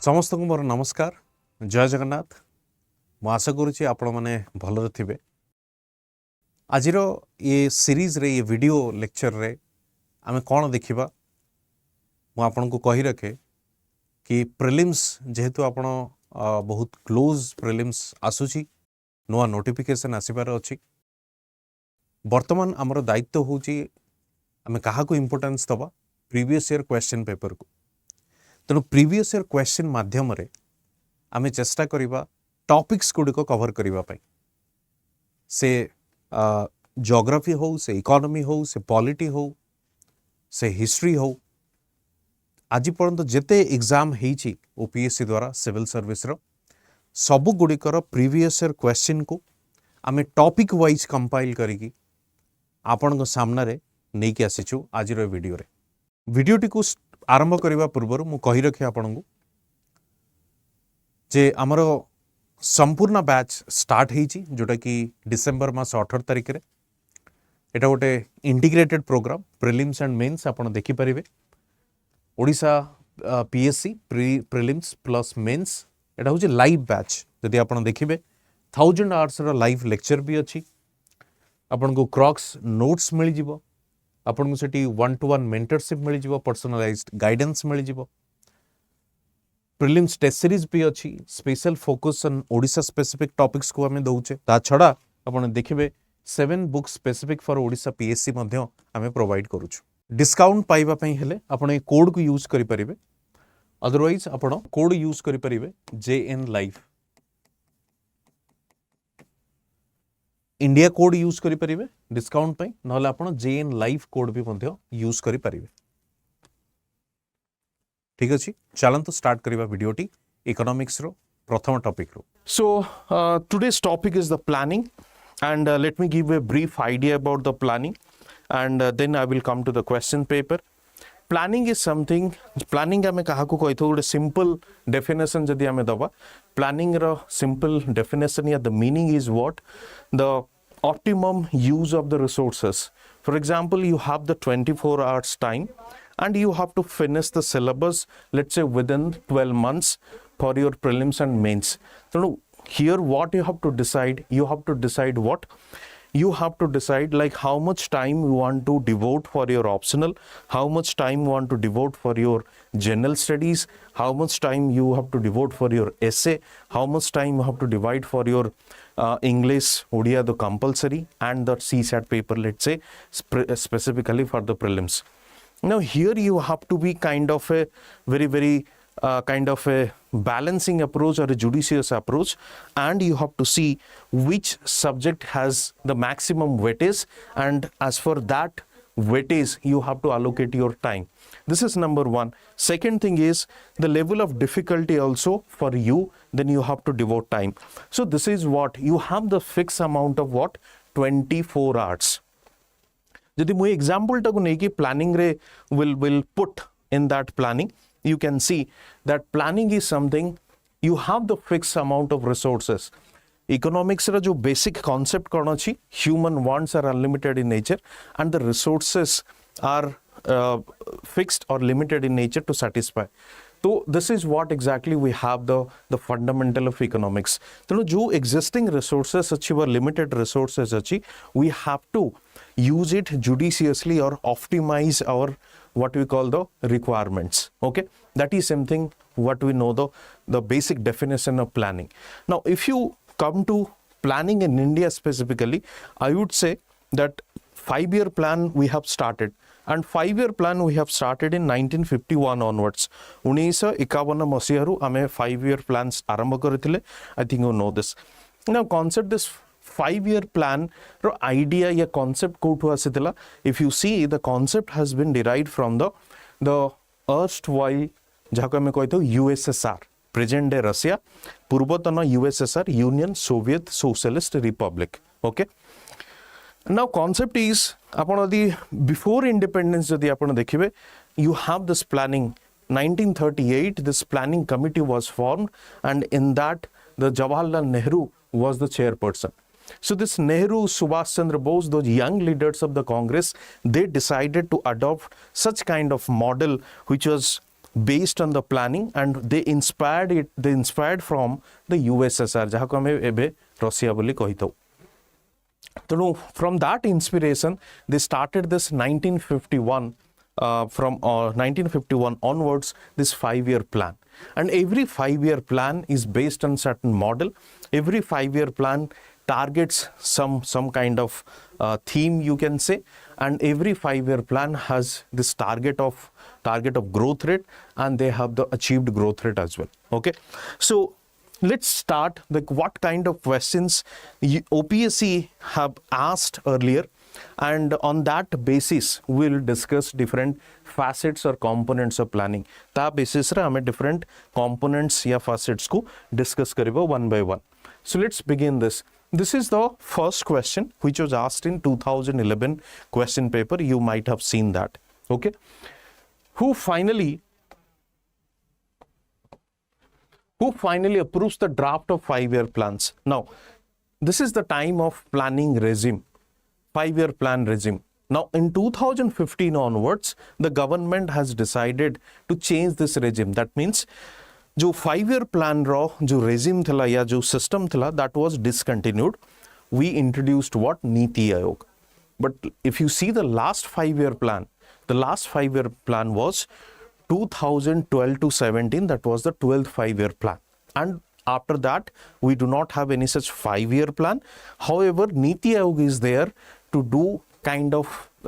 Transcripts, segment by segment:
समस्त को मोर नमस्कार जय जगन्नाथ मु आशा करुच्ची आपण मैंने भलरे थिबे। आजिर ये सीरीज रे ये वीडियो लेक्चर रे आमे कौन देखिबा मु आपन को कहि रखे कि प्रिलिम्स जेहेतु आपण बहुत क्लोज प्रिलिम्स आसुची नुआ नोटिफिकेशन आसीबार अछि। वर्तमान हमर दायित्व होची आमे काहा को इंपोर्टेंस दबा प्रीवियस ईयर क्वेश्चन पेपर को। तेणु प्रीवियस ईयर क्वेश्चन माध्यम रे आमे चेष्टा करिबा टॉपिक्स गुड़िक कवर करिबा पई से जियोग्राफी हो से इकोनॉमी हो से पॉलिटी हो से हिस्ट्री हो आज पर्यंत जेते एग्जाम हेची ओपीएससी द्वारा सिविल सर्विस रो सबु गुड़िकर प्रीवियस ईयर क्वेश्चन को आमे टॉपिक वाइज कंपाइल करिकी आपण को सामने रे नै कि आसीछु आज रो वीडियो रे। वीडियोटी को आरंभ करने पूर्व मु कहि रखे आपन को जे आमर संपूर्ण बैच स्टार्ट होईची जोटा कि डिसेंबर मास 18 तारिख रे एटा गोटे integrated programme prelims and mains आपन देखि परिबे। Odisha PSC prelims plus mains एटा होची लाइव बैच। जदि आपन देखिबे 1000 आवर्स रो लाइव लेक्चर भी अछि। आपन को क्रॉक्स नोट्स मिल जिवो, आपन को सेठी 1-to-1 मेंटरशिप मिल जिवो, पर्सनलाइज्ड गाइडेंस मिल जिवो। प्रिलिम्स टेस्ट सीरीज भी अच्छी special focus on Odisha specific topics को हमें दउचे। ता छड़ा आपन देखिबे 7 book specific for Odisha PSC मध्य हमें प्रोवाइड करूछु। डिस्काउंट पाइबा पई हेले आपन ए कोड को यूज करि परिबे, अदरवाइज आपन कोड यूज करि परिबे JN live India code use करि परिबे डिस्काउंट पई, नहले आपन जेएन लाइव कोड भी मध्य यूज करि परिबे। ठीक अछि, चलंतु स्टार्ट करिबा वीडियोटी इकोनॉमिक्स रो प्रथम topic row. So today's topic is the planning, and let me give a brief idea about the planning, and then I will come to the question paper. Planning is something, planning ame kaha ko koitho gote simple definition jodi ame daba, planning ro simple definition ya the meaning is what the optimum use of the resources. For example, you have the 24 hours time and you have to finish the syllabus, let's say within 12 months for your prelims and mains. So here what you have to decide, what you have to decide, like how much time you want to devote for your optional, how much time you want to devote for your general studies, how much time you have to devote for your essay, how much time you have to divide for your English, Odia, the compulsory, and the CSAT paper, let's say specifically for the prelims. Now here you have to be kind of a very kind of a balancing approach or a judicious approach, and you have to see which subject has the maximum weightage, and as for that weightage you have to allocate your time. This is number one. Second thing is the level of difficulty also for you, then you have to devote time. So this is what you have, the fixed amount of what 24 hours. Jodi mu example ta ko nei ki planning re will put in that planning, you can see that planning is something you have the fixed amount of resources. Economics ra jo basic concept kon achi, human wants are unlimited in nature and the resources are fixed or limited in nature to satisfy. So this is what exactly we have the fundamental of economics. So jo existing resources achi or limited resources achi, we have to use it judiciously or optimize our what we call the requirements. Okay, that is something what we know the basic definition of planning. Now if you come to planning in India specifically, I would say that 5-year plan we have started, and 5-year plan we have started in 1951 onwards. 1951 मसीहारू आमे 5-year plans आरंभ करथिले. I think you know this. Now concept this 5-year plan ro idea ya concept kouthu asithila. If you see, the concept has been derived from the erstwhile jahako ame koitho USSR, present day Russia, पूर्वतन USSR, Union Soviet Socialist Republic. Okay, now concept is आपण यदि before independence यदि आपण देखिबे, you have this planning. 1938 this planning committee was formed, and in that the Jawaharlal Nehru was the chairperson. So this Nehru, Subhash Chandra Bose, those young leaders of the Congress, they decided to adopt such kind of model which was based on the planning, and they inspired from the USSR jahako ame ebe Russia boli kahitau. So from that inspiration they started this 1951 from 1951 onwards, this 5-year plan. And every 5-year plan is based on certain model. Every 5-year plan targets some kind of theme, you can say, and every 5-year plan has this target of growth rate, and they have the achieved growth rate as well. Okay, so let's start, like, what kind of questions OPSC have asked earlier, and on that basis we'll discuss different facets or components of planning. Ta basis ra hame different components ya facets ko discuss karibo one by one. So let's begin this. This is the first question which was asked in 2011 question paper. You might have seen that. Okay, who finally approves the draft of 5-year plans? Now, this is the time of planning regime, 5-year plan regime. Now, in 2015 onwards, the government has decided to change this regime. That means, जो 5-year plan रो जो regime थला या जो system थला, that was discontinued. We introduced what? Niti Aayog. But if you see the last 5-year plan, the last 5-year plan was 2012 to 17. That was the 12th 5-year plan. And after that, we do not have any such 5-year plan. However, Niti Aayog is there to do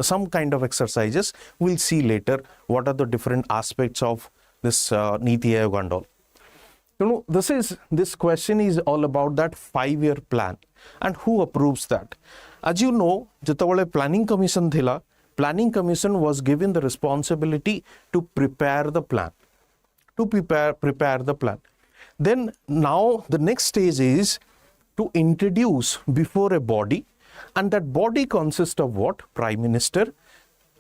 some kind of exercises. We'll see later what are the different aspects of this Niti Aayog and all. You know, this question is all about that 5-year plan and who approves that. As you know, jetavale planning commission thila, planning commission was given the responsibility to prepare the plan, prepare the plan. Then now the next stage is to introduce before a body, and that body consists of what? Prime Minister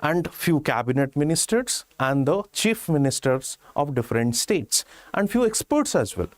and few cabinet ministers and the chief ministers of different states and few experts as well.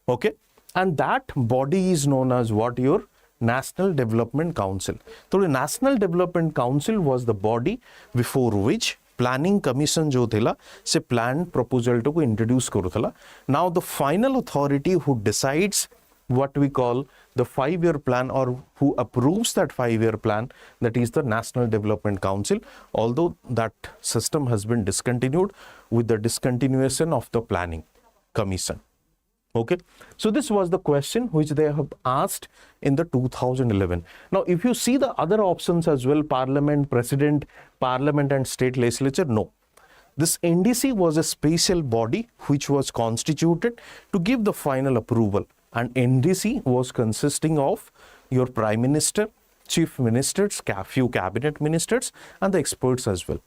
Okay, and that body is known as what? Your National Development Council. So the National Development Council was the body before which planning commission jo thila se plan proposal to introduce karuthala. Now the final authority who decides what we call the 5-year plan, or who approves that 5-year plan, that is the National Development Council, although that system has been discontinued with the discontinuation of the planning commission. Okay, so this was the question which they have asked in the 2011. Now, if you see the other options as well, Parliament, President, Parliament and State Legislature, no. This NDC was a special body which was constituted to give the final approval, and NDC was consisting of your Prime Minister, Chief Ministers, few cabinet ministers and the experts as well.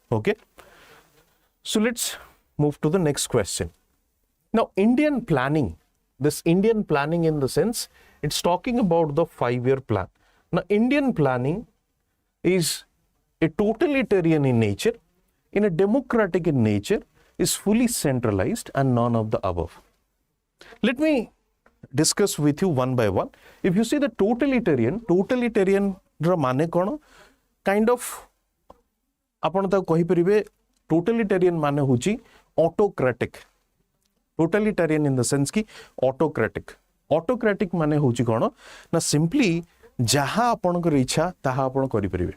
Okay, so let's move to the next question. Now, Indian planning, this Indian planning in the sense, it's talking about the 5-year plan. Now, Indian planning is a totalitarian in nature, in a democratic in nature, is fully centralized and none of the above. Let me discuss with you one by one. If you see the totalitarian ra mane kono, kind of आपण ताको कहि परिबे totalitarian माने होची autocratic. Totalitarian in the sense ki autocratic माने होची कोन ना simply जहा आपनकर इच्छा ताहा आपण करि परिबे.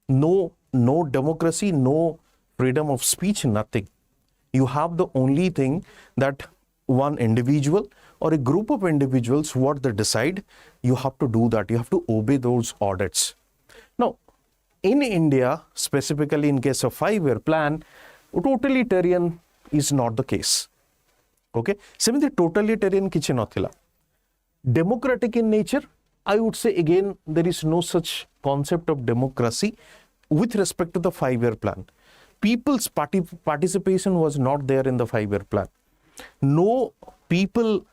No democracy, no freedom of speech, nothing. You have the only thing that one individual or a group of individuals, what they decide, you have to do that. You have to obey those orders. Now, in India, specifically in case of 5-year plan, totalitarian is not the case. Okay, similarly, totalitarian kichi nathila. Democratic in nature, I would say again, there is no such concept of democracy with respect to the 5-year plan. People's participation was not there in the 5-year plan. No people,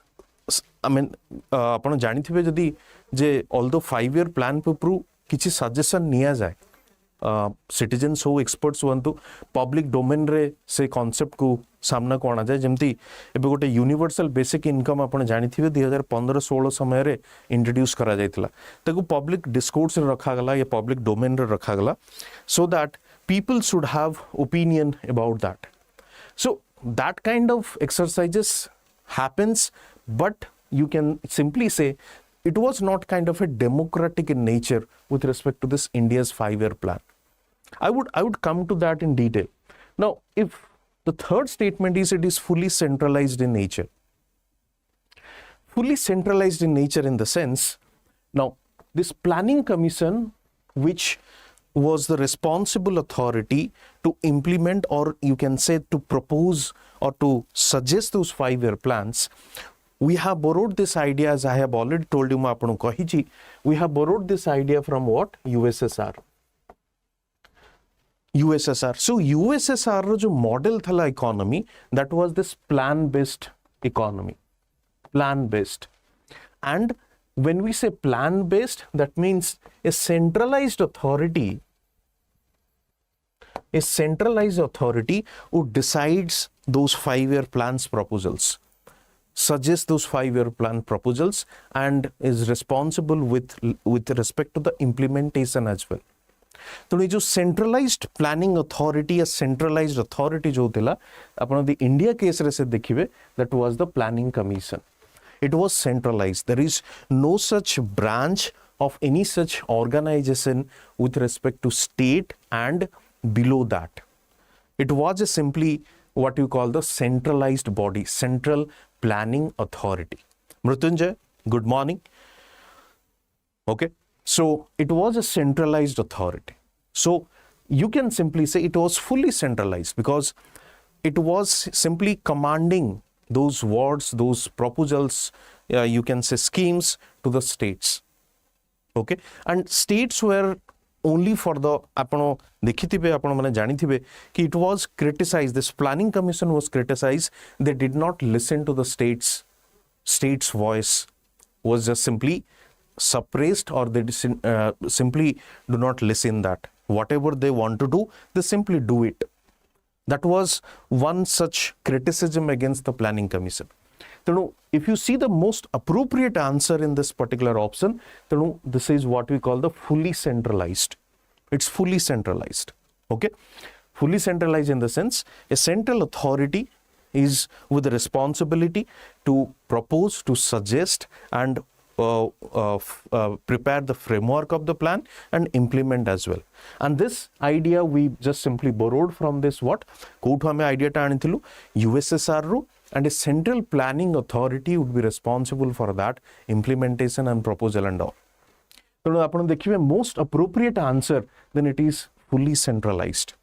I mean, आपण जानी थिबे जदी जे although 5-year plan पे किछि suggestion निया जाए, citizens हो, experts हुअन्तु, public domain रे से concept को सामना को आना जाए, जेमती एबे गोटे universal basic income आपण जानी थिबे 2015-16 समय रे introduce करा जायतिला. ताको public discourse रे रखा गला या public domain रे रखा गला, so that people should have opinion about that. So that kind of exercises happens, but you can simply say it was not kind of a democratic in nature with respect to this India's 5-year plan. I would come to that in detail. Now, if the third statement is it is fully centralized in nature. Fully centralized in nature in the sense, now this planning commission, which was the responsible authority to implement, or you can say to propose or to suggest those 5-year plans, we have borrowed this idea, as I have already told you, we have borrowed this idea from what? USSR. So USSR ro jo model thala economy, that was this plan-based economy. Plan-based. And when we say plan-based, that means a centralized authority who decides those 5-year plans proposals, suggests those 5-year plan proposals, and is responsible with respect to the implementation as well. तो ये जो centralised planning authority या centralised authority जो थिला आपण the India case रे से देखिबे, that was the planning commission. It was centralized. There is no such branch of any such organization with respect to state and below that. It was a simply what you call the centralized body, Central Planning Authority. Mrutyunjay, good morning. Okay. So it was a centralized authority. So you can simply say it was fully centralized because it was simply commanding those words, those proposals, you can say schemes to the states. Okay. And states were only for the, ଆପଣ ଦେଖିଥିବେ, ଆପଣ ମାନେ ଜାଣିଥିବେ कि it was criticized, this planning commission was criticized, they did not listen to the states voice was just simply suppressed, or they simply do not listen that. Whatever they want to do, they simply do it. That was one such criticism against the planning commission. So if you see the most appropriate answer in this particular option, then this is what we call the fully centralized. It's fully centralized. Okay. Fully centralized in the sense a central authority is with the responsibility to propose, to suggest, and prepare the framework of the plan and implement as well. And this idea we just simply borrowed from this what? Kouthu ame idea ta anithilu USSR ru, and a central planning authority would be responsible for that implementation and proposal and all. So apan dekhibe most appropriate answer, then it is fully centralized.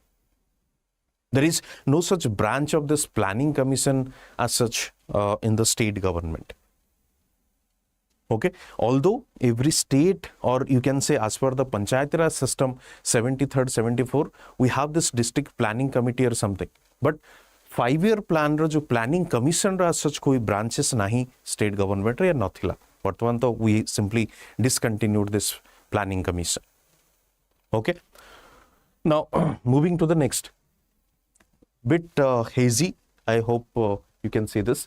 There is no such branch of this planning commission as such in the state government. Okay, although every state, or you can say as per the Panchayat Raj system 73rd, 74, we have this district planning committee or something. But 5-year plan ro jo planning commission ra such koi branches nahi state government re nathila. Bartaman to we simply discontinued this planning commission. Okay. Now moving to the next. Bit hazy. I hope you can see this.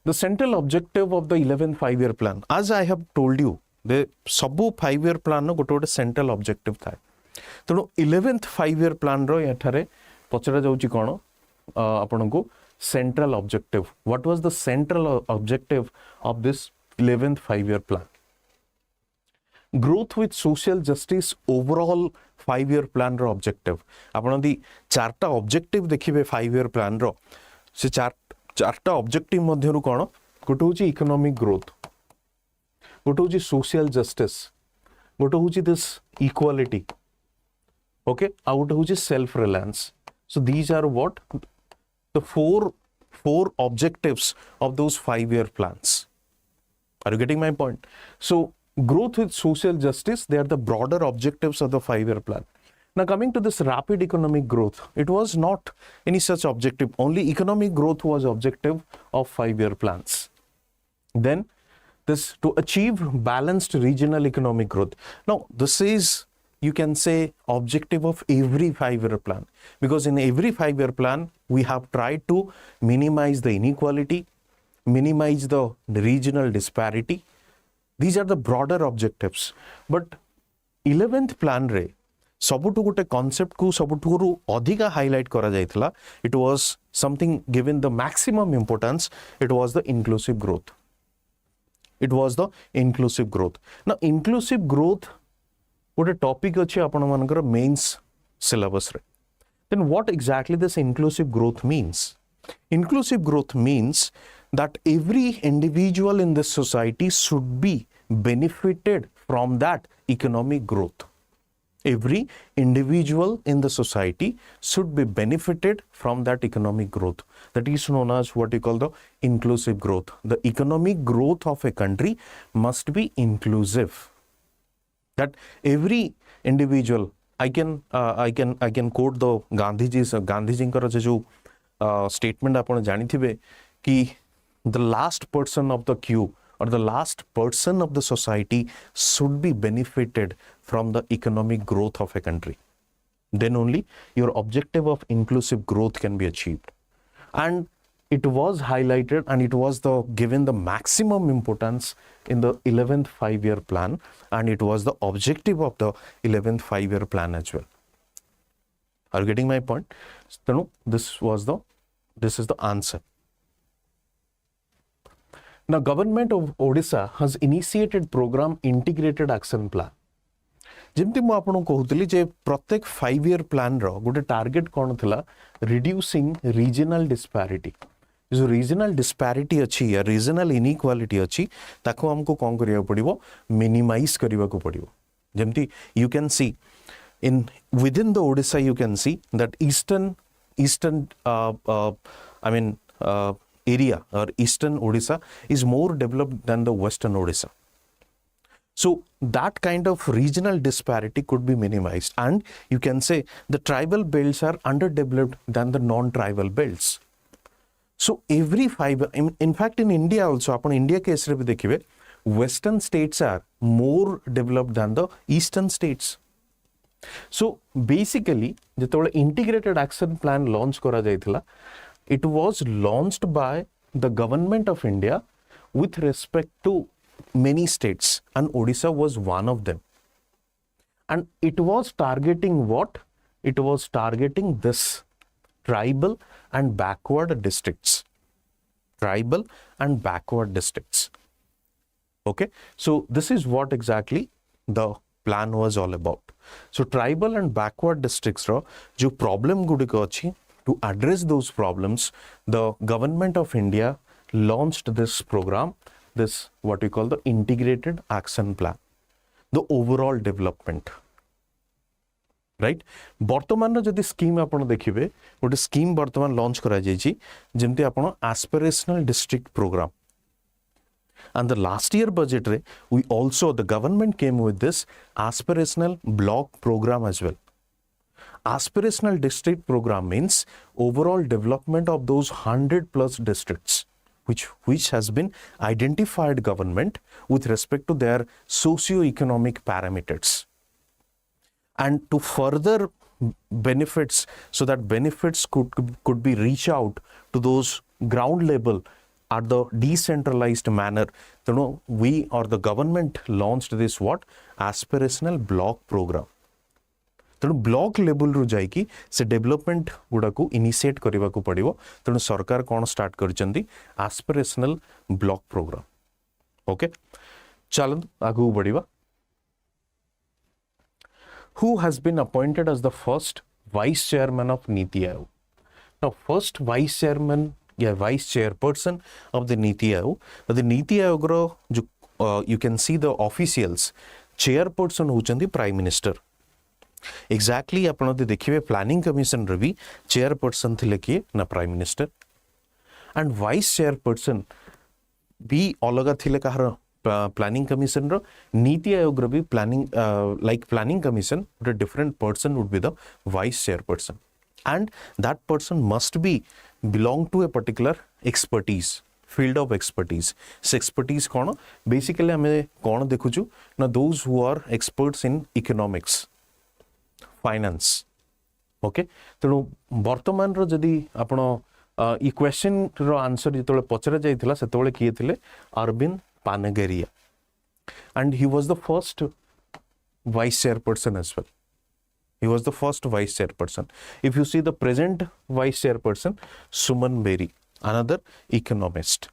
The central objective of the 11th 5-year plan, as I have told you, the sabu 5-year plan no gote central objective thae. So 11th 5-year plan ro yathare pachara jauchi kono apanku central objective. What was the central objective of this 11th 5-year plan? Growth with social justice overall 5-year plan ro objective. Apan di charta objective dekhibe 5-year plan ro se चार्टा objective मध्यरु कोन गोटे होची economic growth, गोटे होची social justice, गोटे होची this equality, okay, आ गोटे होची self reliance. So these are what the four objectives of those 5-year plans. Are you getting my point? So growth with social justice, they are the broader objectives of the 5-year plan. Now coming to this rapid economic growth, it was not any such objective. Only economic growth was objective of 5-year plans. Then this to achieve balanced regional economic growth. Now this is, you can say, objective of every 5-year plan, because in every 5-year plan we have tried to minimize the inequality, minimize the regional disparity. These are the broader objectives. But 11th plan ray, सबुठु गोटे concept को सबुठु अधिका highlight करा जायथिला. It was something given the maximum importance. It was the inclusive growth. It was the inclusive growth. Now inclusive growth गोटे topic अच्छे आपण मानकर mains syllabus रे. Then what exactly this inclusive growth means? Inclusive growth means that every individual in this society should be benefited from that economic growth. Every individual in the society should be benefited from that economic growth. That is known as what you call the inclusive growth. The economic growth of a country must be inclusive. That every individual, I can quote the Gandhiji कर जो statement आपण जानी थिबे कि the last person of the queue or the last person of the society should be benefited from the economic growth of a country. Then only your objective of inclusive growth can be achieved. And it was highlighted and it was given the maximum importance in the 11th 5-year plan, and it was the objective of the 11th 5-year plan as well. Are you getting my point? So, this is the answer. Now, government of Odisha has initiated program Integrated Action Plan. जेमती मु आपन कहूतली जे प्रत्येक 5-year plan रो गोटे target कोन थिला, reducing regional disparity. जो regional disparity अच्छी या regional inequality अच्छी ताको हमको कोन करिया पड़िबो, मिनिमाइज करिवा को पड़िबो. जेमती you can see in within the Odisha, you can see that eastern area or eastern Odisha is more developed than the western Odisha. So that kind of regional disparity could be minimized, and you can say the tribal belts are underdeveloped than the non-tribal belts. So every fiber, in fact in India also, upon India case re bhi dekhibe, western states are more developed than the eastern states. So basically जेतोले integrated action plan launch करा जायथिला, it was launched by the government of India with respect to many states, and Odisha was one of them. And it was targeting what? It was targeting this tribal and backward districts. Tribal and backward districts. Okay, so this is what exactly the plan was all about. So tribal and backward districts ro jo problem gudiko achi, to address those problems, the government of India launched this program, this what we call the integrated action plan, the overall development. Right? ବର୍ତ୍ତମାନ ଯଦି scheme ଆପଣ ଦେଖିବେ, ଗୋଟେ scheme ବର୍ତ୍ତମାନ launch କରାଯାଇଛି, ଯେମିତି ଆପଣ aspirational district program. And the last year budget re, we also, the government came with this aspirational block program as well. Aspirational district program means overall development of those 100+ districts, which has been identified government with respect to their socio-economic parameters. And to further benefits, so that benefits could be reach out to those ground level at the decentralized manner, you know, we or the government launched this what? Aspirational block program. तेणु block level रु जाइकी से development गुडा को initiate करबा को पड़िबो. तेणु सरकार कोन स्टार्ट करचंदी एस्पिरेशनल ब्लॉक प्रोग्राम. ओके, चलो आगु बढ़िबा. Who has been appointed as the first vice chairman of Niti Aayog? Now, first vice chairman या vice chairperson of the Niti Aayog. The Niti Aayog ro जो you can see the officials, chairperson होचंदी prime minister. Exactly आपण देखिबे planning commission रे भी chairperson थिले कि ना prime minister, and vice chairperson भी अलग थिले कहार प्लानिंग कमिशन रो. नीति आयोग रो भी planning like planning commission the different person would be the vice chairperson, and that person must be belong to a particular expertise, field of expertise. से expertise कोन basically हमें कोन देखुछु ना those who are experts in economics, finance. Okay, तेणु वर्तमान रो जदि आपण ई क्वेश्चन रो आंसर जेतोले पचरा जाइथिला सेतोले किए थिले Arvind Panagariya, and he was the first vice chairperson as well. He was the first vice chairperson. If you see the present vice chairperson, Suman Beri, another economist.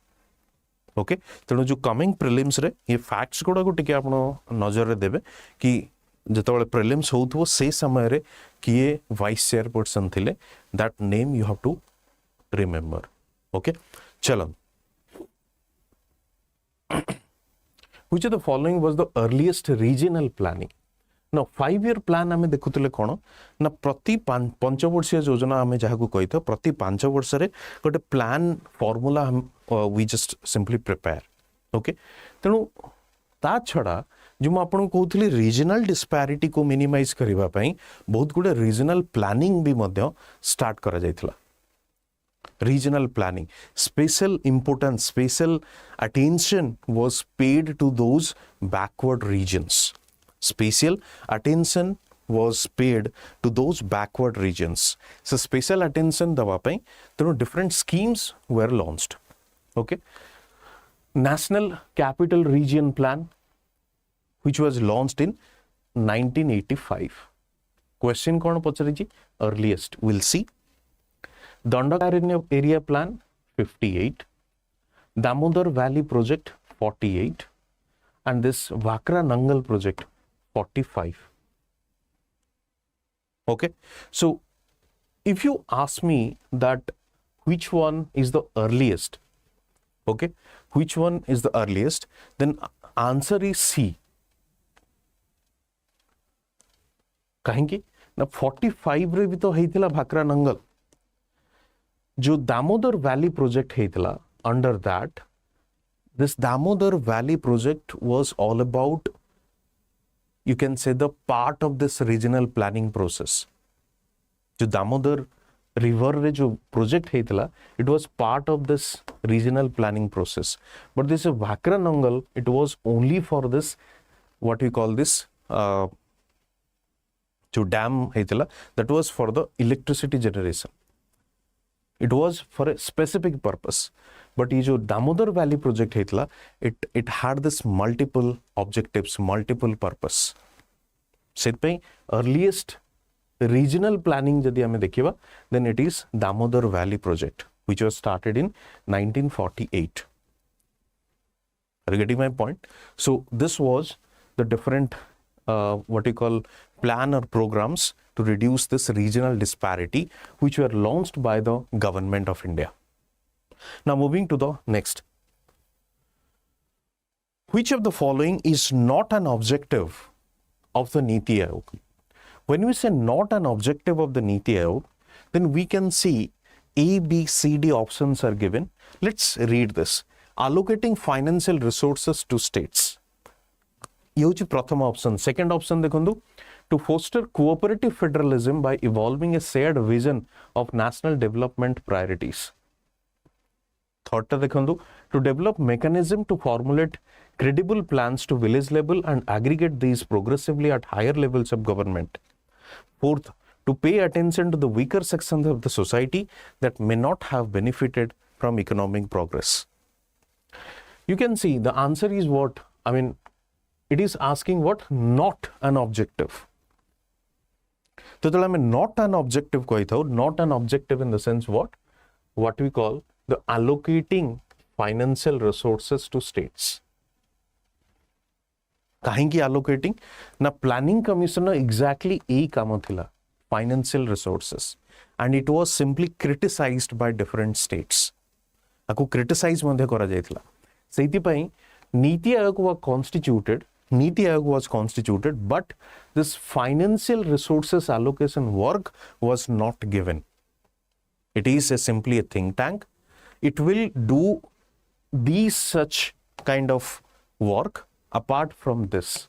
Okay तेणु जो coming prelims रे ये facts गुड़ा को टिके आपण नजर रे देबे कि जतबेले प्रिलिम्स होउथो से समय रे किए वाइस चेयरपर्सन थिले that name you have to remember okay चलो which of the following was the earliest regional planning ना 5 year प्लान आमे देखुतले कोन ना प्रति पंचवर्षीय योजना आमे जहा को कहितो प्रति 5 वर्ष रे गोटे प्लान फार्मूला हम we just simply prepare okay तेणु ता छड़ा जो मैं आपको कहूली रीजनल डिस्पैरिटी को मिनिमाइज करबा पई बहुत गुडे रीजनल प्लानिंग भी मध्य स्टार्ट करा जायथला regional planning special importance special attention was paid to those backward regions special attention was paid to those backward regions so special attention daba pai teno different schemes were launched okay national capital region plan which was launched in 1985 question kon pachari ji earliest we'll see Dandakaranya area plan 58 Damodar Valley project 48 and this Vakra Nangal project 45 okay so if you ask me that which one is the earliest okay which one is the earliest then answer is C kahinki na 45 रे भी तो हेइथिला भाकरा नंगल जो Damodar valley project हेइथिला under that this Damodar valley project was all about you can say the part of this regional planning process जो Damodar river रे जो project हेइथिला it was part of this regional planning process but this Vakra Nangal it was only for this what we call this जो dam हेइथिला that was for the electricity generation it was for a specific purpose but ये जो Damodar valley project हेतला it had this multiple objectives multiple purpose सेत पे earliest regional planning जदि हमें देखिबा then it is Damodar valley project which was started in 1948 are you getting my point so this was the different what you call plan or programs to reduce this regional disparity which were launched by the government of India. Now moving to the next. Which of the following is not an objective of the Niti Aayog? When we say not an objective of the Niti Aayog, then we can see A, B, C, D options are given. Let's read this. Allocating financial resources to states. ये होची प्रथम option second option देखंदु to foster cooperative federalism by evolving a shared vision of national development priorities third ta dekhandu to develop mechanism to formulate credible plans to village level and aggregate these progressively at higher levels of government fourth to pay attention to the weaker sections of the society that may not have benefited from economic progress you can see the answer is what I mean it is asking what not an objective तो जब हमें not an objective कही था not an objective in the sense what we call the allocating financial resources to states काहेंकी allocating ना planning commissioner exactly यही काम थिला financial resources and it was simply criticized by different states आको criticize मध्य करा जायतिला सेति पई NITI Aayog was constituted Niti Aayog was constituted, but this financial resources allocation work was not given. It is simply a think tank. It will do these such kind of work. Apart from this,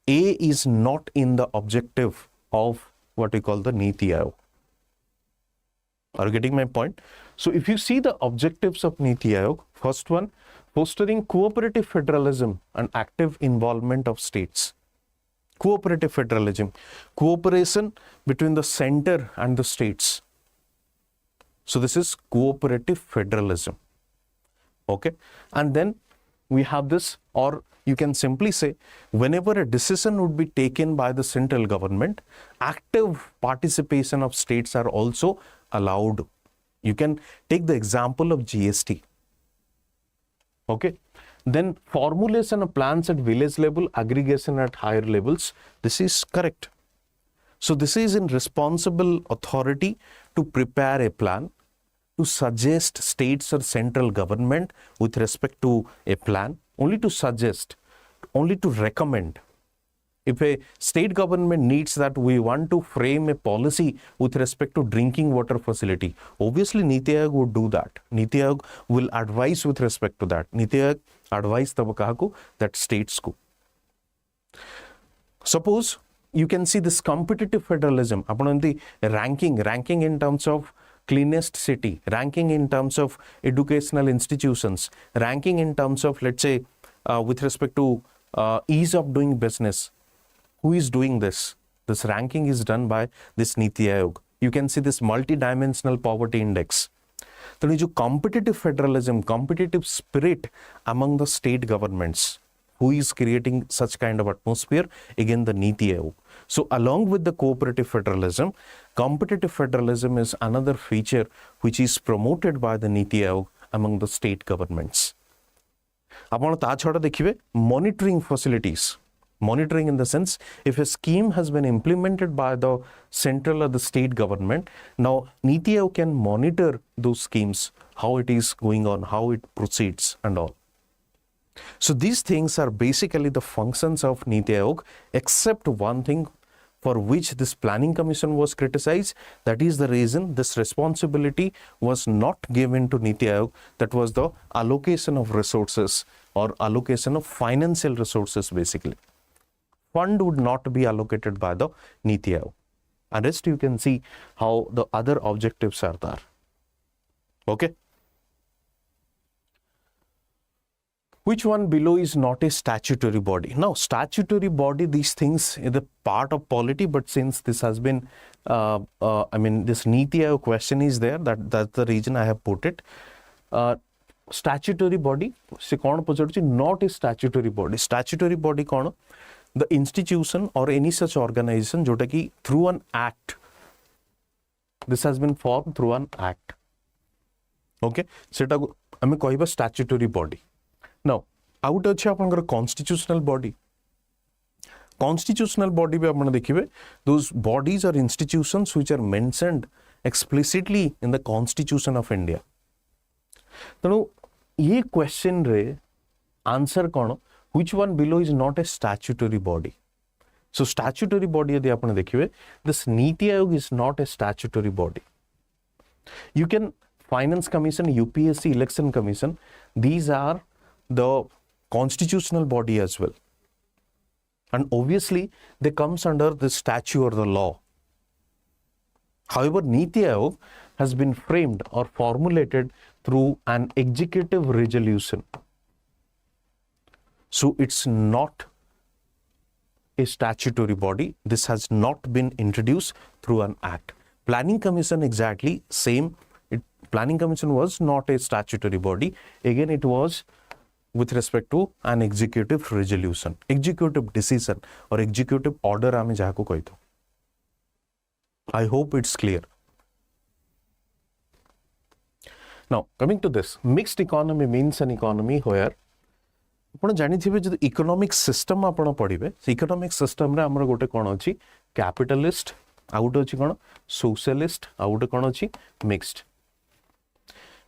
A is not in the objective of what we call the Niti Aayog. Are you getting my point? So if you see the objectives of Niti Aayog, first one, fostering cooperative federalism and active involvement of states. Cooperative federalism, cooperation between the center and the states. So this is cooperative federalism. Okay. And then we have this, or you can simply say whenever a decision would be taken by the central government, active participation of states are also allowed. You can take the example of GST. Okay, then formulation of plans at village level, aggregation at higher levels, this is correct. So this is in responsible authority to prepare a plan, to suggest states or central government with respect to a plan, only to suggest, only to recommend. If a state government needs that we want to frame a policy with respect to drinking water facility, obviously Niti Aayog would do that. Niti Aayog will advise with respect to that. Niti Aayog advise taba kahaku, that states ko. Suppose you can see this competitive federalism. Upon the ranking in terms of cleanest city, ranking in terms of educational institutions, ranking in terms of, let's say, with respect to ease of doing business. Who is doing this? This ranking is done by this Niti Aayog. You can see this multi-dimensional poverty index. So, जो competitive federalism, competitive spirit among the state governments, who is creating such kind of atmosphere? Again, the Niti Aayog. So along with the cooperative federalism, competitive federalism is another feature which is promoted by the Niti Aayog among the state governments. Upon ता छड़ा देखिए monitoring facilities. Monitoring in the sense, if a scheme has been implemented by the central or the state government, now Niti Aayog can monitor those schemes, how it is going on, how it proceeds and all. So these things are basically the functions of Niti Aayog, except one thing for which this planning commission was criticized. That is the reason this responsibility was not given to Niti Aayog. That was the allocation of resources or allocation of financial resources basically. Fund would not be allocated by the Niti Aayog. And rest you can see how the other objectives are there. Okay. Which one below is not a statutory body? Now, statutory body, these things is a part of polity, but since this has been, this Niti Aayog question is there, that's the reason I have put it. Statutory body, se kaun pocharuchi? Not a statutory body. Statutory body kaun? The institution or any such organization, jota ki through an act. This has been formed through an act. Okay? Seta ame kohiba statutory body. Now, out of constitutional body. Constitutional body, those bodies or institutions which are mentioned explicitly in the Constitution of India. So, this question re answer kono, which one below is not a statutory body? So, statutory body, this Niti Aayog is not a statutory body. You can Finance Commission, UPSC, Election Commission, these are the constitutional body as well. And obviously, they comes under the statute or the law. However, Niti Aayog has been framed or formulated through an executive resolution. So, it's not a statutory body. This has not been introduced through an act. Planning Commission exactly same. Planning Commission was not a statutory body. Again, it was with respect to an executive resolution, executive decision or executive order ame jahako kahito. I hope it's clear. Now, coming to this, mixed economy means an economy where ଆପଣ ଜାଣିଥିବେ ଯଦି economic system ଆପଣ ପଢ଼ିବେ ସେ economic ସିଷ୍ଟମ୍ରେ ଆମର ଗୋଟେ କ'ଣ ଅଛି କ୍ୟାପିଟାଲିଷ୍ଟ ଆଉ ଗୋଟେ ଅଛି କ'ଣ ସୋସିଆଲିଷ୍ଟ ଆଉ ଗୋଟେ କ'ଣ ଅଛି ମିକ୍ସଡ।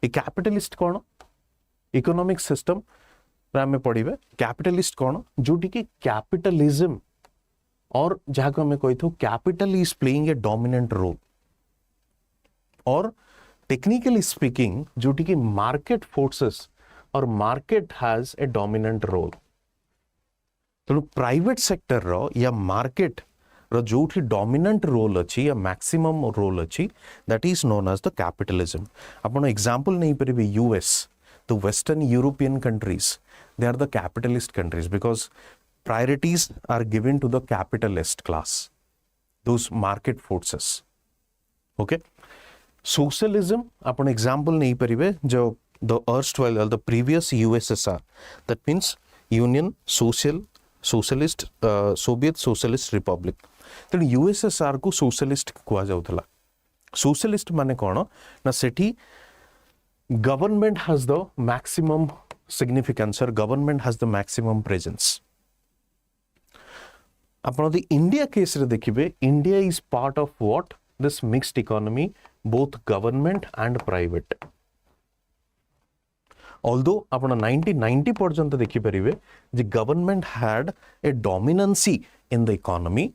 ଏ କ୍ୟାପିଟାଲିଷ୍ଟ କ'ଣ ଇକୋନୋମିକ୍ ସିଷ୍ଟମ୍ରେ ଆମେ ପଢ଼ିବେ କ୍ୟାପିଟାଲିଷ୍ଟ କ'ଣ ଯେଉଁଠିକି କ୍ୟାପିଟାଲିଜମ୍ और जहाँ को हमें कही थो capital is playing a dominant role और टेक्निकली स्पीकिंग जोटी की मार्केट फोर्सेस और market has a dominant role. तेणु प्राइवेट सेक्टर रो या मार्केट रो जोठी डोमिनेंट रोल अच्छी या मैक्सिमम रोल अच्छी that is known as the capitalism. आपण एग्जांपल नहीं परिबे US the western European countries they are the capitalist countries because priorities are given to the capitalist class, those market forces. Okay, socialism upon example नहीं परिबे जो the erstwhile or the previous USSR, that means Union Socialist Soviet Socialist Republic. तेणु USSR को socialist कुआ जाउथला. Socialist माने कोन ना सेठी government has the maximum significance or government has the maximum presence. ଆପଣ the India case रे देखिबे, India is part of what? This mixed economy, both government and private. Although ଆପଣ 1990 पर्यंत देखि परिबे जे government had a dominancy in the economy.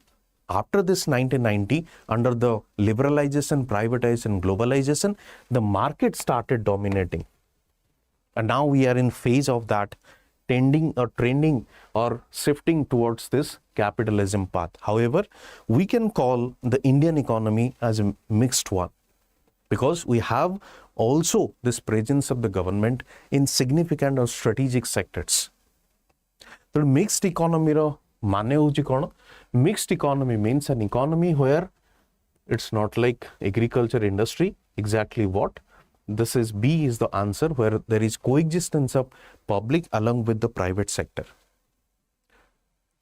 After this 1990, under the liberalization, privatization, globalization, the market started dominating. And now we are in phase of that tending or trending or shifting towards this capitalism path. However, we can call the Indian economy as a mixed one because we have also this presence of the government in significant or strategic sectors. So mixed economy ro mane hoji kono? Mixed economy means an economy where it's not like agriculture industry. Exactly what? This is B is the answer, where there is coexistence of public along with the private sector.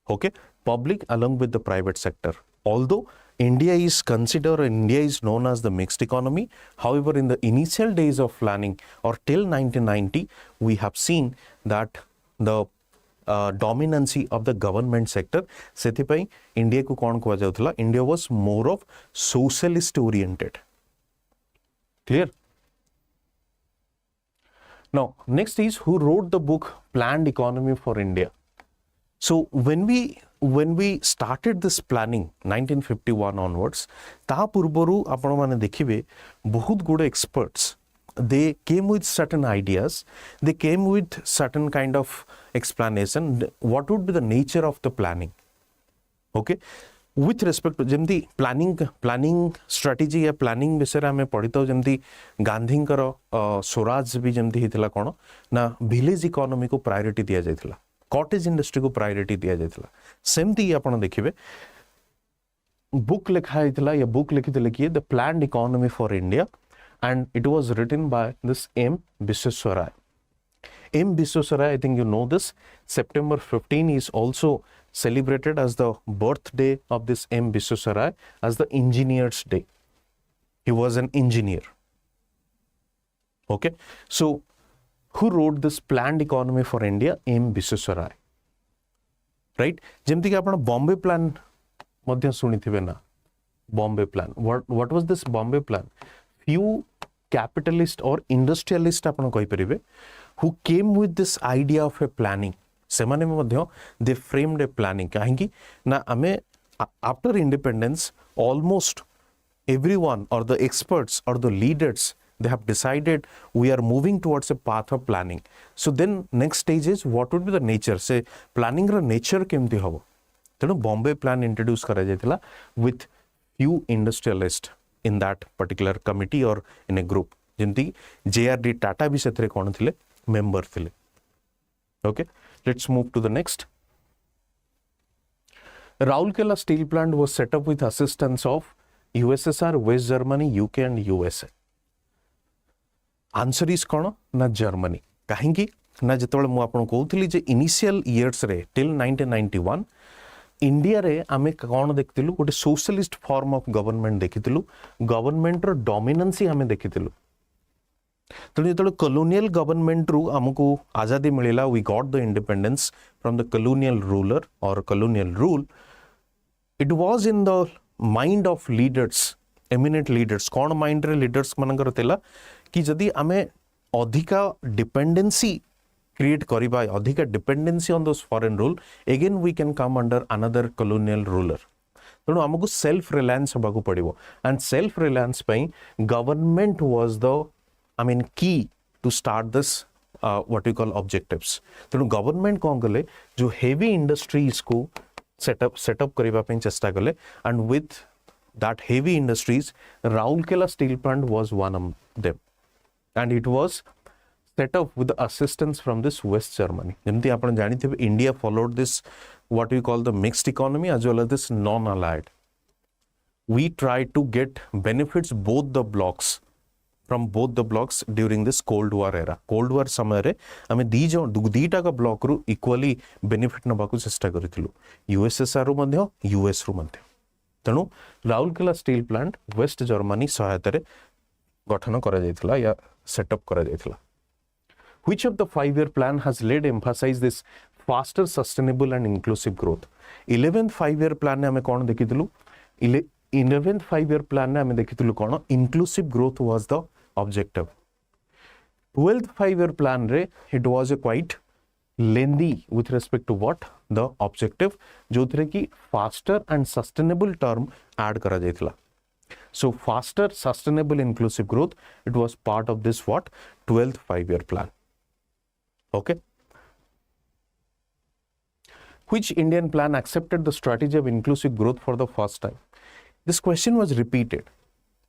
Okay, public along with the private sector. Although India is considered, India is known as the mixed economy. However, in the initial days of planning or till 1990, we have seen that the dominancy of the government sector. Sethipai India ko kon kuha jauthala? India was more of socialist oriented. Clear? Now, next is who wrote the book Planned Economy for India. So when we started this planning 1951 onwards, ta purbaru apana mane dekhibe bahut gude experts, they came with certain ideas, they came with certain kind of explanation what would be the nature of the planning. Okay, with respect to jemti planning strategy या planning विषय रे हमें पढ़ितो जमती गांधी स्वराज भी जमती हितला कोन ना village economy को priority दिया जायथिला, कॉटेज इंडस्ट्री को प्रायोरिटी दिया जायथिला. सेमती आपण देखिबे बुक लिखा हितला या बुक लिखितले कि the planned economy for India, and it was written by this M. Bisweswarai. M. Bisweswarai, I think you know this. September 15 is also celebrated as the birthday of this M. Bisweswarai as the Engineer's Day. He was an engineer. Okay, so who wrote this Planned Economy for India? M. Bisweswarai. Right? जेमती कि आपण Bombay Plan मध्य सुनिथिबे ना. Bombay Plan. What was this Bombay Plan? Few capitalist or industrialist आपण कहि परिबे who came with this idea of a planning. सेमाने Madhya they framed a planning. काहेकि ना हमें after independence almost everyone or the experts or the leaders, they have decided we are moving towards a path of planning. So then next stage is what would be the nature, say planning रा nature केमती हबो. तेणु Bombay Plan introduce करा जायतिला with few industrialists in that particular committee or in a group. जेमती JRD Tata भी सेथरे कोन थिले member थिले. Okay, let's move to the next. Rourkela steel plant was set up with assistance of USSR, West Germany, UK and USA. Answer is कोन ना Germany. काहेकि ना जेतबेले मु आपन कहउथिली जे initial years रे till 1991 इंडिया रे आमे कोन देखतिलु गोटे सोशलिस्ट फॉर्म ऑफ गवर्नमेंट देखितिलु, गवर्नमेंट रो डोमिनेंसी आमे देखितिलु. तेणु जेतबेले कॉलोनियल गवर्नमेंट रु हमकु आजादी मिलिला, we got the independence from the colonial ruler और colonial rule. It was in the mind of leaders, eminent leaders. कोन माइंड रे लीडर्स मनकर तेला कि जदी आमे अधिका डिपेंडेंसी create करिबा, अधिका dependency on those foreign rule, again we can come under another colonial ruler. तेणु हमको self reliance हबाकू पड़िबो, and self reliance पई government was the key to start this what we call objectives. तेणु government कोन गले जो heavy industries को set up करिबा पई चेष्टा गले, and with that heavy industries Rourkela steel plant was one of them, and it was set up with the assistance from this West Germany. जेमती आपण जानिथिबे India followed this what we call the mixed economy as well as this non-allied. We tried to get benefits both the blocks from both the blocks during this Cold War era. Cold War समय आमे दीटा का block रु equally benefit नबाकू चेष्टा करिथिलु, USSR रु मध्य US रु मध्य। तेणु Rourkela steel plant West Germany सहायता रे गठन करा जायथिला या सेटअप करा जायथिला। Which of the 5-year plan has led emphasize this faster, sustainable and inclusive growth? 11th 5-year plan ने हमें कौन देखिथिलु? 11th 5-year plan ने हमें देखिथिलु कौन? Inclusive growth was the objective. 12th 5-year plan रे it was a quite lengthy with respect to what? The objective, जो थे कि faster and sustainable term add करा जायथिला। So faster, sustainable, inclusive growth, it was part of this what? 12th 5-year plan. Okay. Which Indian plan accepted the strategy of inclusive growth for the first time? This question was repeated.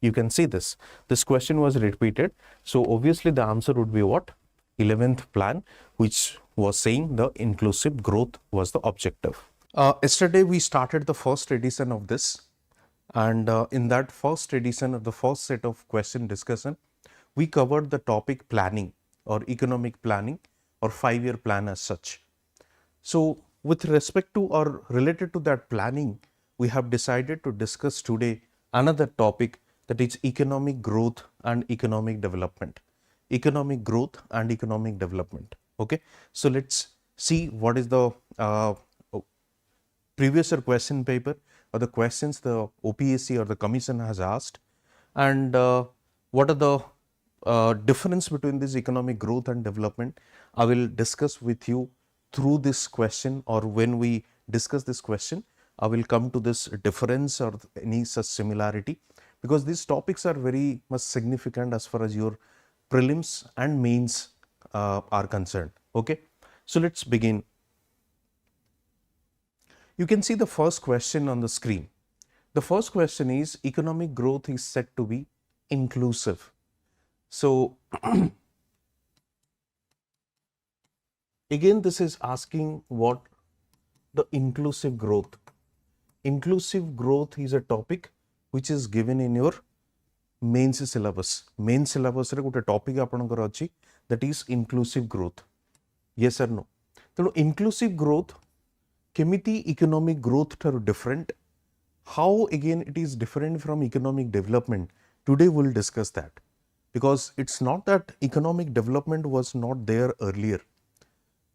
You can see this. This question was repeated. So obviously the answer would be what? 11th plan, which was saying the inclusive growth was the objective. Yesterday we started the first edition of this, and in that first edition of the first set of question discussion, we covered the topic planning or economic planning or 5-year plan as such. So with respect to or related to that planning, we have decided to discuss today another topic, that is economic growth and economic development. Economic growth and economic development. Okay, so let's see what is the previous year question paper or the questions the OPSC or the commission has asked, and what are the difference between this economic growth and development. I will discuss with you through this question, or when we discuss this question, I will come to this difference or any such similarity, because these topics are very much significant as far as your prelims and mains are concerned. Okay, so let's begin. You can see the first question on the screen. The first question is, economic growth is said to be inclusive. So again, this is asking what the inclusive growth. Inclusive growth is a topic which is given in your mains syllabus. Main syllabus रे गोटे topic आपनकर अछि, that is inclusive growth. Yes or no? तेणु inclusive growth केमिति economic growth ठारू different, how again it is different from economic development. Today we will discuss that, because it's not that economic development was not there earlier.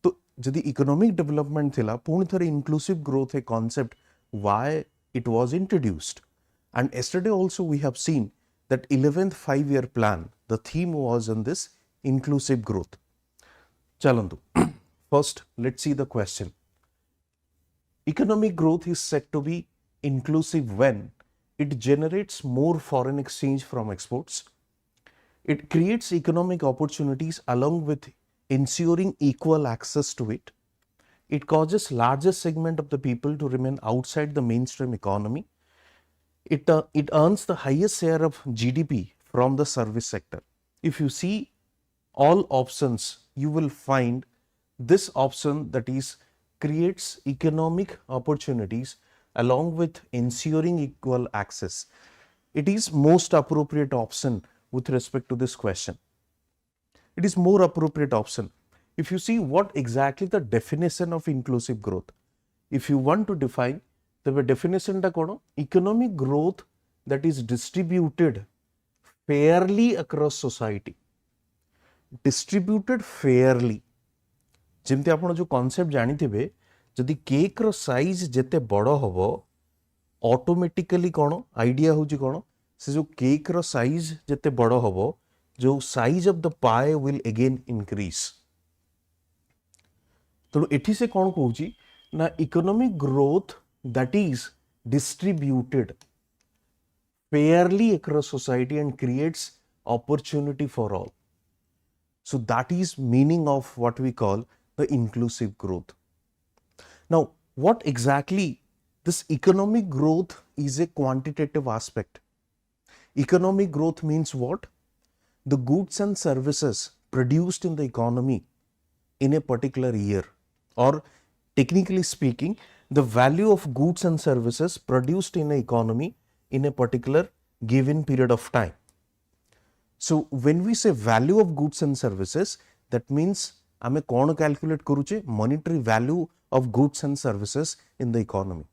तो यदि economic development थिला, पुणी थरे inclusive growth a concept, why it was introduced. And yesterday also we have seen that 11th 5-year plan, the theme was on this inclusive growth. Chalandu. First, let's see the question. Economic growth is said to be inclusive when it generates more foreign exchange from exports, it creates economic opportunities along with ensuring equal access to it, it causes largest segment of the people to remain outside the mainstream economy, it earns the highest share of GDP from the service sector. If you see all options, you will find this option, that is creates economic opportunities along with ensuring equal access. It is most appropriate option with respect to this question. It is more appropriate option. If you see what exactly the definition of inclusive growth, if you want to define the definition ta kono, economic growth that is distributed fairly across society. Distributed fairly. जेमती आपण जो concept जानी थिबे, जदि cake रो size जेते बड़ो हबो, automatically कोन idea होची कोन, से जो केक रो साइज जेते बड़ो हबो, जो साइज ऑफ द पाए विल अगेन इंक्रीज. तो एठी से कोन कहूची ना, economic growth that is distributed fairly across society and creates opportunity for all. So that is meaning of what we call the inclusive growth. Now, what exactly this economic growth is a quantitative aspect. Economic growth means what? The goods and services produced in the economy in a particular year, or technically speaking, the value of goods and services produced in an economy in a particular given period of time. So when we say value of goods and services, that means आमे कौन calculate करूचे monetary value of goods and services in the economy.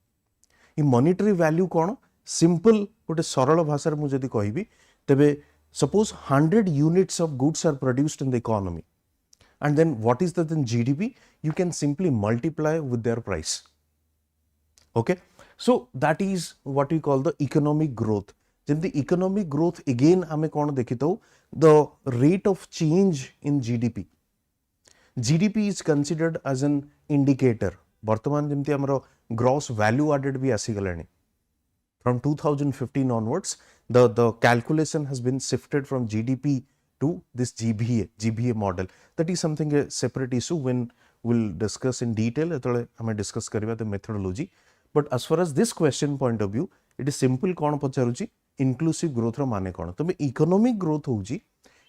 ये monetary value कौन simple गोटे सरल भाषा रे मु जदि कहिबी तबे suppose 100 units of goods are produced in the economy, and then what is the then GDP? You can simply multiply with their price. Okay, so that is what we call the economic growth. Then the economic growth again आमे कौन देखितो the rate of change in GDP. GDP is considered as an indicator. वर्तमान जेमती हमरो gross value added भी आसी गलानी. From 2015 onwards, the calculation has been shifted from GDP to this GBA model. That is something a separate issue when we'll discuss in detail. एतले हमें discuss करिबा the methodology. But as far as this question point of view, it is simple कौन पचारुची inclusive growth रो माने कौन. तो economic growth होउची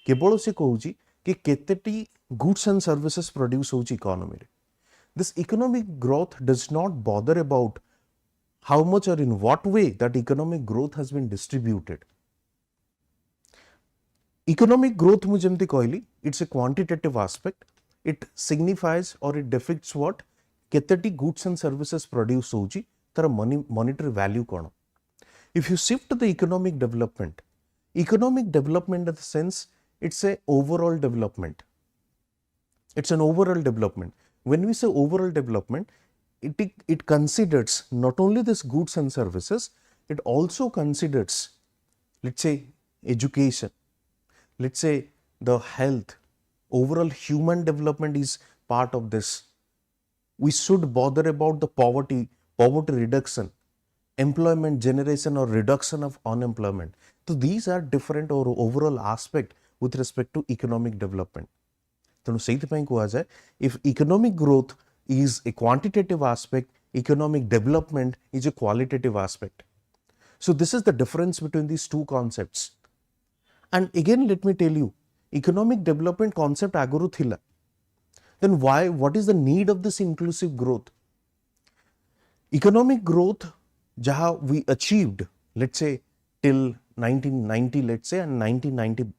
केवल से कहूची कि केतेटी goods and services produce होउची economy रे. This economic growth does not bother about how much or in what way that economic growth has been distributed. Economic growth mu jemti कहली, it's a quantitative aspect. It signifies or it depicts what केतेटी goods and services produce होउची तार monetary value कौन. If you shift to the economic development in the sense it's a overall development. It's an overall development. When we say overall development, it considers not only this goods and services, it also considers, let's say, education, let's say the health, overall human development is part of this. We should bother about the poverty reduction, employment generation or reduction of unemployment. So these are different or overall aspect with respect to economic development. ତେଣୁ ସେଇଥିପାଇଁ କୁହାଯାଏ if economic growth is a quantitative aspect, economic development is a qualitative aspect. So this is the difference between these two concepts. And again let me tell you, economic development concept aguru thila. Then what is the need of this inclusive growth? Economic growth jaha we achieved, let's say till 1990, let's say, and 1990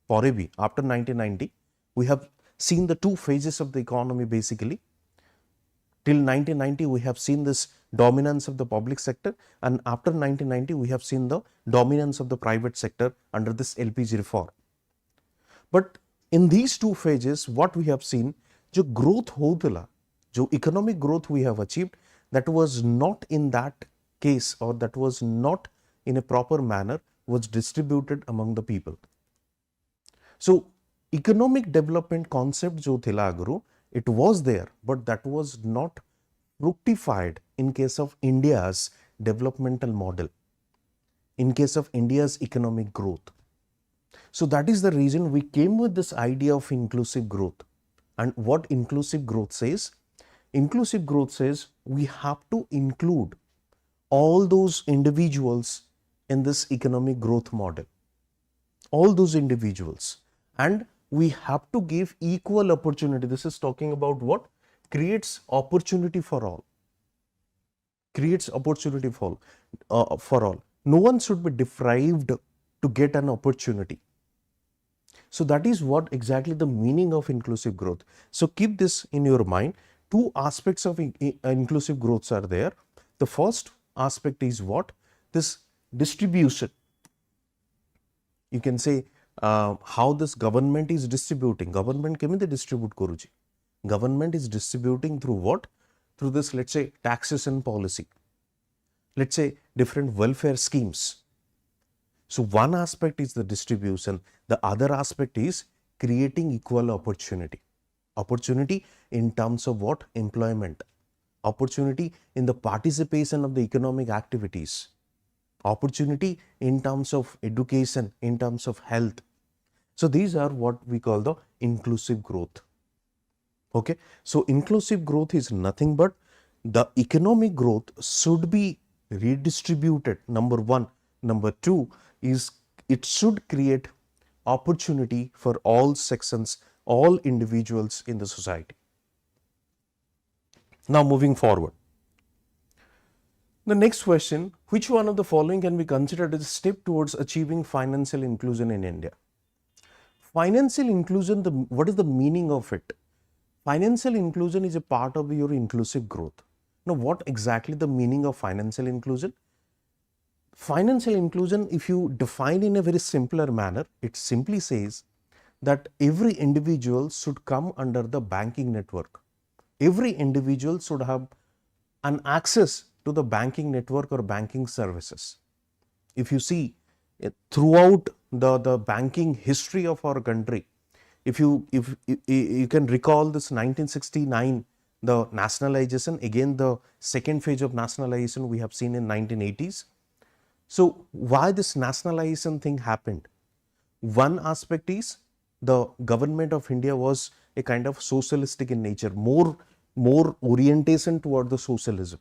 pore bhi, after 1990 we have seen the two phases of the economy basically. Till 1990 we have seen this dominance of the public sector, and after 1990 we have seen the dominance of the private sector under this LPG reform. But in these two phases what we have seen, jo growth houtila, jo economic growth we have achieved, that was not in that case, or that was not in a proper manner was distributed among the people. So economic development concept jo thila aguru, it was there, but that was not fructified in case of India's developmental model, in case of India's economic growth. So that is the reason we came with this idea of inclusive growth. And what inclusive growth says? Inclusive growth says we have to include all those individuals in this economic growth model, all those individuals, and we have to give equal opportunity. This is talking about what? Creates opportunity for all. Creates opportunity for all. No one should be deprived to get an opportunity. So that is what exactly the meaning of inclusive growth. So keep this in your mind. Two aspects of inclusive growths are there. The first aspect is what? This distribution. You can say how this government is distributing. Government kemite distribute koruchi. Government is distributing through what? Through this, let's say, taxation policy. Let's say different welfare schemes. So one aspect is the distribution. The other aspect is creating equal opportunity. Opportunity in terms of what? Employment. Opportunity in the participation of the economic activities. Opportunity in terms of education, in terms of health. So these are what we call the inclusive growth. Okay, so inclusive growth is nothing but the economic growth should be redistributed, number one. Number two is it should create opportunity for all sections, all individuals in the society. Now moving forward. The next question, which one of the following can be considered as a step towards achieving financial inclusion in India? Financial inclusion, what is the meaning of it? Financial inclusion is a part of your inclusive growth. Now, what exactly the meaning of financial inclusion? Financial inclusion, if you define in a very simpler manner, it simply says that every individual should come under the banking network. Every individual should have an access to the banking network or banking services. If you see throughout the banking history of our country, if you can recall this 1969, the nationalization, again the second phase of nationalization we have seen in 1980s. So why this nationalization thing happened? One aspect is the government of India was a kind of socialistic in nature, more orientation toward the socialism.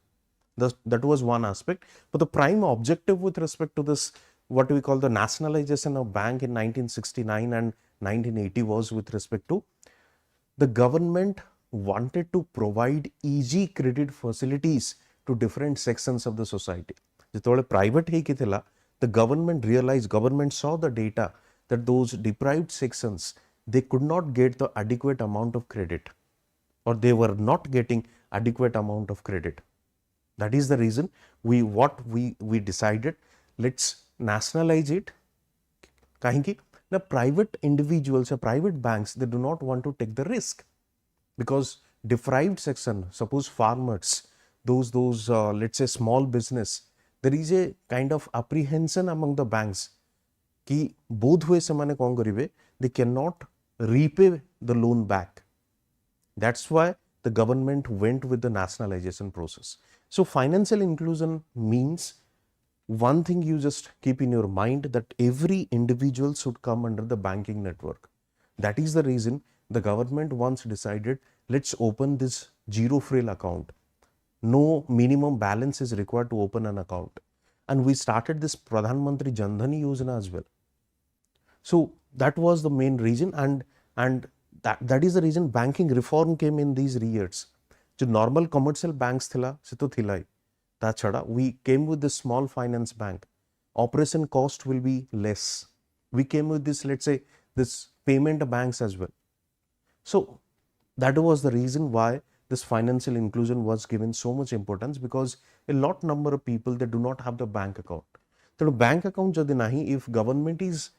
That was one aspect. But the prime objective with respect to this, what we call the nationalization of bank in 1969 and 1980 was with respect to the government wanted to provide easy credit facilities to different sections of the society. ଯେତେବେଳେ private ହେଇକି ଥିଲା, the government saw the data that those deprived sections, they could not get the adequate amount of credit, or they were not getting adequate amount of credit. That is the reason we decided, let's nationalize it. Kahinki? Now, private individuals or private banks, they do not want to take the risk, because deprived section, suppose farmers, those let's say small business, there is a kind of apprehension among the banks कि बोध हुए semane कौन करिवे, they cannot repay the loan back. That's why the government went with the nationalization process. So financial inclusion means one thing you just keep in your mind, that every individual should come under the banking network. That is the reason the government once decided, let's open this zero frill account. No minimum balance is required to open an account. And we started this Pradhan Mantri Jan Dhan Yojana as well. So that was the main reason, and that is the reason banking reform came in these years. जो normal commercial banks थिला से तो थिला ही, ता छड़ा we came with this small finance bank. Operation cost will be less. We came with this, let's say, this payment banks as well. So that was the reason why this financial inclusion was given so much importance, because a lot number of people, they do not have the bank account. So bank account jodi nahi, if government is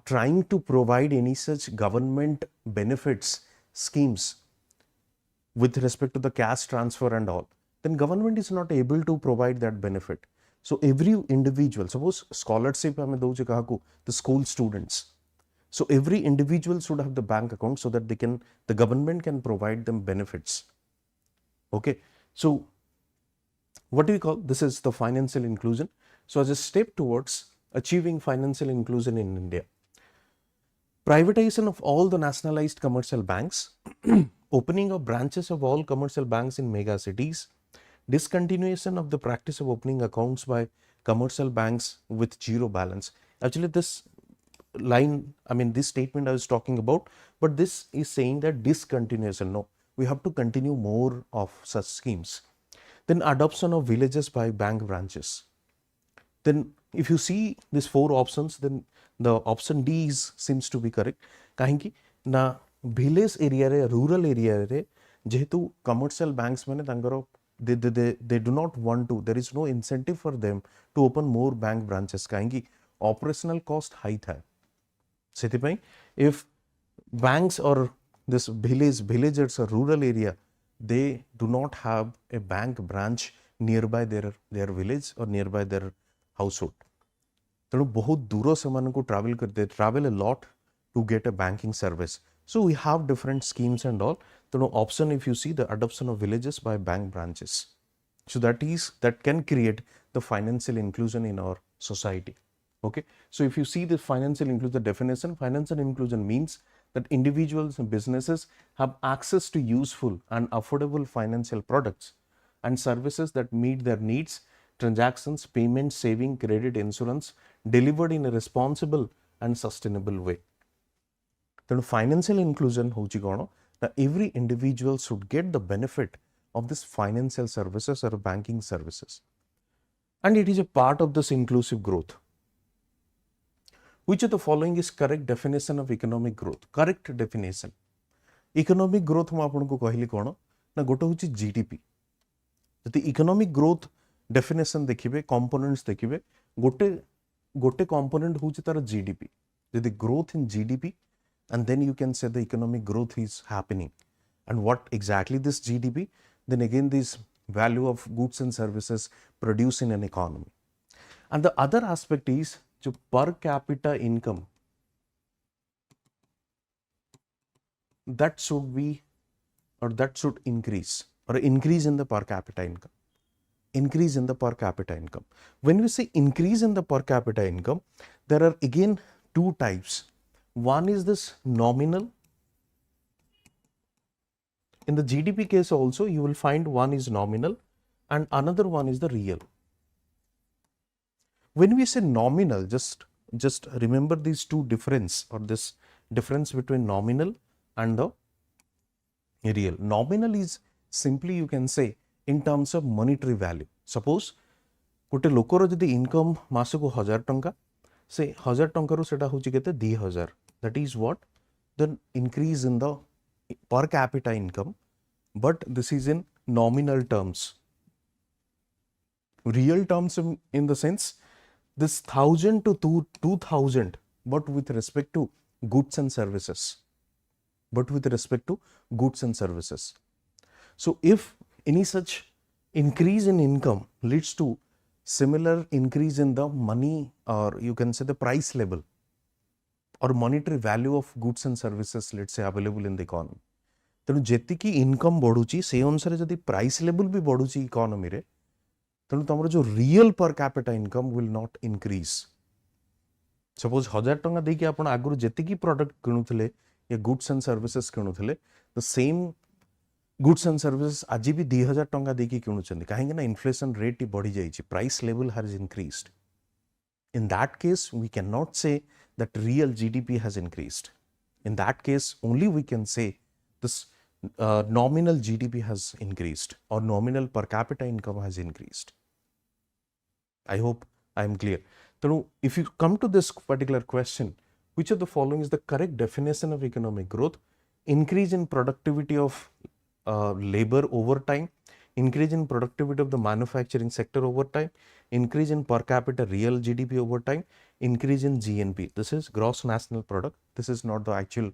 trying to provide any such government benefits schemes with respect to the cash transfer and all, then government is not able to provide that benefit. So every individual, suppose scholarship hame doche kahaku, the school students. So every individual should have the bank account so that the government can provide them benefits. Okay. So what do we call? This is the financial inclusion. So as a step towards achieving financial inclusion in India, privatization of all the nationalized commercial banks, opening of branches of all commercial banks in mega cities, discontinuation of the practice of opening accounts by commercial banks with zero balance. Actually, this line, I mean, this statement I was talking about, but this is saying that discontinuation. No, we have to continue more of such schemes. Then adoption of villages by bank branches. Then if you see these four options, then the option D seems to be correct. Kahinki na village area re, rural area re, jehetu commercial banks mane tangaro they do not want to, there is no incentive for them to open more bank branches. Kahinki operational cost high tha. Sethipai, if banks or this villagers or rural area, they do not have a bank branch nearby their village or nearby their household. ତେଣୁ ବହୁତ ଦୂର ସେମାନଙ୍କୁ travel करते, travel a lot to get a banking service. So we have different schemes and all. ତେଣୁ option, if you see, the adoption of villages by bank branches. So that can create the financial inclusion in our society. Okay. So if you see the financial inclusion, the definition, financial inclusion means that individuals and businesses have access to useful and affordable financial products and services that meet their needs, transactions, payment, saving, credit, insurance, delivered in a responsible and sustainable way. Then financial inclusion hochi kono, that every individual should get the benefit of this financial services or banking services. And it is a part of this inclusive growth. Which of the following is correct definition of economic growth? Correct definition. Economic growth ମୁଁ ଆପଣଙ୍କୁ କହିଲି କ'ଣ ନା ଗୋଟେ ହେଉଛି GDP. ଯଦି economic growth definition ଦେଖିବେ components ଦେଖିବେ ଗୋଟେ କମ୍ପୋନେଣ୍ଟ ହେଉଛି ତାର GDP. ଯଦି growth in GDP and then you can say the economic growth is happening. And what exactly this GDP? Then again this value of goods and services produced in an economy. And the other aspect is जो per capita income, that should be or that should increase or increase in the per capita income. Increase in the per capita income. When we say increase in the per capita income, there are again two types. One is this nominal. In the GDP case also, you will find one is nominal and another one is the real. When we say nominal, just remember these two difference or this difference between nominal and the real. Nominal is simply you can say in terms of monetary value. Suppose गोटे लोकर जदि income मासको 1000 टंका से 1000 टंका सेटा होची केते 2000. That is what the increase in the per capita income, but this is in nominal terms. Real terms in the sense this 1000 to 2000, but with respect to goods and services. But with respect to goods and services. So if any such increase in income leads to similar increase in the money or you can say the price level or monetary value of goods and services, let's say available in the economy. तेणु जेतिकी income बढ़ुची से अनुसार जदि price level भी बढ़ुची economy रे तेणु तुम जो real per capita income will not increase. Suppose 1000 टंका देकी आपण आगुर जेतिकी प्रोडक्ट किणुथिले या गुड्स एंड सर्विसेज किणुथिले the same goods and services आज भी 2000 टंका देकी किणुचंदी काहेकि ना इन्फ्लेशन रेट बढ़ी जाइछि, price level has increased. In that case, we cannot say that real GDP has increased. In that case, only we can say this nominal GDP has increased or nominal per capita income has increased. I hope I am clear. So, if you come to this particular question, which of the following is the correct definition of economic growth? Increase in productivity of labor over time, increase in productivity of the manufacturing sector over time, increase in per capita real GDP over time, increase in GNP. This is gross national product. This is not the actual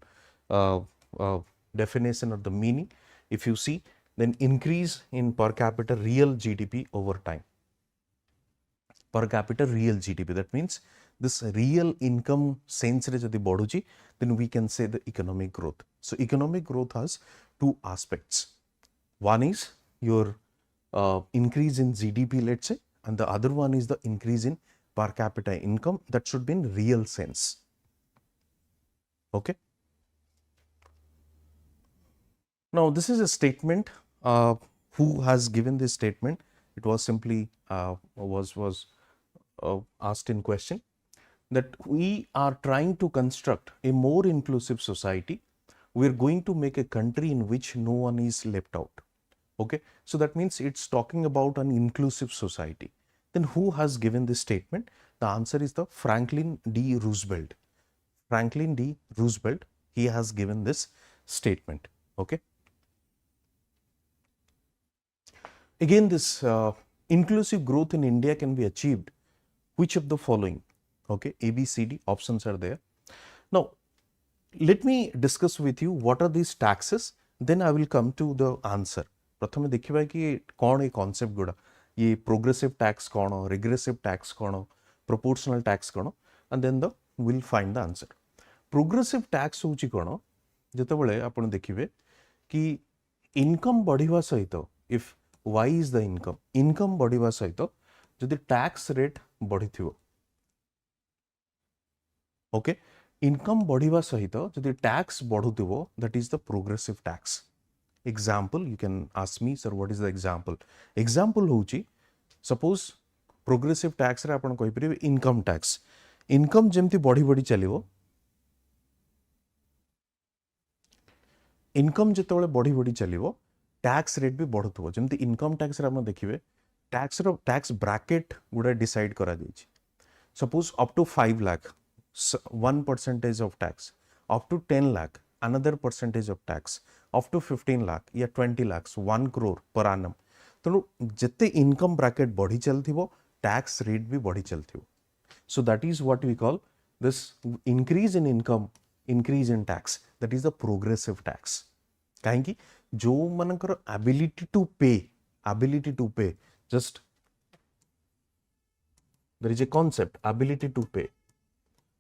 definition or the meaning. If you see, then increase in per capita real GDP over time. Per capita real GDP. That means this real income sense re jodi badhuchi, then we can say the economic growth. So economic growth has two aspects. One is your increase in GDP, let's say, and the other one is the increase in per capita income. That should be in real sense. Okay. Now this is a statement. Who has given this statement? It was simply asked in question that we are trying to construct a more inclusive society. We are going to make a country in which no one is left out. Okay, so that means it's talking about an inclusive society. Then who has given this statement? The answer is the Franklin D. Roosevelt. Franklin D. Roosevelt, he has given this statement. Okay. Again, this inclusive growth in India can be achieved. Which of the following? Okay, A, B, C, D options are there. Now, let me discuss with you what are these taxes. Then I will come to the answer. प्रथमे देखिबा कि कौन ए concept गुडा ये progressive tax कौन, regressive tax कौन, proportional tax कौन, and then the will find the answer. Progressive tax होची कौन जेतेबेले आपण देखिबे कि इनकम बढ़िवा सहित if y is the income बढ़िवा सहित जदि टैक्स रेट बढ़िथिबो. ओके, इनकम बढ़िवा सहित जदि टैक्स बढ़ुथिबो, that is the progressive tax. Example, you can ask me, sir, what is the example? Example होची, suppose progressive tax रे आपण कहि परिबे income tax. Income जेमति बढ़ी बढ़ी चलिबो, income जेतेबेले बढ़ी बढ़ी चलिबो, tax rate भी बढ़ुथबो. जेमति income tax रे आपण देखिबे tax ब्रैकेट गुडा डिसाइड करा जायछि. Suppose up to 5 lakh. one percentage of tax, up to 10 lakh another percentage of tax, up to 15 lakh या 20 lakhs 1 crore per annum. ତେଣୁ ଯେତେ income bracket ବଢି ଚାଲିଥିବ tax rate ବି ବଢି ଚାଲିଥିବ. So that is what we call this increase in income, increase in tax. That is the progressive tax. କାହିଁକି ଯୋଉ ମାନଙ୍କର ability to pay, just there is a concept, ability to pay.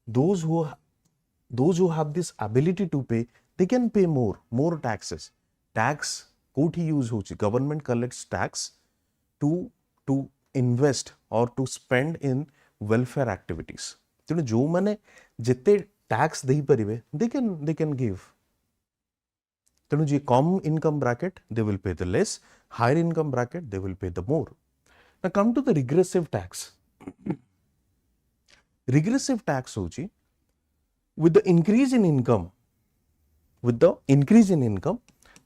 Those who have this ability to pay, they can pay more taxes. Tax कोठी use होची, government collects tax to invest or to spend in welfare activities. तेणु जो माने जिते tax देई परिवे, they can give. तेणु जी कम income bracket, they will pay the less. Higher income bracket, they will pay the more. Now come to the regressive tax. Regressive tax होची, with the increase in income,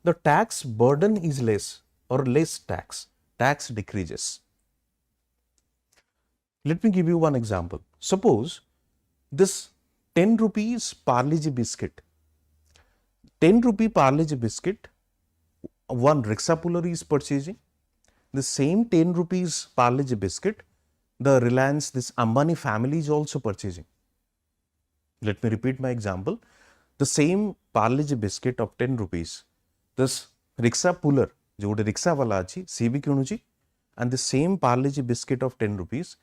the tax burden is less or less tax decreases. Let me give you one example. Suppose this 10 rupees Parle-G biscuit, 10 rupee Parle-G biscuit, one rickshaw puller is purchasing. The same 10 rupees Parle-G biscuit, the Reliance, this Ambani family is also purchasing. Let me repeat my example. The same Parle-G biscuit of 10 rupees, this rickshaw puller, जो गोटे rickshaw वाला अच्छी सी भी किणुची, and the same Parle-G biscuit of 10 rupees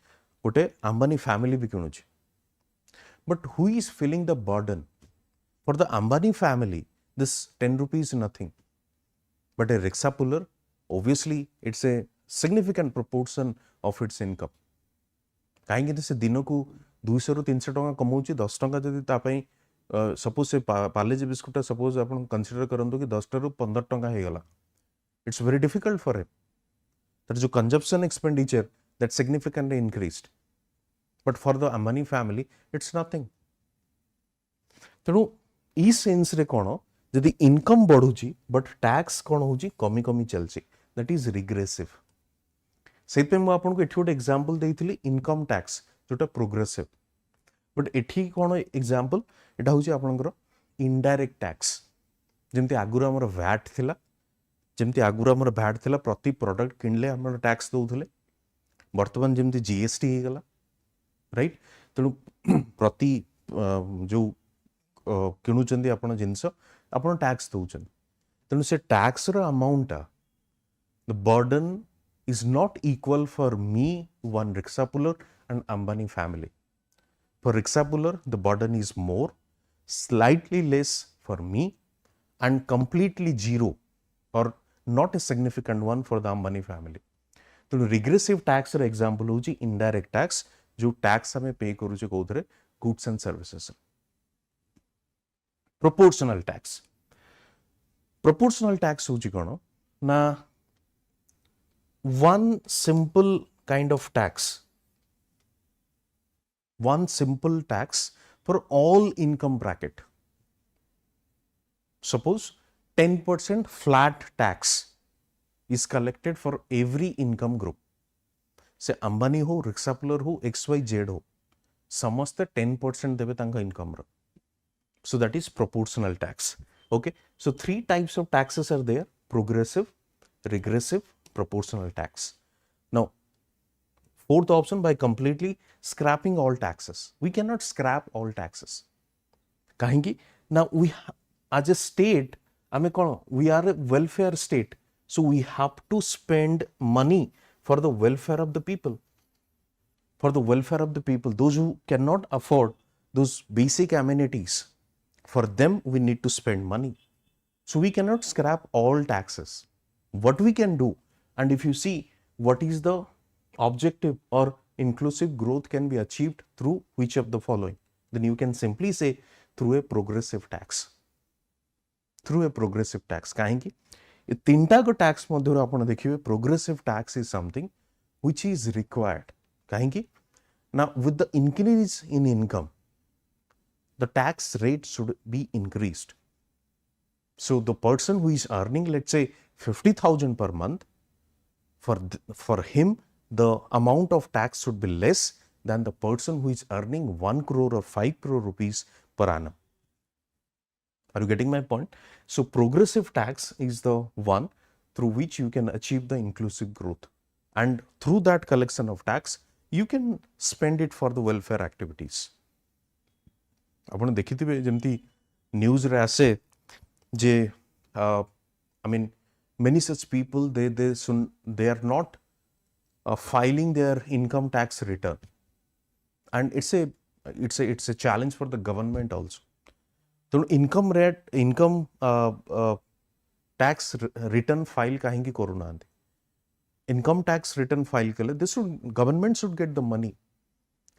गोटे Ambani family भी किणुची. But who is feeling the burden? For the Ambani family, this 10 rupees is nothing. But a rickshaw puller, obviously, it's a significant proportion of its income. कहीं से दिन को 200 ରୁ 300 टंका कमाउची 10 टंका जदि ता पई सपोज से Parle-G बिस्कुट सपोज आपण कंसीडर करंतु कि 10 ରୁ 15 टंका हे गला. It's very difficult for him. That is, consumption expenditure that significantly increased. But for the Ambani family, it's nothing. तेणु ई सेंस रे कोन जदि इनकम बढ़ुची बट टैक्स कोन होची कमी कमी चलची, दैट इज रिग्रेसिव. सेपे मु आपन को एठी गोटे एग्जांपल देइथिली इनकम टैक्स जोटा प्रोग्रेसिव. बट एठी कोन एग्जांपल एटा होची आपनकर इनडायरेक्ट टैक्स. जेमति आगुरा हमर वैट थिला, जेमति आगुरा हमर वैट थिला प्रति प्रोडक्ट किनले हमर टैक्स दउथले. वर्तमान जेमति जीएसटी हे गला, राइट. तेणु प्रति जो किणुचंदी आपण जिंस आपण टैक्स दउचन. तेणु से टैक्स रो amount the burden is not equal for me, one rickshaw puller, and Ambani family. For rickshaw puller, the burden is more, slightly less for me, and completely zero or not a significant one for the Ambani family. तो regressive tax रे example होची indirect tax, जो tax हमें pay करूचे कोथरे goods and services. Proportional tax. Proportional tax होची कोन ना one simple kind of tax, one simple tax for all income bracket. Suppose 10% flat tax is collected for every income group. से अंबानी हो, rickshaw puller हो, XYZ हो, समस्त 10% देवे तांका income row. So that is proportional tax. Okay. So 3 types of taxes are there: progressive, regressive, proportional tax. Now, fourth option, by completely scrapping all taxes. We cannot scrap all taxes. Kahingi? Now, we as a state, we are a welfare state. So, we have to spend money for the welfare of the people. For the welfare of the people, those who cannot afford those basic amenities, for them, we need to spend money. So, we cannot scrap all taxes. What we can do, and if you see what is the objective or inclusive growth can be achieved through which of the following, then you can simply say through a progressive tax. Through a progressive tax. काहेंकी ये तीनटा को tax मध्य आपण देखिबे progressive tax is something which is required. काहेंकी now with the increase in income, the tax rate should be increased. So the person who is earning, let's say 50,000 per month, for him the amount of tax should be less than the person who is earning 1 crore or 5 crore rupees per annum. Are you getting my point? So progressive tax is the one through which you can achieve the inclusive growth. And through that collection of tax, you can spend it for the welfare activities. ଆପଣ ଦେଖିଥିବେ ଯେମିତି ନ୍ୟୁଜ୍ରେ ଆସେ ଯେ I mean many such people they are not filing their income tax return, and it's a challenge for the government also. ତେଣୁ income tax return file କାହିଁକି କରୁନାହାନ୍ତି? Income tax return file କଲେ government should get the money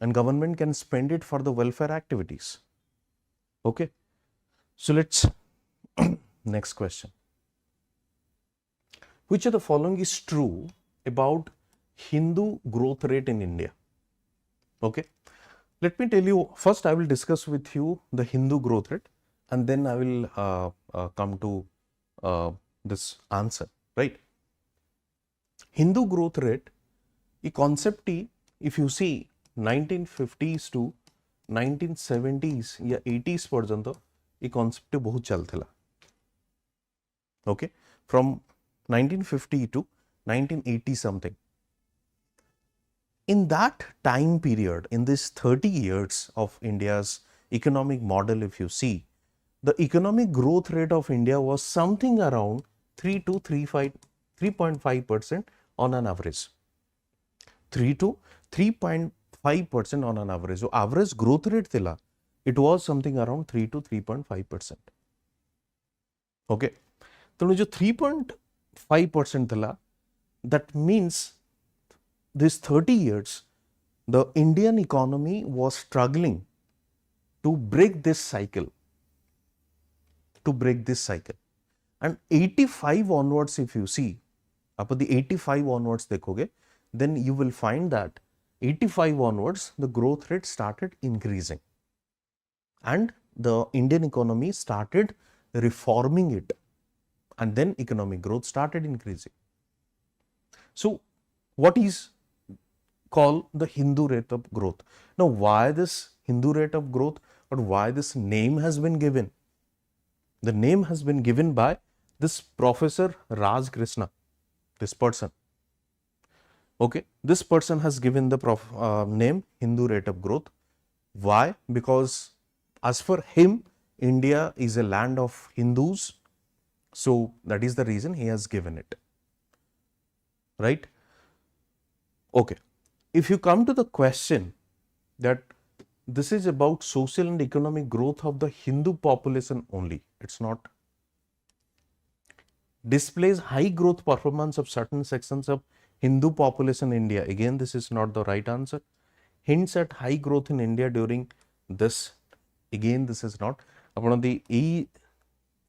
and government can spend it for the welfare activities. Okay, so let's next question. Which of the following is true about Hindu growth rate in India? Okay, let me tell you, first I will discuss with you the Hindu growth rate, and then I will come to this answer, right? Hindu growth rate, the concept, if you see 1950s to 1970s या 80s पर्यंत ये concept बहुत चलता. Okay, from 1950 to 1980 something. In that time period, in this 30 years of India's economic model, if you see, the economic growth rate of India was something around 3.5% on an average. 3 to 3.5% on an average. So average growth rate thila, it was something around 3 to 3.5%. Okay, so jo 3.5% thila, that means this 30 years the Indian economy was struggling to break this cycle. And 85 onwards, if you see, up the 85 onwards dekhoge, then you will find that 85 onwards the growth rate started increasing and the Indian economy started reforming it, and then economic growth started increasing. So what is called the Hindu rate of growth? Now why this Hindu rate of growth, or why this name has been given? The name has been given by this Professor Raj Krishna, this person. Okay, this person has given the name Hindu rate of growth. Why? Because as for him, India is a land of Hindus, so that is the reason he has given it, right? Okay, if you come to the question that this is about social and economic growth of the Hindu population only, it's not. Displays high growth performance of certain sections of Hindu population in India, again this is not the right answer. Hints at high growth in India during this, again this is not. Upon the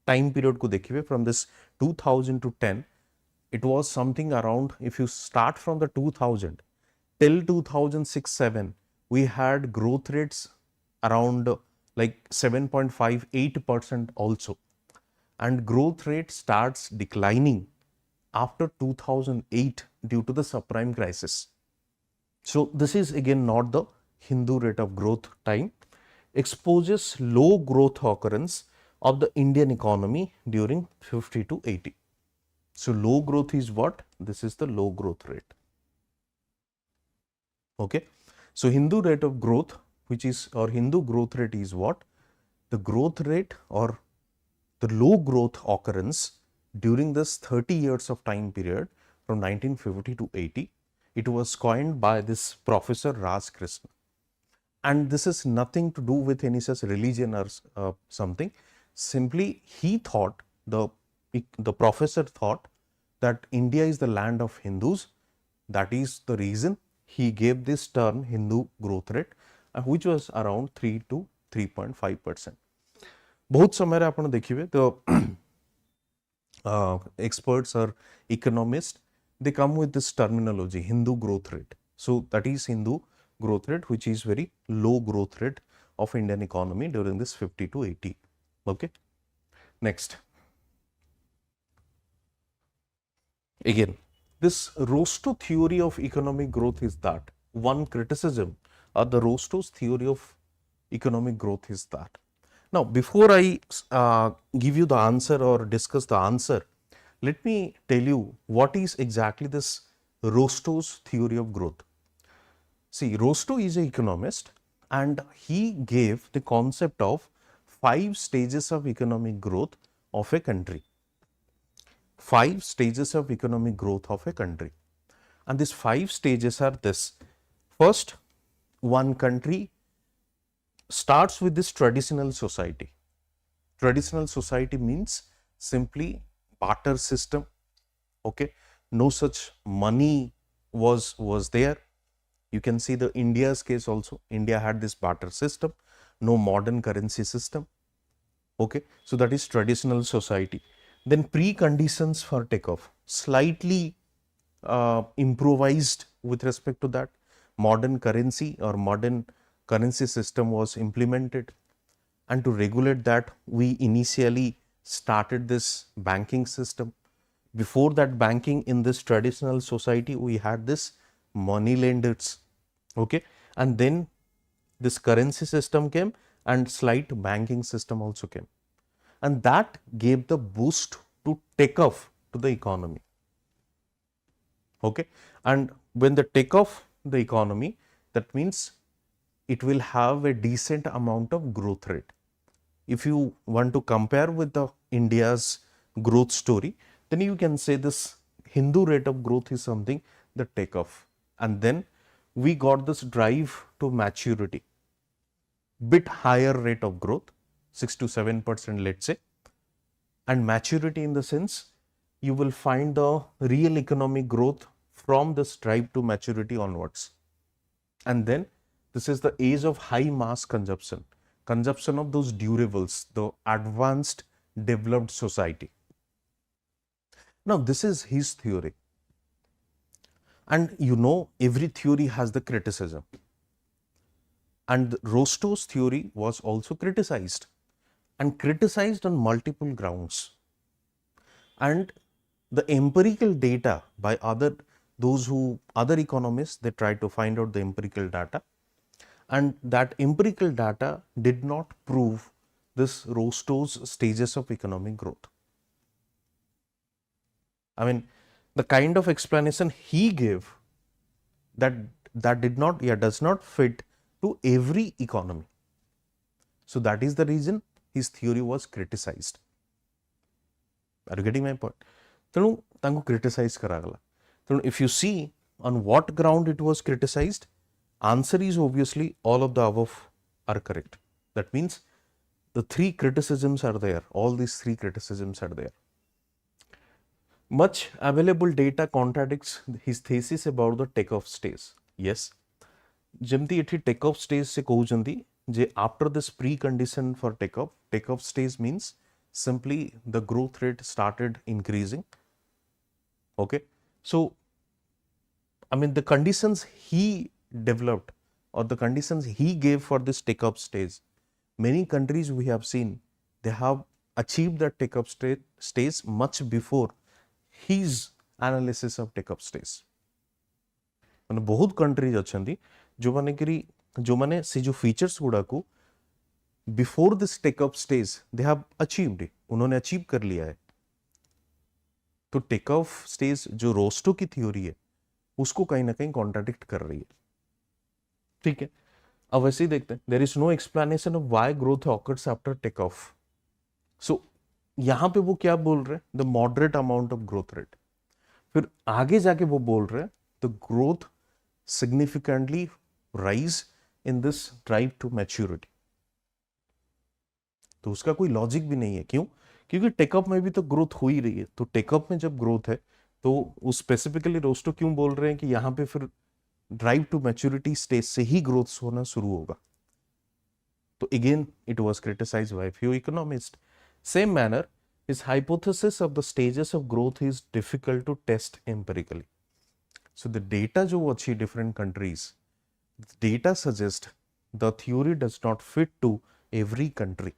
time period ko dekhibe, from this 2000 to 10, it was something around, if you start from the 2000 till 2006-7, we had growth rates around like 7.58% also, and growth rate starts declining after 2008 due to the subprime crisis. So this is again not the Hindu rate of growth time. Exposes low growth occurrence of the Indian economy during 50 to 80. So low growth is what? This is the low growth rate. Okay, so Hindu rate of growth, which is, or Hindu growth rate is what? The growth rate or the low growth occurrence during this 30 years of time period from 1950 to 80. It was coined by this Professor Raj Krishna, and this is nothing to do with any such religion or something. Simply he thought, the professor thought that India is the land of Hindus. That is the reason he gave this term Hindu growth rate, which was around 3 to 3.5%. बहुत समय रे आपण देखिबे तो experts or economists, they come with this terminology Hindu growth rate. So that is Hindu growth rate, which is very low growth rate of Indian economy during this 50 to 80. Okay, next. Again, this Rostow theory of economic growth is that one criticism the Rostow's theory of economic growth is that. Now, before I give you the answer or discuss the answer, let me tell you what is exactly this Rostow's theory of growth. See, Rostow is an economist and he gave the concept of 5 stages of economic growth of a country. 5 stages of economic growth of a country. And these 5 stages are this. First, one country starts with this traditional society. Traditional society means simply barter system. Okay, no such money was there. You can see the India's case also. India had this barter system, no modern currency system. Okay, so that is traditional society. Then preconditions for takeoff, slightly improvised with respect to that. Modern currency or modern currency system was implemented, and to regulate that we initially started this banking system. Before that banking, in this traditional society we had this money lenders, okay, and then this currency system came and slight banking system also came, and that gave the boost to take off to the economy. Okay, and when the take off the economy, that means it will have a decent amount of growth rate. If you want to compare with the India's growth story, then you can say this Hindu rate of growth is something the takeoff, and then we got this drive to maturity, bit higher rate of growth, 6 to 7%, let's say, and maturity in the sense you will find the real economic growth from this drive to maturity onwards. And then this is the age of high mass consumption, consumption of those durables, the advanced developed society. Now, this is his theory. And you know, every theory has the criticism. And Rostow's theory was also criticized, and criticized on multiple grounds. And the empirical data by other economists, they tried to find out the empirical data, and that empirical data did not prove this Rostow's stages of economic growth. I mean, the kind of explanation he gave, that does not fit to every economy. So that is the reason his theory was criticized. Are you getting my point? ତେଣୁ ତାଙ୍କୁ criticize କରାଗଲା. ତେଣୁ if you see on what ground it was criticized, answer is obviously all of the above are correct. That means the 3 criticisms are there. All these 3 criticisms are there. Much available data contradicts his thesis about the takeoff stage. Yes, ଯେମିତି ଏଠି takeoff stage से କହୁଛନ୍ତି जे after this precondition for takeoff stage means simply the growth rate started increasing. Okay, so I mean the conditions he developed or the conditions he gave for this takeoff stage, many countries we have seen they have achieved that takeoff stage much before his analysis of takeoff stage. ମାନେ ବହୁତ countries अच्छी जो माने से जो features गुड़ा को before this take up stage they have achieved, उन्होंने अचीव कर लिया है. तो टेकऑफ स्टेज जो रोस्टो की थ्योरी है उसको कहीं ना कहीं कॉन्ट्राडिक्ट कर रही है. ठीक है, अब वैसे ही देखते हैं. There is no explanation of why growth occurs after take off. So यहां पे वो क्या बोल रहे हैं, the moderate amount of growth rate. फिर आगे जाके वो बोल रहे हैं the growth significantly rise in this drive to maturity. तो उसका कोई लॉजिक भी नहीं है. क्यों? क्योंकि टेकअप में भी तो ग्रोथ हो ही रही है. तो टेकअप में जब ग्रोथ है तो उस स्पेसिफिकली रोस्टो क्यों बोल रहे हैं कि यहां पे फिर ड्राइव टू मैच्योरिटी स्टेज से ही ग्रोथ होना शुरू होगा. तो again it was criticised by few economist. Same manner his hypothesis of the stages of growth is difficult to test empirically. So the data जो अच्छी different countries, data suggest the theory does not fit to every country.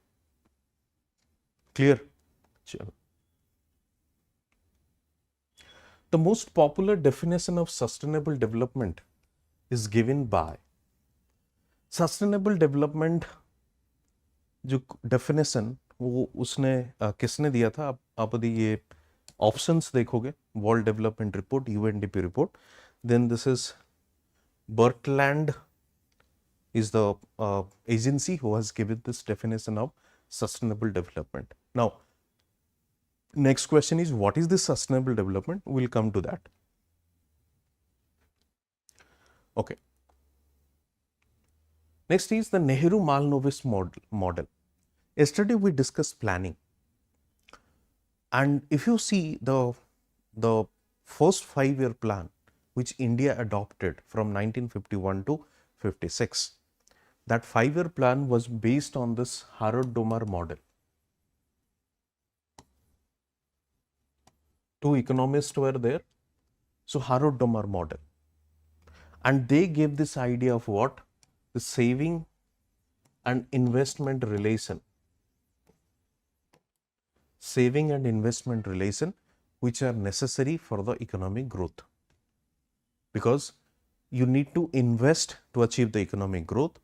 Clear? चलो. The most popular definition of sustainable development is given by sustainable development जो definition वो उसने किसने दिया था? आप यदि ये ऑप्शंस देखोगे, world development report, UNDP report, then this is Brundtland is the agency who has given this definition of sustainable development. Now, next question is, what is this sustainable development? We'll come to that. Okay. Next is the Nehru-Malnovis model. Yesterday we discussed planning, and if you see the first 5-year plan which India adopted from 1951 to 56, that 5-year plan was based on this Harrod-Domar model. Two economists were there, so Harrod-Domar model, and they gave this idea of what? The saving and investment relation. Saving and investment relation which are necessary for the economic growth, because you need to invest to achieve the economic growth,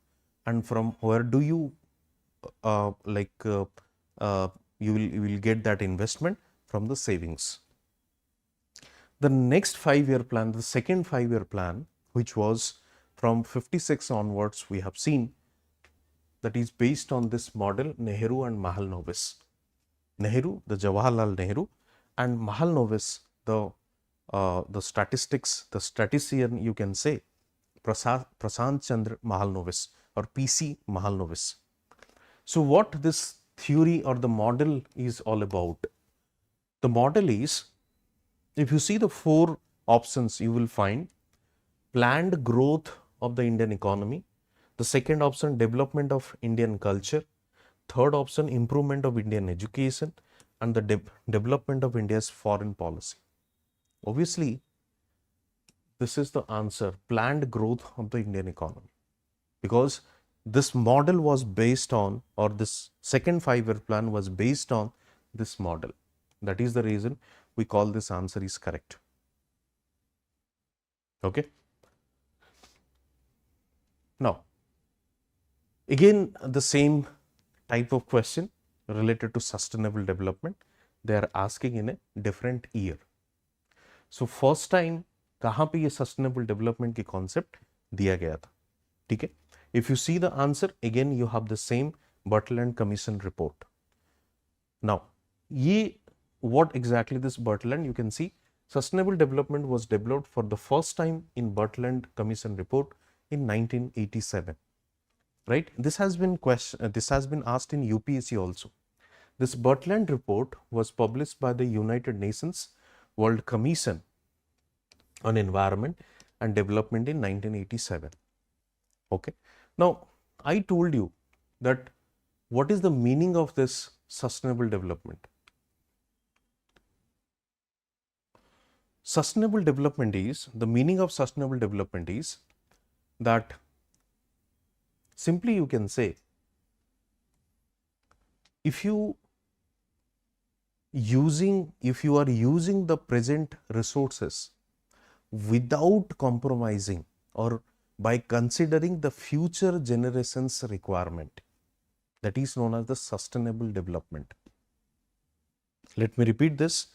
and from where do you you will get that investment? From the savings. The next 5-year plan, the second 5-year plan, which was from 56 onwards, we have seen that is based on this model, Nehru and Mahalanobis. Nehru, the Jawaharlal Nehru, and Mahalanobis, the statistics, the statistician, you can say, Prasant Chandra Mahalanobis or PC Mahalanobis. So what this theory or the model is all about? The model is, if you see the 4 options, you will find planned growth of the Indian economy. The second option, development of Indian culture. Third option, improvement of Indian education, and the development of India's foreign policy. Obviously, this is the answer, planned growth of the Indian economy, because this model was based on, or this second 5-year plan was based on this model. That is the reason we call this answer is correct. Okay. Now, again, the same type of question related to sustainable development, they are asking in a different year. So first time कहाँ पे ये sustainable development की concept दिया गया था? ठीक है. If you see the answer, again you have the same Brundtland commission report. Now ये what exactly this Bertland, you can see sustainable development was developed for the first time in Bertland Commission report in 1987, right? This has been asked in UPSC also. This Bertland report was published by the United Nations World Commission on Environment and Development in 1987. Okay. Now, I told you that what is the meaning of this sustainable development? Sustainable development is, the meaning of sustainable development is that simply you can say, if you are using the present resources without compromising or by considering the future generations requirement, that is known as the sustainable development. Let me repeat this.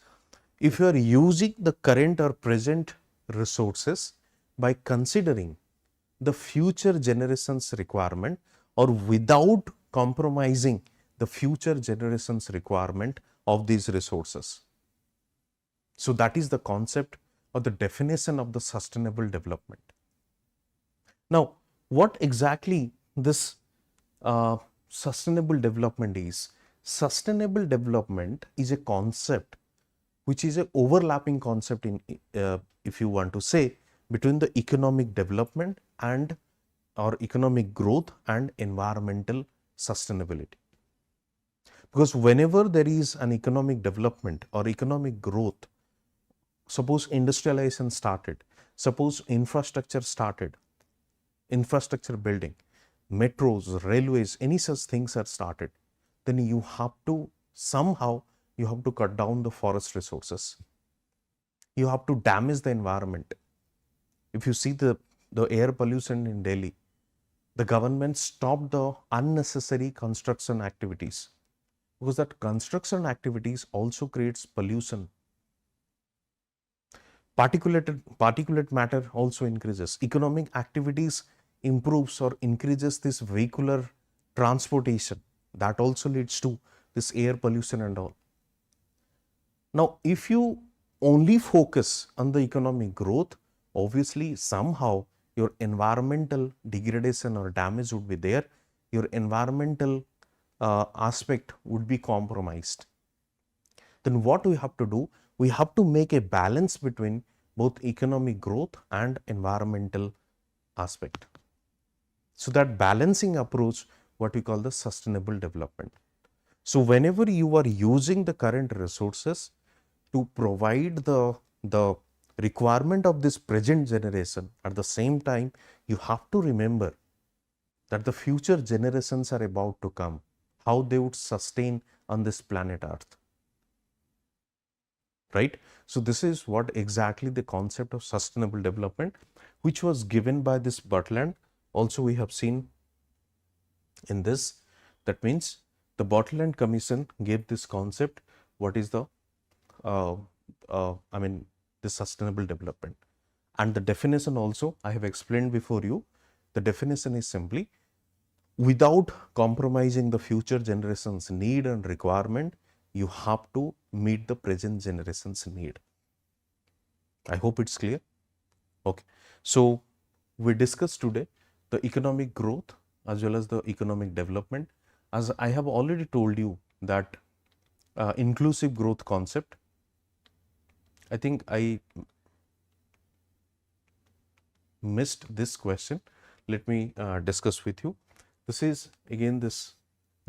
If you are using the current or present resources by considering the future generations requirement or without compromising the future generations requirement of these resources. So that is the concept or the definition of the sustainable development. Now, what exactly this sustainable development is? Sustainable development is a concept which is an overlapping concept in, if you want to say, between the economic development and or economic growth and environmental sustainability. Because whenever there is an economic development or economic growth, suppose industrialization started, suppose infrastructure started, infrastructure building, metros, railways, any such things are started, then you have to somehow cut down the forest resources. You have to damage the environment. If you see the air pollution in Delhi, the government stopped the unnecessary construction activities, because that construction activities also creates pollution. Particulate matter also increases. Economic activities improves or increases this vehicular transportation. That also leads to this air pollution and all. Now, if you only focus on the economic growth, obviously somehow your environmental degradation or damage would be there. Your environmental aspect would be compromised. Then what we have to do? We have to make a balance between both economic growth and environmental aspect. So that balancing approach, what we call the sustainable development. So whenever you are using the current resources to provide the requirement of this present generation, at the same time, you have to remember that the future generations are about to come, how they would sustain on this planet Earth. Right? So this is what exactly the concept of sustainable development, which was given by this Butland. Also we have seen in this, that means the Butland Commission gave this concept, what is the the sustainable development. And the definition also I have explained before you. The definition is simply, without compromising the future generations' need and requirement, you have to meet the present generation's need. I hope it's clear. Okay. So we discussed today the economic growth as well as the economic development. As I have already told you that inclusive growth concept, I think I missed this question. Let me discuss with you. This is again this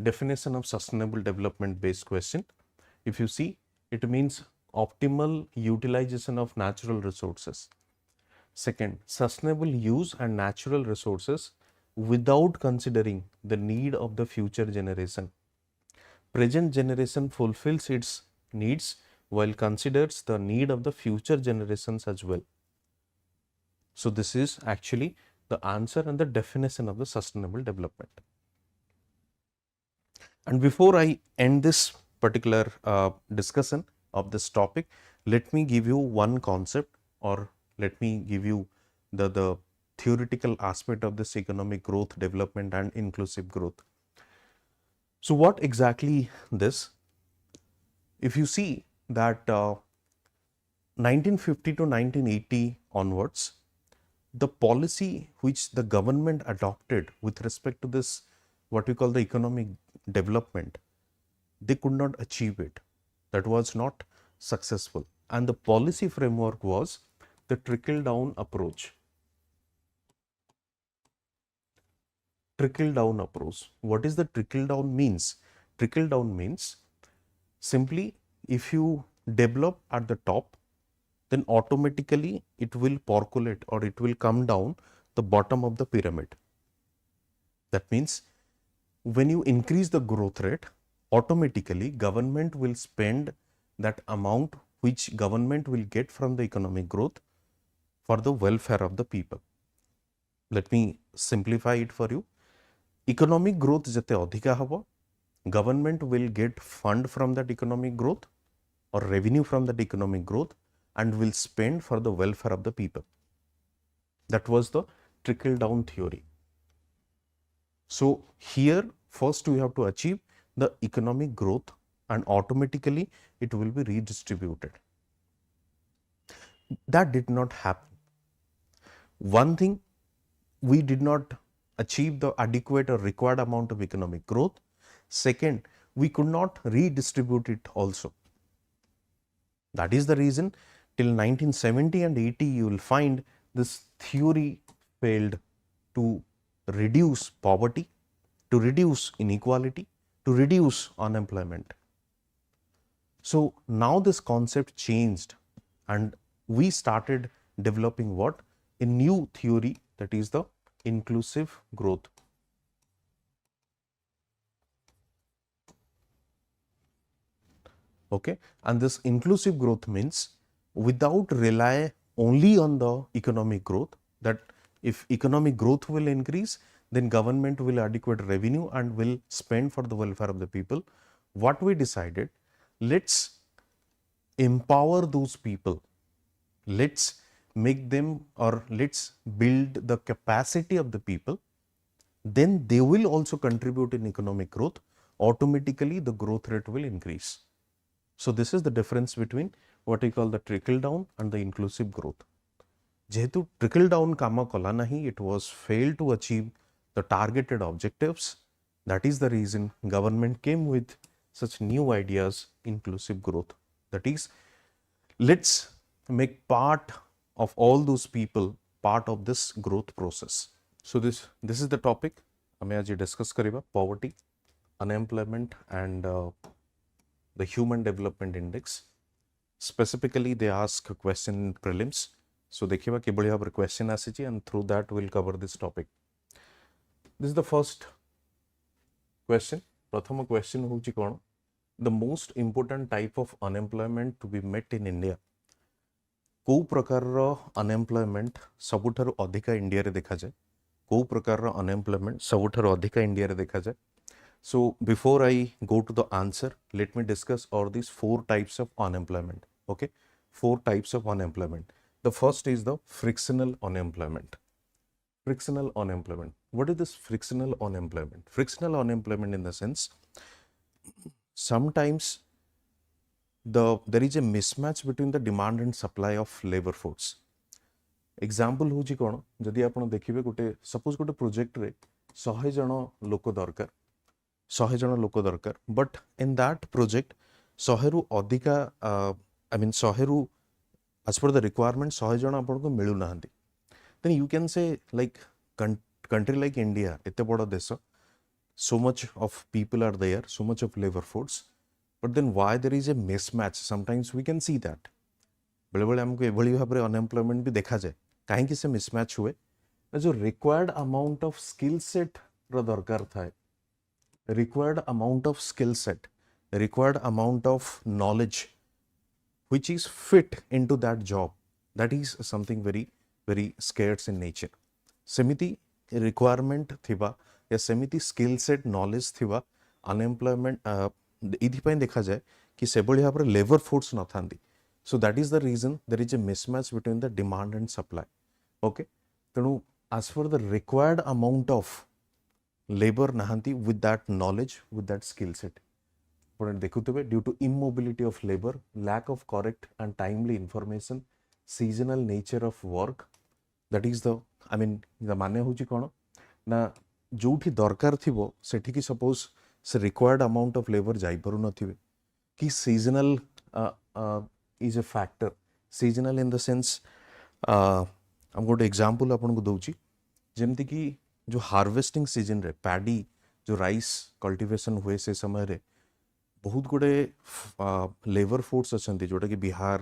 definition of sustainable development based question. If you see, it means optimal utilization of natural resources. Second, sustainable use and natural resources without considering the need of the future generation. Present generation fulfills its needs while considers the need of the future generations as well. So this is actually the answer and the definition of the sustainable development. And before I end this particular discussion of this topic, let me give you one concept, or let me give you the theoretical aspect of this economic growth, development and inclusive growth. So what exactly this? If you see that 1950 to 1980 onwards, the policy which the government adopted with respect to this, what we call the economic development, they could not achieve it. That was not successful. And the policy framework was the trickle-down approach. Trickle-down approach. What is the trickle-down means? Trickle-down means simply if you develop at the top, then automatically it will percolate or it will come down the bottom of the pyramid. That means when you increase the growth rate, automatically government will spend that amount which government will get from the economic growth for the welfare of the people. Let me simplify it for you. Economic growth jate adhika habo, government will get fund from that economic growth or revenue from that economic growth and will spend for the welfare of the people. That was the trickle down theory. So here first we have to achieve the economic growth and automatically it will be redistributed. That did not happen. One thing, we did not achieve the adequate or required amount of economic growth. Second, we could not redistribute it also. That is the reason till 1970 and 80 you will find this theory failed to reduce poverty, to reduce inequality, to reduce unemployment. So now this concept changed and we started developing what? A new theory, that is the inclusive growth. Okay, and this inclusive growth means without rely only on the economic growth, that if economic growth will increase, then government will adequate revenue and will spend for the welfare of the people. What we decided, let's empower those people, let's make them, or let's build the capacity of the people, then they will also contribute in economic growth. Automatically the growth rate will increase. So this is the difference between what we call the trickle down and the inclusive growth. जेहेतु trickle down calm कला नहीं, it was failed to achieve the targeted objectives. That is the reason government came with such new ideas, inclusive growth. That is, let's make part of all those people part of this growth process. So this is the topic हमें आज discuss करिबा, poverty, unemployment and the human development index. Specifically they ask a question in prelims. So देखिबा किबळी भाबरे question आसीची, and through that we'll cover this topic. This is the first question. प्रथम question होची कोन, the most important type of unemployment to be met in India. को प्रकार रो unemployment सबुठारु अधिका India रे देखा जाय, को प्रकार रो unemployment सबुठारु अधिका इंडिया रे देखा जाय. So before I go to the answer, let me discuss all these 4 types of unemployment. Okay, 4 types of unemployment. The first is the frictional unemployment. Frictional unemployment. What is this frictional unemployment? Frictional unemployment in the sense, sometimes there is a mismatch between the demand and supply of labor force. Example होची कोन, जदि आपण देखिबे गोटे suppose गोटे project रे 100 जण लोक दरकार, 100 जण लोक दरकार, बट इन दैट प्रोजेक्ट 100 रु अधिका आई मीन 100 रु as per the requirement 100 जण आपण को मिलु नाहंती. Then you can say like country like India, एते बड़ा देश, so much of people are there, so much of labor force, but then why there is a mismatch? Sometimes we can see that बेले बेले हमको एभली भाबरे unemployment भी देखा जाए. काहे कि से मिसमैच हुए, जो required amount of skill set रो दरकार थाए, required amount of skill set, required amount of knowledge which is fit into that job, that is something very very scarce in nature. Semiti requirement thiba या सेमिति skill set knowledge थिबा unemployment इथि पय देखा जाए कि सेबळी भाबरे लेबर फोर्स न थांदी. So that is the reason there is a mismatch between the demand and supply. Okay, तेणु as for the required amount of labor nahanti with that knowledge, with that skill set. देखुथिबे, due to immobility of labor, lack of correct and timely information, seasonal nature of work, that is the I mean the माने होची कोन ना जोठी दरकार थिबो सेठी की suppose से required amount of labour जाई परू नथिबे, कि seasonal is a factor. Seasonal in the sense हम गोटे एग्जांपल आपन को दउची, जेमति कि जो हार्वेस्टिंग सीजन रे पैडी जो राइस कल्टीवेशन हुए से समय रे बहुत गुड़े लेबर फोर्स अच्छा जोटा कि बिहार,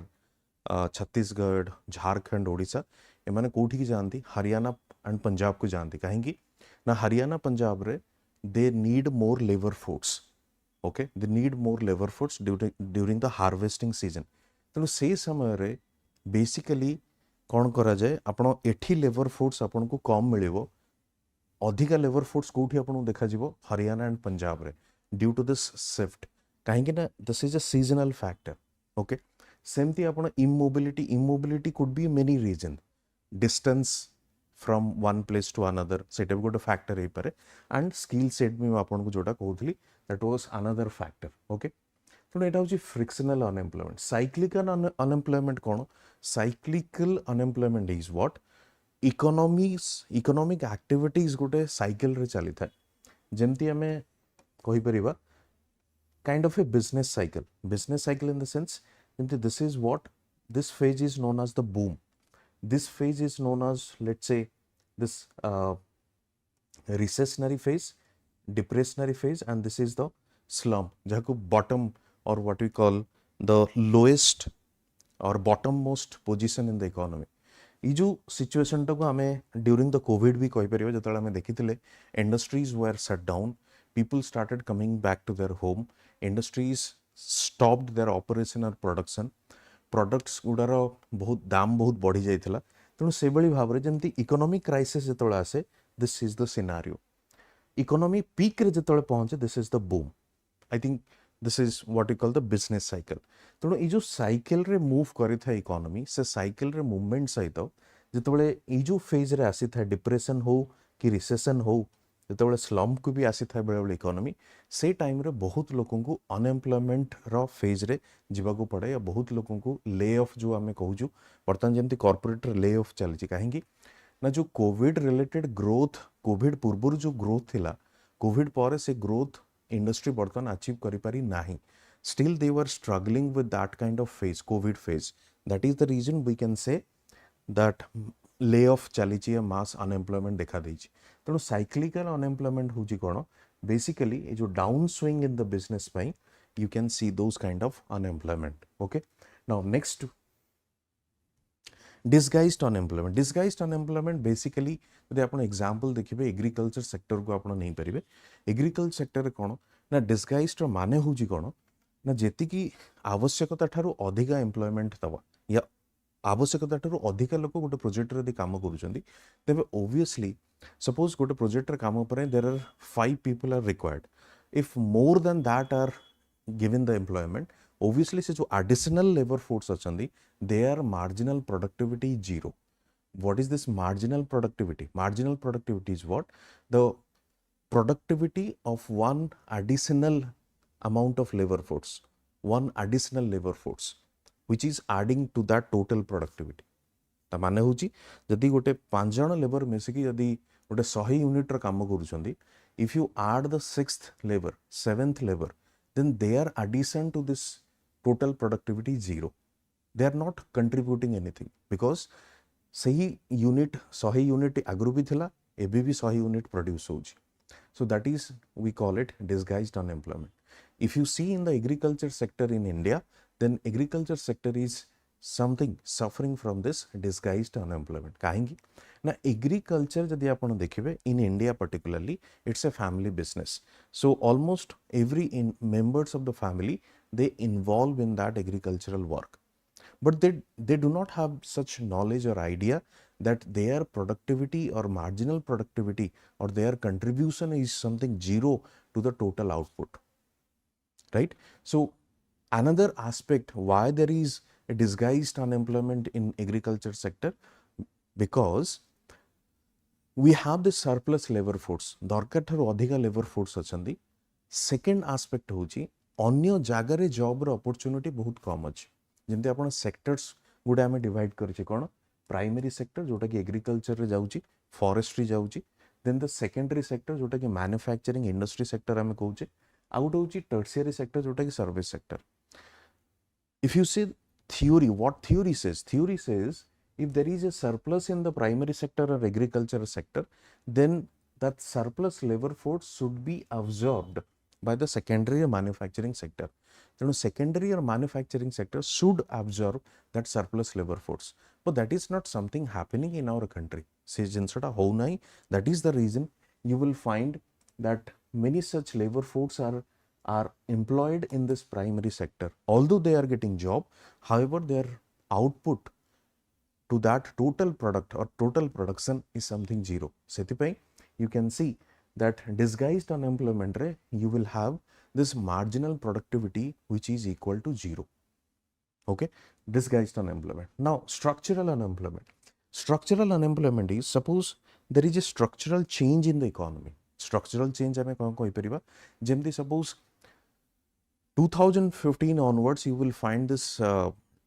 छत्तीसगढ़, झारखंड, ओडिशा एमाने कोठी की जानती, हरियाणा एंड पंजाब को जानती. कहेंगी ना हरियाणा पंजाब रे they need more labour force. Okay, they need more labour force during the harvesting season. तेणु से समय रे बेसिकली कौन करा जाए, आपण एठी लेबर फोर्स आपण को कम मिलिबो, अधिका लेबर फोर्स कोठी आपण देखा जिवो हरियाणा एंड पंजाब रे ड्यू टू दिस शिफ्ट. कहीं ना this is a seasonal factor. Okay, सेमती आपण immobility could be many reason, distance from one place to another सेटा भी गोटे फैक्टर हे पारे, एंड स्किल सेट भी आपण को जोटा कहउथली that was another factor. Okay, तो एटा होची फ्रिक्शनल अनएम्प्लॉयमेंट. साइक्लिकल अनएम्प्लॉयमेंट कोन, cyclical unemployment is what, economic activities गोटे साइकिल रे चली थाए. जेमती हमें कहि परिबा kind of a business cycle in the sense, this is what, this phase is known as the boom, this phase is known as, let's say, this recessionary phase, depressionary phase, and this is the slump, jahaku bottom or what we call the lowest or bottom most position in the economy. ये जो situation टाको आमे during the Covid भी कहि परिबो, जतले आमे देखिथिले industries were shut down, people started coming back to their home, industries stopped their operation or production, products गुडार बहुत दाम बहुत बढ़ी जाइथिला. तेणु से बळी भाबरे जेमती इकोनॉमिक क्राइसिस जतले आसे this is the scenario. Economy peak रे जेतବେଳେ पहुंचे, this is the boom. I think this is what we call the business cycle. ତେଣୁ ଏଇ जो cycle ରେ move କରିଥାଏ economy, ସେ cycle ରେ movement ସହିତ ଯେତେବେଳେ ଏଇ जो phase ରେ ଆସିଥାଏ depression ହଉ କି recession ହଉ, ଯେତେବେଳେ slump କୁ ବି ଆସିଥାଏ ବେଳେବେଳେ economy, ସେ ଟାଇମରେ ବହୁତ ଲୋକଙ୍କୁ ଅନଏମ୍ପ୍ଲୟମେଣ୍ଟର ଫେଜ୍ରେ ଯିବାକୁ ପଡ଼େ, या ବହୁତ ଲୋକଙ୍କୁ ଲେ ଅଫ୍ ଯେଉଁ ଆମେ କହୁଛୁ, ବର୍ତ୍ତମାନ ଯେମିତି କର୍ପୋରେଟ୍ରେ ଲେ ଅଫ୍ ଚାଲିଛି, କାହିଁକି ନା ଯେଉଁ କୋଭିଡ଼ ରିଲେଟେଡ୍ ଗ୍ରୋଥ, କୋଭିଡ଼ ପୂର୍ବରୁ ଯେଉଁ ଗ୍ରୋଥ ଥିଲା, କୋଭିଡ଼ ପରେ ସେ ଗ୍ରୋଥ ଇଣ୍ଡଷ୍ଟ୍ରି ବର୍ତ୍ତମାନ ଆଚିଭ୍ କରିପାରି ନାହିଁ. Still they were struggling with that kind of phase, COVID phase. That is the reason we can say that layoff ଚାଲିଛି, mass unemployment ଦେଖା ଦେଇଛି. ତେଣୁ cyclical unemployment ହେଉଛି କ'ଣ? Basically ଏ ଯେଉଁ down swing in the business ପାଇଁ you can see those kind of unemployment. Okay, now next, disguised unemployment. Disguised unemployment basically ଯଦି ଆପଣ example ଦେଖିବେ agriculture sector କୁ ଆପଣ ନେଇପାରିବେ. agriculture sector ରେ କ'ଣ ନା disguised ର ମାନେ ହେଉଛି କ'ଣ ନା ଯେତିକି ଆବଶ୍ୟକତା ଠାରୁ ଅଧିକା ଏମ୍ପ୍ଲୟମେଣ୍ଟ ଦେବା, ୟା ଆବଶ୍ୟକତା ଠାରୁ ଅଧିକା ଲୋକ ଗୋଟେ ପ୍ରୋଜେକ୍ଟରେ ଯଦି କାମ କରୁଛନ୍ତି, ତେବେ ଓଭିୟସଲି ସପୋଜ ଗୋଟେ ପ୍ରୋଜେକ୍ଟରେ କାମ ପାଇଁ there are 5 people are required. If more than that are given the employment, obviously se jo additional labor force achandi, their marginal productivity is zero. What is this marginal productivity? Marginal productivity is what? The productivity of one additional amount of labor force, one additional labor force which is adding to that total productivity. ता माने होची जदि गोटे 5 जण labour मिसिकी जदि गोटे 100 unit र काम करूछंदी, if you add the 6th labor, 7th labor, then their addition to this total productivity is zero. They are not contributing anything because सही यूनिट 100 यूनिट आगरू भी थिला, एबे भी 100 यूनिट प्रोड्यूस होची. So that is, we call it disguised unemployment. If you see in the agriculture sector in India, then agriculture sector is something suffering from this disguised unemployment. काहेंगी ना agriculture जदि आपण देखिबे in India particularly, it's a family business. So almost every members of the family, they involve in that agricultural work, but they do not have such knowledge or idea that their productivity or marginal productivity or their contribution is something zero to the total output, right? So another aspect why there is a disguised unemployment in agriculture sector, because we have this surplus labor force, दरकार ठारू अधिका labor force अछंदी. Second aspect होची अन्य जागारे job रो opportunity बहुत कम अछि. जेंति आपण sectors गुडे आमे डिवाइड करछि कोन, प्राइमरी सेक्टर जोटा कि एग्रीकल्चर रे जाउची, फॉरेस्ट्री जाउची, देन द सेकेंडरी सेक्टर जोटा कि मैन्युफैक्चरिंग इंडस्ट्री सेक्टर आमे कहूचे, आउट होची टर्शियरी सेक्टर जोटा कि service sector. If you see theory, what theory says? Theory says if there is a surplus in the primary sector or agriculture sector, then that surplus labor force should be absorbed by the secondary or manufacturing sector. So secondary or manufacturing sector should absorb that surplus labor force. But that is not something happening in our country. That is the reason you will find that many such labor force are employed in this primary sector. Although they are getting job, however, their output to that total product or total production is something zero. Sethipai, you can see that disguised unemployment re, you will have this marginal productivity which is equal to zero. Okay, disguised unemployment. Now structural unemployment. Structural unemployment is, suppose there is a structural change in the economy. Structural change ame kon koi periba, jemti suppose 2015 onwards you will find this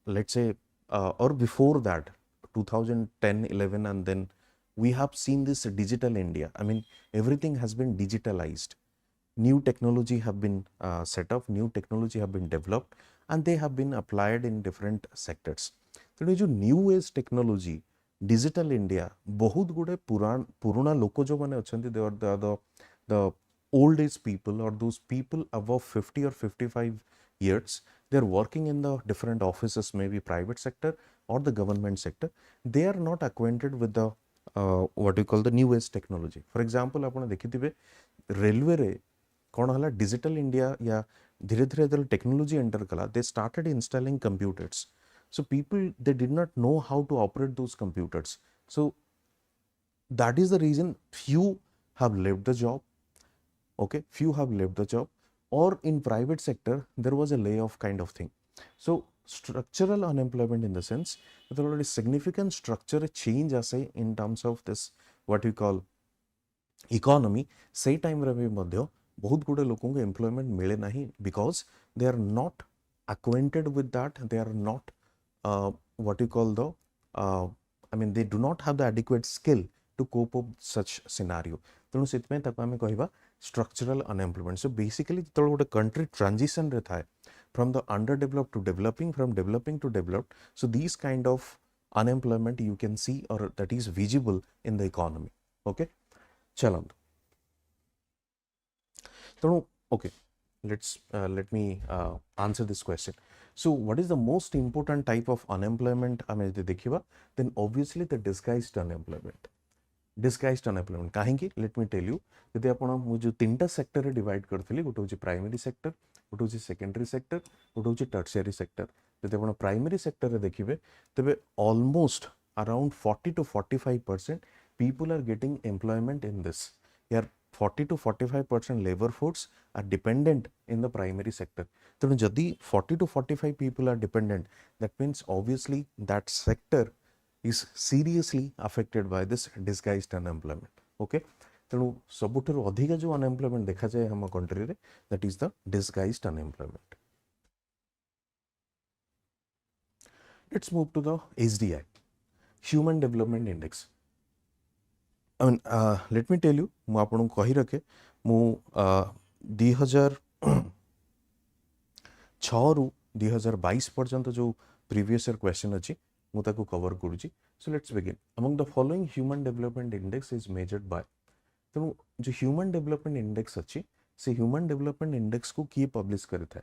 let's say or before that 2010 11, and then we have seen this digital India. I mean, everything has been digitalized. New technology have been set up, new technology have been developed, and they have been applied in different sectors. So ये जो new age technology, digital India, बहुत गुड़े पुराना लोको जो माने अच्छे the old age people or those people above 50 or 55 years, they are working in the different offices, maybe private sector or the government sector. They are not acquainted with the what we call the new age technology. For example, आपण देखिथिबे railway रे कोन हला digital India या धीरे धीरे technology enter कला, they started installing computers. So people, they did not know how to operate those computers. So that is the reason few have left the job. Okay, few have left the job, or in private sector there was a layoff kind of thing. So structural unemployment in the sense that there already significant structure change ase in terms of this what we call economy. Say time रे भी मध्य बहुत गुड़े लोगों को employment मिले नहीं because they are not acquainted with that, they are not what you call the I mean they do not have the adequate skill to cope up such scenario. ତେଣୁ ସେଥିପାଇଁ ତାକୁ ଆମେ କହିବା structural unemployment. So basically ଯେତେବେଳେ ଗୋଟେ country transition ରେ ଥାଏ from the underdeveloped to developing, from developing to developed, so these kind of unemployment you can see or that is visible in the economy. Okay, चलନ୍ତୁ ତେଣୁ okay, let me answer this question. So what is the most important type of unemployment ଆମେ ଯଦି ଦେଖିବା, then obviously the disguised unemployment. Disguised unemployment କାହିଁକି, let me tell you. ଯଦି ଆପଣ ମୁଁ ଯେଉଁ ତିନିଟା ସେକ୍ଟରରେ ଡିଭାଇଡ୍ କରିଥିଲି, ଗୋଟେ ହେଉଛି ପ୍ରାଇମେରୀ ସେକ୍ଟର, ଗୋଟେ ହେଉଛି ସେକେଣ୍ଡାରୀ ସେକ୍ଟର, ଗୋଟେ ହେଉଛି ଟର୍ସିଆରୀ ସେକ୍ଟର. ଯଦି ଆପଣ ପ୍ରାଇମେରୀ ସେକ୍ଟରରେ ଦେଖିବେ ତେବେ almost around 40 to 45% people are getting employment in this. Here 40 to 45% labor force are dependent in the primary sector. ତେଣୁ ଯଦି 40 to 45 people are dependent, that means obviously that sector is seriously affected by this disguised unemployment. Okay, ତେଣୁ ସବୁଠାରୁ ଅଧିକା ଯେଉଁ unemployment ଦେଖାଯାଏ ଆମ କଣ୍ଟ୍ରିରେ, that is the disguised unemployment. Let's move to the HDI, Human Development Index. I mean, let me tell you, ମୁଁ ଆପଣଙ୍କୁ କହି ରଖେ, ମୁଁ 2006 ରୁ 2022 पर्यंत जो previous year question अछि ମୁଁ ताको कवर करूची. So let's begin. Among the following human development index is measured by. तेणु जो human development index अछि से human development index को किए पब्लिश करता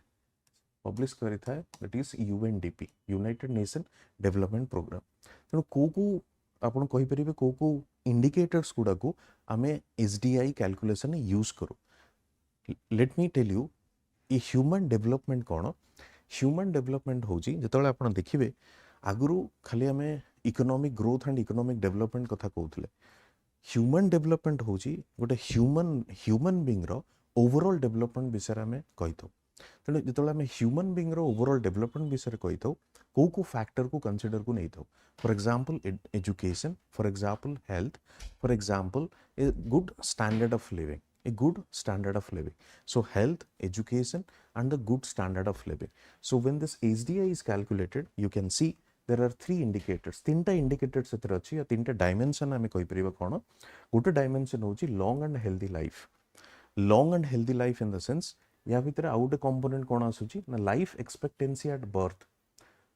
है, that is UNDP, United Nation Development Program. तेणु को आपण कहि परिबे को इंडिकेटर्स गुडा को आमे SDI कैलकुलेशन यूज करू. लेट मी टेल यू ये ह्यूमन डेवलपमेंट कौन. ह्यूमन डेवलपमेंट होची जेतले आपण देखिबे आगुरु खाली आमे economic growth and economic development कथा कहउतले. ह्यूमन डेवलपमेंट होची गोटे ह्यूमन बीइंग रो ओवरऑल डेवलपमेंट विषय आमे कहिथौ. तेणु जेतले आमे ह्यूमन बीइंग रो ओवरऑल डेवलपमेंट विषय कहिथौ को फैक्टर को कंसीडर को नहीं थो. For example education, for example health, for example a good standard of living, a good standard of living. So health, education and the good standard of living. So when this HDI is calculated, you can see there are three indicators. तीनटा indicators एतरे अछि या तीनटा dimension आमे कहि परिबा कोन. गोटे dimension होछि long and healthy life. Long and healthy life in the sense या भितरे आउट कंपोनेंट कोन आसुछि ना life expectancy at birth.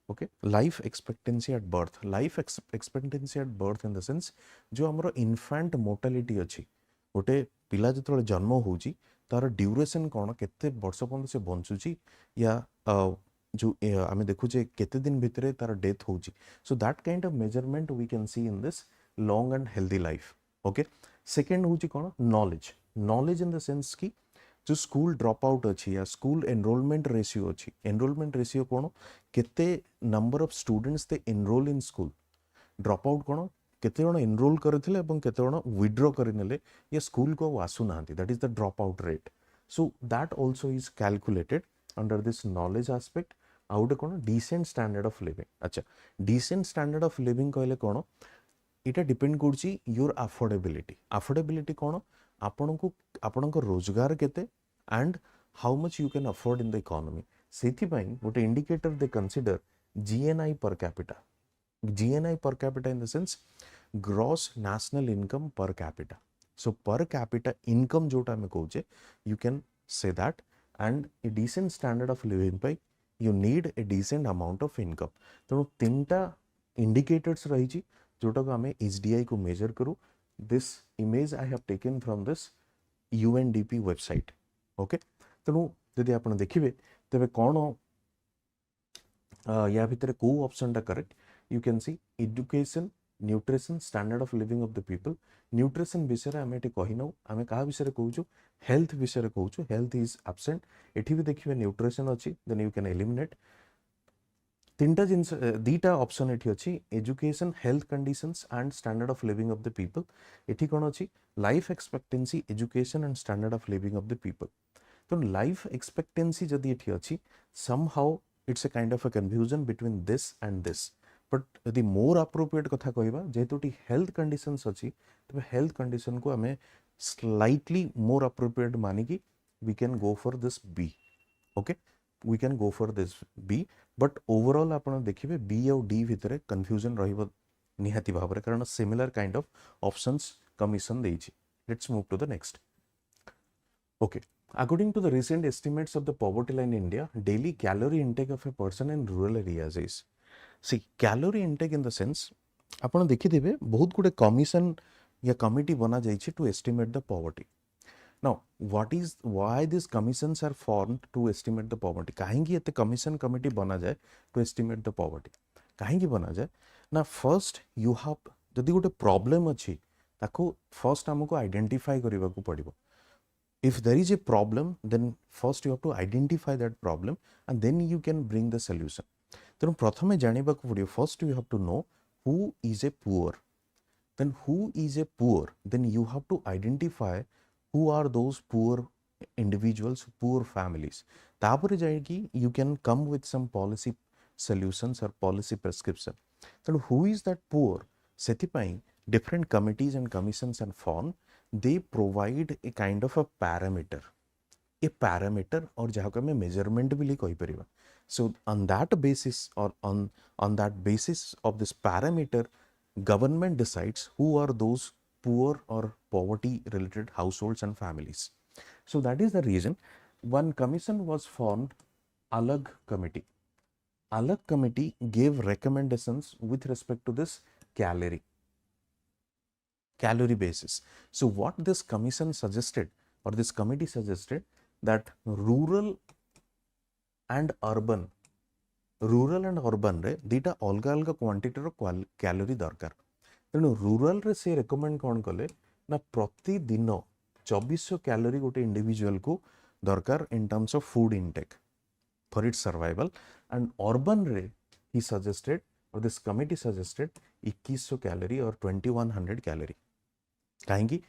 Okay, life expectancy at birth. Life expectancy at birth in the sense जो हमरो infant mortality अछि, गोटे पिला जेतले जन्म होउची तार ड्यूरेशन कोन, केते वर्ष पर्यंत से बंचुची या जो आमे देखु जे केते दिन भितरे तार डेथ होउची. So that kind of measurement we can see in this long and healthy life. Okay, second होउची कोन, knowledge. Knowledge in the sense की जो स्कूल ड्रॉप आउट अच्छी या स्कूल एनरोलमेंट रेशियो अच्छी. एनरोलमेंट रेशियो कौन, केते number of students they enrol in school. Drop out कौन, केते जण एनरोल करथिले एवं केते जण विथड्रॉ करिनेले या स्कूल को आसु नांती, that is the drop out rate. So that also is calculated under this knowledge aspect. आउट कौन, डिसेंट स्टैंडर्ड ऑफ लिविंग. अच्छा, डिसेंट स्टैंडर्ड ऑफ लिविंग कहले कौन, इटा डिपेंड करछि योर अफोर्डेबिलिटी. अफोर्डेबिलिटी कौन, आपनको रोजगार केते and how much you can afford in the economy. सेथि पई गोटे indicator they consider GNI per capita. GNI per capita in the sense gross national income per capita. So per capita income जोटा में कहूचे you can say that, and a decent standard of living पई you need a decent amount of income. तेणु तीनटा indicators रही छी जोटा को हमें HDI को मेजर करू. This image I have taken from this UNDP website. Okay, तेणु यदि आपण देखिबे तबे कोन या भितरे को ऑप्शन टा correct. You can C education, nutrition, standard of living of the people. Nutrition विषय आमे एटी कहि नौ, आमे का विषय कहूछु, हेल्थ विषय कहूछु. Health is absent. एठी भी देखिबे न्यूट्रिशन अछि, देन यू कैन एलिमिनेट. तीनटा जिनस दीटा ऑप्शन एठी अछि education health conditions and standard of living of the people एठी कोन अछि life expectancy education and standard of living of the people तो लाइफ एक्सपेक्टेंसी जदि एठी अछि somehow it's a kind of a confusion between this and this but यदि more appropriate कथा कहबा जेतुटी health conditions अछि तबे हेल्थ कंडीशन को हमें स्लाइटली मोर अप्रोप्रिएट मानी कि we can go for this B okay we can go for this B but overall आपण देखिबे बी और डी भितरे कंफ्यूजन रहिबो निहाती भाबरे कारण similar kind of options commission देइछि let's move to the next okay according to the recent estimates of the poverty line in India daily calorie intake of a person in rural areas is see calorie intake in the sense आपण देखिथिबे बहुत गुडे commission या committee बना जाइछि to estimate the poverty now what is why these commissions are formed to estimate the poverty काहेकि एते commission committee बना जाए टू एस्टिमेट द पॉवर्टी काहेकि बना जाए ना फर्स्ट यू हैव जदि गुटे प्रॉब्लम अछि ताको फर्स्ट हमको आइडेंटिफाई करबा को पड़िबो if there is a problem then first you have to identify that problem and then you can bring the solution तेणु प्रथमे जानिबा को पड़िबो first you have to know who is a poor then who is a poor then you have to identify who are those poor individuals poor families तापर जायकी you can come with some policy solutions or policy prescription तेणु who is that poor सेति पई different committees and commissions are formed they provide a kind of a parameter और जहाँ को हमें measurement भी कही परिबा so on that basis or on that basis of this parameter government decides who are those poor or poverty related households and families so that is the reason one commission was formed alag committee gave recommendations with respect to this calorie basis. So what this commission suggested or this committee suggested that rural and urban रे दीटा अलगा अलगा quantity रो calorie दरकार तेणु rural रे से recommend कौन कले ना प्रतिदिन 2400 कैलोरी गोटे इंडिविजुअल को दरकार in terms of food intake for its survival and urban रे ही सजेस्टेड और दिस कमिटी सजेस्टेड 2100 कैलोरी और 2100 कैलोरी कहीं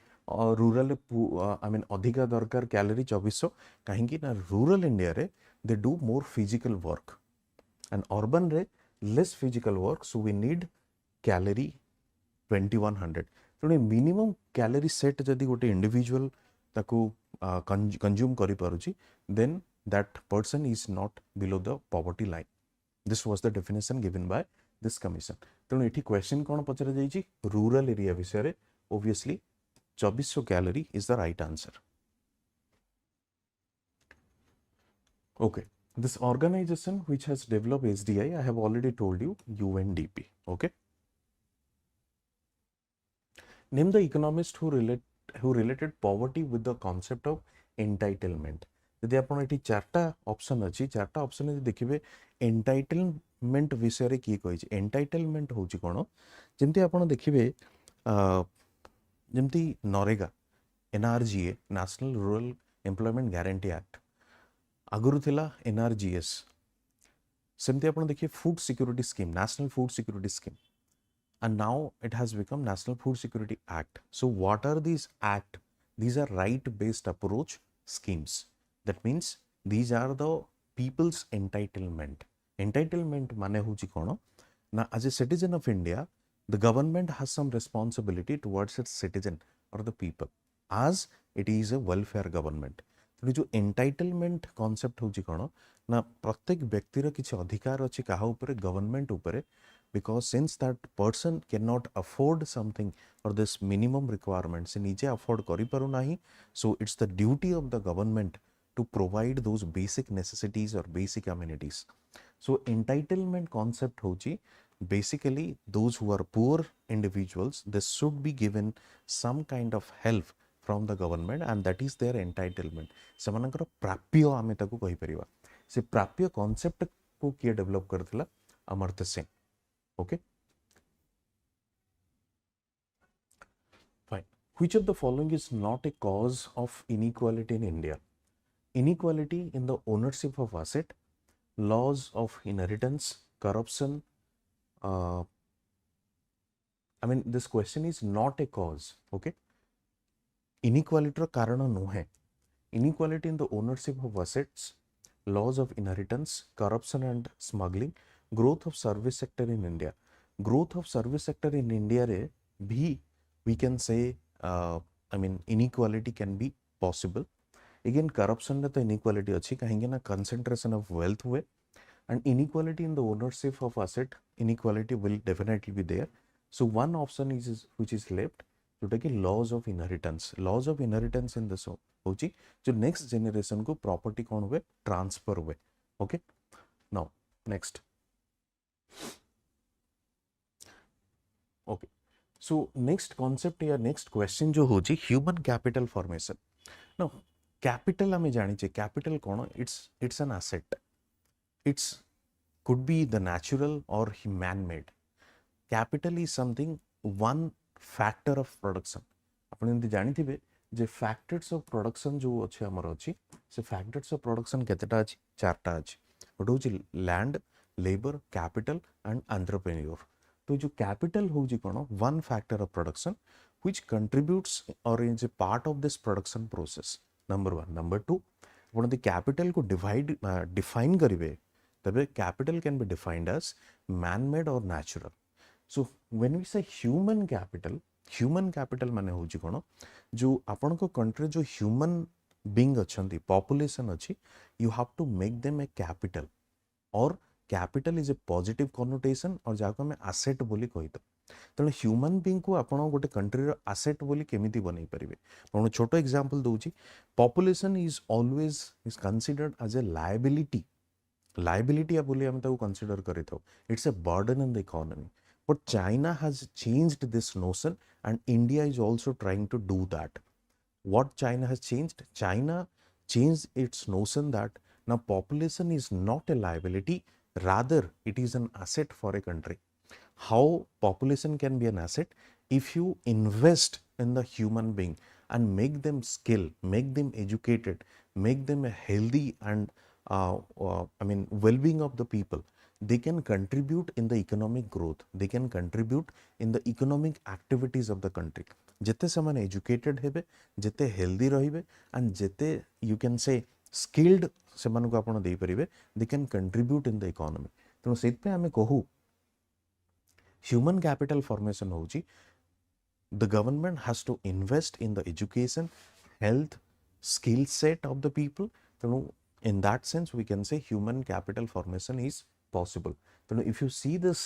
रूरल आई मीन अधिका दरकार कैलोरी 2400 कहीं ना रूरल इंडिया रे they do more physical work and urban रे less physical work so we need calorie 2100 तेणु मिनिमम कैलोरी सेट जदि गोटे इंडिविजुअल ताकू कंज्यूम करि पारुची then that person is not below the poverty line this was the definition given by this commission तेणु एठी question कोन पचरा जाईची रूरल एरिया विषय रे obviously 2400 calorie is the right answer okay this organization which has developed SDI I have already told you UNDP okay name the economist who related poverty with the concept of entitlement यदि आपण एठी चारटा option अछि चारटा option यदि देखिबे entitlement विषय रे की कहि छै एंटाइटलमेंट होछि कोन जेमति आपण देखिबे जमती NREGA NRGA national rural employment guarantee act आगुरु थिला NRGS सेमती आपण देखिए food security scheme national food security scheme and now it has become National Food Security Act. So what are these act? These are right based approach schemes. That means these are the people's entitlement माने होची कोन ना as a citizen of India the government has some responsibility towards its citizen or the people as it is a welfare government तो जो entitlement concept होची कोन ना प्रत्येक व्यक्तिर किछि अधिकार अछि काहा ऊपर गवर्नमेंट ऊपर because since that person cannot afford something or this minimum requirement se nije afford kari paru nahi so it's the duty of the government to provide those basic necessities or basic amenities so entitlement concept hochi basically those who are poor individuals they should be given some kind of help from the government and that is their entitlement semanakar prapyo ame taku kahi pariba se prapyo concept को किए develop करथिला Amartya Sen okay fine which of the following is not a cause of inequality in India inequality in the ownership of asset laws of inheritance corruption, I mean this question is not a cause. Okay, inequality karan nuhe. Inequality in the ownership of assets, laws of inheritance, corruption and smuggling, growth of service sector in India. Growth of service sector in India re bhi we can say I mean inequality can be possible. Again corruption re to inequality achi kahingi na concentration of wealth hue, and inequality in the ownership of asset, inequality will definitely be there. So one option is which is left, जोटा कि laws of inheritance. Laws of inheritance in this होची जो next generation को property कौन हुए transfer हुए. Okay, now next. Okay, so next concept या next question जो होची human capital formation. Now capital आमे जानी छे कैपिटल कौन, it's an asset. It's could be the natural or man-made. Capital is something one factor of production. आपण एमती जानी थिबे जे factors of production जो अच्छे हमर अछि से factors of production केतेटा अछि चारटा अछि. गोटे होछि land, labor, capital and entrepreneur. तो जो capital होछि कोन one factor of production which contributes or is a part of this production process. Number 1. Number 2, आपण द capital को define करिवे तबे capital can be defined as man-made or natural. So when we say human capital माने होची कोन जो आपण को country जो ह्यूमन बीइंग अछंती पॉपुलेशन अछि, you have to make them a capital, और capital is a positive connotation और जाको हमें asset बोली कहितो. तेणु ह्यूमन बीइंग को आपण गोटे कंट्री रो asset बोली केमिति बनै परिबे. आपण छोटो एग्जांपल दोउची, population is always is considered as a liability. Liability बोली हम ताको कंसीडर करि थाउ. It's a burden in the economy. But China has changed this notion and India is also trying to do that. What China has changed? China changed its notion that now population is not a liability, rather it is an asset for a country. How population can be an asset? If you invest in the human being and make them skilled, make them educated, make them a healthy and I mean well-being of the people, they can contribute in the economic growth, they can contribute in the economic activities of the country. Jete saman educated hebe, jete healthy rahibe and jete you can say skilled seman ko apana dei paribe, they can contribute in the economy. Teno setpe ame kohu human capital formation hochi the government has to invest in the education, health, skill set of the people. Teno in that sense we can say human capital formation is possible. Then if you see this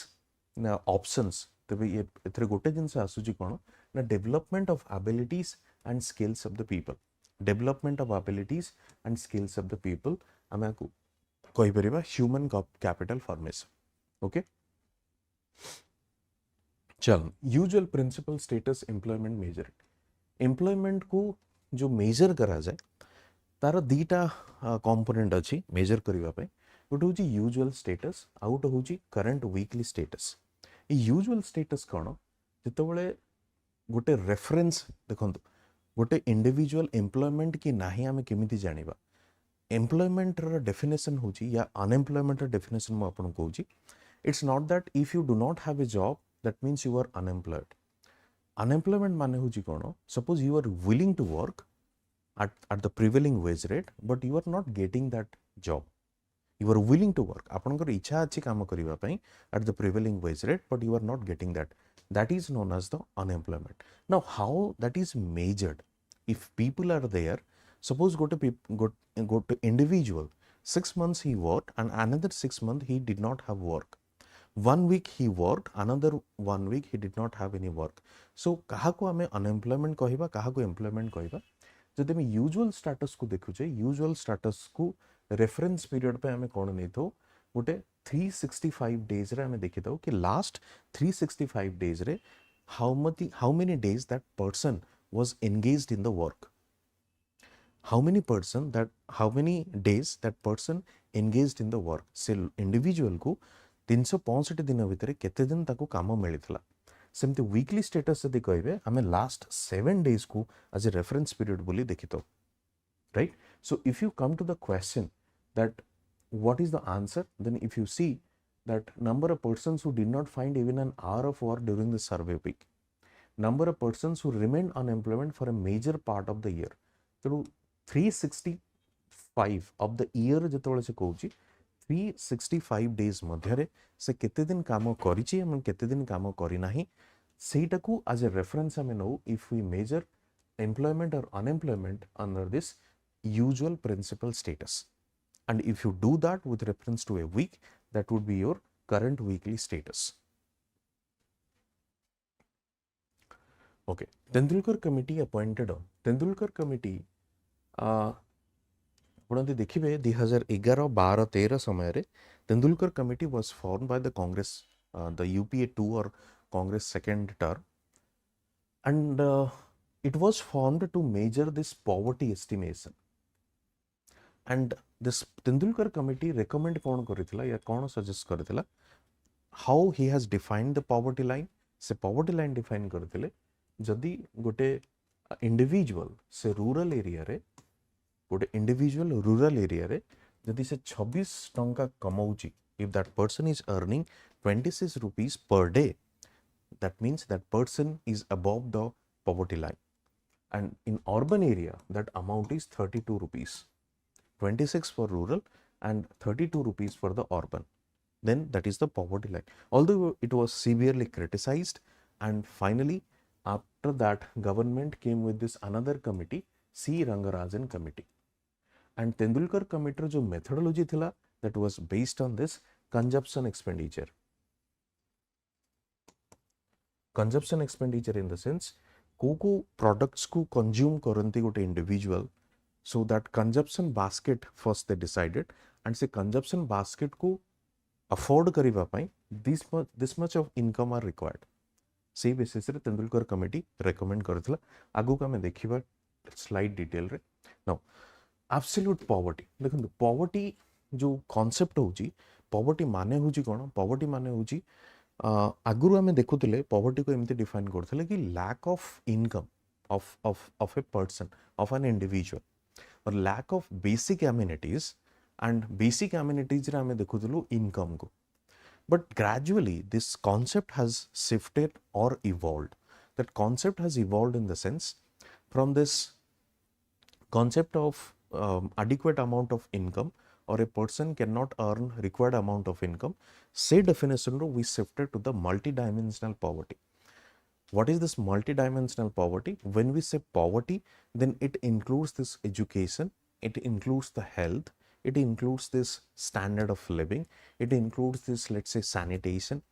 options, तबे ये एथरे गोटे जिनसे आसुची कोन ना development of abilities and skills of the people. Development of abilities and skills of the people आमे कहि परिबा human capital formation. Okay, चल usual principal status employment measure. Employment को जो measure करा जाए तार दीटा कंपोनेंट अछि मेजर करिवा पे. गोटे होची यूजुअल स्टेटस आ गोटे होची करंट वीकली स्टेटस. ए यूजुअल स्टेटस कोन जेतबेले गोटे रेफरेंस देखंतु गोटे इंडिविजुअल एम्प्लॉयमेंट की नाही आमे केमिति जानिबा. एम्प्लॉयमेंट रो डेफिनेशन होची या अनएम्प्लॉयमेंट रो डेफिनेशन म आपन कहूची. It's not that if you do not have a job that means you are unemployed. Unemployment माने होची कोन suppose you are willing to work at the prevailing wage rate but you are not getting that job. You are willing to work, आपनकर इच्छा अछि काम करिवा पई at the prevailing wage rate but you are not getting that. That is known as the unemployment. Now how that is measured? If people are there, suppose go to individual 6 months he worked and another 6 months he did not have work. 1 week he worked, another 1 week he did not have any work. So काहा को हमें unemployment कहिबा, काहा को employment कहिबा. जदि मैं usual status को देखुचे, usual status को reference period पे हमें कोन नै थो गोटे 365 डेज रे हमें देखि दो कि लास्ट 365 डेज रे how many days that person was engaged in the work. How many days that person engaged in the work. से इंडिविजुअल को 365 दिन भितर केते दिन ताको काम मिलिथला. सेमती वीकली स्टेटस यदि कहबे हमें लास्ट 7 डेज को एज ए रेफरेंस पीरियड बोली देखितो. Right, so if you come to the question that what is the answer, then if you see that number of persons who did not find even an hour of work during the survey week, number of persons who remained unemployment for a major part of the year. ତେଣୁ 365 of the year ଯେତେବେଳେ ସେ କହୁଛି 365 days ମଧ୍ୟରେ ସେ କେତେ ଦିନ କାମ କରିଛି ଏବଂ କେତେ ଦିନ କାମ କରିନାହିଁ ସେଇଟାକୁ as a reference ଆମେ ନଉ if we measure employment or unemployment under this usual principal status. And if you do that with reference to a week, that would be your current weekly status. Okay, Tendulkar committee appointed on Tendulkar committee ଆପଣ ଯଦି ଦେଖିବେ 2011, 12, 13 ସମୟରେ Tendulkar committee was formed by the Congress, the UPA 2 or Congress second term, and it was formed to measure this poverty estimation. And this Tendulkar committee recommend कौन करिथिला या कौन suggest करिथिला how he has defined the poverty line. से poverty line define करथिले जदि गोटे individual से rural area रे गोटे individual rural area रे जदि से 26 टंका कमाउची, if that person is earning 26 rupees per day, that means that person is above the poverty line. And in urban area that amount is 32 rupees. 26 for rural and 32 rupees for the urban. Then that is the poverty line. Although it was severely criticized, and finally after that government came with this another committee, C. Rangarajan committee. And Tendulkar committee jo methodology thila, that was based on this consumption expenditure. Consumption expenditure in the sense को products को consume करंती गोटे individual. So that consumption basket first they decided, and say consumption basket को afford करिवा pi this much of income are required. से basis रे Tendulkar committee recommend करथिला. आगु का मैं देखिबा slide detail रे. Now absolute poverty, देखंतु poverty जो concept होची, poverty माने होची कोन? Poverty माने होची आगुरु आमे देखुथिले poverty को एमती define करथिले कि lack of income of a person, of an individual, or lack of basic amenities, and basic amenities रे आमे देखुथिलु income को. But gradually this concept has shifted or evolved. That concept has evolved in the sense from this concept of adequate amount of income, or a person cannot earn required amount of income, say definition we shifted to the multidimensional poverty. What is this multidimensional poverty? When we say poverty, then it includes this education, it includes the health, it includes this standard of living, it includes this, let's say, sanitation,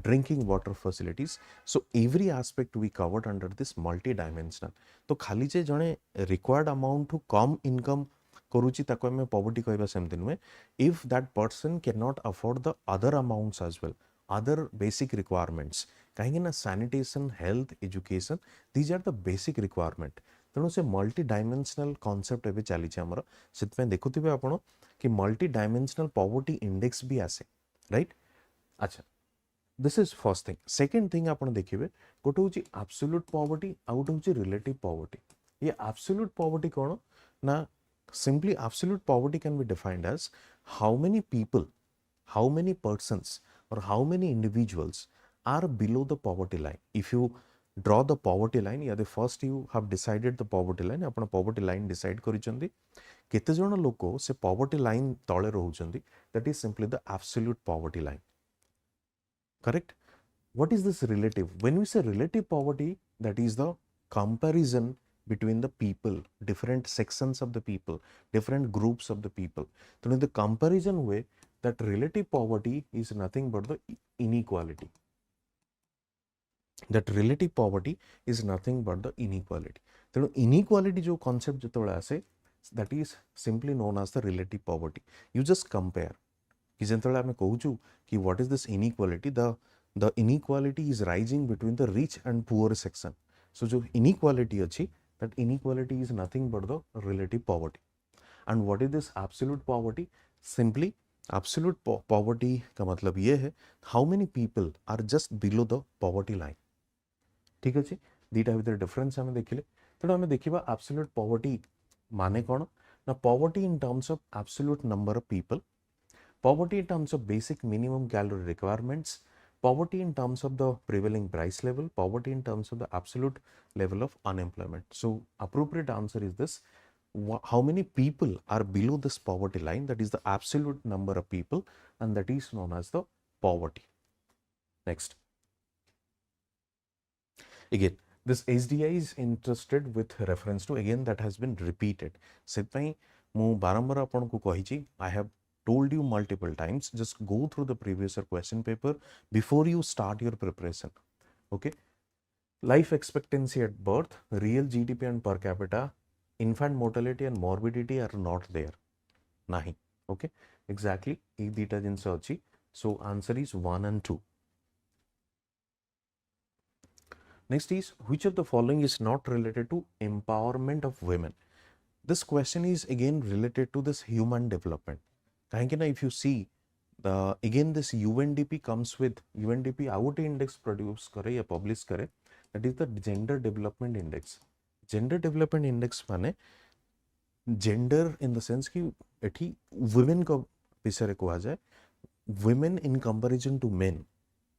drinking water facilities. So every aspect we covered under this multidimensional. तो खाली जे जने required amount to come income करूची ताको हमें poverty कहबा सेमति नुहे. If that person cannot afford the other amounts as well, other basic requirements, कहीं ना sanitation, health, education, these are the basic requirement. तेणु से मल्टी डायमेंशनल कॉन्सेप्ट एबे चली आमर से देखुवे आप कि मल्टी डायमेंशनल पॉवर्टी इंडेक्स भी आसे, राइट. अच्छा, this is first thing. Second thing आप देखिए गोटे हूँ एब्सोल्यूट पॉवर्टी, आउ गोटे हूँ रिलेटिव पॉवर्टी. ये एब्सोल्यूट पॉवर्टी कौन ना, simply absolute poverty can be defined as how many people, how many persons, or how many individuals are below the poverty line. If you draw the poverty line, yeah, the first you have decided the poverty line, अपना poverty line decide करिचंदी केते जण लोक से poverty line तळे रहउचंदी, that is simply the absolute poverty line. Correct? What is this relative? When we say relative poverty, that is the comparison between the people, different sections of the people, different groups of the people. So in the comparison way, that relative poverty is nothing but the inequality. That relative poverty is nothing but the inequality. So inequality जो concept जो आसे, that is simply known as the relative poverty. You just compare. कि जेंतळे आमे कहूचु कि what is this inequality? The inequality is rising between the rich and poor section. So जो inequality अच्छी, that inequality is nothing but the relative poverty. And what is this absolute poverty? Simply absolute poverty का मतलब ये है how many people are just below the poverty line. ठीक अछि, दीटा भितर difference हमें देखिले. तेणु हमें देखिबा absolute poverty माने कोन ना, poverty in terms of absolute number of people, poverty in terms of basic minimum calorie requirements, poverty in terms of the prevailing price level, poverty in terms of the absolute level of unemployment. So appropriate answer is this. How many people are below this poverty line? That is the absolute number of people, and that is known as the poverty. Next. Again, this SDI is interested with reference to, again, that has been repeated. Setpai mu barambar apanku kahichi, I have told you multiple times, just go through the previous question paper before you start your preparation. Okay. Life expectancy at birth, real GDP and per capita, infant mortality and morbidity are not there. Nahi. Okay. Exactly. Ee dita jinsa achi. So answer is 1 and 2. Next is, which of the following is not related to empowerment of women? This question is again related to this human development. Kahinkina, if you see, again this UNDP comes with, UNDP out index produce kare ya publish kare, that is the gender development index. Gender development index mane gender in the sense ki ethi women ko bisare kuha jaye, women in comparison to men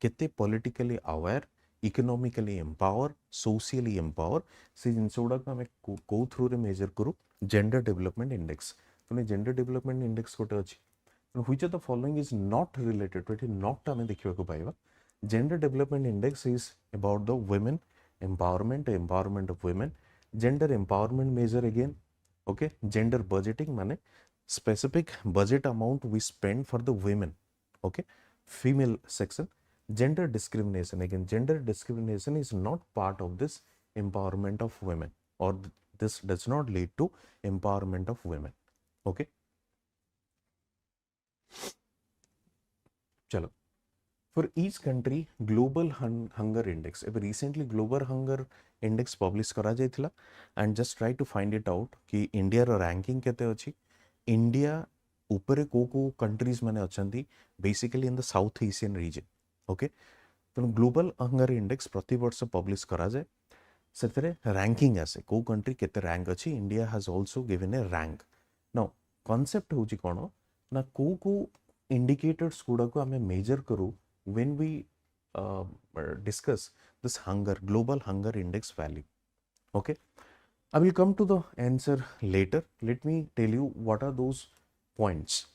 kete politically aware, economically empower, socially empower, se jinsa guda ko ame go through re measure kuru gender development index. तो gender development index कोटे अछि. Which of the following is not related to it? Not ame देखिबा को पाइबा. Gender development index is about the women empowerment of women. Gender empowerment measure again. Okay, gender budgeting mane specific budget amount we spend for the women. Okay, female section. Gender discrimination, again, gender discrimination is not part of this empowerment of women, or this does not lead to empowerment of women. Okay, chalo. For each country, global hunger index, recently global hunger index published kara jaithila, and just try to find it out कि India रो ranking केते अछि. India ऊपरे को countries माने अछंती basically in the South Asian region. Okay, तो global hunger index प्रति वर्ष publish करा जाए, सेतरे रैंकिंग आसे को कंट्री केते रैंक अछि. India has also given A rank. Now concept होची कोन ना को इंडिकेटर्स गुडा को हमें मेजर करू when we discuss this hunger global hunger index value. Okay, I will come to the answer later. Let me tell you what are those points.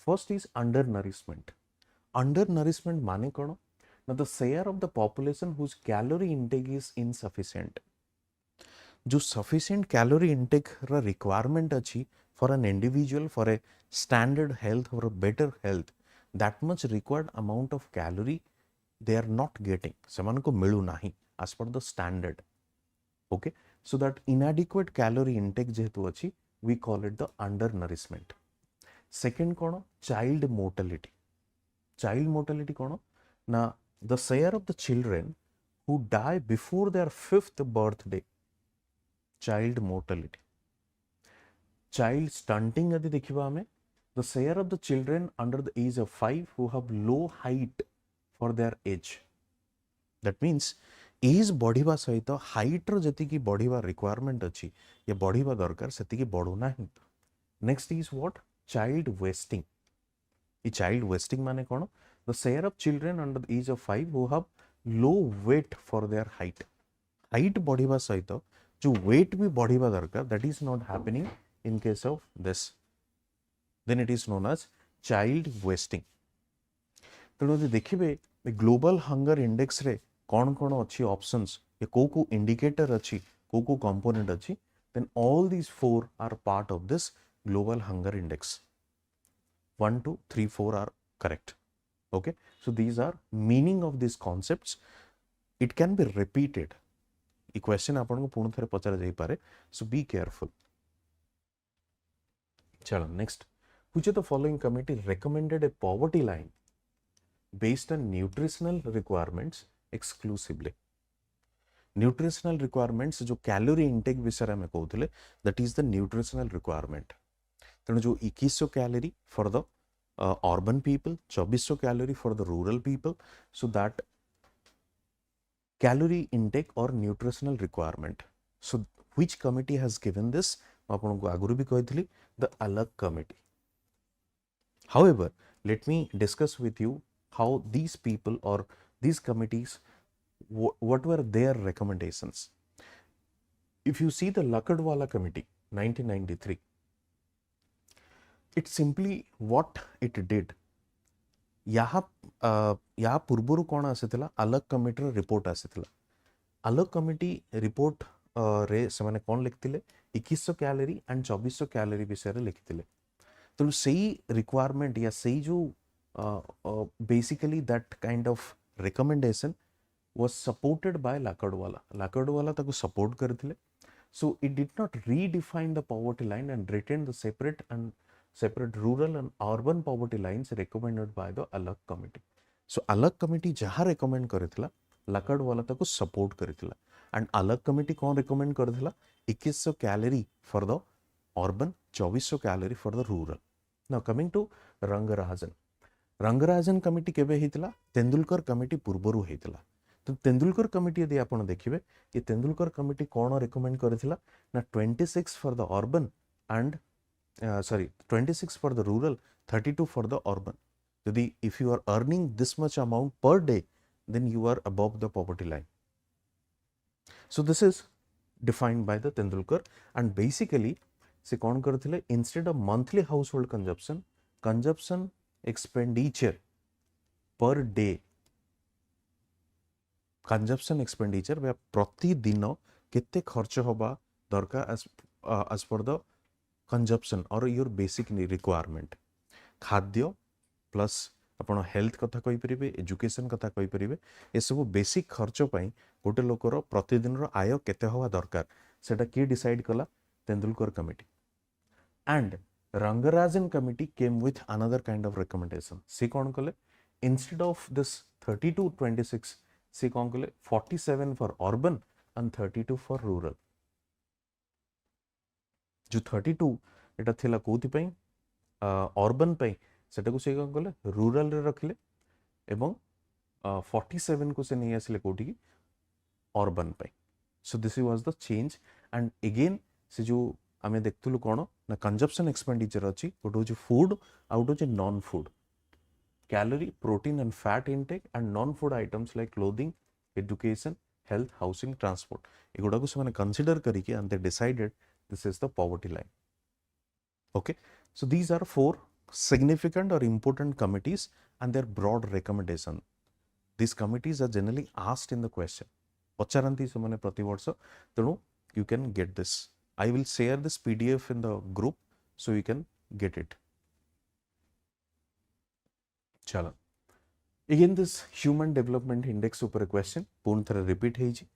First is undernourishment. Undernourishment माने कौन? Now the share of the population whose calorie intake is insufficient. जो sufficient calorie intake रा requirement अच्छी for an individual, for a standard health or a better health, that much required amount of calorie they are not getting. सेमान को मिलू नहीं as per the standard. Okay, so that inadequate calorie intake जेहेतु अच्छी, we call it the undernourishment. Second कौन? Child mortality. Child mortality कौन? ना the share of the children who die before their 5th birthday. Child mortality. Child stunting यदि देखिबा हमें, the share of the children under the age of 5 who have low height for their age. That means age बढ़िबा सहित height रो जति की बढ़िबा requirement अछि या बढ़िबा दरकार सेति की बढ़ो नाही. Next is what? Child wasting. ई चाइल्ड वेस्टिंग माने कोन? The share of children under the age of 5 who have low weight for their height. Height बढ़िबा सहित जो वेट भी बढ़िबा दरकार, that is not happening in case of this, then it is known as child wasting. तेणु यदि देखिबे global hunger index रे कौन कौन अच्छी ऑप्शंस या को इंडिकेटर अच्छी को कंपोनेंट अच्छी, then all these 4 are part of this global hunger index. 1 2 3 4 are correct. Okay, so these are meaning of these concepts. It can be repeated. ये question आपन को पूर्ण थरे पचरा जाई पारे, so be careful. चलो next, which of the following committee recommended a poverty line based on nutritional requirements exclusively? Nutritional requirements जो calorie intake विषय में कहूले, that is the nutritional requirement. तेणु जो 2100 calorie for the urban people, 2400 calorie for the rural people, so that calorie intake or nutritional requirement. So which committee has given this? आपन को आगुरु भी कहितली, the अलग committee. However, let me discuss with you how these people or these committees, what were their recommendations. If you see the Lakadwala committee 1993, it simply what it did, या पूर्वरु कौन आसीथिला अलग committee report आसीथिला अलग committee report रे से माने कौन लिखिथिले 2100 calorie and 2400 calorie विषय रे लिखिथिले तो सही रिक्वायरमेंट या सही जो basically that kind of recommendation was supported by Lakdawala ताको सपोर्ट करथिले so it did not redefine the poverty line and retain the separate rural and urban poverty lines recommended by the Alag committee. So Alag committee jaha recommend करिथिला लाकड़वाला ताको support करिथिला and Alag committee कौन recommend करिथिला 2100 calorie for the urban 2400 calorie for the rural. Now coming to Rangarajan committee केबे हेतिला Tendulkar committee पूर्वरु हेतिला तो Tendulkar committee यदि आपण देखिबे ये Tendulkar committee कौन recommend करिथिला ना 26 for the urban and 26 for the rural, 32 for the urban. If you are earning this much amount per day, then you are above the poverty line. So this is defined by the Tendulkar, and basically se kaun karthile instead of monthly household consumption expenditure per day, consumption expenditure where prati dino kette kharcha hoba darkar as per the consumption or your basic requirement. खाद्य plus आपण health कथा कहि परिबे education कथा कहि परिबे ए सब basic खर्च पई गोटे लोकर प्रतिदिन रो आय केते होवा दरकार सेटा की डिसाइड कला Tendulkar committee and Rangarajan committee came with another kind of recommendation सी कोन कले इंस्टेड ऑफ दिस 32-26 सी कोन कले 47 for urban and 32 for rural जो 32 एटा थिला कोथि पई अर्बन पई सेटा को से कले रूरल रे रखले एवं 47 को से नहीं आसले कोठी की अर्बन पई so this was the change and again से जो आमे देखथुलु कोन ना कंजप्शन एक्सपेंडिचर अछि गोट हो फूड आउट हो non food calorie protein and fat intake and non food items like clothing education health housing transport एगुडा को से माने कंसीडर करिके and they decided this is the poverty line. Okay, so these are 4 significant or important committees and their broad recommendation. These committees are generally asked in the question. Pacharanti semane prati varsha tenu you can get this. I will share this PDF in the group so you can get it. Chala. Again this human development index super question पुन थरे repeat hazy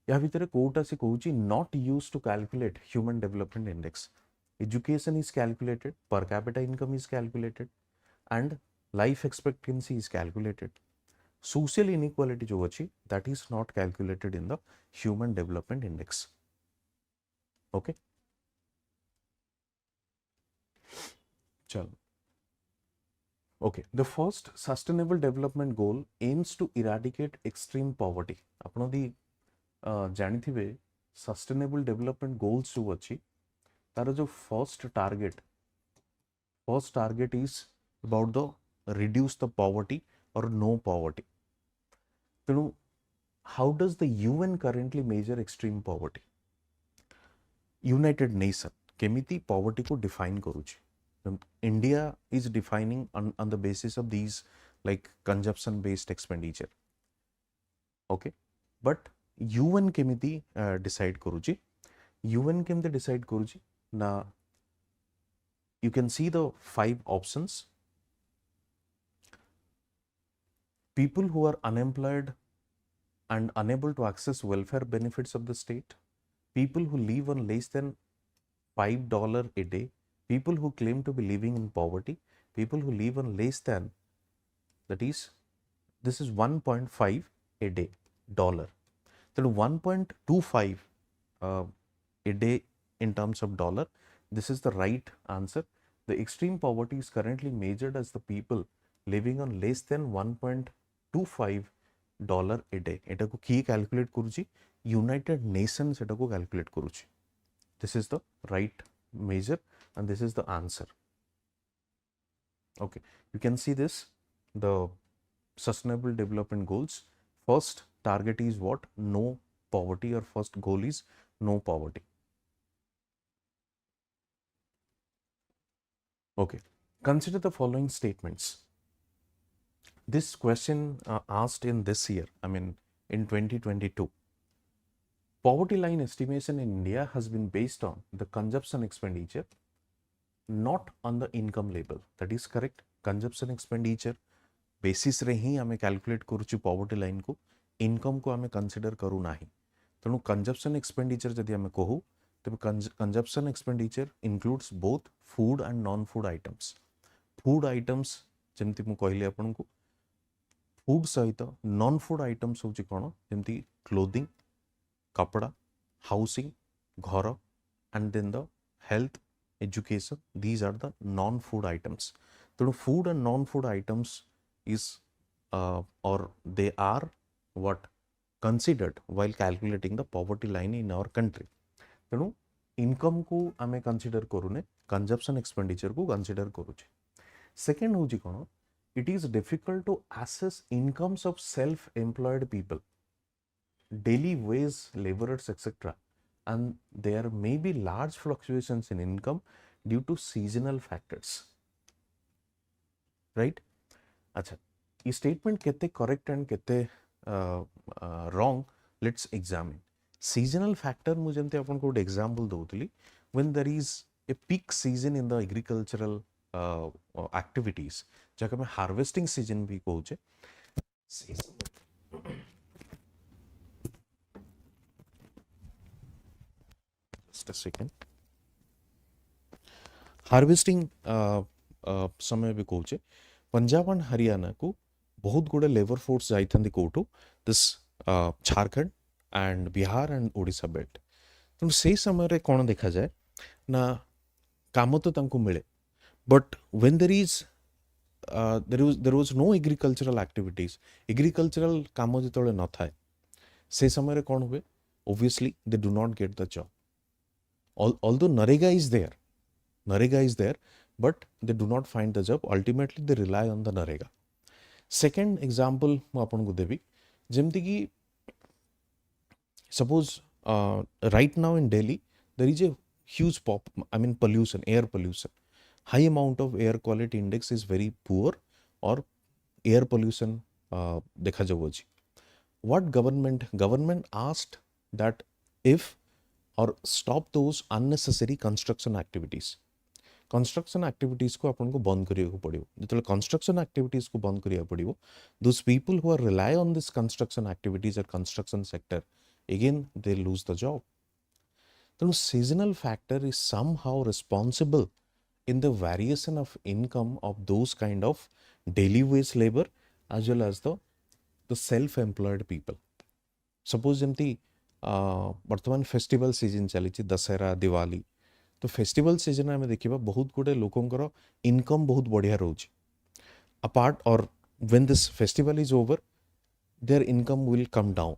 या भितर कोटा से कहूची not used to calculate human development index. Education is calculated, per capita income is calculated, and life expectancy is calculated. Social inequality जो अच्छी that is not calculated in the human development index. Okay. चलो. Okay. The first sustainable development goal aims to eradicate extreme poverty. अपनों दी जानी थिबे sustainable development goals जो अच्छी तार जो first target is about the reduce the poverty और no poverty तेणु how does the UN currently measure extreme poverty United Nation केमिति poverty को डिफाइन करूची India is defining on the basis of these like consumption based expenditure okay but UN केमिति decide करूची UN केमिति decide करूची ना you can see the 5 options. People who are unemployed and unable to access welfare benefits of the state, people who live on less than $5 a day, people who claim to be living in poverty, people who live on less than, that is, this is 1.5 a day dollar. So 1.25 a day in terms of dollar, this is the right answer. The extreme poverty is currently measured as the people living on less than 1.25 dollar a day. एटा को की calculate करूची United Nations एटा को calculate करूची. This is the right measure and this is the answer. Okay, you can see this, the sustainable development goals. First target is what? No poverty, or first goal is no poverty. Okay, consider the following statements. This question asked in this year, I mean in 2022. Poverty line estimation in India has been based on the consumption expenditure, not on the income level. That is correct. Consumption expenditure basis रे ही आमे calculate करूछु poverty line को, income को आमे consider करू नाही. तेणु consumption expenditure जदि आमे कहू, तेबे consumption expenditure includes both food and non-food items. Food items जेमति मु कहली आपनकु, food सहित non-food items होची कोन, जेमति clothing, kapda, housing, ghara, and then the health, education. These are the non-food items. So food and non-food items is or they are what considered while calculating the poverty line in our country. तेणु income को आमे consider करूने, consumption expenditure को consider करूचे. Second होची कोन, it is difficult to assess incomes of self-employed people, daily wage laborers, etc., and there may be large fluctuations in income due to seasonal factors. Right? अच्छा, ये statement केते correct and केते wrong, let's examine. Seasonal factor मुझे जमते अपन को example दोतली, when there is a peak season in the agricultural activities, जहाँ में harvesting season भी कहूचे. Just a second. Harvesting समय भी कहूचे, पंजाब एंड हरियाणा को बहुत गुड़े लेबर फोर्स जाइथांदी कोटू, this Jharkhand and Bihar and Odisha belt. तेणु से समय रे कोन देखा जाए ना, काम तो तांको मिले, but when there was no agricultural activities, agricultural काम जेतले न थाए, से समय रे कोन हुए, obviously they do not get the job. Although Narega is there, but they do not find the job. Ultimately, they rely on the Narega. Second example, मैं आपन को देवी, जेमती कि suppose right now in Delhi there is a huge pollution, air pollution. High amount of air quality index is very poor, or air pollution देखा जाओ जी. What government asked that if or stop those unnecessary construction activities. Construction activities को अपन को बंद करिया को पड़ियो. जितने construction activities को बंद करिया पड़ियो, those people who are rely on this construction activities or construction sector, again they lose the job. So seasonal factor is somehow responsible in the variation of income of those kind of daily wage labor as well as the self-employed people. Suppose जेमती बर्तमान festival season चली, दशहरा, दिवाली, तो festival season में देखिबा बहुत गुडे लोकंकर income बहुत बढ़िया रोची. Apart और when this festival is over, there income will come down.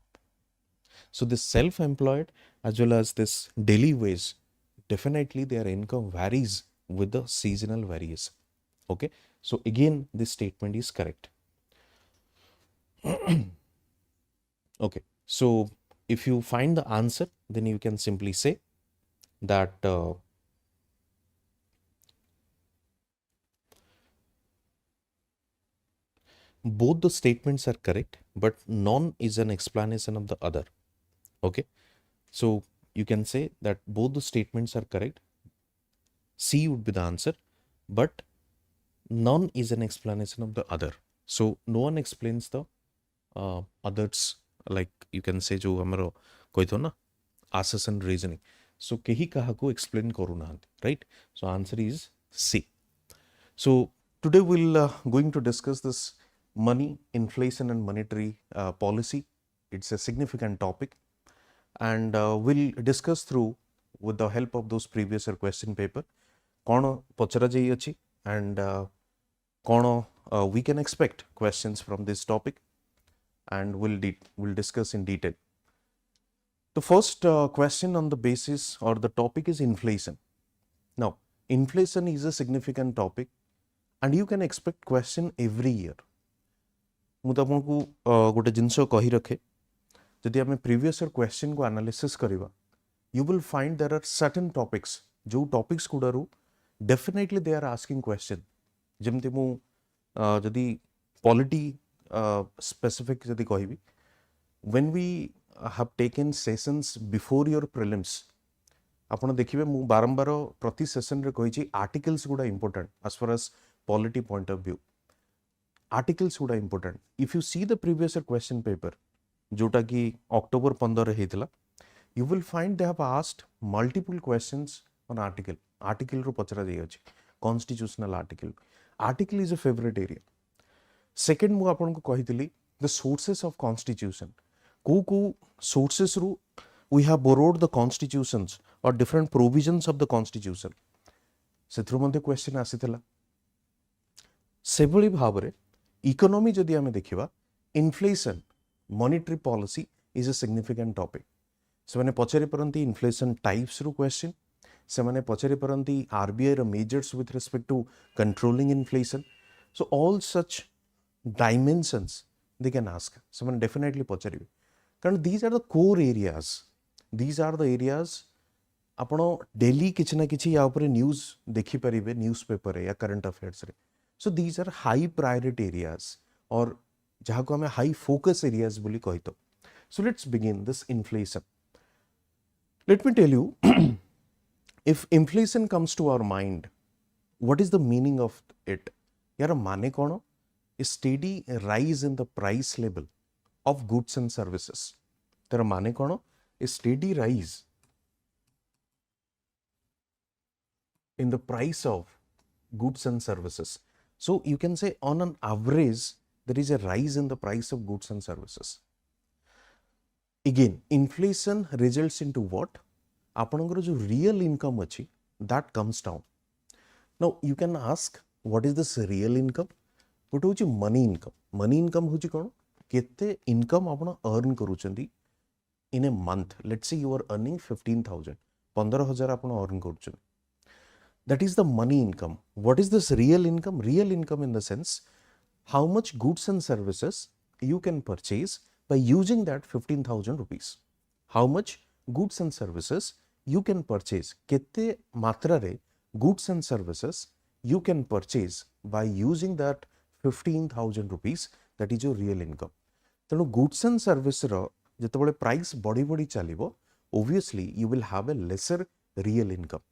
So this self employed as well as this daily wage, definitely their income varies with the seasonal variation. Okay, so again this statement is correct. Okay, so if you find the answer, then you can simply say that both the statements are correct, but none is an explanation of the other. Okay, so you can say that both the statements are correct. C would be the answer, but none is an explanation of the other. So no one explains the others, like you can say जो हमारो कोई तो ना assess and reasoning. So केही कहा को explain करू नाहंती, right? So answer is C. So today we'll going to discuss this money, inflation and monetary policy. It's a significant topic, and we'll discuss through with the help of those previous year question paper कौन पचरा जाई अछि, and कौन we can expect questions from this topic, and we'll discuss in detail. The first question on the basis or the topic is inflation. Now, inflation is a significant topic, and you can expect question every year. ମୁଁ ତ ଆପଣଙ୍କୁ ଗୋଟେ ଜିନିଷ କହି ରଖେ, ଯଦି ଆମେ previous year କ୍ୱେଶ୍ଚିନ୍କୁ analysis କରିବା, you will find there are certain topics, जो topics गुड़ारू definitely they are asking question. ଯେମିତି ମୁଁ ଯଦି polity specific ଯଦି କହିବି, when we have taken sessions before your prelims, ଆପଣ ଦେଖିବେ ମୁଁ ବାରମ୍ବାର ପ୍ରତି ସେସନରେ କହିଛି ଆର୍ଟିକଲ୍ସ ଗୁଡ଼ା important as far as polity point of view. Articles ଗୁଡ଼ା important. If you see the previous year question paper ଯେଉଁଟାକି ଅକ୍ଟୋବର 15ରେ ହେଇଥିଲା, you will find they have asked multiple questions on article. Article ରୁ ପଚରା ଯାଇଅଛି, constitutional article. Article is a favorite area. Second ମୁଁ ଆପଣଙ୍କୁ କହିଥିଲି the sources of constitution. କୋଉ sources ରୁ we have borrowed the constitutions or different provisions of the constitution. ସେଥିରୁ ମଧ୍ୟ question ଆସିଥିଲା। ସେଭଳି ଭାବରେ ଇକୋନୋମି ଯଦି ଆମେ ଦେଖିବା, inflation, monetary policy is a significant topic. ସେମାନେ ପଚାରି ପାରନ୍ତି ଇନଫ୍ଲେସନ୍ ଟାଇପ୍ସରୁ କ୍ୱେଶ୍ଚିନ୍, ସେମାନେ ପଚାରି ପାରନ୍ତି ଆର୍ବିଆଇର measures with respect to controlling inflation. So all such dimensions they can ask, ସେମାନେ ଡେଫିନେଟଲି ପଚାରିବେ, କାରଣ these are the core areas, these are the areas ଆପଣ ଡେଲି କିଛି ନା କିଛି ୟା ଉପରେ ନ୍ୟୁଜ୍ ଦେଖିପାରିବେ ନ୍ୟୁଜ୍ ପେପରରେ ୟା କରେଣ୍ଟ ଆଫେୟାର୍ସରେ। So these are high priority areas or ଯାହାକୁ ଆମେ ହାଇ ଫୋକସ୍ ଏରିଆଜ୍ ବୋଲି କହିଥାଉ। So let's begin this inflation. Let me tell you, if inflation comes to our mind, what is the meaning of it? यार माने कौन? A steady rise in the price level of goods and services. तेरा माने कौन? A steady rise in the price of goods and services. So you can say on an average, there is a rise in the price of goods and services. Again, inflation results into what? आपनकर जो real income अच्छी, that comes down. Now you can ask, what is this real income? What होची money income? Money income होची कौन? केते income आपन earn करूचंदी in a month. Let's say you are earning 15,000. 15,000 आपन earn करूचंदी. That is the money income. What is this real income? Real income in the sense, how much goods and services you can purchase by using that 15,000 rupees. How much goods and services you can purchase. Kete matra re goods and services you can purchase by using that 15,000 rupees. That is your real income. Teno goods and service ro jetobale price badi chalibo, obviously you will have a lesser real income.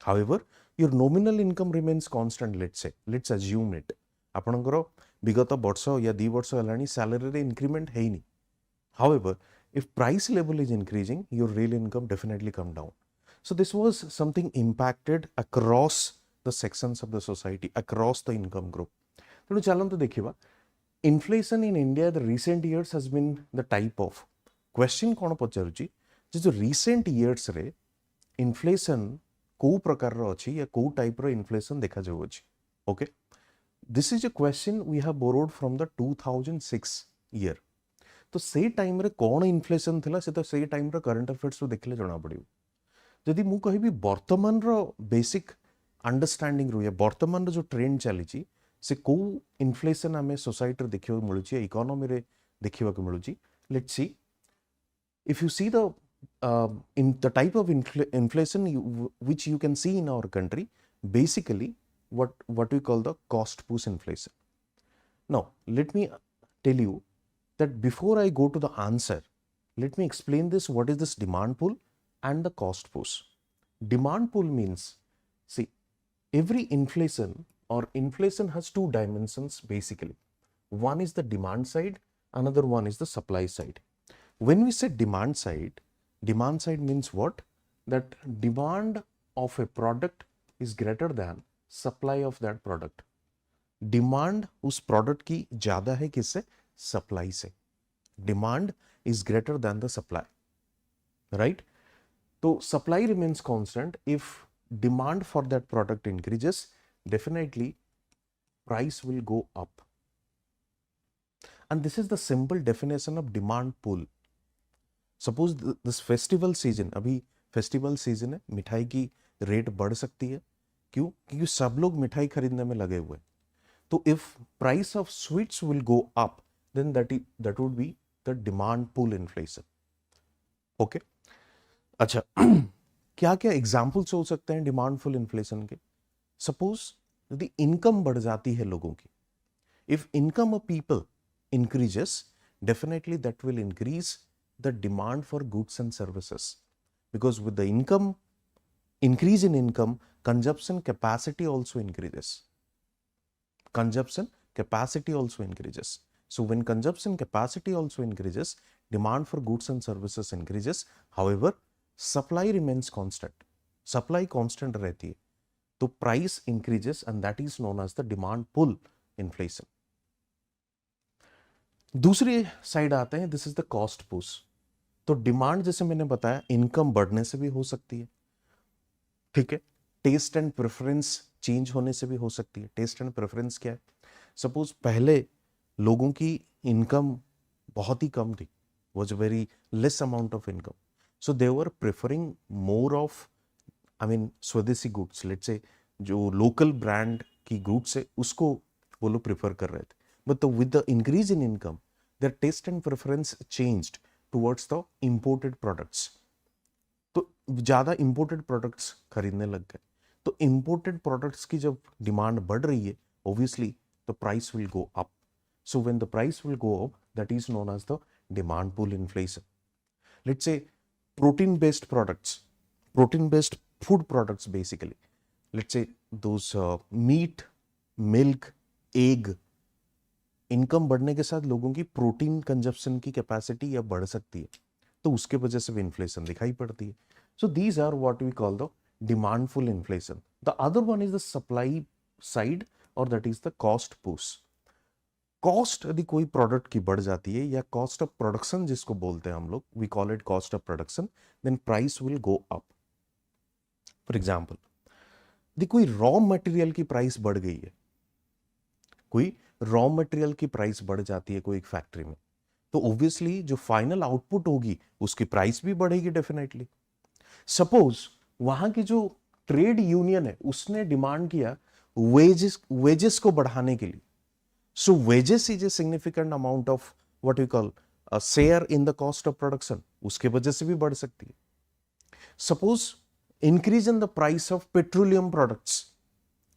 However, your nominal income remains constant, let's say. Let's assume it. ଆପଣଙ୍କର ବିଗତ ବର୍ଷ या 2 ବର୍ଷ ହେଲାଣି ସାଲାରୀରେ increment ହେଇନି. However, if price level is increasing, your real income definitely come down. So this was something impacted across the sections of the society, across the income group. ତେଣୁ ଚାଲନ୍ତୁ ଦେଖିବା, inflation in India the recent years has been the type of question କ'ଣ ପଚାରୁଛି ଯେ ଯୋଉ recent years ରେ inflation କୋଉ ପ୍ରକାରର ଅଛି या କୋଉ ଟାଇପର inflation ଦେଖାଯାଉଅଛି. Okay? This is a question we have borrowed from the 2006 year. तो से टाइम रे कौन इन्फ्लेशन थिला से तो से टाइम रे करंट अफेयर्स देखले जना पड़ियो. जदि मु कहिबी वर्तमान रो बेसिक अंडरस्टैंडिंग रो या वर्तमान रो जो ट्रेंड चली छी से को इन्फ्लेशन हमें सोसाइटी रे देखियो मिलु छी, इकोनॉमी रे देखियो के मिलु छी. Let's see if you see the in the type of inflation which you can see in our country, basically what we call the cost push inflation. Now let me tell you that before I go to the answer, let me explain this, what is this demand pull and the cost push. Demand pull means, see, every inflation or inflation has two dimensions basically. One is the demand side, another one is the supply side. When we say demand side means what? That demand of a product is greater than supply of that product. Demand उस product की ज्यादा है किससे? Supply से. Demand is greater than the supply, right? तो supply remains constant. If demand for that product increases, definitely price will go up. And this is the simple definition of demand pull. Suppose this festival season, अभी festival season है, मिठाई की rate बढ़ सकती है. क्यों? क्योंकि सब लोग मिठाई खरीदने में लगे हुए हैं. So if price of sweets will go up, then that would be the demand pull inflation. Okay. अच्छा क्या क्या एग्जाम्पल्स हो सकते हैं डिमांड पुल इन्फ्लेशन के? सपोज यदि इनकम बढ़ जाती है लोगों की, if income of people increases, definitely that will increase the demand for goods and services, because with the increase in income, consumption capacity also increases. So when consumption capacity also increases, demand for goods and services increases. However, supply remains constant. Supply constant रहती है, तो price increases, and that is known as the demand pull inflation. दूसरी side आते हैं, this is the cost push. तो demand जैसे मैंने बताया इनकम बढ़ने से भी हो सकती है, ठीक है. टेस्ट एंड प्रेफरेंस चेंज होने से भी हो सकती है. टेस्ट एंड प्रेफरेंस क्या है? सपोज पहले लोगों की इनकम बहुत ही कम थी, was very less amount of income, so they were preferring more of स्वदेशी गुड्स. लेट्स से जो लोकल ब्रांड की गुड्स है उसको वो लोग प्रेफर कर रहे थे. But with the increase in income, their taste and preference changed towards the imported products. तो ज़्यादा imported products खरीदने लग गए. तो imported products की जब डिमांड बढ़ रही है, obviously the price will go up. So when the price will go up, that is known as the demand pull inflation. Let's say protein-based products, protein-based food products basically. Let's say those meat, milk, egg. Income बढ़ने के साथ लोगों की protein consumption की capacity या बढ़ सकती है, तो उसके वजह से भी इन्फ्लेशन दिखाई पड़ती है. So these are what we call the demand pull inflation. The other one is the supply side, और that is the cost push. Cost यदि कोई प्रोडक्ट की बढ़ जाती है, या कॉस्ट ऑफ प्रोडक्शन जिसको बोलते हैं हम लोग, we call it cost of production, then price will go up. For example, यदि कोई रॉ मटेरियल की प्राइस बढ़ गई है, कोई रॉ मटेरियल की प्राइस बढ़ जाती है कोई एक फैक्ट्री में, तो ऑब्वियसली जो फाइनल आउटपुट होगी उसकी प्राइस भी बढ़ेगी डेफिनेटली. सपोज वहां की जो ट्रेड यूनियन है उसने डिमांड किया वेजेस को बढ़ाने के लिए, so wages is a significant amount of what we call share in the cost of production, उसके वजह से भी बढ़ सकती है. Suppose increase in the price of petroleum products,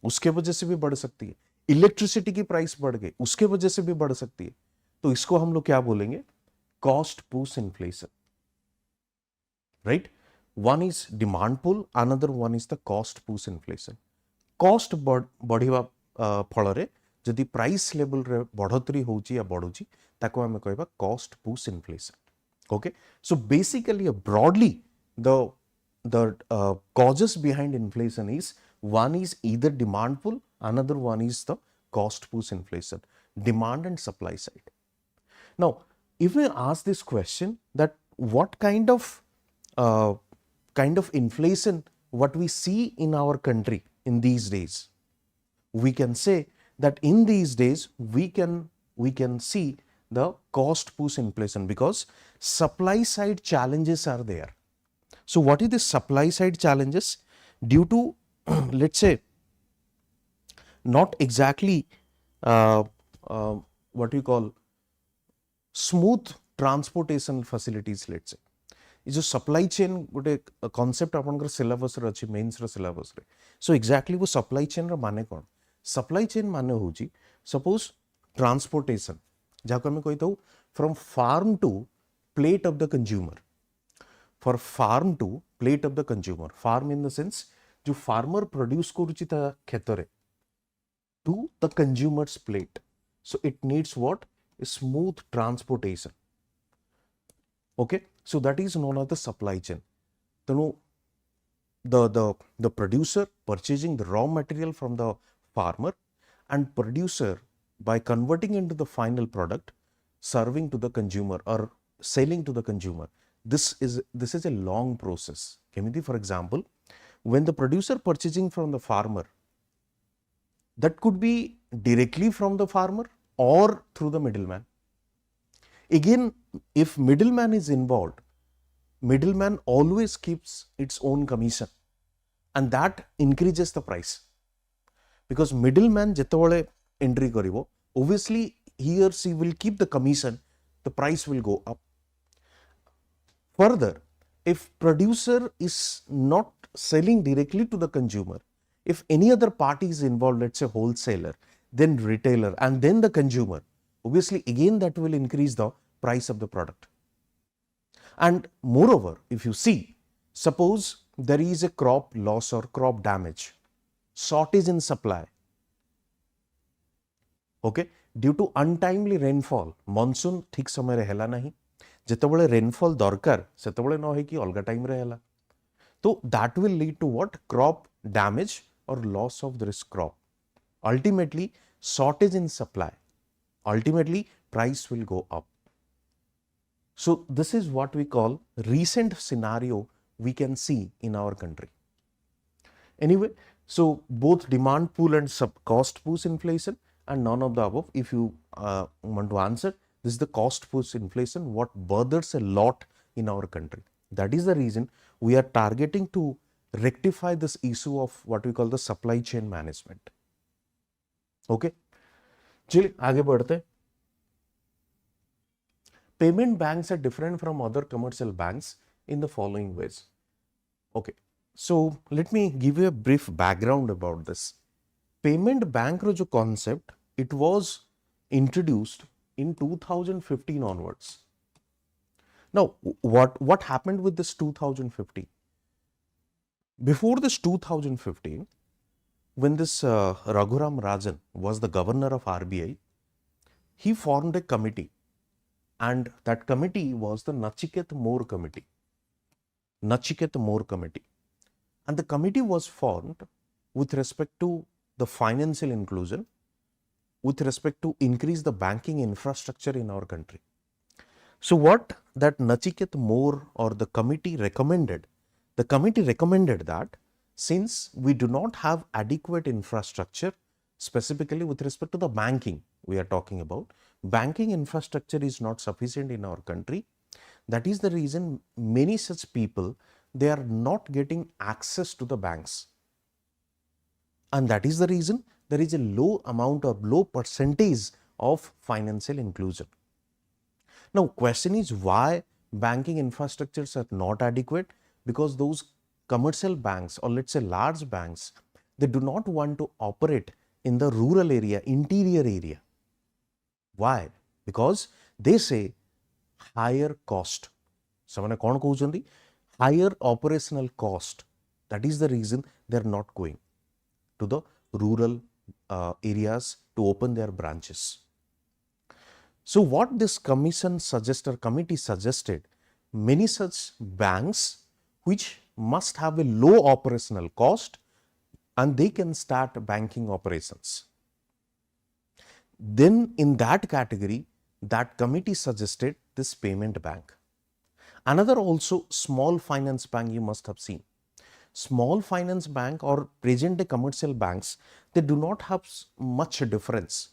उसके वजह से भी बढ़ सकती है. इलेक्ट्रिसिटी की प्राइस बढ़ गई, उसके वजह से भी बढ़ सकती है. तो इसको हम लोग क्या बोलेंगे? Cost push inflation, right. One is demand pull, another one is the cost push inflation. Cost बढ़िवा फଳରେ जदि प्राइस लेवल रे बढ़ोतरी होची या बढ़ुची, ताको हम कहबा cost push inflation. Okay, so basically broadly the causes behind inflation is, one is either demand pull, another one is the cost push inflation, demand and supply side. Now, if we ask this question that what kind of inflation what we see in our country in these days, we can say that in these days we can see the cost push inflation because supply side challenges are there. So what is the supply side challenges? Due to let's say not exactly what we call smooth transportation facilities, let's say ये जो supply chain गोटे concept आपनकर syllabus रे अछि, mains रे syllabus रे. सो exactly वो supply chain रे माने कोन? सप्लाई चेन माने होची सपोज ट्रांसपोर्टेशन, जाको हम कहतो from farm to plate of the consumer. For farm to plate of the consumer, farm in the sense जो फार्मर प्रोड्यूस करूची ता खेतरे to the consumer's plate. So it needs what? Smooth transportation. Okay, so that is known as the supply chain. So the producer purchasing the raw material from the farmer, and producer by converting into the final product serving to the consumer or selling to the consumer. This is a long process. For example, when the producer purchasing from the farmer, that could be directly from the farmer or through the middleman. Again, if middleman is involved, middleman always keeps its own commission, and that increases the price. Because middleman जेतबळे entry karibo, obviously he or she will keep the commission, the price will go up. Further, if producer is not selling directly to the consumer, if any other party is involved, let's say wholesaler, then retailer, and then the consumer, obviously again that will increase the price of the product. And moreover, if you see, suppose there is a crop loss or crop damage, shortage in supply, okay, due to untimely rainfall, monsoon ठीक समय रे हैला नहीं, जेतबळे rainfall दरकार सेतबळे न होई कि अलगा टाइम रे हैला, तो that will lead to what? Crop damage or loss of this crop. Ultimately, shortage in supply. Ultimately, price will go up. So this is what we call recent scenario we can see in our country. Anyway, so both demand pull and cost push inflation, and none of the above. If you want to answer, this is the cost push inflation, what bothers a lot in our country. That is the reason we are targeting to rectify this issue of what we call the supply chain management. Okay, चलिए आगे बढ़ते हैं. Payment banks are different from other commercial banks in the following ways. Okay, so let me give you a brief background about this. Payment bank ro jo concept, it was introduced in 2015 onwards. Now, what happened with this 2015? Before this 2015, when this Raghuram Rajan was the governor of RBI, he formed a committee, and that committee was the Nachiket More Committee. Nachiket More Committee. And the committee was formed with respect to the financial inclusion, with respect to increase the banking infrastructure in our country. So what that Nachiket More or the committee recommended that since we do not have adequate infrastructure, specifically with respect to the banking we are talking about, banking infrastructure is not sufficient in our country. That is the reason many such people, they are not getting access to the banks. And that is the reason there is a low amount or low percentage of financial inclusion. Now, question is why banking infrastructures are not adequate? Because those commercial banks, or let's say large banks, they do not want to operate in the rural area, interior area. Why? Because they say higher cost. Samane kon kohuchandi? Higher operational cost. That is the reason they are not going to the rural areas to open their branches. So what this committee suggested, many such banks which must have a low operational cost and they can start banking operations. Then in that category, that committee suggested this payment bank. Another also small finance bank you must have seen. Small finance bank or present day commercial banks, they do not have much difference.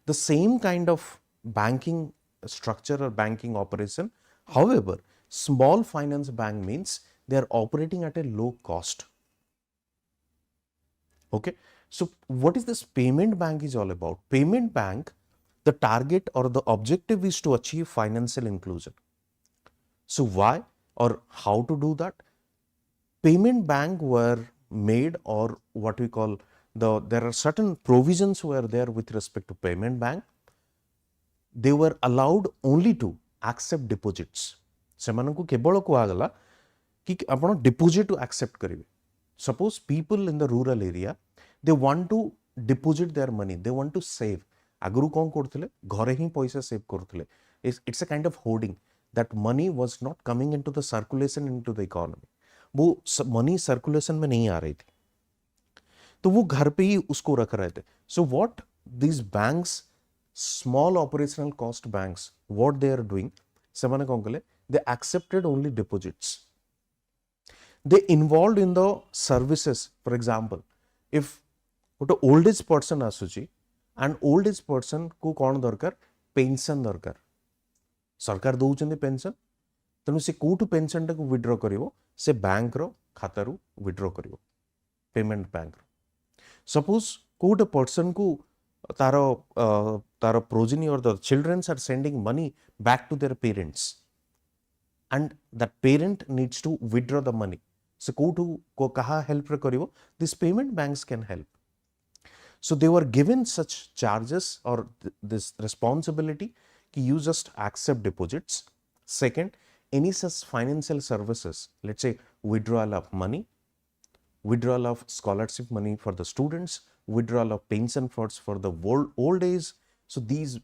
The same kind of banking structure or banking operation. However, small finance bank means they are operating at a low cost. Okay. So what is this payment bank is all about? Payment bank, the target or the objective is to achieve financial inclusion. So why or how to do that? Payment bank were made, or what we call there are certain provisions were there with respect to payment bank. They were allowed only to accept deposits. ସେମାନଙ୍କୁ କେବଳ କୁହାଗଲା କି ଆପଣ deposit to accept କରିବେ. Suppose people in the rural area, they want to deposit their money, they want to save. ଆଗରୁ କ'ଣ କରୁଥିଲେ? ଘରେ ହିଁ ପଇସା ସେଭ୍ କରୁଥିଲେ. It's a kind of hoarding. That money was not coming into the circulation into the economy. वो money circulation में नहीं आ रही थी, तो वो घर पे ही उसको रख रहे थे. So what these banks, small operational cost banks, what they are doing, ସେମାନେ କ'ଣ କଲେ? They accepted only deposits. They involved in the services. For example, if ଗୋଟେ old age person ଆସୁଛି and old age person को କ'ଣ ଦରକାର? Pension ଦରକାର. सरकार दौरान पेंशन, तेणु से कौटू पेंशन टाक विड्रॉ करिवो? से बैंक रो खातारू विड्रॉ करिवो, पेमेंट बैंक रो. सपोज कोटे पर्सन को तारो progeny or the children are sending money back to their parents, and that parent needs to withdraw the money. So को कहा help रे करिवो, this payment banks can help. So they were given such charges or this responsibility कि you just accept deposits. Second, any such financial services, let's say withdrawal of money, withdrawal of scholarship money for the students, withdrawal of pension funds for the old age. So these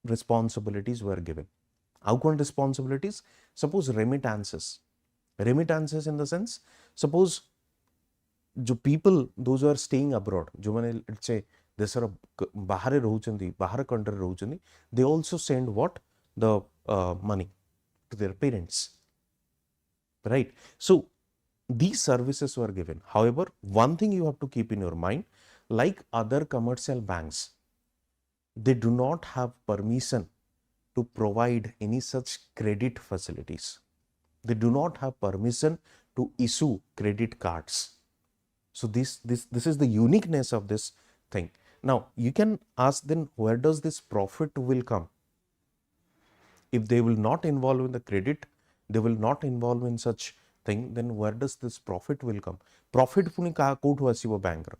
responsibilities were given. How can responsibilities? Suppose remittances. Remittances in the sense, suppose जो people those who are staying abroad, जो माने let's say देशर बाहर रहउचंदी, बाहर country रहउचंदी, they also send what the money to their parents, right? So these services were given. However, one thing you have to keep in your mind, like other commercial banks, they do not have permission to provide any such credit facilities. They do not have permission to issue credit cards. So this is the uniqueness of this thing. Now you can ask then, where does this profit will come? If they will not involve in the credit, they will not involve in such thing, then where does this profit will come? Profit puni kaha kouthu asibo bank ro?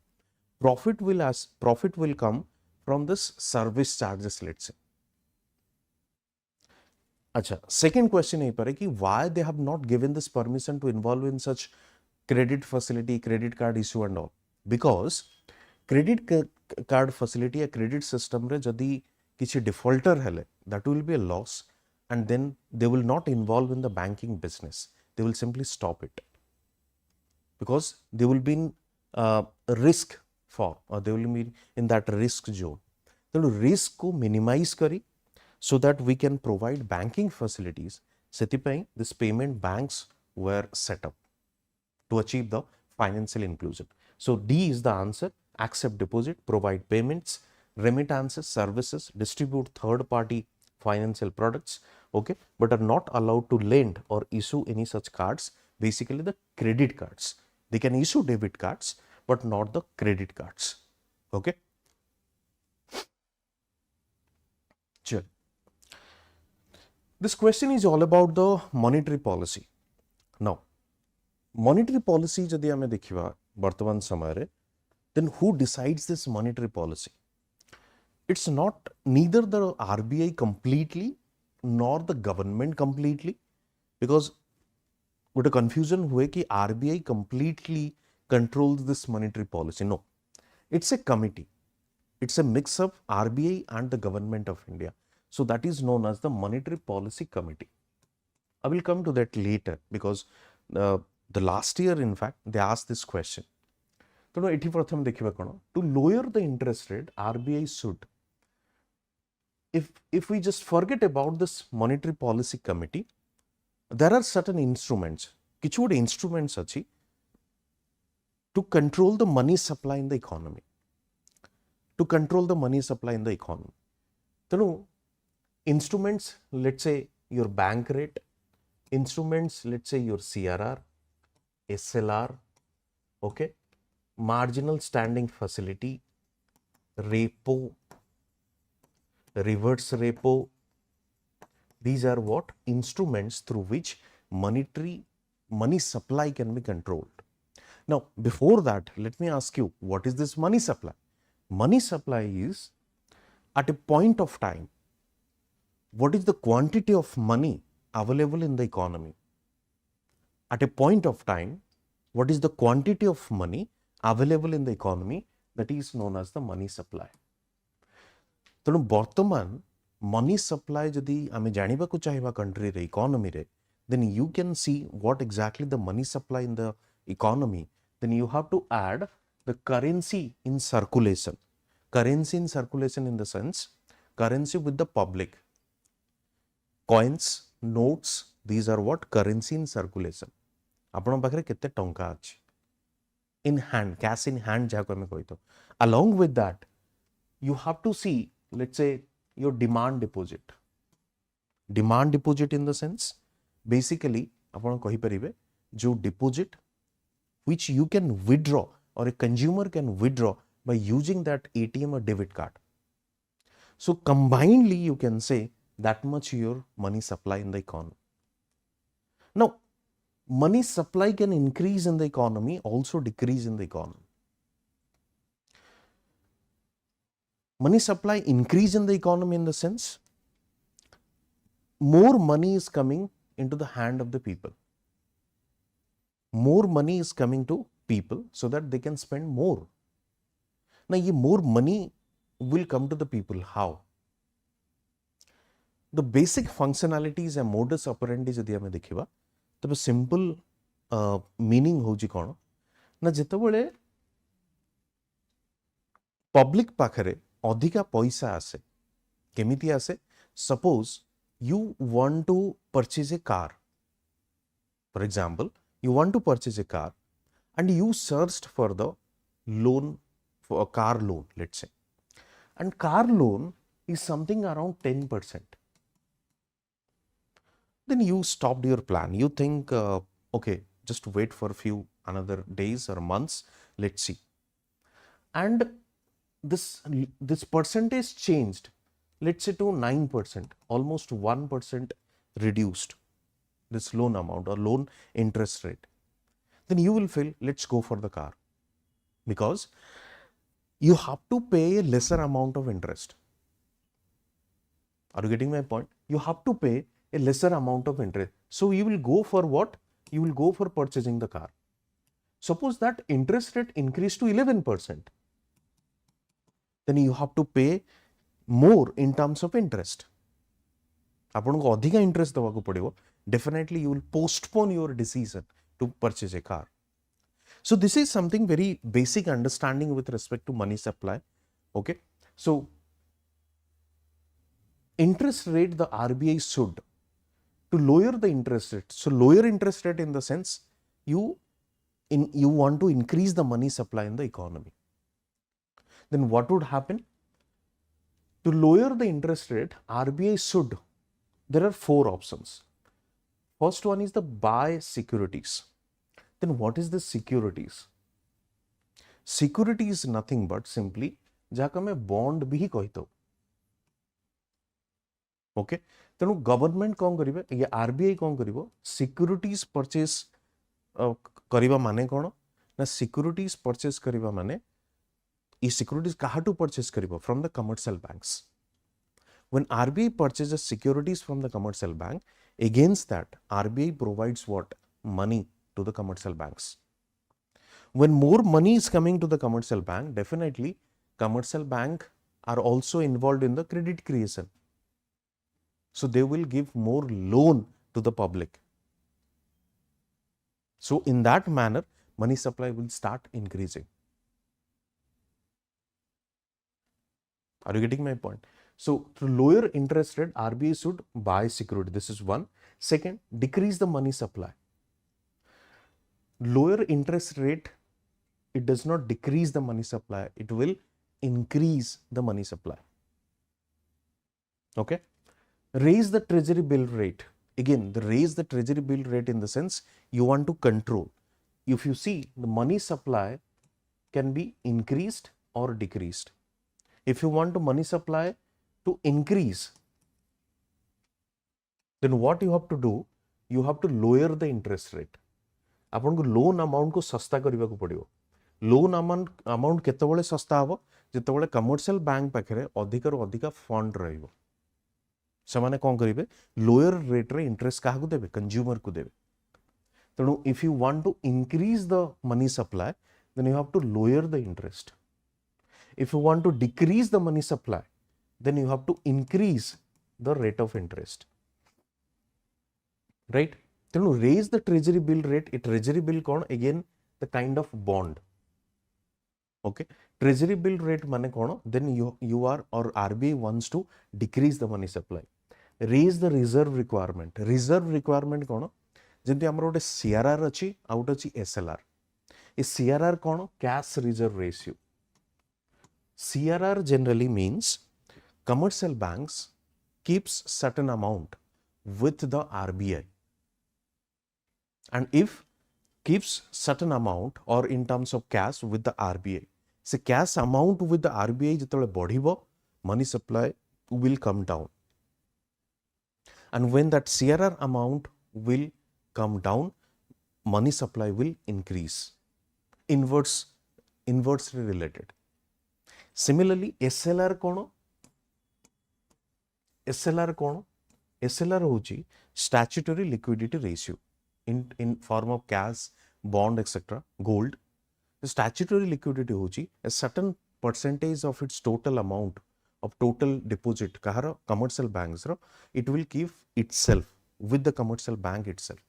Profit will come from this service charges, let's say. Acha, second question है पर कि why they have not given this permission to involve in such credit facility, credit card issue and all? Because credit card facility या credit system रे जदि किसी defaulter हेले, that will be a loss, and then they will not involve in the banking business. They will simply stop it because they will be in risk for, or they will be in that risk zone. So risk को minimize करी, so that we can provide banking facilities. Sethipai this payment banks were set up to achieve the financial inclusion. So D is the answer. Accept deposit, provide payments, remittances, services, distribute third party financial products, okay, but are not allowed to lend or issue any such cards, basically the credit cards. They can issue debit cards, but not the credit cards, okay. Sure. This question is all about the monetary policy. Now, monetary policy जदि आमे देखिबा वर्तमान समय रे, then who decides this monetary policy? It's not neither the RBI completely nor the government completely, because what a confusion हुए कि RBI completely controls this monetary policy. No, it's a committee. It's a mix of RBI and the government of India. So that is known as the Monetary Policy Committee. I will come to that later because the last year, in fact, they asked this question. So एठी प्रथम देखिबा कोन, to lower the interest rate, RBI should. If we just forget about this Monetary Policy Committee, there are certain instruments, किछु गोटे instruments अछि to control the money supply in the economy. To control the money supply in the economy. So instruments, let's say your bank rate, instruments, let's say your CRR, SLR, okay, marginal standing facility, repo, reverse repo. These are what? Instruments through which money supply can be controlled. Now, before that, let me ask you, what is this money supply? Money supply is at a point of time, what is the quantity of money available in the economy? At a point of time, what is the quantity of money available in the economy? That is known as the money supply. तेणु वर्तमान money supply जदि आमे जानिबा को चाहिबा country रे economy रे, then you can see what exactly the money supply in the economy. Then you have to add the currency in circulation. Currency in circulation in the sense, currency with the public. Coins, notes, these are what? Currency in circulation. आपन पाखरे केते टंका अछि in hand, cash in hand जाको हमें कहि तो. Along with that, you have to see, let's say, your demand deposit. Demand deposit in the sense, basically, आपन कहि परिबे जो deposit which you can withdraw or a consumer can withdraw by using that ATM or debit card. So combinedly you can say that much your money supply in the economy. Now money supply can increase in the economy, also decrease in the economy. Money supply increase in the economy in the sense more money is coming into the hand of the people. More money is coming to people so that they can spend more. Now, ye more money will come to the people. How? The basic functionalities and modus operandi जदि आमे देखिबा तबे simple meaning होची कोन ना जेतेबेले public पाखरे अधिका पैसा आसे केमिति आसे suppose you want to purchase a car, for example you want to purchase a car and you searched for the loan, for a car loan, let's say, and car loan is something around 10%. Then you stopped your plan. You think okay, just wait for a few another days or months, let's see, and this percentage changed, let's say to 9%, almost 1% reduced this loan amount or loan interest rate. Then you will feel, let's go for the car, because you have to pay a lesser amount of interest. Are you getting my point? You have to pay a lesser amount of interest. So you will go for what? You will go for purchasing the car. Suppose that interest rate increased to 11%. Then you have to pay more in terms of interest. आपको अधिक interest देवा पड़ो. Definitely you will postpone your decision to purchase a car. So this is something very basic understanding with respect to money supply. Okay, so interest rate, the RBI should to lower the interest rate. So lower interest rate in the sense you want to increase the money supply in the economy. Then what would happen? To lower the interest rate, RBI should, there are 4 options. First one is the buy securities. Then what is the securities? Security is nothing but simply जहाँ मैं bond भी कहता. Okay, तेणु government कौन करिवे या RBI कौन करिवो? Securities purchase करिवा माने कोन ना सिक्युरिटीज परचेस करिवा माने ई सिक्युरिटीज काहाटू परचेस करिवो? From the commercial banks. When RBI purchases securities from the commercial bank, against that RBI provides what? Money to the commercial banks. When more money is coming to the commercial bank, definitely commercial bank are also involved in the credit creation. So they will give more loan to the public. So in that manner, money supply will start increasing. Are you getting my point? So to lower interest rate, RBI should buy security. This is one. Second, decrease the money supply. Lower interest rate, it does not decrease the money supply. It will increase the money supply. Okay. Raise the treasury bill rate. Again, the raise the treasury bill rate in the sense you want to control. If you see, the money supply can be increased or decreased. If you want the money supply to increase, then what you have to do? You have to lower the interest rate. आपन को loan amount को सस्ता करबा को पड़ियो. Loan amount केतेबेले सस्ता हबो? जेतेबेले commercial bank पाखरे अधिक रो अधिक फंड रहइबो. समाने कोन करिवे? लोअर रेट रे इंटरेस्ट काहा को देबे? कंज्यूमर को देबे. तेणु if you want to increase the money supply, then you have to lower the interest. If you want to decrease the money supply, then you have to increase the rate of interest. Right? Then you raise the treasury bill rate. A treasury bill कौन? Again the kind of bond. Okay? Treasury bill rate माने कौन? Then you are or RBI wants to decrease the money supply. Raise the reserve requirement. Reserve requirement कौन? जेंति हमरो गोटे CRR अछि, out अछि SLR. ए CRR कौन? Cash reserve ratio. CRR generally means commercial banks keeps certain amount with the RBI, and if keeps certain amount or in terms of cash with the RBI, se cash amount with the RBI जेतले बढ़िबो, money supply will come down. And when that CRR amount will come down, money supply will increase. Inversely related. Similarly, SLR kono? SLR kono? SLR hochi statutory liquidity ratio in form of cash, bond, etc., gold. The statutory liquidity hochi a certain percentage of its total amount of total deposit kahara commercial banks ro, it will give itself with the commercial bank itself.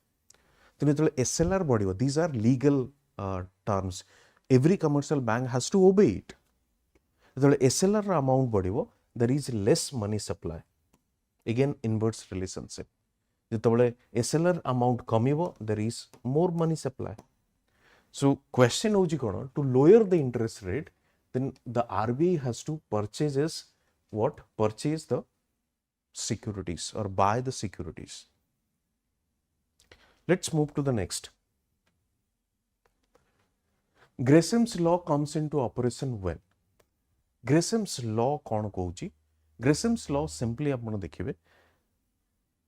Then SLR body, these are legal terms. Every commercial bank has to obey it. The SLR amount body, there is less money supply. Again, inverse relationship. The SLR amount kamibo, there is more money supply. So question hoji kono, to lower the interest rate, then the RBI has to purchase what? Purchase the securities or buy the securities. Let's move to the next. Gresham's law comes into operation when? Gresham's law kon kohuchi? Gresham's law simply apna dekhibe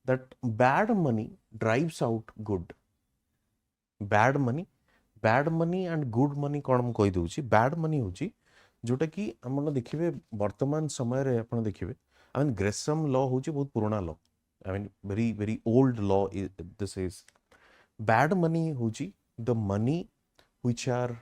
that bad money drives out good. Bad money and good money kon mu koi deuchi? Bad money hochi जोटा कि आपण देखिबे वर्तमान समय रे आपण देखिबे I mean Gresham law होची बहुत पुराना law I mean very old law this is bad money hochi the money which are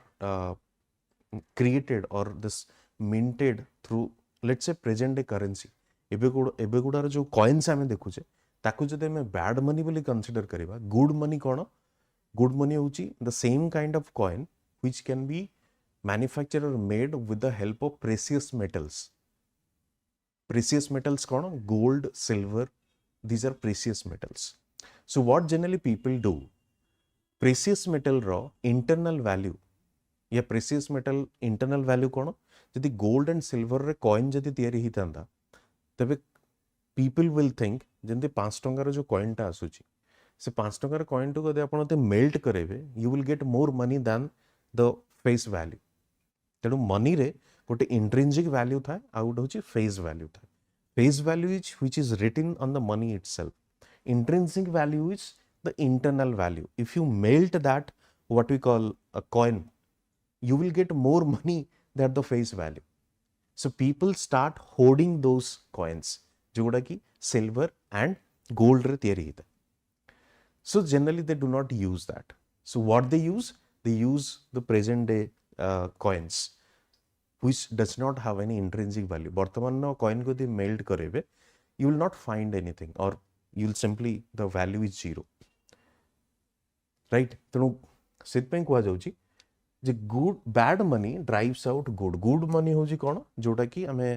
created or this minted through let's say present day currency एबे गुडार जो coins आमे देखुचे ताकू जदे में bad money बोली consider करिबा good money कोन good money होची the same kind of coin which can be manufactured or made with the help of precious metals. Precious metals kono? Gold, silver, these are precious metals. So what generally people do? Precious metal raw internal value. या precious metal internal value kono? जदि gold and silver रे coin जदि तैयारी ही थांदा तबे people will think जंदे 5 टंकार जो coin टा आसुची से 5 टंकार coin तो कदे आपण ते melt करेबे you will get more money than the face value. तेणु मनी रे गोटे इंट्रिंसिक वैल्यू था आउ गोटे होची फेस वैल्यू था face value is which is written on the money itself intrinsic value is the internal value if you melt that what we call a coin you will get more money than the face value. So people start hoarding those coins जोड़ा कि silver and gold रे तैयारी हिता. So generally they do not use that. So what they use? They use the present day coins which does not have any intrinsic value. वर्तमान ना coin को दे melt करेबे you will not find anything or you will simply the value is zero. Right? तेणु सिद्ध कुआ जाउची जे good bad money drives out good good money होजी कोन जोटा कि आमे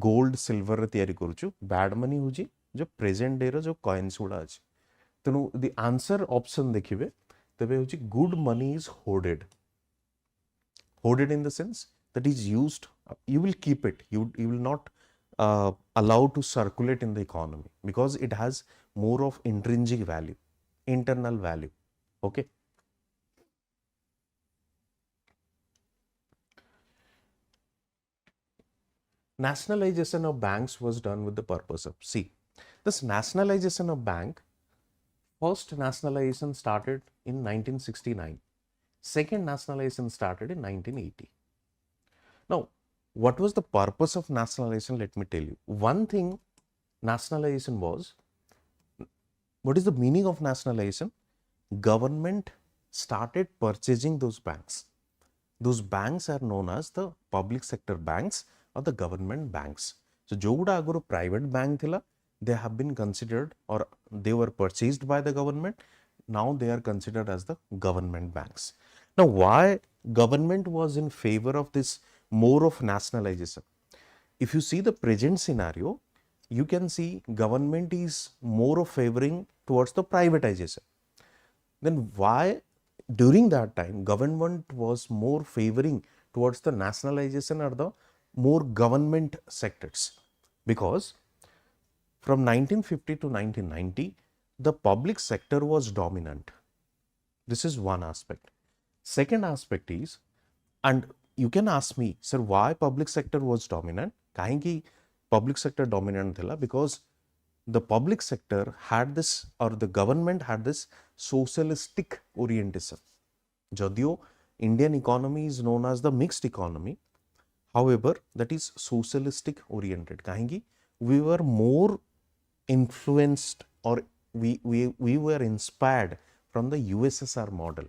गोल्ड सिल्वर रे तयारी करूछु बैड मनी होजी जो प्रेजेंट डे रो जो कॉइन्स गुडा अछि तनु द आंसर ऑप्शन देखिबे तबे होजी good money is hoarded hoarded in the sense that is used you will keep it you will not allow to circulate in the economy because it has more of intrinsic value internal value okay. Nationalization of banks was done with the purpose of, see, this nationalization of bank, first nationalization started in 1969, second nationalization started in 1980. Now, what was the purpose of nationalization? Let me tell you. One thing, nationalization was, what is the meaning of nationalization? Government started purchasing those banks. Those banks are known as the public sector banks or the government banks. So जोगुड़ा अगर private bank थिला, they have been considered or they were purchased by the government. Now they are considered as the government banks. Now why government was in favor of this more of nationalization? If you see the present scenario, you can see government is more of favoring towards the privatization. Then why during that time government was more favoring towards the nationalization or the more government sectors? Because from 1950 to 1990 the public sector was dominant. This is one aspect. Second aspect is, and you can ask me, sir, why public sector was dominant? काहेकि public sector dominant thila because the public sector had this, or the government had this socialistic orientation. Jadio Indian economy is known as the mixed economy, however that is socialistic oriented. Kahingi we were more influenced, or we were inspired from the USSR model,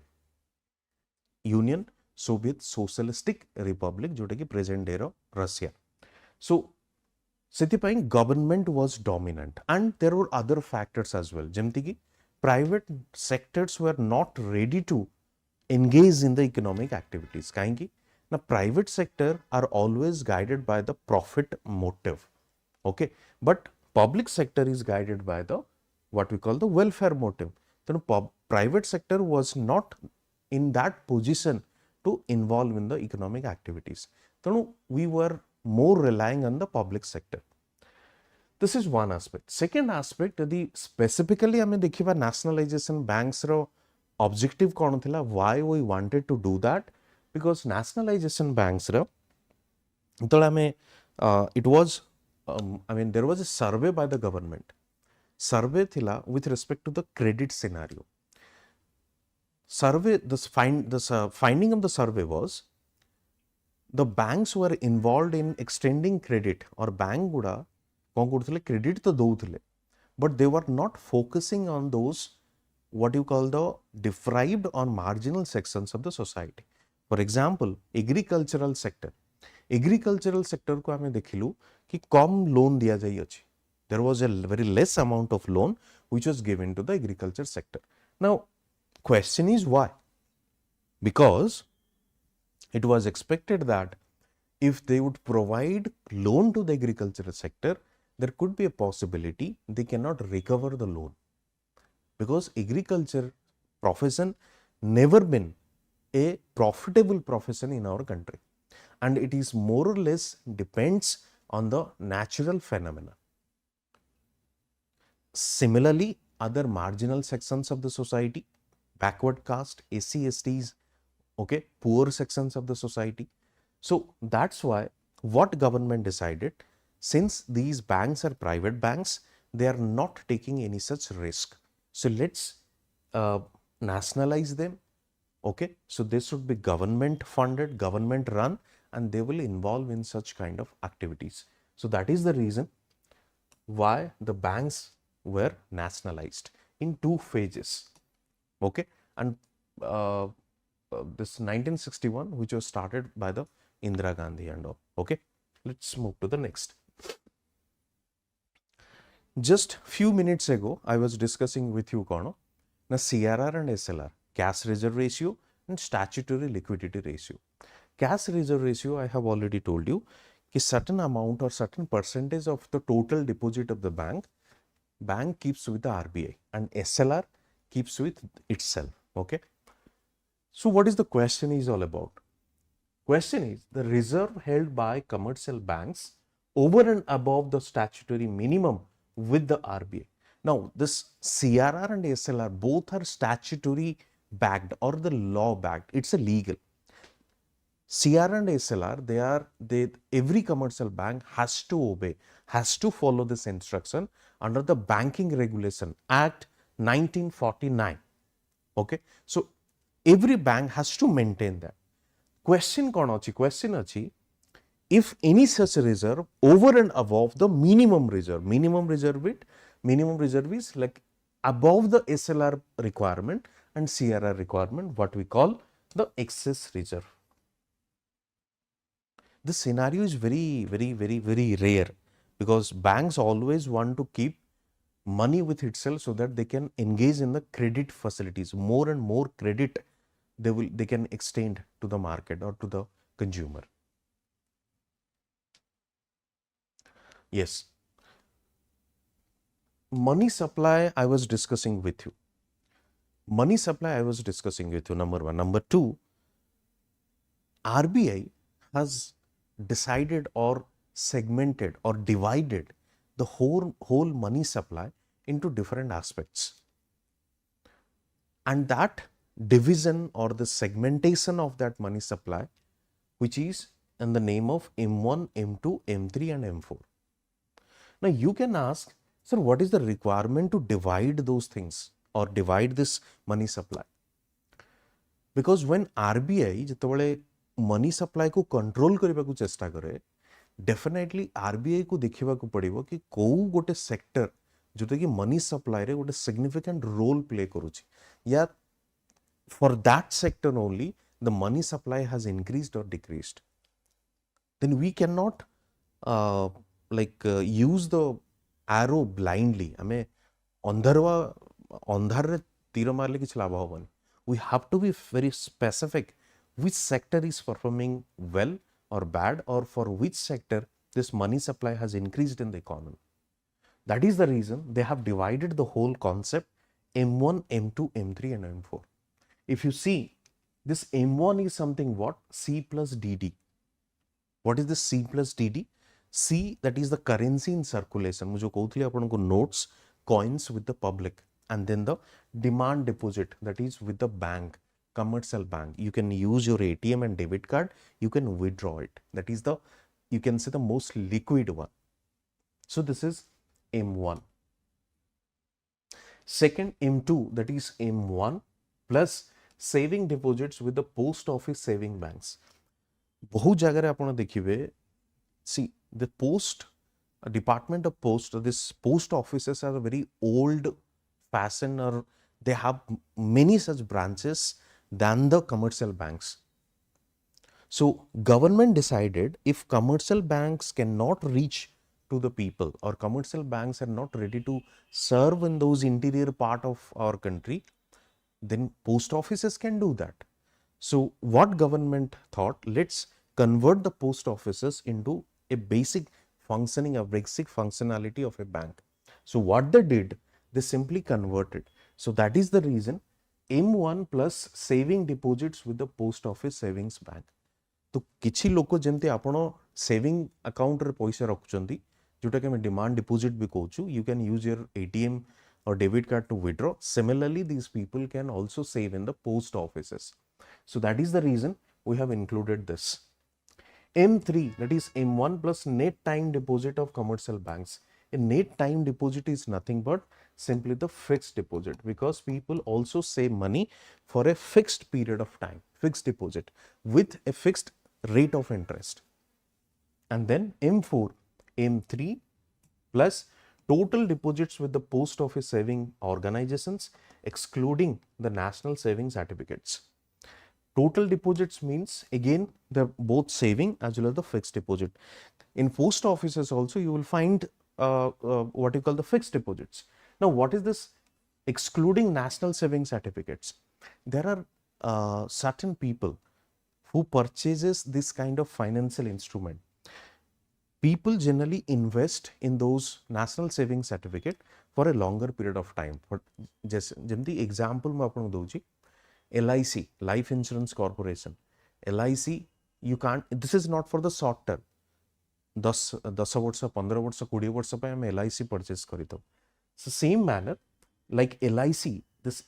Union Soviet Socialistic Republic, जोटा कि present day रो Russia. So ସେଥିପାଇଁ government was dominant, and there were other factors as well, ଯେମିତି କି private sectors were not ready to engage in the economic activities. କାହିଁକି ନା private sector are always guided by the profit motive, okay, but public sector is guided by the what we call the welfare motive. ତେଣୁ private sector was not in that position to involve in the economic activities. ତେଣୁ we were more relying on the public sector. This is one aspect. Second aspect, यदि specifically हमें देखिबा nationalization banks रो objective कौन थिला, why we wanted to do that, because nationalization banks रो तो हमें it was I mean there was a survey by the government. Survey थिला with respect to the credit scenario. Survey, finding of the survey was the banks were involved in extending credit, or bank गुड़ा कौन करथले credit तो दउथले, but they were not focusing on those what you call the deprived or marginal sections of the society. For example, agricultural sector को हमें देखिलु कि कम loan दिया जाई अछि. There was a very less amount of loan which was given to the agriculture sector. Now question is why? Because it was expected that if they would provide loan to the agricultural sector, there could be a possibility they cannot recover the loan, because agriculture profession never been a profitable profession in our country, and it is more or less depends on the natural phenomena. Similarly, other marginal sections of the society, backward caste, SC, STs, okay, poor sections of the society. So that's why what government decided, since these banks are private banks, they are not taking any such risk. So let's nationalize them, okay. So they should be government funded, government run, and they will involve in such kind of activities. So that is the reason why the banks were nationalized in two phases, okay. And this 1961, which was started by the Indira Gandhi and all, okay. Let's move to the next. Just few minutes ago, I was discussing with you Kono, na CRR and SLR, cash reserve ratio and statutory liquidity ratio. Cash reserve ratio, I have already told you, कि certain amount or certain percentage of the total deposit of the bank keeps with the RBI, and SLR keeps with itself, okay. So what is the question is all about? Question is the reserve held by commercial banks over and above the statutory minimum with the RBI. Now this CRR and SLR both are statutory backed or the law backed. It's a legal. CRR and SLR, every commercial bank has to obey, has to follow this instruction under the Banking Regulation Act 1949. Okay. So every bank has to maintain that. Question kon achi? Question achi, if any such reserve over and above the minimum reserve is like above the SLR requirement and CRR requirement, what we call the excess reserve. This scenario is very rare, because banks always want to keep money with itself so that they can engage in the credit facilities. More and more credit they can extend to the market or to the consumer. Yes. Money supply I was discussing with you. Number one. Number two, RBI has decided or segmented or divided the whole money supply into different aspects, and that division or the segmentation of that money supply, which is in the name of M1, M2, M3 and M4. Now you can ask, sir, what is the requirement to divide those things or divide this money supply? Because when RBI ଯେତେବେଳେ money supply को control କରିବାକୁ ଚେଷ୍ଟା କରେ, definitely RBI को ଦେଖିବାକୁ ପଡ଼ିବ କି କୋଉ ଗୋଟେ sector जोटा कि money supply रे ଗୋଟେ significant role play କରୁଛି, या for that sector only the money supply has increased or decreased. Then we cannot use the arrow blindly. हमें अंधारे तीर मारले किछ लाभ होबनी. We have to be very specific which sector is performing well or bad, or for which sector this money supply has increased in the economy. That is the reason they have divided the whole concept M1, M2, M3 and M4. If you see, this M1 is something what? C plus DD. What is this C plus DD? C, that is the currency in circulation. मुझे कहूथली आपन को notes, coins with the public, and then the demand deposit, that is with the bank, commercial bank. You can use your ATM and debit card, you can withdraw it. That is the, you can say, the most liquid one. So this is M1. Second, M2, that is M1 plus saving deposits with the post office saving banks. बहुत जगह रे आपण देखिबे, see the post department of post, this post offices are very old fashioned, or they have many such branches than the commercial banks. So government decided if commercial banks cannot reach to the people, or commercial banks are not ready to serve in those interior part of our country, then post offices can do that. So what government thought, let's convert the post offices into a basic functioning, a basic functionality of a bank. So what they did, they simply converted. So that is the reason M1 plus saving deposits with the post office savings bank. तो किछि लोक जेमते आपण saving account रे पैसा रखुचंती, जोटा कि हम demand deposit भी कहूछु, you can use your ATM or debit card to withdraw. Similarly, these people can also save in the post offices. So that is the reason we have included this. M3, that is M1 plus net time deposit of commercial banks. A net time deposit is nothing but simply the fixed deposit, because people also save money for a fixed period of time, fixed deposit with a fixed rate of interest. And then M4, M3 plus total deposits with the post office saving organizations, excluding the national saving certificates. Total deposits means again the both saving as well as the fixed deposit. In post offices also you will find what you call the fixed deposits. Now what is this excluding national saving certificates? There are certain people who purchases this kind of financial instrument. People generally invest in those national saving certificate for a longer period of time. For just example मैं आपको दूँगी, LIC, Life Insurance Corporation. LIC, you can't, this is not for the short term. 10 वर्ष 15 वर्ष 20 वर्ष पे हम LIC purchase करितो. So same manner, like LIC, this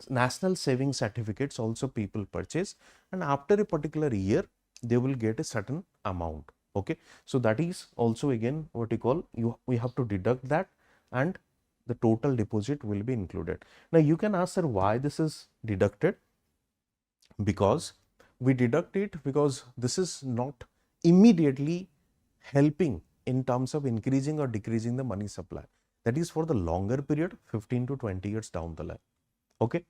national saving certificates also people purchase, and after a particular year they will get a certain amount. Okay, so that is also again what you call, we have to deduct that, and the total deposit will be included. Now you can ask, sir, why this is deducted? Because we deduct it because this is not immediately helping in terms of increasing or decreasing the money supply. That is for the longer period, 15 to 20 years down the line. Okay.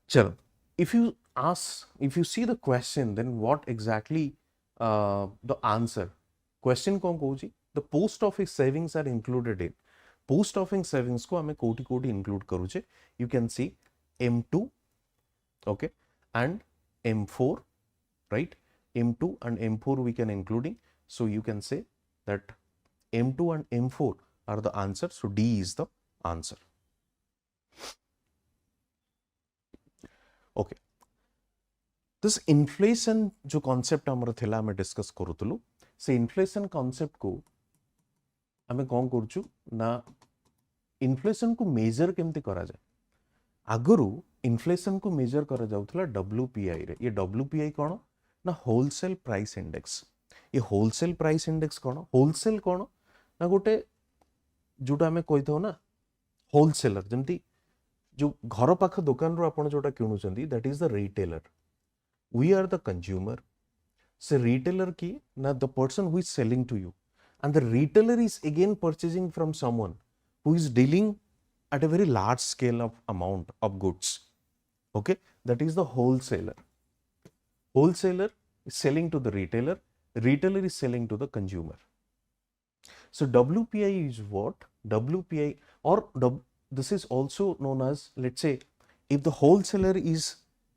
Chalo. If you see the question, then what exactly the answer? Question कौन कहूची? The post office savings are included in. Post office savings को हमें कोटि include करूचे. You can see M2, okay, and M4, right? M2 and M4 we can including. So you can say that M2 and M4 are the answer. So D is the answer. Okay. This inflation जो concept हमर थिला हमें discuss करूतलु, से inflation concept को हमें कौन करूचु ना inflation को measure केमते करा जाए. आगुरु inflation को measure करा जाउथला WPI रे. ये WPI कौन ना wholesale price index. ये wholesale price index कौन? Wholesale कौन ना गोटे जोटा आम कही था ना होलसेलर जमती जो घर पाख दुकान रो आपण जोटा किणुचंदी that is the retailer we are the consumer से रिटेलर की ना the person who is selling to you and the retailer is again purchasing from someone who is dealing at a very large scale of amount of goods. Okay, that is the wholesaler. Wholesaler is selling to the retailer, retailer is selling to the consumer. So WPI is what? WPI or this is also known as, let's say, if the wholesaler is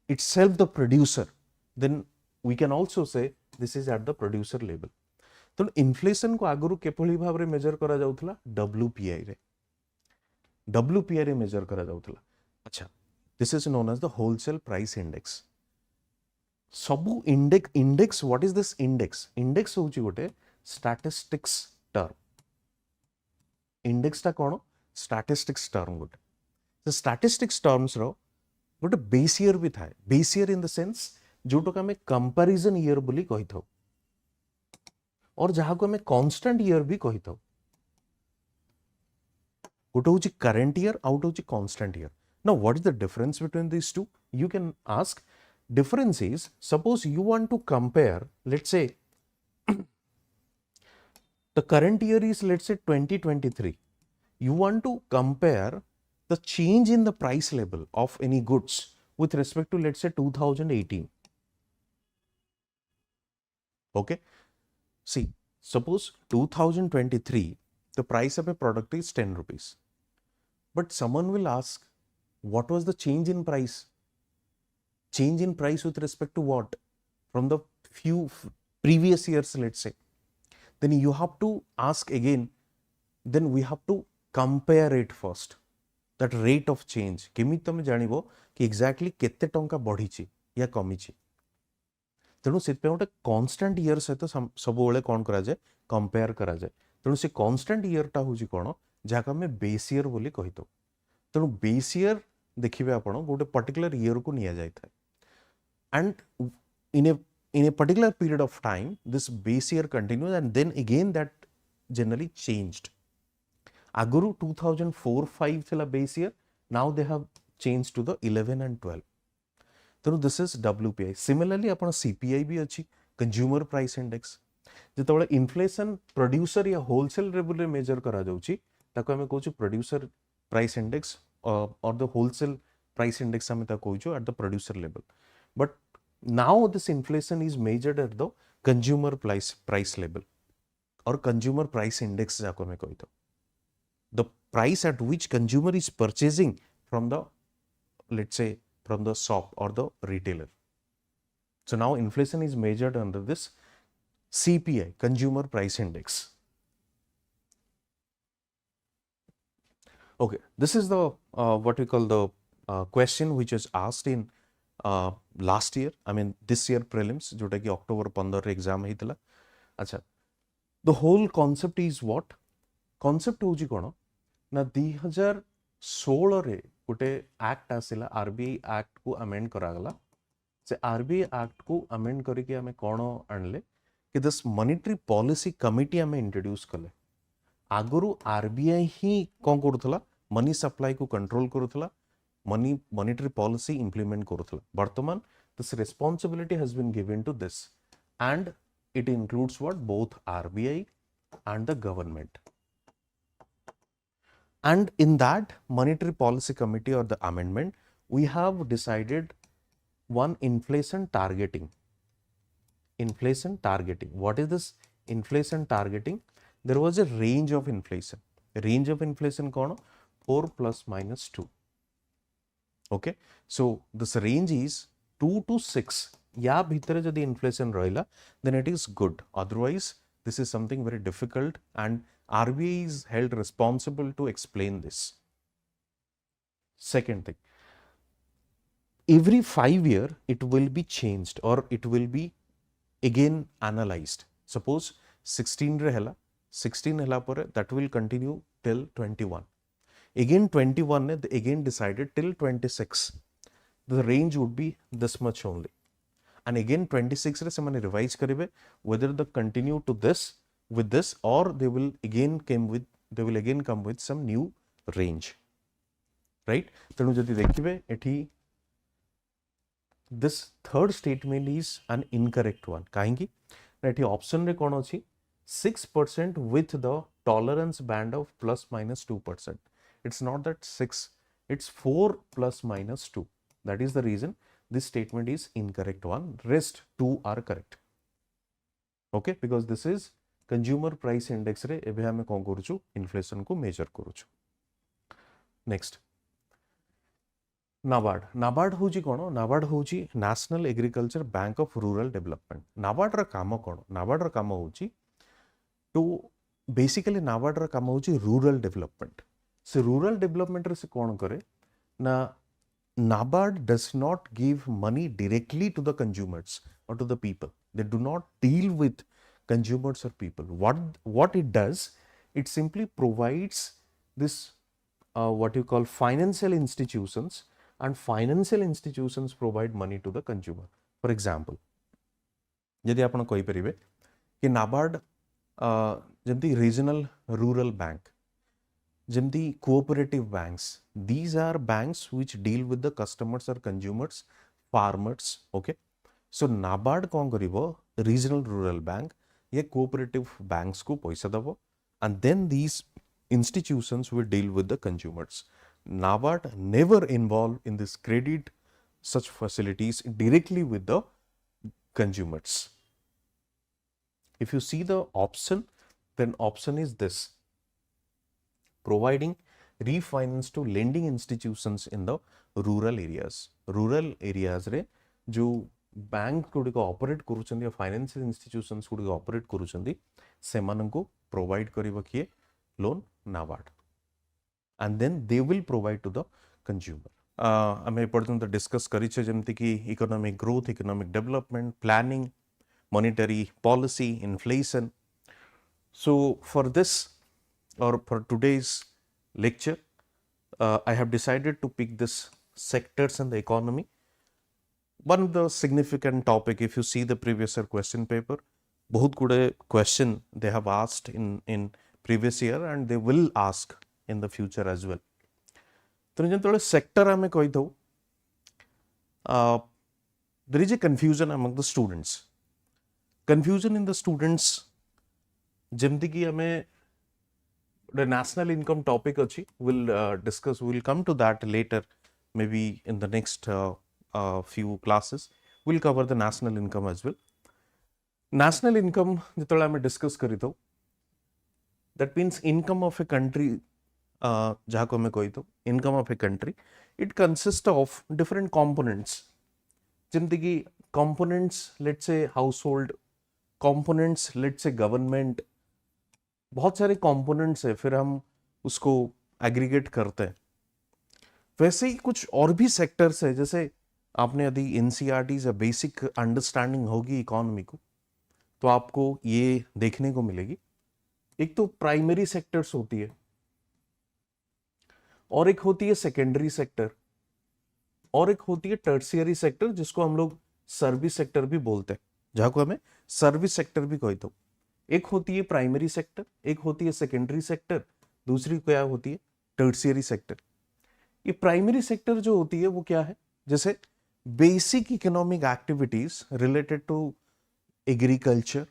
itself the producer, then we can also say this is at the producer level. तेणु inflation को आगु केपली भाव में measure करा जाउथला WPI रे WPI रे मेजर करा जाउथला अच्छा this is known as the wholesale price index सबु index what is this index होची गोटे स्टैटिस्टिक्स टर्म इंडेक्स ता कोन स्टैटिस्टिक्स टर्म गोटे तो स्टैटिस्टिक्स टर्म्स रो गोटे बेस ईयर भी थाए base year in the sense Johto में कंपैरिजन ईयर बोली कहि थाउ और जहाँ को हमें कांस्टेंट ईयर भी कही था गोटे हूँ करेन्ट ईयर आउट हूँ constant year now what is the difference between this two you can ask difference is suppose you want to compare let's say the current year is let's say 2023 you want to compare the change in the price level of any goods with respect to let's say 2018. Okay. See, suppose 2023, the price of a product is 10 rupees. But someone will ask, what was the change in price? Change in price with respect to what? From the few previous years, let's say. Then you have to ask again, then we have to compare it first. That rate of change. केमिति तमे जानिबो कि exactly केते टंका बढ़ीची या कमीची. तेणु से गोटे कन्स्टाट year सहित सब बेले कौन करा जाए कंपेयर करा जाए तेणु से कन्स्टाट इयरटा हूँ कौन जहाँ आम बेस इयर बोली कही दो तेणु बेस इयर देखिए आप गोटे पर्टिकुलर इयर को निया जाए and in a particular period of time this base year continues and then again that generally changed आगुरी 2004-05 थिला base year now they have change to the 11 and 12 तेणु दिस इज WPI. सिमिलरली आप CPI भी अच्छी consumer price index जो inflation producer या wholesale level measure करा जाउची ताको हमें कहूँ प्रोड्यूसर प्राइस इंडेक्स और द होलसेल प्राइस इंडेक्स हमें कहूँ at the producer level but now this inflation is measured at the consumer price level और कंज्यूमर प्राइस इंडेक्स जाको हमें कही the price at which consumer is purchasing from the let's say from the shop or the retailer. So now inflation is measured under this CPI, Consumer Price Index. Okay, this is the what we call the question which was asked in last year, I mean this year prelims, जोटा कि October 15 exam ହେଇଥିଲା. अच्छा, the whole concept is what? Concept होची कोन ना 2016 रे गोटे act आसिला RBI act को अमेंड करागला से आरबीआई एक्ट को अमेंड करके आमे कोन आणले कि दिस मॉनेटरी पॉलिसी कमिटी आमे इंट्रोड्यूस कले आगुरु आरबीआई ही कोन करथला मनी सप्लाई को कंट्रोल करथला मॉनेटरी पॉलिसी इंप्लीमेंट करथला वर्तमान this responsibility has been given to this and it includes what both RBI and the government. And in that monetary policy committee or the amendment, we have decided one inflation targeting. Inflation targeting. What is this inflation targeting? There was a range of inflation. A range of inflation kono 4 plus minus 2. Okay. So this range is 2 to 6. या भीतर जदि inflation रहिला, then it is good. Otherwise, this is something very difficult and RBI is held responsible to explain this. Second thing, every 5 years it will be changed or it will be again analyzed. Suppose 16 re hela, 16 hela pore that will continue till 21. Again 21 ne again decided till 26. The range would be this much only. And again 26 re semane revise karibe whether the continue to this with this or they will again came with they will again come with some new range, right? ତେଣୁ ଯଦି ଦେଖିବେ ଏଠି this third statement is an incorrect one. କାହିଁକି ନା ଏଠି ଅପସନରେ କ'ଣ ଅଛି 6% with the tolerance band of plus minus 2%. It's not that 6, it's 4 plus minus 2. That is the reason this statement is incorrect one. Rest 2 are correct. Okay, because this is consumer price index रे एबे हमें कौन करूछु inflation को measure करूछु. Next, NABARD होची कोण नाबार्ड होची national agriculture bank of rural development. NABARD रा काम कोण नाबार्ड रा काम होची टू बेसिकली नाबार्ड रा काम होची रूरल डेवलपमेंट. से रूरल डेवलपमेंट रे से कोण करे ना NABARD does not give money directly to the consumers or to the people. They do not deal with consumers or people. What it does, it simply provides this what you call financial institutions, and financial institutions provide money to the consumer. For example, यदि आपण कहि परिबे कि नाबार्ड जेमती regional rural bank, जेमती cooperative banks, these are banks which deal with the customers or consumers, farmers. Okay, so NABARD कौन करिवो regional rural bank ये कोऑपरेटिव बैंक्स को पैसा दबो and then these institutions will deal with the consumers. NABARD never involve in this credit such facilities directly with the consumers. If you see the option, then option is this: providing refinance to lending institutions in the rural areas. Rural areas रे जो bank गुड़िक operate करूछंदी या financial institutions गुड़िक operate करूछंदी सेमानंको provide करिवो किए loan NABARD and then they will provide to the consumer. आमे पर्यंत डिस्कस करिछे जेमति कि economic growth, economic development, planning, monetary policy, inflation. So for this और for today's lecture I have decided to pick this sectors in the economy. One of the significant topic, if you see the previous year question paper, बहुत गुड़े question they have asked in previous year and they will ask in the future as well. तो जेतबेले sector आमे कहि दो, there is a confusion among the students. Confusion in the students जेमति कि आमे the national income topic achi will discuss, we will come to that later, maybe in the next few classes we'll cover the national income as well. National income jetola ame discuss kari do, that means income of a country, jaha ko ame koi do income of a country, it consists of different components. jemti ki components, let's say household components, let's say government, बहुत सारे components है, फिर हम उसको aggregate करते हैं. वैसे ही कुछ और भी सेक्टर्स है, जैसे आपने यदि एनसीईआरटी या बेसिक अंडरस्टैंडिंग होगी इकोनॉमी को तो आपको ये देखने को मिलेगी. एक तो प्राइमरी सेक्टर्स होती है और एक होती है सेकेंडरी सेक्टर और एक होती है टर्शियरी सेक्टर, जिसको हम लोग सर्विस सेक्टर भी बोलते हैं, जहां को हमें सर्विस सेक्टर भी कहते हो. एक होती है प्राइमरी सेक्टर, एक होती है सेकेंडरी सेक्टर, दूसरी क्या होती है टर्शियरी सेक्टर. ये प्राइमरी सेक्टर जो होती है वो क्या है, जैसे basic economic activities related to agriculture,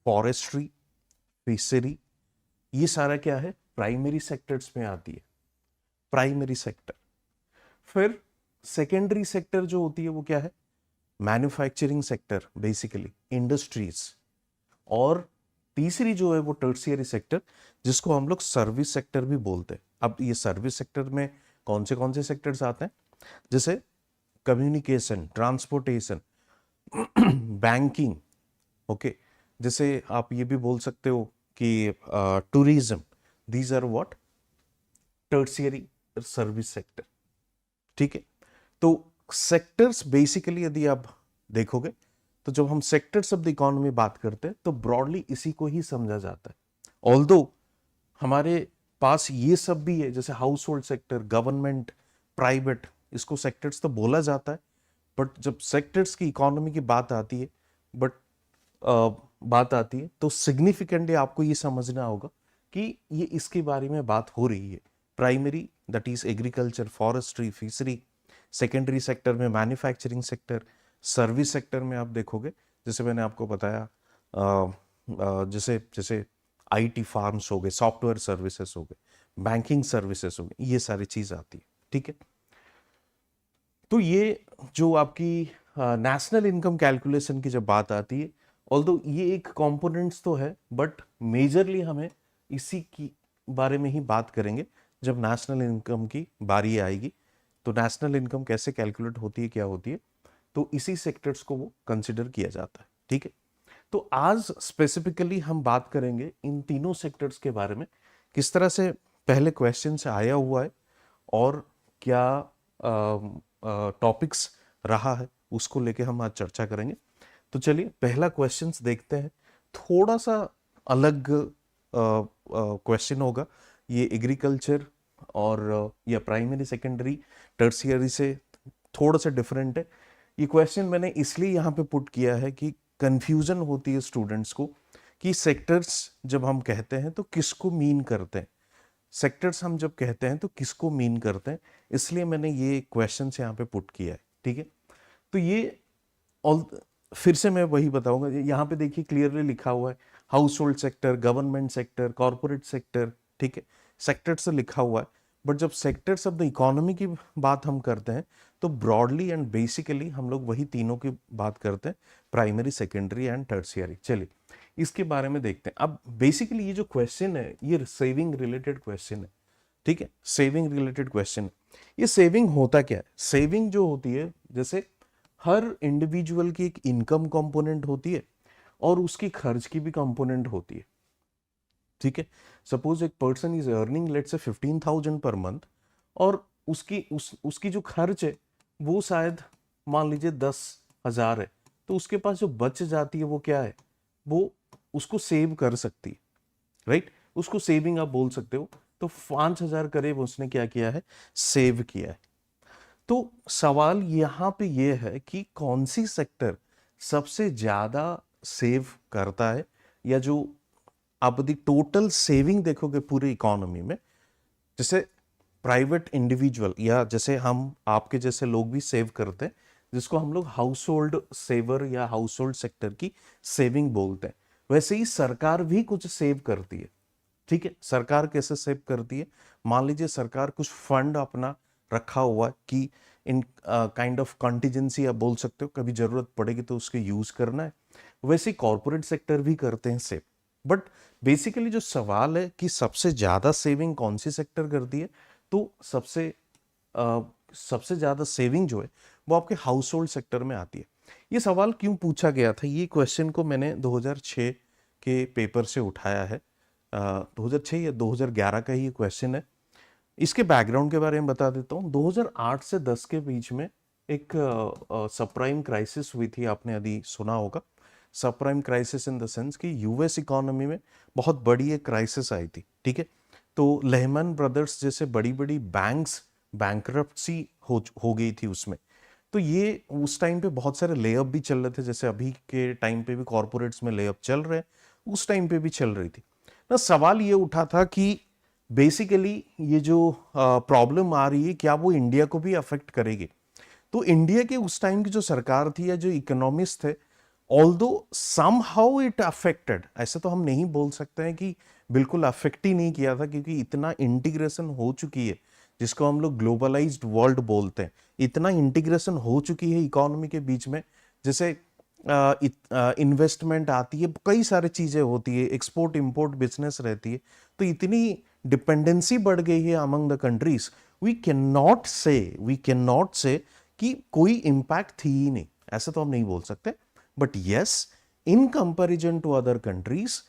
forestry, fishery, ये सारा क्या है प्राइमरी सेक्टर्स में आती है, प्राइमरी सेक्टर. फिर सेकेंडरी सेक्टर जो होती है वो क्या है मैन्युफैक्चरिंग सेक्टर, बेसिकली इंडस्ट्रीज. और तीसरी जो है वो टर्शियरी सेक्टर, जिसको हम लोग सर्विस सेक्टर भी बोलते हैं. अब ये सर्विस सेक्टर में कौन से सेक्टर्स आते हैं, जैसे कम्युनिकेशन, ट्रांसपोर्टेशन, बैंकिंग. ओके, जैसे आप ये भी बोल सकते हो कि tourism, these are what tertiary service sector. ठीक है, तो सेक्टर्स बेसिकली यदि आप देखोगे तो जब हम सेक्टर्स ऑफ द इकोनॉमी बात करते हैं तो ब्रॉडली इसी को ही समझा जाता है. ऑल्दो हमारे पास ये सब भी है, जैसे house hold sector, government, private, इसको सेक्टर्स तो बोला जाता है, बट जब सेक्टर्स की इकोनॉमी की बात आती है तो सिग्निफिकेंटली आपको ये समझना होगा कि ये इसके बारे में बात हो रही है। Primary that is agriculture, forestry, fishery, secondary sector में मैन्युफैक्चरिंग सेक्टर, सर्विस सेक्टर में आप देखोगे जैसे मैंने आपको बताया जैसे जैसे आईटी फार्म्स हो गए, सॉफ्टवेयर सर्विसेज हो गए, बैंकिंग सर्विसेज हो गए, ये सारी चीज आती है। ठीक है, तो ये जो आपकी नेशनल इनकम कैलकुलेशन की जब बात आती है, ऑल्दो ये एक कंपोनेंट्स तो है बट मेजरली हमें इसी की बारे में ही बात करेंगे जब नेशनल इनकम की बारी आएगी। तो नेशनल इनकम कैसे कैलकुलेट होती है, क्या होती है, तो इसी सेक्टर्स को वो कंसिडर किया जाता है। ठीक है, तो आज स्पेसिफिकली हम बात करेंगे इन तीनों सेक्टर्स के बारे में, किस तरह से पहले क्वेश्चन से आया हुआ है और क्या टॉपिक्स रहा है, उसको लेके हम आज चर्चा करेंगे। तो चलिए पहला क्वेश्चंस देखते हैं। थोड़ा सा अलग क्वेश्चन होगा, ये एग्रीकल्चर और या प्राइमरी सेकेंडरी टर्शियरी से थोड़ा सा डिफरेंट है। ये क्वेश्चन मैंने इसलिए यहाँ पे पुट किया है कि कंफ्यूजन होती है स्टूडेंट्स को कि सेक्टर्स जब हम कहते हैं तो किसको मीन करते हैं, सेक्टर्स हम जब कहते हैं तो किसको मीन करते हैं, इसलिए मैंने ये क्वेश्चन यहाँ पे पुट किया है। ठीक है, तो ये ऑल फिर से मैं वही बताऊंगा, यहाँ पे देखिए क्लियरली लिखा हुआ है house hold sector, government sector, corporate sector. ठीक है, सेक्टर से लिखा हुआ है, बट जब सेक्टर्स ऑफ द इकोनॉमी की बात हम करते हैं तो ब्रॉडली एंड बेसिकली हम लोग वही तीनों की बात करते हैं, प्राइमरी, सेकेंडरी एंड टर्शियरी। चलिए इसके बारे में देखते हैं। अब बेसिकली ये जो क्वेश्चन है ये सेविंग रिलेटेड क्वेश्चन है। ठीक है, सेविंग रिलेटेड क्वेश्चन। ये सेविंग होता क्या है? सेविंग जो होती है, जैसे हर इंडिविजुअल की एक इनकम कंपोनेंट होती है और उसकी खर्च की भी कंपोनेंट होती है। ठीक है, सपोज एक person is earning let's say 15,000 per month और उसकी जो खर्च है वो शायद मान लीजिए 10,000 है, तो उसके पास जो बच जाती है वो क्या है, वो उसको सेव कर सकती है, राइट? उसको सेविंग आप बोल सकते हो। तो 5,000 करीब उसने क्या किया है, सेव किया है। तो सवाल यहां पे ये है कि कौन सी सेक्टर सबसे ज्यादा सेव करता है, या जो आप यदि टोटल सेविंग देखोगे पूरी इकोनॉमी में, जैसे प्राइवेट इंडिविजुअल या जैसे हम आपके जैसे लोग भी सेव करते हैं, जिसको हम लोग हाउस होल्ड सेवर या हाउस होल्ड सेक्टर की सेविंग बोलते हैं, वैसे ही सरकार भी कुछ सेव करती है। ठीक है, सरकार कैसे सेव करती है? मान लीजिए सरकार कुछ फंड अपना रखा हुआ है कि इन काइंड ऑफ कॉन्टिजेंसी आप बोल सकते हो, कभी जरूरत पड़ेगी तो उसके यूज करना है। वैसे कॉर्पोरेट सेक्टर भी करते हैं सेव। बट बेसिकली जो सवाल है कि सबसे ज्यादा सेविंग कौन सी सेक्टर करती है, तो सबसे ज्यादा सेविंग जो है वो आपके हाउस होल्ड सेक्टर में आती है। ये सवाल क्यों पूछा गया था? ये क्वेश्चन को मैंने 2006 के पेपर से उठाया है। 2006 या 2011 का ही क्वेश्चन है। इसके बैकग्राउंड के बारे में बता देता हूँ। 2008 से 10 के बीच में एक सबप्राइम क्राइसिस हुई थी, आपने यदि सुना होगा। Subprime crisis in the sense कि यूएस इकोनॉमी में बहुत बड़ी एक क्राइसिस आई थी। ठीक है, तो लेहमन ब्रदर्स जैसे बड़ी बड़ी बैंक्स बैंकरप्सी हो गई थी उसमें। तो ये उस टाइम पे बहुत सारे लेअप भी चल रहे थे, जैसे अभी के टाइम पे भी कॉर्पोरेट्स में लेअप चल रहे हैं, उस टाइम पे भी चल रही थी ना। सवाल ये उठा था कि बेसिकली ये जो प्रॉब्लम आ रही है क्या वो इंडिया को भी अफेक्ट करेगी? तो इंडिया के उस टाइम की जो सरकार थी या जो इकोनॉमिस्ट थे, ऑल्दो समहाउ इट अफेक्टेड, ऐसे तो हम नहीं बोल सकते हैं कि बिल्कुल अफेक्ट ही नहीं किया था, क्योंकि इतना इंटीग्रेशन हो चुकी है, जिसको हम लोग ग्लोबलाइज्ड वर्ल्ड बोलते हैं, इतना इंटीग्रेशन हो चुकी है इकोनॉमी के बीच में। जैसे इन्वेस्टमेंट आती है, कई सारी चीजें होती है, एक्सपोर्ट इंपोर्ट बिजनेस रहती है, तो इतनी डिपेंडेंसी बढ़ गई है among the countries, we can not say कि कोई इंपैक्ट थी ही नहीं, ऐसा तो हम नहीं बोल सकते। But yes, in comparison to other countries,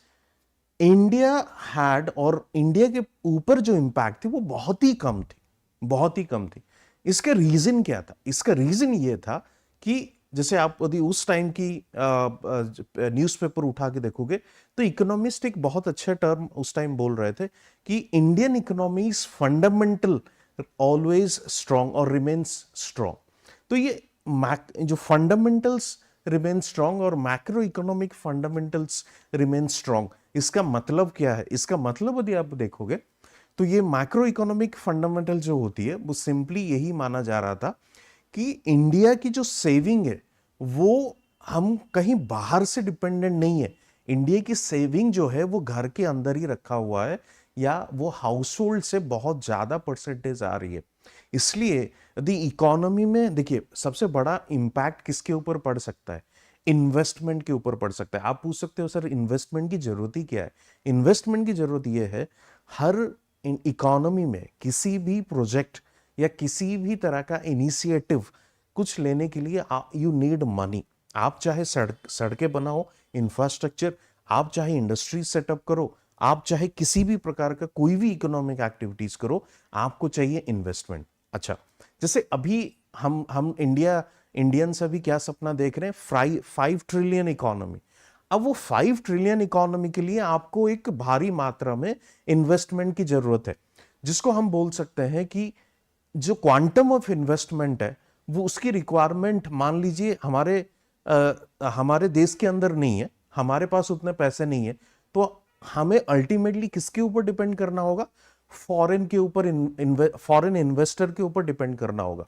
India had, और इंडिया के ऊपर जो इंपैक्ट थी वो बहुत ही कम थी, बहुत ही कम थी। इसका रीजन क्या था? इसका रीजन ये था कि जैसे आप यदि उस टाइम की न्यूज़पेपर उठा के देखोगे तो इकोनॉमिस्ट एक बहुत अच्छा टर्म उस टाइम बोल रहे थे कि Indian economy is fundamental always strong और रिमेन्स स्ट्रांग। तो ये जो फंडामेंटल्स रिमेन स्ट्रांग और macro economic fundamentals remain strong, इसका मतलब क्या है? इसका मतलब यदि आप देखोगे तो ये मैक्रो इकोनॉमिक फंडामेंटल जो होती है वो सिंपली यही माना जा रहा था कि इंडिया की जो सेविंग है वो हम कहीं बाहर से डिपेंडेंट नहीं है। इंडिया की सेविंग जो है वो घर के अंदर ही रखा हुआ है या वो हाउस होल्ड से बहुत ज्यादा परसेंटेज आ रही है। इसलिए यदि इकोनॉमी में देखिए सबसे बड़ा इंपैक्ट किसके ऊपर पड़ सकता है? इन्वेस्टमेंट के ऊपर पड़ सकता है। आप पूछ सकते हो सर इन्वेस्टमेंट की जरूरत ही क्या है? इन्वेस्टमेंट की जरूरत यह है हर इकोनॉमी में किसी भी प्रोजेक्ट या किसी भी तरह का इनिशिएटिव कुछ लेने के लिए यू नीड मनी। आप चाहे सड़कें बनाओ, इंफ्रास्ट्रक्चर, आप चाहे इंडस्ट्री सेटअप करो, आप चाहे किसी भी प्रकार का कोई भी इकोनॉमिक एक्टिविटीज करो, आपको चाहिए इन्वेस्टमेंट। अच्छा, जैसे अभी हम इंडियंस अभी क्या सपना देख रहे हैं? 5 ट्रिलियन इकोनॉमी। अब वो 5 ट्रिलियन इकोनॉमी के लिए आपको एक भारी मात्रा में इन्वेस्टमेंट की जरूरत है, जिसको हम बोल सकते हैं कि जो क्वांटम ऑफ इन्वेस्टमेंट है वो उसकी रिक्वायरमेंट मान लीजिए हमारे देश के अंदर नहीं है, हमारे पास उतने पैसे नहीं है, तो हमें अल्टीमेटली किसके ऊपर डिपेंड करना होगा? फॉरेन के ऊपर, फॉरेन इन्वेस्टर के ऊपर डिपेंड करना होगा।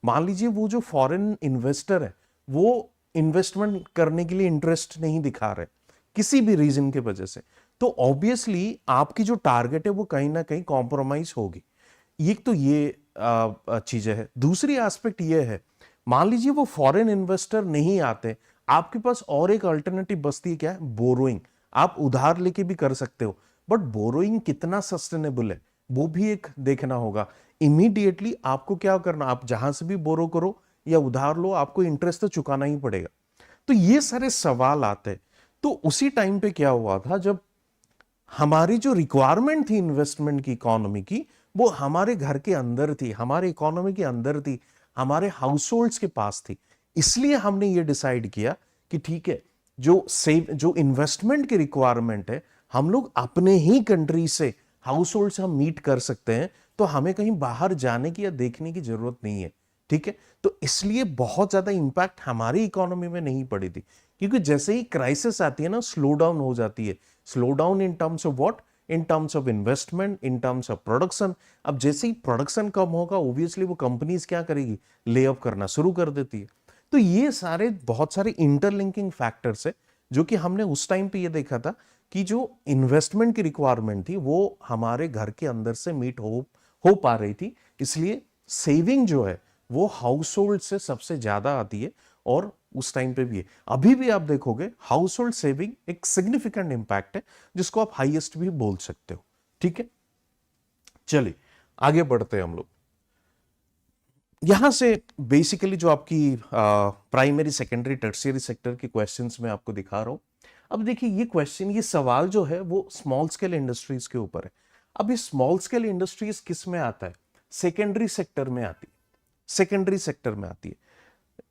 मान लीजिए वो जो फॉरेन इन्वेस्टर है वो इन्वेस्टमेंट करने के लिए इंटरेस्ट नहीं दिखा रहे किसी भी रीजन के वजह से, तो ऑब्वियसली आपकी जो टारगेट है वो कहीं ना कहीं कॉम्प्रोमाइज होगी। एक तो ये चीजें है। दूसरी एस्पेक्ट ये है, मान लीजिए वो फॉरेन इन्वेस्टर नहीं आते, आपके पास और एक अल्टरनेटिव बचती है, क्या है? बोरोइंग। आप उधार लेके भी कर सकते हो, बट बोरोइंग कितना सस्टेनेबल है वो भी एक देखना होगा। इमीडिएटली आपको क्या करना, आप जहां से भी बोरो करो या उधार लो, आपको इंटरेस्ट तो चुकाना ही पड़ेगा। तो ये सारे सवाल आते हैं। तो उसी टाइम पे क्या हुआ था, जब हमारी जो रिक्वायरमेंट थी इन्वेस्टमेंट की, इकोनॉमी की, वो हमारे घर के अंदर थी, हमारे इकोनॉमी के अंदर थी, हमारे हाउस होल्ड्स के पास थी। इसलिए हमने ये डिसाइड किया कि ठीक है, जो इन्वेस्टमेंट की रिक्वायरमेंट है हम लोग अपने ही कंट्री से, हाउस होल्ड से हम मीट कर सकते हैं, तो हमें कहीं बाहर जाने की या देखने की जरूरत नहीं है। ठीक है, तो इसलिए बहुत ज्यादा इंपैक्ट हमारी इकोनॉमी में नहीं पड़ी थी, क्योंकि जैसे ही क्राइसिस आती है ना, स्लो डाउन हो जाती है। Slow down in terms of what? In terms of investment, in terms of production. अब जैसे ही प्रोडक्शन कम होगा, ऑब्वियसली वो कंपनीज क्या करेगी? ले ऑफ करना शुरू कर देती है। तो ये सारे बहुत सारे इंटरलिंकिंग फैक्टर्स है, जो कि हमने उस टाइम पे ये देखा था कि जो इन्वेस्टमेंट की रिक्वायरमेंट थी वो हमारे घर के अंदर से मीट हो पा रही थी। इसलिए सेविंग जो है वो हाउस होल्ड से सबसे ज्यादा आती है, और उस टाइम पे भी है। अभी भी आप देखोगे हाउस होल्ड सेविंग एक सिग्निफिकेंट इंपैक्ट है, जिसको आप हाईएस्ट भी बोल सकते हो। ठीक है, चलिए आगे बढ़ते हैं हम लोग। यहां से बेसिकली जो आपकी प्राइमरी, सेकेंडरी, टर्शियरी सेक्टर के क्वेश्चंस में आपको दिखा रहा हूं। अब देखिए ये क्वेश्चन, ये सवाल जो है वो स्मॉल स्केल इंडस्ट्रीज के ऊपर है। अब ये स्मॉल स्केल इंडस्ट्रीज किस में आता है? सेकेंडरी सेक्टर में आती है, सेकेंडरी सेक्टर में आती है।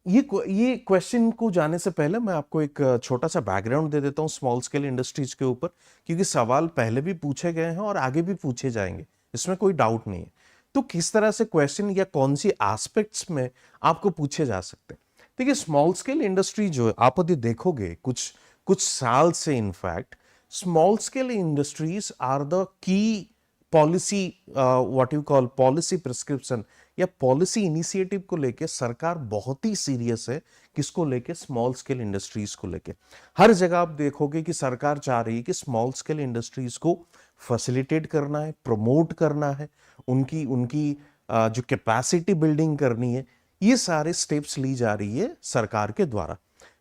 ये क्वेश्चन को जाने से पहले मैं आपको एक छोटा सा बैकग्राउंड दे देता हूं स्मॉल स्केल इंडस्ट्रीज के ऊपर, क्योंकि सवाल पहले भी पूछे गए हैं और आगे भी पूछे जाएंगे, इसमें कोई डाउट नहीं है। तो किस तरह से क्वेश्चन या कौन सी एस्पेक्ट्स में आपको पूछे जा सकते हैं? देखिए स्मॉल स्केल इंडस्ट्री जो है, आप यदि देखोगे कुछ कुछ साल से, in fact small scale industries are the की policy, what you call policy prescription या पॉलिसी इनिशिएटिव को लेके सरकार बहुत ही सीरियस है। किसको लेके? स्मॉल स्केल इंडस्ट्रीज को लेके। हर जगह आप देखोगे कि सरकार चाह रही है कि स्मॉल स्केल इंडस्ट्रीज को फैसिलिटेट करना है, प्रमोट करना है, उनकी उनकी जो कैपेसिटी बिल्डिंग करनी है, ये सारे स्टेप्स ली जा रही है सरकार के द्वारा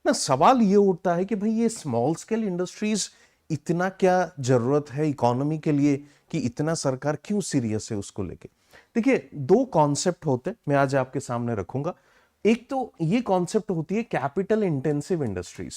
ना। सवाल ये उठता है कि भाई ये स्मॉल स्केल इंडस्ट्रीज इतना क्या जरूरत है इकोनॉमी के लिए, कि इतना सरकार क्यों सीरियस है उसको लेके? देखिए दो कॉन्सेप्ट होते हैं, मैं आज आपके सामने रखूंगा। एक तो ये कॉन्सेप्ट होती है कैपिटल इंटेंसिव इंडस्ट्रीज,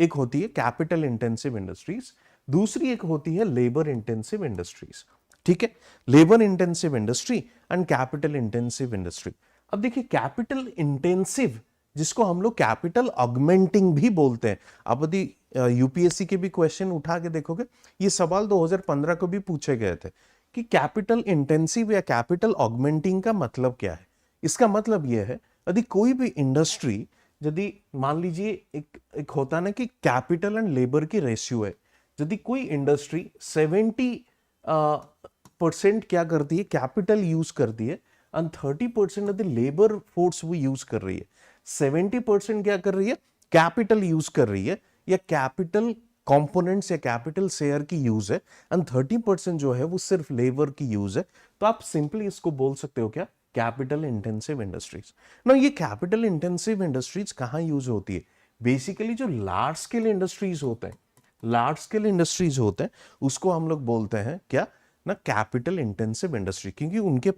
एक होती है कैपिटल इंटेंसिव इंडस्ट्रीज, दूसरी एक होती है लेबर इंटेंसिव इंडस्ट्रीज। ठीक है, labour intensive industry and capital intensive industry. अब देखिए कैपिटल इंटेंसिव, जिसको हम लोग कैपिटल ऑगमेंटिंग भी बोलते हैं। अब यदि यूपीएससी के भी क्वेश्चन उठा के देखोगे, ये सवाल 2015 को भी पूछे गए थे कि कैपिटल इंटेंसिव या कैपिटल ऑगमेंटिंग का मतलब क्या है। इसका मतलब यह है, यदि कोई भी इंडस्ट्री, यदि मान लीजिए एक होता ना कि कैपिटल एंड लेबर की रेशियो है, यदि कोई इंडस्ट्री 70% क्या करती है, कैपिटल यूज करती है, and 30% of the labour force वो यूज कर रही है, 70% क्या कर रही है, कैपिटल यूज कर रही है, या कैपिटल कंपोनेंट्स या कैपिटल शेयर की यूज है, एंड 30% जो है वो सिर्फ लेबर की यूज है, तो आप सिंपली इसको बोल सकते हो क्या, कैपिटल इंटेंसिव इंडस्ट्रीज। ना ये कैपिटल इंटेंसिव इंडस्ट्रीज कहाँ यूज होती है, बेसिकली जो लार्ज स्केल इंडस्ट्रीज होते हैं, लार्ज स्केल इंडस्ट्रीज होते हैं उसको हम लोग बोलते हैं क्या ना, कैपिटल इंटेंसिव इंडस्ट्री, क्योंकि उनके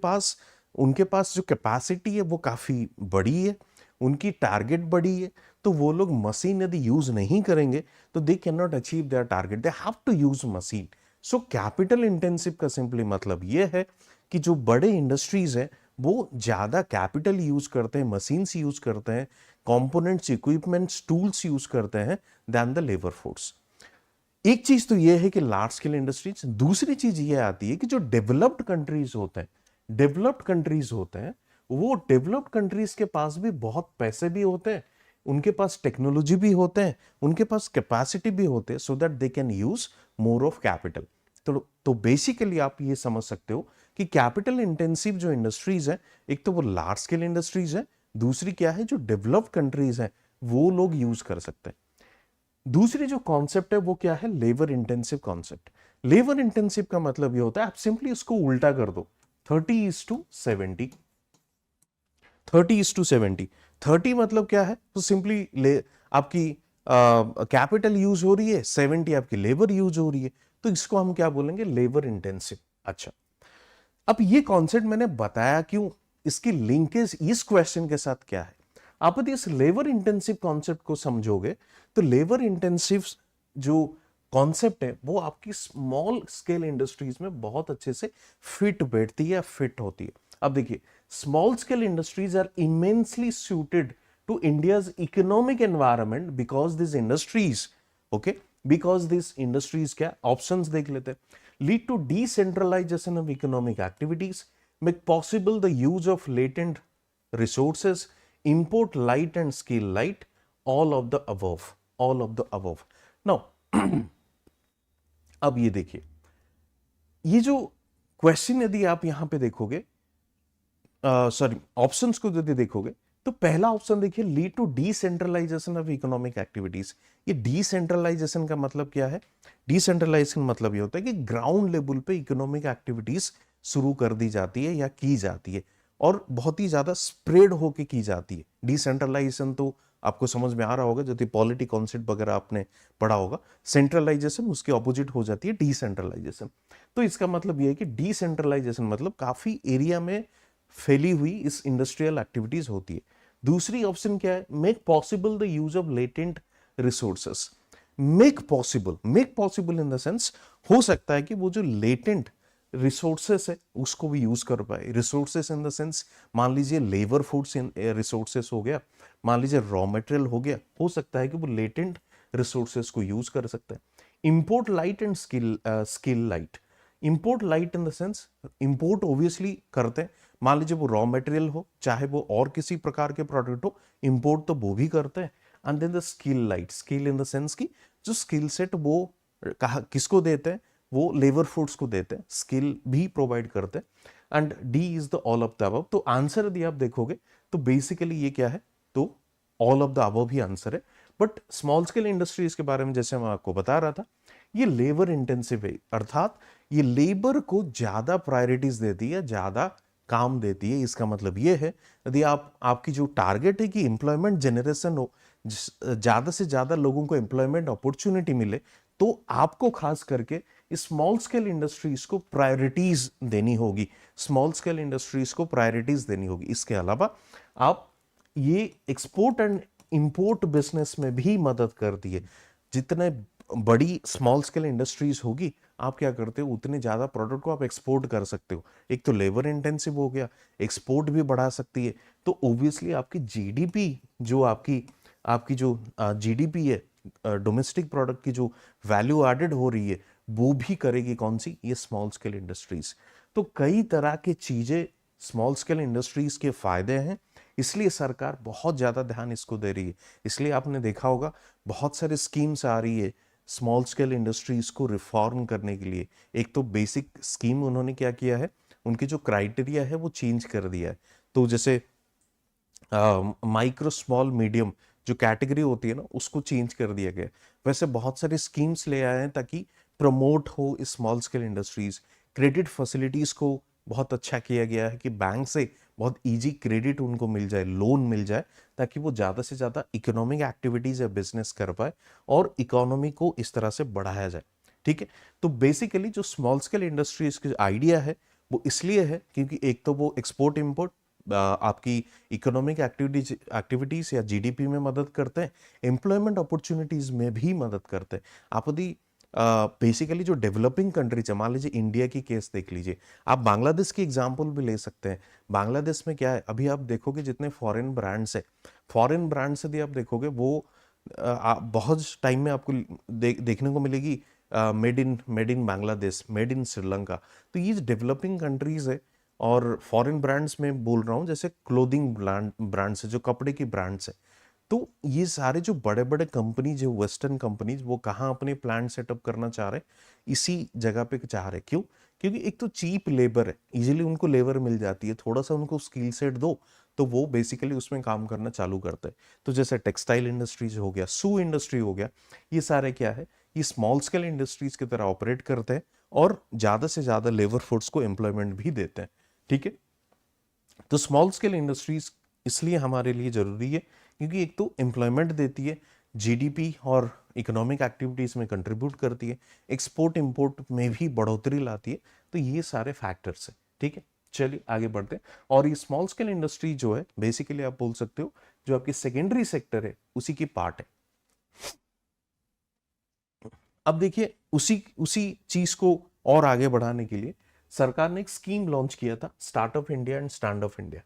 पास जो कैपेसिटी है वो काफी बड़ी है, उनकी टारगेट बड़ी है, तो वो लोग मशीन यदि यूज नहीं करेंगे तो they can not achieve their target, they have to use machine. So capital intensive का सिंपली मतलब ये है कि जो बड़े इंडस्ट्रीज हैं वो ज्यादा कैपिटल यूज करते हैं, मशीन्स यूज करते हैं, कंपोनेंट्स, इक्विपमेंट्स, टूल्स यूज करते हैं देन द लेबर फोर्स। एक चीज तो ये है कि लार्ज स्केल इंडस्ट्रीज, दूसरी चीज ये आती है कि जो डेवलप्ड कंट्रीज होते हैं, डेवलप्ड कंट्रीज होते हैं, वो डेवलप्ड कंट्रीज के पास भी बहुत पैसे भी होते हैं, उनके पास टेक्नोलॉजी भी होते हैं, उनके पास कैपेसिटी भी होते हैं, so that they can use more of capital. तो बेसिकली आप ये समझ सकते हो कि कैपिटल इंटेंसिव जो इंडस्ट्रीज है, एक तो वो लार्ज स्केल इंडस्ट्रीज है, दूसरी क्या है, जो डेवलप्ड कंट्रीज है वो लोग यूज कर सकते हैं। दूसरी जो कॉन्सेप्ट है वो क्या है, labour intensive concept. Labour intensive का मतलब ये होता है, आप सिंपली इसको उल्टा कर दो, 30:70, 30:70। 30 मतलब क्या है, तो सिंपली आपकी कैपिटल यूज हो रही है, 70 आपकी लेबर यूज हो रही है, तो इसको हम क्या बोलेंगे, लेबर इंटेंसिव। अच्छा, अब ये कॉन्सेप्ट मैंने बताया क्यों, इसकी लिंकेज इस क्वेश्चन के साथ क्या है। आप यदि इस लेबर इंटेंसिव कॉन्सेप्ट को समझोगे तो लेबर इंटेंसिव जो कॉन्सेप्ट है वो आपकी स्मॉल स्केल इंडस्ट्रीज में बहुत अच्छे से फिट बैठती है, फिट होती है। अब देखिए, small scale industries are immensely suited to India's economic environment because this industries, okay, because this industries क्या, ऑप्शंस देख लेते हैं, lead to decentralisation of economic activities, make possible the use of latent resources, import light and skill light, all of the above, all of the above. Now अब ये देखिए, ये जो question यदि आप यहां पे देखोगे, सॉरी ऑप्शंस को यदि देखोगे, तो पहला ऑप्शन देखिए, lead to decentralisation of economic activities. ये डिसेंट्रलाइजेशन का मतलब क्या है, डिसेंट्रलाइजेशन मतलब ये होता है कि ग्राउंड लेवल पे इकोनॉमिक एक्टिविटीज शुरू कर दी जाती है या की जाती है, और बहुत ही ज्यादा स्प्रेड होके की जाती है। डिसेंट्रलाइजेशन तो आपको समझ में आ रहा होगा, जो पॉलिटी कॉन्सेप्ट वगैरह आपने पढ़ा होगा, सेंट्रलाइजेशन उसके ऑपोजिट हो जाती है डिसेंट्रलाइजेशन। तो इसका मतलब यह है कि डिसेंट्रलाइजेशन मतलब काफी एरिया में फैली हुई इस इंडस्ट्रियल एक्टिविटीज होती है। दूसरी ऑप्शन क्या है, make possible the use of latent resources. Make possible in the sense, हो सकता है कि वो जो लेटेंट रिसोर्सेस है उसको भी यूज कर पाए। रिसोर्सेस इन द सेंस, मान लीजिए लेबर फोर्स रिसोर्सेस हो गया, मान लीजिए रॉ मटेरियल हो गया, हो सकता है कि वो लेटेंट रिसोर्सेस को यूज कर सकते हैं। Import light and skill light. Import light in the sense, import obviously करते हैं, मान लीजिए वो रॉ मटेरियल हो, चाहे वो और किसी प्रकार के प्रोडक्ट हो, इंपोर्ट तो वो भी करते हैं। And then the skill light, skill in the sense की जो स्किल सेट वो किसको देते हैं, वो लेबर फोर्स को देते हैं, स्किल भी प्रोवाइड करते हैं। And D is the all of the above. तो आंसर यदि आप देखोगे तो बेसिकली ये क्या है, तो all of the above he answer है। बट स्मॉल स्केल इंडस्ट्रीज के बारे में जैसे मैं आपको बता रहा था, ये लेबर इंटेंसिव है, अर्थात ये लेबर को ज्यादा प्रायोरिटीज देती है, ज्यादा काम देती है। इसका मतलब ये है, यदि आपकी जो टारगेट है कि एम्प्लॉयमेंट जनरेशन हो, ज्यादा से ज्यादा लोगों को एम्प्लॉयमेंट अपॉर्चुनिटी मिले, तो आपको खास करके स्मॉल स्केल इंडस्ट्रीज को प्रायोरिटीज देनी होगी, स्मॉल स्केल इंडस्ट्रीज को प्रायोरिटीज देनी होगी। इसके अलावा आप ये एक्सपोर्ट एंड इंपोर्ट बिजनेस में भी मदद करती है। जितने बड़ी स्मॉल स्केल इंडस्ट्रीज होगी, आप क्या करते हो, उतने ज्यादा प्रोडक्ट को आप एक्सपोर्ट कर सकते हो। एक तो लेबर इंटेंसिव हो गया, एक्सपोर्ट भी बढ़ा सकती है, तो ऑब्वियसली आपकी जीडीपी, जो आपकी जो जीडीपी है, डोमेस्टिक प्रोडक्ट की जो वैल्यू एडेड हो रही है, वो भी करेगी कौन सी, ये स्मॉल स्केल इंडस्ट्रीज। तो कई तरह की चीजें स्मॉल स्केल इंडस्ट्रीज के फायदे हैं, इसलिए सरकार बहुत ज्यादा ध्यान इसको दे रही है। इसलिए आपने देखा होगा बहुत सारे स्कीम्स आ रही है, स्मॉल स्केल इंडस्ट्रीज को रिफॉर्म करने के लिए एक तो बेसिक स्कीम उन्होंने क्या किया है, उनकी जो क्राइटेरिया है वो चेंज कर दिया है। तो जैसे माइक्रो स्मॉल मीडियम जो कैटेगरी होती है ना, उसको चेंज कर दिया गया। वैसे बहुत सारे स्कीम्स ले आए हैं ताकि प्रमोट हो इस small scale industries. Credit facilities को बहुत अच्छा किया गया है कि बैंक से बहुत इजी क्रेडिट उनको मिल जाए, लोन मिल जाए, ताकि वो ज़्यादा से ज़्यादा इकोनॉमिक एक्टिविटीज़ या बिजनेस कर पाए और इकोनॉमी को इस तरह से बढ़ाया जाए। ठीक है, तो बेसिकली जो स्मॉल स्केल इंडस्ट्रीज की आइडिया है वो इसलिए है क्योंकि एक तो वो एक्सपोर्ट इम्पोर्ट आपकी इकोनॉमिक एक्टिविटीज या जीडीपी में मदद करते हैं, एम्प्लॉयमेंट अपॉर्चुनिटीज में भी मदद करते हैं। आप यदि बेसिकली जो डेवलपिंग कंट्रीज है, मान लीजिए इंडिया की केस देख लीजिए, आप बांग्लादेश की एग्जांपल भी ले सकते हैं। बांग्लादेश में क्या है, अभी आप देखोगे जितने फॉरेन ब्रांड्स है, फॉरेन ब्रांड्स यदि आप देखोगे वो बहुत टाइम में आपको देखने को मिलेगी made in Bangladesh, made in Sri Lanka. तो ये डेवलपिंग कंट्रीज है और फॉरेन ब्रांड्स में बोल रहा हूँ, जैसे क्लोथिंग ब्रांड्स है, जो कपड़े की ब्रांड्स है। तो ये सारे जो बड़े बड़े कंपनी, जो वेस्टर्न कंपनीज, वो कहाँ अपने प्लांट सेटअप करना चाह रहे हैं, इसी जगह पे चाह रहे। क्यों? क्योंकि एक तो चीप लेबर है, इजीली उनको लेबर मिल जाती है, थोड़ा सा उनको स्किल सेट दो तो वो बेसिकली उसमें काम करना चालू करते हैं। तो जैसे टेक्सटाइल इंडस्ट्रीज हो गया, शू इंडस्ट्री हो गया, ये सारे क्या है, ये स्मॉल स्केल इंडस्ट्रीज की तरह ऑपरेट करते हैं और ज्यादा से ज्यादा लेबर फोर्स को एम्प्लॉयमेंट भी देते हैं। ठीक है, तो स्मॉल स्केल इंडस्ट्रीज इसलिए हमारे लिए जरूरी है क्योंकि एक तो एम्प्लॉयमेंट देती है, जीडीपी और इकोनॉमिक एक्टिविटीज में कंट्रीब्यूट करती है, एक्सपोर्ट इंपोर्ट में भी बढ़ोतरी लाती है। तो ये सारे फैक्टर्स है। ठीक है, चलिए आगे बढ़ते हैं। और ये स्मॉल स्केल इंडस्ट्री जो है, बेसिकली आप बोल सकते हो जो आपकी सेकेंडरी सेक्टर है उसी की पार्ट है। अब देखिए, उसी चीज को और आगे बढ़ाने के लिए सरकार ने एक स्कीम लॉन्च किया था, startup India and stand up India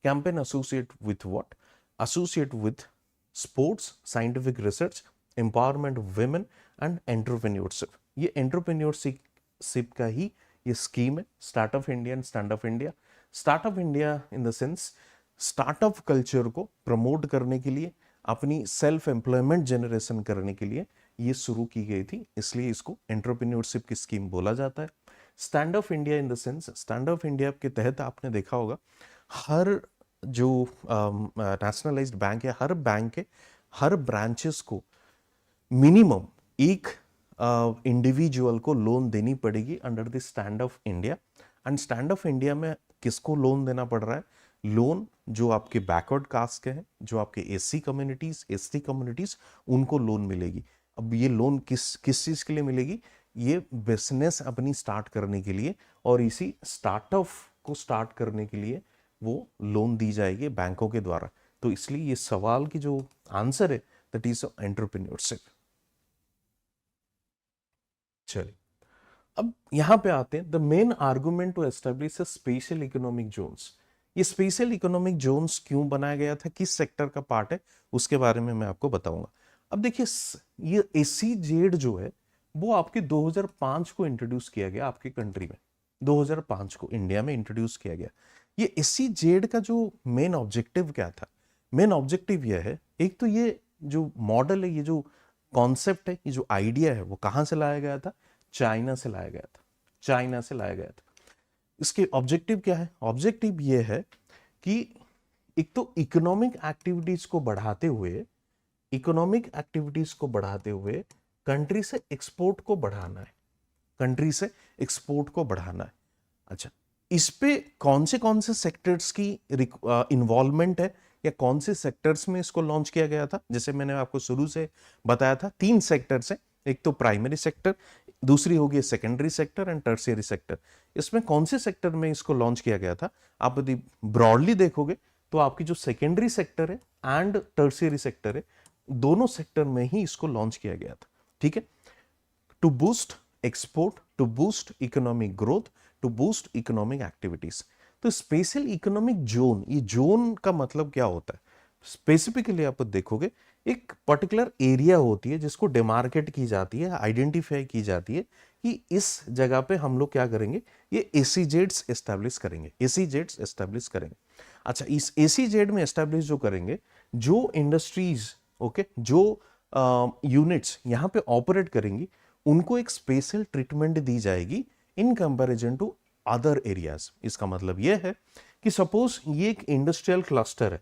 campaign. Associate with what? Associate with sports, scientific research, empowerment of women and entrepreneurship. ये एंटरप्रेन्योरशिप का ही ये स्कीम है, startup India and stand up India. Startup India in the sense startup culture को promote करने के लिए, अपनी self employment generation करने के लिए ये शुरू की गई थी, इसलिए इसको एंटरप्रेन्योरशिप की स्कीम बोला जाता है। Stand up India in the sense, stand up India के तहत आपने देखा होगा हर जो नेशनलाइज्ड बैंक है, हर बैंक के हर ब्रांचेस को मिनिमम एक इंडिविजुअल को लोन देनी पड़ेगी under the stand up India. And stand up India में किसको लोन देना पड़ रहा है? लोन जो आपके बैकवर्ड कास्ट के हैं, जो आपके एससी कम्युनिटीज, एसटी कम्युनिटीज, उनको लोन मिलेगी। अब ये लोन किस चीज के लिए मिलेगी? ये बिजनेस अपनी स्टार्ट करने के लिए और इसी स्टार्टअप को स्टार्ट करने के लिए वो लोन दी जाएगी बैंकों के द्वारा। तो इसलिए ये सवाल की जो आंसर है दैट इज एंटरप्रेन्योरशिप। चलिए, अब यहां पे आते हैं, the main argument to establish special economic zones. ये स्पेशल इकोनॉमिक जोन्स क्यों बनाया गया था, किस सेक्टर का पार्ट है, उसके बारे में मैं आपको बताऊंगा। अब देखिए, ये एसईजेड जो है वो आपके 2005 को इंट्रोड्यूस किया गया आपकी कंट्री में, 2005 को इंडिया में इंट्रोड्यूस किया गया। ये एसईजेड का जो मेन ऑब्जेक्टिव क्या था? मेन ऑब्जेक्टिव यह है, एक तो ये जो मॉडल है, ये जो कॉन्सेप्ट है, ये जो आइडिया है, वो कहां से लाया गया था? चाइना से लाया गया था, चाइना से लाया गया था। इसके ऑब्जेक्टिव क्या है? ऑब्जेक्टिव ये है कि एक तो इकोनॉमिक एक्टिविटीज को बढ़ाते हुए, इकोनॉमिक एक्टिविटीज को बढ़ाते हुए कंट्री से एक्सपोर्ट को बढ़ाना है, कंट्री से एक्सपोर्ट को बढ़ाना है। अच्छा, इस पे कौन से सेक्टर्स की इन्वॉल्वमेंट है या कौन से सेक्टर्स में इसको लॉन्च किया गया था? जैसे मैंने आपको शुरू से बताया था, 3 सेक्टर्स हैं, एक तो प्राइमरी सेक्टर, दूसरी होगी secondary sector and tertiary sector. इसमें कौन से सेक्टर में इसको लॉन्च किया गया था? आप यदि ब्रॉडली देखोगे तो आपकी जो सेकेंडरी सेक्टर है एंड टर्शियरी सेक्टर है, दोनों सेक्टर में ही इसको लॉन्च किया गया था। ठीक है, to boost export, to boost economic growth, to boost economic activities. तो स्पेशल इकोनॉमिक जोन, ये जोन का मतलब क्या होता है? स्पेसिफिकली आप देखोगे एक पर्टिकुलर एरिया होती है जिसको डिमार्केट की जाती है, आइडेंटिफाई की जाती है कि इस जगह पे हम लोग क्या करेंगे, ये एसीजेड्स एस्टैब्लिश करेंगे, एसीजेड्स एस्टैब्लिश करेंगे। अच्छा, इस एसीजेड में एस्टैब्लिश जो करेंगे, जो इंडस्ट्रीज, ओके, जो यूनिट्स यहाँ पे ऑपरेट करेंगी उनको एक स्पेशल ट्रीटमेंट दी जाएगी in comparison to other areas. इसका मतलब यह है कि सपोज ये एक इंडस्ट्रियल क्लस्टर है,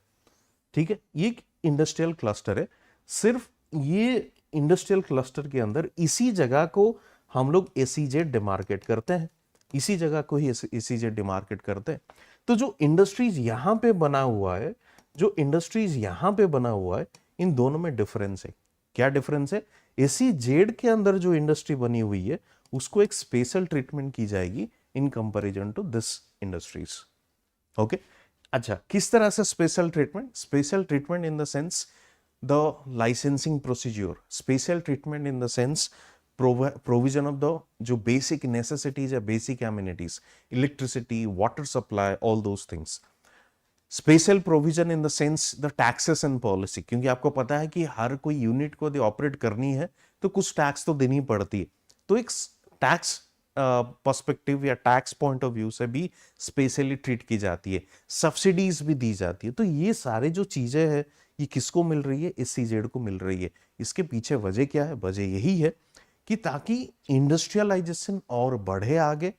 ठीक है, ये एक इंडस्ट्रियल क्लस्टर है, सिर्फ ये इंडस्ट्रियल क्लस्टर के अंदर इसी जगह को हम लोग एसीजेड डिमार्केट करते हैं, इसी जगह को ही एसीजेड डिमार्केट करते हैं। तो जो इंडस्ट्रीज यहां पे बना हुआ है, जो इंडस्ट्रीज यहां पे बना हुआ है, इन दोनों में डिफरेंस है। क्या डिफरेंस है? एसीजेड के अंदर जो इंडस्ट्री बनी हुई है उसको एक स्पेशल ट्रीटमेंट की जाएगी in comparison to this industries. Okay, अच्छा, किस तरह से special treatment? Special treatment in the sense the licensing procedure, special treatment in the sense provision of the जो basic necessities या basic amenities, electricity, water supply, all those things. Special provision in the sense the taxes and policy, क्योंकि आपको पता है कि हर कोई unit को यदि ऑपरेट करनी है तो कुछ टैक्स तो देनी पड़ती है, तो एक टैक्स पर्सपेक्टिव या टैक्स पॉइंट ऑफ व्यू से भी स्पेशली ट्रीट की जाती है, सब्सिडीज भी दी जाती है। तो ये सारे जो चीजें हैं ये किसको मिल रही है? एससीजेड को मिल रही है। इसके पीछे वजह क्या है? वजह यही है कि ताकि इंडस्ट्रियलाइजेशन और बढ़े आगे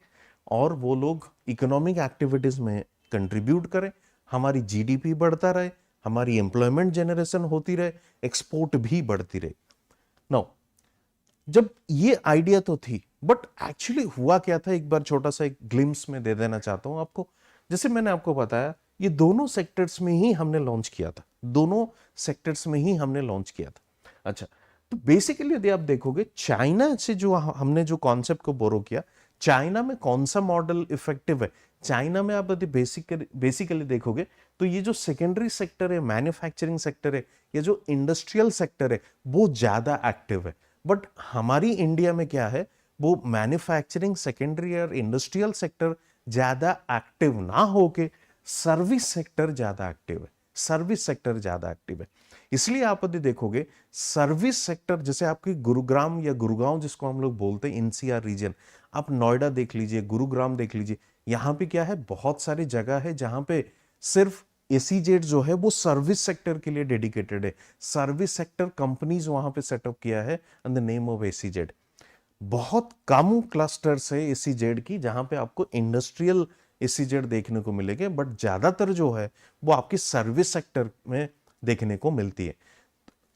और वो लोग इकोनॉमिक एक्टिविटीज में कंट्रीब्यूट करें, हमारी जीडीपी बढ़ता रहे, हमारी एम्प्लॉयमेंट जनरेशन होती रहे, एक्सपोर्ट भी बढ़ती रहे। नाउ जब ये आइडिया तो थी, बट एक्चुअली हुआ क्या था, एक बार छोटा सा एक ग्लिम्स में दे देना चाहता हूं आपको। जैसे मैंने आपको बताया ये दोनों सेक्टर्स में ही हमने लॉन्च किया था, दोनों सेक्टर्स में ही हमने लॉन्च किया था। अच्छा, तो बेसिकली यदि आप देखोगे चाइना से जो हमने जो कॉन्सेप्ट को बोरो किया, चाइना में कौन सा मॉडल इफेक्टिव है? चाइना में आप यदि बेसिकली देखोगे तो ये जो सेकेंडरी सेक्टर है, मैन्युफैक्चरिंग सेक्टर है, ये जो इंडस्ट्रियल सेक्टर है वो ज्यादा एक्टिव है। बट हमारी इंडिया में क्या है, वो मैन्युफैक्चरिंग सेकेंडरी और इंडस्ट्रियल सेक्टर ज्यादा एक्टिव ना होके सर्विस सेक्टर ज्यादा एक्टिव है, सर्विस सेक्टर ज्यादा एक्टिव है। इसलिए आप यदि देखोगे सर्विस सेक्टर, जैसे आपकी गुरुग्राम या गुरुगांव जिसको हम लोग बोलते हैं एनसीआर रीजन, आप नोएडा देख लीजिए, गुरुग्राम देख लीजिए, यहां पे क्या है, बहुत सारी जगह है जहां पे सिर्फ एसीजेड जो है वो सर्विस सेक्टर के लिए डेडिकेटेड है। सर्विस सेक्टर कंपनीज वहां पे सेटअप किया है in the name of ACZ. बहुत कम क्लस्टर्स है एसीजेड की जहां पे आपको इंडस्ट्रियल एसीजेड देखने को मिलेंगे, बट ज्यादातर जो है वो आपकी सर्विस सेक्टर में देखने को मिलती है।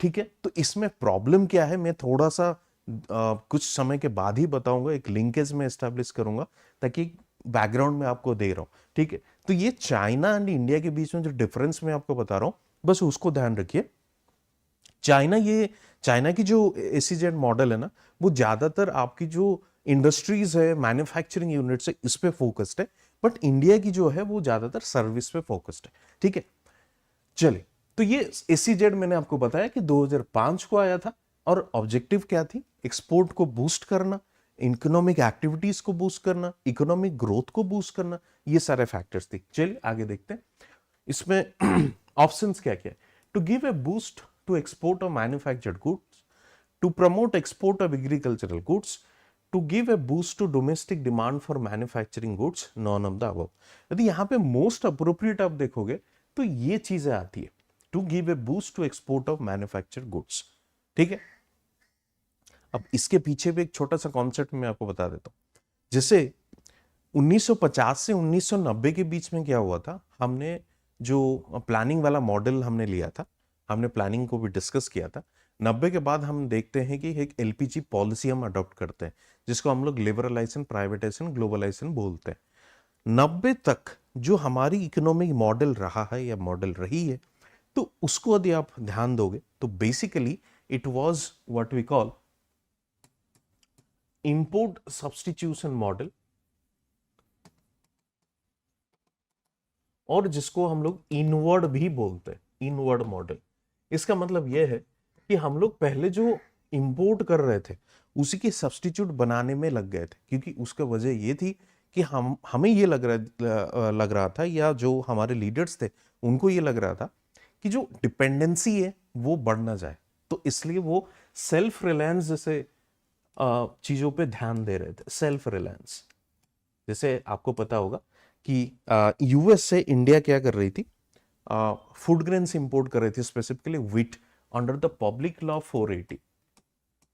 ठीक है, तो इसमें प्रॉब्लम क्या है मैं थोड़ा सा कुछ समय के बाद ही बताऊंगा, एक लिंकेज में एस्टैब्लिश करूंगा ताकि बैकग्राउंड में आपको दे रहा हूं। ठीक है, तो ये चाइना एंड इंडिया के बीच में जो डिफरेंस मैं आपको बता रहा हूं, बस उसको ध्यान रखिए। चाइना की जो एसीजेड मॉडल है ना, वो ज्यादातर आपकी जो इंडस्ट्रीज है, मैन्युफैक्चरिंग यूनिट्स है, इस पे फोकस्ड है, बट इंडिया की जो है वो ज्यादातर सर्विस पे फोकस्ड है। ठीक है, चलिए, तो ये एसीजेड मैंने आपको बताया कि 2005 को आया था और ऑब्जेक्टिव क्या थी? एक्सपोर्ट को बूस्ट करना, इकोनॉमिक एक्टिविटीज को बूस्ट करना, इकोनॉमिक ग्रोथ को बूस्ट करना, ये सारे फैक्टर्स थी। चलिए आगे देखते हैं इसमें ऑप्शंस क्या क्या है। To give a boost to export of manufactured goods, to promote export of agricultural goods, to give a boost to domestic demand for manufacturing goods, none of the above. यदि यहां पे मोस्ट अप्रोप्रिएट आप देखोगे तो ये चीजें आती है, to give a boost to export of manufactured goods. ठीक है, अब इसके पीछे भी एक छोटा सा कॉन्सेप्ट मैं आपको बता देता हूं। जैसे 1950 से 1990 के बीच में क्या हुआ था, हमने जो प्लानिंग वाला मॉडल हमने लिया था, हमने प्लानिंग को भी डिस्कस किया था। 90 के बाद हम देखते हैं कि एक एलपीजी पॉलिसी हम अडॉप्ट करते हैं जिसको हम लोग लिबरलाइजेशन, प्राइवेटाइजेशन, ग्लोबलाइजेशन बोलते हैं। 90 तक जो हमारी इकोनॉमिक मॉडल रहा है या मॉडल रही है, तो उसको यदि आप ध्यान दोगे तो basically it was what we call import substitution model, और जिसको हम लोग इनवर्ड भी बोलते हैं, इनवर्ड मॉडल। इसका मतलब यह है कि हम लोग पहले जो इंपोर्ट कर रहे थे उसी के सब्स्टिट्यूट बनाने में लग गए थे, क्योंकि उसका वजह यह थी कि हमें ये लग रहा था, या जो हमारे लीडर्स थे उनको ये लग रहा था कि जो डिपेंडेंसी है वो बढ़ ना जाए, तो इसलिए वो सेल्फ रिलायंस जैसे चीजों पे ध्यान दे रहे थे। सेल्फ रिलायंस, जैसे आपको पता होगा कि यूएस से इंडिया क्या कर रही थी, फूड ग्रेन्स इंपोर्ट कर रही थी, specifically wheat under the public law 480।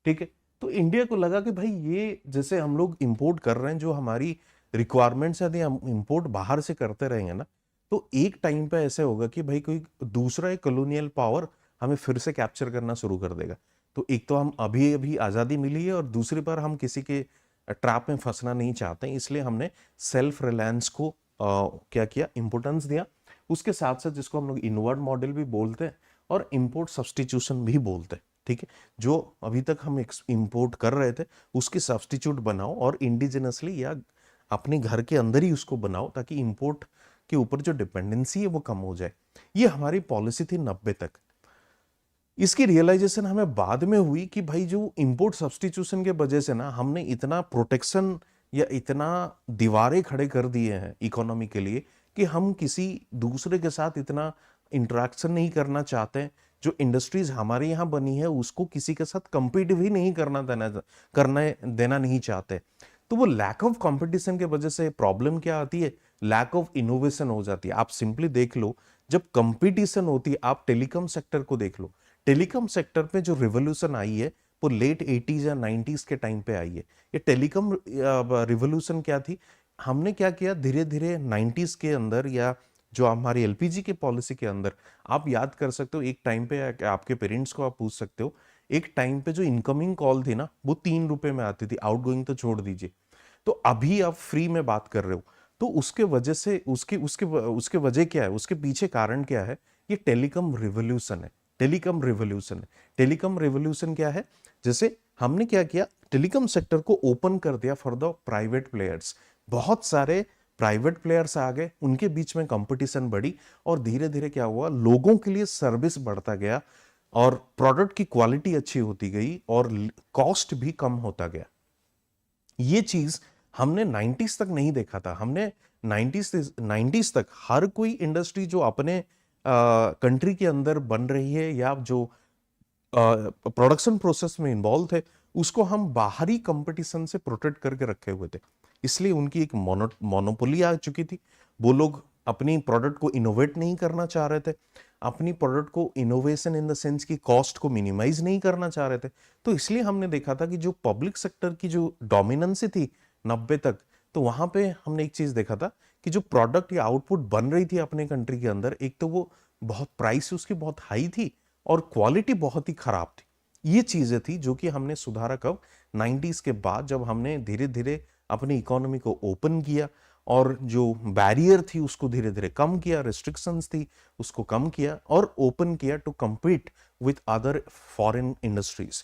ठीक है, तो इंडिया को लगा कि भाई ये जैसे हम लोग इंपोर्ट कर रहे हैं, जो हमारी रिक्वायरमेंट्स यदि हम इंपोर्ट बाहर से करते रहेंगे ना, तो एक टाइम पे ऐसे होगा कि भाई कोई दूसरा एक कॉलोनियल पावर हमें फिर से कैप्चर करना शुरू कर देगा। तो एक तो हम अभी अभी आज़ादी मिली है, और दूसरी बार हम किसी के ट्रैप में फंसना नहीं चाहते हैं, इसलिए हमने सेल्फ रिलायंस को क्या किया, इंपोर्टेंस दिया। उसके साथ साथ जिसको हम लोग इनवर्ड मॉडल भी बोलते हैं और इंपोर्ट सब्सटीट्यूशन भी बोलते हैं। ठीक है, जो अभी तक हम इंपोर्ट कर रहे थे उसकी सब्सटीट्यूट बनाओ और इंडिजिनसली या अपने घर के अंदर ही उसको बनाओ, ताकि इंपोर्ट के ऊपर जो डिपेंडेंसी है वो कम हो जाए। ये हमारी पॉलिसी थी 90 तक। इसकी रियलाइजेशन हमें बाद में हुई कि भाई जो इंपोर्ट सब्सटीट्यूशन के वजह से ना हमने इतना प्रोटेक्शन या इतना दीवारें खड़े कर दिए हैं इकोनॉमी के लिए कि हम किसी दूसरे के साथ इतना इंटरेक्शन नहीं करना चाहते। जो इंडस्ट्रीज हमारे यहाँ बनी है उसको किसी के साथ compete भी नहीं करने देना नहीं चाहते। तो वो लैक ऑफ कंपटीशन के वजह से प्रॉब्लम क्या आती है, लैक ऑफ इनोवेशन हो जाती है। आप सिंपली देख लो, जब कंपटीशन होती है, आप टेलीकॉम सेक्टर को देख लो, टेलीकॉम सेक्टर पे जो रिवोल्यूशन आई है वो लेट 80s या 90s के टाइम पे आई है। ये टेलीकॉम रिवोल्यूशन क्या थी, हमने क्या किया, धीरे धीरे 90s के अंदर या जो हमारी एलपीजी की पॉलिसी के अंदर, आप याद कर सकते हो एक टाइम पे, आपके पेरेंट्स को आप पूछ सकते हो, एक टाइम पे जो इनकमिंग कॉल थी ना वो 3 रुपए में आती थी, आउटगोइंग तो छोड़ दीजिए। तो अभी आप फ्री में बात कर रहे हो, तो उसके वजह से उसके वजह क्या है, उसके पीछे कारण क्या है, ये टेलीकॉम रिवोल्यूशन है। टेलीकॉम रिवोल्यूशन है। टेलीकॉम रिवोल्यूशन क्या है, जैसे हमने क्या किया, टेलीकॉम सेक्टर को ओपन कर दिया फॉर द प्राइवेट प्लेयर्स। बहुत सारे प्राइवेट प्लेयर्स आ गए, उनके बीच में कंपटीशन बढ़ी, और धीरे धीरे क्या हुआ, लोगों के लिए सर्विस बढ़ता गया और प्रोडक्ट की क्वालिटी अच्छी होती गई और कॉस्ट भी कम होता गया। ये चीज हमने 90s तक नहीं देखा था। हमने 90s तक हर कोई इंडस्ट्री जो अपने कंट्री के अंदर बन रही है या जो प्रोडक्शन प्रोसेस में इन्वॉल्व थे, उसको हम बाहरी कंपटीशन से प्रोटेक्ट करके रखे हुए थे। इसलिए उनकी एक मोनोपोली आ चुकी थी। वो लोग अपनी प्रोडक्ट को इनोवेट नहीं करना चाह रहे थे, अपनी प्रोडक्ट को इनोवेशन इन द सेंस की कॉस्ट को मिनिमाइज नहीं करना चाह रहे थे। तो इसलिए हमने देखा था कि जो पब्लिक सेक्टर की जो डोमिनेंसी थी 90 तक, तो वहां पे हमने एक चीज देखा था कि जो प्रोडक्ट या आउटपुट बन रही थी अपने कंट्री के अंदर, एक तो वो बहुत प्राइस उसकी बहुत हाई थी और क्वालिटी बहुत ही खराब थी। ये चीजें थी जो कि हमने सुधारा कब, 90s के बाद, जब हमने धीरे धीरे अपनी इकोनॉमी को ओपन किया और जो बैरियर थी उसको धीरे धीरे कम किया, रिस्ट्रिक्शंस थी उसको कम किया और ओपन किया to compete with other foreign industries.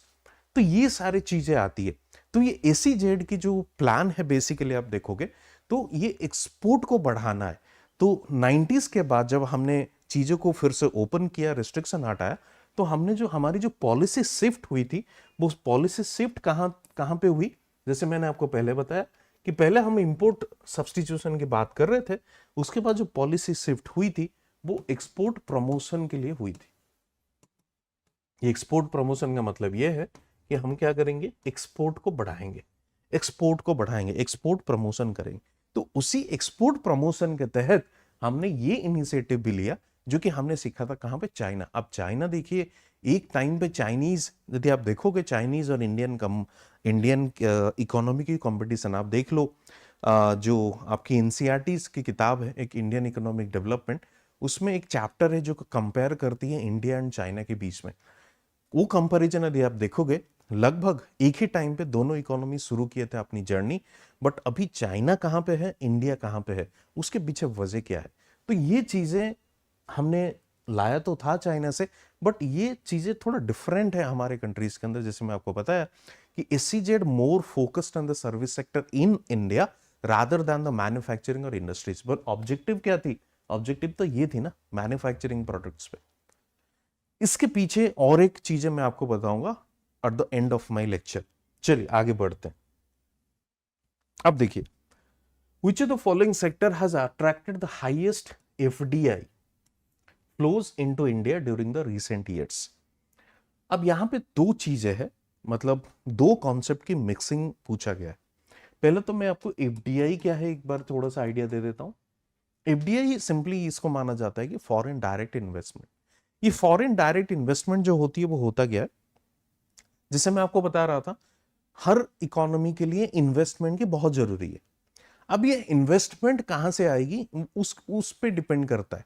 तो ये सारी चीजें आती है। तो ये एसीजेड की जो प्लान है, बेसिकली आप देखोगे तो ये एक्सपोर्ट को बढ़ाना है। तो 90s के बाद जब हमने चीजों को फिर से ओपन किया, रिस्ट्रिक्शन हटाया, तो हमने जो हमारी जो पॉलिसी शिफ्ट हुई थी, वो पॉलिसी शिफ्ट कहां पे हुई, जैसे मैंने आपको पहले बताया कि पहले हम इंपोर्ट सब्सटीट्यूशन की बात कर रहे थे, उसके बाद जो पॉलिसी शिफ्ट हुई थी वो एक्सपोर्ट प्रमोशन के लिए हुई थी। एक्सपोर्ट प्रमोशन का मतलब यह है कि हम क्या करेंगे, एक्सपोर्ट को बढ़ाएंगे, एक्सपोर्ट को बढ़ाएंगे, एक्सपोर्ट प्रमोशन करेंगे। तो उसी एक्सपोर्ट प्रमोशन के तहत हमने ये इनिशिएटिव भी लिया जो कि हमने सीखा था कहां पे, चाइना। अब चाइना देखिए, एक टाइम पे चाइनीज, यदि आप देखोगे चाइनीज और इंडियन इकोनॉमी की कंपटीशन आप देख लो, जो आपकी एनसीईआरटीज की किताब है, एक इंडियन इकोनॉमिक डेवलपमेंट, उसमें एक चैप्टर है जो कंपेयर करती है इंडिया एंड चाइना के बीच में। वो कंपैरिजन यदि आप देखोगे, लगभग एक ही टाइम पे दोनों इकोनॉमी शुरू किए थे अपनी जर्नी, बट अभी चाइना कहां पे है, इंडिया कहां पे है, उसके पीछे वजह क्या है। तो ये चीजें हमने लाया तो था चाइना से, बट ये चीजें थोड़ा डिफरेंट है हमारे कंट्रीज के अंदर। जैसे मैं आपको बताया कि SCZ more focused on the service sector in India rather than the manufacturing और इंडस्ट्रीज। बट ऑब्जेक्टिव क्या थी, ऑब्जेक्टिव तो ये थी ना, मैन्युफैक्चरिंग प्रोडक्ट्स पे। इसके पीछे और एक चीजें मैं आपको बताऊंगा at the end of my lecture. चलिए आगे बढ़ते हैं। अब देखिए, which of the following sector has attracted the highest FDI flows into India during the recent years? अब यहां पे दो चीजें हैं, मतलब दो कॉन्सेप्ट की मिक्सिंग पूछा गया है। पहले तो मैं आपको एफडीआई क्या है एक बार थोड़ा सा आइडिया दे देता हूं। एफडीआई सिंपली इसको माना जाता है कि फॉरेन डायरेक्ट इन्वेस्टमेंट। ये फॉरेन डायरेक्ट इन्वेस्टमेंट जो होती है वो होता क्या है, जैसे मैं आपको बता रहा था हर इकोनॉमी के लिए इन्वेस्टमेंट की बहुत जरूरी है। अब ये इन्वेस्टमेंट कहां से आएगी उस पे डिपेंड करता है।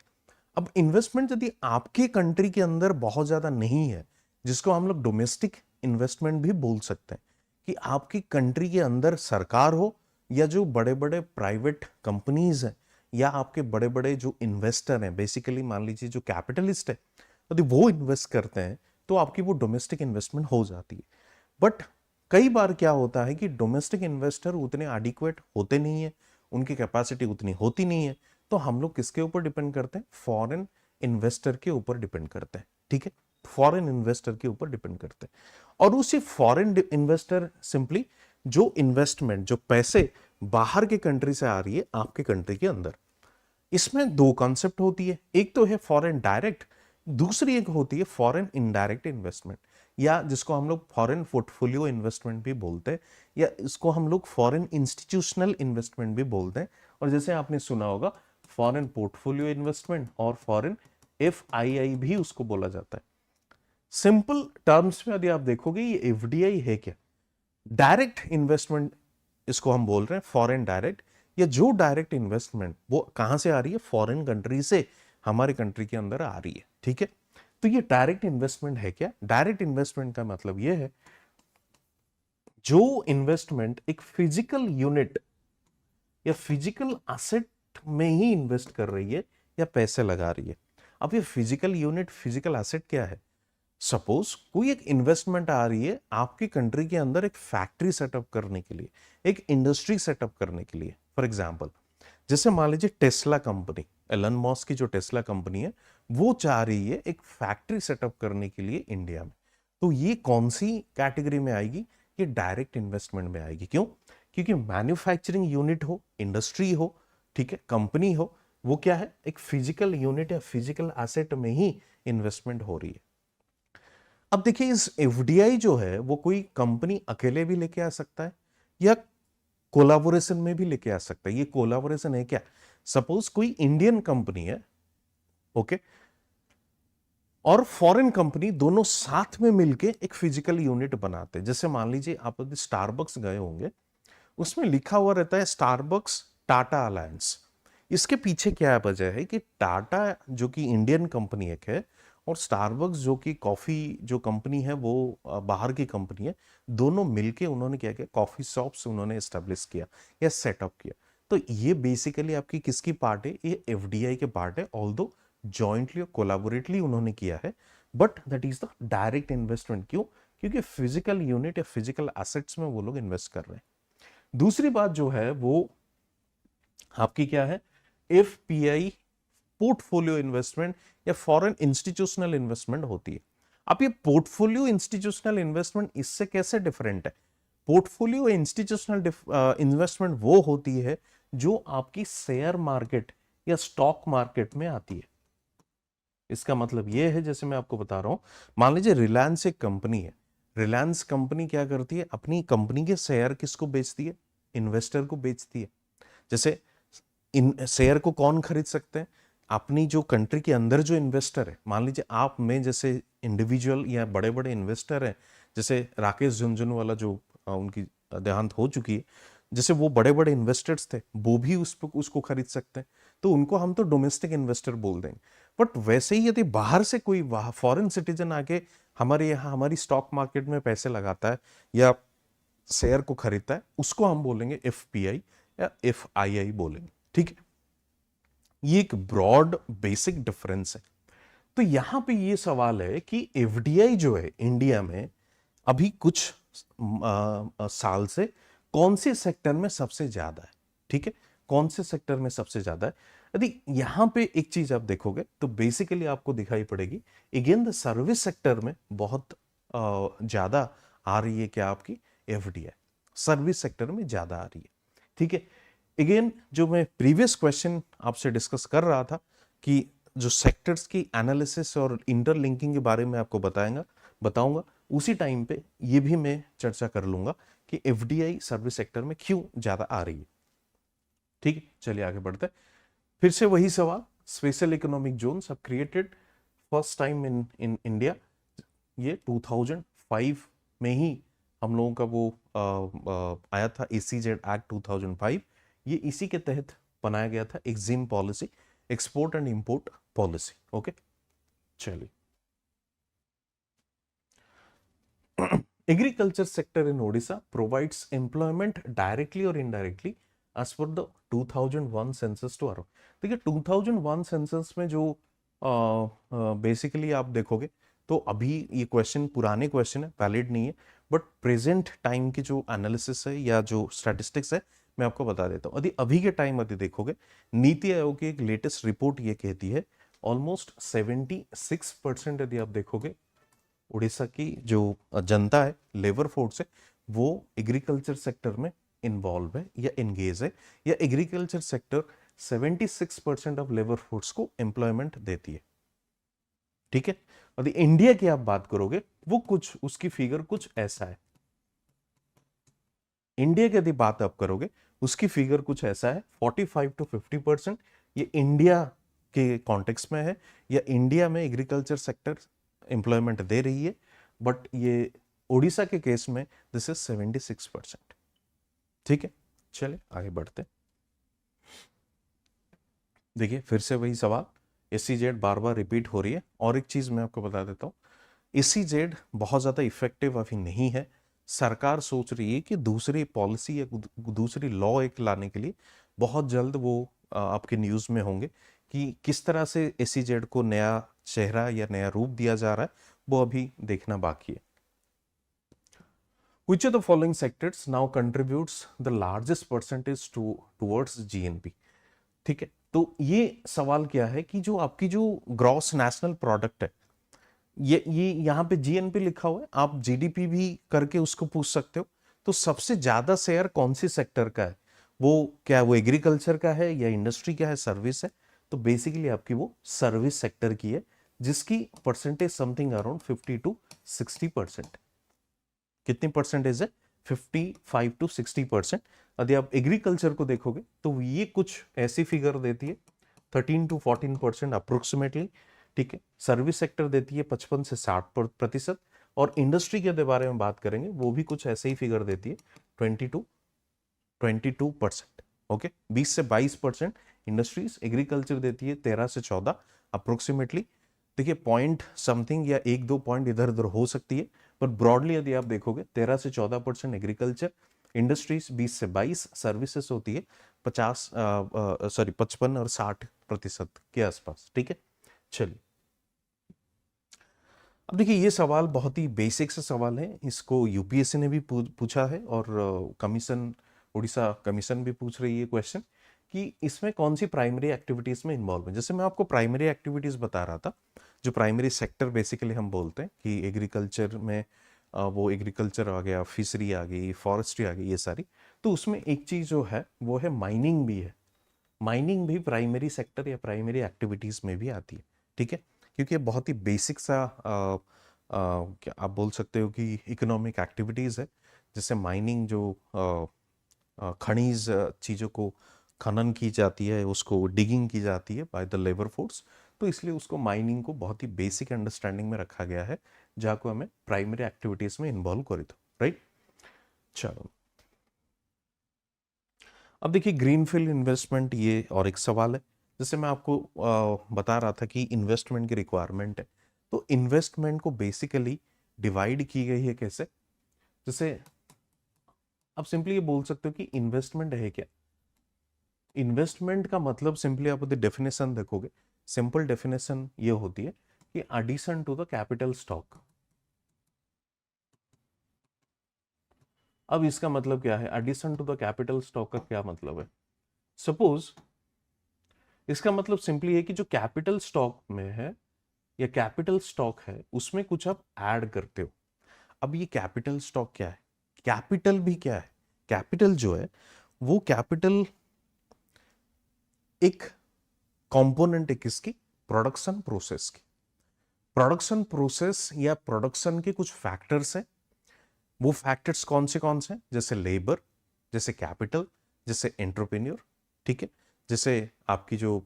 अब इन्वेस्टमेंट यदि आपके कंट्री के अंदर बहुत ज्यादा नहीं है, जिसको हम लोग डोमेस्टिक इन्वेस्टमेंट भी बोल सकते हैं, कि आपकी कंट्री के अंदर सरकार हो या जो बड़े बड़े प्राइवेट कंपनीज हैं या आपके बड़े बड़े जो इन्वेस्टर हैं, बेसिकली मान लीजिए जो कैपिटलिस्ट है, यदि वो इन्वेस्ट करते हैं तो आपकी वो डोमेस्टिक इन्वेस्टमेंट हो जाती है। बट कई बार क्या होता है कि डोमेस्टिक इन्वेस्टर उतने एडिक्वेट होते नहीं है, उनकी कैपेसिटी उतनी होती नहीं है, तो हम लोग किसके ऊपर डिपेंड करते हैं, फॉरेन इन्वेस्टर के ऊपर डिपेंड करते हैं। ठीक है, फॉरेन इन्वेस्टर के ऊपर डिपेंड करते हैं। और उसी फॉरेन इन्वेस्टर सिंपली जो इन्वेस्टमेंट, जो पैसे बाहर के कंट्री से आ रही है आपके कंट्री के अंदर, इसमें दो कॉन्सेप्ट होती है, एक तो है फॉरेन डायरेक्ट, दूसरी एक होती है फॉरेन इनडायरेक्ट इन्वेस्टमेंट, या जिसको हम लोग फॉरेन पोर्टफोलियो इन्वेस्टमेंट भी बोलते हैं, या इसको हम लोग फॉरेन इंस्टीट्यूशनल इन्वेस्टमेंट भी बोलते हैं। और जैसे आपने सुना होगा फॉरेन पोर्टफोलियो इन्वेस्टमेंट और फॉरेन FII भी उसको बोला जाता है। सिंपल टर्म्स में यदि आप देखोगे ये FDI है क्या, डायरेक्ट इन्वेस्टमेंट इसको हम बोल रहे हैं, फॉरेन डायरेक्ट, या जो डायरेक्ट इन्वेस्टमेंट वो कहां से आ रही है, फॉरेन कंट्री से हमारे कंट्री के अंदर आ रही है। ठीक है, तो ये डायरेक्ट इन्वेस्टमेंट है क्या, डायरेक्ट इन्वेस्टमेंट का मतलब ये है जो इन्वेस्टमेंट एक फिजिकल यूनिट या फिजिकल एसेट में ही इन्वेस्ट कर रही है या पैसे लगा रही है। अब ये फिजिकल यूनिट, फिजिकल एसेट क्या है, सपोज कोई एक इन्वेस्टमेंट आ रही है आपकी कंट्री के अंदर एक फैक्ट्री सेटअप करने के लिए, एक इंडस्ट्री सेटअप करने के लिए। फॉर एग्जांपल जैसे मान लीजिए टेस्ला कंपनी, एलन मस्क की जो टेस्ला कंपनी है, वो चाह रही है एक फैक्ट्री सेटअप करने के लिए इंडिया में, तो ये कौन सी कैटेगरी में आएगी, ये डायरेक्ट इन्वेस्टमेंट में आएगी। क्यों, क्योंकि मैन्युफैक्चरिंग यूनिट हो, इंडस्ट्री हो, ठीक है, कंपनी हो, वो क्या है, एक फिजिकल यूनिट या फिजिकल एसेट में ही इन्वेस्टमेंट हो रही है। अब देखिए इस FDI जो है वो कोई कंपनी अकेले भी लेके आ सकता है या कोलाबोरेशन में भी लेके आ सकता है। ये कोलाबोरेशन है क्या, सपोज कोई इंडियन कंपनी है, ओके, और फॉरेन कंपनी, दोनों साथ में मिलके एक फिजिकल यूनिट बनाते हैं। जैसे मान लीजिए आप स्टारबक्स गए होंगे, उसमें लिखा हुआ रहता है स्टारबक्स टाटा अलायंस। इसके पीछे क्या वजह है कि टाटा जो कि इंडियन कंपनी एक है और स्टारबक्स जो कि कॉफी जो कंपनी है वो बाहर की कंपनी है, दोनों मिलके उन्होंने क्या किया, कॉफी शॉप्स उन्होंने एस्टेब्लिश किया या सेटअप किया। तो ये बेसिकली आपकी किसकी पार्ट है, ये FDI के पार्ट है, ऑल्दो जॉइंटली और कोलैबोरेटली उन्होंने किया है, but that is the direct investment. क्यों, क्योंकि फिजिकल यूनिट या फिजिकल एसेट्स में वो लोग इन्वेस्ट कर रहे हैं। दूसरी बात जो है वो आपकी क्या है, FPI पोर्टफोलियो इन्वेस्टमेंट या फॉरेन इंस्टीट्यूशनल इन्वेस्टमेंट होती है। अब ये पोर्टफोलियो इंस्टीट्यूशनल इन्वेस्टमेंट इससे कैसे डिफरेंट है, पोर्टफोलियो इंस्टीट्यूशनल इन्वेस्टमेंट वो होती है जो आपकी शेयर मार्केट या स्टॉक मार्केट में आती है। इसका मतलब ये है, जैसे मैं आपको बता रहा हूं, मान लीजिए रिलायंस एक कंपनी है, रिलायंस कंपनी क्या करती है, अपनी कंपनी के शेयर किसको बेचती है, इन्वेस्टर को बेचती है। जैसे इन शेयर को कौन खरीद सकते हैं, अपनी जो कंट्री के अंदर जो इन्वेस्टर है, मान लीजिए आप में जैसे इंडिविजुअल या बड़े बड़े इन्वेस्टर हैं, जैसे राकेश झुनझुनवाला जो उनकी देहांत हो चुकी है, जैसे वो बड़े बड़े इन्वेस्टर्स थे, वो भी उसको खरीद सकते हैं, तो उनको हम तो डोमेस्टिक इन्वेस्टर बोल देंगे। बट वैसे ही यदि बाहर से कोई फॉरेन सिटीजन आके हमारे यहाँ हमारी स्टॉक मार्केट में पैसे लगाता है या शेयर को खरीदता है, उसको हम बोलेंगे FPI या FII बोलेंगे। ठीक है, ये एक ब्रॉड बेसिक डिफरेंस है। तो यहां पे ये सवाल है कि FDI जो है इंडिया में अभी कुछ साल से कौन से सेक्टर में सबसे ज्यादा है, ठीक है, कौन से सेक्टर में सबसे ज्यादा है। यदि यहां पे एक चीज आप देखोगे तो बेसिकली आपको दिखाई पड़ेगी, अगेन द सर्विस सेक्टर में बहुत ज्यादा आ रही है क्या, आपकी FDI सर्विस सेक्टर में ज्यादा आ रही है। ठीक है, अगेन जो मैं प्रीवियस क्वेश्चन आपसे डिस्कस कर रहा था कि जो सेक्टर्स की एनालिसिस और इंटरलिंकिंग के बारे में आपको बताऊंगा, उसी टाइम पे ये भी मैं चर्चा कर लूंगा कि FDI सर्विस सेक्टर में क्यों ज्यादा आ रही है। ठीक है, चलिए आगे बढ़ते हैं। फिर से वही सवाल, special economic zones are created first time in India ये 2005 में ही हम लोगों का वो आया था एसीजेड एक्ट 2005। ये इसी के तहत बनाया गया था EXIM policy, export and import policy. Okay, चलिए। Agriculture sector in Odisha provides employment directly or indirectly as per the 2001 census to our। देखिए 2001 सेंसस में जो बेसिकली आप देखोगे तो अभी ये क्वेश्चन पुराने क्वेश्चन है, वैलिड नहीं है, बट प्रेजेंट टाइम की जो एनालिसिस है या जो स्टैटिस्टिक्स है मैं आपको बता देता हूँ। यदि अभी के टाइम यदि देखोगे, नीति आयोग की एक लेटेस्ट रिपोर्ट ये कहती है ऑलमोस्ट 76% यदि आप देखोगे उड़ीसा की जो जनता है, लेबर फोर्स है, वो एग्रीकल्चर सेक्टर में इन्वॉल्व है या एंगेज है, या agriculture sector 76% of labour force को एम्प्लॉयमेंट देती है। ठीक है, और इंडिया की आप बात करोगे वो कुछ उसकी फिगर कुछ ऐसा है। इंडिया की यदि बात आप करोगे उसकी फिगर कुछ ऐसा है 45 to 50%। ये इंडिया के कॉन्टेक्स्ट में है, या इंडिया में एग्रीकल्चर सेक्टर एम्प्लॉयमेंट दे रही है, बट ये उड़ीसा के केस में दिस इज 76%। ठीक है, चलिए आगे बढ़ते हैं। देखिए फिर से वही सवाल, एससीजेड बार बार रिपीट हो रही है। और एक चीज मैं आपको बता देता हूं, एससीजेड बहुत ज्यादा इफेक्टिव अभी नहीं है। सरकार सोच रही है कि दूसरी पॉलिसी या दूसरी लॉ एक लाने के लिए बहुत जल्द वो आपके न्यूज में होंगे कि किस तरह से एससीजेड को नया चेहरा या नया रूप दिया जा रहा है, वो अभी देखना बाकी है। Which of the following sectors now contributes the largest percentage towards GNP? ठीक है, तो ये सवाल क्या है कि जो आपकी जो ग्रॉस नेशनल प्रोडक्ट है, ये यहाँ पे जीएनपी लिखा हुआ है, आप जीडीपी भी करके उसको पूछ सकते हो। तो सबसे ज्यादा शेयर कौन सी सेक्टर का है, वो क्या वो एग्रीकल्चर का है या इंडस्ट्री का है, सर्विस है? तो बेसिकली आपकी वो सर्विस सेक्टर की है, जिसकी परसेंटेज समथिंग अराउंड 50 to 60%। कितनी परसेंटेज है? 55 to 60%। यदि आप एग्रीकल्चर को देखोगे तो ये कुछ ऐसी फिगर देती है 13 to 14% अप्रोक्सीमेटली। ठीक है, सर्विस सेक्टर देती है 55 से 60%, और इंडस्ट्री के बारे में बात करेंगे वो भी कुछ ऐसे ही फिगर देती है 20 to 22%। ओके, 20 से 22% इंडस्ट्रीज, एग्रीकल्चर देती है 13 से 14 अप्रोक्सीमेटली। देखिए पॉइंट समथिंग या एक दो पॉइंट इधर उधर हो सकती है, पर ब्रॉडली यदि आप देखोगे 13 से 14% एग्रीकल्चर, इंडस्ट्रीज 20 से 22, सर्विसेज होती है 55 और 60% के आसपास। ठीक है, चलिए अब देखिए ये सवाल बहुत ही बेसिक सा सवाल है, इसको यूपीएससी ने भी पूछा है, और कमीशन, उड़ीसा कमीशन भी पूछ रही है क्वेश्चन कि इसमें कौन सी प्राइमरी एक्टिविटीज में इन्वॉल्व है। जैसे मैं आपको प्राइमरी एक्टिविटीज बता रहा था, जो प्राइमरी सेक्टर बेसिकली हम बोलते हैं कि एग्रीकल्चर में वो एग्रीकल्चर आ गया, फिशरी आ गई, फॉरेस्ट्री आ गई, ये सारी। तो उसमें एक चीज जो है वो है माइनिंग भी है। माइनिंग भी प्राइमरी सेक्टर या प्राइमरी एक्टिविटीज में भी आती है। ठीक है, क्योंकि ये बहुत ही बेसिक सा क्या आप बोल सकते हो कि इकोनॉमिक एक्टिविटीज है, जैसे माइनिंग जो खनिज चीजों को खनन की जाती है, उसको डिगिंग की जाती है बाय द लेबर फोर्स, तो इसलिए उसको माइनिंग को बहुत ही बेसिक अंडरस्टैंडिंग में रखा गया है, जहाँ को हमें प्राइमरी एक्टिविटीज में इन्वॉल्व करे तो। राइट, चलो अब देखिए ग्रीनफील्ड इन्वेस्टमेंट, ये और एक सवाल है। जैसे मैं आपको बता रहा था कि इन्वेस्टमेंट की रिक्वायरमेंट है, तो इन्वेस्टमेंट को बेसिकली डिवाइड की गई है कैसे? जैसे आप सिंपली ये बोल सकते हो कि इन्वेस्टमेंट है क्या। इन्वेस्टमेंट का मतलब सिंपली आप यदि डेफिनेशन देखोगे, सिंपल डेफिनेशन ये होती है कि addition to the capital stock. अब इसका मतलब क्या है, addition to the capital stock का क्या मतलब है? सपोज इसका मतलब सिंपली है कि जो कैपिटल स्टॉक में है या कैपिटल स्टॉक है उसमें कुछ आप ऐड करते हो। अब ये कैपिटल स्टॉक क्या है, कैपिटल भी क्या है? कैपिटल जो है वो कैपिटल एक कंपोनेंट है किसकी? प्रोडक्शन प्रोसेस की। प्रोडक्शन प्रोसेस या प्रोडक्शन के कुछ फैक्टर्स हैं। वो फैक्टर्स कौन से हैं? जैसे लेबर, जैसे कैपिटल, जैसे एंटरप्रेन्योर। ठीक है, जैसे आपकी जो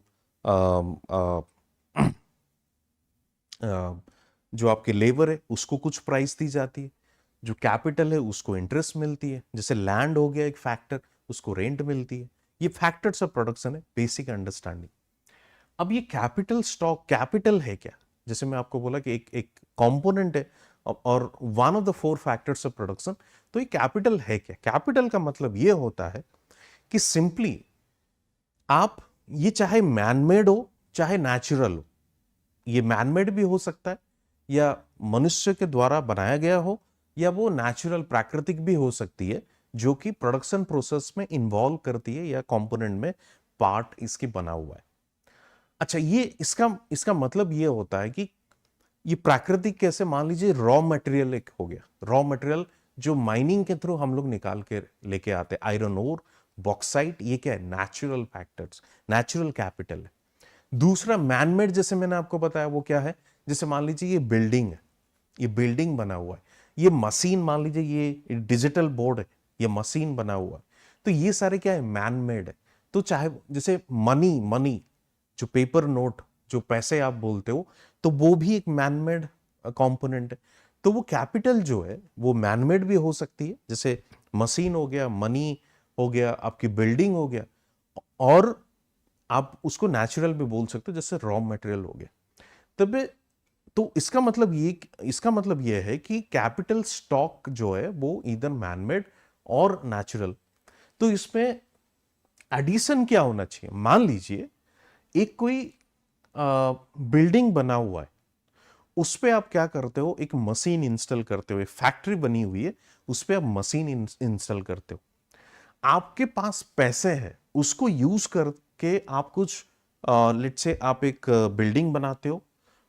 जो आपके लेबर है उसको कुछ प्राइस दी जाती है, जो कैपिटल है उसको इंटरेस्ट मिलती है, जैसे लैंड हो गया एक फैक्टर, उसको रेंट मिलती है। ये फैक्टर्स ऑफ प्रोडक्शन है, बेसिक अंडरस्टैंडिंग। अब ये कैपिटल स्टॉक, कैपिटल है क्या? जैसे मैं आपको बोला कि एक एक कंपोनेंट है और one of the four factors of production. तो ये कैपिटल है क्या? कैपिटल का मतलब ये होता है कि सिंपली आप, ये चाहे मैनमेड हो चाहे नेचुरल हो, ये मैनमेड भी हो सकता है या मनुष्य के द्वारा बनाया गया हो, या वो नेचुरल प्राकृतिक भी हो सकती है जो कि प्रोडक्शन प्रोसेस में इन्वॉल्व करती है या कंपोनेंट में पार्ट इसके बना हुआ है। अच्छा, ये इसका मतलब ये होता है कि ये प्राकृतिक कैसे, मान लीजिए रॉ मटेरियल एक हो गया, रॉ मटेरियल जो माइनिंग के थ्रू हम लोग निकाल के लेके आते हैं, आयरन ओर, बॉक्साइट, ये क्या है? नेचुरल फैक्टर्स, नेचुरल कैपिटल है। दूसरा मैनमेड, जैसे मैंने आपको बताया, वो क्या है? जैसे मान लीजिए ये बिल्डिंग है, ये बिल्डिंग बना हुआ है, ये मशीन, मान लीजिए ये डिजिटल बोर्ड है, ये मशीन बना हुआ है, तो ये सारे क्या है? मैनमेड है। तो चाहे जैसे मनी, मनी जो पेपर नोट, जो पैसे आप बोलते हो, तो वो भी एक मैनमेड कंपोनेंट है। तो वो कैपिटल जो है वो मैनमेड भी हो सकती है, जैसे मशीन हो गया, मनी हो गया, आपकी बिल्डिंग हो गया, और आप उसको नेचुरल भी बोल सकते हो, जैसे रॉ मटेरियल हो गया। तब तो इसका मतलब ये है कि कैपिटल स्टॉक जो है वो इधर मैनमेड और नेचुरल। तो इसमें एडिशन क्या होना चाहिए? मान लीजिए एक कोई बिल्डिंग बना हुआ है, उस पे आप क्या करते हो? एक मशीन इंस्टॉल करते हो, एक फैक्ट्री बनी हुई है, उस पे आप मशीन इंस्टॉल करते हो। आपके पास पैसे हैं, उसको यूज करके आप कुछ, लेट्स से आप एक बिल्डिंग बनाते हो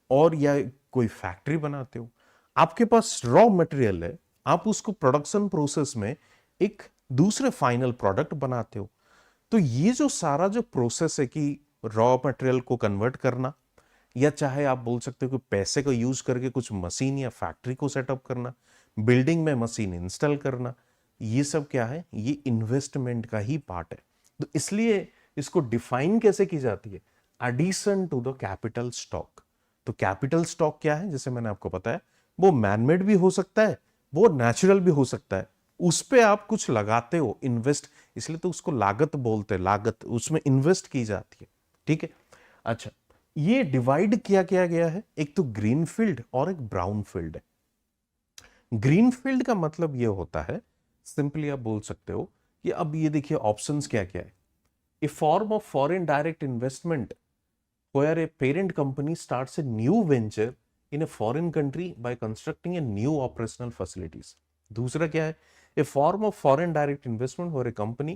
और या कोई फैक्ट्री बनाते हो। आपके पास रॉ मटेरियल है, आप उसको प्रोडक्शन प्रोसेस में एक दूसरे फाइनल प्रोडक्ट बनाते हो। तो ये जो सारा जो प्रोसेस है कि रॉ मटेरियल को कन्वर्ट करना, या चाहे आप बोल सकते हो कि पैसे को यूज करके कुछ मशीन या फैक्ट्री को सेटअप करना, बिल्डिंग में मशीन इंस्टॉल करना, ये सब क्या है? ये इन्वेस्टमेंट का ही पार्ट है। तो इसलिए इसको डिफाइन कैसे की जाती है? Addition to the capital stock. तो कैपिटल स्टॉक क्या है? जैसे मैंने आपको बताया, वो मैनमेड भी हो सकता है, वो नेचुरल भी हो सकता है, उस पे आप कुछ लगाते हो, इन्वेस्ट, इसलिए तो उसको लागत बोलते हैं, लागत, उसमें इन्वेस्ट की जाती है। ठीक है। अच्छा, ये डिवाइड किया गया है, एक तो ग्रीन फील्ड और एक ब्राउन फील्ड है। ग्रीन फील्ड का मतलब ये होता है, सिंपली आप बोल सकते हो कि अब ये देखिए ऑप्शंस क्या क्या है। A form of foreign direct investment where a parent company starts a new venture in a foreign country by constructing a new operational facilities. दूसरा क्या है? A form of foreign direct investment where a company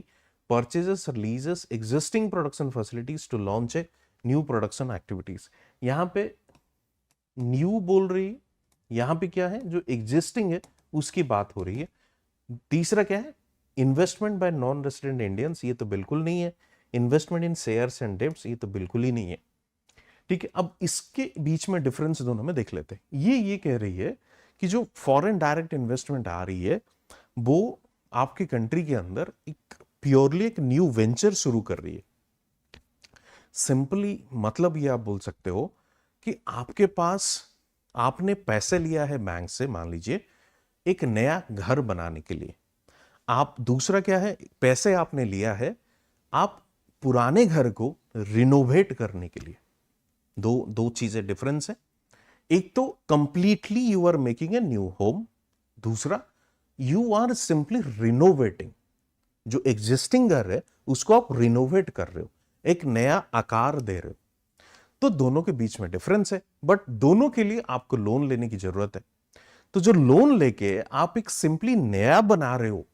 purchases or leases existing production facilities to launch a new production activities. यहाँ पे new बोल रही है, यहाँ पे क्या है? जो एग्जिस्टिंग है उसकी बात हो रही है। तीसरा क्या है? Investment by non resident Indians, ये तो बिल्कुल नहीं है। Investment in shares and debts, ये तो बिल्कुल ही नहीं है। ठीक है, अब इसके बीच में डिफरेंस दोनों में देख लेते हैं। ये कह रही है कि जो फॉरेन डायरेक्ट इन्वेस्टमेंट आ रही है वो आपकी कंट्री के अंदर एक प्योरली एक न्यू वेंचर शुरू कर रही है। सिंपली मतलब ये आप बोल सकते हो कि आपके पास, आपने पैसे लिया है बैंक से, मान लीजिए एक नया घर बनाने के लिए। आप, दूसरा क्या है? पैसे आपने लिया है आप पुराने घर को रिनोवेट करने के लिए। दो चीजें डिफरेंस है। एक तो completely you are making a new home, दूसरा यू आर सिंपली रिनोवेटिंग। जो एग्जिस्टिंग घर है उसको आप रिनोवेट कर रहे हो, एक नया आकार दे रहे हो। तो दोनों के बीच में डिफरेंस है, बट दोनों के लिए आपको लोन लेने की जरूरत है। तो जो लोन लेके आप एक सिंपली नया बना रहे हो,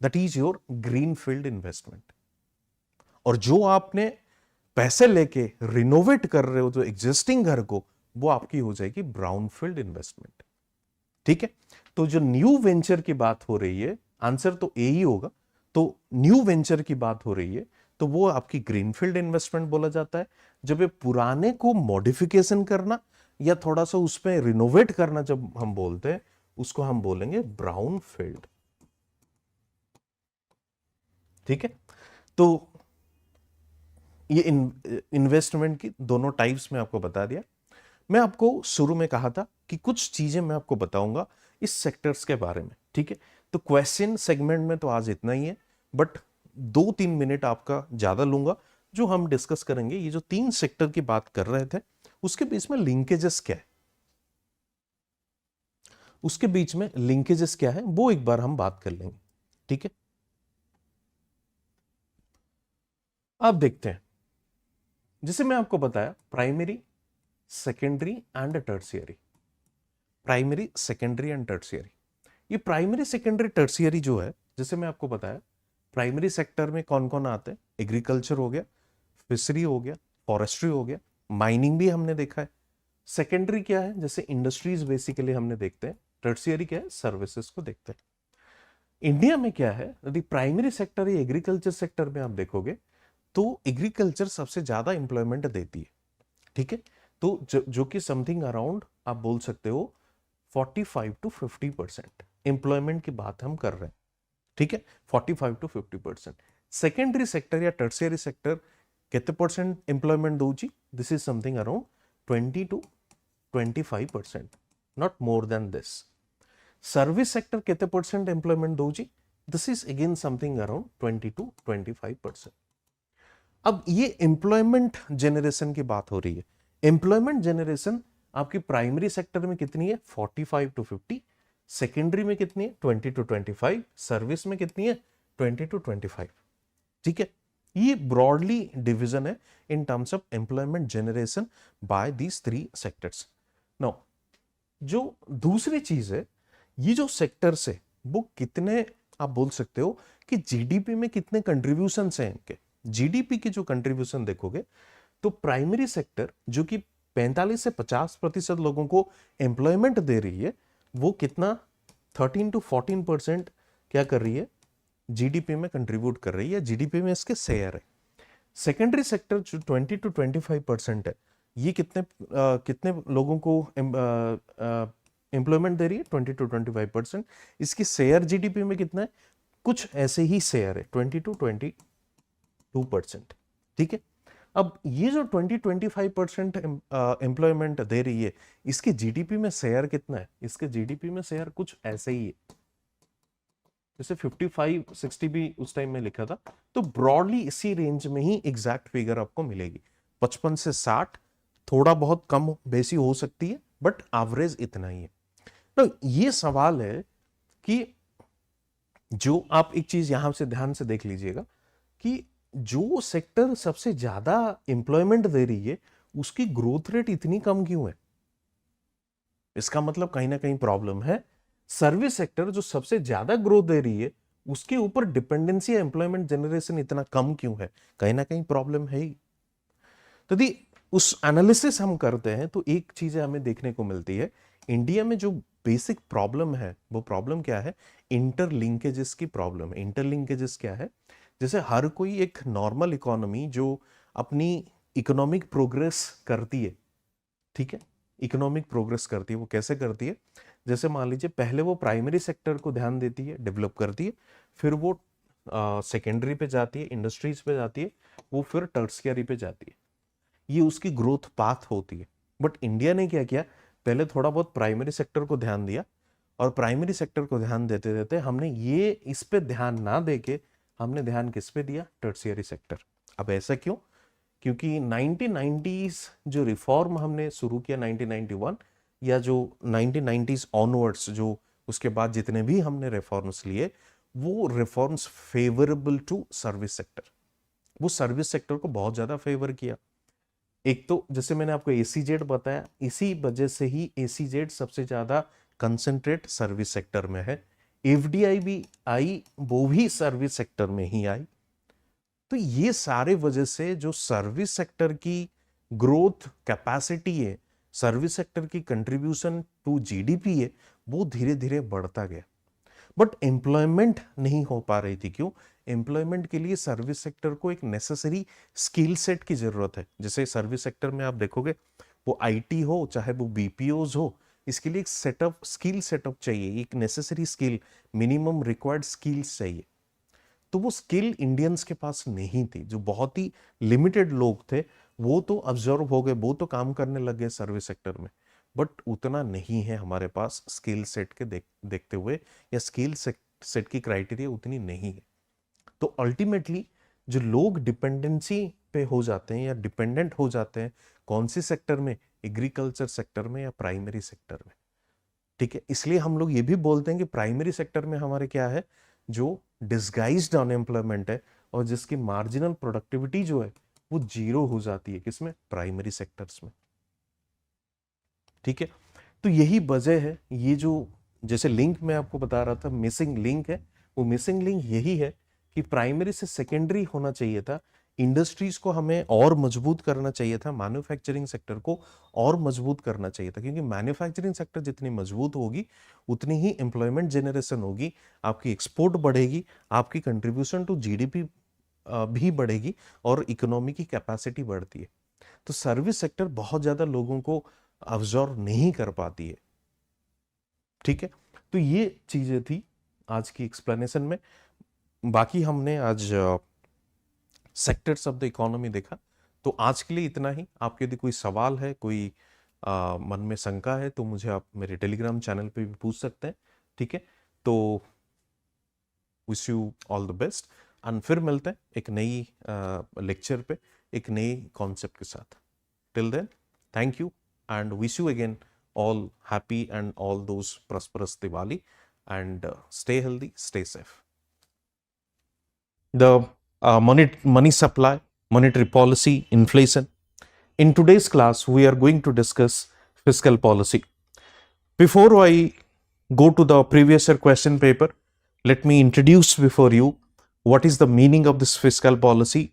that is your green field investment. और जो आपने पैसे लेके रिनोवेट कर रहे हो जो एग्जिस्टिंग घर को, वो आपकी हो जाएगी ब्राउन फील्ड इन्वेस्टमेंट। ठीक है। तो जो न्यू वेंचर की बात हो रही है, आंसर तो ए ही होगा। तो न्यू वेंचर की बात हो रही है तो वो आपकी ग्रीनफील्ड इन्वेस्टमेंट बोला जाता है। जब ये पुराने को मॉडिफिकेशन करना या थोड़ा सा उसमें रिनोवेट करना जब हम बोलते हैं, उसको हम बोलेंगे ब्राउन फील्ड। ठीक है। तो ये इन्वेस्टमेंट की दोनों टाइप्स में आपको बता दिया। मैं आपको शुरू में कहा था कि कुछ चीजें मैं आपको बताऊंगा इस सेक्टर्स के बारे में, ठीक है। तो क्वेश्चन सेगमेंट में तो आज इतना ही है, बट 2-3 मिनट आपका ज्यादा लूंगा। जो हम डिस्कस करेंगे, ये जो 3 सेक्टर की बात कर रहे थे, उसके बीच में लिंकेजेस क्या है, उसके बीच में लिंकेजेस क्या है वो एक बार हम बात कर लेंगे, ठीक है। अब देखते हैं, जैसे मैं आपको बताया primary, secondary and tertiary. Primary, secondary and tertiary. ये प्राइमरी, सेकेंडरी, टर्शियरी जो है, जैसे मैं आपको बताया, प्राइमरी सेक्टर में कौन कौन आते हैं? एग्रीकल्चर हो गया, फिशरी हो गया, फॉरेस्ट्री हो गया, माइनिंग भी हमने देखा है। सेकेंडरी क्या है? जैसे इंडस्ट्रीज बेसिकली हमने देखते हैं। टर्शियरी क्या है? सर्विसेज को देखते हैं। इंडिया में क्या है, यदि प्राइमरी सेक्टर या एग्रीकल्चर सेक्टर में आप देखोगे तो एग्रीकल्चर सबसे ज्यादा इंप्लॉयमेंट देती है, ठीक है। तो जो कि समथिंग अराउंड आप बोल सकते हो 45 to 50% एम्प्लॉयमेंट की बात हम कर रहे हैं, ठीक है। 45 to 50%। सेकेंडरी सेक्टर या टर्शियरी सेक्टर कितने परसेंट एम्प्लॉयमेंट दूची? This is something around 20 to 25%, not more than this. Service sector कितने परसेंट एम्प्लॉयमेंट दूची? This is again something around 20 to 25%। अब ये एम्प्लॉयमेंट जनरेशन की बात हो रही है। एम्प्लॉयमेंट जनरेशन आपकी प्राइमरी सेक्टर में कितनी है? 45 to 50। सेकेंडरी में कितनी है? 20 to 25। सर्विस में कितनी है? 20 to 25, ठीक है। ये ब्रॉडली डिवीजन है in terms of employment generation by these 3 sectors. Now जो दूसरी चीज है, ये जो सेक्टर्स है वो कितने, आप बोल सकते हो कि जीडीपी में कितने कंट्रीब्यूशन है इनके। जीडीपी की जो कंट्रीब्यूशन देखोगे तो प्राइमरी सेक्टर जो कि 45 से 50% लोगों को एम्प्लॉयमेंट दे रही है, वो कितना 13 to 14% क्या कर रही है? जीडीपी में कंट्रीब्यूट कर रही है, जीडीपी में इसके शेयर है। सेकेंडरी सेक्टर जो 20 to 25% है, ये कितने लोगों को एम्प्लॉयमेंट दे रही है? 20 to 25%। इसकी शेयर जीडीपी में कितना है? कुछ ऐसे ही शेयर है, 20 to 22%, ठीक है। अब ये जो 20-25% एम्प्लॉयमेंट दे रही है, इसके जीडीपी में शेयर कितना है? इसके जीडीपी में शेयर कुछ ऐसे ही है, जैसे 55-60 भी उस टाइम में लिखा था। तो ब्रॉडली इसी रेंज में ही एग्जैक्ट फिगर आपको मिलेगी। 55 से 60, थोड़ा बहुत कम बेसी हो सकती है, बट एवरेज इतना ही है। तो ये सवाल है कि जो आप एक चीज यहां से ध्यान से देख लीजिएगा कि जो सेक्टर सबसे ज्यादा एम्प्लॉयमेंट दे रही है, उसकी ग्रोथ रेट इतनी कम क्यों है? इसका मतलब कहीं ना कहीं प्रॉब्लम है। सर्विस सेक्टर जो सबसे ज्यादा ग्रोथ दे रही है, उसके ऊपर डिपेंडेंसी एम्प्लॉयमेंट जनरेशन इतना कम क्यों है? कहीं ना कहीं प्रॉब्लम है ही। तो यदि उस एनालिसिस हम करते हैं तो एक चीज हमें देखने को मिलती है, इंडिया में जो बेसिक प्रॉब्लम है, वो प्रॉब्लम क्या है? इंटरलिंकेजेस की प्रॉब्लम है। इंटरलिंकेजेस क्या है? जैसे हर कोई एक नॉर्मल इकोनॉमी जो अपनी इकोनॉमिक प्रोग्रेस करती है, ठीक है, इकोनॉमिक प्रोग्रेस करती है, वो कैसे करती है? जैसे मान लीजिए पहले वो प्राइमरी सेक्टर को ध्यान देती है, डेवलप करती है, फिर वो सेकेंडरी पे जाती है, इंडस्ट्रीज पे जाती है, वो फिर टर्शियरी पे जाती है। ये उसकी ग्रोथ पाथ होती है। बट इंडिया ने क्या किया? पहले थोड़ा बहुत प्राइमरी सेक्टर को ध्यान दिया, और प्राइमरी सेक्टर को ध्यान देते देते हमने ये इस पे ध्यान ना देके हमने ध्यान किस पे दिया? Tertiary sector. अब ऐसा क्यों? क्योंकि 1990s जो रिफॉर्म हमने शुरू किया 1991, या जो 1990s ऑनवर्ड्स, जो उसके बाद जितने भी हमने रिफॉर्म्स लिए, वो reforms favourable to service sector. वो सर्विस सेक्टर को बहुत ज्यादा फेवर किया। एक तो जैसे मैंने आपको एसीजेड बताया, इसी वजह से ही एसीजेड सबसे ज्यादा कंसंट्रेट सर्विस सेक्टर में है। एफडीआई भी आई, वो भी सर्विस सेक्टर में ही आई। तो ये सारे वजह से जो सर्विस सेक्टर की ग्रोथ कैपेसिटी है, सर्विस सेक्टर की कंट्रीब्यूशन टू जीडीपी है, वो धीरे धीरे बढ़ता गया। बट एम्प्लॉयमेंट नहीं हो पा रही थी। क्यों? एम्प्लॉयमेंट के लिए सर्विस सेक्टर को एक नेसेसरी स्किल सेट की जरूरत है। जैसे सर्विस सेक्टर में आप देखोगे, वो आईटी हो चाहे वो बीपीओज हो, इसके लिए एक सेटअप, स्किल सेटअप चाहिए, एक necessary skill, minimum required skills चाहिए। तो वो स्किल इंडियंस के पास नहीं थी, जो बहुत ही लिमिटेड लोग थे वो तो ऑब्जर्व हो गए, वो तो काम करने लग गए सर्विस सेक्टर में, बट उतना नहीं है हमारे पास स्किल सेट के देखते हुए, या स्किल सेट की क्राइटेरिया उतनी नहीं है। तो अल्टीमेटली जो लोग डिपेंडेंसी पे हो जाते हैं या डिपेंडेंट हो जाते हैं, कौन सी सेक्टर में, एग्रीकल्चर सेक्टर में या प्राइमरी सेक्टर में, ठीक है। इसलिए हम लोग ये भी बोलते हैं कि प्राइमरी सेक्टर में हमारे क्या है, जो डिस्गाइज्ड अनएम्प्लॉयमेंट है और जिसकी मार्जिनल प्रोडक्टिविटी जो है वो जीरो हो जाती है, किसमें, प्राइमरी सेक्टर्स में, ठीक है। तो यही वजह है, ये जो जैसे लिंक मैं आपको बता रहा था मिसिंग लिंक है, वो मिसिंग लिंक यही है कि प्राइमरी से सेकेंडरी होना चाहिए था। इंडस्ट्रीज को हमें और मजबूत करना चाहिए था, मैन्युफैक्चरिंग सेक्टर को और मजबूत करना चाहिए था, क्योंकि मैन्युफैक्चरिंग सेक्टर जितनी मजबूत होगी उतनी ही एम्प्लॉयमेंट जनरेशन होगी, आपकी एक्सपोर्ट बढ़ेगी, आपकी कंट्रीब्यूशन टू जीडीपी भी बढ़ेगी और इकोनॉमी की कैपेसिटी बढ़ती है। तो सर्विस सेक्टर बहुत ज्यादा लोगों को अब्जॉर्व नहीं कर पाती है, ठीक है। तो ये चीजें थी आज की एक्सप्लेनेशन में। बाकी हमने आज सेक्टर्स ऑफ द इकोनॉमी देखा। तो आज के लिए इतना ही। आपके यदि कोई सवाल है, कोई मन में शंका है, तो मुझे आप मेरे टेलीग्राम चैनल पे भी पूछ सकते हैं, ठीक है। तो wish you all the best, and फिर मिलते हैं एक नई लेक्चर पे एक नई कॉन्सेप्ट के साथ। Till then, thank you and wish you again all happy and all those prosperous Diwali, and stay healthy, stay safe. The money supply, monetary policy, inflation. In today's class, we are going to discuss fiscal policy. Before I go to the previous year question paper, let me introduce before you what is the meaning of this fiscal policy,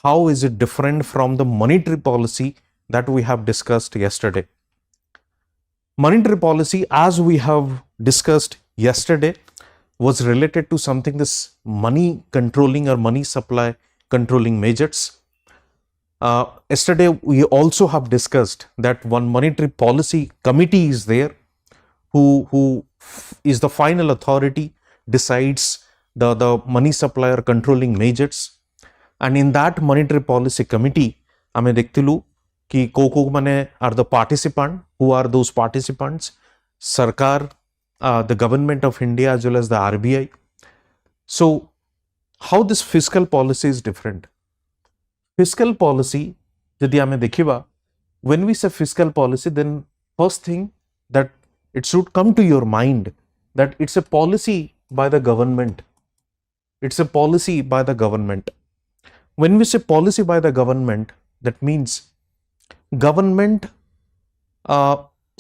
how is it different from the monetary policy that we have discussed yesterday. Monetary policy, as we have discussed yesterday, was related to something, this money controlling or money supply controlling measures. Yesterday we also have discussed that one monetary policy committee is there who is the final authority, decides the money supply or controlling measures. And in that monetary policy committee ame dekhtilu कि को माने are the participant, who are those participants, सरकार, the government of India as well as the RBI. So how this fiscal policy is different. Fiscal policy यदि आमे देखिबा, when we say fiscal policy, then first thing that it should come to your mind that it's a policy by the government. It's a policy by the government. When we say policy by the government, that means government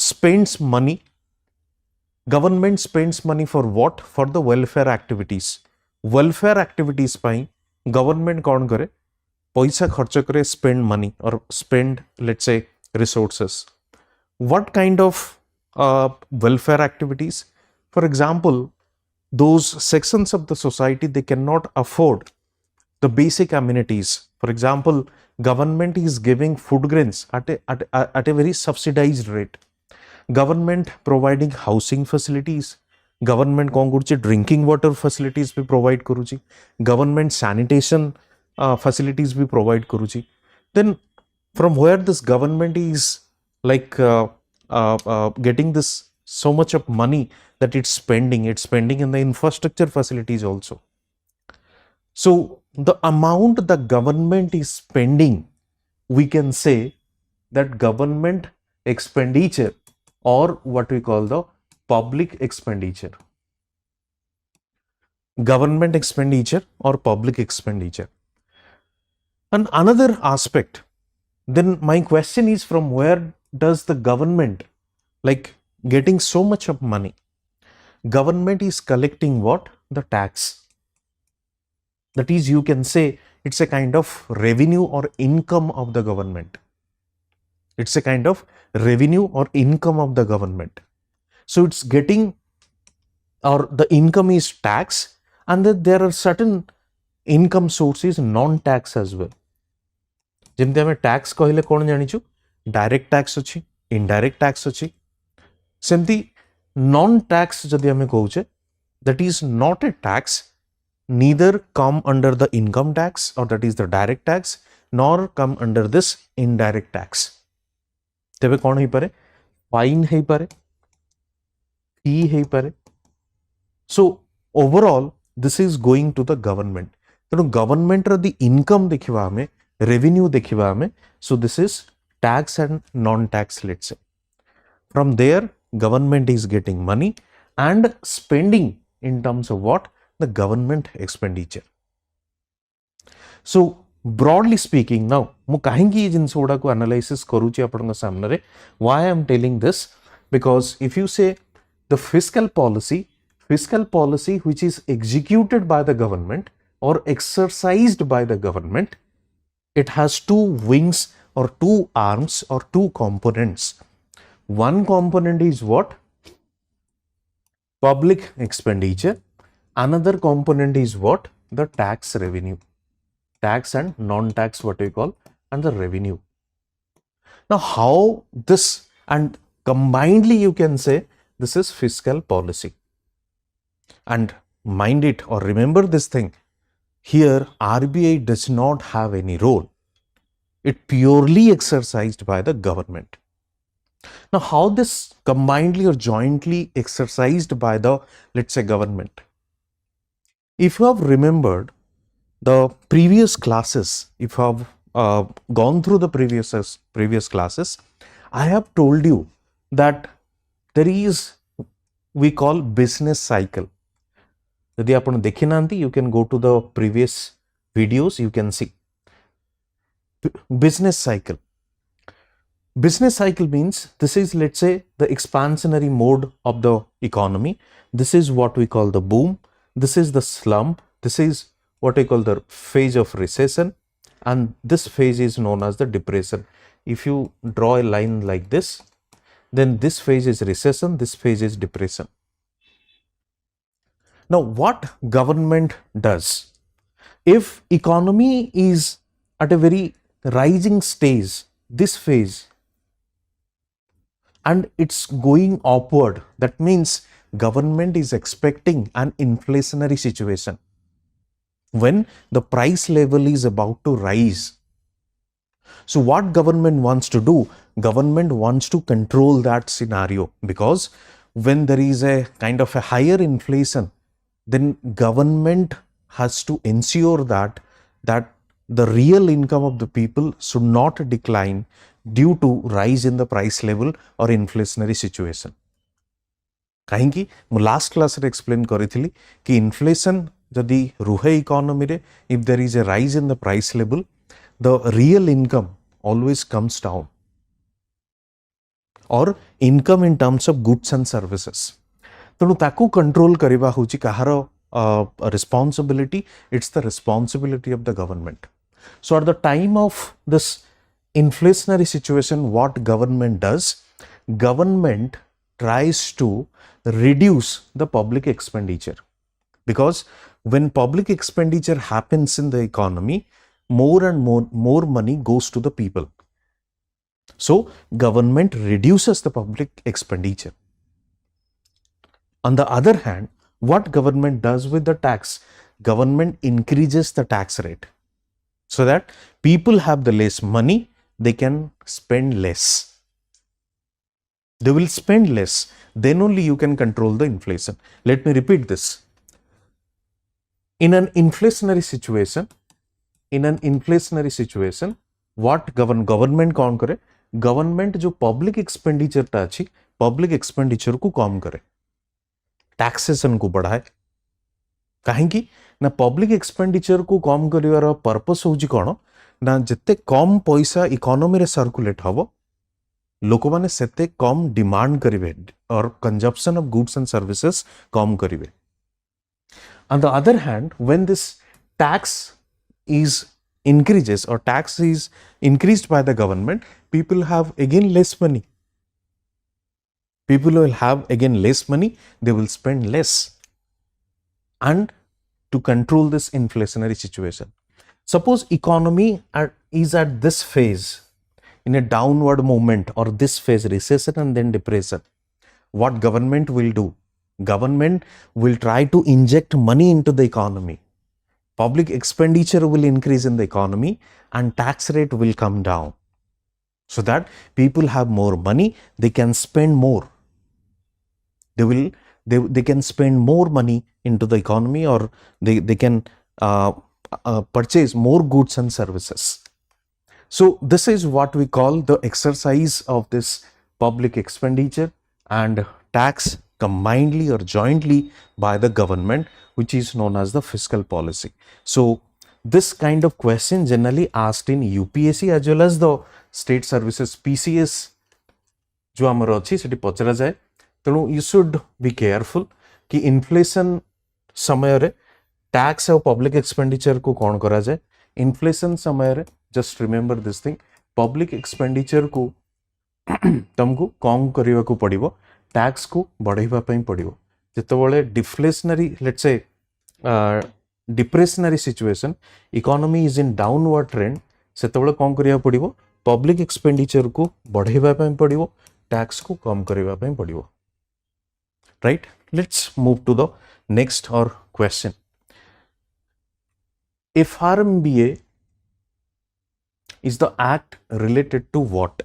spends money. Government spends money for what? For the welfare activities. Welfare activities pi government कौन करे? पैसा खर्च करे, spend money or spend, let's say, resources. What kind of welfare activities? For example, those sections of the society, they cannot afford the basic amenities. For example, government is giving food grains at a very subsidized rate. Government providing housing facilities. Government कौन करुची? Drinking water facilities भी provide करुची. Government sanitation facilities भी provide करुची. Then from where this government is like getting this so much of money that it's spending in the infrastructure facilities also. So the amount the government is spending, we can say that government expenditure, or what we call the public expenditure. Government expenditure or public expenditure. And another aspect, then my question is, from where does the government like getting so much of money? Government is collecting what? The tax. That is, you can say it's a kind of revenue or income of the government. It's a kind of revenue or income of the government. So it's getting, or the income is tax, and then there are certain income sources non-tax as well. जेमती आमे tax कहले कोन जानिछु? Direct tax अछि, indirect tax अछि. सेमती non tax जदि आमे कहूचे, that is not a tax, neither come under the income tax, or that is the direct tax, nor come under this indirect tax. तेबे कौन ही पारे? फाइन ही पारे, फी ही पारे. So overall this is going to the government. तेणु government दी income देखिबा हमें, revenue देखिबा हमें. So this is tax and non-tax, let's say. From there government is getting money and spending in terms of what? The government expenditure. So broadly speaking, now ମୁଁ କାହିଁକି ଏ ଜିନିଷ ଗୁଡ଼ାକୁ analysis କରୁଛି ଆପଣଙ୍କ ସାମ୍ନାରେ? Why I am telling this? Because if you say the fiscal policy which is executed by the government or exercised by the government, it has two wings or two arms or two components. One component is what? Public expenditure. Another component is what? The tax revenue. Tax and non-tax, what we call, and the revenue. Now how this, and combinedly you can say this is fiscal policy. And mind it or remember this thing, here RBI does not have any role. It purely exercised by the government. Now how this combinedly or jointly exercised by the, let's say, government? If you have remembered the previous classes, if you have gone through the previous classes, I have told you that there is, we call business cycle. If you haven't seen, you can go to the previous videos, you can see. Business cycle. Business cycle means this is, let's say, the expansionary mode of the economy. This is what we call the boom. This is the slump. This is what I call the phase of recession, and this phase is known as the depression. If you draw a line like this, then this phase is recession, this phase is depression. Now what government does? If economy is at a very rising stage, this phase, and it's going upward, that means government is expecting an inflationary situation. When the price level is about to rise. So what government wants to do? Government wants to control that scenario, because when there is a kind of a higher inflation, then government has to ensure that the real income of the people should not decline due to rise in the price level or inflationary situation. काहेकि मु last class रे explain करिथिली कि inflation जदि रुहे economy रे, if there is a rise in the price level, the real income always comes down, or income in terms of goods and services. तेणु ताकू control करिबा होची कहार responsibility? It's the responsibility of the government. So at the time of this inflationary situation, what government does? Government tries to reduce the public expenditure, because when public expenditure happens in the economy, more and more money goes to the people. So government reduces the public expenditure. On the other hand, what government does with the tax? Government increases the tax rate so that people have the less money, they can spend less. They will spend less, then only you can control the inflation. Let me repeat this. In an inflationary situation, what government कौन करे? Government जो public expenditure टा अछि, public expenditure को कम करे, taxation को बढ़ाए. काहेकि ना public expenditure को कम करिवार purpose होची कोन ना जते कम पैसा इकोनॉमी रे सर्कुलेट हबो, लोक माने सेते कम डिमांड करिवे और consumption of goods and services कम करिवे. On the other hand, when this tax is increases or tax is increased by the government, people have again less money. People will have again less money, they will spend less. And to control this inflationary situation, suppose economy is at this phase, in a downward movement, or this phase, recession and then depression, what government will do? Government will try to inject money into the economy public expenditure will increase in the economy and tax rate will come down, so that people have more money, they can spend more. They can spend more money into the economy, or they can purchase more goods and services. So this is what we call the exercise of this public expenditure and tax combinedly or jointly by the government, which is known as the fiscal policy. So this kind of question generally asked in UPSC as well as the state services PCS जो आमर अच्छी सेठी पचरा जाए. तेणु you should be careful कि inflation समय रे tax और पब्लिक एक्सपेंडिचर को कौन करा जाए. इन्फ्लेशन समय रे just remember this thing, public expenditure को तुमको कम करने को पड़ो, टैक्स को बढ़ाइबा पड़ो. जितेबाला deflationary let's say depressionary situation, economy is in downward trend, से कौन करिया पड़ो, पब्लिक एक्सपेंडिचर को बढ़ाइबा पड़ो, टैक्स को कम करने पड़ो. Right, let's move to the next और question. FRMBA is the act related to what?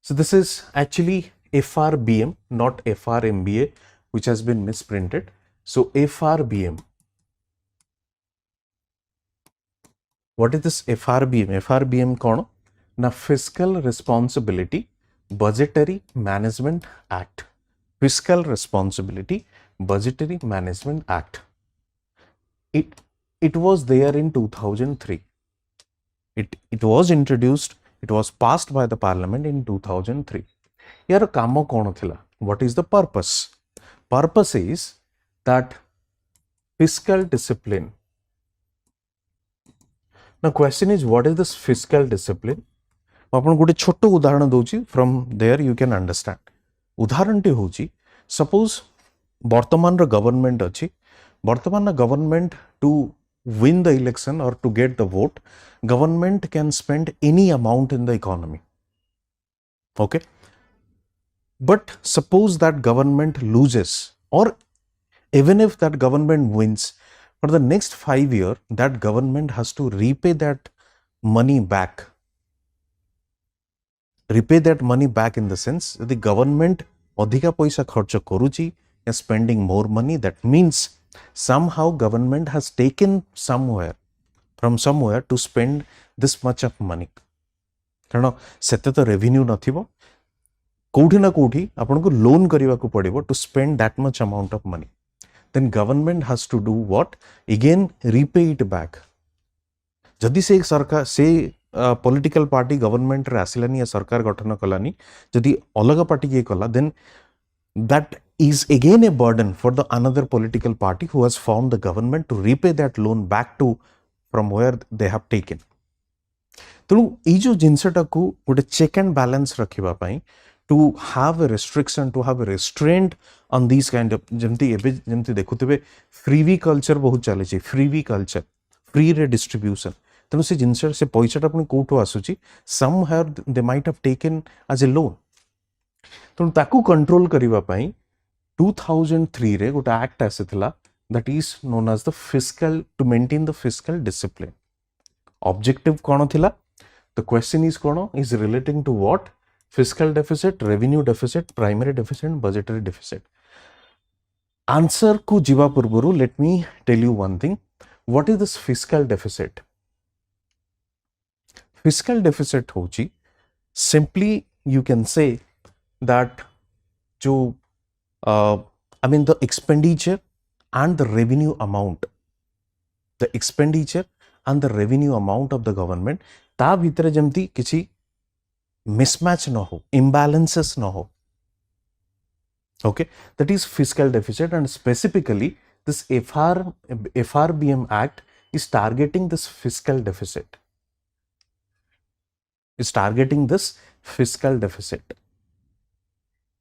So this is actually FRBM, not FRMBA, which has been misprinted. So FRBM. What is this FRBM? FRBM कौन? ना Fiscal Responsibility Budgetary Management Act. Fiscal Responsibility Budgetary Management Act. It was there in 2003. It was introduced, it was passed by the parliament in 2003. यार काम कौन थिला? What is the purpose? Purpose is that fiscal discipline. Now question is, what is this fiscal discipline? आपण गोटे छोट उदाहरण दूची, from there you can understand. उदाहरण टी होची, सपोज वर्तमान रो गवर्नमेंट अछि, वर्तमान government to win the election or to get the vote, government can spend any amount in the economy. Okay, but suppose that government loses, or even if that government wins, for the next 5 years that government has to repay that money back. Repay that money back in the sense that the government अधिका पैसा खर्च करूची, is spending more money, that means somehow government has taken somewhere from somewhere to spend this much of money. कारण सेते तो revenue नथिबो, कोठी ना कोठी आपन को लोन करिवा को पड़िबो to spend that much amount of money. Then government has to do what? Again repay it back. जदि से एक सरकार से पॉलिटिकल पार्टी गवर्नमेंट रे आसिलानी या सरकार गठन कलानी, जदि अलग पार्टी के कला, then that is again a burden for the another political party who has formed the government to repay that loan back to from where they have taken. तेणु ये जो जिनसटा को गोटे चेक एंड बैलेंस रखिबा पई, to have a restriction, to have a restraint on these kind of, जमती देखुथिबे फ्रीवी culture बहुत चले छी, फ्रीवी कल्चर, फ्री रे डिस्ट्रीब्यूशन. तेणु से जिनस से पैसाटा आपण कोठो आसुची, some have they might have taken as a loan. तेणु ताकू कंट्रोल करिबा पई 2003 रे गोटे act आसीथिला, that is known as the fiscal, to maintain the fiscal discipline. Objective कौन थिला? The question is कौन? Is relating to what? Fiscal deficit, revenue deficit, primary deficit, budgetary deficit. Answer को जीवा पूर्वरु let me tell you one thing. What is this fiscal deficit? Fiscal deficit होची, simply you can say that जो I mean the expenditure and the revenue amount, the expenditure and the revenue amount of the government, ता भितरे जमती किसी mismatch न हो, imbalances न हो. Okay, that is fiscal deficit, and specifically this FRBM Act is targeting this fiscal deficit. Is targeting this fiscal deficit.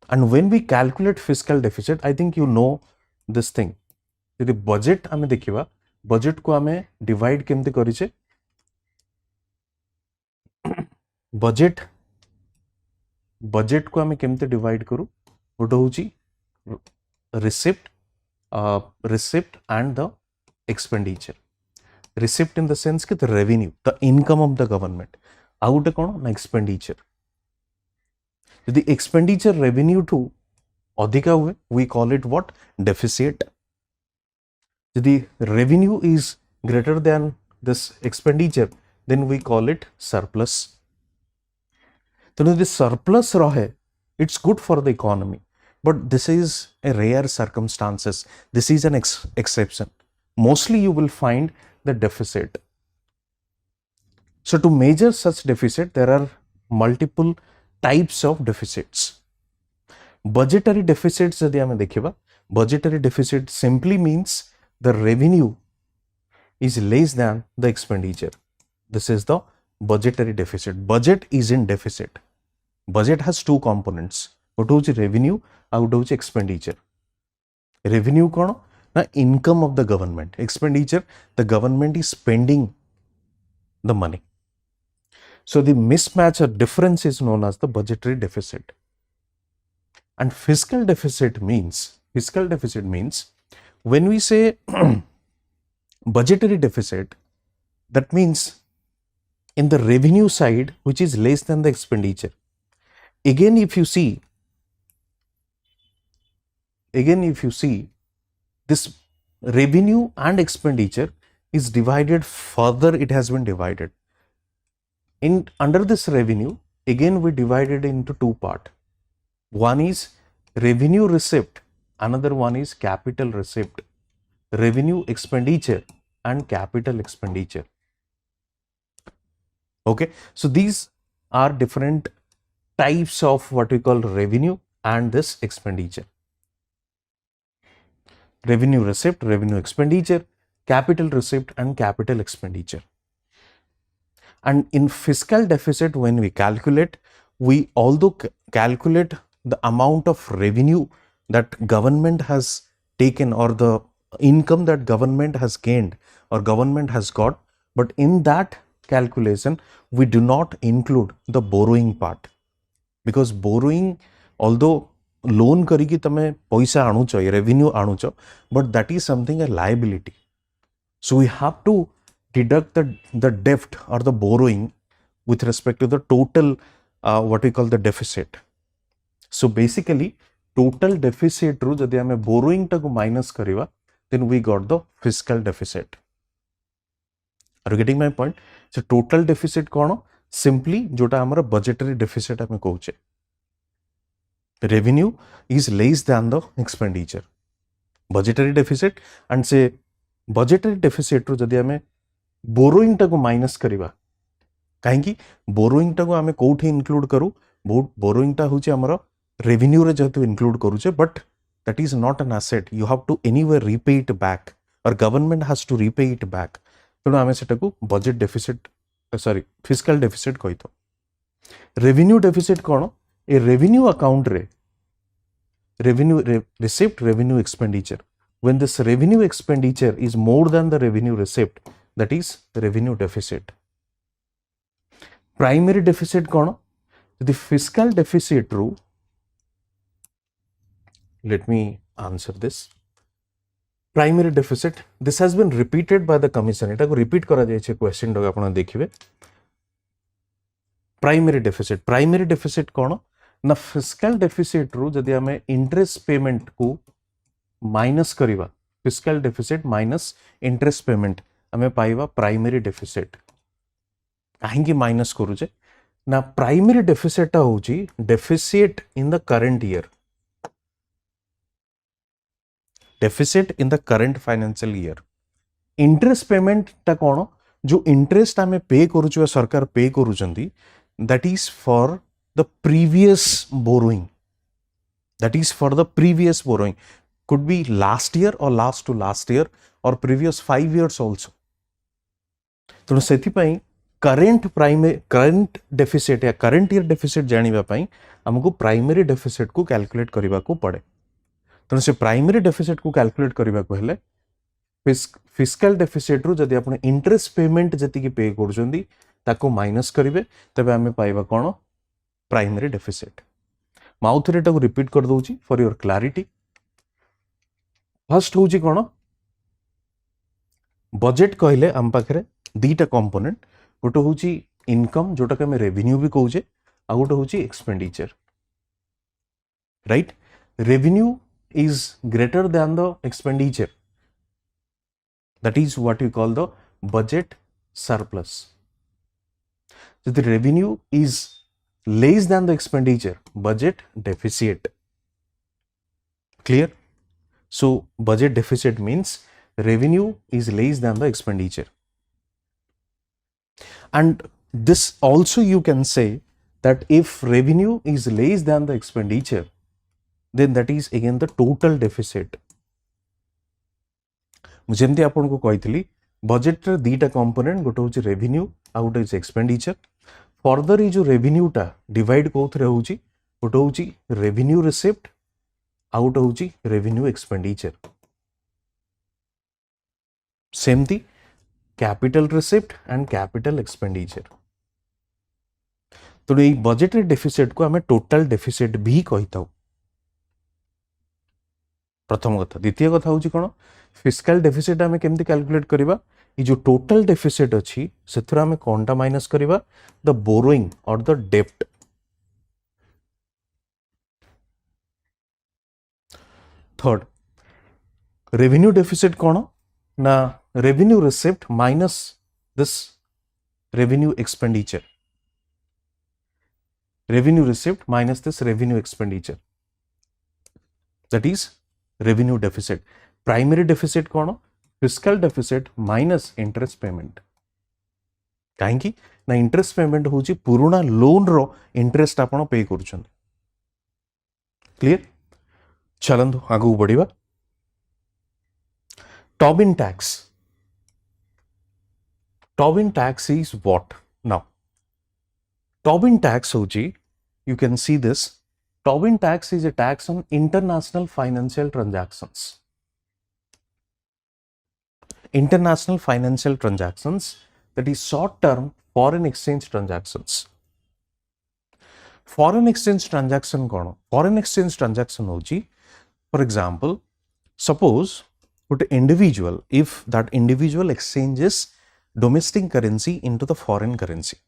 And when we calculate fiscal deficit, I think you know this thing. यदि budget आमे देखिबा, budget को आमे divide केमते करिचे? budget को आमे केमते divide करू? गोटे होची receipt and the expenditure. Receipt in the sense कि the revenue, the income of the government. ଆଉ ଗୋଟେ କ'ଣ ନା expenditure. ଯଦି expenditure revenue ଠୁ ଅଧିକା ହୁଏ we call it what? Deficit. ଯଦି revenue is greater than this expenditure then we call it surplus. ତେଣୁ ଯଦି surplus ରହେ it's good for the economy. But this is a rare circumstances. This is an exception. Mostly you will find the deficit. So to measure such deficit, there are multiple types of deficits. Budgetary deficits यदि हमें देखिबा, budgetary deficit simply means the revenue is less than the expenditure. This is the budgetary deficit. Budget is in deficit. Budget has two components. What is revenue? Out of expenditure. Revenue kono na income of the government. Expenditure, the government is spending the money. So the mismatch or difference is known as the budgetary deficit. And fiscal deficit means when we say budgetary deficit, that means in the revenue side which is less than the expenditure. Again if you see this revenue and expenditure is divided further, it has been divided. Under this revenue, again we divided into two parts. One is revenue receipt, another one is capital receipt. Revenue expenditure and capital expenditure. Okay, so these are different types of what we call revenue and this expenditure. Revenue receipt, revenue expenditure, capital receipt and capital expenditure. And in fiscal deficit, when we calculate, we although calculate the amount of revenue that government has taken or the income that government has gained or government has got, but in that calculation, we do not include the borrowing part. Because borrowing, although loan करके तमे पैसा आणुच revenue आणुच, but that is something a liability. So we have to deduct the debt or the borrowing with respect to the total what we call the deficit. So basically total deficit ru जदि हमें borrowing टाको minus करिवा, then we got the fiscal deficit. Are you getting my point? So total deficit कौन? Simply जोटा हमारा budgetary deficit हमें कहूचे. Revenue is less than the expenditure. Budgetary deficit and say budgetary deficit ru जदि हमें borrowing टाको minus करिवा, काहेंकि borrowing टाको हमें कोठी include करू, borrowing टा होचे हमारा revenue रे जेतु include करूचे, but that is not an asset. You have to anyway repay it back or government has to repay it back. तेणु आमे सेटाको budget deficit fiscal deficit कहितो. Revenue deficit कौन? A revenue account रे revenue receipt, revenue expenditure. When this revenue expenditure is more than the revenue receipt, that is revenue deficit. Primary deficit कौन? The fiscal deficit ru, let me answer this. Primary deficit, this has been repeated by the commission. एटा को repeat करा जाय छे question टा आपण देखिबे. Primary deficit कौन? ना fiscal deficit रू जदि हमें interest payment को minus करिवा, fiscal deficit minus interest payment हमें पाइवा primary deficit. काहेंकि minus करूचे ना primary deficit टा होची deficit in the current year. Deficit in the current financial year. Interest payment टा कौन? जो interest हमें pay करूचे सरकार pay करूचंदी, that is for the previous borrowing. That is for the previous borrowing. Could be last year or last to last year or previous 5 years also. तो सेथि पई current deficit या current year deficit जानिबा पई हमको primary deficit को calculate करिबा को पड़े. तो से primary deficit को calculate करिबा को हेले fiscal deficit रू जदि आपण interest payment जति की पे करजंदी ताको माइनस करिवे तबे हमें पाइबा कोन प्राइमरी डेफिसिट. माउथ रेट को रिपीट कर दोची फॉर योर क्लैरिटी. फर्स्ट होची कोन बजेट कहले आम पाखे दीटा कंपोनेंट गोटे हूँ इनकम जोटा कि रेवेन्यू भी कहे आ गोटे हूँ expenditure right revenue is greater than the expenditure that is what you call the budget surplus जदि revenue is less than the expenditure budget deficit clear so budget deficit means revenue is less than the expenditure and this also you can say that if revenue is less than the expenditure then that is again the total deficit जेमती आपन को कही budget रे दीटा component गोटे हूँ revenue आ गोटे हूँ expenditure further ये जो रेवेन्यू टा डिवाइड कौन होची गोटे हूँ रेवेन्यू रिसिप्ट आ गोटे हूँ रेवेन्यू एक्सपेंडिचर सेमती capital receipt and capital expenditure तो ये बजेट डेफिसिट को हमें टोटल डेफिसिट भी कही था प्रथम कथा द्वितीय कथा हूँ कौन फिस्कल डेफिसिट आम केमती कैलकुलेट करवा ये जो टोटल डेफिसिट अच्छी से आम कौनटा माइनस करवा द बोरोइंग और द डेप्ट थर्ड रेवेन्यू डेफिसिट कौन ना revenue receipt minus this revenue expenditure revenue receipt minus this revenue expenditure that is revenue deficit primary deficit कौन fiscal deficit minus interest payment कहीं ना interest payment हूँ पुराना loan रो interest आपण पे करुछन क्लियर चलंतु आगु बढ़िबा Tobin tax is what now Tobin tax hoji you can see this Tobin tax is a tax on international financial transactions that is short term foreign exchange transactions foreign exchange transaction kono foreign exchange transaction hoji for example suppose what individual if that individual exchanges domestic currency into the foreign currency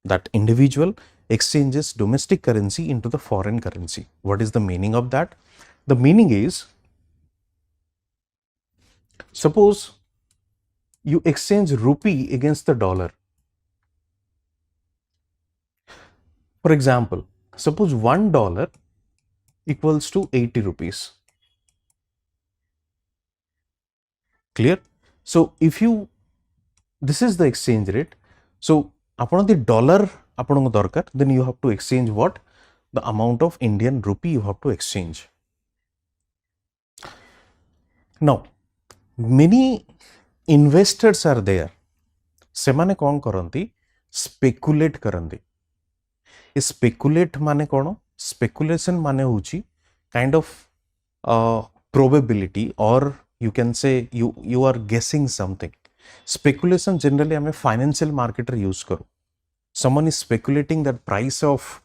that individual exchanges domestic currency into the foreign currency. What is the meaning of that? The meaning is, suppose you exchange rupee against the dollar. For example, suppose $1 equals to 80 rupees. Clear? So if you, this is the exchange rate. So upon the dollar upon darkar, then you have to exchange what? The amount of Indian rupee you have to exchange. Now, many investors are there. सेमाने कौन करंती? Speculate करंती. Speculate माने कौन? Speculation माने होची kind of probability or you can say you are guessing something. Speculation generally हमें financial marketer use करो. Someone is speculating that price of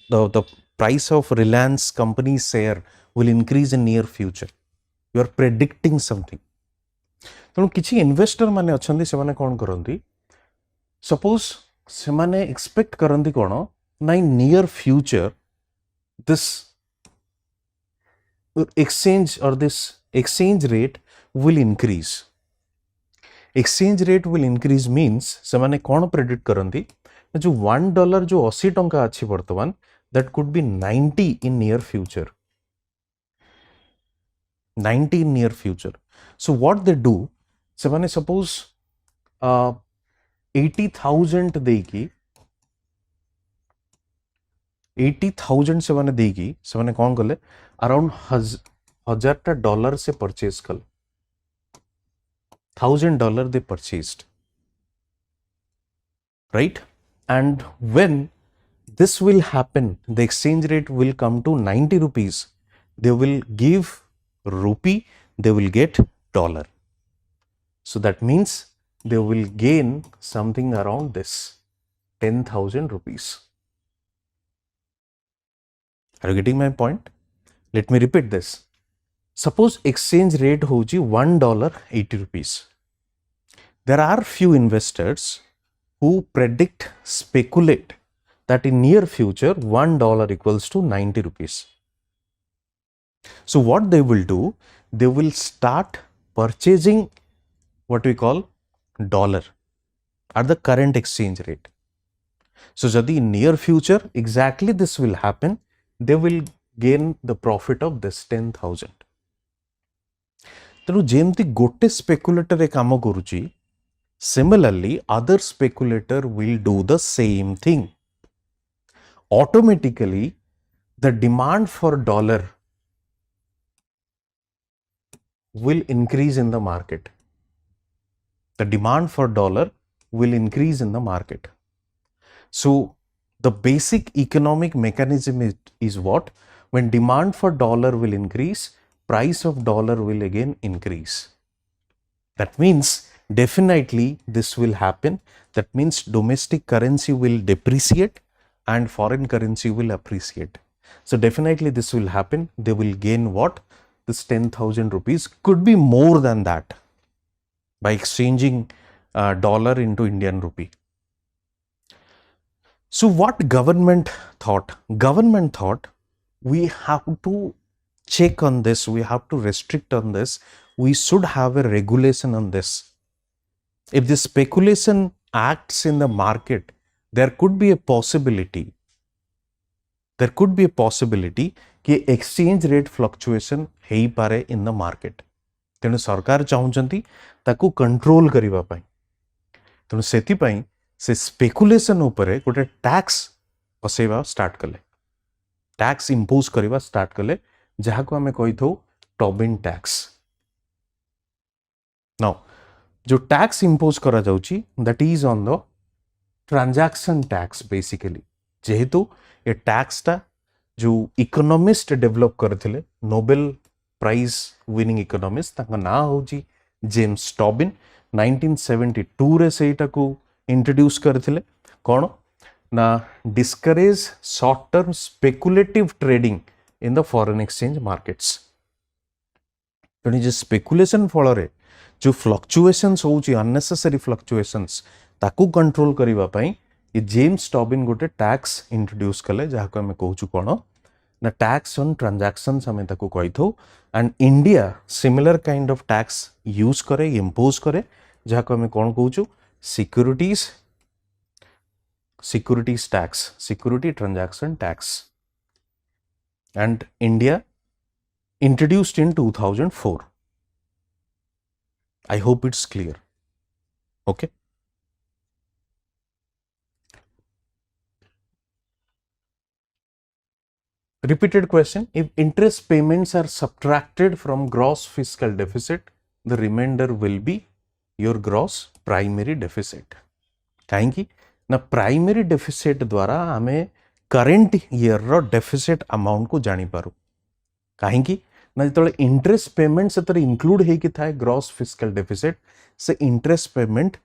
the price of Reliance company share will increase in near future. You are predicting something. तो किसी investor माने अच्छंदी से माने कौन करंदी? Suppose से माने expect करंदी कौन? ना in near future this exchange or this exchange rate will increase. Exchange rate will increase means ସେମାନେ कौन predict करंती जो $1 जो 80 टंका अच्छी वर्तमान that could be 90 in near future 90 in near future so what they do ସେମାନେ suppose 80,000 देकी 80,000 ସେମାନେ देकी ସେମାନେ कौन कले around $1,000 से purchase कल $1,000 they purchased, right? And when this will happen, the exchange rate will come to 90 rupees. They will give rupee, they will get dollar. So that means they will gain something around this 10,000 rupees. Are you getting my point? Let me repeat this. suppose exchange rate hoji $1.80. There are few investors who predict, speculate that in near future $1 equals to 90 rupees. So what they will do, they will start purchasing what we call dollar at the current exchange rate. So ଯଦି in near future exactly this will happen, they will gain the profit of this 10,000. ତେଣୁ ଯେମିତି ଗୋଟେ speculator ଏ କାମ କରୁଛି, similarly other speculator will do the same thing. Automatically the demand for dollar will increase in the market. The demand for dollar will increase in the market. So the basic economic mechanism is what? When demand for dollar will increase, price of dollar will again increase. That means definitely this will happen. That means domestic currency will depreciate and foreign currency will appreciate. So definitely this will happen. They will gain what? This 10,000 rupees, could be more than that by exchanging dollar into Indian rupee. So what government thought? Government thought we have to check on this, we have to restrict on this, we should have a regulation on this. If this speculation acts in the market, there could be a possibility कि exchange rate fluctuation हेई पारे in the market. तेणु सरकार चाहूँचंती ताकू control करिवा पाई. तेणु सेति पाई से speculation उपरे गोटे टैक्स बसेवा स्टार्ट कले, टैक्स इंपोज करिवा स्टार्ट कले, जहाँ को हमें कही थो टोबिन टैक्स. नाउ जो टैक्स इंपोज करा जाउची that is on the transaction tax basically. जेहेतु ये टैक्स टा जो इकोनॉमिस्ट डेवलप करथिले, नोबेल प्राइज विनिंग इकोनॉमिस्ट, ताका ना होची जेम्स टोबिन. 1972 रे से इटा को इंट्रोड्यूस करथिले. कोन ना discourage short term speculative trading in the foreign exchange markets. तेणु जे स्पेकुलेशन फल रे जो फ्लक्चुएशंस होची, अननेसेसरी फ्लक्चुएशंस, ताकू कंट्रोल करिवा पई ये जेम्स टोबिन गोटे टैक्स इंट्रोड्यूस कले, जहाँ को हमें कहूँ कौन ना टैक्स ऑन ट्रांजैक्शंस हमें ताकू कही थो. And India similar kind of tax use करे, इंपोज करे, जहाँ को हमें कौन कहूँ securities tax, security transaction tax. And India introduced in 2004. I hope it's clear. Okay. Repeated question. If interest payments are subtracted from gross fiscal deficit, the remainder will be your gross primary deficit. काहेंकी ना primary deficit द्वारा हमें current year रो deficit amount को जानी पारू. काहेंकी ना जो interest payment से include होगी था ग्रॉस फिस्कल डेफिसिट, से interest payment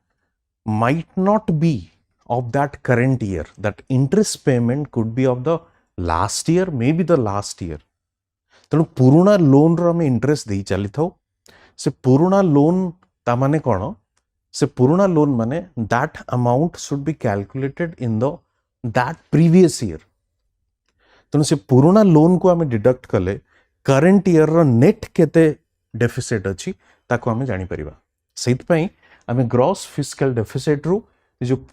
might not be of that current year. That interest payment could be of the last year, may be the last year. तेणु पुराना लोन रो हमें इंटरेस्ट दे चली था. से पुराना लोन ता माने कौन? से पुराना लोन माने that amount should be calculated in the that previous year. तेणु से पुराना लोन को हमें डिडक्ट कले करंट ईयर रो नेट केते डेफिसिट अच्छी ताको हमें जानी परिबा. सेत पई हमें ग्रॉस फिस्कल डेफिसिट रो जो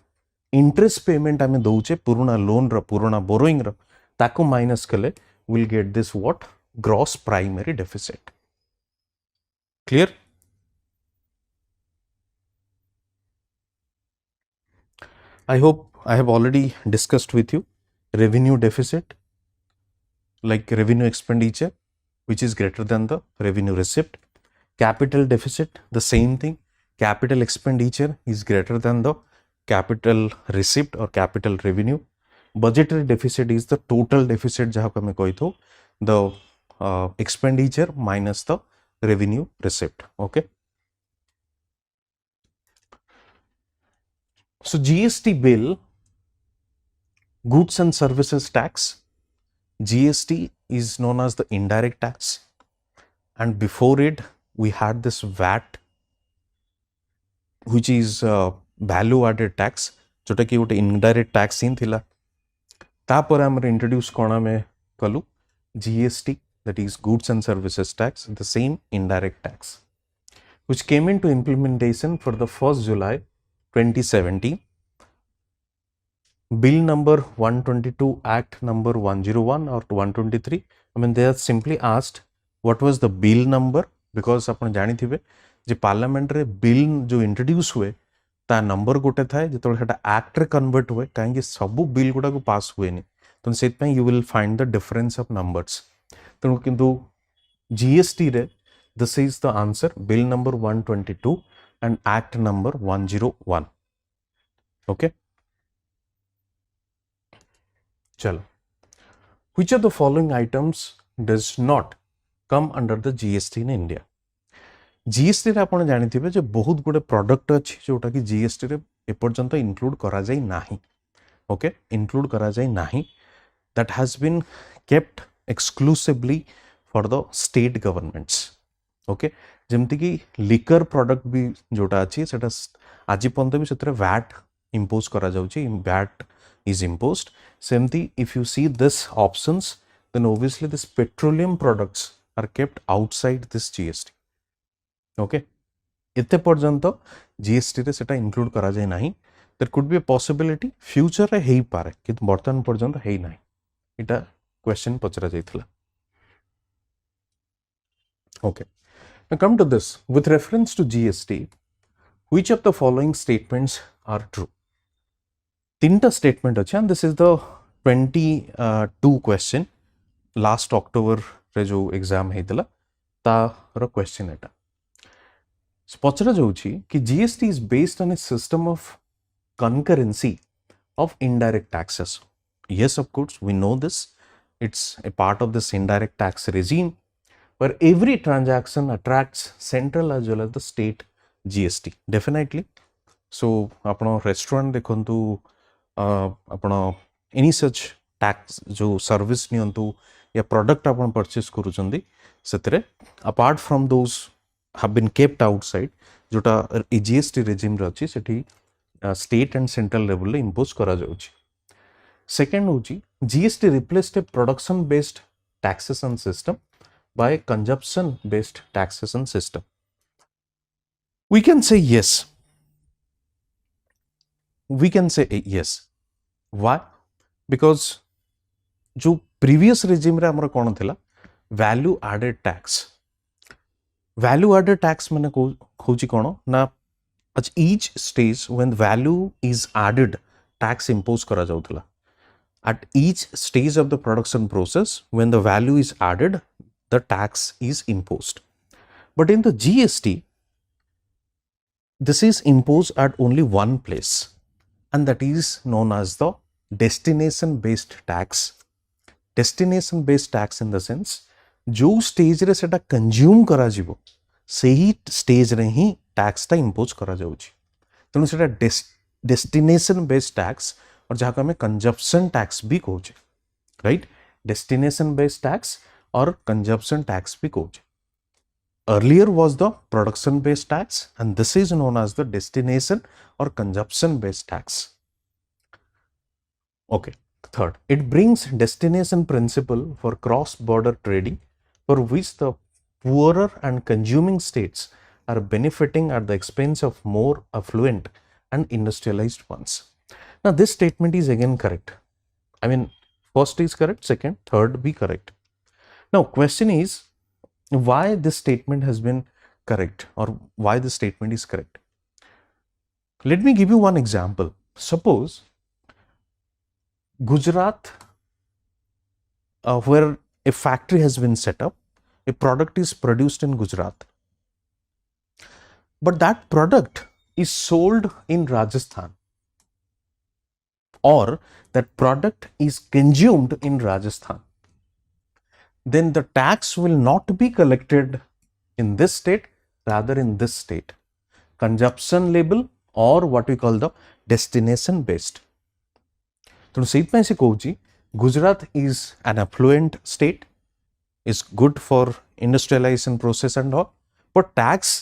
इंटरेस्ट पेमेंट हमें दउचे पुराना लोन रो, पुराना बोरोइंग रो, ताको माइनस कले will get this what? Gross primary deficit. Clear? I hope I have already discussed with you revenue deficit, like revenue expenditure, which is greater than the revenue receipt. Capital deficit, the same thing. Capital expenditure is greater than the capital receipt or capital revenue. Budgetary deficit is the total deficit जहाँ को मैं कोई तो the expenditure minus the revenue receipt. Okay. So GST bill, goods and services tax. GST is known as the indirect tax, and before it we had this VAT, which is value added tax, जोटा कि गोटे indirect tax ही थिला. तापर आमर introduce कौन आमे कलु GST, that is goods and services tax, the same indirect tax, which came into implementation for the 1st July 2017. Bill number 122, Act number 101 or 123. I mean, they are simply asked what was the bill number, because अपन जानी थिबे जे parliament रे bill जो introduce हुए ता number गोटे थाए जेतोल हेटा act रे convert हुए, काहेकि सबु बिल गुडा को पास हुए नि, तो सेत पे you will find the difference of numbers. तो किंतु जीएसटी रे this is the answer, bill number 122 and act number 101. okay, चलो. Which of the following items does not come under the GST in India? GST रे आपण जानि थिबे जे बहुत गुडे product अछि जोटा कि GST रे एपर्यंत इंक्लूड करा जाय नाही. ओके, इंक्लूड करा जाय नाही, that has been kept exclusively for the state governments. Okay, जेमति कि लिकर प्रोडक्ट भी जोटा अछि सेटा आज पर्यंत भी सेतरे VAT इंपोज करा जाउछि, VAT is imposed. Semti, if you see this options, then obviously this petroleum products are kept outside this GST. Okay, इत्ते पर्यंत GST रे सेटा इंक्लूड करा जाय नाही. There could be a possibility future रे हेई पारे, किंतु वर्तमान पर्यंत हेई नाही. इटा क्वेश्चन पचरा जायथिला. Okay, now come to this. With reference to GST, which of the following statements are true? तीनटा स्टेटमेंट अच्छे, and this is the 22 question last October रे जो एग्जाम हेतला तार क्वेश्चन एटा. पचरा जाउछि कि GST is based on A system of concurrency of indirect taxes. Yes, of course, we know this. It's a part of this indirect tax regime where every transaction attracts central as well as the state GST. Definitely. So, अपना restaurant देखंतु, अपना any such tax जो service नियंतु या product upon purchase करूचंदी सेतरे apart from those have been kept outside जोटा GST regime रची सेठी state and central level ले impose करा जाउची. Second होची GST replaced a production based taxation system by consumption based taxation system. We can say yes. We can say yes. Why? Because जो previous regime रे हमरा कोन थिला value added tax. Value added tax माने होची कोन ना at each stage when value is added tax impose करा जाउथला. At each stage of the production process when the value is added the tax is imposed. But in the GST this is imposed at only one place, and that is known as the destination based tax. Destination based tax in the sense जो stage रे सेटा consume करा जिवो सही stage रे ही tax ता impose करा जाउची. तेणु सेटा डेस्टिनेशन बेस्ड टैक्स और जहाँ को हमें कंजप्शन टैक्स भी कहूचे, राइट. डेस्टिनेशन बेस्ड टैक्स और कंजप्शन टैक्स भी कहूचे. Earlier was the production based tax and this is known as the destination और consumption based tax. Okay. Third, it brings destination principle for cross border trading for which the poorer and consuming states are benefiting at the expense of more affluent and industrialized ones. Now this statement is again correct. I mean, first is correct, second, third be correct. Now question is why this statement has been correct or why this statement is correct. Let me give you one example. Suppose Gujarat where a factory has been set up, a product is produced in Gujarat, but that product is sold in Rajasthan or that product is consumed in Rajasthan, then the tax will not be collected in this state, rather in this state. Consumption label or what we call the destination based. तो seat में से कहूँ Gujarat is an affluent state, is good for industrialisation process and all but tax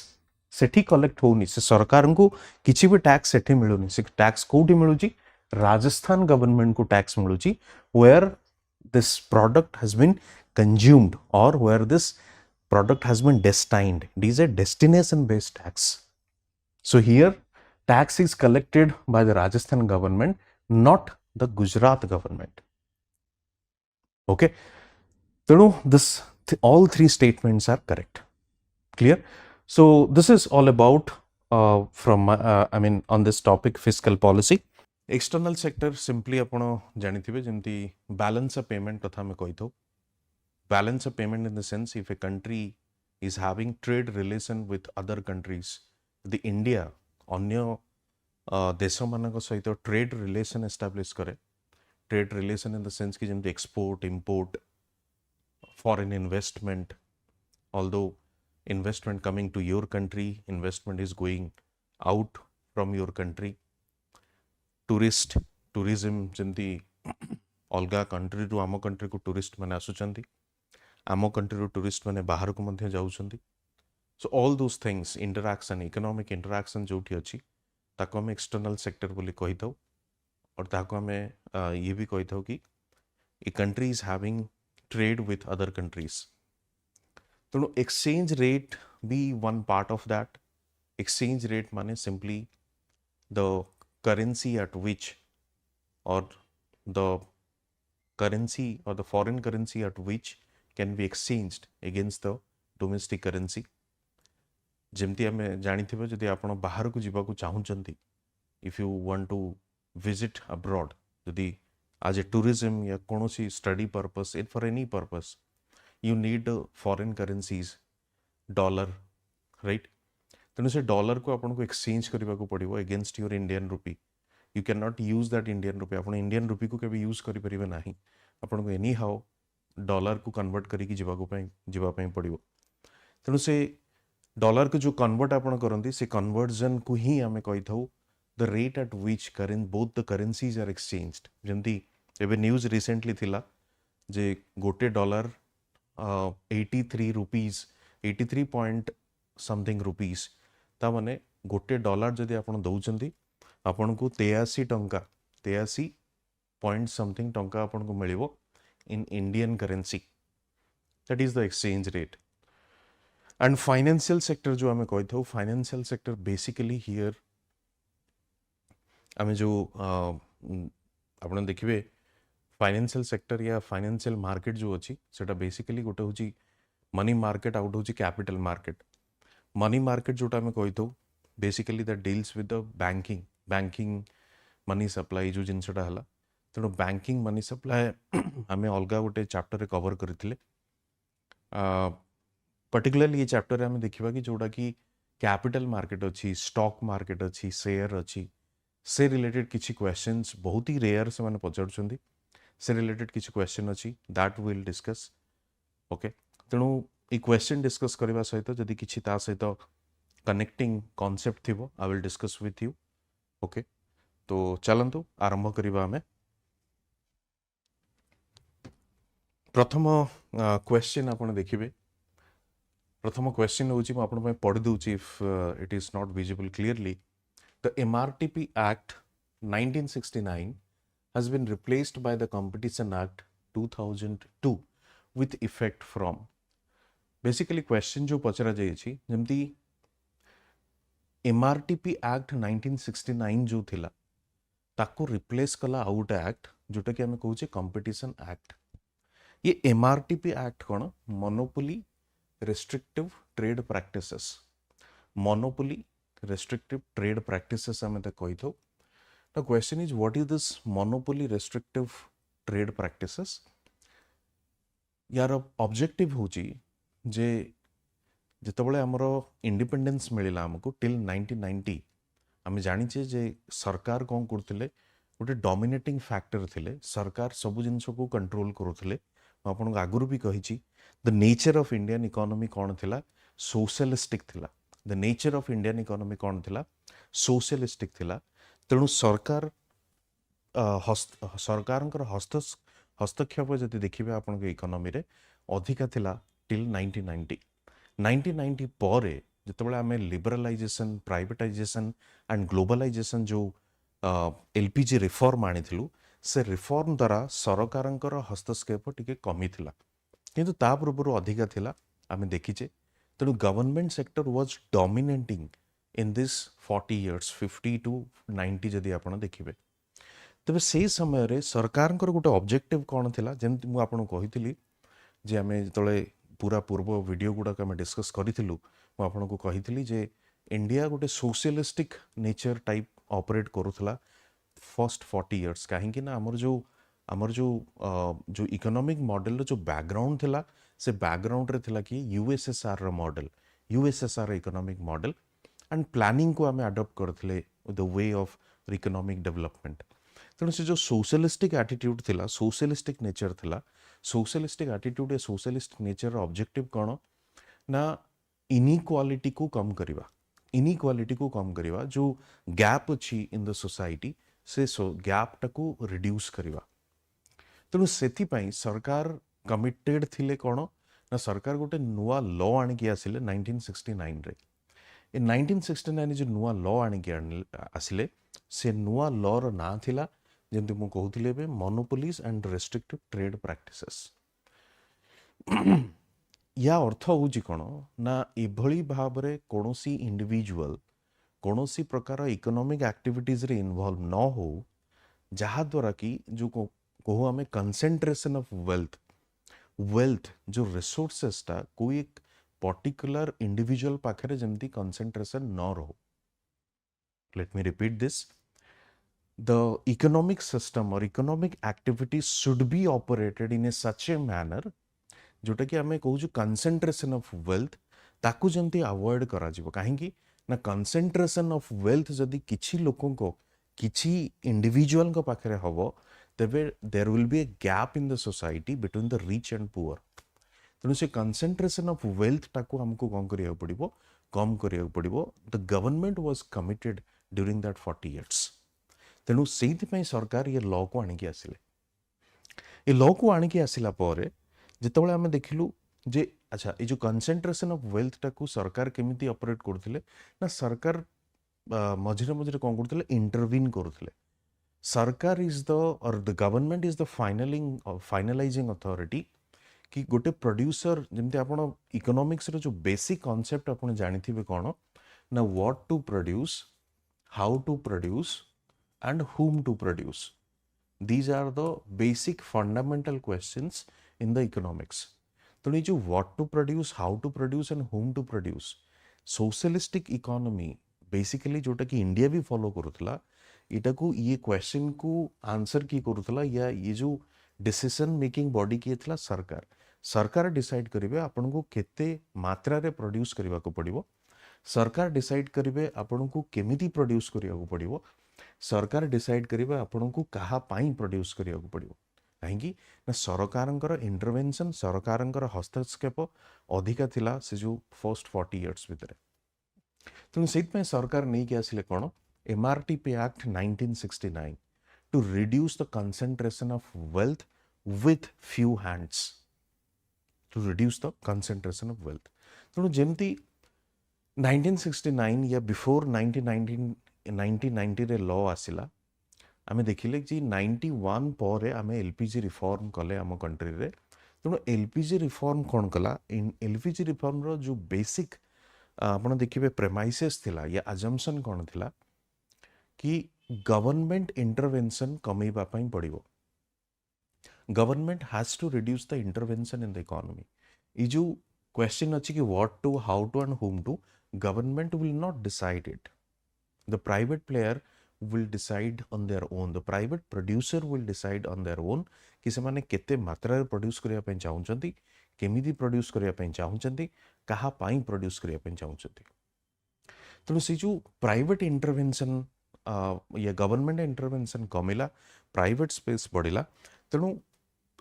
सेठी collect होनी से सरकार को किसी भी टैक्स सेठी मिलुनी से टैक्स कोठी मिलुची राजस्थान गवर्नमेंट को टैक्स मिलुची where this product has been consumed और where this product has been destined. It is a destination based tax. So here tax is collected by the Rajasthan government, not the Gujarat government. Okay. So this all three statements are correct. Clear? So this is all about on this topic fiscal policy. External sector simply आपण जानिथिबे जेमती balance of payment कथा में कहि थो balance of payment in the sense if a country is having trade relation with other countries the India अन्य देश मानक सहित trade relation establish करे trade relation in the sense कि जेमती export import foreign investment although investment coming to your country investment is going out from your country tourism जेमती अलगा country रु आम कंट्री को टूरिस्ट माने आसुचंती आम कंट्री रो टूरिस्ट माने बाहर को मध्य जाउछंती so all those things interaction economic interaction जोठी अछि ताको हम एक्सटर्नल सेक्टर बोली कहि थाउ और ताको हम ये भी कहि थाउ कि a country is having trade with other countries तो exchange rate be one part of that exchange rate माने simply the currency at which और the currency or the foreign currency at which can be exchanged against the domestic currency. जेमती आमे जानिथिबे जदि आपण बाहर को जीवा को चाहुचंती if you want to visit abroad जदि as a tourism या कोनोसी study purpose and for any purpose you need foreign currencies dollar right तेनु से डॉलर को आपण को एक्सचेंज करबा को पड़िबो against your Indian rupee you cannot use that Indian rupee आपण इंडियन रुपी को केबे यूज करि परिबे नाही आपण को एनी हाउ डॉलर को कन्वर्ट करिकि जीवा पड़िबो तेणु से डॉलर को जो कन्वर्ट आपण करंती से कन्वर्जन को ही आमे कहि थाउ the rate at which current both the currencies are exchanged जेमती एबे न्यूज रिसेंटली थिला जे गोटे dollar 83 rupees 83 point something rupees ता माने गोटे डॉलर जदि आपण दउचंती आपण को 83 टंका 83 पॉइंट समथिंग टंका आपण को मिलिबो in Indian currency that is the exchange rate and financial sector जो आमे कहि थाउ फाइनेंशियल सेक्टर बेसिकली हियर आमे जो आपण देखिबे फाइनेंशियल सेक्टर या फाइनेंशियल मार्केट जो अछि सेटा बेसिकली गोटे होची मनी मार्केट आउट होची कैपिटल मार्केट मनी मार्केट जोटा आमे कहि थाउ basically that deals with the banking money supply जो जिनसटा हला तेणु बैंकिंग मनी सप्लाई आम अलग गोटे चैप्टर कवर करथिले पर्टिकुलरली ये चैप्टर आम देखा कि जोटा कि कैपिटल मार्केट अच्छी स्टॉक मार्केट अच्छी शेयर अच्छी से रिलेटेड किसी क्वेश्चंस बहुत ही रेयर से माने पचारुछंती से रिलेटेड किसी क्वेश्चन अच्छी दैट विल डिस्कस ओके तेणु ये क्वेश्चन डिस्कस करने सहित जदि किसी ता सहित कनेक्टिंग कॉन्सेप्ट थिबो I will discuss with you okay तो चलंतु आरंभ करिबा हमें प्रथम क्वेश्चन आपण देखिबे प्रथम क्वेश्चन होची म आपण पढ़ी दूची if it is not visible clearly the MRTP Act 1969 has been replaced by the Competition Act 2002 with effect from basically question जो पचरा जाई छी जेमती MRTP Act 1969 जो थिला ताको रिप्लेस कला आउट एक्ट जोटा कि हमें कहूचे कंपटीशन एक्ट ये MRTP एक्ट कौन monopoly restrictive trade practices monopoly restrictive trade practices हमें तो कही थो the question is what is this monopoly restrictive trade practices यार ऑब्जेक्टिव होची जे जितेबाला आमर इंडिपेंडेंस मिलला आमको टिल 1990 आम जाचे जे सरकार कौन करते गोटे डोमिनेटिंग फैक्टर थिले सरकार सबु जिनस को कंट्रोल करुले आपन आगुरी भी कही the nature of Indian economy कौन थिला सोशलिस्टिक थिला the nature of Indian economy कौन थिला सोशलिस्टिक थिला तेणु सरकार सरकार हस्तक्षेप जब देखिए आपण इकोनॉमी रे अधिका थिला till 1990. 1990 ପରେ ଯେତେବେଳେ ଆମେ ଲିବରାଲାଇଜେସନ୍, ପ୍ରାଇଭେଟାଇଜେସନ୍ ଆଣ୍ଡ ଗ୍ଲୋବାଲାଇଜେସନ୍ ଯେଉଁ LPG ରିଫର୍ମ ଆଣିଥିଲୁ, ସେ ରିଫର୍ମ ଦ୍ୱାରା ସରକାରଙ୍କର ହସ୍ତକ୍ଷେପ ଟିକେ କମିଥିଲା, କିନ୍ତୁ ତା ପୂର୍ବରୁ ଅଧିକା ଥିଲା ଆମେ ଦେଖିଛେ। ତେଣୁ government sector was dominating in this 40 years, 50 to 90 ଯଦି ଆପଣ ଦେଖିବେ। ତେବେ ସେଇ ସମୟରେ ସରକାରଙ୍କର ଗୋଟେ ଅବଜେକ୍ଟିଭ କ'ଣ ଥିଲା, ଯେମିତି ମୁଁ ଆପଣଙ୍କୁ କହିଥିଲି ଯେ ଆମେ ଯେତେବେଳେ ପୁରା ପୂର୍ବ ଭିଡ଼ିଓ ଗୁଡ଼ାକ ଆମେ ଡିସ୍କସ୍ କରିଥିଲୁ, ମୁଁ ଆପଣଙ୍କୁ କହିଥିଲି ଯେ ଇଣ୍ଡିଆ ଗୋଟେ ସୋସିଆଲିଷ୍ଟିକ୍ ନେଚର ଟାଇପ୍ ଅପରେଟ୍ କରୁଥିଲା ଫର୍ଷ୍ଟ 40 years। କାହିଁକି ନା ଆମର ଯେଉଁ ଇକୋନୋମିକ୍ ମଡ଼େଲର ଯେଉଁ ବ୍ୟାକଗ୍ରାଉଣ୍ଡ ଥିଲା, ସେ ବ୍ୟାକଗ୍ରାଉଣ୍ଡରେ ଥିଲା କି ୟୁଏସ୍ଏସ୍ଆର୍ର ମଡ଼େଲ, ୟୁଏସ୍ଏସ୍ଆର୍ର ଇକୋନୋମିକ୍ ମଡ଼େଲ ଆଣ୍ଡ ପ୍ଲାନିଂକୁ ଆମେ ଆଡପ୍ଟ କରିଥିଲେ ଦ ୱେ ଅଫ୍ ଇକୋନୋମିକ୍ ଡେଭଲପମେଣ୍ଟ। ତେଣୁ ସେ ଯେଉଁ ସୋସିଆଲିଷ୍ଟିକ୍ ଆଟିଟ୍ୟୁଡ୍ ଥିଲା, ସୋସିଆଲିଷ୍ଟିକ୍ ନେଚର ଥିଲା, ସୋସିଆଲିଷ୍ଟିକ୍ ଆଟିଟ୍ୟୁଡ୍ ଏ ସୋସିଆଲିଷ୍ଟିକ୍ ନେଚରର ଅବଜେକ୍ଟିଭ୍ କ'ଣ ନା ଇନିକ୍ୱାଲିଟିକୁ କମ୍ କରିବା, ଇନିକ୍ୱାଲିଟିକୁ କମ୍ କରିବା, ଯେଉଁ ଗ୍ୟାପ୍ ଅଛି ଇନ୍ ଦ ସୋସାଇଟି ସେ ଗ୍ୟାପ୍ଟାକୁ ରିଡ୍ୟୁସ୍ କରିବା। ତେଣୁ ସେଥିପାଇଁ ସରକାର କମିଟେଡ୍ ଥିଲେ କ'ଣ ନା ସରକାର ଗୋଟେ ନୂଆ ଲ ଆଣିକି ଆସିଲେ 1969ରେ। ଏ 1969 ଯେଉଁ ନୂଆ ଲ ଆଣିକି ଆସିଲେ, ସେ ନୂଆ ଲର ନାଁ ଥିଲା, ଯେମିତି ମୁଁ କହୁଥିଲି ଏବେ, ମନୋପୋଲିଜ୍ ଆଣ୍ଡ ରେଷ୍ଟ୍ରିକ୍ଟିଭ୍ ଟ୍ରେଡ୍ ପ୍ରାକ୍ଟିସେସ୍। ୟା ଅର୍ଥ ହେଉଛି କ'ଣ ନା ଏଭଳି ଭାବରେ କୌଣସି ଇଣ୍ଡିଭିଜୁଆଲ କୌଣସି ପ୍ରକାର ଇକୋନୋମିକ୍ ଆକ୍ଟିଭିଟିଜ୍ରେ ଇନଭଲ୍ଭ ନ ହଉ, ଯାହାଦ୍ୱାରା କି ଯେଉଁ କହୁ ଆମେ କନସେଣ୍ଟ୍ରେସନ୍ ଅଫ୍ ୱେଲ୍ଥ ଯେଉଁ ରିସୋର୍ସେସ୍ଟା କୋଉ ଏକ पर्टिकुलर इंडिविजुअल पाखरे जमती कंसंट्रेशन न रहो। Let me repeat this, the economic system और economic activity should be operated in a such a manner जोटा कि आम कहूँ कंसंट्रेशन ऑफ वेल्थ ताकू जमती अवॉइड करा जिवो। काहेकि ना कंसंट्रेशन ऑफ वेल्थ जदि किछि लोकों को किछि इंडिविजुअल को पाखरे हबो, तेबे there will be a gap in the society between the rich and poor. तेणु से कंसंट्रेशन ऑफ वेल्थ टाको हमको कौन करिया पड़िबो, कम करिया पड़िबो। The government was committed during that 40 years। तेणु सेइथि पई सरकार ये लॉ को आनिकी आसिले। ए लॉ को आनिकी आसिला परे जेतेबेले आमे देखिलु जे अच्छा ए जो कंसंट्रेशन ऑफ वेल्थ टाको सरकार केमिति ऑपरेट करथिले ना, सरकार मझिरे मझिरे कौन करथिले, इंटरवीन करथिले। सरकार इज द और the government is the finalising authority कि गोटे प्रोड्यूसर जमती आप इकोनॉमिक्स रो जो बेसिक कॉन्सेप्ट आप जानिथिबे कौन ना, what to produce, how to produce and whom to produce. These are the basic fundamental questions in the economics. तो ये जो what to produce, how to produce and whom to produce, socialistic economy basically जोटा कि India भी follow करुला, इटा को ये question को आंसर की करुला, या ये जो डिसीजन मेकिंग बॉडी किए थिला सरकार। सरकार डिसाइड करिवे आपन को केते मात्रा रे प्रोड्यूस करबा को पड़िबो, सरकार डिसाइड करिवे आपन को केमिति प्रोड्यूस करिया को पड़िबो, सरकार डिसाइड करिवे आपन को कहा पाई प्रोड्यूस करिया को पड़िबो। काहेकि ना सरकारंकर इंटरवेंशन, सरकारंकर हस्तक्षेप अधिका थिला से जो फर्स्ट 40 years भितरे। तेणु से सरकार नहीं कि आसिले कौन, MRTP Act 1969 to reduce the concentration of wealth with few hands, to reduce the concentration of wealth। तेणु जेमती 1969 या बिफोर 1990 रे लॉ आसिला, आमे देखिले कि 91 पर आमे LPG रिफॉर्म कले आम कंट्री रे। तेणु LPG रिफॉर्म कौन कला, इन LPG रिफॉर्म रो जो बेसिक आपण देखिबे प्रेमाइसेस थिला या अजम्पशन कौन थिला कि गवर्नमेंट इंटरवेंशन कमेबा पई पड़िबो। Government has to reduce the intervention in the economy. ये जो क्वेश्चन अच्छी कि what to, how to and whom to, government will not decide it, the private player will decide on their own, the private producer will decide on their own कि से माने केते मात्रा रे प्रोड्यूस करिया पई चाहुचंती, केमिति प्रोड्यूस करिया पई चाहुचंती, कहा पाई प्रोड्यूस करिया पई चाहुचंती। तेणु से जो प्राइवेट इंटरवेंशन या गवर्नमेंट इंटरवेंशन कमिला, प्राइवेट स्पेस बढ़िला। तेणु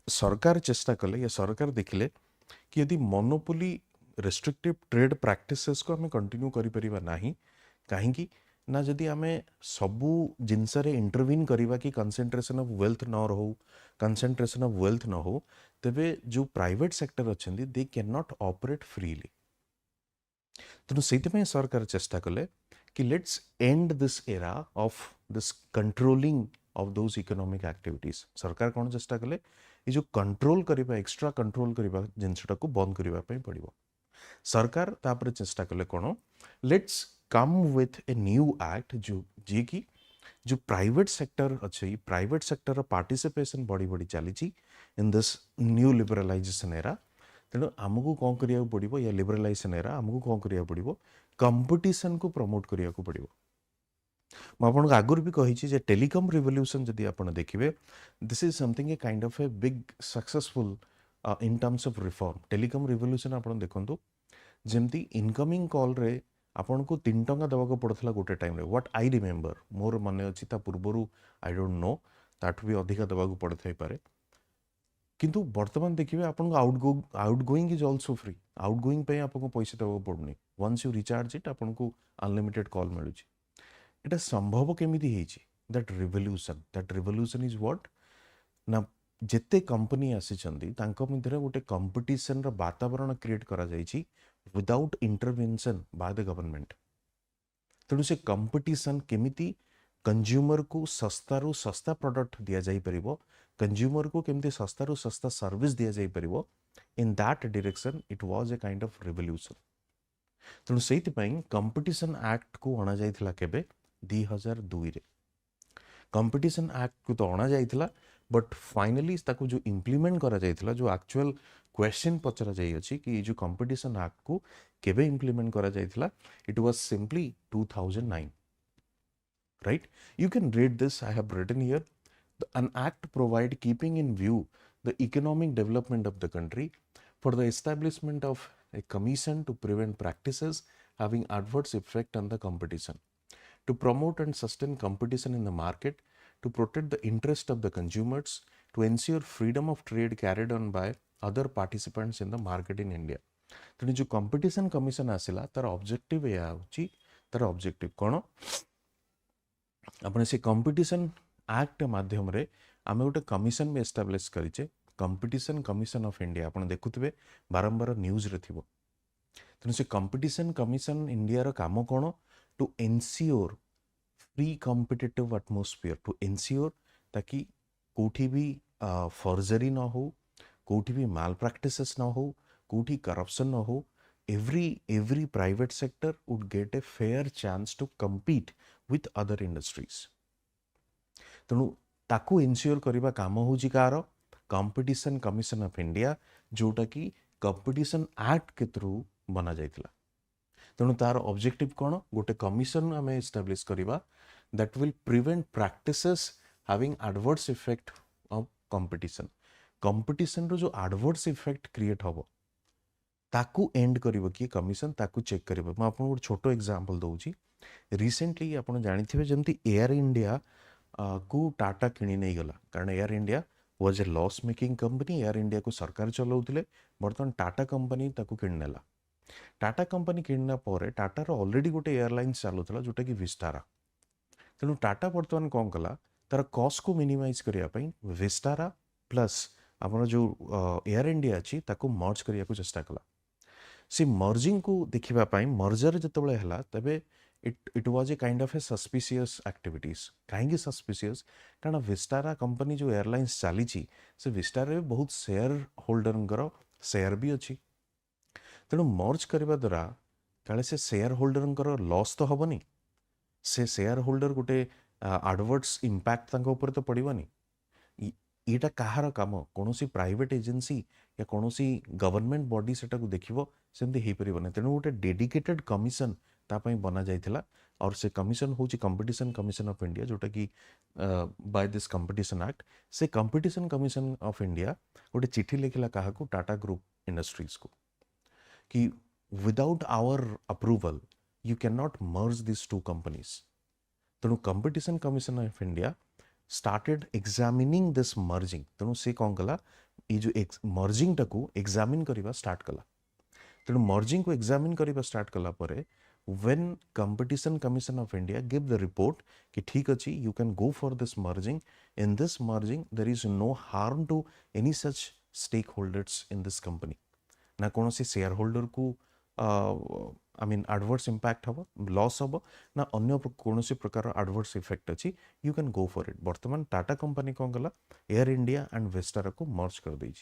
सरकार चेष्टा कले या सरकार देखिले कि यदि मोनोपोली रेस्ट्रिक्टिव ट्रेड प्रैक्टिसेस को हमें कंटिन्यू करि परिबा नाही, काहेकि ना जदि आमे सबू जिनस इंटरवीन करवा कि कंसंट्रेशन ऑफ वेल्थ न रहो, कंसंट्रेशन ऑफ वेल्थ न हो, तेबे जो प्राइवेट सेक्टर अच्छा दे कैन नॉट ऑपरेट फ्रीली। तेणु से सरकार चेष्टा कले कि let's end this era of this controlling of those economic activities. सरकार कौन चेष्टा कले ये जो कंट्रोल करवा, एक्स्ट्रा कंट्रोल करवा जिनसटा को बंद करने पड़ो। सरकार तापर चेष्टा कले कौन, let's come with a new act जो जी की जो प्राइवेट सेक्टर अच्छे, प्राइवेट सेक्टर पार्टिसिपेशन बढ़ी बढ़ी चली in this new liberalisation era. तेणु आमको कौन करिया पड़ो, या लिबरलाइजेशन एरा आमको कौन करिया पड़ो, कंपटीशन को प्रमोट करिया पड़ो। मुझे आगुरी भी कही टेलीकॉम रिवोल्यूशन जदि आप देखिए, this is something A kind of a big successful in terms of reform. Telecom revolution आप देखो जमती इनकमिंग कॉल रे आपन को 3 टंका देवाक पड़ता गोटे टाइम रे, व्हाट आई रिमेंबर, मोर मन अच्छी पूर्वर आई डोंट नो, ताठू भी अधिका देवाक पड़ता पारे। किंतु वर्तमान देखिए आपन out going is also free. Out going पे आपको पैसा देवाक पड़ुनी, वंस यू रिचार्ज इट आपन को अनलिमिटेड कॉल मिलू। एटा संभव केमिति हेची, दैट रिवोल्यूशन इज व्हाट ना जेते कंपनी आसीचंदी तांको भितर गोटे कंपटीशन रो वातावरण क्रिएट करा जायछि without intervention by the government. तेणु से कंपटीशन केमिति कंज्यूमर को सस्ता रु सस्ता प्रोडक्ट दिया जाई परिबो, कंज्यूमर को केमिति सस्ता रु सस्ता सर्विस दिया जाई परिबो, in that direction it was a kind of revolution. तेणु सेति पई कंपटीशन एक्ट को अणा जायथिला केबे 2002 रे। कंपटीशन एक्ट को तो अणा जायथिला, बट फाइनली ताको जो इम्प्लीमेंट करा जायथिला, जो एक्चुअल क्वेश्चन पचरा जाई अछि कि जो कंपटीशन एक्ट को केबे इम्प्लीमेंट करा जायथिला, it was simply 2009, right. You can read this, I have written here, an act provide keeping in view the economic development of the country for the establishment of a commission to prevent practices having adverse effect on the competition, to promote and sustain competition in the market, to protect the interest of the consumers, to ensure freedom of trade carried on by other participants in the market in India। तेणु जो competition commission आसिला तार objective या होची, तार objective कोन, आपण से competition act माध्यम रे आमे गोटे कमिशन भी एस्टाब्लिश करिचे, कंपटीशन कमिशन ऑफ इंडिया। आपण देखुथिबे बारंबार न्यूज रे थिबो। तेणु से कंपटीशन कमिशन इंडिया रो काम कोन, to ensure free competitive atmosphere, to ensure ताकि कोठी भी फॉर्जरी ना हो, कोठी भी माल प्रैक्टिसेस ना हो, कोठी करप्शन ना हो। Every private sector would get a fair chance to compete with other industries। तेणु ताकू एनश्योर करबा काम होची car competition commission of India, जोटा कि कंपटीशन एक्ट के थ्रू बना जायतिला। तेणु तार ऑब्जेक्टिव कोन, गोटे कमिशन आमे एस्टाब्लिश करबा that will prevent practices having adverse effect of competition. Competition रो जो एडवर्स इफेक्ट क्रिएट होबो ताकू एंड करिवो कि कमिशन, ताकू चेक करिवो। म आपन एक छोटो एग्जांपल दउची। रिसेंटली आपन जानिथिबे जेमति एयर इंडिया को टाटा किणी नहीं गला, कारण air India was a loss making company. Air India को सरकार चलाउथिले, बर्तमान टाटा कंपनी ताकू किणी नेला। टाटा कंपनी किणना परे टाटार ऑलरेडी गोटे एयरलाइंस चालुथला जोटा कि विस्टारा। तेणु टाटा बर्तमान कौन कला, तार कॉस्ट को मिनिमाइज करिया पई विस्टारा प्लस आपन जो एयर इंडिया अछि ताकू मर्ज करिया को चेष्टा कला। से मर्जिंग को देखिबा पई मर्जर जतबळे हला तबे it was a kind of A suspicious activities. कहीं सस्पिशियस, कारण विस्टारा कंपनी जो एयरलाइंस चली से विस्टारा रे बहुत शेयर होल्डर शेयर भी अच्छी। तेणु मर्ज करने द्वारा काले से शेयर होल्डर लॉस तो हेनी, से शेयर होल्डर गोटे एडवर्स इंपैक्ट तांको ऊपर तो पड़ोनी। यहाँ कहार काम, कौन प्राइवेट एजेंसी या कौन गवर्नमेंट बॉडी सेटा को देखिबो सेमती हेई परिबने। तेणु गोटे डेडिकेटेड कमिशन तापाई बना जाइथिला, और से कमिशन होची कंपटीशन कमिशन ऑफ इंडिया, जोटा कि बाय दिस कंपटीशन एक्ट। से कंपटीशन कमिशन ऑफ इंडिया गोटे चिठी लिखिला कहा को, टाटा ग्रुप इंडस्ट्रीज को, कि without our approval you can not merge this two companies. तेणु competition commission of India started examining this merging। तेणु से कौन कला, ये जो मर्जिंग टाकू एग्जामिन करबा स्टार्ट कला। तेणु मर्जिंग को एग्जामिन करबा स्टार्ट कला परे when Competition Commission of India give the report कि ठीक अच्छी you can go for this merging, in this merging there is no harm to any such stakeholders in this company, ना कौन C share holder को I mean adverse impact हम loss हम ना अन्य कौन सी प्रकार एडवर्स इफेक्ट अच्छी you can go for it. बर्तमान टाटा कंपनी कौन कला एयर इंडिया एंड वेस्टारा को मर्ज कर दी।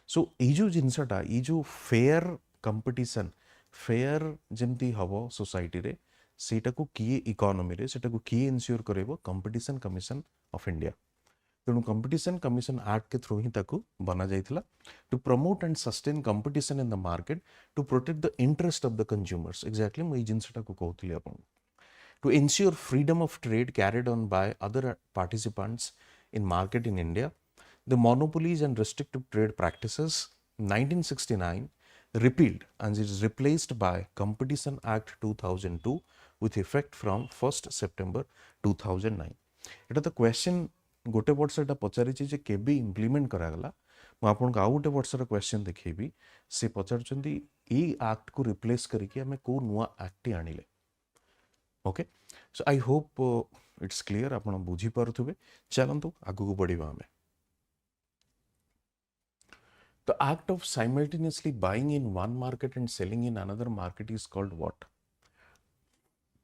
सो ये जिनसटा ये जो फेयर कंपटीशन फेयर जमती हम सोसाइटी रे सेटा को किए इकोनॉमी रे सेटा को किए इनश्योर करेबो कंपटीशन कमिशन ऑफ इंडिया। तेणु कंपटीशन कमिशन एक्ट के थ्रू ही ताकू बना जाइथिला to promote and sustain competition in the market to protect the interest of the consumers. Exactly मुझे जिनसटा को कहूली आपन to ensure freedom of trade carried on by other participants in market in India the monopolies and restrictive trade practices 1969 repealed and is replaced by Competition Act 2002 with effect from 1st September 2009। एटा तो question गोटे वर्ष एटा पचारि जे केबे implement करागला मु आपन को आ गोटे वर्षर question देखैबी से पचारचंदी ई act को रिप्लेस करके हमें को नुआ एक्ट आनिले। Okay so I hope it's clear आपन बुझी पारुथबे। चलंतु आगु को बढ़िबा हमें। The act of simultaneously buying in one market and selling in another market is called what?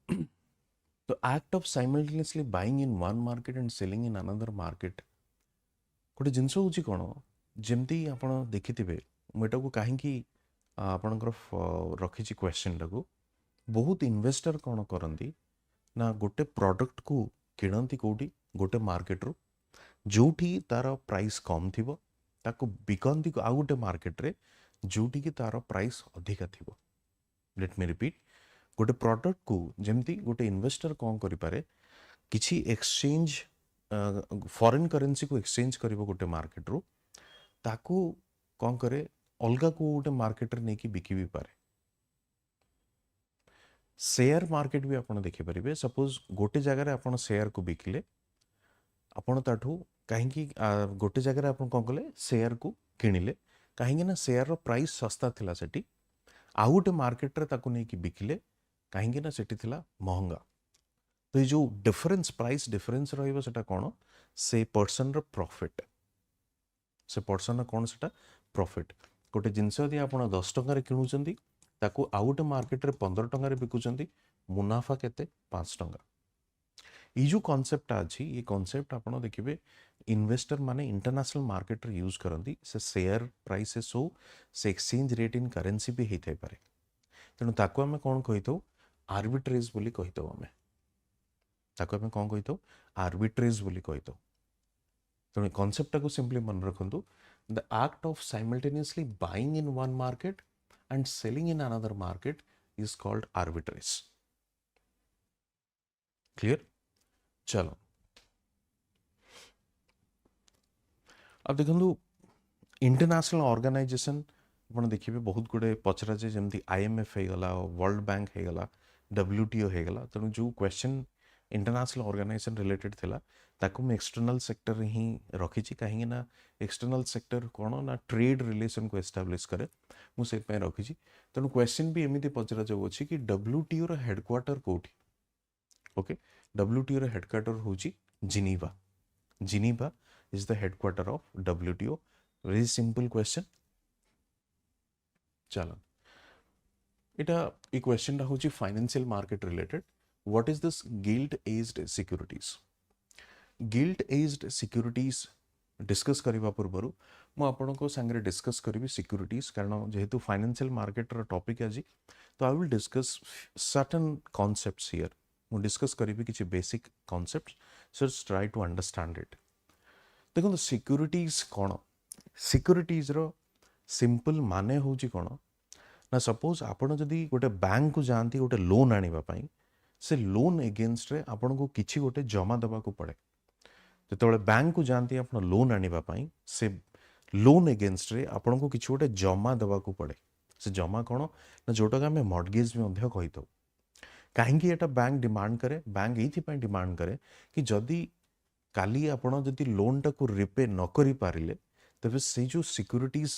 The act of simultaneously buying in one market and selling in another market गोटे जिनस हूँ कौन जमती आप देखिथे मुझा को कहीं आपणकर रखी क्वेश्चन टाक बहुत इन्वेस्टर कौन करती ना गोटे प्रोडक्ट को किणती कौटी गोटे मार्केट रू जोठी तार प्राइस कम थी ताको बिकती आउ गोटे मार्केट रे जोटी की तार प्राइस अधिका थी। लेट मी रिपीट गोटे प्रोडक्ट को जमती गोटे इन्वेस्टर कौन करें किसी एक्सचेंज फॉरेन करेन्सी को एक्सचेंज कर गोटे मार्केट रू ताको कौन करे अलगा को गोटे मार्केट रे नहीं बिकी भी पारे। शेयर मार्केट भी आप देखिपारे सपोज गोटे जगह आप शेयर को बिकिले आपन ताठू कहीं गोटे जगह आप कौन कले शेयर को किणिले कहीं ना शेयर रो प्राइस सस्ता थिला सेठी आउ गोटे मार्केट रे ताको नहीं बिकिले कहीं ना सेठी थिला महंगा। तो ये जो डिफरेंस प्राइस डिफरेंस रहिबो सेटा कोन से पर्सन रो प्रॉफिट से पर्सन कौन सेटा प्रॉफिट। गोटे जिनस यदि आप 10 टंका रे किणुचंती ताको आउ गोटे मार्केट रे 15 टंका रे बिकुचंती मुनाफा केते 5 टंका। ये जो कॉन्सेप्ट अच्छी ये कॉन्सेप्ट आप देखिए इन्वेस्टर माने इंटरनेशनल मार्केट रे यूज करती से शेयर प्राइसेस हो से एक्सचेंज रेट इन करेन्सी भी होता है तेणु ताको आम कौन कही था आर्बिट्रेज बोली कही था आम ताको आम कौन कही था आर्बिट्रेज बोली कही था। तेणु कॉन्सेप्ट को सिंपली मन रखु the act of simultaneously buying in one market and selling in another market is called arbitrage. Clear. चलो अब देखो इंटरनेशनल ऑर्गेनाइजेशन आप देखिए बहुत गुड़े पचरा जमी IMF होगला वर्ल्ड बैंक होगला WTO होगला तेणु जो क्वेश्चन इंटरनेशनल ऑर्गेनाइजेशन रिलेटेड थिला ताको मैं एक्सटर्नल सेक्टर ही रखी कहीं ना एक्सटर्नल सेक्टर कौन ना ट्रेड रिलेशन को एस्टाब्लिश करे मुझे रखी। तेणु क्वेश्चन भी एमती पचरा जाऊ अच्छी कि WTO रो हेडक्वार्टर कोठी। ओके WTO रो हेडक्वार्टर होची Geneva. Geneva is the headquarter of WTO। very simple question। चलो इटा ये क्वेश्चन टा होची financial market related. What is this guilt aged securities. Guilt aged securities discuss करबा पूर्व मु आपन को संगे डिस्कस करी सिक्यूरिटीज कारण जेहेतु फाइनेंशियल मार्केट रो टॉपिक आज तो I will discuss certain concepts here मु डिस्कस करी किछि basic concepts so try to understand it. देखो सिक्यूरिटीज कौन सिक्यूरिटीज रो सिंपल माने होची कौन ना सपोज आपन जदि गोटे बैंक को जानती गोटे लोन आनिबा पई से लोन एगेंस्ट रे आपन को किछि गोटे जमा दबा को पड़े। जेतबेले बैंक को जानती आपन लोन आनिबा पई से लोन एगेंस्ट रे आपन को किछि गोटे जमा दबा को पड़े। से जमा कौन ना जोटा का हमें मॉर्गेज में मध्य कहि तो कहीं एटा बैंक डिमांड करे बैंक एथि पई डिमांड करे कि जदि काली आपण जदि लोन टा को रिपे न करि पारिले तबे से जो सिक्यूरिटीज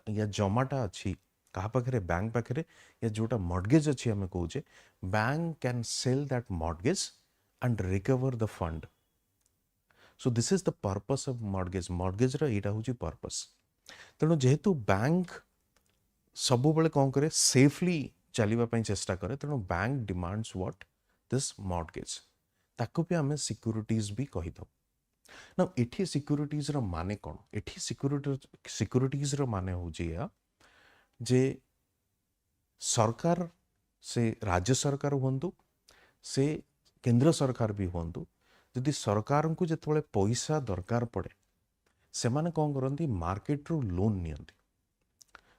या जमाटा अच्छी कहा पाखे बैंक पाखे या जोटा मॉर्गेज अच्छी आम कहे bank can sell that mortgage and recover the fund. So this is the purpose of mortgage यहाँ हूँ पर्पस. तेणु जेहेतु बैंक सब बेले कौन करे सेफली चलने चेष्टा करे तेणु bank demands what this mortgage ताको भी आम सिक्यूरिटीज भी कही था ना. एठी सिक्यूरिटीज रो माने कौन एठी सिक्यूरिटीज रो माने हूँ या जे सरकार से राज्य सरकार हुंतु से केंद्र सरकार भी हुंतु यदि सरकार को जिते पैसा दरकार पड़े से माने कौन करती मार्केट रू लोन नियंती.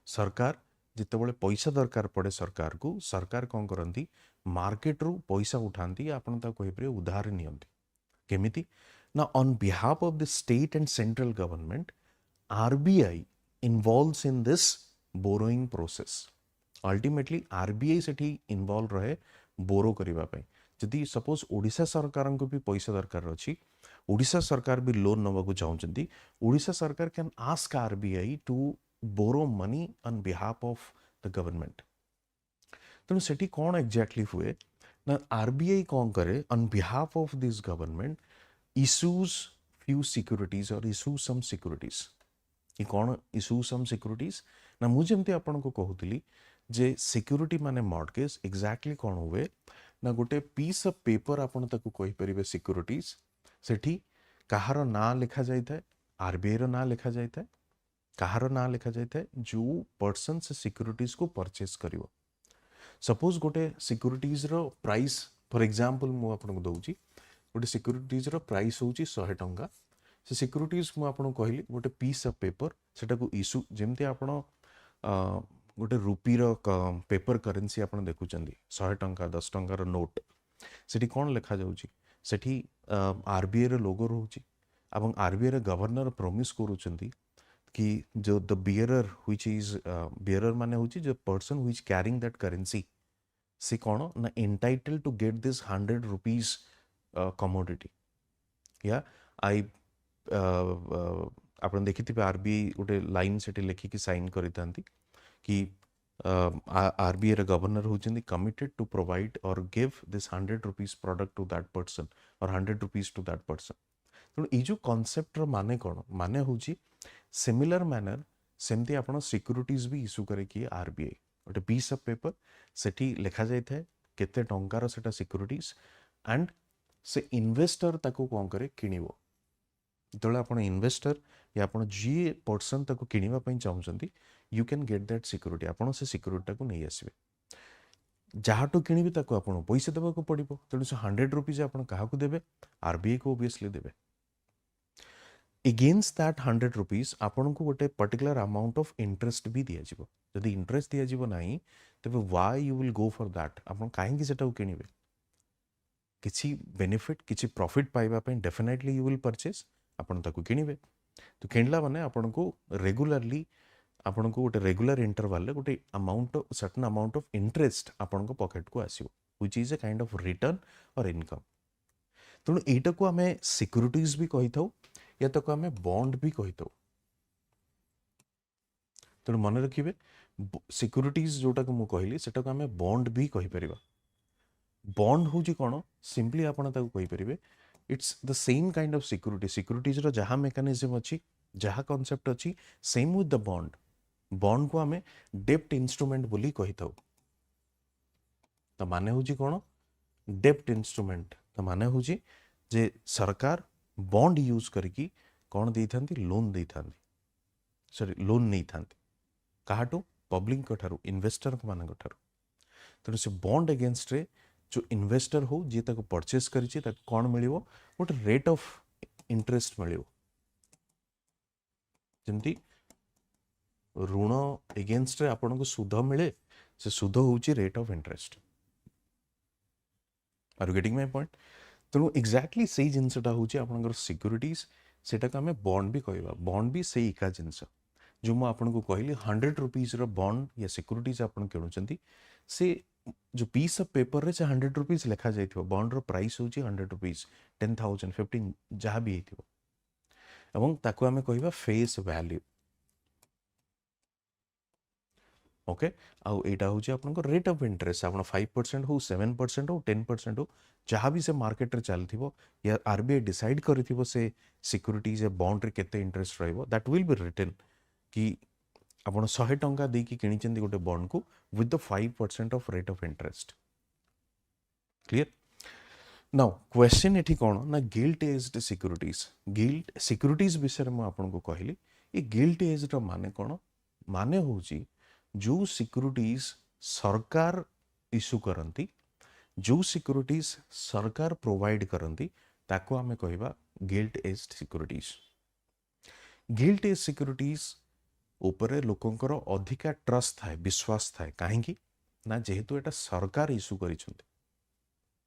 सरकार जिते पैसा दरकार पड़े सरकार कौन करती मार्केट रू पैसा उठाती आपण कहीपर उधार नियंती. केमिति ना on behalf of the state and central government RBI involves in this borrowing process. Ultimately RBI Sethi involve रहे बोरो करबा पई. जदि सपोज ओडिशा सरकार को भी पैसा दरकार अछि ओडिशा सरकार भी लोन नवाक चाहते ओडिशा सरकार can ask RBI to borrow money on behalf of the government. तेणु सेठी कौन एक्जाक्टली हुए ना आरबीआई कौन करे on behalf of this government issues few securities or issue some securities. ये कौन issue some securities ना मुझे जमती आपन को कहूली जे सिक्यूरिटी माने मॉर्गेज एक्जाक्टली कौन हुए ना गोटे पीस ऑफ पेपर आपन ताको कहि परिबे सिक्यूरिटीज सेठी कहार ना लिखा जाय थाए आरबीआई रो ना लिखा जाय थाए कहार ना लिखा जाय थाए जो पर्सन से सिक्यूरिटीज को परचेस करिवो. सपोज गोटे सिक्यूरिटीज रो प्राइस फॉर एग्जांपल मु आपन को दउची गोटे सिक्यूरिटीज रो प्राइस होची 100 टंका. से सिक्यूरिटीज मु आपन कहली गोटे पीस ऑफ पेपर सेटा को इशू जेमते आपन गोटे रुपी रो पेपर करेंसी आपन देखुचंदी 100 टंका 10 टंका रो नोट सेठी कोन लिखा जाउची सेठी आरबीआई रो लोगो रहउची एवं आरबीआई रो गवर्नर प्रॉमिस करूचंदी कि जो the bearer which is bearer माने होची जो person which carrying that currency से कोन ना entitle to get this 100 rupees commodity या आई आप देखिए आरबीआई गोटे लाइन से लिखिकी साइन करी कि आरबीआई गवर्नर होती कमिटेड टू प्रोवाइड और give this 100 rupees product to that person और 100 रुपीस टू दैट पर्सन. तेणु ये कॉन्सेप्ट माने कौन माने हूँ सिमिलर मैनर सेमती आप सिक्यूरिटीज भी इश्यू करे आरबीआई गोटे पीस ऑफ पेपर सेठी लिखा जाए केते टंकार सेटा सिक्यूरिटीज एंड से इन्वेस्टर ताको कौन करे किणिबो जो आप इन्वेस्टर या आप जी पर्सन ताको किणिबा पई चाहउचंती you can get that security आप से सिक्यूरिटी को नहीं आसबे जहाँटू किणिबे ताको आपन पैसा देबाको पड़िबो. तेणु से 100 रुपीज आप काहाकू देबे आरबीआई को ओबियसली देबे. एगेन्स्ट दैट 100 रुपीज आपन को गोटे पर्टिकुलर अमाउंट ऑफ इंटरेस्ट भी दिया जिवो. जदि इंटरेस्ट दिया जिवो नाही तबे why you will go for that आपन काहे कि सेटा किणिबे किसी बेनिफिट किसी प्रॉफिट पाइबा पे डेफिनेटली यू विल परचेस आपन ताको किणिबे. तो किणला माने आपन को रेगुलरली आपन को गोटे रेगुलर इंटरवल गोटे amount certain amount of interest आपन को पॉकेट को आसीबो which is a kind of return और इनकम. तेणु एटा को आमे सिक्यूरिटीज भी कही थाउ या ताको आमे बॉन्ड भी कही थाउ. तेणु मन रखिबे सिक्यूरिटीज जोटा को मु कहली सेटा को आमे बॉन्ड भी कही परिबा. बॉन्ड हूँ कौन सिंपली आपड़ कही पारे it's the same kind of securities रो जहाँ मेकानिज्म अच्छी जहाँ कॉन्सेप्ट अच्छी same with the bond. Bond को आमे डेप्ट इंस्ट्रूमेंट बोली कही थाउ. तो माने हूँ कौन डेप्ट इंस्ट्रूमेंट तो माने हूँ जे सरकार बॉन्ड यूज करके कौन दे था लोन दे था सॉरी लोन नहीं था काहाटू पब्लिक ठारू इन्वेस्टर मान ठारू. तेणु से बॉन्ड अगेंस्ट रे जो इन्वेस्टर हो जी ताको परचेस करिछि ताको कौन मिलिवो गोटे रेट ऑफ इंटरेस्ट मिलिवो. जमती ऋण एगेंस्ट रे आपन को सुध मिले से सुध होची rate of interest. Are you getting my point. तेणु एक्जाक्टली सही जिनसटा होची आपनकर सिक्यूरिटीज सेटा को हमें बॉन्ड भी कहबा. बॉन्ड भी सही एका जिनस जो मु आपन को कहली 100 रुपीस रो बॉन्ड या सिक्यूरिटीज आपन किणुचंती से जो पीस ऑफ पेपर रे 100 रुपीस लिखा जाइथिबो बॉन्ड रो प्राइस होची 100 रुपीस 10,000 15 जहाँ भी हेतिबो एवं ताको हमें कहबा फेस वैल्यू. ओके आउ एटा होची आपनको रेट ऑफ इंटरेस्ट आपण 5% हो 7% हो 10% हो जहाँ भी से मार्केट रे चलथिबो या आरबीआई डिसाइड करथिबो से सिक्युरिटीज या बॉन्ड रे केते इंटरेस्ट रहइबो दैट विल बी रिटन कि आपण 100 टंका दे कि किनिचंदी गोटे बॉन्ड को with the 5% of rate of interest clear now question एठी कोन ना गिल्ट एज्ड सिक्युरिटीज विषय में आपनको कहली ये गिल्ट एज्ड माने कोन माने होची जो सिक्युरिटीज सरकार इश्यू करती जो सिक्युरिटीज सरकार प्रोवाइड करती ताको आमे कहबा गिल्ट एज्ड सिक्युरिटीज उपरे लोकंकर अधिका ट्रस्ट थाए विश्वास थाए काहेकि ना जेहेतु एटा सरकार इश्यू करिसंती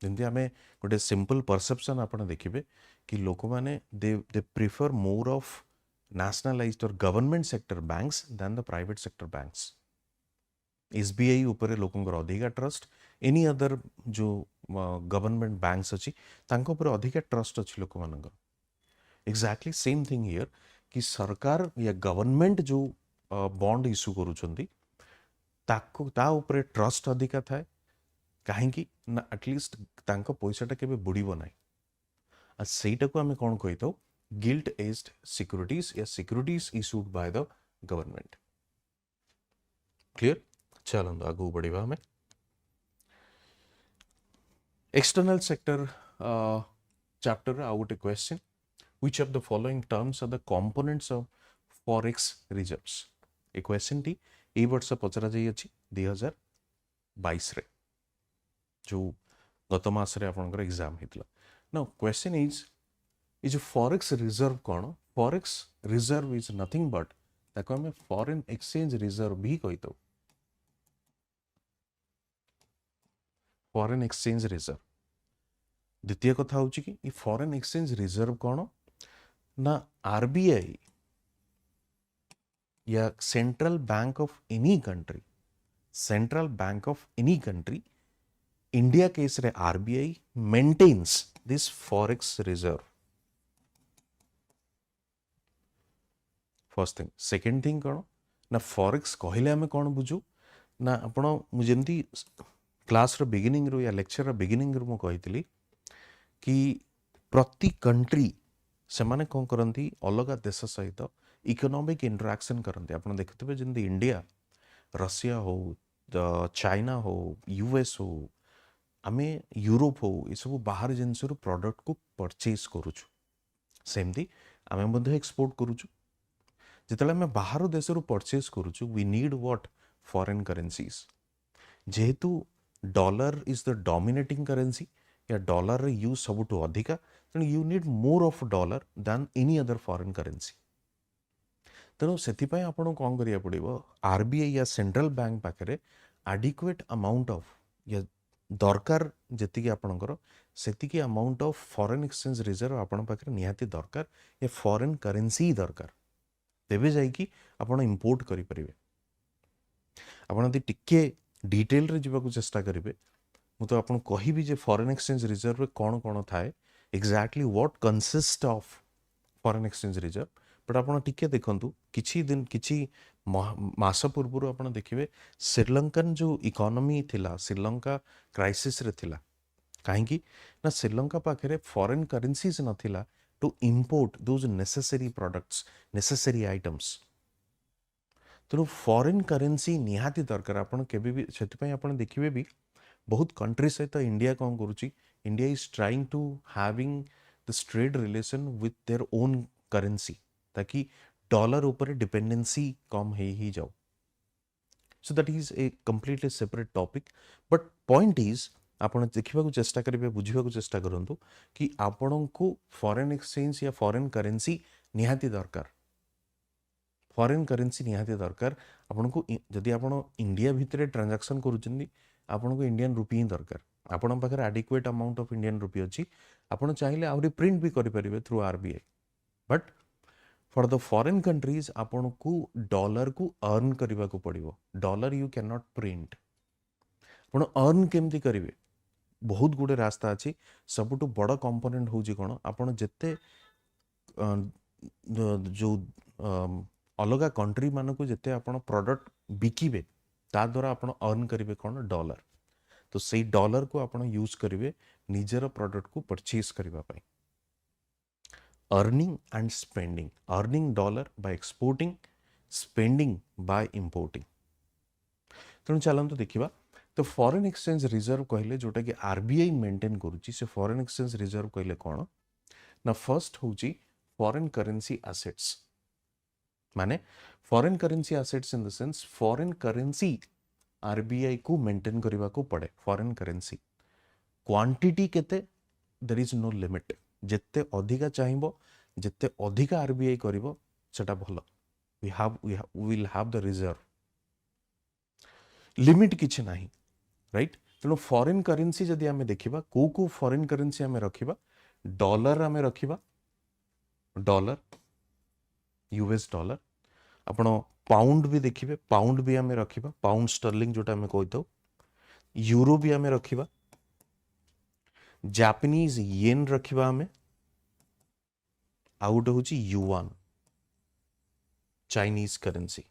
जेमती आमे गोटे सिंपल परसेप्शन आपण देखिबे कि लोक माने they prefer more of nationalized or government sector banks than the private sector banks. SBI उपरे लोकंकर अधिका ट्रस्ट एनी अदर जो गवर्नमेंट बैंक्स अच्छी तांको उपरे अधिका ट्रस्ट अच्छी लोक मानकर एक्जाक्टली सेम थिंग हियर कि सरकार या गवर्नमेंट जो बॉन्ड इश्यू करूछंती ताको ता उपरे ट्रस्ट अधिका थाए काहेकि ना एटलिस्ट तांको पैसाटा केबे बुडीबो नाही आ सेटा को आमे कोन कहितो गिल्ट एज्ड सिक्युरिटीज या securities issued by the government clear चलो आगू बढ़िबा हमें एक्सटर्नल सेक्टर चैप्टर आउ गोटे question which of the following terms are the components of forex reserves a question टी ए वर्ष पचरा जाई अछि 2022 रे जो गत मास रे आपनकर एग्जाम हितला नाउ क्वेश्चन इज ये जो फॉरेक्स रिजर्व कौन forex reserve is nothing but ताको हमें फॉरेन एक्सचेंज रिजर्व भी कहितो फॉरेन एक्सचेंज रिजर्व द्वितीय कथा होची कि ये फॉरेन एक्सचेंज रिजर्व कौन ना आरबीआई या central bank of any country India case रे RBI maintains this forex reserve first thing second thing कौन ना फॉरेक्स कहले आमे कौन बुझू ना आपण मुझे क्लास रो बिगिनिंग रो या लेक्चर रो बिगिनिंग रो मु कहितली कि प्रति कंट्री से माने कौन करंती अलग देश सहित इकोनॉमिक इंटरैक्शन करंती आपण देखथबे जंदी इंडिया रशिया हो चाइना हो यूएस हो आमे यूरोप हो ये सब बाहर जिनस रो प्रोडक्ट को परचेज करूछु सेमती आमे मध्ये एक्सपोर्ट करूछु जितले आम बाहर देश परचेज करूछु we need what foreign currencies जेहेतु dollar is the dominating currency या डॉलर रे यूज सबुठु अधिका तेणु you need more of dollar than any other foreign currency तेणु से आपन कौन करिया पड़िबो आरबीआई या सेंट्रल बैंक पाखरे एडिक्वेट अमाउंट ऑफ या दरकार जेतिकी आपनकर सेतिकी amount of foreign exchange reserve आपन पाखरे निहाती दरकार या फॉरेन करेंसी दरकार तेबे जाइकी आपण इंपोर्ट करि परिबे आपण यदि टिके डिटेल रे जीवा चेष्टा करेंगे मु तो आपन कहिबी जे फॉरेन एक्सचेंज रिजर्व रे कोन कोन थाए exactly what consist of foreign exchange reserve but आपन टिके देखंतु किछि दिन किछि मास पूर्व आपन देखिबे श्रीलंकन जो इकोनॉमी थिला श्रीलंका क्राइसिस रे थिला काहेकि ना श्रीलंका पाखरे फॉरेन करेंसीज नथिला to import those necessary products, necessary items. तो फॉरेन करेंसी निहाती दरकार आपण केबे भी सेति आपण देखिबे भी बहुत कंट्री सहित इंडिया कौन करुची India is trying to having this trade relation with their own currency ताकि डॉलर ऊपर डिपेंडेंसी कम ही जाओ so that is a completely separate topic but point is आपण देखिबा चेष्टा करेंगे बुझिबा चेष्टा करंतु कि आपण को फॉरेन एक्सचेंज या फॉरेन करेंसी निहाती दरकार फॉरेन करेंसी निहाती दरकार आपण को जदि आपण इंडिया भितरे ट्रांजैक्शन करूचंदी आपण को इंडियन रुपी ही दरकार आपण पाखरे adequate amount of Indian rupee अछि आपण चाहिले आउरी प्रिंट भी करि परिबे through RBI but for the foreign countries आपण को डॉलर को अर्न करबा को पड़िबो dollar you can not print आपण अर्न केमती करिवे बहुत गुड़े रास्ता अच्छी सबुठु बड़ कंपोनेंट होची कोन आपण जत्ते जो अलगा कंट्री मान को जत्ते आपण प्रोडक्ट बिकिबे ता द्वारा आपण अर्न करिवे कोन डॉलर तो सेई डॉलर को आपण यूज करिवे निजर प्रोडक्ट को परचेज करबा पई earning and spending earning dollar by exporting spending by importing तेणु चलतु देखा तो फॉरेन एक्सचेंज रिजर्व कहले जोटा कि आरबीआई मेंटेन करुच्ची से फॉरेन एक्सचेंज रिजर्व कहले कौन ना फर्स्ट हूँ फॉरेन करेंसी एसेट्स माने foreign currency assets in the sense foreign currency RBI को मेंटेन करने को पड़े फॉरेन करेंसी क्वांटिटी केते देयर इज नो लिमिट जिते अधिका चाहिबो जिते अधिका आरबीआई करिवो सेटा भलो we will have the reserve limit किछि नाही राइट तेणु फॉरेन करेंसी जदि आमे देखिबा को फॉरेन करेंसी आमे रखिबा डॉलर आमे रखिबा डॉलर यूएस डॉलर आपण पाउंड भी देखिबे पाउंड भी आमे रखिबा पाउंड स्टर्लिंग जोटा आमे कहतो यूरो भी आमे रखिबा जापानीज येन रखिबा आमे आउट होची युआन चाइनीज करेंसी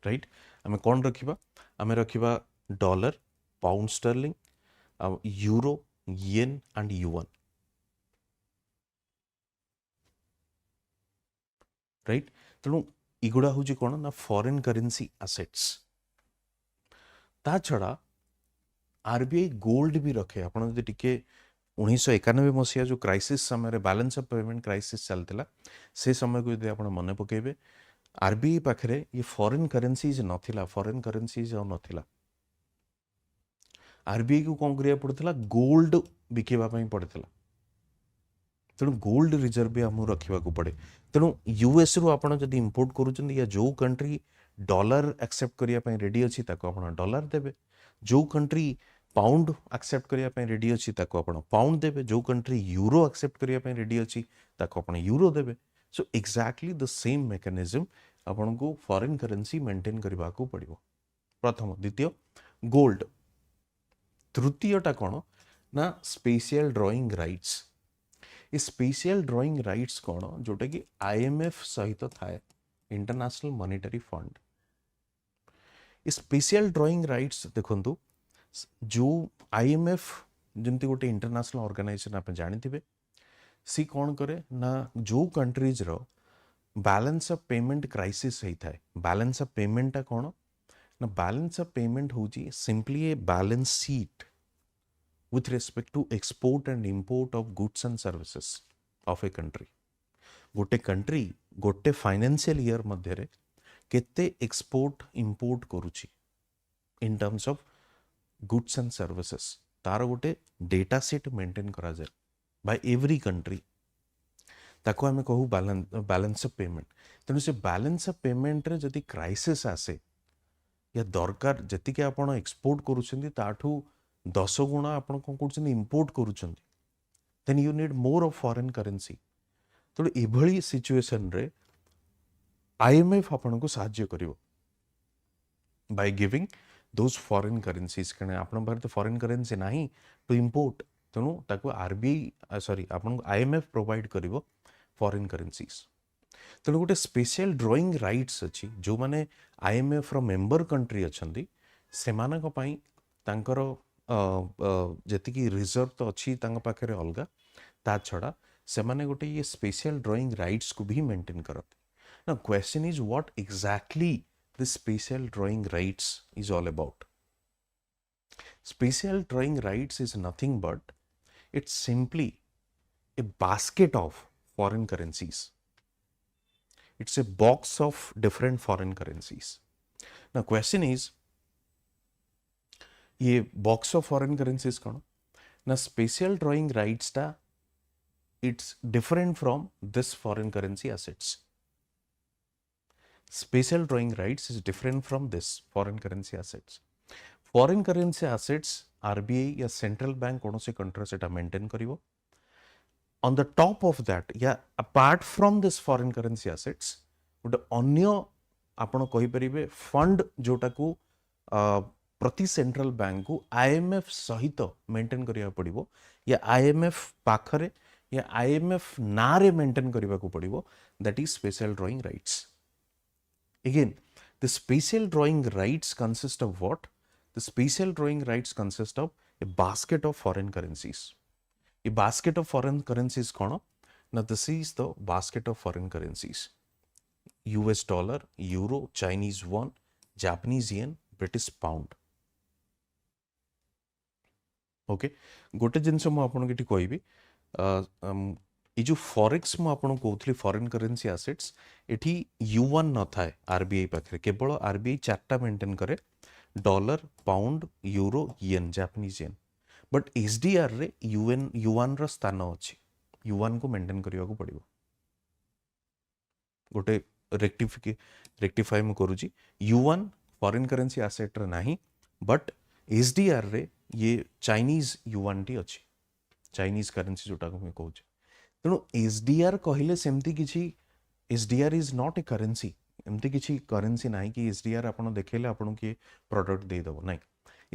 राइट आमे कौन रखिबा आमे रखिबा dollar pound sterling euro yen and yuan right तेणु इगुड़ा हूँ कौन ना फॉरेन करेंसी एसेट्स ता छड़ा आरबीआई गोल्ड भी रखे आपड़ जब टी 1991 मसीहा जो क्राइसिस समय बैलेंस ऑफ पेमेंट क्राइसिस चलता से समय को यदि आप मन पकेबे आरबीआई पाखे ये फॉरेन करेंसीज नथिला फॉरेन करेंसीज नथिला आरबीआई को कौन करिया पड़ता गोल्ड बिकेबा पड़ता तेणु गोल्ड रिजर्व भी आमको रखा पड़े तेणु यूएस रु आपड़ जब इंपोर्ट करुँच या जो कंट्री डॉलर एक्सेप्ट करने रेडी अच्छी डॉलर देवे जो कंट्री पाउंड एक्सेप्ट करने रेडी अच्छी पाउंड देवे जो कंट्री यूरो एक्सेप्ट करने रेडी अच्छी यूरो देवे सो एक्जाक्टली द सेम मेकानिज्म आपन को फॉरेन करेंसी मेंटेन करने को पड़ो प्रथम द्वितीय गोल्ड तृतीयटा कौन ना स्पेशल ड्रॉइंग राइट्स ये स्पेशल ड्रॉइंग राइट्स कौन जोटा कि आईएमएफ सहित थाए इंटरनेशनल मॉनेटरी फंड ये स्पेशल ड्रॉइंग राइट्स देखंतु जो आईएमएफ जमती गोटे इंटरनेशनल ऑर्गेनाइजेशन आप जानी सी कौन करे ना जो कंट्रीज रो बैलेंस ऑफ पेमेंट क्राइसिस होता है बैलेंस ऑफ पेमेंट कौन ना बैलेंस ऑफ पेमेंट हूँ simply a balance sheet with respect to export and import of goods and services of a country गोटे कंट्री गोटे फाइनेंशियल ईयर मध्य केते export import करुची in terms of goods and services तार गोटे data set maintain करा जाए bye every country ताको आमे कहू बैलेंस ऑफ पेमेंट तेणु से बैलेंस ऑफ पेमेंट रे जदि क्राइसिस आसे या दरकार जति के आपण एक्सपोर्ट करूछंती ताठू 10 गुणा आपण कौन कर इंपोर्ट करुछंती then you need more of foreign currency तो एभली सिचुएशन रे आईएमएफ आपण को सहाय्य करिवो by giving those foreign currencies कने आपण भारत फॉरेन करेंसी नाही टू इंपोर्ट तेणु ताको आरबीआई सॉरी आपण आईएमएफ प्रोवाइड करिवो फॉरेन करेंसीज तेणु गोटे स्पेशल ड्रॉइंग राइट्स अच्छी जो माने आईएमएफ रो मेंबर कंट्री अछंती सेमानक पई तांकर जति रिजर्व तो अच्छी पाखे अलग ता छड़ा से माने गोटे ये स्पेशल ड्रॉइंग राइट्स को भी मेंटेन करते ना question is what exactly this special drawing rights is all about special drawing rights is nothing but it's simply A basket of foreign currencies it's a box of different foreign currencies ना question is ये box of foreign currencies कौन ना special drawing rights टा it's different from this foreign currency assets special drawing rights is different from this foreign currency assets RBI या central bank कौन से country से maintain करिवो on the top of that या apart from this foreign currency assets गोटे अन्य आपण कहि परिबे फंड जोटा को प्रति सेंट्रल बैंक को आईएमएफ सहित मेंटेन करिया पड़िबो या आईएमएफ पाखरे या आईएमएफ नारे मेंटेन करिबा को पड़िबो that is special drawing rights Again, the spatial drawing rights consist of what? The spatial drawing rights consist of a basket of foreign currencies. A basket of foreign currencies kono? Now this is the basket of foreign currencies. US dollar, euro, Chinese won, Japanese yen, British pound. Okay गोटे जिनस मुझे कहि ये जो forex मुझे कहूली foreign currency आसेट्स eighty U1 न थाए RBI पाखे केवल आरबीआई चार्टा मेंटेन करे dollar pound euro yen Japanese yen but SDR रे U1 रो स्थान अच्छी U1 को मेंटेन करने को पड़ो गोटे रेक्टिफाई मु करूची U1 फॉरेन करेन्सी आसेट रे नाही बट एसडीआर रे ये चाइनीज युआन टी अच्छी चाइनीज करेन्सी जोटा को मैं कहूँ तेणु एसडीआर कहले सेमती किसी SDR is not a currency एमती किसी करेन्सी ना कि एसडीआर आपन देखेले आपन किए प्रोडक्ट दे दबो ना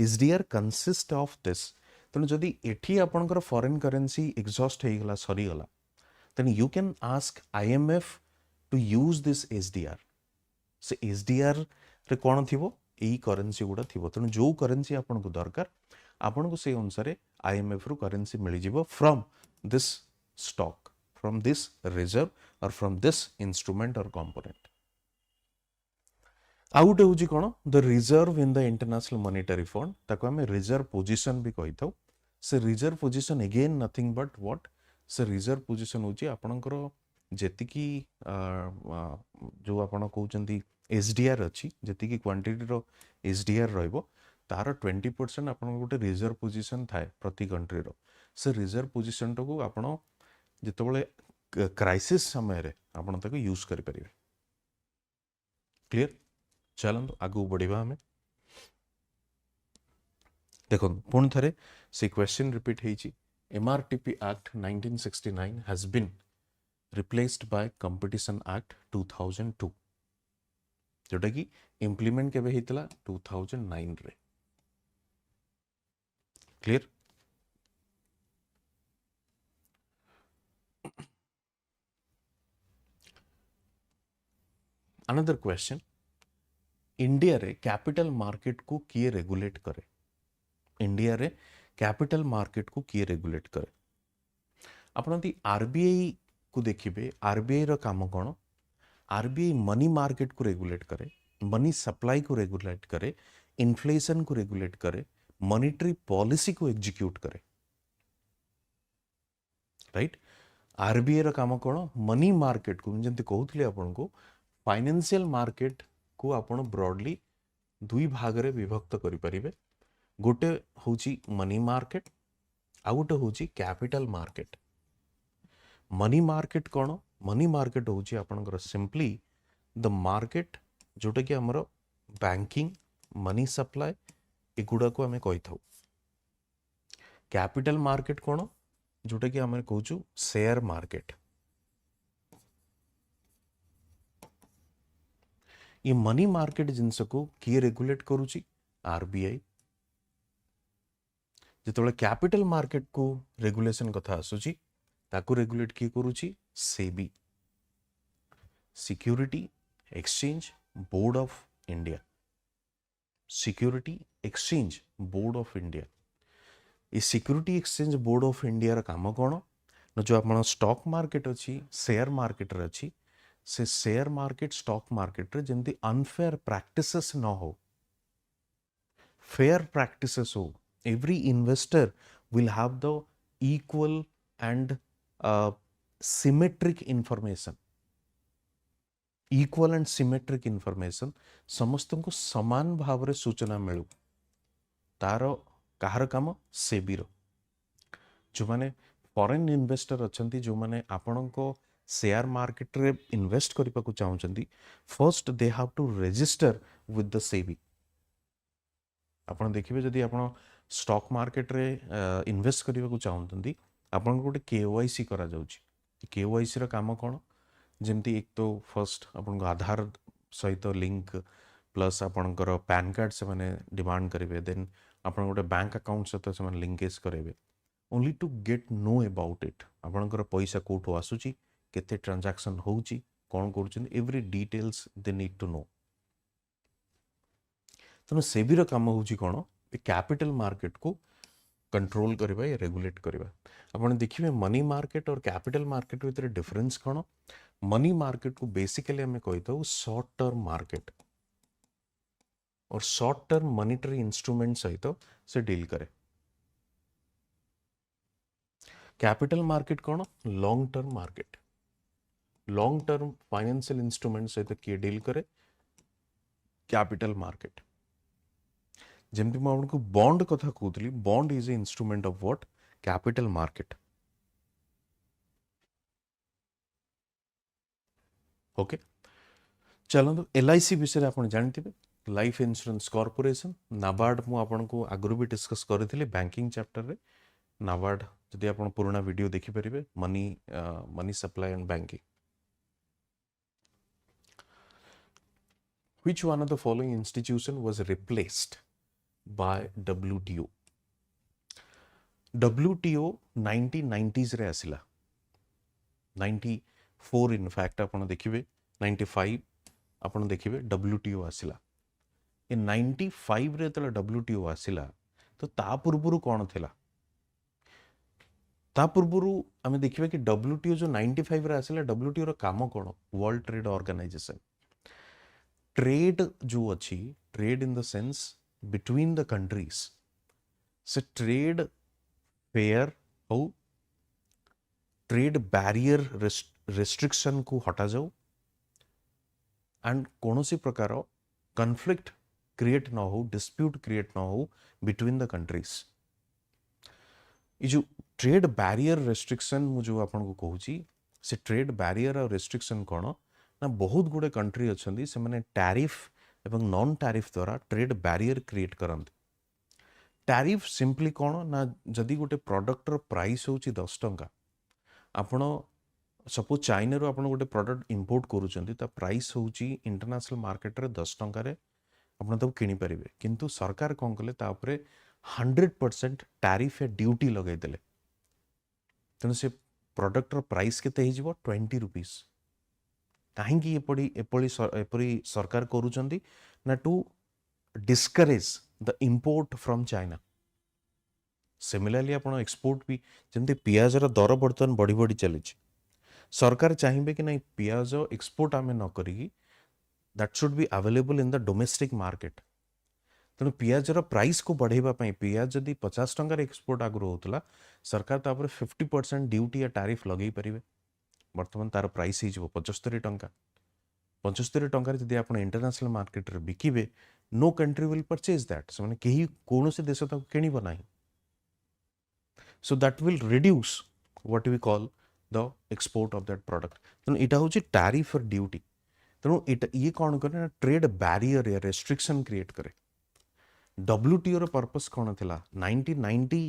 एसडीआर कंसिस्ट ऑफ दिस तेणु जदि एठी आपनकर फॉरेन करेन्सी एग्जॉस्ट हो गला सरी गला then you can ask IMF to use this SDR से एसडीआर रे कोन थिबो एई करेन्सी गुडा थिबो तेणु जो करेन्सी आपन को दरकार आपन को से अनुसार आईएमएफ रु करेन्सी मिल जिवो from this stock from this reserve और फ्रॉम दिस इंस्ट्रूमेंट और कंपोनेंट आउट होउची कोन the reserve in the international monetary fund ताको हमें रिजर्व पोजीशन भी कहि थाउ से reserve position again nothing but what से रिजर्व पोजीशन होची आपनकर जेतिकी जो आपण कहउचंती एसडीआर अच्छी जेतिकी क्वांटिटी रो एसडीआर रहइबो तार 20% आपन गोटे रिजर्व पोजीशन थाए प्रति कंट्री रो से रिजर्व पोजीशन को आपण जेतबेले क्राइसिस समय रे आपण ताको यूज करि परिबे क्लियर चलंतु आगु बढ़िबा हमें देखो पुन थरे से क्वेश्चन रिपीट हेची MRTP act 1969 has been replaced by competition act 2002 जोटा कि इम्प्लीमेंट केबे हेतला 2009 रे क्लियर अनदर क्वेश्चन इंडिया रे कैपिटल मार्केट को किए रेगुलेट करे इंडिया रे कैपिटल मार्केट को किए रेगुलेट करे आपण दी आरबीआई को देखिबे आरबीआई रो काम कोन आरबीआई मनी मार्केट को रेगुलेट करे मनी सप्लाई को रेगुलेट करे इन्फ्लेशन को रेगुलेट करे मॉनेटरी पॉलिसी को एग्जीक्यूट करे राइट आरबीआई रो काम कोन मनी मार्केट को जेंति कहउतली आपन को फाइनेंशियल मार्केट को आपण ब्रॉडली दुई भाग रे विभक्त करि परिबे गोटे होची मनी मार्केट आ गोटे होची कैपिटल मार्केट मनी मार्केट कोन मनी मार्केट होची आपनकर सिंपली द मार्केट जोटा कि हमर बैंकिंग मनी सप्लाई एगुड़ा को आमे कहि थाउ कैपिटल मार्केट कोन जोटा कि आमे कहूछु शेयर मार्केट ये मनी मार्केट जिनस को किए रेगुलेट करूची आरबीआई जेतबेले कैपिटल मार्केट को रेगुलेशन कथा आसुची ताकू रेगुलेट किए करूची SEBI security exchange board of India security exchange board of India ये security exchange board of India रा काम कोन न जो आपण स्टॉक मार्केट अच्छी शेयर मार्केट रे अच्छी से शेयर मार्केट स्टॉक मार्केट रे जेंती अनफेयर प्रैक्टिसेस न हो फेयर प्रैक्टिसेस हो every investor will have the equal and symmetric information equal and symmetric information समस्त को समान भाव रे सूचना मिलू तार कहार काम सेबीर जो माने फॉरेन इन्वेस्टर अच्छंती जो माने आपन को शेयर मार्केट रे इन्वेस्ट करबा को चाहउचंती first they have to register with the SEBI आपन देखिबे जदी आपन स्टॉक मार्केट रे इन्वेस्ट करबा को चाहउचंती आपन गोटे केवाईसी करा जाउची केवाईसी रा काम कोन जेमती एक तो फर्स्ट आपन आधार सहित लिंक प्लस आपनकर पैन कार्ड से माने डिमांड करेंगे देन आपन गोटे बैंक अकाउंट सहित से माने लिंकेज करेंगे only to get know about it आपनकर पैसा कोठो आसुची केते ट्रांजैक्शन होउची कोन करूछन every details they need to know तेणु सेबीर काम हूँ कौन ए कैपिटल मार्केट को कंट्रोल करवा या रेगुलेट करवा। आप देखिए मनी मार्केट और कैपिटल मार्केट भितर डिफरेंस कौन। मनी मार्केट को बेसिकली आम कही था शॉर्ट टर्म मार्केट और शॉर्ट टर्म मॉनेटरी इंस्ट्रूमेंट सहित से डील करे। कैपिटल मार्केट कौन long term market, long term financial instrument सहित किए डील करे कैपिटल मार्केट। जमती मुझे आपको बॉन्ड कथा कहूली, bond is a instrument of what capital market. Okay चलो एलआईसी विषय आप जानते लाइफ इंश्योरेंस कॉर्पोरेशन नाबार्ड मु आपको आगु भी डिस्कस करी बैंकिंग चैप्टर रे। नाबार्ड जदि आप पुराना वीडियो देखिपारे money money supply and banking. Which one of the following institution was replaced by WTO? WTO 1990s रे आसिला, 94 in fact आपण देखिबे 95 आपण देखिबे WTO आसिला। ए 95 रे तले WTO आसिला तो ता पूर्वरु कोन थिला? ता पूर्वरु आमे देखिबे कि WTO जो 95 रे आसिला WTO रो काम कोन? World trade organization. ट्रेड जो अच्छी trade in the sense between the countries से ट्रेड फेयर हो, ट्रेड बैरियर रेस्ट्रिक्शन को हटा जाऊ एंड कौन सी प्रकार कन्फ्लिक्ट क्रिएट न हो, डिस्प्यूट क्रिएट न हो बिटवीन द कंट्रीज। ये जो ट्रेड बैरियर रेस्ट्रिक्शन मु जो आपन को कहूची से ट्रेड बैरियर और रेस्ट्रिक्शन कौन ना बहुत गुड़े कंट्री अच्छा से मैंने टैरिफ एवं नॉन टैरिफ द्वारा ट्रेड बैरियर क्रिएट करते। टैरिफ सिंपली कौन ना जदि गोटे प्रोडक्टर प्राइस हूँ 10 टंका, आपण सपोज चाइना रू आपण गोटे प्रोडक्ट इंपोर्ट करूछंती ता प्राइस हूँ इंटरनेशनल मार्केट रे 10 टंका रे आपण तब किनी परिबे, किंतु सरकार कौन कले ता उपरे 100% टैरिफ या ड्यूटी लगै देले। तेणु से प्रोडक्टर प्राइस केते ही जीवो 20 रुपीस। कहीं एपरी सरकार करूछंती ना to discourage the import from China. Similarly आपण एक्सपोर्ट भी जमते पियाज रा दर बर्तन बढ़ी बढ़ी चली, सरकार चाहिए कि नहीं पियाज एक्सपोर्ट आमे न करी that should be available in the domestic market. तेणु पियाज रा प्राइस को बढ़ेबा पई पियाज जदि 50 टंका एक्सपोर्ट आगु होतला सरकार तापर 50% ड्यूटी या टैरिफ लगई परिबे। बर्तमान तार प्राइस ही 75 टंका। 75 टंका जदि आप इंटरनेशनल मार्केट रे बिकिबे no country will purchase that, से माने केही कोनोसी देश ताको किनिबो नाही। So that will reduce what we call the export of that product. तेणु इटा होची टैरिफ और ड्यूटी। तेणु ये कौन करे ना ट्रेड बैरियर या रेस्ट्रिक्शन क्रिएट करे। WTO रो पर्पस कौन थिला 1990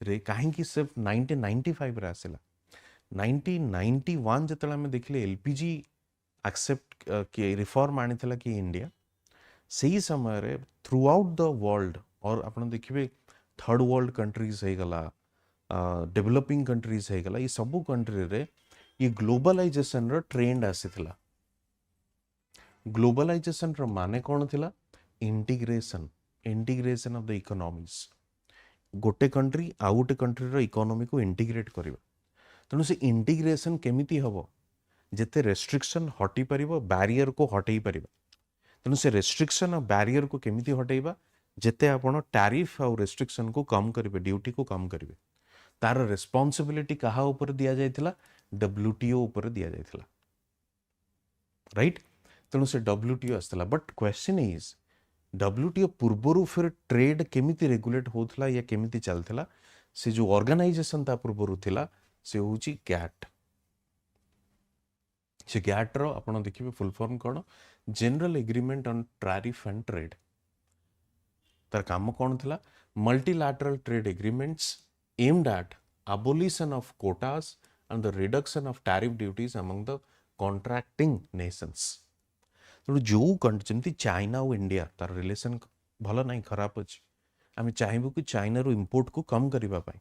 रे कहीं सिर्फ 1995 रे आसिला। 1991 जिते आम देखिले LPG एक्सेप्ट कि रिफॉर्म आनी थिला कि इंडिया सही समय रे थ्रू आउट द वर्ल्ड और आपन देखिए थर्ड वर्ल्ड कंट्रीज है गला, डेवलपिंग कंट्रीज है गला, ये सब कंट्री रे ये ग्लोबलाइजेशन रो ट्रेंड आसीथिला। ग्लोबलाइजेशन रो माने कौन थिला integration, integration of the economies. गोटे कंट्री आउ गोटे कंट्री रो इकोनॉमी को इंटीग्रेट करबा। तेणु से इंटीग्रेशन केमिति हबो जेते रेस्ट्रिक्शन हटि परिबो बैरियर को हटई परिबा। तेणु से रेस्ट्रिक्शन और बैरियर को केमिति हटैबा जेते आपण टैरिफ और रेस्ट्रिक्शन को कम करिवे, ड्यूटी को कम करिवे। तार रिस्पांसिबिलिटी कहा ऊपर दिया जायतिला WTO ऊपर दिया जायतिला, राइट। तेणु से WTO आस्तला। बट क्वेश्चन इज WTO पूर्वरु फिर ट्रेड केमिति रेगुलेट होतला या केमिति चलतला, से जो ऑर्गेनाइजेशन ता पूर्वरु थिला से होची गैट। से गैट रो आपण देखिबे फुल फॉर्म कोन general agreement on tariff and trade. तार काम कौन थिला multilateral trade agreements aimed at abolition of quotas and the reduction of tariff duties among the contracting nations। तो जो जमती चाइना और इंडिया तार रिलेशन भल ना खराब अच्छी, आम चाहबू कि चाइना रो इंपोर्ट को कम करबा पाई,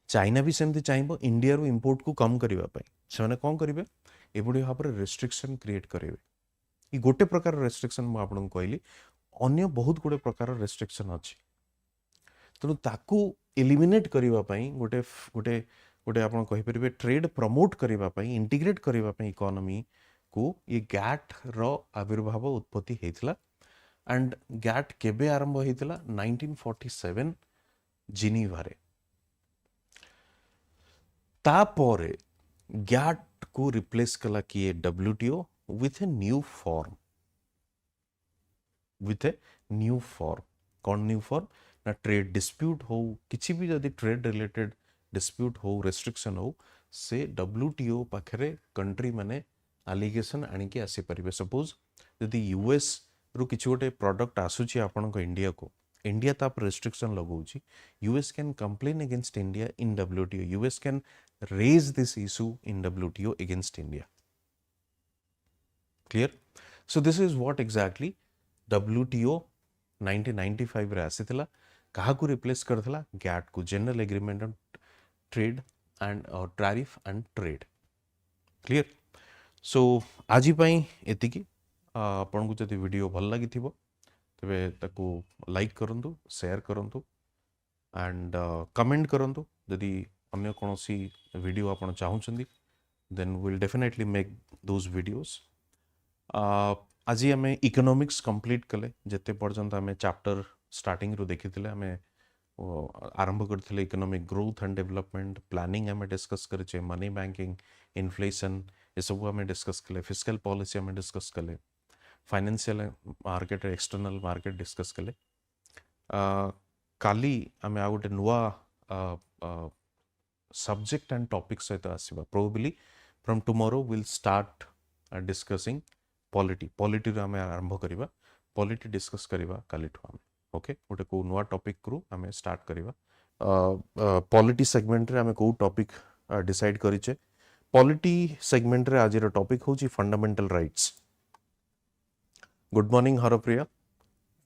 चाइना भी सेमती चाहिए इंडिया रो इंपोर्ट को कम करबा पाई। से माने कौन करेंगे एभली भाव में रेस्ट्रिक्शन क्रिएट करेंगे। ये गोटे प्रकार रेस्ट्रिक्शन मु आपन कहली अन्य बहुत गुड़े प्रकार रेस्ट्रिक्शन अच्छी तेणु ताकू एलिमिनेट करबा पई गोटे गोटे गोटे आपण कहि परिबे ट्रेड प्रमोट करबा पई इंटीग्रेट करबा पई इकोनॉमी को ये गैट रो आविर्भाव उत्पत्ति हेतला एंड गैट केबे आरंभ हेतला 1947 जिनीवा रे तापरे गैट को रिप्लेस कला किए WTO with a new form कौन न्यू फॉर्म ना ट्रेड डिस्प्यूट हो किसी भी जदि ट्रेड रिलेटेड डिस्प्यूट हो रेस्ट्रिक्शन हो से डब्ल्यूटीओ पाखरे कंट्री माने एलिगेशन आनिके आसी परिबे सपोज यदि यूएस रु किछि गोटे प्रोडक्ट आसुची आपनको इंडिया को इंडिया ताप रेस्ट्रिक्शन लगाउची US can complain against India in WTO US can raise this issue in WTO against India clear so this is what exactly WTO 1995 रे आसीथिला कहा को रिप्लेस करथिला गैट को general agreement on trade and tariff and trade clear so आज पई एतिकी आपन को जदि वीडियो भल लागि थिबो तबे ताको लाइक करंतु शेयर करंतु एंड कमेंट करंतु जदि अन्य कोनोसी वीडियो आपन चाहुचंदी then will definitely make those videos आज आम इकोनॉमिक्स कंप्लीट कले जिते पर्यंत आम चैप्टर स्टार्टिंग रू देखी आम आरंभ करते economic growth and development planning आम डिस्कस करे मनी बैंकिंग इन्फ्लेशन ये सब आम डिस्कस कले फिस्कल पॉलिसी आम डिस्कस कले financial market external market discuss कले काली आम आ गोटे नुआ सब्जेक्ट एंड टॉपिक सहित आसवा probably from tomorrow will start discussing polity रो आम आरंभ करवा पॉलिटी डिस्कस करवा काली आम ओके गोटे को नुआ टॉपिक करू आम स्टार्ट करवा पॉलिटी सेगमेंट रे आम को टॉपिक डिसाइड करिचे पॉलिटी सेगमेंट रे आज टॉपिक होची fundamental rights good morning Harpriya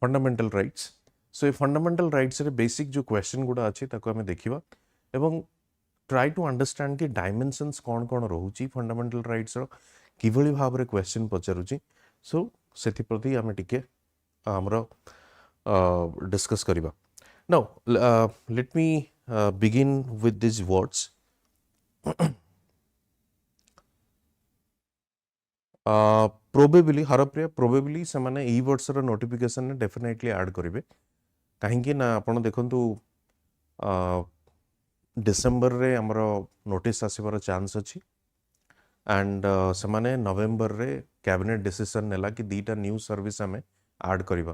fundamental rights so ये फंडामेंटल राइट्स रे बेसिक जो क्वेश्चन गुडा अछि ताको आम देखिबा एवं ट्राई टू अंडरस्टैंड कि डायमेंशंस कौन कौन रोची फंडामेंटल राइट्स रो किभली भाव रे क्वेश्चन पचारुची सो सेति प्रति आमे टिके हमरो डिस्कस करिबा now let me begin with this words probably Harpriya probably से माने ई वर्ड्स रो नोटिफिकेशन ने डेफिनेटली ऐड करिवे काहे कि ना आपण देखंतु डिसेंबर रे हमरो नोटिस आसीबार चांस अछि एंड से माने नवेम्बर रे कैबिनेट डिसीजन नेला कि दीटा न्यू सर्विस आमे ऐड करबा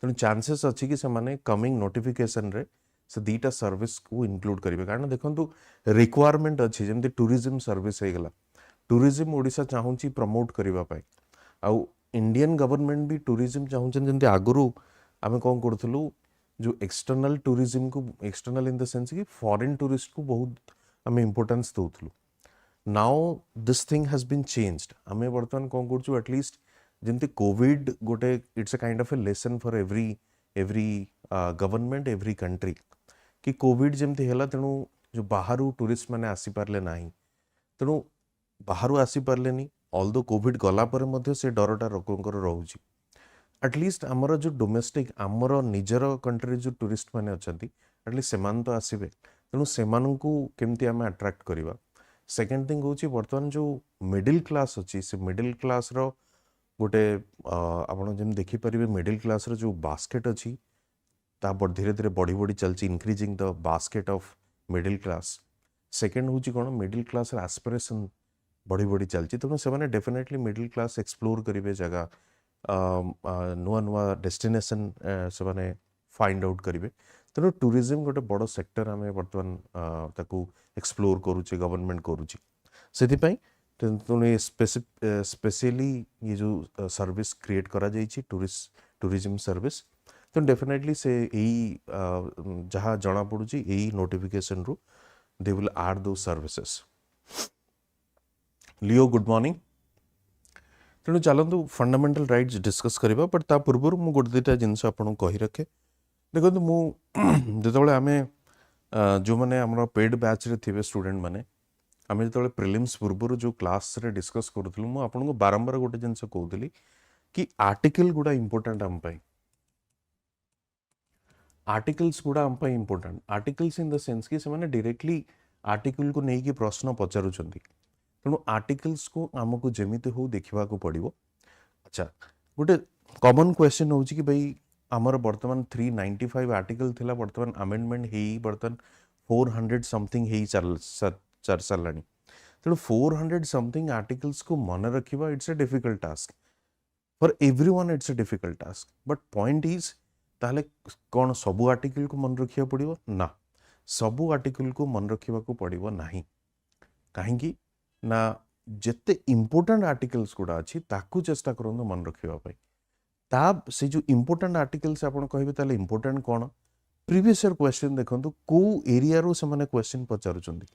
तेणु चांसेस अच्छी कि से माने कमिंग नोटिफिकेशन रे से दीटा सर्विस को इंक्लूड करिवे कारण देखंतु रिक्वायरमेंट अच्छी जेमति टूरिज्म सर्विस हे गला टूरिज्म ओडिसा चाहूची प्रमोट करबा पई आ इंडियन गवर्नमेंट भी टूरिज्म चाहूचन जेमति आगुरु आमे कोन करथलु जो एक्सटर्नल टूरिज्म को एक्सटर्नल इन द सेंस कि फॉरेन टूरिस्ट को बहुत आमे इंपोर्टेंस दउथलु now this thing has been changed आमे वर्तमान कोन करछु एटलीस्ट जेमति कोविड गोटे it's a kind of a lesson for every government every country कि कोविड जेमति हैला तेनु जो बाहरु टूरिस्ट माने आसी पारले नाही तेनु बाहरु आसी पारलेनी ऑल्दो कोविड गला पर मध्य से डरटा लोकंकर रहउची एटलीस्ट आमर जो डोमेस्टिक आमर निजर कंट्री जो टूरिस्ट माने अछंती एटलीस्ट सेमान तो आसीबे तेनु सेमानंकु केमति आमे अट्रैक्ट करबा सेकेंड थिंग होची वर्तमान जो मिडिल क्लास अच्छी से मिडिल क्लास रो गोटे आपण जेम देखि परिबे मिडिल क्लास रो जो बास्केट अच्छी ता धीरे धीरे बढ़ी बढ़ी चलची increasing the basket of middle class second होची कोन मिडिल क्लास रो एस्पिरेशन बढ़ी बढ़ी चलची तेणु से माने डेफिनेटली मिडिल क्लास एक्सप्लोर करिवे जगह नुआ नुआ डेस्टिनेशन से माने फाइंड आउट करिवे तेणु टूरिज्म गोटे बड़ सेक्टर आम बर्तमान ताकू एक्सप्लोर करुचे गवर्नमेंट करुचे से स्पेशली ये जो सर्विस क्रिएट करा जाइए टूरिज्म सर्विस तो डेफिनेटली से यही जहाँ जना पड़ू यही नोटिफिकेशन रु दे विल ऐड दो सर्विसेस लियो गुड मॉर्निंग तेणु चलतु फंडामेंटल राइट्स डिस्कस करबा बट ता पूर्व मु गोटे दुटा जिनस आपन कहि रखे देखो मु जिते आम जो मैंने आम पेड बैच रे थे स्टूडेंट मैंने आम जो प्रिलिम्स पूर्व जो क्लास रे डिस्कस करूँ मुझे बारंबार गोटे जिनस कहूली कि आर्टिकल गुड़ा इंपोर्टेंट आम पाई आर्टिकल्स गुड़ा आम पाई important articles in the sense कि से डायरेक्टली आर्टिकल को लेकिन प्रश्न पचारुचंती तेणु आर्टिकल्स को आमको जेमिति हो देखा पड़ो अच्छा गोटे कॉमन क्वेश्चन होची कि भाई आमर वर्तमान 395 आर्टिकल थिला वर्तमान अमेंडमेंट हेई वर्तमान 400 समथिंग हेई चल सारानी तेणु 400 समथिंग आर्टिकल्स को मन रखा it's a difficult task for everyone it's a difficult task but point is ताहले कौन सबू आर्टिकल को मन रखा पड़ो ना सबू आर्टिकल को मन रखा पड़ो नहीं कहीं ना जिते इंपोर्टेंट आर्टिकल्स गुड़ा अच्छी ताकू चेष्टा करूँ मन रखापी ता से जो इंपोर्टेंट आर्टिकल्स आप कहे ताले इंपोर्टेंट कौन प्रीवियस ईयर क्वेश्चन देखो कौ एरिया रो से क्वेश्चन पचारुचंदी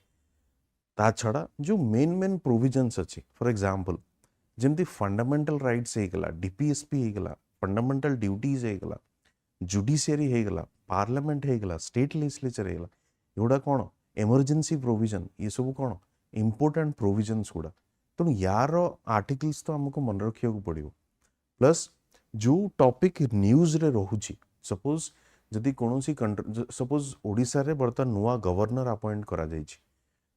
ता छड़ा जो मेन मेन प्रोविजन्स अच्छी फॉर एग्जांपल जमती फंडामेंटल राइट्स होगला डीपीएसपी होगला फंडामेंटल ड्यूटीज होगला जुडिशियरी होगला पार्लियामेंट होगला स्टेट लेजिस्लेचर होगला एगुड़ा कौन इमरजेंसी प्रोविजन ये सब कौन इंपोर्टेंट प्रोविजन्स गुड़ा तेणु यार आर्टिकल्स तो आमको मन रखा पड़ो प्लस जो टॉपिक न्यूज रे रोची सपोज जदि कौन सपोज ओडिशा रे बर्तमान नुआ गवर्नर अपॉइंट करा जायछि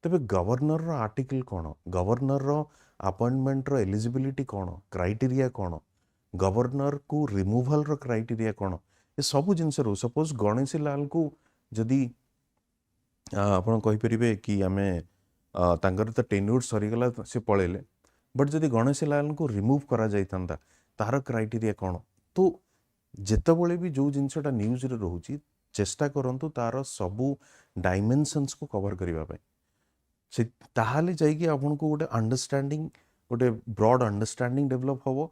तेबे गवर्नर रो आर्टिकल कौन गवर्नर रो अपॉइंटमेंट रो एलिजिबिलिटी कौन क्राइटेरिया कौन गवर्नर को रिमूवल रो क्राइटेरिया कौन ये सब जिनस रो सपोज गणेशी लाल को जदि आपण कहि परिबे कि आमे तांकर तो टेन्यूर सरीगला से पळेले बट जदि गणेशी लाल को रिमूव करा जाइतांता तार क्राइटेरिया कौन तो जितेबले भी जो जिनसटा न्यूज रे रोची चेष्टा करंतु तार सबू डायमेंशंस को कवर करने से ताहाले जाइए आपन को गोटे अंडरस्टैंडिंग गोटे ब्रॉड अंडरस्टैंडिंग डेवलप हम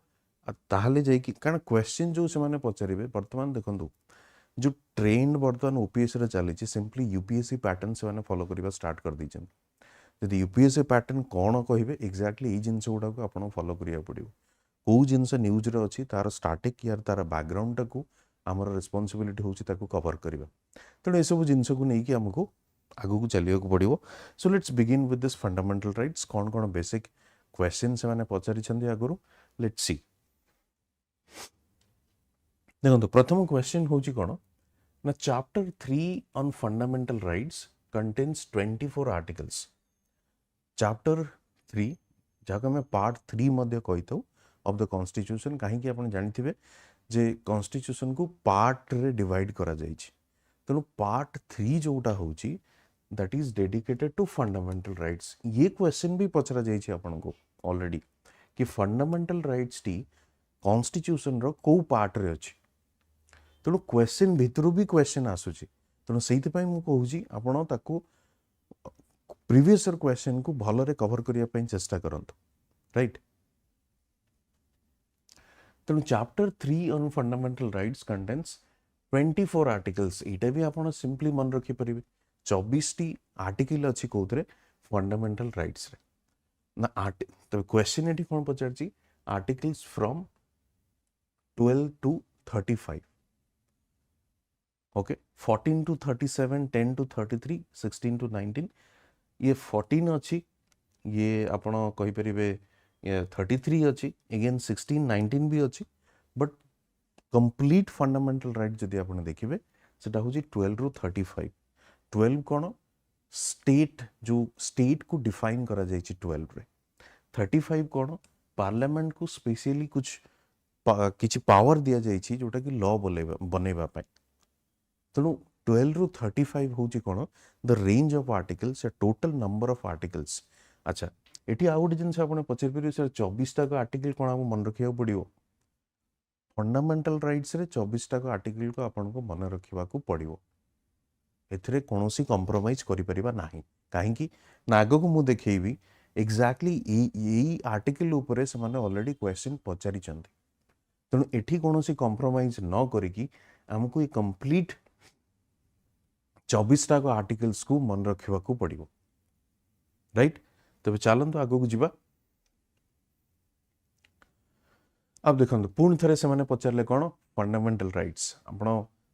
ताहाले जाइए कारण क्वेश्चन जो से माने पचारिबे वर्तमान देखंतु जो ट्रेंड वर्तमान ओपीएस रे चली सिंपली यूपीएससी पैटर्न से माने फॉलो करबा स्टार्ट कर दीचन जदि यूपीएससी पैटर्न कौन कहे एक्जाक्टली ये जिनस गुड़ा को आपन फॉलो करिया पड़ो कौ जिनस न्यूज रे अच्छी तार स्टार्टिक यार तार बैकग्राउंड टाकू आमर रिस्पांसिबिलिटी होची ताकू कवर करबा तेणु एसबू जिनस को लेकिन आमको आगू को चलिया पड़ो so let's begin with this fundamental rights कौन कौन बेसिक क्वेश्चन से माने पचारि आगु लेट्स सी देखो प्रथम क्वेश्चन होची कौन ना chapter 3 on fundamental rights contains 24 articles chapter 3 जहाँ आम पार्ट 3 मध्य कही था ऑफ द कॉन्स्टिट्यूशन कहीं आप जानते जे कॉन्स्टिट्यूशन को पार्ट रे डिवाइड करा जाइछि तेणु पार्ट 3 जोटा होची that is dedicated to fundamental rights ये क्वेश्चन भी पचरा जाइछि आपन को ऑलरेडी कि फंडामेंटल राइट्स टी कॉन्स्टिट्यूशन रो को पार्ट रे अछि तेणु क्वेश्चन भितरु भी क्वेश्चन आसुछि तेणु सेइति पई मु कहूछि आपण ताको प्रीवियस ईयर क्वेश्चन को भलरे कवर करिया पई चेष्टा करंतु राइट तेणु chapter 3 on fundamental rights contains 24 articles एटा भी आपण सिंपली मन रखि परिबे 24 टी आर्टिकल अछि कोथरे फंडामेंटल राइट्स रे ना तो क्वेश्चन एटी कोन पचारछि articles from 12 to 35 okay 14 to 37 10 to 33 16 to 19 ये 14 अच्छी ये आपण कहि परिबे ये 33 अच्छी अगेन 16 19 भी अच्छी बट कंप्लीट फंडामेंटल राइट जदि आपण देखिबे सेटा होची 12 रु 35 12 कोन स्टेट जो स्टेट को डिफाइन करा जायछि 12 रे 35 कोन पार्लियामेंट को स्पेशली कुछ किछि पावर दिया जायछि जोटा कि लॉ बनेबा पय तेणु 12 रु 35 होची कोन द रेंज ऑफ आर्टिकल्स या टोटल नंबर ऑफ आर्टिकल्स अच्छा एटी आउट जिनस आपण पचर परियो सर 24 टा आर्टिकल कोन हम मन रखिया पड़ियो फंडामेंटल राइट्स रे 24 टा आर्टिकल को आपण को मन रखिबा को पड़ियो एथरे कोनोसी कंप्रोमाइज करि परिबा नाही काहे कि नागो को मु देखैबी एक्जाक्टली ई आर्टिकल ऊपर से माने ऑलरेडी क्वेश्चन पचारि चंती तेणु एठी कोनोसी कंप्रोमाइज न करिकी हमको ये कंप्लीट 24 टा आर्टिकल्स को मन रखा पड़ो राइट तबे चलतु आगो को जीवा अब देखो पुणी थे से पचारे कौन फंडामेंटल राइट्स आपण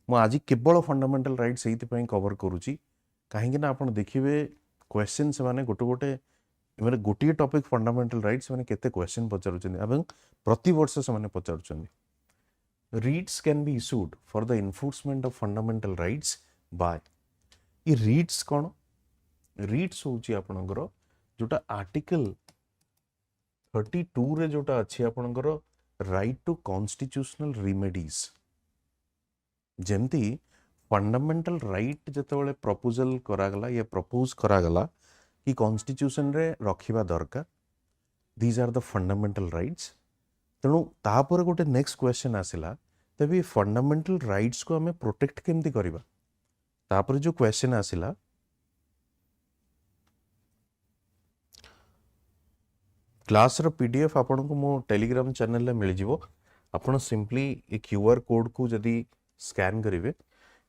मु आज केवल फंडामेंटल राइट्स ये कवर करुच्ची कहीं आप देखिए क्वेश्चन से माने गोटे गोटे एमाने गोटे टॉपिक फंडामेंटल राइट्स माने केते क्वेश्चन पचारुछन एवं प्रति वर्ष से माने पचारुछन writs can be issued for the enforcement of fundamental rights by ये रीट्स कोन रीट्स होची आपनकर जोटा आर्टिकल 32 रे जोटा अछि आपनकर राइट टू कॉन्स्टिट्यूशनल रिमेडीज जेमती फंडामेंटल राइट जतबेले प्रपोजल करागला या प्रपोज करागला कि कॉन्स्टिट्यूशन रे रखिबा दरकार these are the fundamental rights तेणु तापर गोटे नेक्स्ट क्वेश्चन आसिला तबे फंडामेंटल राइट्स को हमें प्रोटेक्ट केमती करिबा तापर जो क्वेश्चन आसिला क्लास रो पीडीएफ आपन को मो टेलीग्राम चैनल रे मिल जिवो आपन सिंपली ए क्यूआर कोड को जदी स्कैन करिवे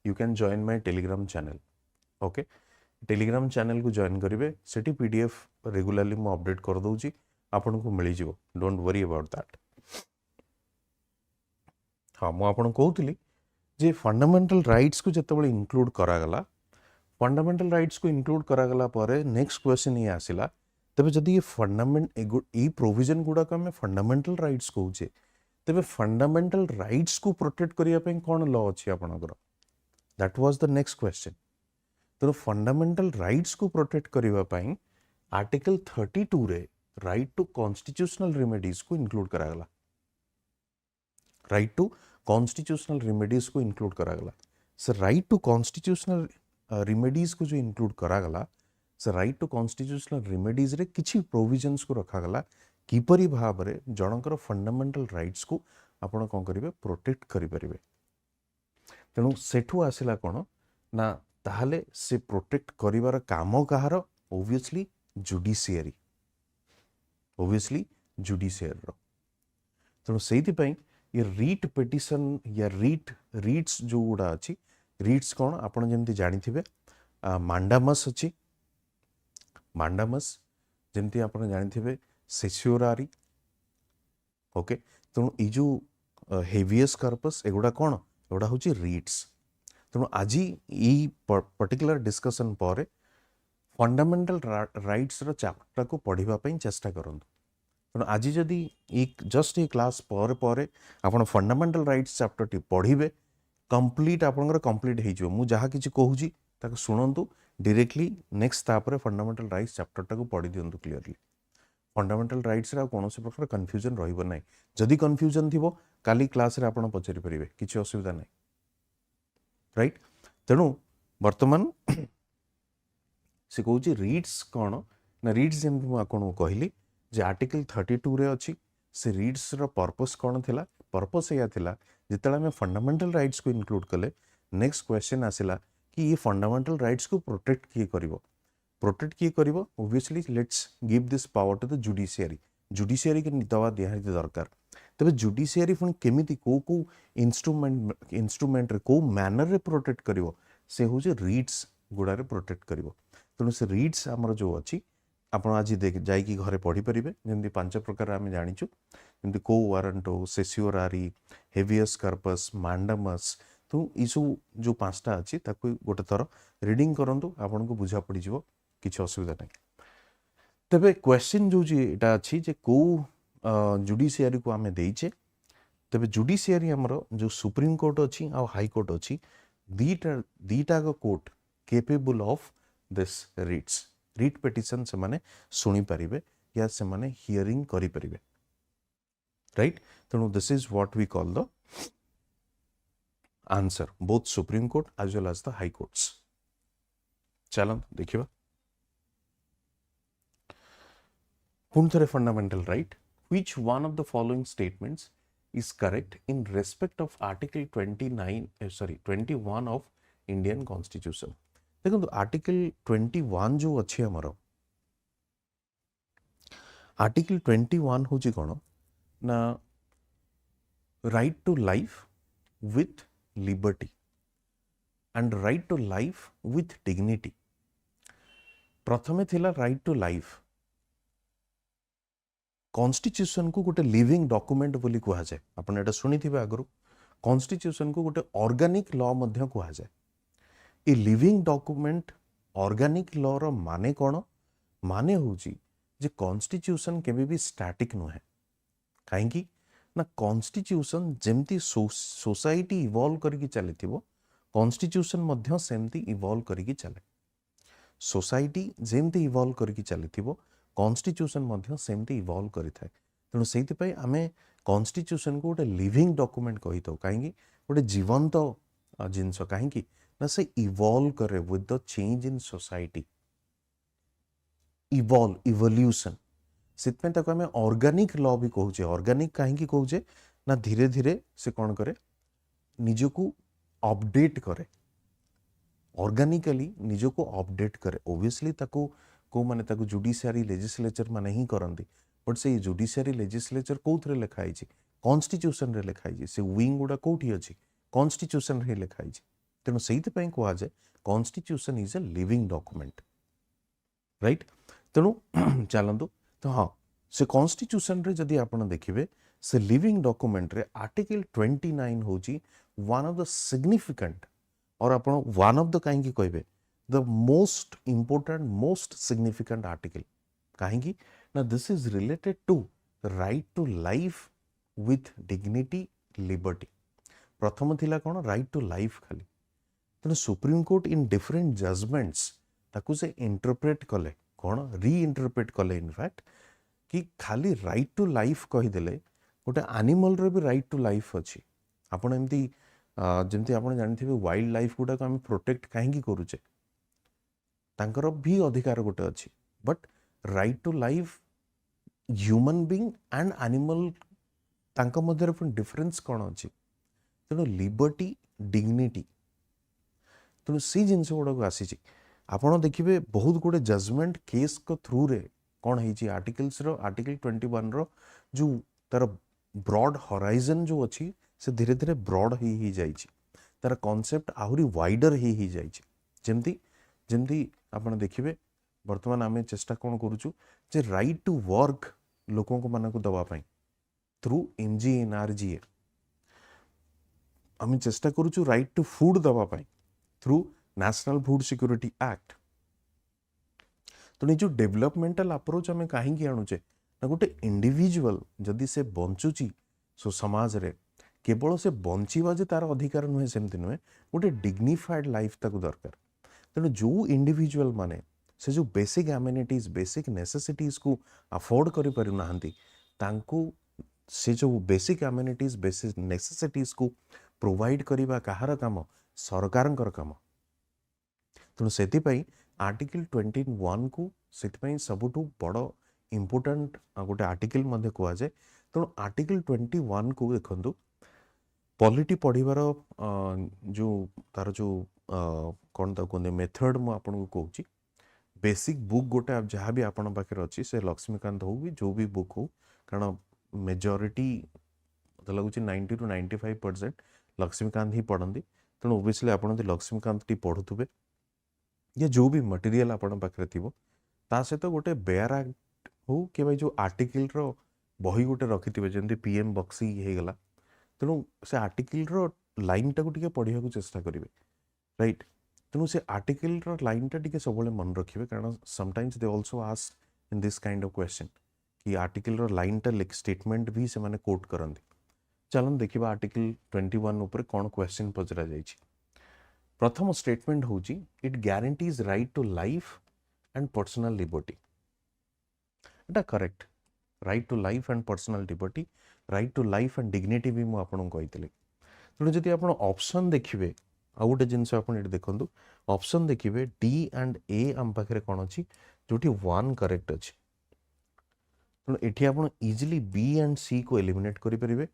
you can join my Telegram channel okay Telegram channel को जॉइन करिवे सेठी पीडीएफ रेगुलरली मो अपडेट कर दोची आपन को मिल जिवो डोंट वरी अबाउट दैट हाँ मु आपन कहउतली जे फंडामेंटल राइट्स को जतबेले इंक्लूड करागला फंडामेंटल राइट्स को इंक्लूड करागला परे नेक्स्ट क्वेश्चन ये आसिला तबे जदि ये फंडामेंट ए प्रोविजन गुडा को हमें फंडामेंटल राइट्स कहूचे तबे फंडामेंटल राइट्स को प्रोटेक्ट करिया पे कोन लॉ अछि आपनकर that was the next question तो फंडामेंटल राइट्स को प्रोटेक्ट करिवा पई आर्टिकल 32 रे राइट टू कॉन्स्टिट्यूशनल रेमेडीज को इंक्लूड करागला राइट टू कॉन्स्टिट्यूशनल रेमेडीज को इंक्लूड करागला sir right to constitutional remedies को जो इंक्लूड करागला sir right to constitutional remedies रे किछि प्रोविजंस को रखागला किपरि भाबरे जनकर फंडामेंटल राइट्स को आपण कोन करिवे प्रोटेक्ट करि परिवे तेणु सेठू आसिला कोन ना ताहले से प्रोटेक्ट करिवार काम कहार ओब्वियसली जुडिशियरी रो तेणु सेति पई ये रीट पिटिशन या रीट्स जो गुड़ा अच्छी रीट्स कौन आपन जेमती जानी थिबे मांडामस अच्छी मांडामस जेमती आपन जानी थिबे सेस्योरारी ओके तेणु ई जो हेवियस कार्पस एगुड़ा कौन एगुड़ा होची रीट्स तेणु आज ई पर्टिकुलर डिस्कशन पर फंडामेंटल राइट्स रो चैप्टर को पढ़िबा पई चेष्टा करंतु तेणु आज जदि जस्ट ये क्लास पर आपन फंडामेंटल राइट्स चैप्टर टी पढ़िबे कंप्लीट आपनकर कंप्लीट हे जो मु जहा किछि कहूची ताको सुनंतु डायरेक्टली नेक्स्ट तापर फंडामेंटल राइट्स चैप्टर टाको पढ़ि दियंतु क्लियरली फंडामेंटल राइट्स रा कोनोसी प्रकार कंफ्यूजन रहइबो नै जदि कंफ्यूजन थिबो काली क्लास रे आपन पचरि परिबे किछि असुविधा नै राइट तेणु वर्तमान से कहूची रीड्स कोन ना रीड्स जेमति मु आपन कहली जे आर्टिकल 32 रे अछि से रीड्स रो पर्पस कोन थिला पर्पस या थिला जितला में फंडामेंटल राइट्स को इंक्लूड कले नेक्स्ट क्वेश्चन आसिला कि ये फंडामेंटल राइट्स को प्रोटेक्ट किए करिवो obviously let's give this power to the judiciary के दवा दिया दरकार तबे जुडिशियरी फुन केमिति को इंस्ट्रूमेंट रे को मैनर रे प्रोटेक्ट करिवो से हो जे रीड्स गुडा रे प्रोटेक्ट करिवो तेणु से रीड्स हमर जो अछि आपण आज देख जाई कि घरे पढ़ी परिबे जेमति पांच प्रकार आमे जानिचु जेमति quo warranto certiorari habeas corpus mandamus तो इसु जो पांचटा अछि ताकू गोटे थर रीडिंग करंतु आपन को बुझा पड़ी जिवो किछ असुविधा नै तबे क्वेश्चन जो जी एटा अछि जे को जुडिशियरी को आमे देइचे तबे जुडिशियरी हमरो जो सुप्रीम कोर्ट अछि आ हाई कोर्ट अछि दीटा को court capable of this writ petition से माने सुनी परिबे या से माने हियरिंग करि परिबे राइट तेणु this is what we call the answer both supreme court as well as the high courts चलन देखिबा पुनथरे fundamental right which one of the following statements is correct in respect of article 21 of Indian constitution देखो article 21 जो अच्छे हमर article 21 होची कोन ना right to life with liberty and right to life with dignity प्रथमे थिला राइट टू लाइफ कॉन्स्टिट्यूशन को गोटे लिविंग डॉक्यूमेंट बोली कहा जाए आपन एटा सुनी थिबे आगरु कॉन्स्टिट्यूशन को गोटे ऑर्गेनिक लॉ मध्य कहा जाए a living document organic law रो माने कोन माने होची जे कॉन्स्टिट्यूशन केबे भी स्टैटिक नुहे कहीं ना कॉन्स्टिट्यूशन जेमती सोसाइटी इवॉल्व करके चली कॉन्स्टिट्यूशन मध्य सेमती इवॉल्व करके चले सोसाइटी जेमती इवॉल्व करके चली कॉन्स्टिट्यूशन मध्य सेमती इवॉल्व करि थाए तेणु से आमे कॉन्स्टिट्यूशन को गोटे लिविंग डॉक्यूमेंट कही था कहीं गोटे जीवंत जिनस कहीं ना से इवॉल्व करे with the change in society evolution से आम ऑर्गेनिक लॉ भी कहूचे ऑर्गेनिक कहीं कहूचे ना धीरे धीरे से कौन करे निजको अपडेट करे ऑर्गेनिकली निजको अपडेट करे ओब्वियसली ताको को माने ताको जुडिशियरी लेजिस्लेचर माने ही करंदी बट से जुडिशियरी लेजिस्लेचर कोथरे लिखाई छी कॉन्स्टिट्यूशन रे लिखाई छी से विंग गुडा कोठी अछि कॉन्स्टिट्यूशन रे लिखाई छी तेनो सेहित पय को आजे constitution is a living document right तेणु चलंतु तो हाँ से कॉन्स्टिट्यूशन रे जदि आपण देखिबे से लिविंग डॉक्यूमेंट रे आर्टिकल 29 होची वन ऑफ द सिग्निफिकेंट और आपण वन ऑफ द कहीं कहबे the most important most significant article कहीं ना this is related to right to life with dignity liberty प्रथम थिला कौन राइट टू लाइफ खाली तेणु supreme Court in different judgments ताकू से इंटरप्रेट कले कौन रीइंटरप्रेट कले इनफैक्ट कि खाली राइट टू लाइफ कहीदेले गोटे एनिमल रे भी राइट टू लाइफ अच्छी आपण एमती जमती आपण जानिथिबे वाइल्ड लाइफ गुडा को हम प्रोटेक्ट कहीं करूचे तांकर भी अधिकार गोटे अच्छी but right to life human being and animal तांका मध्य डिफरेंस कौन अच्छी तेणु लिबर्टी डिग्निटी तेणु से जिनस गुड़ा आसी आपड़ देखिए बहुत गुड़े जजमेंट केस को थ्रू रे कौन है आर्टिकल्स रो आर्टिकल 21 रो जो तार ब्रॉड हॉराइजन जो अच्छी से धीरे धीरे ब्रॉड ही जाइए तार कॉन्सेप्ट आहुरी वाइडर ही जाइए जमती जमती आपड़ देखिए बर्तमान आम चेष्टा कौन करुचु जे राइट टू वर्क लोकों को मानक दवापाई थ्रू MGNRGA आम चेष्टा करुचु राइट टू फूड दवापाई through national food security act तो जो डेवलपमेंटल अप्रोच आम कहीं आणुचे ना गोटे इंडिविजुअल जदि से बंचुची सो समाज रे केवल से बंचीवा जे तार अधिकार नुहे सेमती नुहे गोटे डिग्निफाइड लाइफ ताकू दरकार तेणु जो इंडिविजुअल माने से जो बेसिक एमिनिटीज बेसिक नेसेसिटीज को अफोर्ड करि पारु नाहंती तांको से जो बेसिक एमिनिटीज बेसिक नेसेसिटीज को प्रोवाइड करिबा कहार काम सरकारंकर काम तेणु से आर्टिकल 21 को से सबुठु बड़ इंपोर्टेंट गोटे आर्टिकल मध्य कह जाए तेणु आर्टिकल 21 को देखो पॉलिटी पढ़िबार जो तार जो कौन ताको कहते मेथड मु आपन को कहूँ बेसिक बुक गोटे जहाँ भी आपण पाखे अच्छी से लक्ष्मीकांत हो भी जो भी बुक हो कारण मेजॉरिटी मतलब लगुच 90 to 95% लक्ष्मीकांत ही पढ़ती तेणु ओबियसली आपड़ लक्ष्मीकांत टी पढ़ुवे या जो भी मटेरियल आपण पाखे थी ता सहित गोटे बेयर एक्ट हो कि भाई जो आर्टिकल रो बही गोटे रखिथे जमी PM बक्सी हो गला तेणु से आर्टिकल रो लाइन टाक टे पढ़ा चेष्टा करेंगे राइट तेणु से आर्टिकल रो लाइन टा टे सब मन रखिए कारण sometimes they also ask in this kind of question कि आर्टिकल रो लाइन टा स्टेटमेंट भी से माने कोट करंती चलन देखिबा आर्टिकल 21 ऊपर कौन क्वेश्चन पचरा जाइछि प्रथम स्टेटमेंट होची it guarantees right to life and personal liberty एटा correct right to life and personal liberty right to life and dignity भी मु आपन कहितले तेणु जदि आपन ऑप्शन देखिबे आ गोटे जिनस आपन एट देखंतु ऑप्शन देखिबे D एंड A आम पाखरे कोन अछि जोटी 1 करेक्ट अछि तेणु एठी आपन इजिली B एंड C को एलिमिनेट करि परिबे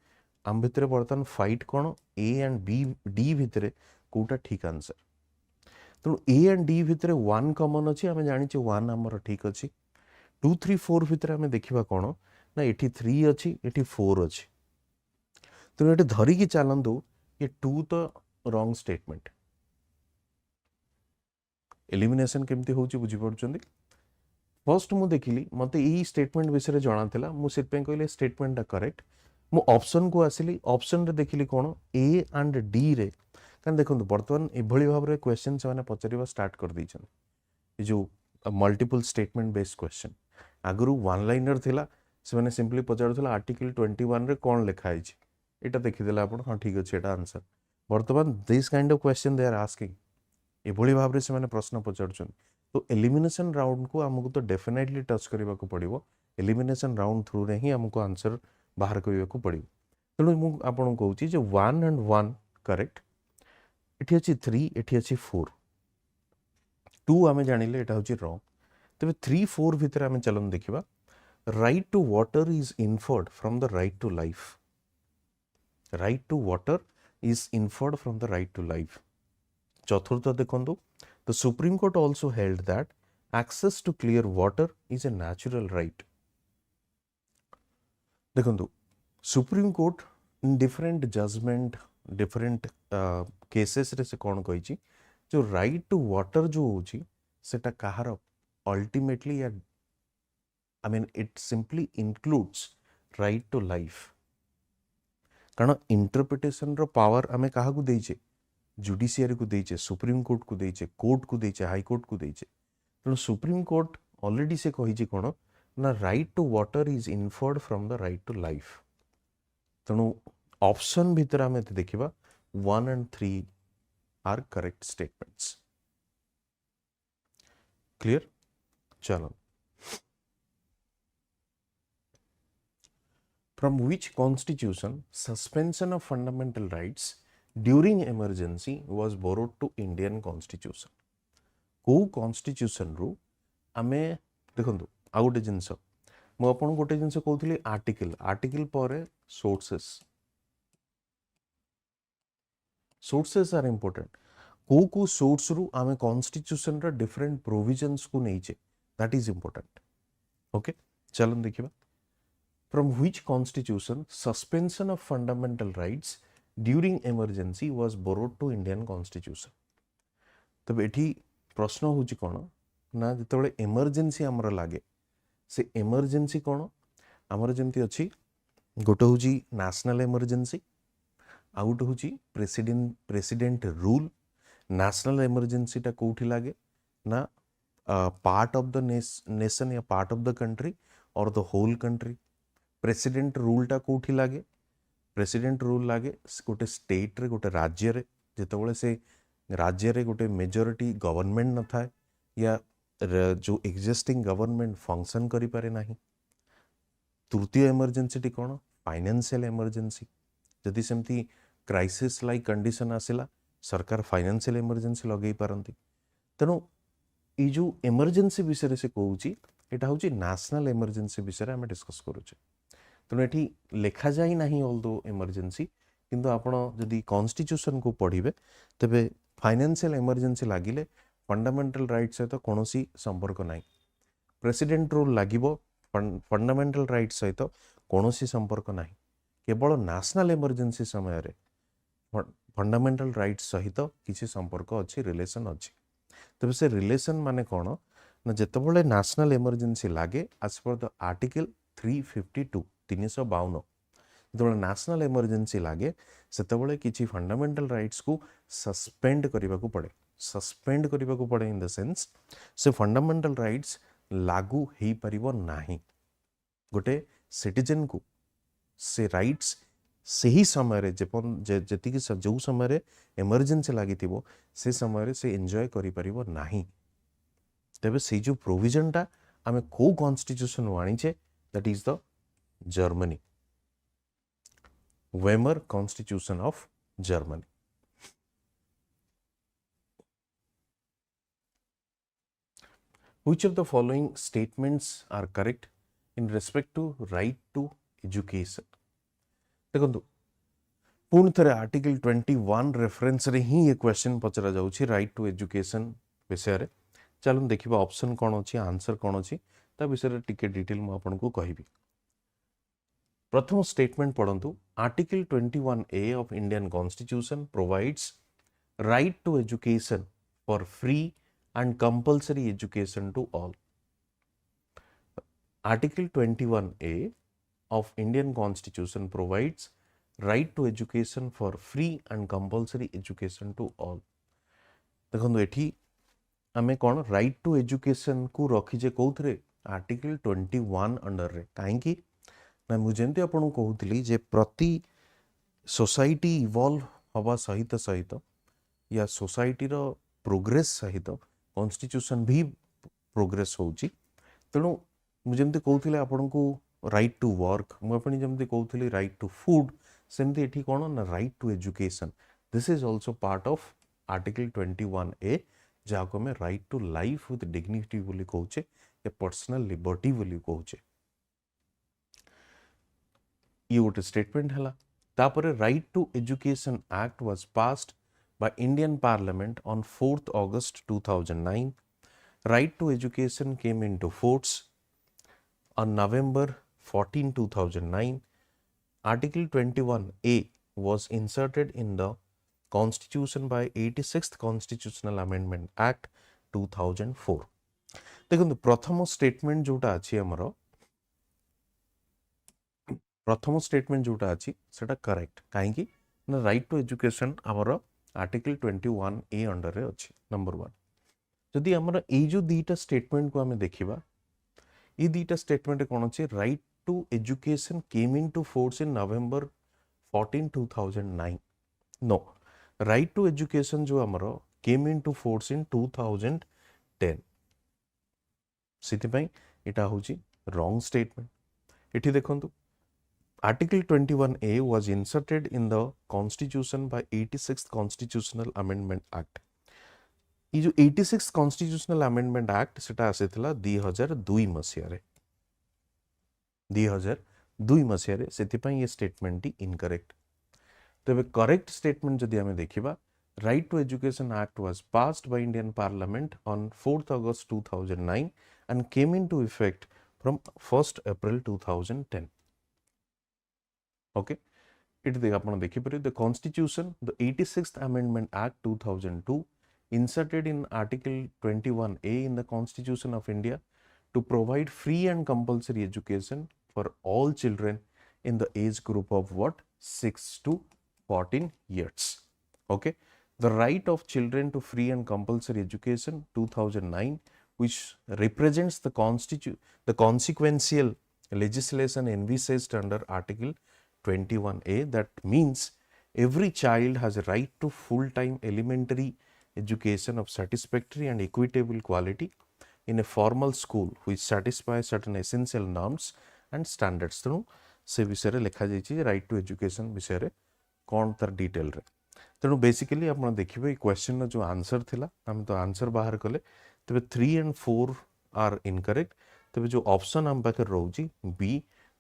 आम भितरे बर्तन fight cone A and B D भितरे कोटा ठीक आंसर तेणु A एंड D भितरे 1 कॉमन अछि आमे जानि छि 1 हमर ठीक अछि 2 3 4 भितरे आमे देखिबा कोन ना एठी 3 अछि एठी 4 अछि तेणु एठी धरि कि चलंदु ये 2 तो रॉन्ग स्टेटमेंट एलिमिनेशन केमती होउछि बुझि पड़छन्ती फर्स्ट मु देखिली मते ई स्टेटमेंट विषय जणा थिला मु सेट पे कहले स्टेटमेंट दा करेक्ट मु ऑप्शन को आसिली ऑप्शन रे देखिली कोन A एंड D रे कारण देखंतु वर्तमान एभली भाव रे क्वेश्चन से माने पचरिबा स्टार्ट कर दैछन ए जो मल्टीपल स्टेटमेंट बेस्ड क्वेश्चन आगुरी वन लाइनर थिला से मैंने सिंपली पचारुला आर्टिकल 21 रे कौन लिखा है एटा देखिदेला आपण हाँ ठीक अच्छे एटा आंसर बर्तमान this kind of question they are asking एभली भाव में से प्रश्न पचारुछन तो एलिमिनेशन राउंड को आमको तो डेफिनेटली टच करने को पड़ो एलिमिनेशन राउंड थ्रू रे ही आमको आंसर बाहर करने को पड़ो तेणु मुझे आपको कहूँ जो 1 and 1 करेक्ट एटी अच्छी 3 एटी अच्छी 4 2 आम जानिले एटा हूँ रॉन्ग तेज 3 4 भितर आम चलन देखा right to water is inferred from the right to life right to water is inferred from the right to life चतुर्थ देखो the supreme Court also held that access to clear water is a natural right देखो Supreme Court different judgment different cases रे से कौन कही जो right to water जो होची सेटा कहार ultimately I mean it simply includes right to life कारण इंटरप्रिटेशन रो पावर आमे कहा को देइचे जुडिशियरी को देइचे सुप्रीम कोर्ट को देइचे कोर्ट को देइचे हाई कोर्ट को देइचे तेणु सुप्रीम कोर्ट ऑलरेडी से कही कौन ना right to water is inferred from the right to life तेणु ऑप्शन भितर आम देखा 1 and 3 are correct statements clear चलो from which constitution suspension of fundamental rights during emergency was borrowed to Indian constitution को कॉन्स्टिट्यूशन रु आमे देखंतु आ गोटे जिनस मु आपन गोटे जिनस कहउथली आर्टिकल आर्टिकल पर सोर्सेस आर इंपोर्टेंट को सोर्स रु आमे कॉन्स्टिट्यूशन रा डिफरेंट प्रोविजंस को नैचे दैट इज इंपोर्टेंट ओके चलन देखिबा from which constitution suspension of fundamental rights during emergency was borrowed to Indian constitution तब एठी प्रश्न होची कौन ना जिते इमरजेंसी आमर लगे से इमरजेंसी कौन आमर जमती अच्छी गोटे हूँ नेशनल इमरजेंसी आउ गोटे हूँ प्रेसिडेंट रूल नेशनल इमरजेंसी टा कौटी लगे ना पार्ट ऑफ द नेशन या पार्ट ऑफ द कंट्री और the whole country president rule टा कौटी लगे प्रेसिडेंट रूल लगे गोटे स्टेट रे गोटे राज्य रे जितेबाला से राज्य रे गोटे मेजोरिटी गवर्नमेंट न था या जो एक्जिस्टिंग गवर्नमेंट फंक्शन करि पारे नाही तृतीय इमरजेंसी टी कौन फाइनेंशियल इमरजेंसी जदि सेमती क्राइसिस लाइक कंडीशन आसिला सरकार फाइनेंशियल इमरजेंसी लगे पारंती तेणु ये जो इमरजेंसी विषय से कहूँ यहाँ हूँ नेशनल इमरजेंसी विषय आम डिस्कस करुचे तेणु ये लिखा जाए ना ऑल दो इमरजेंसी किंतु आपण जदि कॉन्स्टिट्यूशन को पढ़िबे तेबे फाइनेंशियल इमरजेंसी लागिले फंडामेंटल राइट सहित कौन संपर्क ना प्रेसिडेंट रूल लगे फंडामेंटल राइट सहित कौन संपर्क ना केवल नेशनल इमरजेंसी समय फंडामेंटल राइट सहित किसी संपर्क अच्छी रिलेशन अच्छी तेज से रिलेशन माने कौन ना जितेबाला नेशनल इमरजेंसी लगे एज पर द आर्टिकल 352 352 जो नेशनल इमरजेंसी लगे से किसी फंडामेंटल राइट्स को सस्पेंड करने को पड़े सस्पेंड करने को पड़े इन द सेंस से फंडामेंटल राइट्स लागू हो पारिबो नाही गोटे सिटीजन को से राइट्स से ही समय जी जो समय इमरजेंसी लगी से समय से एंजॉय करि पारिबो नाही तेबे से जो प्रोविजन टा आमे को कॉन्स्टिट्यूशन आनीचे that is the Germany Weimar constitution of Germany which of the following statements are correct in respect to right to education देखो पुणी थे आर्टिकल 21 रेफरेंस रे ही ये क्वेश्चन पचरा जाउछि राइट टू एजुकेशन विषय रे चलो देखिबा ऑप्शन कौन अच्छी आंसर कौन अच्छी ता विषय टिके डिटेल मु आपन को कहबी प्रथम स्टेटमेंट पढ़ंतु article 21A of Indian constitution provides right to education for free and compulsory education to all. Article 21A of Indian Constitution provides right to education for free and compulsory education to all. देखो एठी आमे कौन right to education को रखीजे कौथरे article 21 under रे कहीं ना मुझे आपको कहूली जे प्रति सोसाइटी इवॉल्व हवा सहित सहित या सोसाइटी रो प्रोग्रेस सहित कॉन्स्टिट्यूशन भी प्रोग्रेस होची तेणु मुझे कहूली आपन को राइट टू वर्क मुझे जमी कहूली राइट टू फूड सेमती एठी कौन ना right to education this is also part of article 21A जहाँ को हमें right to life with dignity बोली कहूचे या पर्सनल लिबर्टी बोली कहूचे ये गोटे स्टेटमेंट है तापर right to education act was passed by Indian Parliament on 4th August 2009. Right to education came into force on November 14, 2009. Article 21A was inserted in the Constitution by 86th Constitutional Amendment Act 2004. देखो प्रथम statement जोटा अच्छी हमर प्रथम statement जोटा अच्छी सेटा correct कहीं ना राइट टू एजुकेशन हमर आर्टिकल 21A अंडर रे अच्छी नंबर 1 जदि हमर ए जो दीटा स्टेटमेंट को हमें देखिबा ये दीटा स्टेटमेंट कौन अच्छे right to education came in to force in November 14 2009 no right to education जो हमर came in to force in 2010 सिति इटा होची रॉन्ग स्टेटमेंट इठी देखंतु Article 21A was inserted in the Constitution by 86th Constitutional Amendment Act. ये जो 86th Constitutional Amendment Act सेटा आसीथिला 2002 मसियारे 2002 मसियारे सेथिपई ये स्टेटमेंट टी इनकरेक्ट तबे करेक्ट स्टेटमेंट जदि हमें देखिबा right to education act was passed by Indian parliament on 4th August 2009 and came into effect from 1st April 2010. Okay, it is the Constitution, the 86th Amendment Act 2002 inserted in Article 21A in the Constitution of India to provide free and compulsory education for all children in the age group of what 6 to 14 years. Okay, the right of children to free and compulsory education 2009, which represents the consequential legislation envisaged under Article 21A, that means every child has a right to full-time elementary education of satisfactory and equitable quality in a formal school which satisfies certain essential norms and standards. तेणु से विषय रे लिखा जाइछि right to education विषय रे कोन तर detail रे तेणु बेसिकली आपण देखिबे क्वेश्चन जो आंसर थिला हम तो आंसर बाहर कले तबे 3 and 4 आर इनकरेक्ट तबे जो ऑप्शन हम पाखे रहउछि B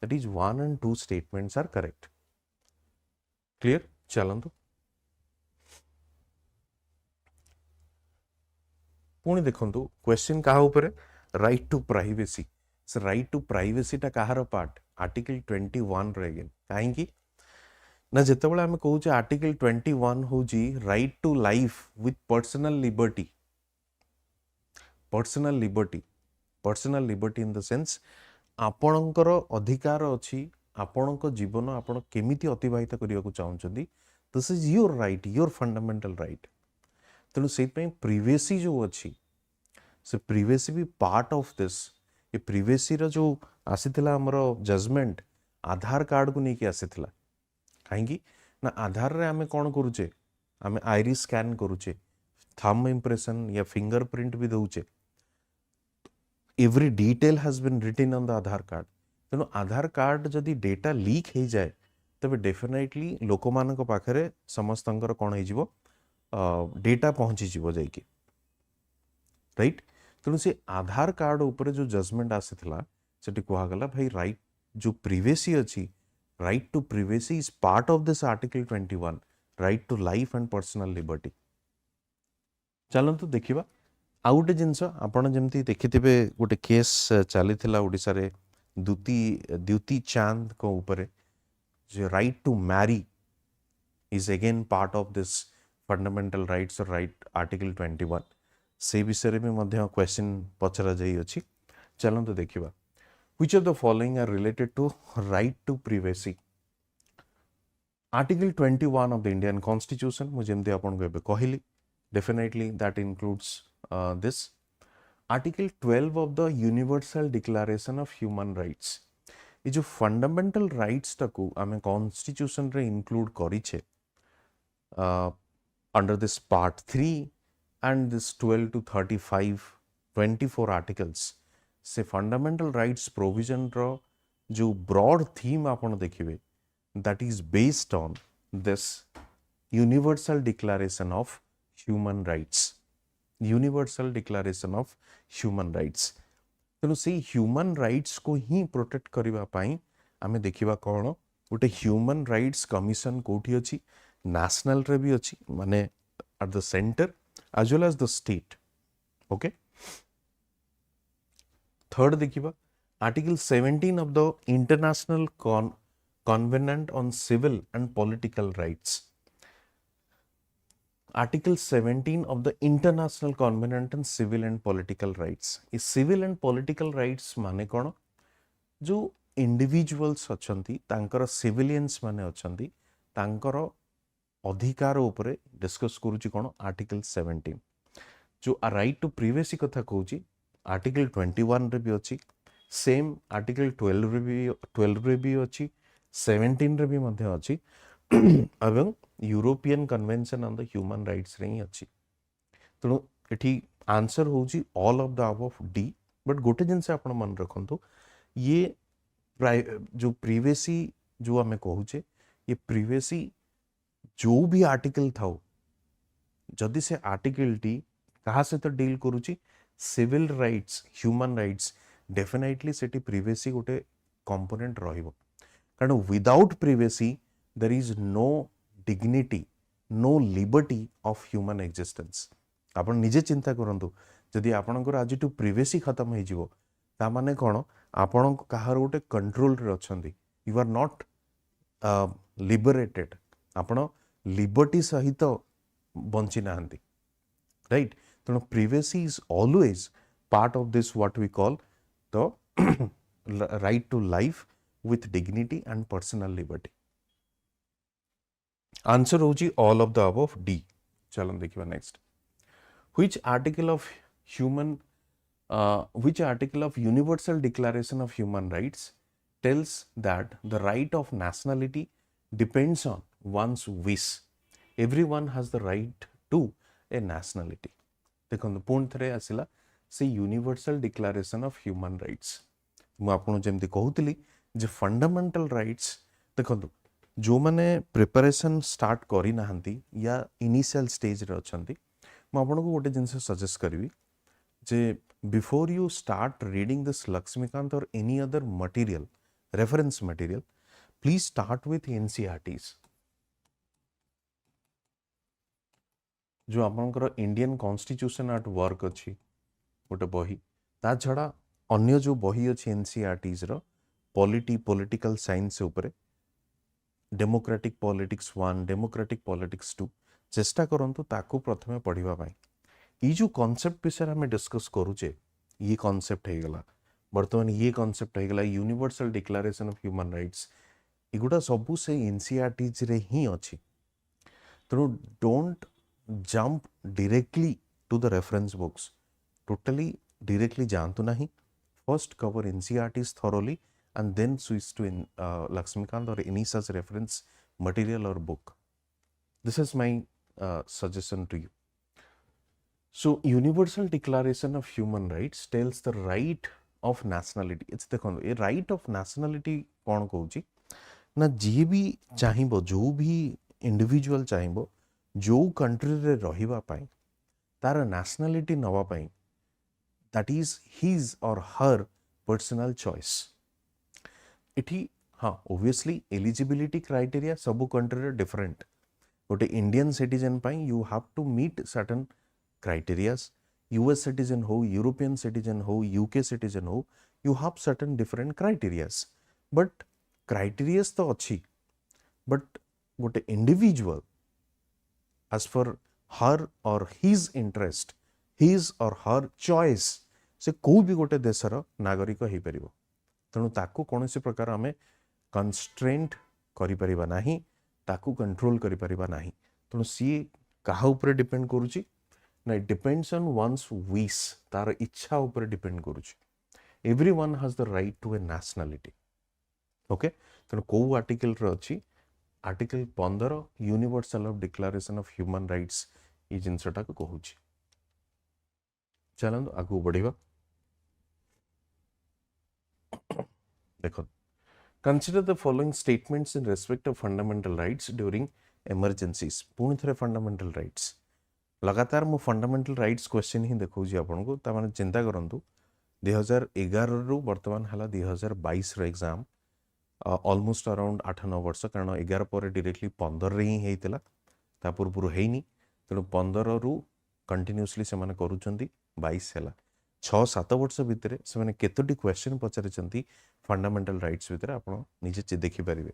that is 1 and 2 statements are correct. Clear? चलंतु पुणी देखंतु क्वेश्चन कहा ऊपर राइट टू प्राइवेसी से राइट टू प्राइवेसी टा कहार पार्ट आर्टिकल 21 रे अगेन काहेकि ना जेतेबेले हम कहू जे आर्टिकल 21 हो जी right to life with personal liberty in the sense आपणकर अधिकार अच्छी आपणक जीवन आपण केमिति अतिबाहित करिया को चाहउछंदी this is your right your fundamental right तेणु से प्रिवेसी जो अच्छी से प्रिवेसी भी पार्ट ऑफ दिस ये प्रिवेसी रो जो आसीथिला हमर जजमेंट आधार कार्ड को लेके आसीथिला काहेकि ना आधार रे आमे कोन करूचे आमे आइरिस स्कैन करूचे थंब इंप्रेशन या फिंगरप्रिंट भी दउचे every detail has been written on the Aadhaar card. तेणु आधार कार्ड जदि डेटा लीक हो जाए तबे डेफिनेटली लोक मान पाखे समस्तंकर कौन हो डेटा पहुंची जीव जाइए राइट तेणु से आधार कार्ड ऊपर जो जजमेंट आसीथिला सेठी कहगला भाई राइट जो प्रिवेसी अच्छी right to privacy is part of this article 21 right to life and personal liberty चलतु देखिबा आउ गोटे जिनस आपड़ जमी देखिथे गोटे केस चली ओडिशा रे द्युति चांद को ऊपर जो right to marry is again part of this fundamental rights और राइट आर्टिकल 21 से विषय में मध्य क्वेश्चन पचरा जाई अछि चलंतु देखिबा which of the following are related to right to privacy article 21 of the Indian constitution मुझे जमी आपन को कहली definitely that includes this article 12 of the universal declaration of human rights ये जो फंडामेंटल राइट्स टाकू आमे कॉन्स्टिट्यूशन रे इंक्लूड करिछे under this part 3 and this 12 to 35 24 articles से फंडामेंटल राइट्स प्रोविजन रो जो ब्रॉड थीम आपण देखिबे that is based on this universal declaration of human rights universal declaration of human rights तेणु से ह्यूमन राइट्स को ही प्रोटेक्ट करबा पई आमे देखिबा कोन गोटे ह्यूमन राइट्स कमिशन कोठी अछि नेशनल रे भी अछि माने at the center as well as the state. Okay. Third देखिबा article 17 of the international covenant on civil and political rights. Article 17 of the international covenant on civil and political rights. इस civil and political rights माने कोन जो individuals अछंती तांकर civilians माने अछंती तांकर अधिकार उपरे discuss करूची कोन आर्टिकल 17 जो राइट टू प्रिवेसी कथा कहूची आर्टिकल 21 रे भी अछि सेम आर्टिकल 12 रे भी अछि 17 रे भी मध्ये अछि एवं European convention on the human rights रे अछि तणु एठी आंसर होची all of the above D but गोटे जिन से आपण मन रखंतु ये जो प्रिवेसी जो हमें कहूचे ये प्रिवेसी जो भी आर्टिकल था जदि से आर्टिकल टी कहा से तो डील करूची civil rights human rights definitely सेटी प्रिवेसी गोटे कंपोनेंट रहिबो कारण without privacy there is no dignity no liberty of human existence आपण निजे चिंता करंतु जदि आपणकर आज टू प्रिवेसी खत्म हो जिवो ता माने कोन आपण कहार गोटे कंट्रोल रे अछंती यू आर नॉट लिबरेटेड आपण लिबर्टी सहित बंची नाहंती राइट तेणु privacy is always part of this what we call the right to life with dignity and personal liberty answer होची all of the above D चलन देखिबा next which article of human which article of universal declaration of human rights tells that the right of nationality depends on one's wish everyone has the right to a nationality देखो पुणी थे आसला से universal declaration of human rights मु आपन जेमती कहूतली जे fundamental rights देखो जो माने प्रिपरेशन स्टार्ट करी नाहंती या इनिशियल स्टेज रे अछंती मु आपन को गोटे जिंस सजेस्ट करबी जे before you start reading this Lakshmikant or any other material, reference material, please start with NCERTs. जो आपनकर इंडियन कॉन्स्टिट्यूशन एट वर्क अच्छी गोटे बही ता छड़ा अन्य जो बही अच्छी NCERTs रो पॉलिटिकल साइंस उपरे डेमोक्रेटिक पॉलिटिक्स 1 डेमोक्रेटिक पॉलिटिक्स 2 चेष्टा करंतु ताको प्रथमे पढ़िबा पई ये जो कॉन्सेप्ट विषय में डिस्कस करूचे ये कॉन्सेप्ट है गला बर्तमान ये कॉन्सेप्ट है गला universal declaration of human rights एगुड़ा सबू से एनसीईआरटीज रे ही अछि तेणु don't jump directly to the reference books totally directly जानतु नहीं first cover NCERTs thoroughly and then switch to Laxmikanth or any such reference material or book this is my suggestion to you. So, Universal Declaration of Human Rights tells the right of nationality. It's the a right of nationality कौन कहूची ना जी भी चाहिबो जो भी individual चाहिबो जो country रे रहिबा पाई तार nationality नवा पाई that is his or her personal choice. इठी हाँ obviously eligibility criteria सबु कंट्री रे different. गोटे Indian citizen pi you have to meet certain criterias. US citizen हो, European citizen हो, UK citizen हो, you have certain different criterias. But criterias तो अच्छी. But गोटे individual as for her or his interest, his or her choice से कोई भी गोटे देशर नागरिक हो परिबो. तेणु ताकू कौनसी प्रकार आमे constraint करि परिबा नाही, ताकू कंट्रोल करि परिबा नाही. तेणु सी काहा ऊपर डिपेंड करूची ना it depends on one's wish तार इच्छा ऊपर डिपेंड करुଛି everyone has the right to a nationality okay तेणु कौ आर्टिकल रे अछि article 15 universal of declaration of human rights ये जिनसटा को कहूछि चलंतु आगु बढ़िबा देखो consider the following statements in respect of fundamental rights during emergencies पुणी थरे fundamental rights लगातार मु फंडामेंटल राइट्स क्वेश्चन ही देखौछि आपन को ता माने चिंता करंतु 2011 रु वर्तमान हला 2022 रो एग्जाम ऑलमोस्ट अराउंड 8-9 वर्ष कारण 11 पर डायरेक्टली 15 रे ही हेइतला ता पूर्व हेइनी तेणु 15 रु कंटिन्यूअसली से माने करूचंती 22 हला 6-7 वर्ष भितर से माने केतोटी क्वेश्चन पचारिचंती फंडामेंटल राइट्स भितर आपण निजे देखि परिबे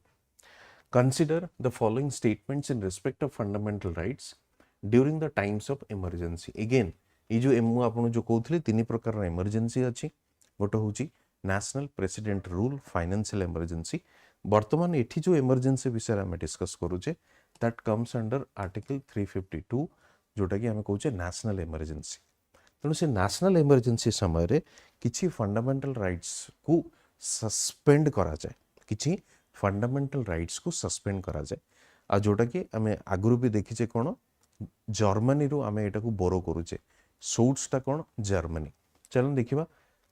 consider the following statements in respect of fundamental rights during the times of emergency again ये जो एमु आपण जो कहउथले तीन प्रकार इमरजेंसी अछि गोटे होची national president rule financial emergency वर्तमान एठी जो इमरजेंसी विषय हम डिस्कस करूचे दैट कम्स अंडर आर्टिकल 352 जोटा कि हम कहउचे नेशनल इमरजेंसी तेणु से नेशनल इमरजेंसी समय रे किछि फंडामेंटल राइट्स को सस्पेंड करा जाए किछि फंडामेंटल राइट्स को सस्पेंड करा जाए आ जोटा कि आमे आगुरु भी देखिचे कोन जर्मनी रो आमे एटा को बोरो करूचे सोर्स ता कोन जर्मनी चलन देखिबा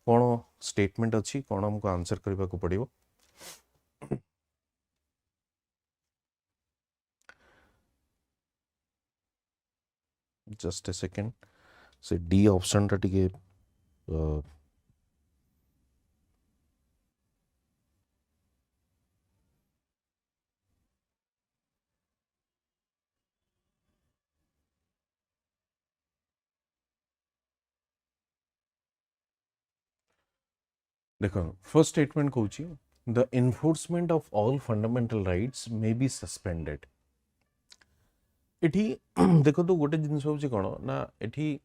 कोन स्टेटमेंट अछि कोन हमको आंसर करबा को पड़िबो जस्ट अ सेकंड से डी ऑप्शन टा टिके देखो फर्स्ट स्टेटमेंट कहूची the enforcement of all fundamental rights may be suspended एठी देखो तो गोटे जिनस होची कोन ना एठी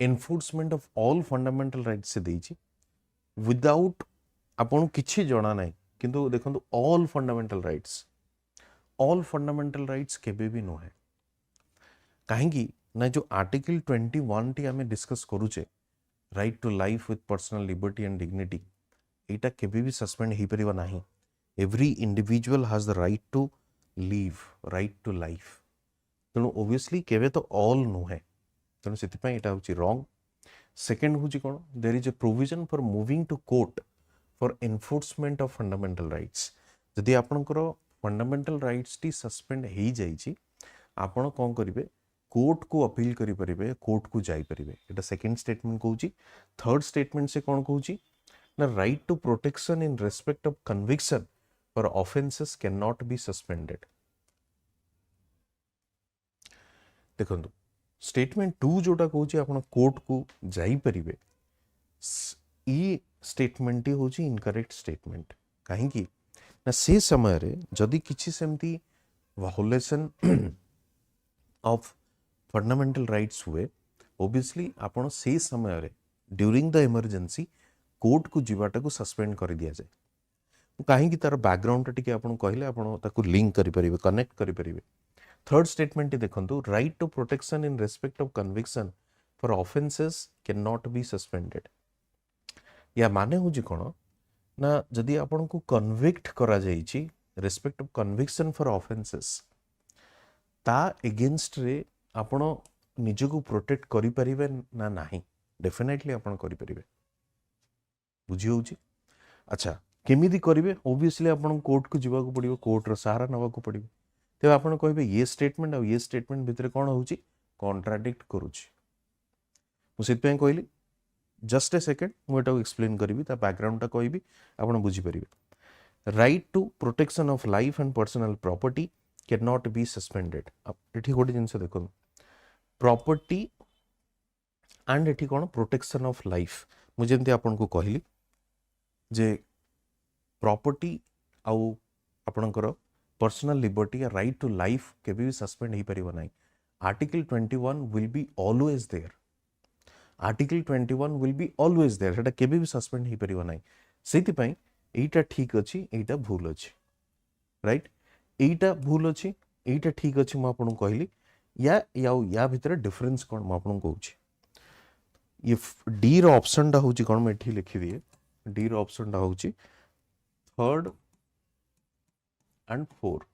enforcement of all fundamental rights से देची विदाउट आपण किछि जणा नै किंतु देखो ऑल फंडामेंटल राइट्स केबे भी नो है काहेकि ना जो आर्टिकल 21 टी हमें डिस्कस करूचे right to life with personal liberty and dignity एटा केबे भी सस्पेंड ही परिबा नाही every individual has the right to live right to life तेणु ओबियसली केबे तो ऑल नो है तेणु सेति पई एटा होची रॉन्ग सेकंड होची कोन there is a provision for moving to court for enforcement of fundamental rights जदि आपनकर फंडामेंटल राइट्स टी सस्पेंड हेई जाईची आपण कोन करिवे कोर्ट को अपील करि परिबे कोर्ट को जाई परिबे एटा सेकंड स्टेटमेंट कहूची थर्ड स्टेटमेंट से कोन कहूची ना right to protection in respect of conviction for offences can not be suspended देखो स्टेटमेंट 2 जोटा कहूची आपण कोर्ट को जाई परिबे ई स्टेटमेंट टी होची इनकरेक्ट स्टेटमेंट काहे कि ना से समय रे जदि किछि सेमती वायोलेशन ऑफ फंडामेंटल राइट्स हुए ओबियसली आपण से समय रे ड्यूरिंग द इमरजेंसी कोर्ट को जीवाटा को सस्पेंड कर दिया जाए काहे कि तार बैकग्राउंड टिके आपण कहले आपण ताको लिंक करि परिबे कनेक्ट करि परिबे थर्ड स्टेटमेंट देखंतु right to protection in respect of conviction for offences can not be suspended या माने होजी कोन ना जदि आपण को कन्विक्ट करा जाईची respect of conviction for offences ता अगेंस्ट रे आपण निजको प्रोटेक्ट करि परिबे ना नाही डेफिनेटली आपण करि परिबे बुझी होची अच्छा केमिदी करिवे ओबियसली आपण कोर्ट को जीवा को पड़िबो कोर्ट रो सहारा नवा को पड़िबो ते आपण कहबे ये स्टेटमेंट और ये स्टेटमेंट भितर कोन होची कॉन्ट्राडिक्ट करूची मु सित पे कहली जस्ट ए सेकंड मु एटा एक्सप्लेन करबी ता बैकग्राउंड ता कहबी आपण बुझी परिबे right to protection of life and personal property can not be suspended एठी गोटे जिंस देखो प्रॉपर्टी एंड एठी कोन प्रोटेक्शन ऑफ लाइफ मु जेंती आपण को कहली जे प्रॉपर्टी आउ आपणकर पर्सनल लिबर्टी या राइट टू लाइफ के भी सस्पेंड ही परिबो नाही article 21 will be always there article 21 will be always there सेटा के भी सस्पेंड ही परिबो नाही सेति पई एटा ठीक अछि एटा भूल अछि राइट एटा भूल अछि एटा ठीक अछि म आपन कहली या भितर डिफरेंस कौन मैं आपको कहूँ ये डी रो ऑप्शन टा होची कौन मैं एठी लिखि दिए डी रो ऑप्शन टा होची थर्ड एंड फोर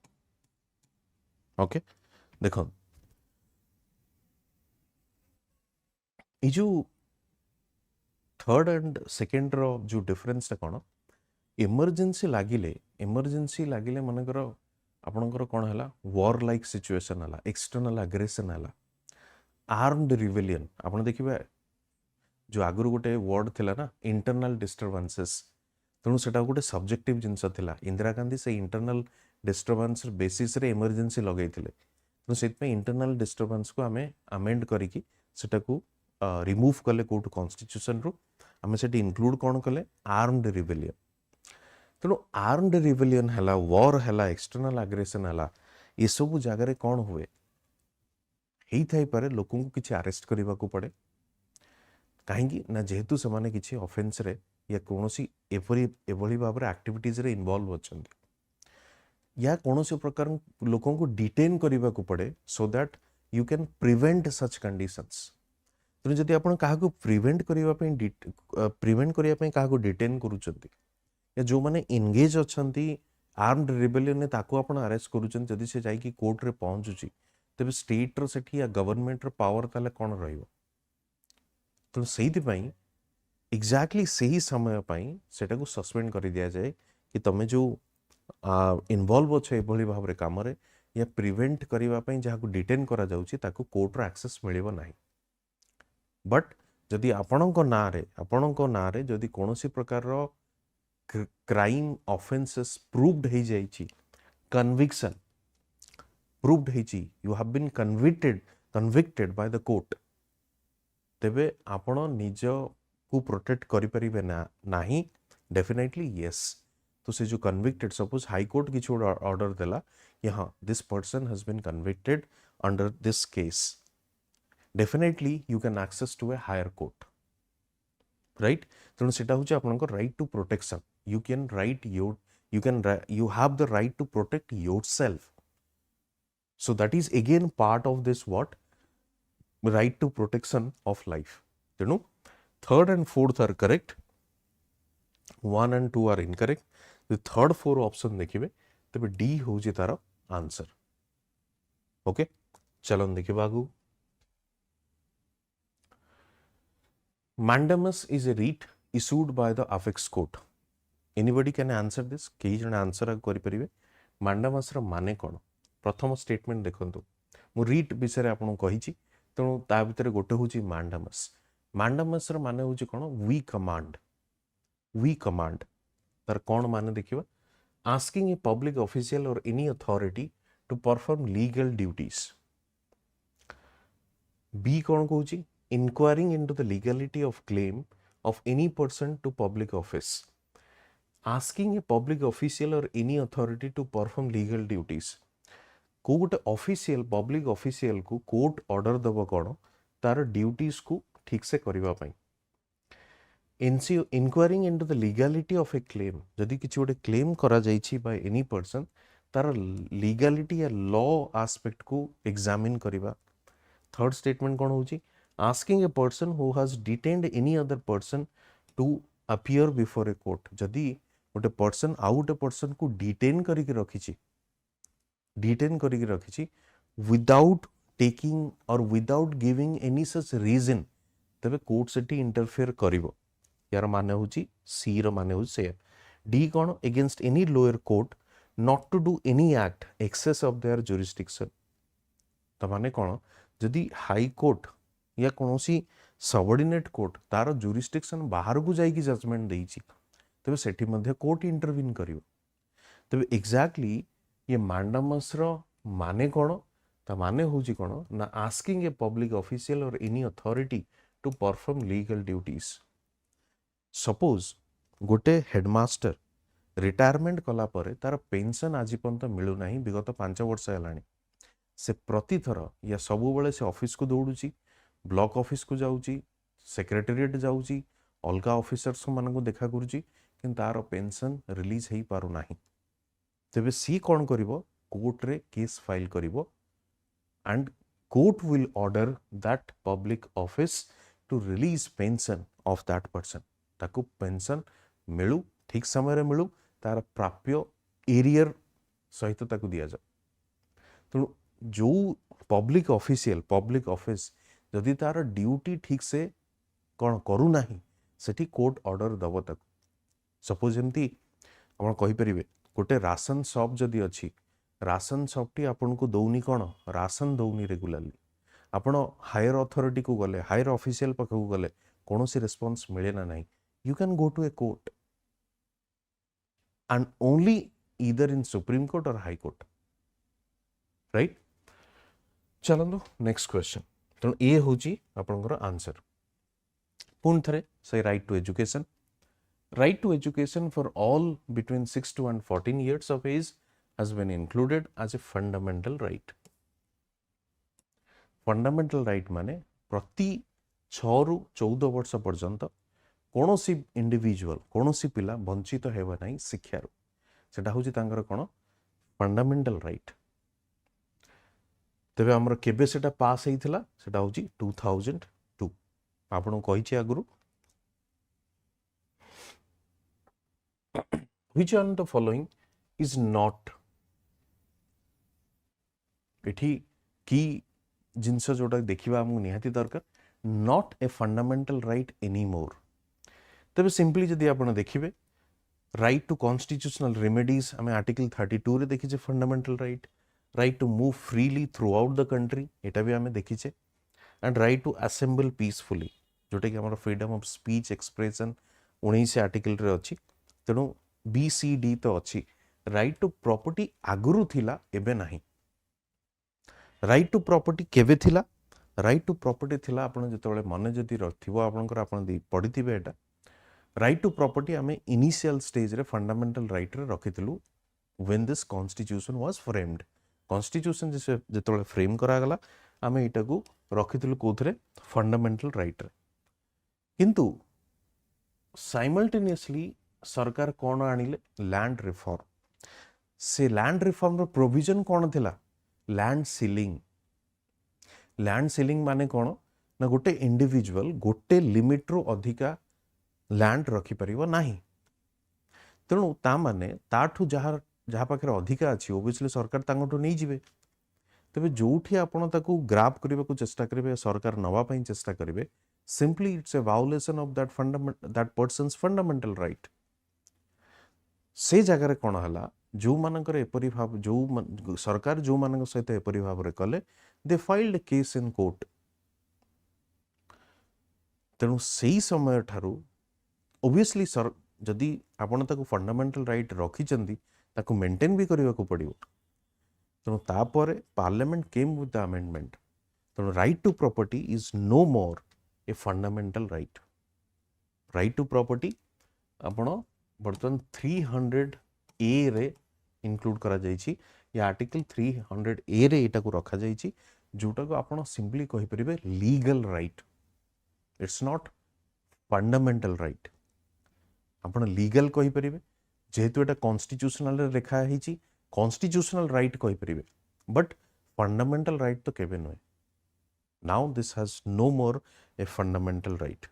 ओके देखो ये जो थर्ड एंड सेकेंड रो जो डिफरेंस टा कौन इमरजेंसी लागिले मनकर आपणकर कौन है वॉर लाइक सिचुएशन है एक्सटर्नल एग्रेशन है आर्म्ड रिवेलियन आप देखिए जो आगुरी गोटे वर्ड थिला ना इंटरनल डिस्टर्बांसेस तेणु से गोटे सब्जेक्टिव जिनस थिला इंदिरा गांधी से इंटरनल डिस्टर्बांस बेसिस रे इमरजेंसी लगे तेणु से इंटरनल डिस्टर्बांस को आम अमेंड करके रिमूव कले कोर्ट कॉन्स्टिट्यूशन रु आम से इनक्लूड कौन कले आर्म्ड रिवेलियन तेणु आर्म्ड रिवेलियन है वॉर है एक्सटर्नल एग्रेशन है ये सब जगार कौन हुए ही थाई पारे लोकों को किसी अरेस्ट करने को पड़े कहीं ना जेहेतु से माने किसी ऑफेंस रे या कौनसी एभली भाव में एक्टिविटीज रे इन्वॉल्व होचंदी या कौनसी प्रकार लोकों को डिटेन करने को पड़े so that you can prevent such conditions तेणु जदि आप क्या प्रिवेंट करने क्या डिटेन करुचंती या जो माने एंगेज अच्छी आर्म्ड रिबेलियन ने ताको आपण अरेस्ट करुचंती जदि से जाई कोर्ट रे पहुंचुची तेबे स्टेट रो सेठी या गवर्नमेंट रो पावर ताले कोन रहइबो तो से एक्जाक्टली से ही समय सेटा को सस्पेंड कर दिया जाए कि तुम्हें जो इन्वॉल्व अच्छे ये भाव में कम या प्रिवेंट करने जहाँ डिटेन करा जाउची ताको कोर्ट रो एक्सेस मिलिबो नाही बट जदि आपणको ना रे जदि कोनोसी प्रकार रो क्राइम ऑफेंसेस प्रूव्ड हो जाइची कन्विक्शन प्रूव्ड होइची you have been convicted by the court तेबे आपण निज को प्रोटेक्ट करि परिबे नाही डेफिनेटली यस तो से जो कन्विक्टेड सपोज हाई कोर्ट किसी ऑर्डर देला कि हाँ this person has been convicted under this case definitely you can access to a higher court right तेणु सेटा होची आपनकर right to protection you can right you have the right to protect yourself so that is again part of this what right to protection of life तेणु third and fourth are correct 1 and 2 are incorrect the third 4 option देखिए तबे D होची तार answer okay चलन देखिए आगु mandamus is a writ issued by the apex court anybody can answer this कई जन आंसर करि परिबे mandamus रो माने कोन प्रथम स्टेटमेंट देखंतु मु रीट विषय रे आपन कहिची तेणु ता भितर गोटे हूँ मांडामस मान हूँ कौन वी कमांड तार कौन मान देखिए आस्किंग ए पब्लिक ऑफिशियल और any authority to perform legal duties B कौन कहूँ inquiring into the legality of claim of any person to public office asking a public official और any authority to perform legal duties को गोटे official public official को court order दब कौन तार duties को ठीक से करने inquiring into the legality of a claim जदि किसी गोटे क्लेम करा जाइछि बाय एनी पर्सन तार लीगलिटी या लॉ आस्पेक्ट को एग्जामिन करवा थर्ड स्टेटमेंट कौन होची asking a person who has detained any other person to appear before a court जदि गोटे पर्सन आउ गोटे पर्सन को डिटेन करके रखी विदाउट टेकिंग और without giving any such reason तबे कोर्ट सेठी इंटरफेयर करिवो यार माने होची सी रो माने होची से डी कोन against any lower court not to do any act excess of their jurisdiction त माने कोन जदि हाई कोर्ट या कोनोसी सबऑर्डिनेट कोर्ट तार जुरिस्डिक्शन बाहर को जाई की जजमेंट देइची तबे सेठी मध्ये कोर्ट इंटरवीन करिवो तबे एग्जैक्टली ये मांडामस रो माने कौन ता माने होची कौन ना आस्किंग ए पब्लिक ऑफिशियल और any authority to perform legal duties suppose गोटे हेडमास्टर रिटायरमेंट कला परे तार पेंशन आज पर्यंत मिलू नाही विगत 5 वर्ष हेलानी से प्रतिथर या सबु बेले से ऑफिस को दौड़ुची ब्लॉक ऑफिस को जाउची सेक्रेटेरिएट जाउची अलगा ऑफिसर्स मान को देखा करुची किंतु तार पेंशन रिलीज हो पारु नाही तेबे सी कौन करिवो कोर्ट रे केस फाइल करिवो and court will order that public office to release pension of that person. ताकू पेंशन मिलू ठीक समय मिलू तार प्राप्य एरियर सहित ताकू दिया जाए. तेणु जो पब्लिक ऑफिशियल पब्लिक ऑफिस जदि तार ड्यूटी ठीक से कौन करू नाही सेठी कोर्ट ऑर्डर दब ताकू. सपोज जेमती आपण कहि परिबे गोटे राशन शॉप जदि अछि राशन शॉप टी आपन को दौनी कौन राशन दौनी रेगुलरली आपण हायर अथॉरिटी को गले हायर ऑफिशियल पाखु गले कौनसी रेस्पॉन्स मिले ना नहीं. You can go to a court and only either in Supreme Court or High Court, right? चलंदो नेक्स्ट क्वेश्चन. तेणु ये होची आपनकर आंसर. पुन थरे से right to education. Right to education for all between 6 to and 14 years of age has been included as a fundamental right. Fundamental right माने प्रति 6 रु 14 वर्ष पर्यंत कौनसी इंडिविजुअल कौनसी पिला वंचित हेबा नाही शिक्षार सेटा होची तांकर कोन फंडामेंटल राइट. तबे हमर केबे सेटा पास हेइथिला सेटा होची 2002. आपन कहिछि आगुरु which one of the following is not एठी की जिंस जोटा देखिबा हमु निहाती दरकार not a fundamental right anymore. तबे सिंपली जदि आपण देखिबे राइट टू कॉन्स्टिट्यूशनल रेमेडीज आम आर्टिकल 32 रे देखिचे fundamental right. Right to move freely throughout the country एटा भी आम देखिचे. And right to assemble peacefully जोटा कि हमर freedom of speech expression 19 article रे अछि. तेणु बी सी डी तो अछि. राइट टू प्रॉपर्टी आगुरु थिला एबे नाही. राइट टू प्रॉपर्टी केबे थिला राइट टू प्रॉपर्टी थिला आपण जतबेले मने जदि रथिबो आपनकर आपण पढिथिबे एटा राइट टू प्रॉपर्टी आम इनिशियल स्टेज रे फंडामेंटल राइट रे रखिथिलु when this constitution was framed. Constitution जतबेले फ्रेम करा गला आम एटा को रखिथिलु कोथरे फंडामेंटल राइट रे. किंतु साइमल्टेनियसली सरकार कोन आनिले लैंड रिफॉर्म. से लैंड रिफॉर्म रो प्रोविजन कोन थिला लैंड सीलिंग. लैंड सीलिंग माने कोन ना गोटे इंडिविजुअल गोटे लिमिट रो अधिका लैंड रखी परिबो नाही. तेणु ता माने ताठू जहाँ जहाँ पाखे अधिका अच्छी ओबियसली सरकार तांगठू नहीं जिवे. तबे जोठी आपण ताकू ग्राब करबा को चेष्टा करिवे सरकार नवा पई चेष्टा करिवे simply it's a violation of that persons fundamental right. से जगह रे कोन हला जो मानकर एपरि भाव जो सरकार जो मानक सहित एपरि भाव रे कले दे फाइल्ड केस इन कोर्ट. तेणु सेही समय ठारू ओबियसली सर जदि आपण ताकू फंडामेंटल राइट रखिचंदी ताकू मेंटेन भी करबा को पड़िबो. तेणु तापर parliament came with the amendment. तेणु right to property is no more a fundamental right. Right to property आपण बर्तन 300 ए रे इंक्लूड करा जाइछि. या आर्टिकल 300 ए रे एटा को रखा जाइछि जोटा को आपण सिंपली कहि परिबे legal right. It's not fundamental right. आपण लीगल कहि परिबे जेहेतु एटा कॉन्स्टिट्यूशनल रे रेखा हेछि कॉन्स्टिट्यूशनल राइट कहि परिबे बट फंडामेंटल राइट तो केबे नय. Now this has no more a fundamental right.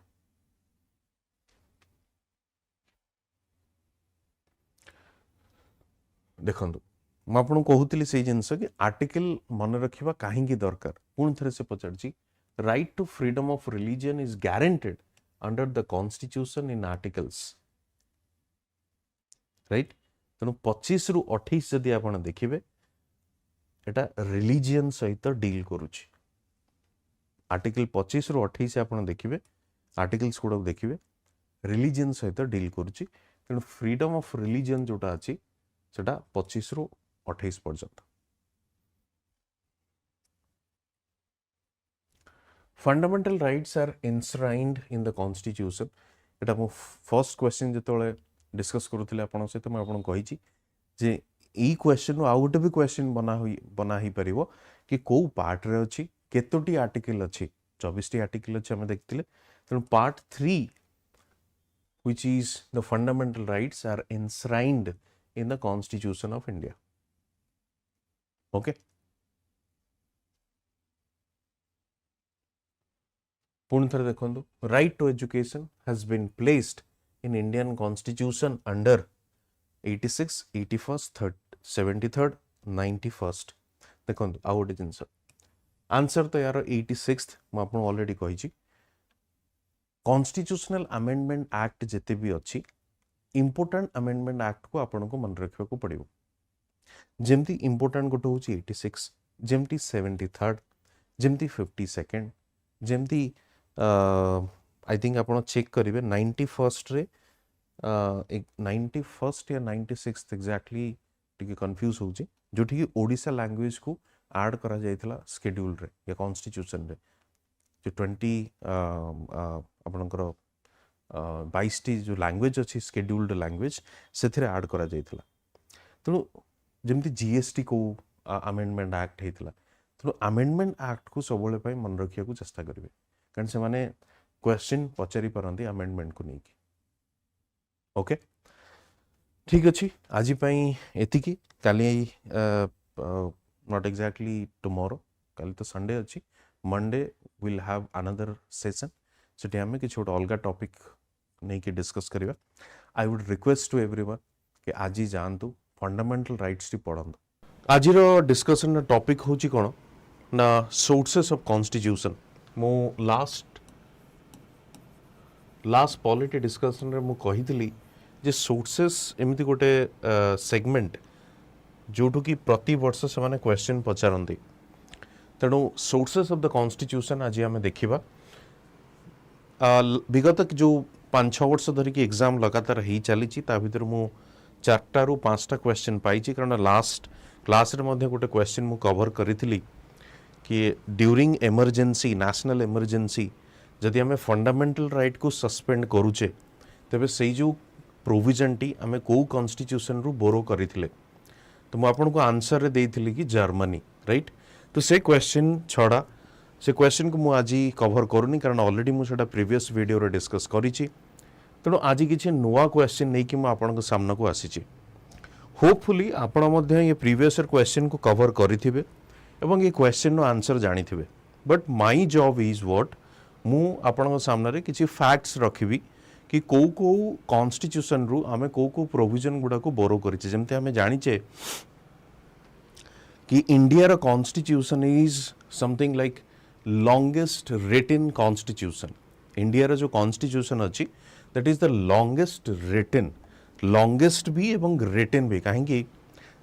देखंतु मैं आपन कहूतिली से जिंस कि आर्टिकल मन रखिबा काहे की दरकार. पुन थरे से पचरछि right to freedom of religion is guaranteed under the constitution in articles. Right. तेणु 25 रु 28 जदि आपण देखिबे एटा रिलीजियन सहित डील करूछि. आर्टिकल 25 रु 28 आपण देखिबे आर्टिकल्स गुडा देखिबे रिलीजियन सहित डील करूछि. तेणु फ्रीडम ऑफ रिलीजन जोटा अछि सेटा 25 रु 28 पर्यंत. Fundamental rights are enshrined in the constitution. एटा मो फर्स्ट क्वेश्चन जतोले डिस्कस करूथिले आपण सहित मैं आपण कहिछि जे ई क्वेश्चन आ गोटे भी क्वेश्चन बना ही परिबो कि को पार्ट रे अछि केतोटी आर्टिकल अछि 24 टी आर्टिकल अछि हम देखतिले. तेणु part 3 which is the fundamental rights are enshrined in the Constitution of India. Okay. पुणी थे देखो, right to education has been placed in Indian constitution under 86, 81, 73rd, 91st. देखो आउ गोटे जिनस आंसर तो यार 86th मुझे ऑलरेडी कही कॉन्स्टिट्यूशनल अमेंडमेंट एक्ट जिते भी अच्छी इंपोर्टेंट अमेंडमेंट एक्ट को आपन को मन रखा को पड़ो जमती इंपोर्टेंट गोटे हूँ 86, जमती 73rd, जमती 52nd, जमती आई थिंक आप चेक करेंगे 91st रे 91st या 96th एक्जाक्टली टी कन्फ्यूज हो जोटि ओडिशा लैंग्वेज को ऐड करा जाइथिला शेड्यूल रे या कॉन्स्टिट्यूशन रे जो 20 आपनकर 22 टी जो लैंग्वेज अच्छी शेड्यूल्ड लैंग्वेज से ऐड करा जाइथिला तेणु जमती जीएसटी को अमेंडमेंट एक्ट होता तेणु अमेंडमेंट एक्ट को सब मन रखा चेष्टा करेंगे कारण से माने क्वेश्चन पचारि पारती अमेंडमेंट को लेकिन ओके ठीक अच्छे आज एतिकी काली नॉट एग्जैक्टली टुमारो काली तो संडे अच्छी Monday will have another session से आम कि गोटे अलग टॉपिक नहीं कि डिस्कस करवा I would request to everyone कि आज जातु फंडामेंटल राइट्स टी पढ़ंतु आज डिस्कशन टॉपिक हूँ कौन ना सोर्सेस ऑफ कॉन्स्टिट्यूशन मु लास्ट पॉलिटी डिस्कशन रे मु कही जे सोर्सेस एमती गोटे सेगमेंट जोठू कि प्रति वर्ष से माने क्वेश्चन पचारती तेणु सोर्सेस ऑफ द कॉन्स्टिट्यूशन आज आम देखा विगत जो 5-6 वर्ष धरिकी एग्जाम लगातार हो चली भर मु 4टा ରୁ 5टा क्वेश्चन पाई कारण लास्ट क्लास रे मध्य गोटे क्वेश्चन मु कवर करी कि ड्यूरिंग एमरजेंसी नेशनल एमरजेंसी जदि आम फंडामेंटल राइट को सस्पेंड करुचे तेबे से जो प्रोविजन टी आम कौ कॉन्स्टिट्यूशन रु बोरो करथिले तो मु आपन को आंसर रे देइथिली कि जर्मनी राइट तो से क्वेश्चन छड़ा से क्वेश्चन को मु आज कवर करूनी कारण ऑलरेडी मु सेटा प्रीवियस वीडियो रे डिस्कस करिछि तेणु आज किसी नुआ क्वेश्चन नहीं कि आपन सामना को आसी होपफुली आपण ये प्रीवियस क्वेश्चन को कवर करेंगे और ये क्वेश्चन आंसर जानी but my job is what मु आपण सामने किसी फैक्ट्स रखी कि कौ कौ कॉन्स्टिट्यूशन रु आमे कौ कौ प्रोविजन गुड़ा को बोरो करिचे जेमते आमे जानिचे कि इंडिया रा constitution is something like longest written constitution India रा जो कॉन्स्टिट्यूशन अच्छी that is the longest written longest भी एवं रिटन भी कहीं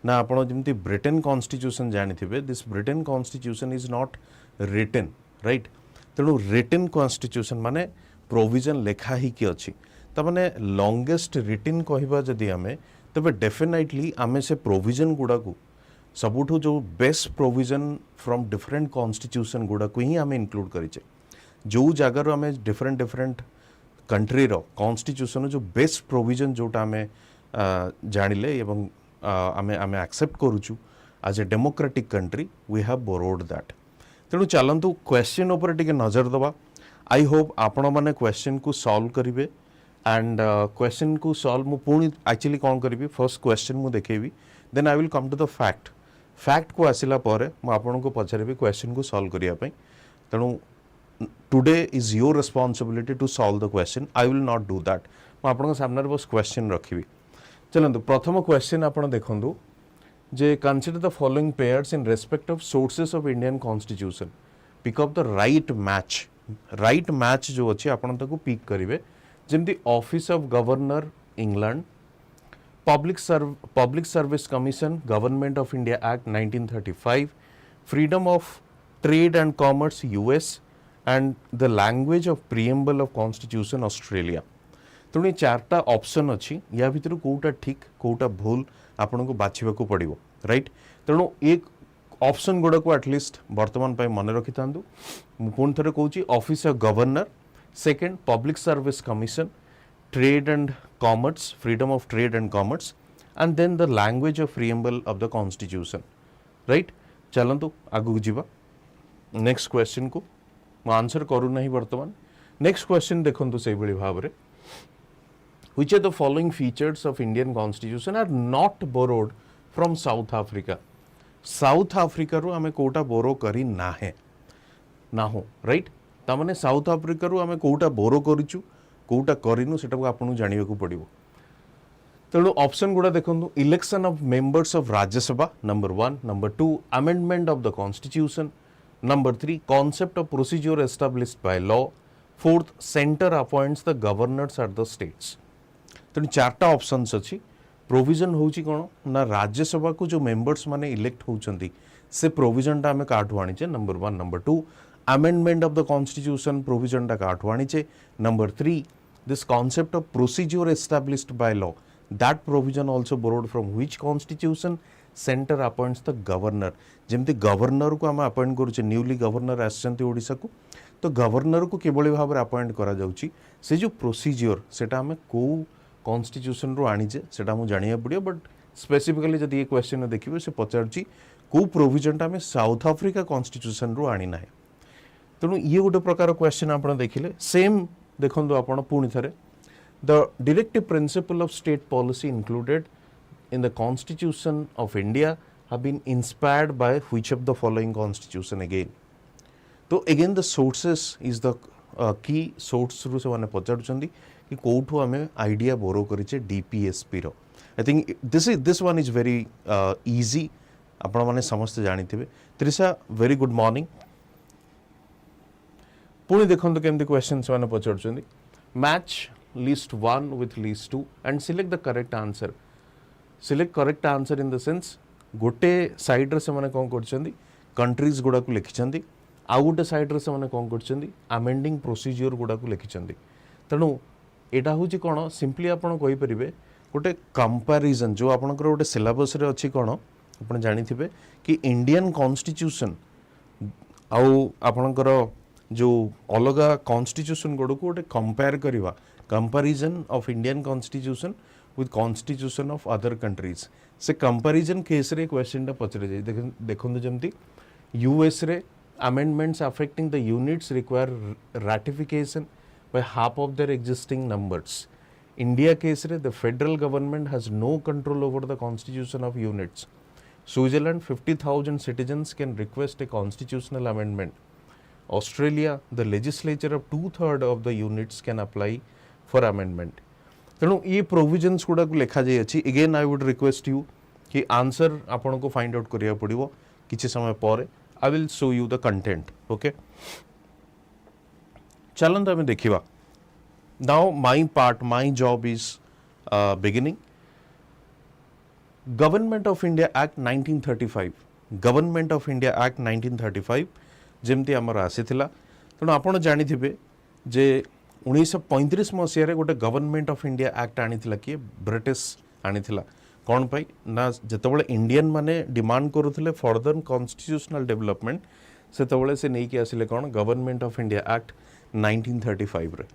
ना आपण जमती ब्रिटेन कॉन्स्टिट्यूशन जानी this Britain constitution is not written right तेणु रिटन कॉन्स्टिट्यूशन माने प्रोविजन लेखा ही कि अच्छी तमाने लॉन्गेस्ट रिटन कहवा जदि आमे तबे डेफिनेटली आमे से प्रोविजन गुड़ा को सबुठु जो best provision from different constitution गुड़ा को ही आमे इंक्लूड करिचे जो जगार आमे डिफरेंट डिफरेंट कंट्री रो कॉन्स्टिट्यूशन जो बेस्ट प्रोविजन जोटा आमे जानिले एवं आमे आमे एक्सेप्ट करूछु as a democratic country we have borrowed that तेणु चलतु क्वेश्चन उपर टिके नजर दबा आई होप आपण मैंने क्वेश्चन को सॉल्व करेंगे एंड क्वेश्चन को सॉल्व मु पुणी एक्चुअली कौन करी फर्स्ट क्वेश्चन मु देखेबी then I will come to the fact को आसिला परे मु आपण को पचारिबी क्वेश्चन को सॉल्व करिया पई तेणु today is your responsibility to solve the question I will not do that मु आपण सामने बस क्वेश्चन रखी चलतु प्रथम क्वेश्चन आपण देखंतु जे consider the following pairs in respect of sources of Indian constitution pick up the right match जो अच्छी आपण ताको पिक करेंगे जमती office of governor England public service commission government of India act 1935 freedom of trade and commerce US and the language of preamble of constitution Australia तेणु ये 4टा option अच्छी या भितर कोटा ठीक कोटा भूल आपन को बाछिबा को पड़िबो राइट तेणु एक ऑप्शन गुड़ा को एटलिस्ट वर्तमान पे मन रखि थांदु पुणी थे कहूँ office of governor second public service commission trade and commerce freedom of trade and commerce and then the language of preamble of the constitution right चलतु आगू जीवा नेक्स्ट क्वेश्चन को मु आंसर करूना वर्तमान नेक्स्ट क्वेश्चन देखंतु से बड़ी भाव रे which are the following features of Indian constitution are not borrowed from South Africa South Africa रू आमे कोटा बोरो करी ना है ना हो राइट तामाने साउथ आफ्रिका रु आमे कोउटा बोरो करिचु कोउटा करिनु सेटा आपन जानिबा को पड़िबो तेणु ऑप्शन गुड़ा देखो election of members of Rajya Sabha number 1 number 2 amendment of the constitution number 3 concept of procedure established by law fourth centre appoints the governors at the states तेणु चार्टा ऑप्शंस अच्छी प्रोविजन होची कोन ना राज्यसभा को जो मेंबर्स माने इलेक्ट होचंती से प्रोविजन टा हमें काठू आनीचे number 1 number 2 amendment of the constitution provision टा काठू आनीचे number 3 this concept of procedure established by law that provision also borrowed from which constitution center appoints the governor जेमती गवर्नर को आम अपॉइंट करूचे न्यूली गवर्नर आसचंती ओडिसा को तो गवर्नर को केबोली भाव अपॉइंट करा जाउची से जो प्रोसीजर सेटा हमें को कॉन्स्टिट्यूशन रो आनीचे सेटा हम जानिया पड़ियो बट स्पेसिफिकली जदि ये क्वेश्चन देखिबे से पचारची को प्रोविजन टा हमें साउथ अफ्रीका कॉन्स्टिट्यूशन रो आनी ना तेणु ये गोटे प्रकार क्वेश्चन आपण देखिले सेम देखंतु आपण पुणी थरे The directive principle of state policy included in the Constitution of India have been inspired by which of the following constitution again? So again the sources is the key source ru se mane पचारुचंदी कि कोठु हमें idea borrow करिचे DPSP रो I think this one is very easy आपण माने समस्त जानि थिबे त्रिषा वेरी गुड मॉर्निंग पुणी देखंतु केमती क्वेश्चन से माने पचारुचंदी match list 1 with list 2 and select the correct answer select correct answer in the sense गोटे साइड रे से माने कोन करछंदी कंट्रीज गुडा को लिखिछंदी आ गोटे साइड रे से माने कोन करछंदी अमेंडिंग प्रोसीजर गुडा को लिखिछंदी तणु एटा होची कोन सिंपली आपण कहि परिबे गोटे कंपैरिजन जो आपनकर गोटे सिलेबस रे अछि कोन आपण जानि थिबे कि इंडियन कॉन्स्टिट्यूशन आउ आपनकर जो अलगा कॉन्स्टिट्यूशन गुडा को गोटे compare करिवा comparison of Indian constitution with constitution of other countries से comparison केस रे क्वेश्चन टा पचरे जाय देखंतु जमती यूएस रे amendments affecting the units require ratification by half of their existing numbers India case रे the federal government has no control over the constitution of units Switzerland 50,000 citizens can request a constitutional amendment Australia the legislature of 2/3 of the units can apply for amendment तेणु ये provisions गुड़ा को लिखा जाए अच्छी again I would request you कि answer आपन को फाइंड आउट करिया पड़िबो किछि समय पर I will show you the content okay चलन हमें देखिबा now my part my job is beginning government of India act 1935 government of India act 1935 जेमती हमर आसीथिला तेणु आपन जानि थिबे जे 1935 मसीह गोटे गवर्नमेंट ऑफ इंडिया एक्ट आनीथिला कि ब्रिटिश आनीथिला कौन पाई ना जेतेबेले इंडियन माने डिमांड करुथिले फर्दर कॉन्स्टिट्यूशनल डेवलपमेंट सेतेबेले से नेकी आसिले कौन गवर्नमेंट ऑफ इंडिया एक्ट 1935 रे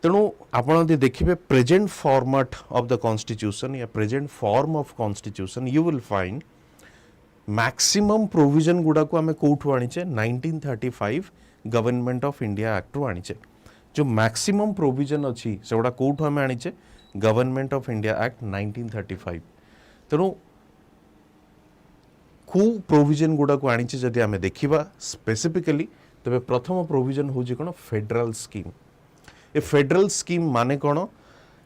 तेणु आपण यदि देखिबे present format of the constitution या present form of constitution you will find maximum provision गुडा को हमें कोठु आनीचे 1935 गवर्नमेंट ऑफ इंडिया एक्ट रु आनीचे जो मैक्सिमम प्रोविजन अच्छी से गुड़ा कौटू आम आनीचे गवर्नमेंट ऑफ इंडिया एक्ट 1935 तेणु को प्रोविजन गुड़ा को आनीचे जदि आम देखा स्पेसिफिकली तबे प्रथम प्रोविजन होची कोन फेडरल स्कीम ए फेडरल स्कीम माने कोन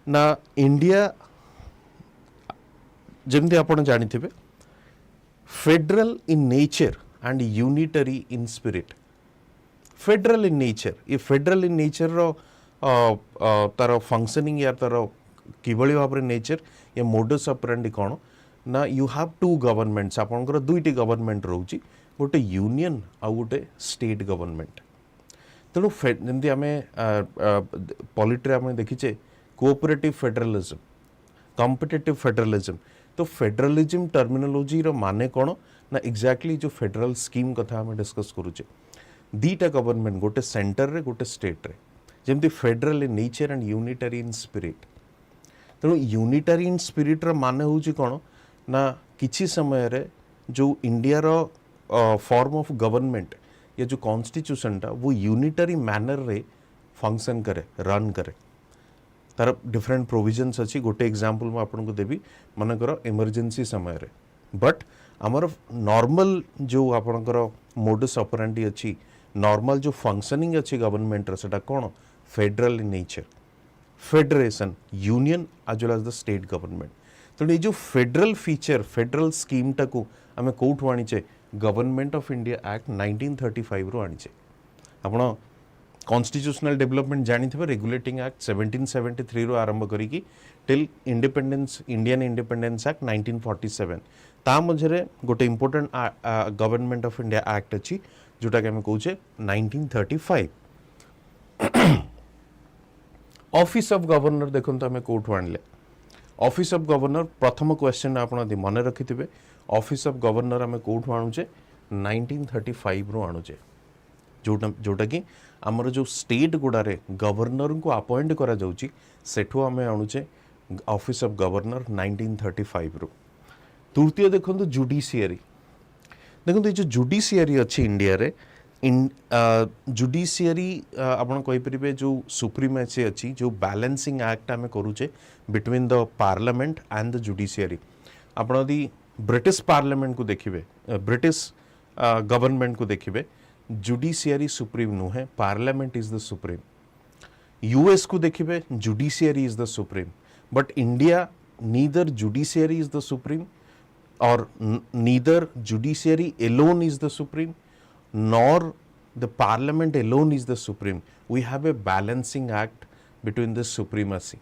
ना इंडिया जेमती आपण जानिथिबे federal in nature and unitary in spirit federal in nature ये फेडरल इन नेचर रो तार फंक्शनिंग या तार किभली भाव नेचर या मोडस ऑपरेंडी कौन ना यू हैव टू गवर्नमेंट्स आपनकर दुईटी गवर्नमेंट रोची गोटे यूनियन आ गोटे स्टेट गवर्नमेंट तेणु जमी आम पॉलिटी आम देखीचे कोऑपरेटिव फेडरलिज्म कॉम्पिटिटिव फेडरलिज्म तो फेडरलिज्म टर्मिनोलॉजी रो माने कौन ना एग्जैक्टली जो फेडरल स्कीम कथा आम डिस्कस करूचे दीटा गवर्नमेंट गोटे सेंटर रे गोटे स्टेट रे जेमती federal in nature and unitary in spirit तेणु यूनिटरी इन स्पिरिट रो माने होची कोन ना किछि समय रे जो इंडिया रो फॉर्म ऑफ गवर्नमेंट या जो कॉन्स्टिट्यूशन टा वो यूनिटरी मैनर रे फंक्शन करे रन करे तार डिफरेंट प्रोविजन्स अच्छी गोटे एग्जांपल मैं आपन को देबी मनकर इमरजेंसी समय रे बट आमर नॉर्मल जो आपनकर मोडस ऑपरेंडी अच्छी नॉर्मल जो फंक्शनिंग अच्छी गवर्नमेंट सेटा कौन federal in nature federation union as well as the state government तेणु ये जो फेडरल फीचर फेडरल स्कीम टाको आम कौटू आनीचे गवर्नमेंट ऑफ इंडिया एक्ट 1935 रू आनीचे आपण कॉन्स्टिट्यूशनल डेवलपमेंट जानी थे रेगुलेटिंग एक्ट 1773 रू आरंभ करी till independence Indian independence act 1947 ता मझे गोटे important government of India act अच्छी जोटा कि आम कहे 1935 ऑफिस ऑफ गवर्नर देखो आम कौटू आने ऑफिस ऑफ गवर्नर प्रथम क्वेश्चन आप मन रखि थे ऑफिस ऑफ गवर्नर आम कौटू आणुचे 1935 रू आणुचे जोटा कि आमर जो स्टेट गुड़ारे गवर्नर को अपॉइंट करा जाउची सेठू आम आणुचे ऑफिस ऑफ गवर्नर 1935 रू तृतीय देखो जुडिशियरी देखो ये जो जुडिशियरी अच्छी इंडिया रे जुडिशियरी आपन कहि परिबे जो सुप्रीमेसी अच्छी जो बैलेंसिंग एक्ट आम करूचे between the parliament and the judiciary आपन यदि ब्रिटिश पार्लियामेंट को देखिबे ब्रिटिश गवर्नमेंट को देखिबे जुडिशियरी सुप्रीम नुहे parliament is the supreme US को देखिबे judiciary is the supreme but India neither judiciary is the supreme or neither judiciary alone is the supreme nor the parliament alone is the supreme. We have a balancing act between the supremacy,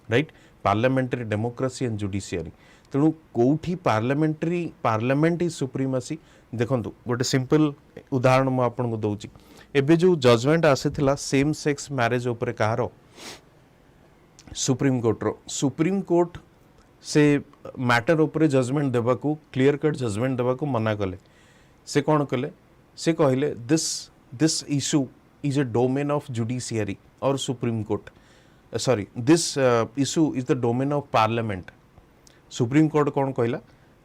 right? Parliamentary democracy and judiciary. तेणु कौटी parliament is supremacy देखंतु गोटे simple उदाहरण मु आपन को दउची एबे जो judgement आसीथिला same sex marriage ऊपर कहारो सुप्रीम कोर्ट से मैटर उपरे जजमेंट देवा को क्लियर कट जजमेंट देवा को मना कले से कौन कले से कहले this issue is a domain of judiciary और supreme court sorry this issue is the domain of parliament supreme court कौन कहला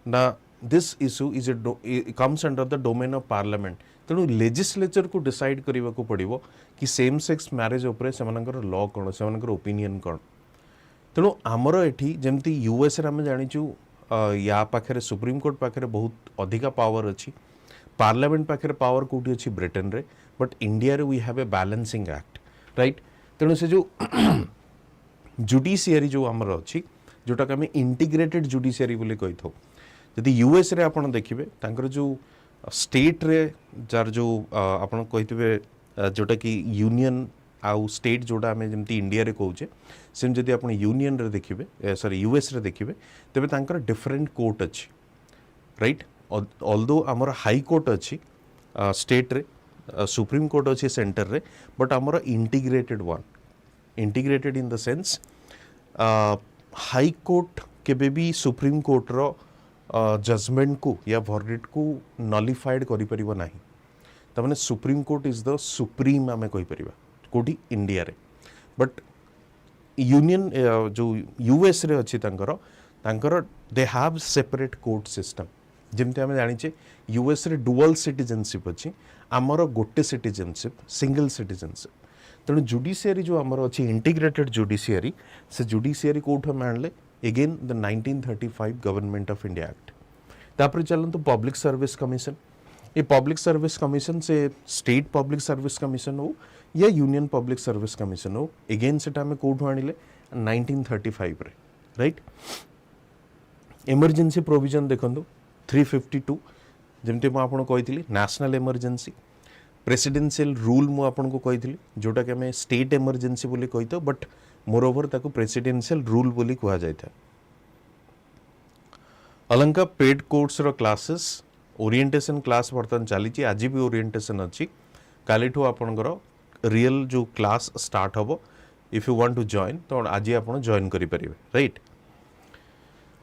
ना this issue is comes under the domain of parliament तेणु लेजिस्लेचर को डिसाइड करने को पड़ो कि सेम सेक्स मैरिज उपरे सेमानकर लॉ कौन सेमानकर ओपिनियन कौन तेणु आमर एठी जेमती यूएस रे आम जानिचु या पाखे सुप्रीम कोर्ट पाखे बहुत अधिका पावर अच्छी पार्लियामेंट पाखे पावर कोठी अच्छी ब्रिटेन रे बट इंडिया रे we have a balancing act right तेणु से जो जुडिशियरी जो आमर अच्छी जोटा कि आम इंटीग्रेटेड जुडिशियरी बोली कही था यदि यूएस रे आपण देखिबे तांकर जो स्टेट रे जार जो आपण कहितबे जोटा कि यूनियन आउ स्टेट जोड़ा आम जमी इंडिया रे कहूचे सेम जदि आप यूनियन रे देखिए सॉरी यूएस रे देखिए तेबे तांकर डिफरेंट कोर्ट अच्छी राइट ऑल्दो आमर हाई कोर्ट अच्छी स्टेट रे सुप्रीम कोर्ट अच्छी सेंटर रे बट आमर integrated one integrated in the sense high court केबे भी सुप्रीम कोर्ट रो जजमेंट को या वर्डिक्ट को नलिफाइड करि परिबो नाही तमाने supreme court is the supreme आमे कहि परिबा कोटी इंडिया रे बट यूनियन जो यूएस रे अच्छी तांकर they have separate court system जेमते आमे जानिचे यूएस रे डुअल सिटीजनशिप अच्छी आमर गोटे सिटीजनशिप सिंगल सिटीजनशिप तेणु जुडिशियरी जो आमर अच्छी इंटीग्रेटेड जुडिशियरी से जुडिशियरी कोठो मानले again the 1935 government of India act तापर चलंतु पब्लिक सर्विस कमीशन ये पब्लिक सर्विस कमीशन से स्टेट पब्लिक सर्विस कमीशन हो या यूनियन पब्लिक सर्विस कमीशन हो अगेन सेटा में कोठो आनिले 1935 रे राइट इमरजेंसी प्रोविजन देखंतु 352 जेमते मु आपन कहितली नेशनल इमरजेंसी प्रेसिडेंशियल रूल मु आपन को कहितली जोटा कि हमें स्टेट इमरजेंसी बोली कहितो बट मोर ओवर ताको प्रेसिडेंशियल रूल बोली कहा जायता अलंका पेड कोर्स रो क्लासेस ओरिएंटेशन क्लास बर्तन चली आज भी ओरिएंटेशन अच्छी कालीठू आपणकर रियल जो क्लास स्टार्ट हम if you want to join तो आज आप जॉइन करेंगे राइट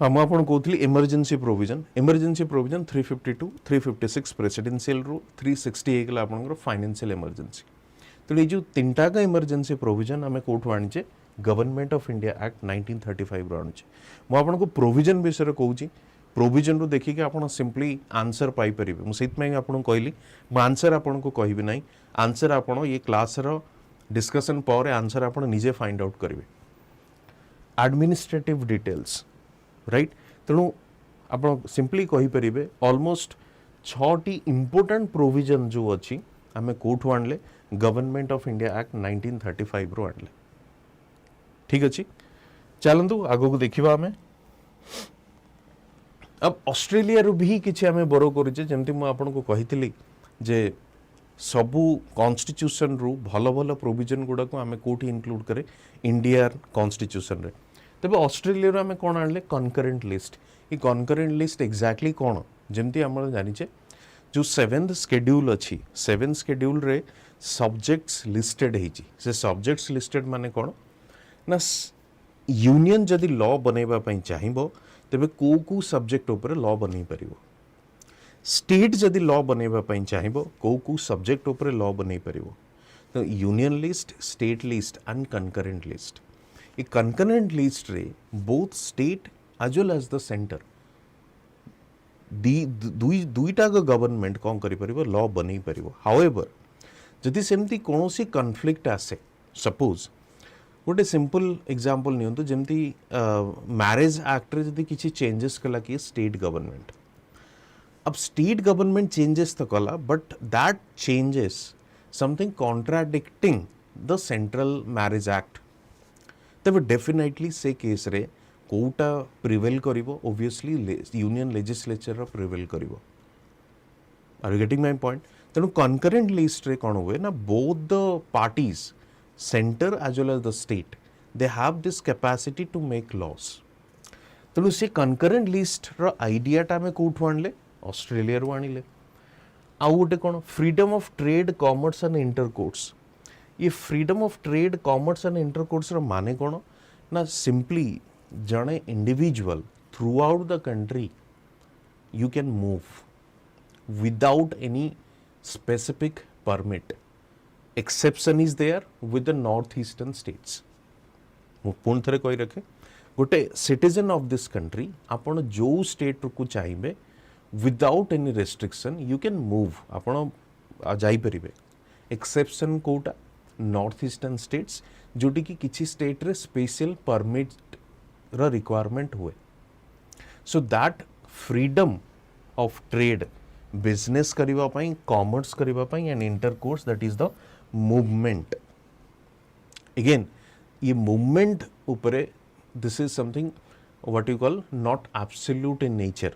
मुझे कहती इमरजेंसी प्रोविजन 352 356 प्रेसिडेंशियल रूल 368 आपंकर फाइनेंशियल इमरजेंसी तेणु ये तीनटा का इमरजेंसी प्रोविजन आम कौटू आनीचे गवर्नमेंट ऑफ इंडिया एक्ट 1935 आणुचे मुझे प्रोविजन विषय कहूँ प्रोविजन रू देखिए आप सिंपली आंसर पाइपर मुझे आपको कहली मु आंसर आपन को कहबी ना आंसर आप ये क्लास रो डिस्कशन पर आंसर आप निजे फाइंड आउट करेंगे एडमिनिस्ट्रेटिव डिटेल्स राइट तेणु आप सिंपली कहीपर ऑलमोस्ट 6टी इम्पोर्टेंट प्रोविजन जो अच्छी आमे कोठु आणले गवर्नमेंट ऑफ इंडिया एक्ट 1935 रो आणले ठीक अछि चलंतु आगो को देखिबा आमे अब ऑस्ट्रेलिया रो भी किछि आमे बरो करिजे जेमति मु आपन को कहितली जे सबु कॉन्स्टिट्यूशन रु भलो भलो प्रोविजन गुडा को आमे कोठी इंक्लूड करे इंडिया कॉन्स्टिट्यूशन रे तबे ऑस्ट्रेलिया रो आमे कोन आणले कनकरेंट लिस्ट ई कनकरेंट लिस्ट एग्जैक्टली कोन जेमति हमर जानिचे जो 7th शेड्यूल अछि 7th शेड्यूल रे सब्जेक्ट्स लिस्टेड हेची से सब्जेक्ट्स लिस्टेड माने कोन ना यूनियन जदि लॉ बनेबा पई चाहिबो तबे को सब्जेक्ट ऊपर लॉ बनै परिबो स्टेट जदि लॉ बनेबा पई चाहिबो को सब्जेक्ट ऊपर लॉ बनै परिबो तो union list state list and concurrent list ए कनकरेंट लिस्ट रे both state as well as the centre दुईटा गवर्नमेंट कौन करि परिबो लॉ बनै परिबो हाउएवर जदि सेमती कोनोसी कॉन्फ्लिक्ट आसे सपोज गोटे सिंपल एग्जांपल नियंतु जेमती मैरिज एक्ट रे जदि किछि चेंजेस कला कि स्टेट गवर्नमेंट अब स्टेट गवर्नमेंट चेंजेस तो कला but that changes something contradicting the central marriage act तबे डेफिनेटली से केस रे कोटा प्रिवेल करिवो ऑब्वियसली यूनियन लेजिस्लेचर रो प्रिवेल करिवो are you getting my point तेनु कनकरेंट लिस्ट रे कोन हुए ना both the parties center as well as the state they have this capacity to make laws तेणु से concurrent list रो आइडिया टा में कोठु आणले ऑस्ट्रेलिया रो आनिले आउ गोटे कोन freedom of trade commerce and intercourse ये freedom of trade commerce and intercourse रो माने कोन ना सिंपली जणे individual throughout the country you can move without any specific permit exception is there with the northeastern states मु पुन थरे कहि रखे गोटे सिटीजन ऑफ दिस कंट्री आपण जो स्टेट को चाहिए without any restriction you can move आपण जाई परिबे एक्सेप्शन कोटा नॉर्थ ईस्टर्न स्टेट्स जोटी की किछि स्टेट रे स्पेशल परमिट रा रिक्वायरमेंट हुए so that freedom of trade business करिवा पई कॉमर्स करिवा पई and intercourse that is the movement again ये मूवमेंट ऊपर this is something what you call not absolute in nature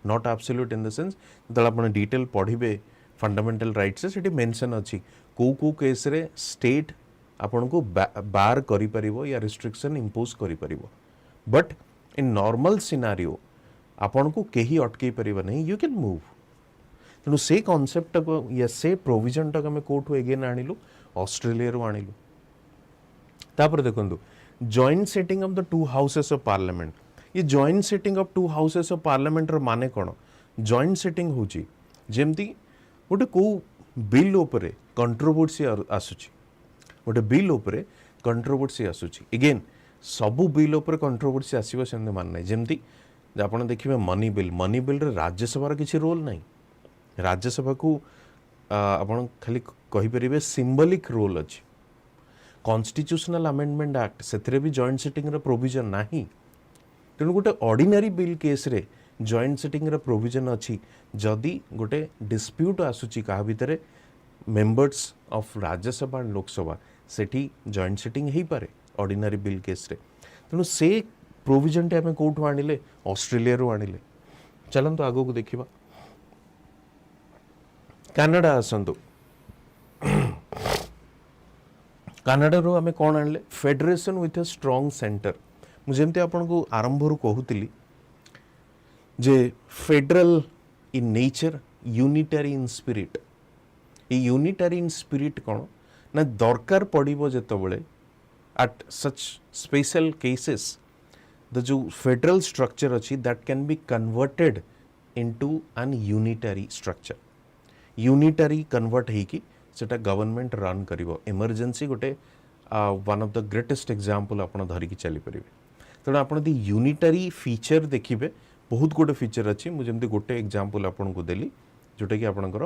not absolute in the sense जब आप detail पढ़िबे fundamental rights से मेंशन अच्छी को केस रे स्टेट आपन को बार करि परिबो या रिस्ट्रिक्शन इंपोज करि परिबो बट इन नॉर्मल सिनारियो आपन को केही अटके परिबो नहीं यू कैन मूव तेणु से कॉन्सेप्ट को या से प्रोविजन तक आम कोठु एगेन आणिलु ऑस्ट्रेलिया रो आणिलु तापर देखंतु joint sitting of the two houses of parliament ये joint sitting of two houses of parliament रो माने कोन जॉइंट सेटिंग होची जेमती गोटे को बिल ऊपर कंट्रोवर्सी आसुची गोटे बिल ऊपर कंट्रोवर्सी आसुची अगेन सबु बिल ऊपर कंट्रोवर्सी आसीबो सेमते मान नै जेमती आपण देखिबे मनी बिल रे राज्यसभा किछि रोल नाही राज्यसभा को आपण खाली कहि परिबे सिंबलिक रोल अछि कॉन्स्टिट्यूशनल अमेंडमेंट एक्ट सेथरे भी जॉइंट सेटिंग रो प्रोविजन नाही तेणु गोटे ऑर्डिनरी बिल केस रे जॉइंट सेटिंग रो प्रोविजन अछि जदि गोटे डिस्प्यूट आसुची का भितरे members of Rajya Sabha and Lok Sabha सेठी जॉइंट सेटिंग हेई पारे ऑर्डिनरी बिल केस रे तेणु से प्रोविजन टे हमें कोठु आनिले ऑस्ट्रेलिया रो आनिले चलन तो आगो को देखिबा कनाडा आसंतु कनाडा रो हमें कौन आणले federation with a strong centre मुझे एमती आपन को आरंभ रू कहूतिली जे federal in nature unitary in spirit ये यूनिटरी इन स्पिरिट कौन ना दरकार पड़िबो जेतबेले at such special cases the जो फेडरल स्ट्रक्चर अच्छी that can be converted into an unitary structure unitary convert होगी सेटा गवर्नमेंट रन करिवो इमरजेंसी गोटे one of the greatest example आपण धरिकी चली परिबे तेणु आपण दी यूनिटरी फीचर देखिबे बहुत गोटे फीचर अच्छी मुझे एमती गोटे एग्जांपल आपण को देली जोटा कि आपणकर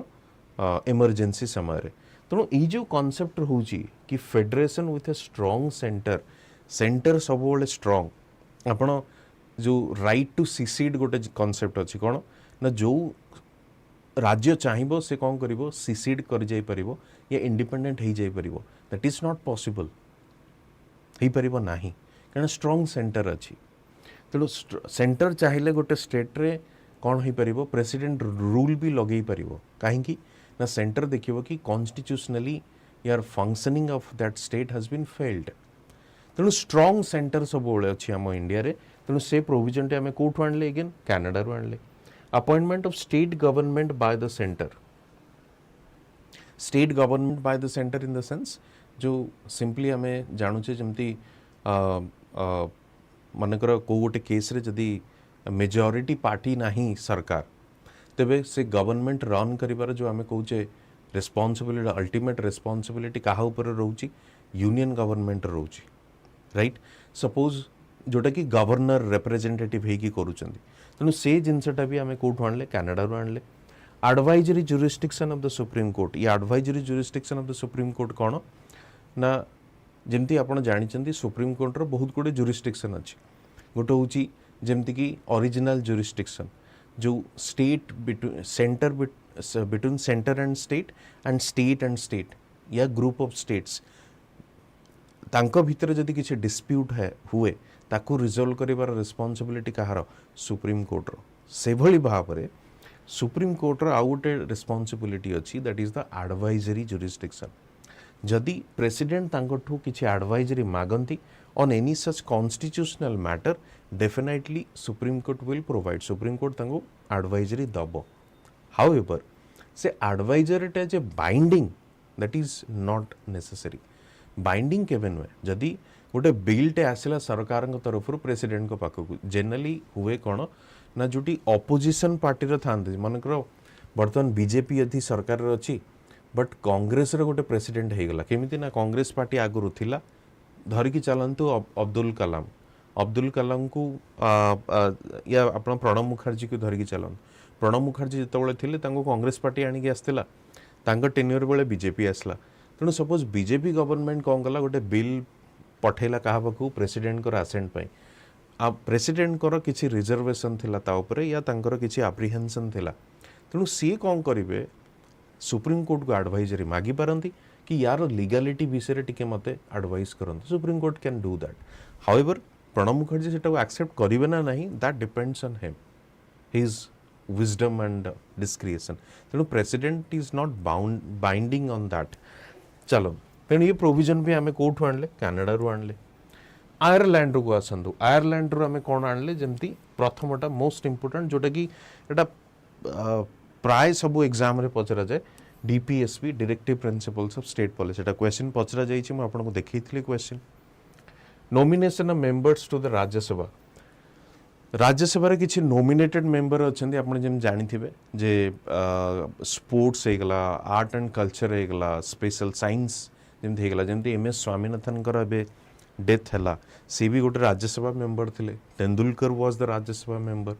इमरजेंसी समय रे तेणु ये जो कॉन्सेप्ट होची कि federation with a strong centre सब बेले स्ट्रॉन्ग आपण जो राइट टू सिसीड गोटे कॉन्सेप्ट अच्छी कौन ना जो राज्य चाहिए से कौन करिवो सिसीड कर जाई परिवो या इंडिपेंडेंट हो जाई परिवो दैट इज नॉट पॉसिबल हो परिवो नाही कारण स्ट्रांग सेंटर अच्छी तेणु सेंटर चाहिए गोटे स्टेट रे कौन हो परिवो प्रेसिडेंट रूल भी लगे परिवो कहीं ना सेंटर देखिवो कि कॉन्स्टिट्यूशनली यार functioning of that state has been failed तेणु स्ट्रांग सेंटर सब अच्छी आम इंडिया रे तेणु से प्रोविजन टे आम कौटू आणले अगेन कैनाडा रू आणले appointment of state government by the centre state government by the centre in the sense जो सिंपली आम जानुचे जमती मनकर को गोटे केस रे जदि मेजॉरिटी पार्टी नाही सरकार तेबे से गवर्नमेंट रन करिवार जो आम कौचे रेस्पॉन्सिबिलिटी अल्टीमेट रेस्पॉन्सिबिलिटी कहा ऊपर रोची यूनियन गवर्नमेंट रोची राइट सपोज जोटा कि गवर्नर रिप्रेजेंटेटिव हेकी करूचंदी तेणु से जिनसटा भी आम कौटू आणले कैनाडा रू आणले advisory jurisdiction of the supreme court ये advisory jurisdiction of the supreme court कौन ना जमती आप जानते सुप्रीम कोर्ट रो बहुत गुड़े जुरिस्डिक्शन अच्छी गोटे हूँ जमती कि ओरिजिनल जुरिस्डिक्शन जो state centre between centre and state and state या ग्रुप ऑफ स्टेट्स तांको भितर जदि किसी डिस्प्यूट है हुए ताकू रिजल्व करिवार रिस्पांसिबिलिटी कहार सुप्रीम कोर्ट रो से भली भाव रे सुप्रीम कोर्ट रो आउ गोटे रिस्पांसिबिलिटी अच्छी that is the advisory jurisdiction जदि प्रेसिडेंट तांकोठू किसी एडवाइजरी मागंती on any such constitutional matter definitely supreme court will provide supreme court तांको एडवाइजरी दबो हाउएवर से एडवाइजरीटा जे binding that is not necessary binding केवे नुहे जदि गोटे बिलटे आसला सरकार तरफ प्रेसिडेंट को पाखक जेनराली हुए कौन ना जोटी ऑपोजिशन पार्टी था मनकर बर्तमान बीजेपी यदि सरकार अच्छी बट कांग्रेस रे गोटे प्रेसिडेंट हो गला केमिति ना कांग्रेस पार्टी आगुरु थिला धरिकी चलतु अब्दुल कलाम को या आपण प्रणब मुखर्जी को धरिकी चलन प्रणब मुखर्जी जितेबाला थिले तांको कांग्रेस पार्टी आनिक आसला तांको टेन्योर बेले बीजेपी आसला तेणु सपोज बीजेपी गवर्नमेंट कौन कला गोटे बिल पठेला क्या पाखु प्रेसिडेंट आसेंट पाई आ प्रेसिडेंट कर किसी रिजर्वेशन थिला ता उपरे या तांकर किसी एप्रिहेंशन थिला तेणु सी कौन करेंगे सुप्रीम कोर्ट को एडवाइजरी मागी पारती कि यार लीगालिटी विषय टिके मते एडवाइस करते supreme court can do that however Pranab Mukherjee से एक्सेप्ट करेंगे ना नहीं that depends on him his wisdom and discretion तेणु president is not binding on that चलो तेणु ये प्रोविजन भी आम कौटू आणले कैनाडा रू आणले आयरलैंड को आसतु आयरलैंड रू आम कौन आणले जमती प्रथमटा मोस्ट इंपोर्टेंट जोटा कि एटा प्राय सब एग्जाम रे पचरा जाए DPSP directive principles of state policy एटा क्वेश्चन पचरा जाइछि मु आपनको देखैथिले question nomination of members to the Rajya Sabha रे किछि नॉमिनेटेड मेंबर अछन्ती आपण जेम जानिथिबे जे स्पोर्ट्स हे गला आर्ट एंड कल्चर हे गला स्पेशल साइंस जेम हे गला जेमती एमएस स्वामीनाथन कर अबे डेथ हला सी भी गोटे राज्यसभा मेंबर थिले Tendulkar was the Rajya Sabha member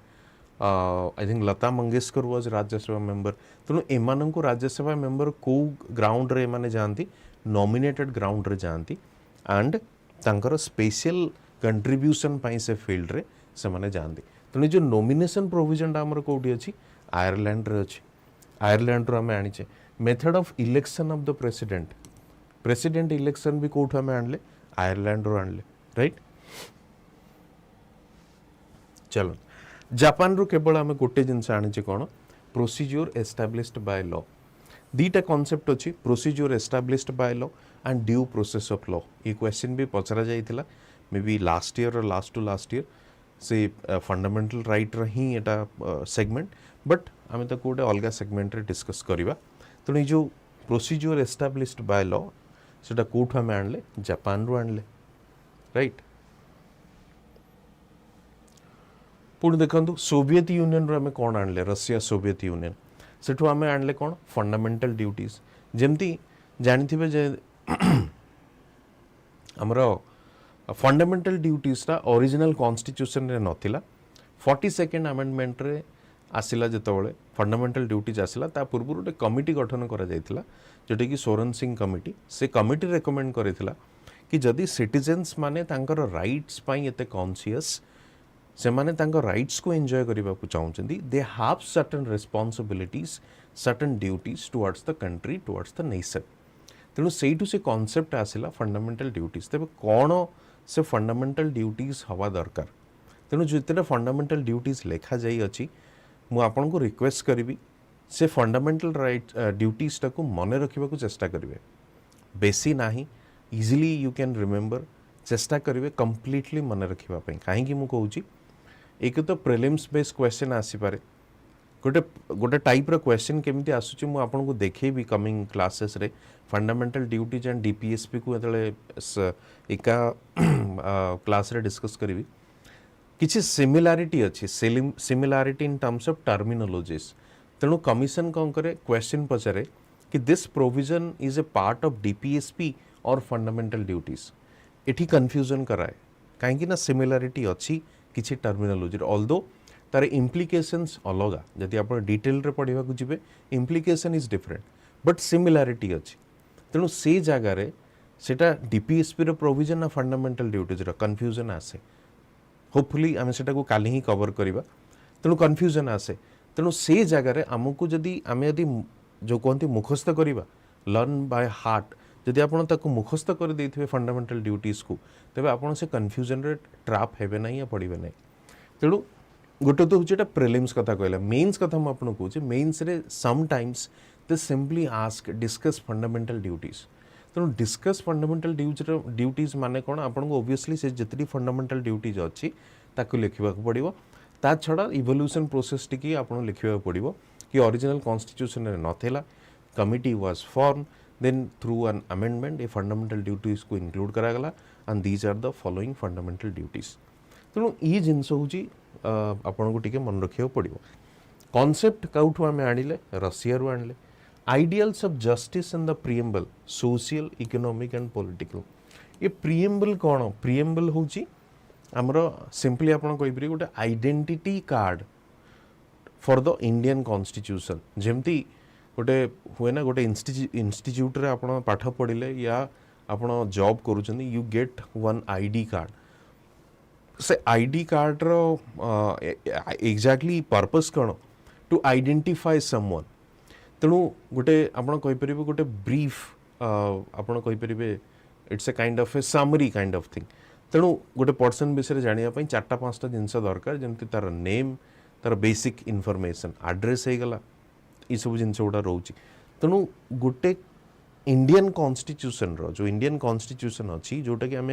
I think Lata Mangeshkar was Rajya Sabha member तेणु एमान को राज्यसभा मेंबर को ग्राउंड रे माने जानती नॉमिनेटेड ग्राउंड रे जानती एंड तांकर स्पेशल कंट्रीब्यूशन पाई से फील्ड रे से माने जानती तेणु जो नॉमिनेशन प्रोविजन आमर कोठी अछि आयरलैंड रे अछि आयरलैंड रो हमें आनिचे method of election of the president election भी कोठ हमें आणले आयरलैंड रो आणले राइट चलो जापान रू केवल आम गोटे जिनस आनी कौन प्रोसीज्योर एस्टाब्लिश्ड बाय लॉ दीटा कॉन्सेप्ट अच्छी procedure established by law and due process of law ये क्वेश्चन भी पचरा जाइथिला मे बी लास्ट ईयर और लास्ट टू लास्ट ईयर से फंडामेंटल राइट ही एटा सेगमेंट बट आम तो गोटे अलग सेगमेंट रे डिस्कस करवा तेणु ये जो प्रोसीज्योर एस्टाब्लिश्ड बाय लॉ सेटा कोठु आम आणले जापान रू आणले राइट पुणी देखो सोवियत यूनियन रो आम कौन आणले रशिया सोवियत यूनियन सेठू आम आणले कौन फंडामेंटल ड्यूटीज जमती जानिथिबे जे हमर फंडामेंटल ड्यूटीजटा ओरिजिनल कॉन्स्टिट्यूशन रे नथिला 42nd अमेंडमेंट रे आसिला जेतबळे फंडामेंटल ड्यूटीज आसिला ता पूर्व गोटे कमिटी गठन करा जायतिला जोटा कि सोरेन सिंह कमिटी से कमिटी रेकमेंड करिथिला कि जदि सिटीजन्स माने तांकर राइट्स पाई एते कॉन्शियस ସେମାନେ ତାଙ୍କ ରାଇଟ୍ସ को एंजॉय କରିବାକୁ ଚାହୁଁଛନ୍ତି दे have certain responsibilities certain duties towards the country towards the nation तेणु ସେଇଠୁ ସେ କନसेप्ट आसिला फंडामेंटल ड्यूटीज तेबे कौन से फंडामेंटल ड्यूटीज हवा दरकार तेणु जितने फंडामेंटल ड्यूटीज लेखा जाई अछि मु आपन को रिक्वेस्ट करिवि से फंडामेंटल राइट ड्यूटीज टाको मने रखिबा को चेष्टा करिवे बेसी नाही इजीली यू कैन रिमेंबर चेष्टा करिवे कंप्लीटली मने रखिबा पई काहे कि मु कहूची एक तो प्रिलिम्स बेस क्वेश्चन आसी पारे गोटे गोटे टाइप रो क्वेश्चन केमिति आसुची मु आपन को देखैबी कमिंग क्लासेस रे फंडामेंटल ड्यूटीज एंड डीपीएसपी को एतले एका क्लास रे डिस्कस करिवि किछि सिमिलारिटी अछि similarity in terms of terminologies तेणु कमिशन कौन करे क्वेश्चन पचारे कि this provision is a part of DPSP और फंडामेंटल ड्यूटीज एठी कंफ्यूजन कराए कहीं ना सिमिलारिटी अच्छी किसी टर्मिनोलॉजी ऑल्दो तार इम्प्लिकेशंस अलग जदि आप डिटेल रे पढ़ा जी implication is different but similarity अच्छी तेणु से जगार सेटा डीपीएसपी रो प्रोविजन ना फंडामेंटल ड्यूटीज रो कंफ्यूजन आसे होपफुली आम सेटा को काली ही कवर करवा तेणु कंफ्यूजन आसे तेणु से जगार आमको जदि आम यदि जो कहते मुखस्थ करवा लर्न बाय हार्ट जदि आपन ताको मुखस्थ कर देथिबे फंडामेंटल ड्यूटीज को तबे आपन से कंफ्यूजन रे ट्रैप हेबे नहीं या पड़िबे नहीं तेणु गोटे तो होचे प्रिलिम्स कथा कहला मेंस कथा हम आपन कहूचे मेंस रे some times they simply ask discuss fundamental duties तेणु डिस्कस फंडामेंटल ड्यूटीज माने कोन आपन को ऑब्वियसली से जतरी फंडामेंटल ड्यूटीज अछि ताको लिखिबा को पड़िबो ता छडा इवोल्यूशन प्रोसेस टिकी आपन लिखिबा पड़िबो कि ओरिजिनल कॉन्स्टिट्यूशन रे नथेला committee was form then through an amendment a fundamental duties को include करा गला and these are the following fundamental duties तेणु ये जिनस होची आपन को टिके मन रखियो पड़िबो कांसेप्ट काउठु आमे आनिले रशिया रु आनिले ideals of justice in the preamble social economic and political ये प्रीएम्बल कोन प्रीएम्बल होची हमरो सिंपली आपन कोइ परि गोटे identity card for the Indian constitution जेमती गोटे हुए ना गोटे इंस्टीट्यूट रे आपण पाठ पढ़िले या आपण जॉब करूछनी you get one ID card से आईडी कार्ड रो एग्जैक्टली पर्पस कोन टू आइडेंटिफाई समवन तेणु गोटे आपण कहि परिबे गोटे ब्रीफ आपण कहि परिबे it's a kind of a summary kind of thing तेणु गोटे पर्सन विषय जानिया पई चारटा पांचटा जिंस दरकार जेमति तार नेम तार बेसिक इन्फॉर्मेशन एड्रेस हे गला ये सब जिन गुड़ा रोचे तेणु गोटे इंडियन कॉन्स्टिट्यूशन रो जो इंडियन कॉन्स्टिट्यूशन अच्छी जोटा कि आम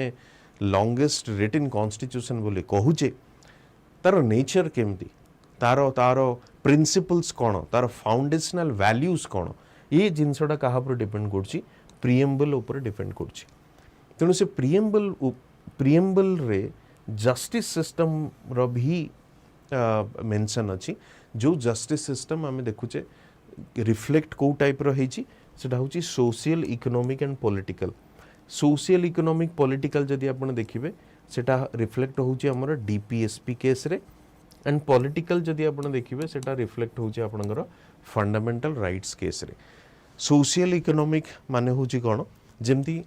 लॉन्गेस्ट रिटन कॉन्स्टिट्यूशन बोले कहूचे तार नेचर केमती तार तार प्रिंसिपल्स कौन तार फाउंडेशनल वैल्यूज कौन ये जिनसटा क्या डिपेंड कर प्रीएम्बल उपर डिपेंड कर तेणु से प्रीएम्बल रे जस्टिस सिस्टम रो भी मेंशन अच्छी जो जस्टिस सिस्टम आम देखुचे रिफ्लेक्ट को टाइप रही सेटा होची social economic and political social economic political जदि आपण देखिबे सेटा रिफ्लेक्ट होची हमर डीपीएसपी केस रे एंड पॉलिटिकल जदि आपण देखिबे सेटा रिफ्लेक्ट होची आपनकर फंडामेंटल राइट्स केस रे सोशल इकोनॉमिक माने होची कोन जेमती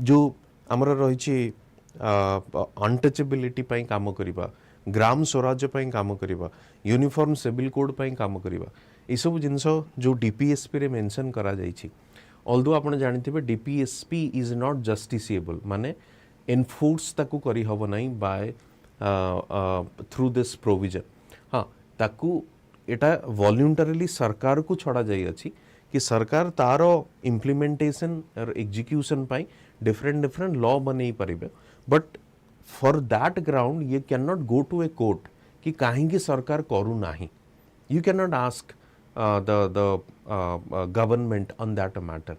जो हमर रहिची अनटचेबिलिटी पई काम करिबा ग्राम स्वराज्य पई काम करिबा यूनिफॉर्म सिविल कोड पई काम करिबा ए सब जिंस जो डीपीएसपी रे मेंशन करा जाईछि ऑल्दो आपण जानिथिबे डीपीएसपी इज नॉट जस्टिसेबल माने एनफोर्स ताकू करी हबो नाही बाय थ्रू दिस प्रोविजन हां ताकू एटा वॉलंटरीली सरकार को छड़ा जाई अछि कि सरकार तारो इम्प्लीमेंटेशन और एग्जीक्यूशन पाई डिफरेंट लॉ बनै परिबे बट फॉर दैट ग्राउंड ये can not go to a court कि कहीं सरकार करू नाही you can not ask the government on that matter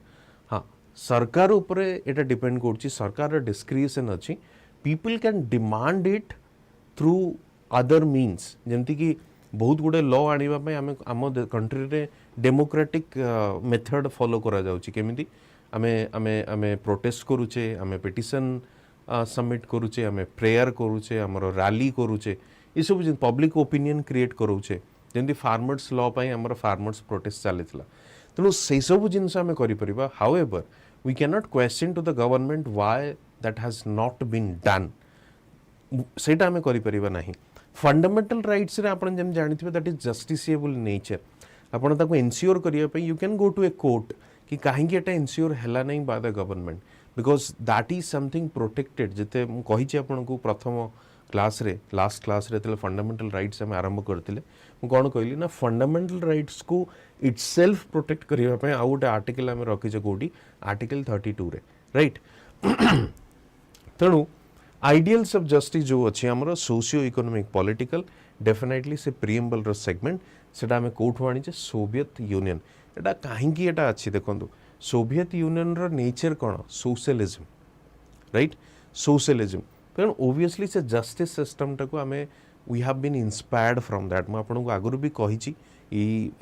हाँ सरकार ऊपर एटा डिपेंड करछि सरकार डिस्क्रिशन अच्छी people can demand it through other means जेमती कि बहुत गुड़े लॉ आनिबा पय आम कंट्री रे डेमोक्रेटिक मेथड फॉलो करा जाउछि केमिति आमे आमे आमे प्रोटेस्ट करूचे आमे पिटिशन सबमिट करूचे आमे प्रेयर करूचे हमर रैली करूचे ये सब पब्लिक ओपिनियन क्रिएट करूचे जेमती फार्मर्स लॉ पय हमर फार्मर्स प्रोटेस्ट चलीथिला तेणु से सब जिनस आमे करि परिबा however we can not question to the government why that has not been done ସେଇଟା ଆମେ କରିପାରିବା ନାହିଁ। ଫଣ୍ଡାମେଣ୍ଟାଲ ରାଇଟ୍ସରେ ଆପଣ ଯେମିତି ଜାଣିଥିବେ ଦ୍ୟାଟ୍ ଇଜ୍ ଜଷ୍ଟିସିଏबल ନେଚର। ଆପଣ ତାକୁ ଏନ୍ସିଓର କରିବା ପାଇଁ you can go to a court कि कहीं एटा एनश्योर है नहीं by the government because that is something protected जिते मुझे आपन को प्रथम क्लास रे लास्ट क्लास रे फंडामेंटल राइट्स आम आरंभ करते कौन कहली ना फंडामेंटल राइट्स को इटसेल्फ प्रोटेक्ट करने आउ गोटे आर्टिकल आम रखीचे कौटी आर्टिकल 32 रे राइट। तेणु आइडियल्स ऑफ जस्टिस जो अच्छी आमर सोशियो इकोनॉमिक पॉलिटिकल डेफिनेटली से प्रिएम्बल रो सेगमेंट सेटा आम कौटू आनीचे सोवियत यूनियन। एटा कहीं एटा अच्छी देखो सोवियत यूनियन रो नेचर कौन सोशलिज्म राइट सोशलिज्म। तेणु ओबियसली से जस्टिस सिस्टम टाको आम we have been inspired from that. मुझे आपको आगुरी भी कही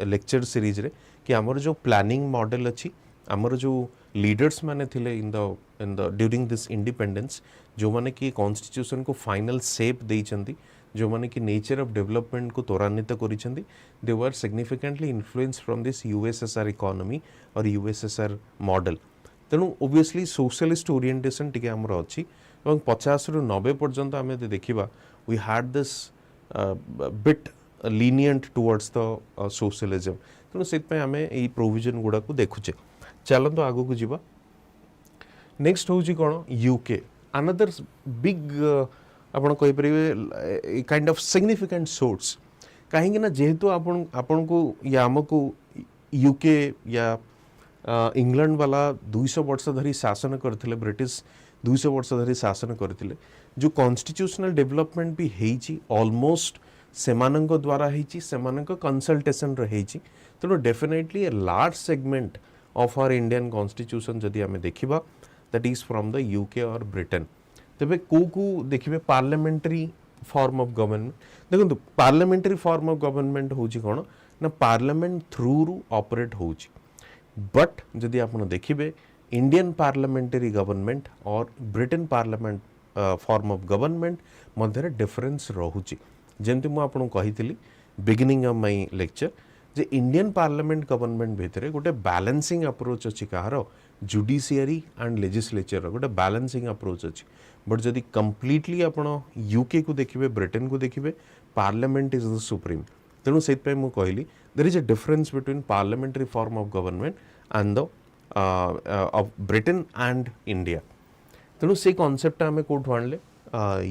लेक्चर सीरीज रे कि आमर जो प्लानिंग मॉडल अच्छी आमर जो लीडर्स माने थिले in the during this independence जो माने कि कॉन्स्टिट्यूशन को फाइनल शेप देइचंदी जो माने कि नेचर ऑफ डेवलपमेंट को त्वरान्वित करिसेंदी they were significantly influence from this USSR economy और यूएसएसआर मॉडल। तेणु ओबियसली सोशलिस्ट ओरिएंटेशन टिके आमर अच्छी और 50 रु 90 पर्यंत आम देखा we had this bit lenient towards the socialism. तेणु से आम ये प्रोविजन गुड़ा को देखुचे। चलते आगो को जीवा। नेक्स्ट हूँ कौन यूके अनदर बिग आपन कहि परिबे काइंड ऑफ सिग्निफिकेंट सोर्स कहीं ना जेहेतु आपन को या आमको यूके या इंग्लैंड वाला 200 वर्ष धरी शासन करथिले ब्रिटिश 200 वर्ष धरी शासन करथिले जो कॉन्स्टिट्यूशनल डेवलपमेंट भी हेची ऑलमोस्ट सेमानंक द्वारा हेची सेमानंक कंसल्टेशन रे हेची। तेणु definitely a large segment of our Indian constitution जदि आमे देखिबा that is from the UK और ब्रिटेन। तेबे को देखिबे पार्लियामेंटरी फॉर्म ऑफ गवर्नमेंट देखो पार्लियामेंटरी फॉर्म ऑफ गवर्नमेंट होची कोन ना पार्लियामेंट थ्रू रु ऑपरेट होची। बट जदि आपन देखिबे इंडियन पार्लियामेंटरी गवर्नमेंट और Britain parliament form of government मध्य डिफरेंस रहुची। जेमति मु आपन कहितली बिगिनिंग ऑफ माय लेक्चर जे इंडियन पार्लियामेंट गवर्नमेंट भितर गोटे बैलेंसिंग अप्रोच अच्छी कहार जुडिशियरी एंड लेजिस्लेचर गोटे बैलेंसिंग अप्रोच अच्छी। बट जदि कंप्लीटली आपण यूके को देखिए ब्रिटेन को देखिए पार्लियामेंट इज द सुप्रीम। तेणु से कहली there is a difference between parliamentary form of government and the of Britain and India. तेणु से कॉन्सेप्ट आम कौटू आणले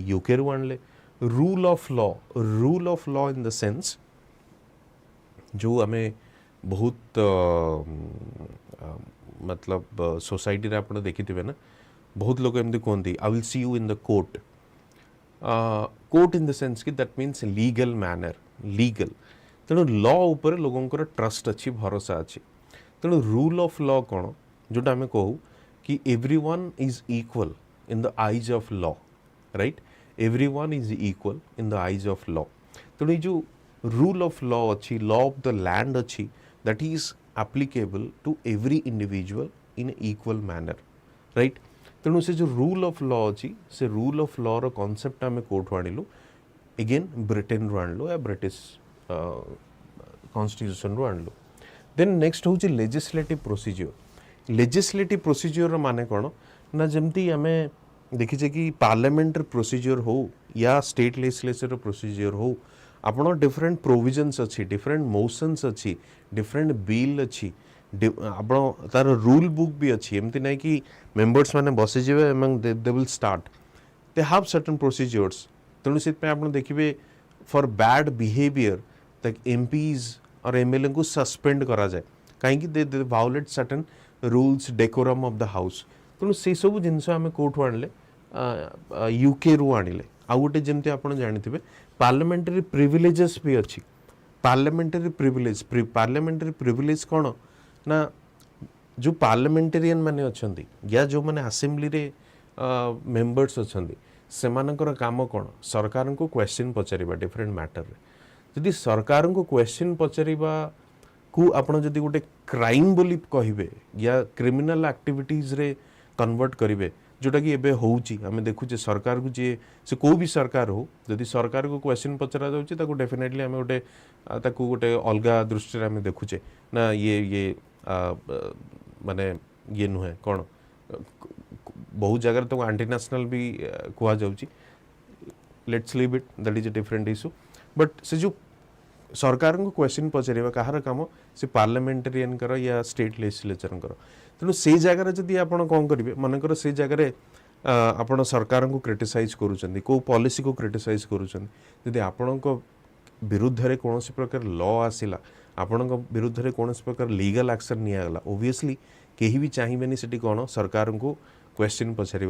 यूके रु आणले। Rule of law in the sense जो आम बहुत मतलब सोसाइटी रे आपण देखिथिबे ना बहुत लोग एमती कहते I will see you in the court. Court in the sense कि that means legal manner legal. तेणु लॉ उपर लोगों ट्रस्ट अच्छी भरोसा अच्छी। तेणु रूल ऑफ लॉ कौन जोटा आम कहू कि everyone is equal in the eyes of law right everyone is equal in the eyes of law. तेणु ये जो रूल ऑफ लॉ अच्छी लॉ ऑफ द लैंड अच्छी that is applicable to every individual in equal manner right. तेणु से जो rule of law अच्छी से रूल ऑफ लॉ रो कॉन्सेप्ट आम कौटू आणलु एगेन ब्रिटेन रु आणलु या ब्रिटिश कॉन्स्टिट्यूशन रु आणलु। देन नेक्स्ट हूँ लेजिस्लेटिव प्रोसीजर। लेजिस्लेटिव प्रोसीजर माने कौन ना जमती आम देखीचे कि पार्लियामेंट प्रोसीजर हो या स्टेट लेजिस्लेचर प्रोसीजर हो आपण डिफरेंट प्रोविजन्स अच्छी डिफरेंट मोशंस अच्छी डिफरेंट बिल अच्छी आपण तार रूल बुक भी अच्छी एमती ना कि मेंबर्स माने बसीजे they will start they have certain procedures. तेणु से आप देखिए for bad behaviour the MPs और एमएलए को सस्पेंड करा जाए कहीं they violate certain rules decorum of the house. तेणु से सब जिनस आम कौटू आणले यूके रु आणले। आउ गोटे जमती आप जानी पार्लियामेंटरी प्रिविलेजेस भी अच्छी। पार्लियामेंटरी प्रिविलेज कौन ना जो पार्लियामेंटेरियन माने अच्छंदी या जो माने असेंबली रे मेंबर्स अच्छंदी सेमानकर काम कौन सरकार को क्वेश्चन पचारिबा डिफरेंट मैटर रे। जदि सरकार को क्वेश्चन पचारिबा को आपण जदि गोटे क्राइम बोली कहिबे या क्रिमिनल एक्टिविटीज रे कन्वर्ट करिवे जोटा कि एबे होउची आमे देखुचे सरकार को जे से को भी सरकार हो जदि सरकार को क्वेश्चन पचरा जाउची ताको डेफिनेटली आमे गोटे ताको गोटे अलगा दृष्टि रे आमे देखुचे ना ये माने ये नुहे कौन बहुत जगह तो एंटी नेशनल भी कह जाउची let's leave it, that is a different issue. But से जो सरकार को क्वेश्चन पचार कहार कम से पार्लियामेंटेरियन कर या स्टेट लेजिस्लेचर कर. तेणु से जगार जदि आप कौन करेंगे मनकर से जगार आपण सरकार को क्रिटिसाइज करूँ कौ पॉलिसी को क्रिटिसाइज करूँ आपण विरुद्ध रे कौन प्रकार लॉ आसला आपण विरुद्ध रे कौन प्रकार लीगल एक्शन निगला ओबियसली कहीं भी चाहिए से कौन सरकार को क्वेश्चन पचारे.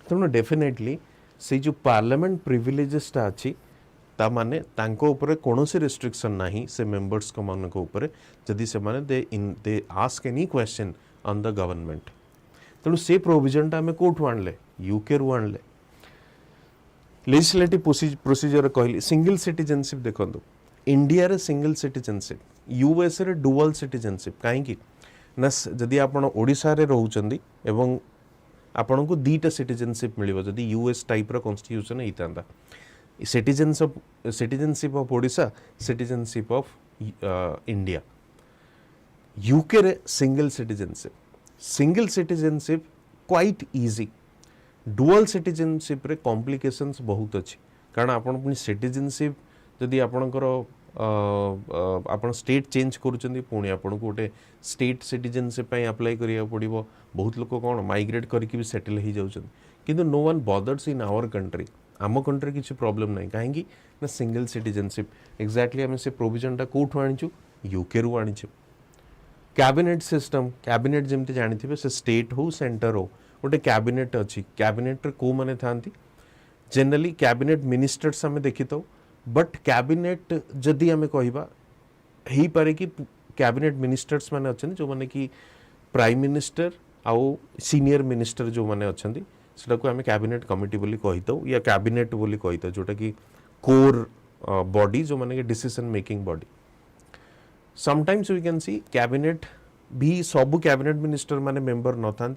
तेणु डेफिनेटली से जो पार्लियामेंट प्रिविलेजेसटा अच्छी ता माने तांको ऊपर कौनसी रेस्ट्रिक्शन नहीं से मेंबर्स को मान को ऊपर जदि से माने they ask any question on the government. तेणु से प्रोविजनटा आम कौटू आणले यूके रु आणले. लेजिस्लेटिव प्रोसीजर कहली सिंगल सिटीजनशिप देखो इंडिया रे सिंगल सिटीजनशिप यूएस रे डुअल सिटीजनशिप कहीं ना जदि आप ओडिशा रे रहउचंदी एवं आपन को दीटा सिटीजनशिप मिलिबो जदि यूएस टाइप रो कॉन्स्टिट्यूशन हितांदा citizenship of Odisha citizenship of India. UK रे single citizenship quite easy. Dual citizenship रे कॉम्प्लिकेशंस बहुत अच्छी कारण आपण पुनी सिटीजनशिप जदि आपणकर आपण स्टेट चेंज करूचंदी पुणी आपण को गोटे स्टेट सिटीजनशिप पई अप्लाई करिया पड़िबो. बहुत लोक कोन माइग्रेट करके भी सेटल हो जाउचंदी किंतु no one bothers in our country. आम कंट्री किसी प्रॉब्लम नहीं कहीं ना सिंगल सिटीजनशिप एक्जाक्टली आम से प्रोविजनटा कौटू आनीचु यूके रु आनीचु. कैबिनेट सिस्टम कैबिनेट जमती जानी से स्टेट हो सेंटर हो गोटे कैबिनेट अच्छी कैबिनेट को माने थांती जनरली कैबिनेट मिनिस्टर्स आम देखी था बट कैबिनेट जदि आम कहवा हो पारे कि कैबिनेट मिनिस्टर्स माने अच्छा जो माने कि प्राइम मिनिस्टर आउ सीनियर मिनिस्टर जो माने अच्छा सेटा को आम कैबिनेट कमिटी बोली कही था या कैबिनेट बोली कही था जोटा कि कोर बॉडी जो माने कि decision making body. Sometimes we can see cabinet भी सबू कैबिनेट मिनिस्टर माने मेंबर न था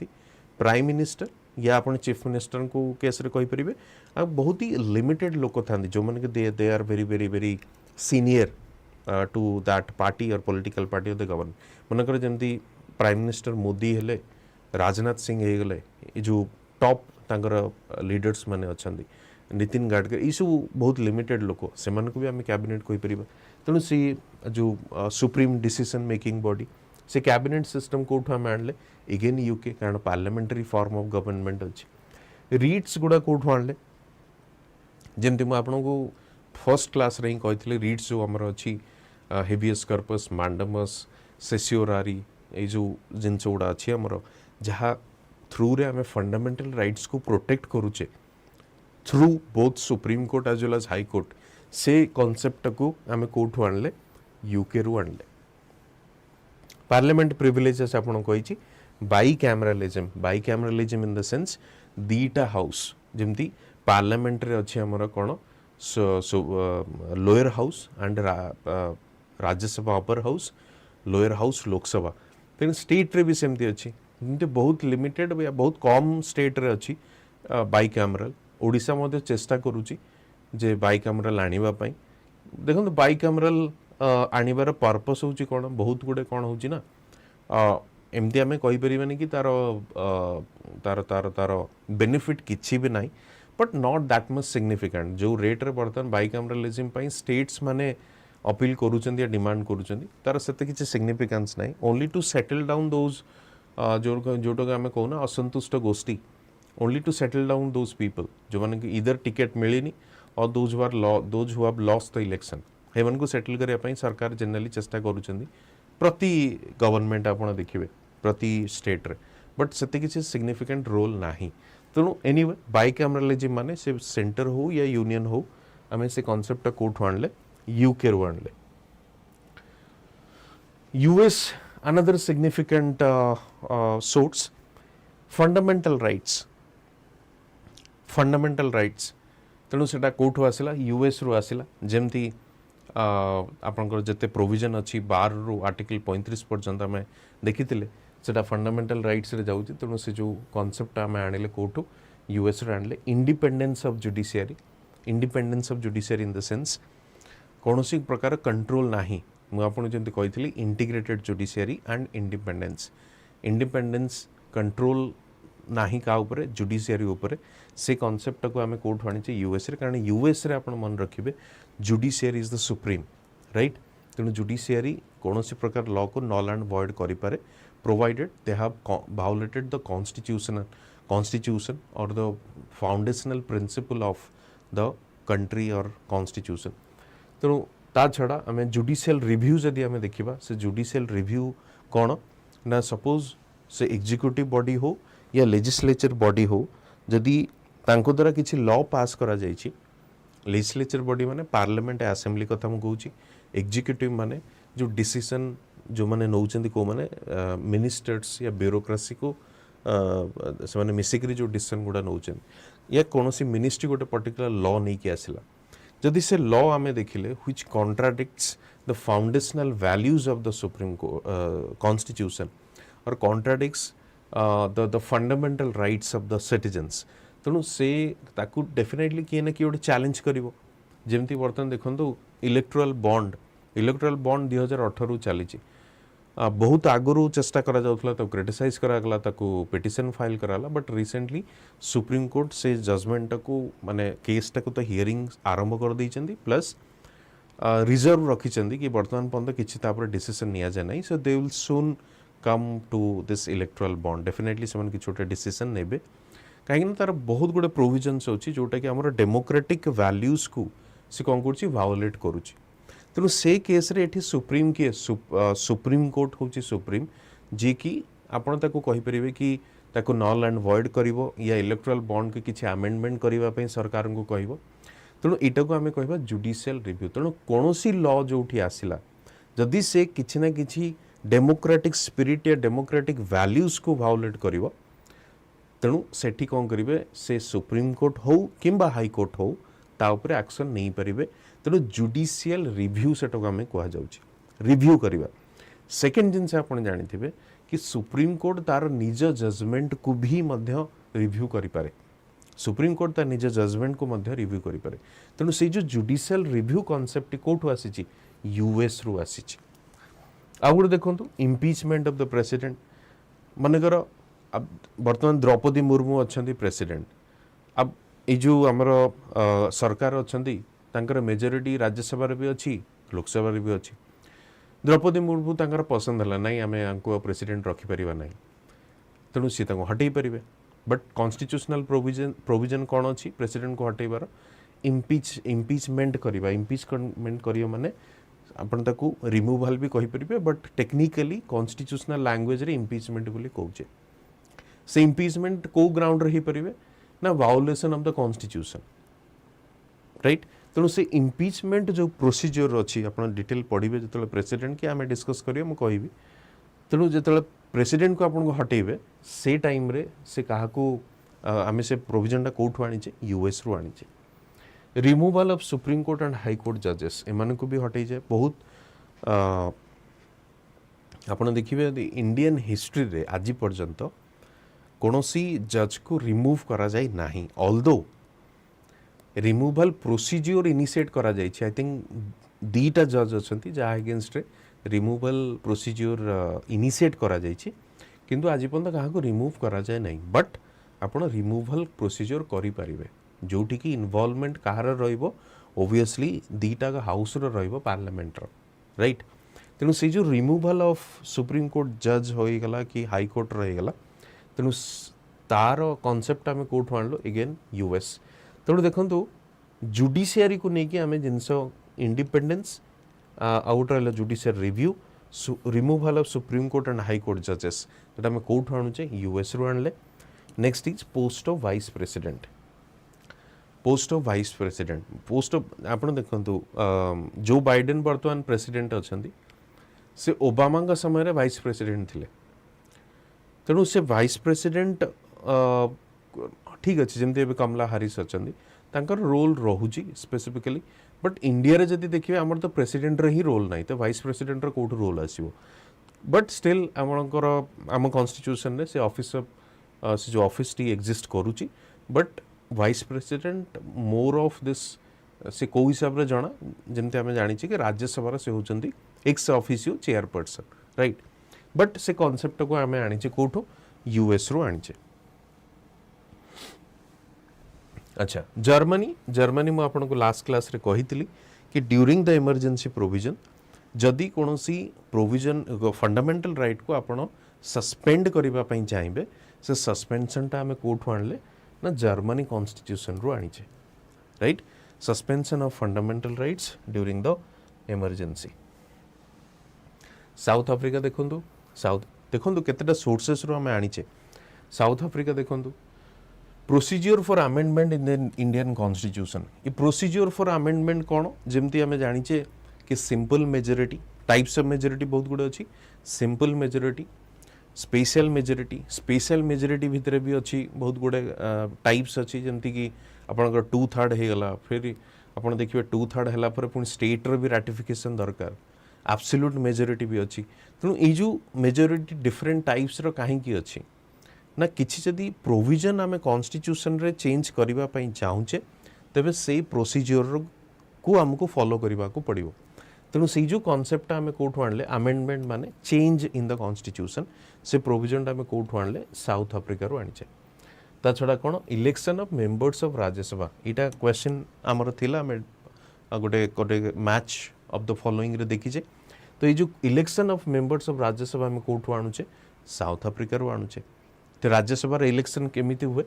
प्राइम मिनिस्टर या अपन चीफ मिनिस्टर को केस रे कहि परिबे आ बहुत ही लिमिटेड लोक था जो माने कि they are very very very senior to that party और political party of the government. मनकर जमती प्राइम मिनिस्टर मोदी हेले राजनाथ सिंह हे गले जो टॉप तांकर लीडर्स माने अछंदी नितिन गडकरी ये सब बहुत लिमिटेड लोक से भी आम कैबिनेट कहि परिबा. तेणु से जो सुप्रीम डिसीजन मेकिंग बॉडी से कैबिनेट सिस्टम कौटू आम आणले एगेन यूके कारण पार्लियामेंटरी फॉर्म ऑफ गवर्नमेंट अच्छी. रीट्स गुड़ा कौटू आणले जमती मुझे आपको फर्स्ट क्लास रे कही रीट्स जो आमर अच्छी हेबियस कर्पस मांडमस सेसियोरारी ये जो जिनस गुड़ा अच्छी आमर जहाँ थ्रू रे आम फंडामेंटल राइट्स को प्रोटेक्ट करुचे through both supreme court as well as high court से कॉन्सेप्ट को आम कौटू आणले यूके रु आणले. पार्लियामेंट प्रिविलेजेस आपन कही बाइकैमरालिज्म इन द सेंस दीटा हाउस जमती पार्लियामेंट रे अच्छी आमर कौन lower house and Rajya Sabha upper house lower house Lok Sabha. तेणु स्टेट रे भी सेमती अच्छी बहुत लिमिटेड या बहुत कम स्टेट रे अच्छी बाइकैमराल. ओडिशा मध्य चेष्टा करुची जे बाइकैमराल आनिबा पई. देखो बाइकैमराल आनिबार पर्पस होची कोन बहुत गुडे कोन होची ना एमती आम कहीपर कि तार तार तार तार बेनिफिट किसी भी ना but not that much significant जो रेट रे बर्तमान बाइकैमरालिज्म पई स्टेट्स माने अपील करूचंदी या डिमांड करूचंदी तार सेते किसी सिग्निफिकेंस नाही only to settle down those जोटा आम कहूना असंतुष्ट गोष्ठी only to settle down those people जो मैंने इधर टिकेट मिलनी और those who have lost the election हेमन को सेटल करने सरकार जनरली चेष्टा करूचंदी प्रति गवर्नमेंट आपड़ देखिए प्रति स्टेट रे बट से किसी सिग्निफिकेंट रोल नाही. तेणु एनीवे बाइकैमरालिज्म माने से सेंटर हो या यूनियन हो आम से कॉन्सेप्ट कोठू आणले यूके रु आणले. US another significant source fundamental rights तेणु से कौटू आसला यूएस रु आसला जमती आपंकर जिते प्रोविजन अच्छी 12 रु आर्टिकल 35 पर्यंत आम देखी से फंडामेंटल राइट्स रे जाऊँ. तेणु से जो कॉन्सेप्ट आम आनिले कौटू यूएस रे आनिले independence of judiciary in the sense कौन प्रकार कंट्रोल नाही मुझे जमी कही integrated judiciary and independence control ନାହିଁ का उपरे जुडिशियरी उपरे से कॉन्सेप्ट को आम कौट आनी यूएस रे कारण यूएस रे आपण मन रखिए judiciary is the supreme right तेणु जुडिशियरी कौन प्रकार लॉ को नल एंड वॉइड करें provided they have violated the constitution और the foundational principle of the country और कॉन्स्टिट्यूशन तेणु ता छड़ा आम जुडिशियल रिव्यू जदि आम देखा से जुडिशियल रिव्यू कौन ना सपोज से एग्जीक्यूटिव बॉडी हो या लेजिस्लेचर बॉडी हो जदि तांको द्वारा किसी लॉ पास करा जाइछि लेजिस्लेचर बॉडी माने पार्लियामेंट असेंबली कथा मु कहूछि एग्जीक्यूटिव माने जो डिसीजन जो माने नौचंदी को माने मिनिस्टर्स या ब्यूरोक्रेसी को से माने मिसिकरी जो डिसीजन गुडा नौचंदी या कोनोसी मिनिस्ट्री गोटे पर्टिकुलर लॉ नहीं कि आसिला जदि से लॉ आमे देखिले which contradicts the foundational values of the supreme constitution और contradicts the fundamental rights of the citizens तेणु से ताकू डेफिनेटली किए ना किए गोटे चैलेंज करिवो जेमती बर्तमान देखंतु इलेक्टोरल बॉन्ड 2018 चली बहुत आगुरी चेष्टा करा जाउथला तो क्रिटिसाइज करागला ताकू पिटिशन फाइल कराला बट रिसेंटली सुप्रीम कोर्ट से जजमेंट को माने केस टाकू तो हियरिंग आरंभ कर दैचंदी प्लस रिजर्व रखिचंदी कि वर्तमान पर्यंत किछि तापर डिसीजन निया जाय नै so they will soon come to this electoral bond definitely से किछि गोटे डिसीजन नेबे कहीं तार बहुत गुड़े प्रोविजन्स अच्छी जोटा कि आम डेमोक्रेटिक वैल्यूज को सी कौन कर वायोलेट करुच्ची तेणु से केस रे एठी सुप्रीम किए सुप्रीम कोर्ट हूँ सुप्रीम जी कि आपण ताको कहि परिबे कि ताको नल एंड वॉइड करिवो या इलेक्टोरल बॉन्ड के किछि अमेंडमेंट करबा पई सरकार को कहबो तेणु एटा को आमे कहबा जुडिशियल रिव्यू तेणु कोनोसी लॉ जोठी आसिला जदि से किछि ना किछि डेमोक्रेटिक स्पिरिट या डेमोक्रेटिक वैल्यूज को वायोलेट करिवो तेणु सेठी कौन करेंगे से सुप्रीम कोर्ट हो किंबा हाई कोर्ट हो ता उपरे एक्शन नहीं पारे तेणु जुडिशियल रिव्यू से आम कह रिव्यू करवा सेकेंड जिनस आप जानी कि सुप्रीम कोर्ट तार निज जजमेंट को भी मध्य रिव्यू करें सुप्रीम कोर्ट तार निज जजमेंट को मध्य रिव्यू करें तेणु से जो जुडिशियल रिव्यू कॉन्सेप्ट कौटू आसी यूएस रु आसी आ गए देखो इम्पीचमेंट ऑफ द प्रेसिडेंट मनकर अब बर्तमान द्रौपदी मुर्मू अच्छा प्रेसिडेंट अब ये जो आमर सरकार अच्छा मेजोरिटी राज्यसभा भी अच्छी लोकसभा भी अच्छी द्रौपदी मुर्मू तांकर पसंद है ना आम आपको प्रेसिडेंट रखिपर ना तेणु सी हटई पारे बट कॉन्स्टिट्यूशनल प्रोविजन कौन अच्छी प्रेसिडेंट को हटैबार इम्पीचमेंट करवा इम्पीचमेंट कर माने आपन ताकू रिमूवाल भी कहीपर बट टेक्निकली कॉन्स्टिट्यूशनल लैंग्वेज रे इम्पीचमेंट बोली कहूचे से इम्पीचमेंट को ग्राउंड रे ही परिवे ना violation of the constitution right तेणु से इम्पीचमेंट जो प्रोसीजर अच्छी आपन डिटेल पढ़िबे जतले प्रेसिडेंट के आमे डिस्कस करियो म कहिबी तेणु जतले प्रेसिडेंट को आपन को हटेबे से टाइम रे से काहाकू आमे से प्रोविजन टा कोठु आनिचे यूएस रु आनिचे removal of supreme court and high court जजेस एमान को भी हटई जाए बहुत आपन देखिबे इंडियन हिस्ट्री रे आज पर्यंत कौनसी जज को रिमूव करा जाए नहीं ऑल्दो रिमूवल प्रोसीजर इनिशिएट करा जाए आई थिंक दीटा जज अच्छा जहाँ अगेंस्ट रे रिमूवल प्रोसीजर इनिशिएट करा जाए किंतु आज पर्यंत क्या रिमूव करा जाए नहीं बट आपण रिमूवल प्रोसीजर करि परिबे जोठी की इन्वॉल्वमेंट कहार रहिबो ओबियसली दीटा हाउस रो रहिबो पार्लियामेंट रो राइट तेणु से जो रिमूवल ऑफ सुप्रीम कोर्ट जज हो गला कि हाई कोर्ट रही गला तेणु तार कॉन्सेप्ट आम कौटू आणलो एगेन यूएस तेणु देखो जुडिशियरी को लेकिन आम जिनस इंडिपेंडेंस आउट रहा judicial review removal of supreme court and high court जजेस जोटा आम कौटू आणुचे यूएस रु आणले next is post of vice president post of आपन देखंतु जो बाइडेन वर्तमान प्रेसिडेंट अच्छा से ओबामा का समय वाइस प्रेसिडेंट थिले तेणु से वाइस प्रेसिडेंट ठीक अच्छे जमी कमला हारिस अच्छा तांकर रोल रोची स्पेसिफिकली बट इंडिया रे जदि देखिए आमर तो प्रेसिडेंट रे ही रोल नहीं तो वाइस प्रेसिडेंट रो कोठ रोल आसीबो बट स्टिल आमर आम कॉन्स्टिट्यूशन रे से ऑफिस से जो ऑफिस टी एग्जिस्ट करूची but vice president more of this से को हिसाब रे जाना जमते आम जानी कि राज्यसभा से होचंदी ex officio chairperson right but से कॉन्सेप्ट को आम आनीचे कौटो यूएस रु आनीचे अच्छा जर्मनी जर्मनी मु आपको लास्ट क्लास रे कही कि ड्यूरिंग द इमरजेंसी प्रोविजन जदि कौन प्रोविजन फंडामेंटल राइट को आपण सस्पेंड करने चाहिए से सस्पेंशनटा आम कौटू आणले ना जर्मनी कॉन्स्टिट्यूशन रु आनीचे right suspension of fundamental rights during the emergency South Africa देखंतु साउथ देखंतु केतेटा सोर्सेस रु आम आनीचे साउथ अफ्रीका देखंतु procedure for amendment in the Indian constitution ये प्रोसीजियर फॉर अमेंडमेंट कौन जमती आम जानीचे कि simple majority types of majority बहुत गुड़े अच्छी सिंपल मेजोरिटी स्पेशल मेजोरिटी भितर भी अच्छी बहुत गुड़े टाइप्स अच्छी जमती कि आपंकर 2/3 हो गला फिर आप देखिए 2/3 है पुणी स्टेट भी राटिफिकेशन दरकार एब्सोल्यूट मेजोरिटी भी अच्छी तेणु ये जो मेजोरिटी डिफरेंट टाइप्स रो कहीं अच्छी ना किसी जदि प्रोविजन आम कॉन्स्टिट्यूशन रे चेंज करने चाहूचे तेबे से प्रोसीजियर को आमको फॉलो करने को पड़ो तेणु से जो कॉन्सेप्ट आम कौटू आणले अमेंडमेंट माने चेंज इन द कॉन्स्टिट्यूशन से प्रोविजन आम कौटू आणले साउथ अफ्रीका रू आनीचे ता छड़ा कौन election of members of Rajya Sabha इटा क्वेश्चन आमर थिला आम गोटे गोटे मैच ऑफ द फॉलोइंग रे देखीचे तो ये जो election of members of Rajya Sabha आम कौटू आणुचे साउथ अफ्रीका रू आणुचे तो राज्यसभा इलेक्शन केमिति हुए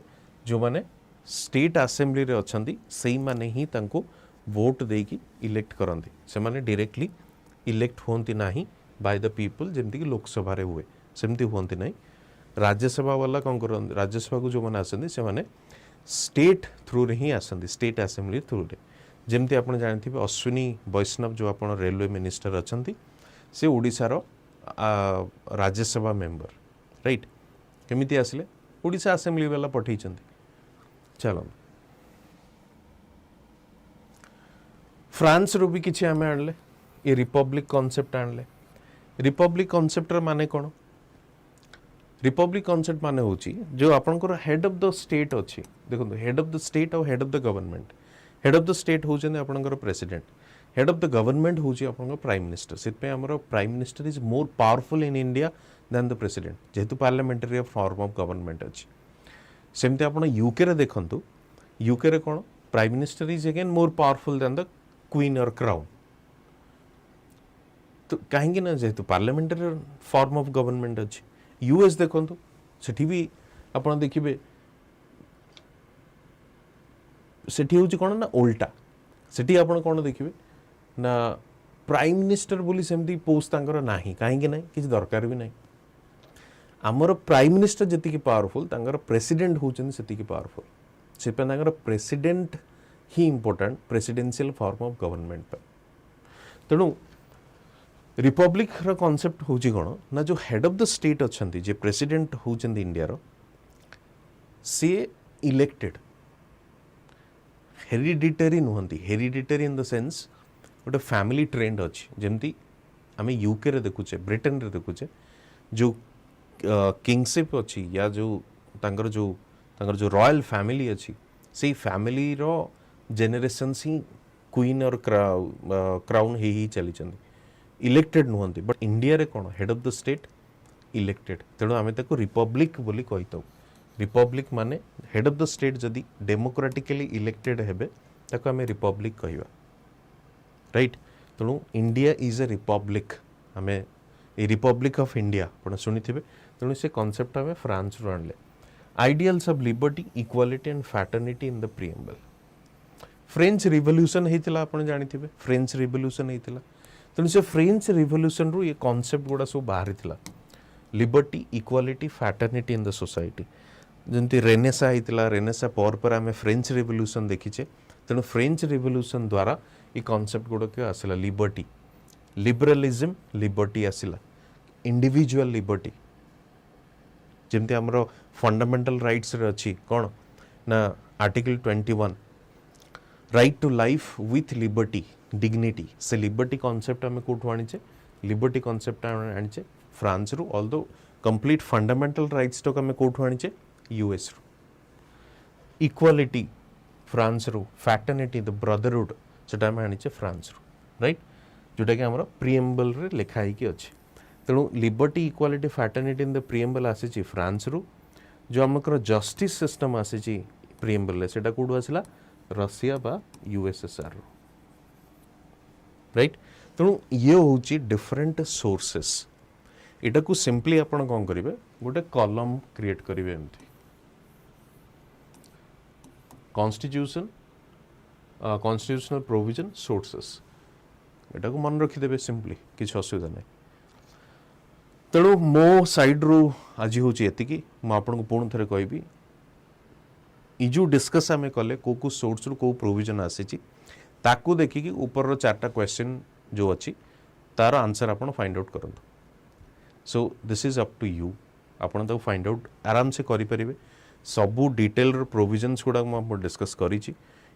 जो माने स्टेट असेंबली रे अछंती सेही माने ही तांको वोट देकी इलेक्ट करंती से माने डायरेक्टली इलेक्ट होंती नाही बाय द पीपल जेमती कि लोकसभा रे हुए सेमती होंती नाही राज्यसभा वाला कौन करंती राज्यसभा को जो माने आसंती से माने स्टेट थ्रू रे ही आसंती स्टेट असेंबली थ्रू रे जेमती आपण जानथिबे अश्विनी वैष्णव जो आपण रेलवे मिनिस्टर अछंती से ओडिसा रो राज्यसभा मेंबर राइट केमिति आसले ओडिसा असेंबली वाला पठेइचंती चलो फ्रांस रो भी किसी आम आणले ये रिपब्लिक कॉन्सेप्ट आणले रिपब्लिक कॉन्सेप्ट माने कौन रिपब्लिक कॉन्सेप्ट माने होची जो आपनकर हेड ऑफ द स्टेट अच्छी देखो हेड ऑफ द स्टेट और head of the government head of the state होचंदी आपनकर president head of the government होची आपनकर प्राइम मिनिस्टर सेत पे हमर prime minister is more powerful in India than the president जेहेतु पार्लियामेंटरी फॉर्म ऑफ गवर्नमेंट अच्छी सेमती आपण यूके रे देखंतु यूके रे कौन prime minister is again more powerful than the queen और क्राउन तो कहीं ना जेहेतु पार्लियामेंटरी फॉर्म ऑफ गवर्नमेंट अच्छी यूएस देखो सेठी भी आप देखिए सेठी हूँ कौन ना उल्टा सेठी आप कौन देखिए ना प्राइम मिनिस्टर बोली सेमती पोस्ट तांकर नाही कहीं ना किसी दरकार भी नहीं आमर प्राइम मिनिस्टर जी पावरफुल तांकर प्रेसिडेंट होचंदी सेतिकी पावरफुल से तांकर प्रेसिडेंट ही important presidential form of government तेणु रिपब्लिक रो कॉन्सेप्ट होची कौन ना जो हेड ऑफ द स्टेट अच्छंती जे प्रेसिडेंट होचंदी इंडिया रो से इलेक्टेड हेरिडिटरी नुहंती हेरिडिटरी इन द सेंस गोटे फैमिली ट्रेंड अच्छी जमती आम यूके रे देखुचे ब्रिटेन रे देखुचे जो किंगशिप अच्छी या जो तांकर जो रॉयल फैमिली अच्छी से फैमिली रो जेनेरेशन ही क्वीन और क्राउन ही चली इलेक्टेड नुहंती बट इंडिया रे कौन head of the state elected तेणु आम ताको रिपब्लिक बोली कहीथाऊ रिपब्लिक माने हेड ऑफ द स्टेट जदि डेमोक्रेटिकली इलेक्टेड हेबे ताको आम रिपब्लिक कहवा राइट तेणु इंडिया इज ए रिपब्लिक आम ए रिपब्लिक ऑफ इंडिया आप शुणी तेणु से कॉन्सेप्ट आम फ्रांस रू आणले ideals of liberty equality and fraternity in the preamble French revolution होता आप जानी फ्रेंच रिवोल्यूशन होता तेणु से फ्रेंच रिवोल्यूशन रु ये कॉन्सेप्ट गुड़ा सब बाहरी liberty equality fraternity in the society जमती रेनेसा होता रेनेसा पर आम फ्रेंच रिवोल्यूशन देखीचे तेणु फ्रेंच रिवोल्यूशन द्वारा ये कॉन्सेप्ट गुड़ाक आसला लिबर्टी लिबरलिज्म लिबर्टी आसला इंडिविजुअल लिबर्टी जमती आमर फंडामेंटल राइट्स रे अच्छी कौन ना article 21 right to life with liberty dignity से लिबर्टी कॉन्सेप्ट आम कौटू आनीचे लिबर्टी कॉन्सेप्ट आनीचे फ्रांस रु ऑल्दो कंप्लीट फंडामेंटल राइट्स तो आम कौटू आनीचे यूएस रु इक्वालिटी फ्रांस रु फैटर्निटी द ब्रदरहुड सेटा आम आनीचे फ्रांस रु राइट जोटा कि आमर प्रिएम्बल रे लिखा ही अच्छे तेणु liberty equality fraternity in the preamble आसी फ्रांस रु जो आमकर जस्टिस सिस्टम आसी प्रिएम्बल सेटा कोड आसला रशिया बा यूएसएसआर राइट तेणु ये होची डिफरेंट सोर्सेस एटा को सिंपली आपण कोन करिवे गोटे कॉलम क्रिएट करिवे एमती कॉन्स्टिट्यूशन कॉन्स्टिट्यूशनल प्रोविजन सोर्सेस एटा को मन रखी देबे सिंपली किछ असुविधा नहीं तेणु मो साइड रू आज हूँ एतिकी मु आपन को पुणी थे कहबी इ जो डिस्कस आम कले को सोर्स रू को प्रोविजन आसी ताकू देखिकी ऊपर चार्टा क्वेश्चन जो अच्छी तार आंसर आपन फाइंड आउट करंतु so this is up to you आपन ताको फाइंड आउट आराम से करि परिबे सबू डिटेल प्रोविजन्स गुड़ा मु डिस्कस करिछि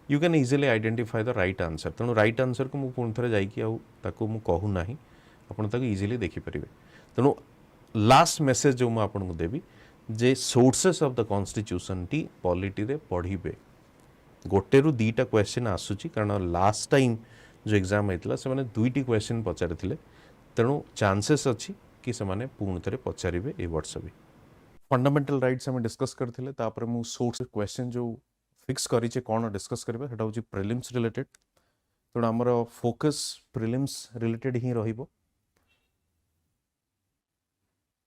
you can easily identify the right answer तेणु राइट आंसर को मु पुणी थे जाइकी आउ ताको मु कहू नाही आपन ताको इजिली देखि परिबे तेणु लास्ट मेसेज जो मु आपन को देबी जे सोर्सेस ऑफ द कॉन्स्टिट्यूशन टी पॉलिटी रे पढ़िबे गोटे रु दीटा क्वेश्चन आसुची कारण लास्ट टाइम जो एग्जाम होता से माने दुईटी क्वेश्चन पचारि तेणु चांसेस अच्छी कि से माने पुणी थे पचारे ए वर्ष भी फंडामेंटल राइट्स आम डिस्कस करथिले तापर मु सोर्स क्वेश्चन जो फिक्स करिचे कोन डिस्कस करबे सेटा होची प्रिलिम्स रिलेटेड तेणु आमर फोकस प्रिलिम्स रिलेटेड ही रहिबो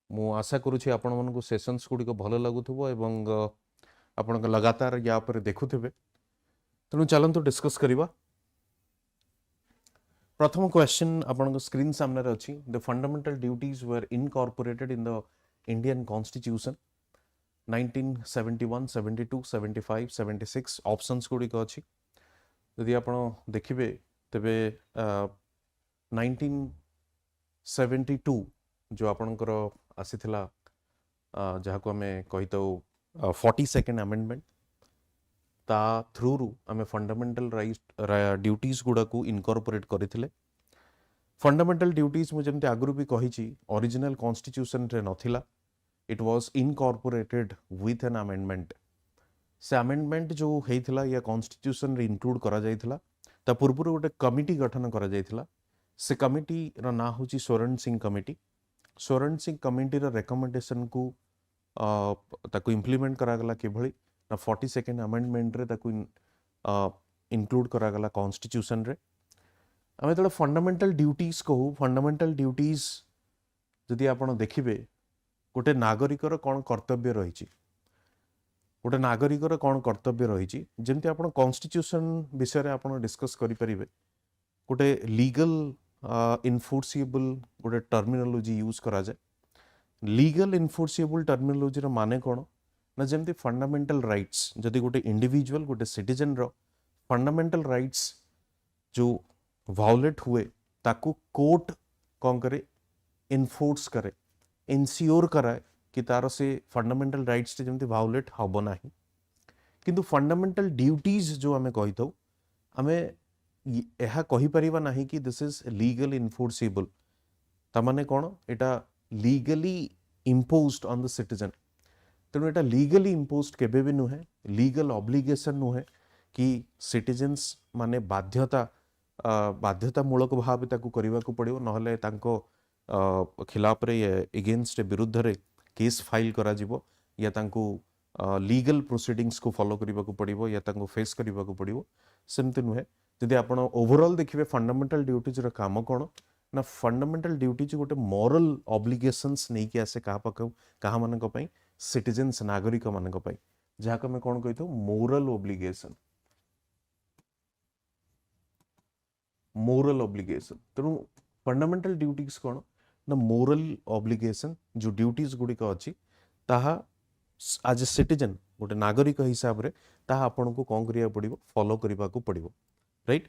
मु आशा करुछि आपण मानकु सेशंस गुडी भल लागुथबो एवं आपण लगातार या पर देखुथिबे तेणु चलतु डिस्कस करिबा प्रथम क्वेश्चन आपण स्क्रीन सामने अच्छी the fundamental duties were incorporated in the Indian constitution 1971 72 75 76 options गुडी अच्छी यदि आपण देखिबे तबे 1972 जो आपणकर आसीथिला जहाँ को आमे कहितो 42nd अमेंडमेंट ता थ्रू रु आमे फंडामेंटल राइट ड्यूटीज गुड़ा को इनकॉर्पोरेट करथिले फंडामेंटल ड्यूटीज मु जेमते आगुरु भी कहिछि ओरिजिनल कॉन्स्टिट्यूशन रे नथिला it was incorporated with an amendment से अमेंडमेंट जो हेइथिला या कॉन्स्टिट्यूशन रे इंक्लूड करा जाइथिला ता पूर्व गोटे कमिटी गठन करा जाइथिला से कमिटी रो ना होछि स्वर्ण सिंह कमिटी रो रिकमेंडेशन को ताको इम्प्लीमेंट करागला किभଳି ना 42nd अमेंडमेंट रे ताको इंक्लूड करागला कॉन्स्टिट्यूशन रे आमे तो फंडामेंटल ड्यूटीज कहू फंडामेंटल ड्यूटीज जदि आपण देखिबे गोटे नागरिकर कोन कर्तव्य रहिछि गोटे नागरिकर कोन कर्तव्य रहिछि जेमति आपण कॉन्स्टिट्यूशन विषय रे आपण डिस्कस करि परिबे गोटे लीगल इनफोर्सिएबल गोटे टर्मिनोलॉजी यूज करा जाए लीगल इनफोर्सिएबल टर्मिनोलॉजी रो माने कोन ना जेमति फंडामेंटल राइट्स जदि गोटे इंडिविजुअल गोटे सिटीजन रो फंडामेंटल राइट्स जो वायोलेट हुए ताकू कोर्ट कौन करे इनफोर्स करे इनश्योर कराए कि तार से फंडामेंटल राइट्स टे जेमति वायोलेट हबो नाही किंतु फंडामेंटल ड्यूटीज जो आमे कहिथौ आमे एहा कहि परिबा नाही कि दिस इज लीगल इनफोर्सिबल ता माने कोन एटा legally imposed on the citizen तेणु एटा लीगली इम्पोज्ड केबे भी नुहे लीगल ऑब्लिगेशन नुहे कि सिटीजन्स माने बाध्यतामूलक भाव ताकू करने को पड़ो नहले तांको खिलाफ रे एगेन्स्ट विरुद्ध रे केस फाइल करा जिवो या तांको लीगल प्रोसीडिंग्स को फॉलो करने को पड़ो या तांको फेस करने को पड़ो सेमती नुहे जदि आपण ओवरऑल देखिए फंडामेंटल ड्यूटीज रो काम कोन ना फंडामेंटल ड्यूटीज गोटे मॉरल ऑब्लिगेशंस नहीं कि आसे कहा मानक पई सिटीजन्स नागरिक मानक पई जहाँ मैं कौन कही मोरल ऑब्लिगेशन तेणु फंडामेंटल ड्यूटीज कौन ना मोरल ऑब्लिगेशन जो ड्यूटीज गुड़िक अच्छी ताहा आज ए सिटीजन गोटे नागरिक हिसाब रे ताहा आपन को कौन करिया पड़िबो फॉलो करबा को पड़िबो राइट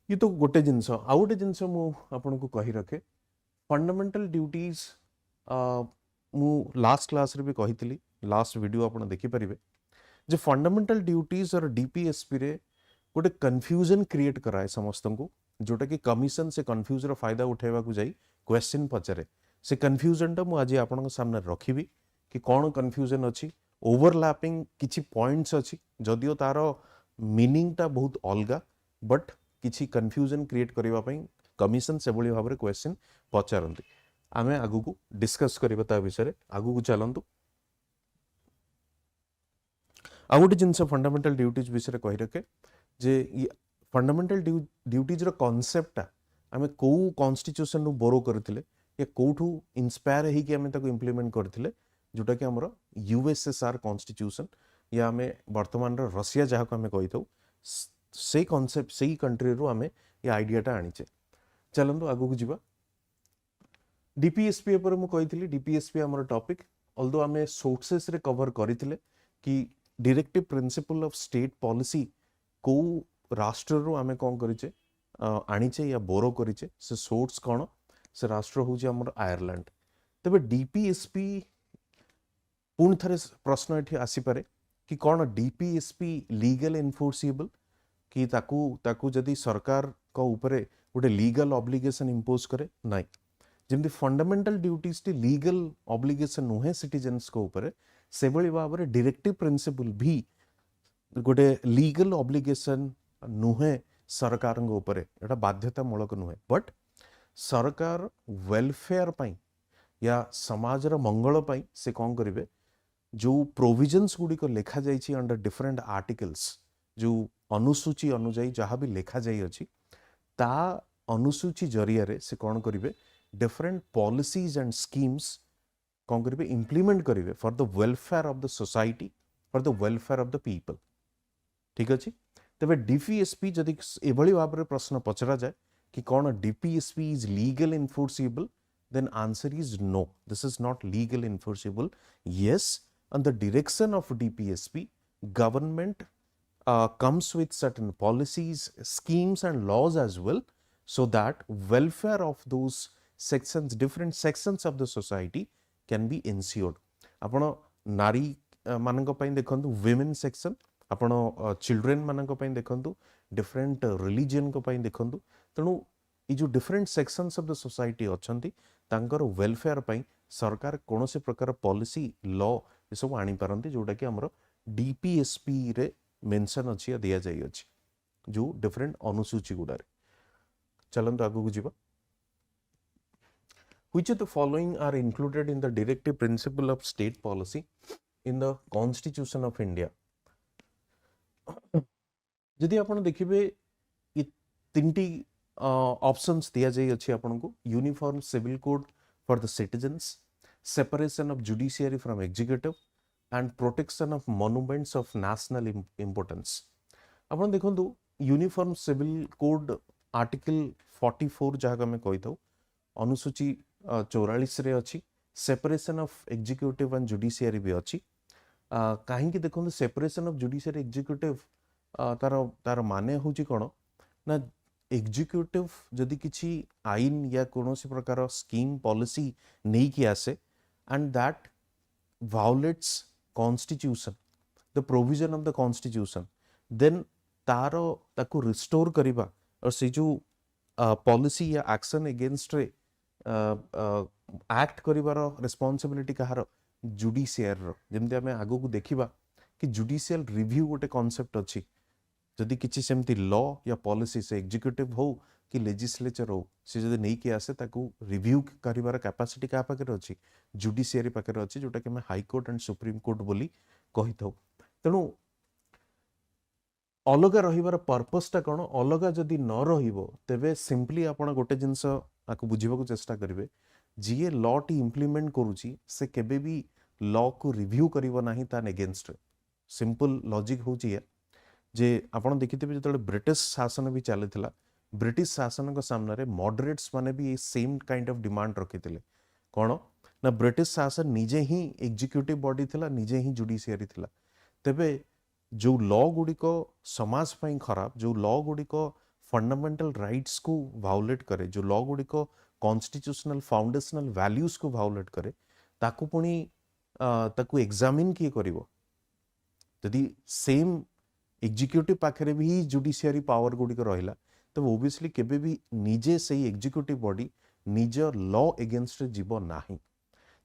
ये तो गोटे जिनस आउ गोटे जिनस मु आपन को कहि रखे फंडामेंटल ड्यूटीज मु लास्ट क्लास रे भी कहितली लास्ट वीडियो आपन देखि परिबे जे फंडामेंटल ड्यूटीज और डीपीएसपी रे गोटे कन्फ्यूजन क्रिएट कराए समस्त को जोटा कि कमिशन से कन्फ्यूजन फायदा उठेबा को जाई क्वेश्चन पचारे से कन्फ्यूजन टा मु आज आपन सामने रखिबी कि कौन कन्फ्यूजन अच्छी ओवरलैपिंग किछि पॉइंट्स अच्छी जदियो तार मीनिंग टा बहुत अलगा बट किछि कन्फ्यूजन क्रिएट करबा पई कमिशन से बळी भाबरे क्वेश्चन पचारंती आमे आगु को डिस्कस करबा ता विषय रे आगु को चलंतु आ गोटे जिनस फंडामेंटल ड्यूटीज विषय कही रखे जे फंडामेंटल ड्यूटीज रो कांसेप्ट आमे को कॉन्स्टिट्यूशन नु बोरो करथिले या कोठू इंस्पायर है कि आमे ताको इंप्लीमेंट करथिले जोटा कि हमरो यूएसएसआर कॉन्स्टिट्यूशन या आमे वर्तमान रो रशिया जहा को आमे कहिथौ से कॉन्सेप्ट से कंट्री रो आमे ये आइडियाटा आनिचे चलंतु आगु को जीवा डीपीएसपी पर मु कहिथिली डीपीएसपी हमर टॉपिक ऑल्दो आमे सोर्सेस रे कवर करिथिले कि directive principle of state policy को राष्ट्र रो आमे कोन करिचे आनिचे या बोरो करिचे से सोर्स कोन से राष्ट्र होउचे हमर आयरलैंड तबे डीपीएसपी पूर्ण थरे प्रश्न एठी आसी पारे कि कोन डीपीएसपी लीगल एनफोर्सेबल कि ताकू जदि सरकार को ऊपरे गोटे लीगल ऑब्लिगेशन इंपोज करे नाही जेमती फंडामेंटल ड्यूटीज टी लीगल ऑब्लिगेशन नुहे सिटीजन्स को ऊपरे से भली भाबरे डायरेक्टिव प्रिंसिपल भी गोटे लीगल ऑब्लिगेशन नुहे सरकार ऊपर एटा बाध्यतामूलक नुहे बट सरकार वेलफेयर पाई या समाजर मंगल पाई से कौन करिवे जो प्रोविजन्स गुडी को लिखा जाइछि अंडर डिफरेंट आर्टिकल्स जो अनुसूची अनुଯାयୀ जहाँ भी लिखा जाई अछि ता अनुसूची जरिया रे से कौन करिवे डिफरेंट पॉलिसीज एंड स्कीम्स कौन करिवे इंप्लीमेंट करिवे for the welfare of the society for the welfare of the people ठीक अछि तबे डीपीएसपी जदि एभली भाव रे प्रश्न पचरा जाए कि कौन DPSP is legal enforceable then answer is no, this is not legal enforceable. Yes, on the direction of DPSP government comes with certain policies, schemes and laws as well so that welfare of those sections, different sections of the society can be ensured. आपण नारी मानक पई देखंतु women section, आपण children मानक पई देखंतु different religion को पई देखंतु तणु ये जो different sections of the society अच्छी तांकर वेलफेयर पाई सरकार कौन से प्रकार पॉलिसी लॉ ये सब आनी पारंती जोटा कि हमर डीपीएसपी रे मेंशन अछि या दिया जाई अछि जो डिफरेंट अनुसूची गुडारे चलंतु आगु को जीवा which of the following are included in the directive principle of state policy in the constitution of India यदि आपण देखिबे ये तीनटी ऑप्शंस दिया जाई अछि आपन को uniform civil code for the citizens separation of judiciary from executive and protection of monuments of national importance आपन देखंतु यूनिफॉर्म सिविल कोड आर्टिकल 44 जहां में कहि दउ अनुसूची 44 रे अछि separation of executive and judiciary भी अछि काहे कि देखंतु सेपरेशन ऑफ जुडिशियरी एग्जीक्यूटिव तार माने होची कोन ना एग्जीक्यूटिव जदि किछि आईन या कोनोसी प्रकार स्कीम पॉलिसी नहीं कि आसे and that violates constitution the provision of the constitution then तारो ताकू रिस्टोर करिबा और से जो पॉलिसी या एक्शन अगेंस्ट रे एक्ट करिवार रिस्पांसिबिलिटी कहार जुडिशियर जेमते हमें आगो को देखिबा कि जुडिशियल रिव्यू गोटे कांसेप्ट अछि जदि किछि सेमती लॉ या पॉलिसी से एग्जीक्यूटिव हो कि लेजिस्लेचर हो से जदि नहीं कि आसे ताकू रिव्यू करिवार कैपेसिटी का पाकर अछि जुडिशियरी पाकर अछि जोटा कि हम high court and supreme court बोली कहि थौ तेनु अलगा रहिबार पर्पस ता कोन अलगा जदि न रहिबो तबे सिंपली आपण गोटे जिंस आकु बुझिबाकू चेष्टा करिवे जे लॉ टी इंप्लीमेंट करूची से केबे भी लॉ को रिव्यू करिवो नाही ता अगेंस्ट सिंपल लॉजिक होची जे आपण देखिथिबे जतले ब्रिटिश शासन भी चलथिला ब्रिटिश शासन को सामने रे मॉडरेट्स माने भी सेम काइंड ऑफ डिमांड रखिथिले कोन ना ब्रिटिश शासन निजे ही एग्जीक्यूटिव बॉडी थिला निजे ही जुडिशियरी थिला तबे जो लॉ गुडी को समाज पई खराब जो लॉ गुडी को फंडामेंटल राइट्स को वायोलेट करे जो लॉ गुडी को कॉन्स्टिट्यूशनल फाउंडेशनल वैल्यूज को वायोलेट करे ताकू पुनी ताकू एग्जामिन किए करिवो यदि सेम एग्जीक्यूटिव पाखरे भी जुडिशियरी पावर गुडी को रहिला तब ओबियसली केबे भी निजे सही एग्जीक्यूटिव बॉडी निज लॉ अगेंस्ट जीव नाही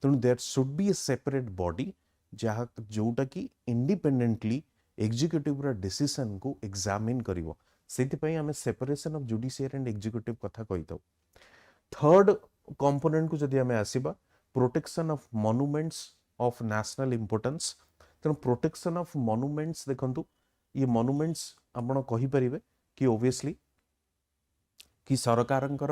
तेणु there should be a separate body जहाँ जोटा कि इंडिपेंडेंटली एग्जीक्यूटिव रा डिसीजन को एग्जामिन करिवो सेति पई हमें separation of judiciary and executive कथा कहितो थर्ड कंपोनेंट को जदि हमें आसीबा protection of monuments of national importance तेणु प्रोटेक्शन ऑफ मॉन्यूमेंट्स देखंतु ये मॉन्यूमेंट्स आपण कहि परिबे कि ओबियसली कि सरकारंकर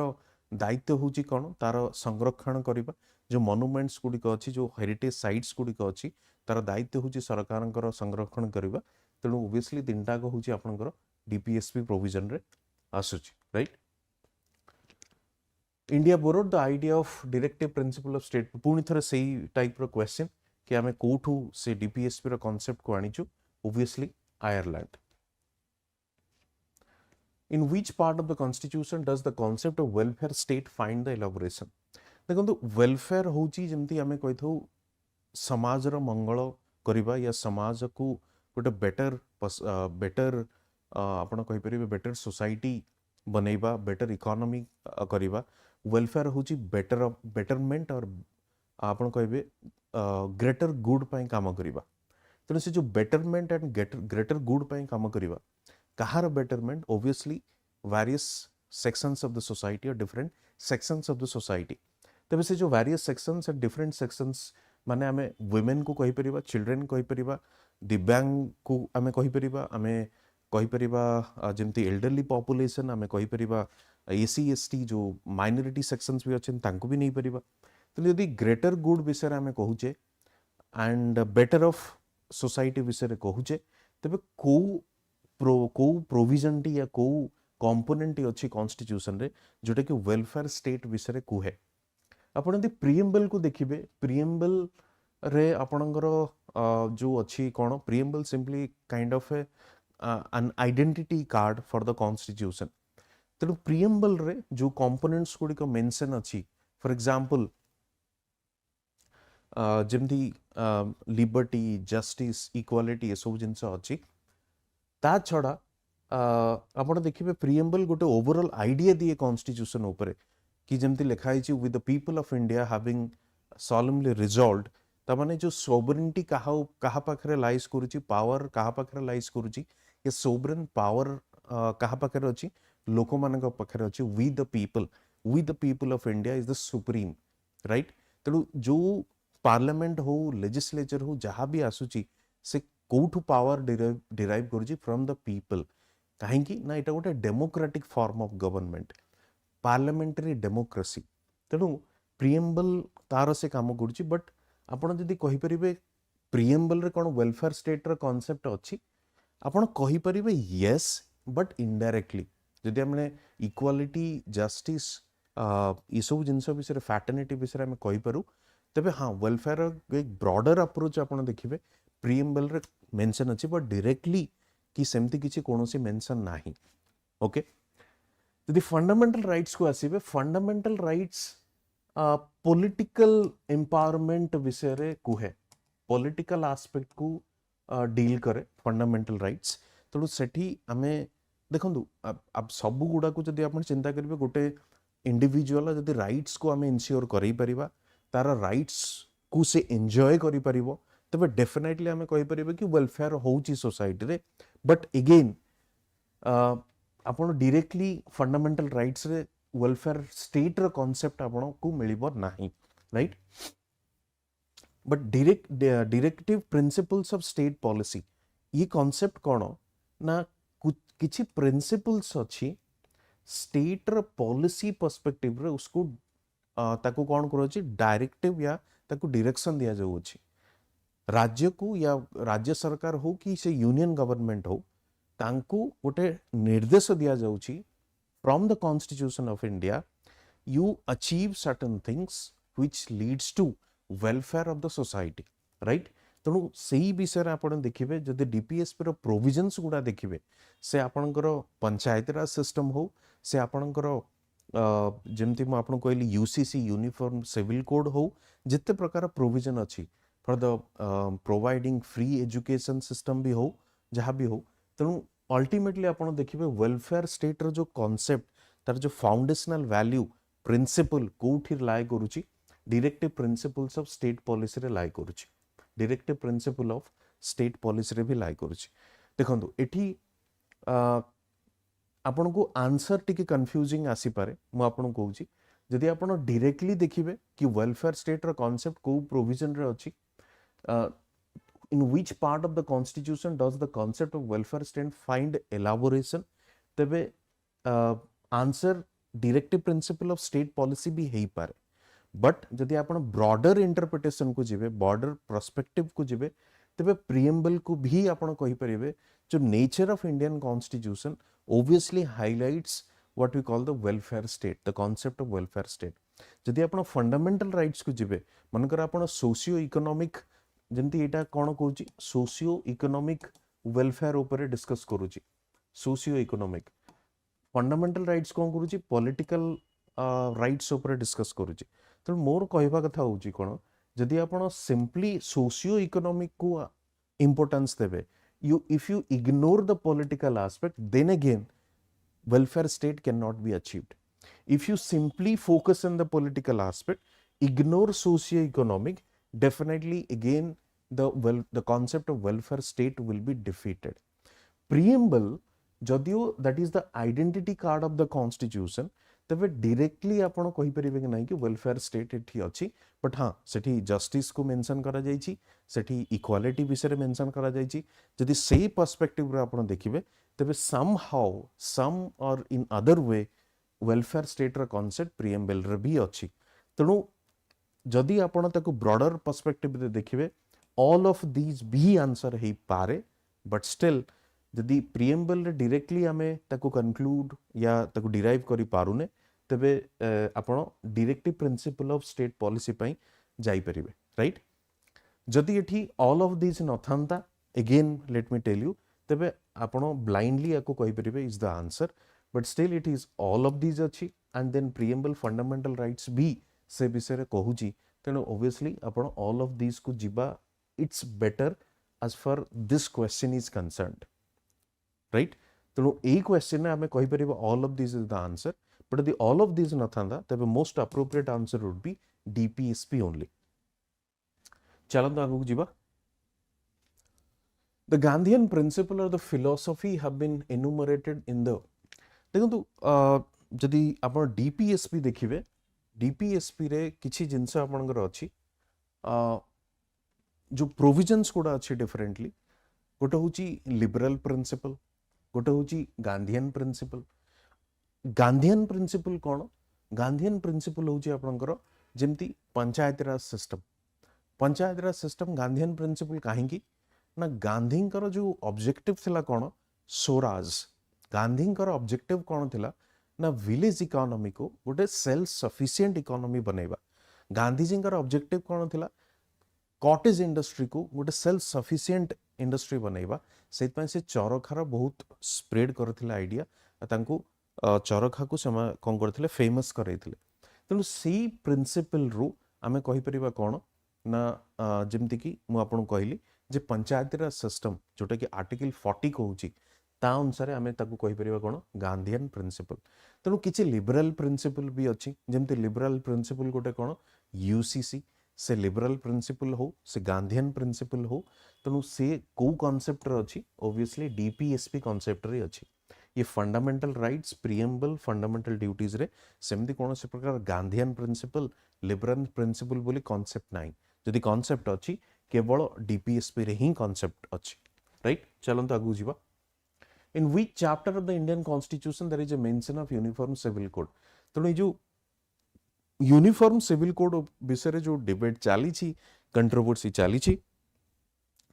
दायित्व होची कोन तार संरक्षण करिबा जो मॉन्यूमेंट्स गुडिक अछि जो हेरिटेज साइट्स गुडिक अछि तार दायित्व होची सरकारंकर संरक्षण करिबा तेणु ओबियसली तीनटा को होची आपनकर डीपीएसपी प्रोविजन रे आसुची right India borrowed the idea of directive principle of state पुणी थरे सेही टाइप रो क्वेश्चन कि आमे कोठू से डीपीएसपी रो कांसेप्ट को आनिचु obviously Ireland In which part of the constitution does the concept of welfare state find the elaboration? देखो वेलफेयर होची जेमती आमे कहिथौ समाज रो मंगल करिबा या समाज को गोटे बेटर आपण कहि परिबे बेटर सोसाइटी बनेबा बेटर इकोनॉमी करिबा वेलफेयर होची बेटरमेंट और आपण कहबे ग्रेटर गुड पई काम करिबा तेणु से जो बेटरमेंट एंड ग्रेटर गुड पई काम करिबा कहार betterment obviously various sections of the society और different sections of the society तबे से जो various sections and different sections माने आमे वुमेन को कहि परिबा चिल्ड्रन कहि परिबा दिव्यांग को आमे कहि परिबा आमे कहि परिबा जेमती एल्डरली पॉपुलेशन आमे कहि परिबा एसी एसटी जो माइनॉरिटी सेक्शंस भी अछन तांको भी नहीं परिबा तो यदि ग्रेटर गुड विषय आमे कहूचे एंड बेटर ऑफ सोसाइटी विषय कहूचे तबे को प्रोविजन टी या को कंपोनेंट टी अछि कॉन्स्टिट्यूशन रे जोटा कि वेलफेयर स्टेट विषय कुहे आपण यदि प्रिएम्बल को देखिबे प्रिएम्बल रे आपणकर जो अछि कोन preamble simply kind of an identity card for the constitution तेणु प्रिएम्बल रे जो कंपोनेंट्स गुडी को मेंशन अछि फॉर एग्जांपल जेमती लिबर्टी जस्टिस इक्वालिटी ए सब जिंस अछि ता छड़ा आपण देखिबे प्रिएम्बल गोटे ओवरऑल आइडिया दिए कॉन्स्टिट्यूशन ऊपर कि जेमती लिखा है with the people of India having solemnly resolved ता माने जो सोवरेनिटी कहा पाखरे लाइज करूची पावर कहा पाखरे लाइज करूची ये सोवरेन पावर कहा पाखरे अछि लोक मानक पाखरे अछि we the people of India is the supreme right तेणु जो पार्लियामेंट हो लेजिस्लेचर हो जहाँ भी आसुची से कोठू पावर डिराइव करूची फ्रॉम द पीपल कहीं ना इटा गोटे democratic form of government parliamentary democracy तेणु प्रिएम्बल तार से काम करूची बट आपण जदि कहि परिबे प्रिएम्बल रे कोन वेलफेयर स्टेट रो कांसेप्ट अछि आपण कहि परिबे यस बट इनडायरेक्टली जदि हमने इक्वालिटी जस्टिस ई सब जिंस विषय फैटर्निटी विषय हम कहि पारू तबे हाँ वेलफेयर एक ब्रॉडर अप्रोच आपण देखिबे प्रिएम्बल रे मेंशन अछि बट डायरेक्टली कि सेमती किछि कोनोसी मेंशन नाही ओके यदि फंडामेंटल राइट्स को आसीबे फंडामेंटल राइट्स पॉलिटिकल एम्पावरमेंट विषय रे कुहे पॉलिटिकल एस्पेक्ट को डील करे फंडामेंटल राइट्स तेणु सेठी आमे देखंतु अब सब गुडा को जदि आपण चिंता करिवे गोटे इंडिविजुअल जदि राइट्स को आमे इंश्योर करई परिबा तार राइट्स को से एंजॉय करि परिबो तबे डेफिनेटली आमे कहि परिबे कि वेलफेयर होउची सोसाइटी रे बट अगेन आपण डायरेक्टली फंडामेंटल राइट्स रे वेलफेयर स्टेट रो कांसेप्ट आपण को मिलिबो नाही right but directive principles of state policy ये कांसेप्ट कोन ना किछि प्रिंसिपल्स अछि स्टेट रो पॉलिसी पर्सपेक्टिव रे उसको ताकू कौन करोची डायरेक्टिव या ताकू डायरेक्शन दिया जाऊ अछि राज्य को या राज्य सरकार हो कि से यूनियन गवर्नमेंट हो तांकू गोटे निर्देश दिया जाउची from the constitution of India you achieve certain things which leads to welfare of the society right तेणु सेही विषय आपण देखिबे जदि डीपीएसपी रो प्रोविजन्स गुडा देखिबे से आपणकर पंचायत राज सिस्टम हो से आपणकर जेमती मु आपन कहली यूसीसी यूनिफॉर्म सिविल कोड हो जिते प्रकार प्रोविजन अछि for the providing free education system भी हो जहाँ भी हो तेणु अल्टीमेटली आपन देखिबे वेलफेयर स्टेट रो जो कांसेप्ट तार जो फाउंडेशनल वैल्यू प्रिंसिपल कोठी लाय करूची directive principles of state policy रे लाय करूची directive principle of state policy रे भी लाय करूची देखंतु एठी आपण को आंसर टिके कंफ्यूजिंग आसी पारे मु आपण कहूची जदि आपण डायरेक्टली देखिबे कि वेलफेयर स्टेट रो कांसेप्ट को प्रोविजन रे अछि in which part of the constitution does the concept of welfare state find elaboration? तेबे answer directive principle of state policy भी हेई पारे, बट जदि आपण ब्रॉडर इंटरप्रिटेशन को जिवे, बॉर्डर पर्सपेक्टिव को जिवे, तेबे प्रिएम्बल को भी आपण कहि परिबे जो nature of Indian constitution obviously highlights what we call the welfare state, the concept of welfare state. जदि आपण फंडामेंटल राइट्स को जिवे, मनकर आपण सोशियो इकोनॉमिक जेंति एटा कोन कहूची सोशियो इकोनॉमिक वेलफेयर ऊपर डिस्कस करूची, सोशियो इकोनॉमिक फंडामेंटल राइट्स कोन करूची पॉलिटिकल राइट्स ऊपर discuss करूची. तो मोर कहबा कथा होची कोन, जदि आपण सिंपली सोशियो इकोनॉमिक को इंपोर्टेंस देबे, if you ignore the political aspect, then again welfare state cannot be achieved. If you simply focus on the political aspect, ignore socio-economic, definitely again the concept of welfare state will be defeated. Preamble, jadio that is the identity card of the constitution, तबे directly आपण कहि परिबे कि नाही कि welfare state एठी अछि, but हां सेठी जस्टिस को मेंशन करा जायछि, सेठी इक्वालिटी विषय मेंशन करा जायछि. जदि सेही पर्सपेक्टिव रे आपण देखिबे तबे सम हाउ सम और in other way welfare state रा कांसेप्ट प्रिएम्बल रे भी अछि. तणु जदि आपण ताको ब्रॉडर पर्सपेक्टिव रे देखिबे ऑल ऑफ दीज भी आंसर हेई पारे, बट स्टिल जदि प्रिएम्बल रे डायरेक्टली आमे ताको कंक्लूड या ताको डिराइव करि पारुने, तबे आपण directive principle of state policy पई जाई परिबे, राइट. जदि एठी ऑल ऑफ दीज नथांता, again let me tell you, तबे आपण ब्लाइंडली याको कहि परिबे is the answer, but still it is all of these अछि and then preamble fundamental rights भी से विषय रे कहूची. तेनो ऑब्वियसली आपण ऑल ऑफ दीज को जिबा it's better as for this question is concerned, right. तेणु यही क्वेश्चन में आम कहीपर all of this is the answer, but यदि ऑल ऑफ दिस न था तबे most appropriate answer would be DPSP only. चलते आगू जीवा. द गांधीयन प्रिंसिपल और the philosophy have been enumerated in the, देखंतु जदि आपण डीपीएसपी देखिबे, डीपीएसपी रे किछि जिंस आपनकर अछि, जो प्रोविजन्स कोडा अछि डिफरेंटली, गोटे होची लिबरल प्रिंसिपल, गोटे होची गांधीयन प्रिंसिपल. गांधीयन प्रिंसिपल कौन? गांधीयन प्रिंसिपल होची आपनकर जेमती पंचायत राज सिस्टम. पंचायत राज सिस्टम गांधीयन प्रिंसिपल काहेकि ना, गांधींकर जो ऑब्जेक्टिव थिला कौन, स्वराज. गांधींकर ऑब्जेक्टिव कौन थिला ना, विलेज इकोनॉमी को गोटे सेल्फ सफिशिएंट इकोनॉमी बनेबा. गांधीजींकर ऑब्जेक्टिव कौन थिला, कॉटेज इंडस्ट्री को गोटे सेल्फ सफिशिएंट इंडस्ट्री बनेबा. सेतपय से चरखार बहुत स्प्रेड करथिला आइडिया, तांको चरखा को समा कोन करथिले फेमस करैथिले. तेनु सेही प्रिंसिपल रो आमे कहि परिबा कोन ना, जेमति कि मु आपन कहली जे पंचायत राज सिस्टम जोटा कि आर्टिकल 40 कहूची, ता अनुसार आमे ताको कहि परिबा कोन गांधीयन प्रिंसिपल. तेनु किछि लिबरल प्रिंसिपल भी अछि, जेमति लिबरल प्रिंसिपल गोटे कोन यूसीसी, से लिबरल प्रिंसिपल हो, से गांधीयन प्रिंसिपल हो. तेणु से को कॉन्सेप्ट रे अछि, ऑब्वियसली डीपीएसपी कॉन्सेप्ट रे अछि. ये fundamental rights, preamble, fundamental duties रे सेमती कोन से प्रकार गांधीयन प्रिंसिपल, लिबरल प्रिंसिपल बोली कॉन्सेप्ट नाही. जदि कॉन्सेप्ट अछि केवल डीपीएसपी रे ही कॉन्सेप्ट अछि, राइट. चलंतु आगु जीवा. In which chapter of the Indian constitution there is a mention of uniform civil code. तेणु ये जो यूनिफॉर्म सिविल कोड विषय जो डिबेट चली, कंट्रोवर्सी चली,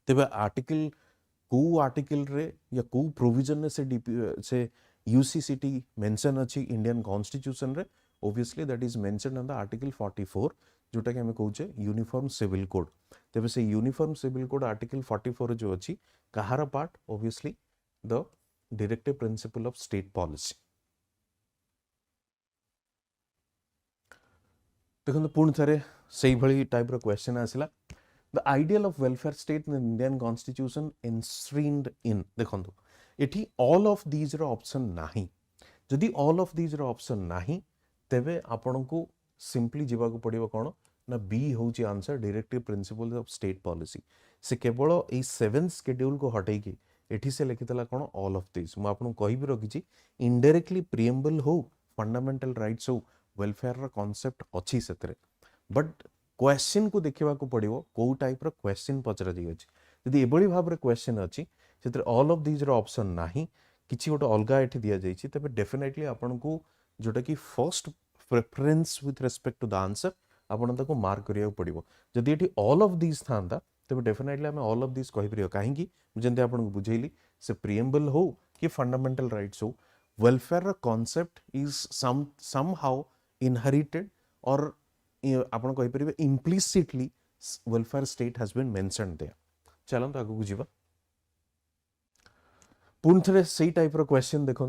तेबे आर्टिकल को आर्टिकल रे या को प्रोविजन ने से यूसीसीटी मेंशन अछि इंडियन कॉन्स्टिट्यूशन रे. Obviously that is mentioned on the article 44, जोटा कि हमें कहूचे यूनिफॉर्म सिविल कोड. तेबे से यूनिफॉर्म सिविल कोड आर्टिकल 44 जो अछि कहार पार्ट, obviously the directive principle of state policy. देखो पुणी थे से भाई टाइप क्वेश्चन आसला. The ideal of welfare state in Indian constitution enshrined in. देखो ये ऑल ऑफ दीज ऑप्शन नाही. जदि ऑल ऑफ दीज ऑप्शन नाही, तेबे आपण को सिंपली जीवा को पड़िबो कोन ना, बी होची answer directive principle of state policy. से केवल ए 7th शेड्यूल को हटई की एठी से लिखितला कोन ऑल ऑफ दीज. मु आपन कहि भी रखिछि इनडायरेक्टली प्रिएम्बल हो, फंडामेंटल राइट्स हो, वेलफेयर रा कांसेप्ट अछि सेतरे. बट क्वेश्चन को देखिबा को पड़िबो को टाइप रो क्वेश्चन पचरा जाई अछि. जदि एभली भाव क्वेश्चन अच्छी से ऑल ऑफ दीज ऑप्शन नाही किसी गोटे अलग ये दि जाइए तेज डेफिनेटली आपन को जोटा कि first preference with respect to the answer आपन ताको मार्क करिया पड़िबो जदि एठी ऑल ऑफ दीज थांता तेज डेफिनेटली आम ऑल ऑफ दीज कहि परियो काहेकि जेंते आपन को बुझेली से प्रिएम्बल हो कि फंडामेंटल राइट्स हो welfare concept is somehow inherited और आपन कहि परिबे implicitly welfare state has been mentioned there चलंत आगु को जीवा पुणी थे से टाइप क्वेश्चन देखो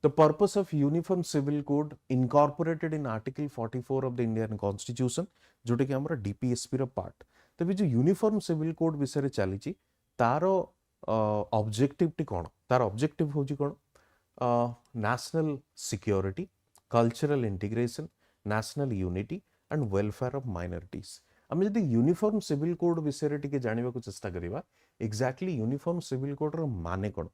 the purpose of uniform civil code incorporated in article 44 of the Indian constitution जोटा कि हमर डीपीएसपी रो पार्ट तबे जो यूनिफॉर्म सिविल कोड विषय रे चली तार ऑब्जेक्टिव टी कोन तार ऑब्जेक्टिव होजी कोन national security cultural integration national unity and welfare of minorities आम जब यूनिफॉर्म सिविल कोड विषय टे जानवा को चेष्टा करवा एक्जाक्टली यूनिफॉर्म सिविल कोड रो माने कोन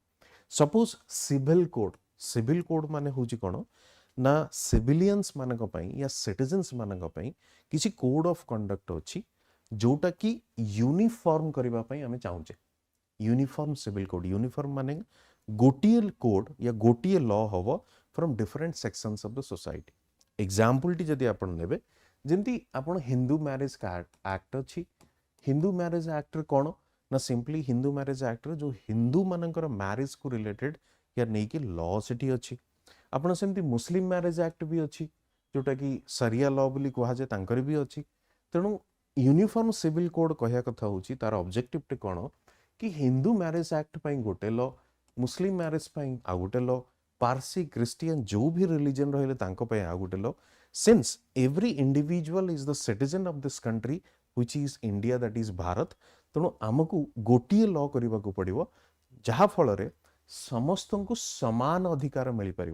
सपोज सिविल कोड माने होची कोन ना सिविलियंस मानक पई या सिटीजन्स मानक पई किसी कोड ऑफ कंडक्ट अछि जोटा कि यूनिफॉर्म करबा पई हमें चाहूचे यूनिफॉर्म सिविल कोड यूनिफॉर्म माने गोटिए कोड या गोटिए लॉ हबो from different sections of the society example T जदी आपण नेबे जेंती आपण हिंदू मैरिज का एक्ट अछि हिंदू मैरिज एक्ट कोन ना सिंपली हिंदू मैरिज एक्ट जो हिंदू मानकर मैरिज को रिलेटेड या नहीं कि लॉ सेठी अछि आपण सेमती मुस्लिम मैरिज एक्ट भी अछि जोटा कि शरिया लॉ बोली कहा जाय तांकर भी अछि तेणु यूनिफॉर्म सिविल कोड कहया कथा होची तार ऑब्जेक्टिव टे कोन कि हिंदू मैरिज एक्ट पई गोटे लॉ मुस्लिम मैरिज पई आ गोटे लॉ पारसी क्रिश्चियन जो भी रिलीजन रहले तांको पई आ गोटे law since every individual is the citizen of this country which is India that is Bharat तेणु आमको गोटे लॉ करने को पड़ो जहाँ फल समस्त को समान अधिकार मिल पार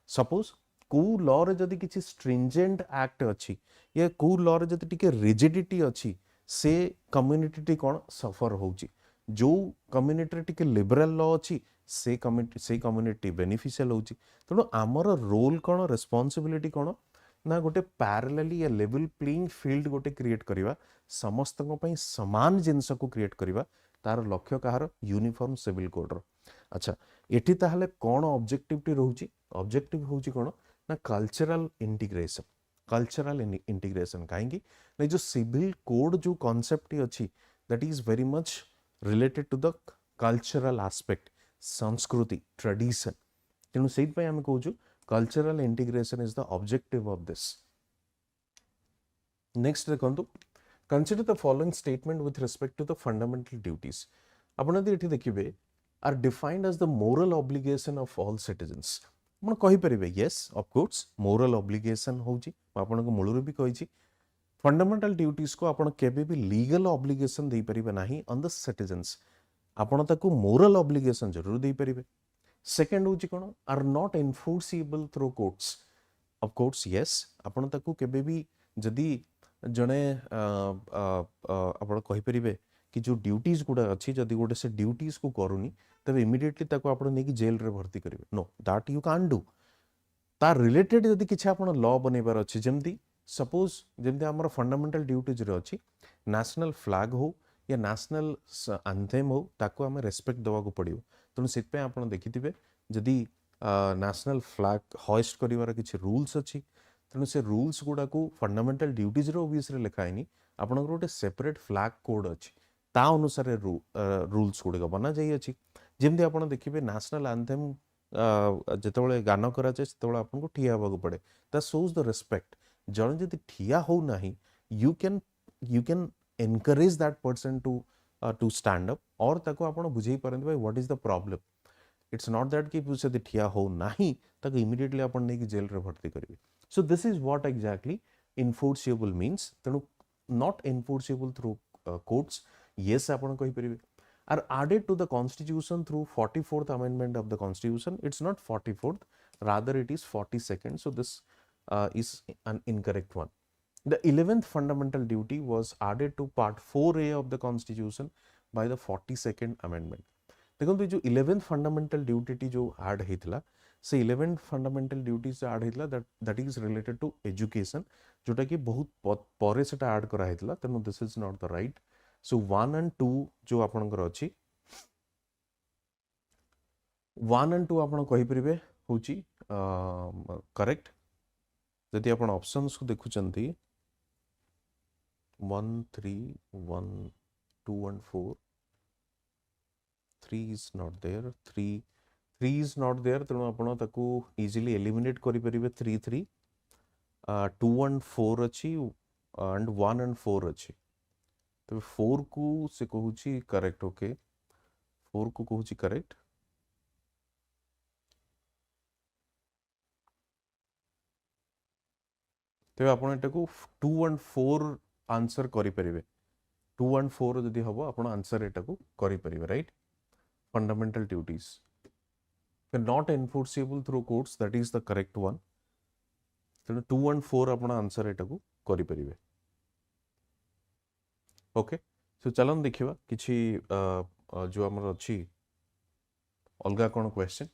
सपोज कौ लॉ रे जदि किसी स्ट्रिंजेंट एक्ट अच्छी या कौ लॉ रे जदि टिके रिजिडिटी अच्छी से कम्युनिटी कौन सफर होची जो कम्युनिटी टिके लिबरल लॉ अच्छी से कम्युनिटी बेनिफिशियल होची तेणु आमर रोल कौन रेस्पॉन्सिबिलिटी कौन ना गोटे पैरेलली या लेवल प्लेइंग फील्ड गोटे क्रिएट करवा समस्त समान जिनस को क्रिएट करवा तार लक्ष्य कहार यूनिफॉर्म सिविल कोड रो अच्छा एठी ताहले कौन ऑब्जेक्टिव टी रहउची ऑब्जेक्टिव होची कौन ना कल्चरल इंटीग्रेशन कहीं ना जो सिविल कोड जो कॉन्सेप्ट अच्छी that is very much related to the cultural aspect संस्कृति ट्रेडिशन तेणु से आम कहूँ cultural integration is the objective of this. Next देखो consider the following statement with respect to the fundamental duties. आपण यदि एठी देखिबे are defined as the moral obligation of all citizens. आपण कहि परिबे yes of course moral obligation होउची आपण को मूलरू भी कहिची fundamental duties को आपण केबे भी legal obligation देई परिबे नाही on the citizens. आपण ताको moral obligation जरूर देई परिबे सेकेंड होची कोन are not enforceable through courts of course yes आपण ताकू केबे भी जदी जणे आपण कहि परिबे कि जो ड्यूटीज गुडा अछि जदी गोटे से ड्यूटीज को करूनी तबे इमीडिएटली ताको आपण नेकी जेल रे भर्ती करिवे know that you can't do तार रिलेटेड जदी किछ आपण लॉ बनेबार अछि जेमती सपोज जेमती हमर फंडामेंटल ड्यूटीज रे अछि नेशनल फ्लैग हो या नेशनल एंथेम हो ताको हमें रेस्पेक्ट देवा को पड़ियो तेणु से आप देखिथे जदि नेशनल फ्लैग हॉइस्ट करिवार किछि रूल्स अच्छी तेणु से रूल्स गुडा को फंडामेंटल ड्यूटीज रो ओबीएस रे लिखाइनी आपनकर गोटे सेपरेट फ्लैग कोड अच्छी ता अनुसार रूल्स गुडा बना जाई अच्छी जेमती आपण देखिबे नेशनल एंथेम जेतेबेले गान करा जाय सेतेबेले आपन को ठिया होबा को पड़े दैट शोज द रेस्पेक्ट जण जदि ठिया हो नाही you can encourage that person to stand up और ताको आपण बुझेई परंत भाई what is the problem it's not that कि पुसे ठिया हो नाही ताको इमीडिएटली आपण नै कि जेल रे भर्ती करिवे so this is what exactly enforceable means तेणु not enforceable through courts yes आपण कहि परिवे are added to the constitution through 44th amendment of the constitution it's not 44th rather it is 42nd so this is an incorrect one. The 11th fundamental duty was added to Part 4A of the Constitution by the 42nd Amendment. देखो जो 11th fundamental duty जो add हेतला से 11th fundamental duties add हेतला that is related to education जोटा कि बहुत परे सेटा add करा हेतला तेनु this is not the right so 1 and 2 जो आपनकर अछि 1 and 2 आपण कहि परिबे होची करेक्ट जदि आपण ऑप्शंस को देखुचंती 1 3 1 2 and 4 3 is not there 3 is not there तेणु आपण ताकू इजीली एलिमिनेट करि परिबे 3 3 2 and 4 अछि and 1 and 4 अछि तो 4 को से कहूची करेक्ट ओके 4 को कहूची करेक्ट तेबे आपण एटाकू 2 and 4 आंसर करि परिबे 2 and 4 जदि हबो आपण आंसर एटाकू करि परिबे right fundamental duties not enforceable through courts that is the correct one तेणु 2 and 4 आपण आंसर एटाकू करि परिबे ओके सो चलन देखिबा किछि जो हमर अछि अलगा कोन question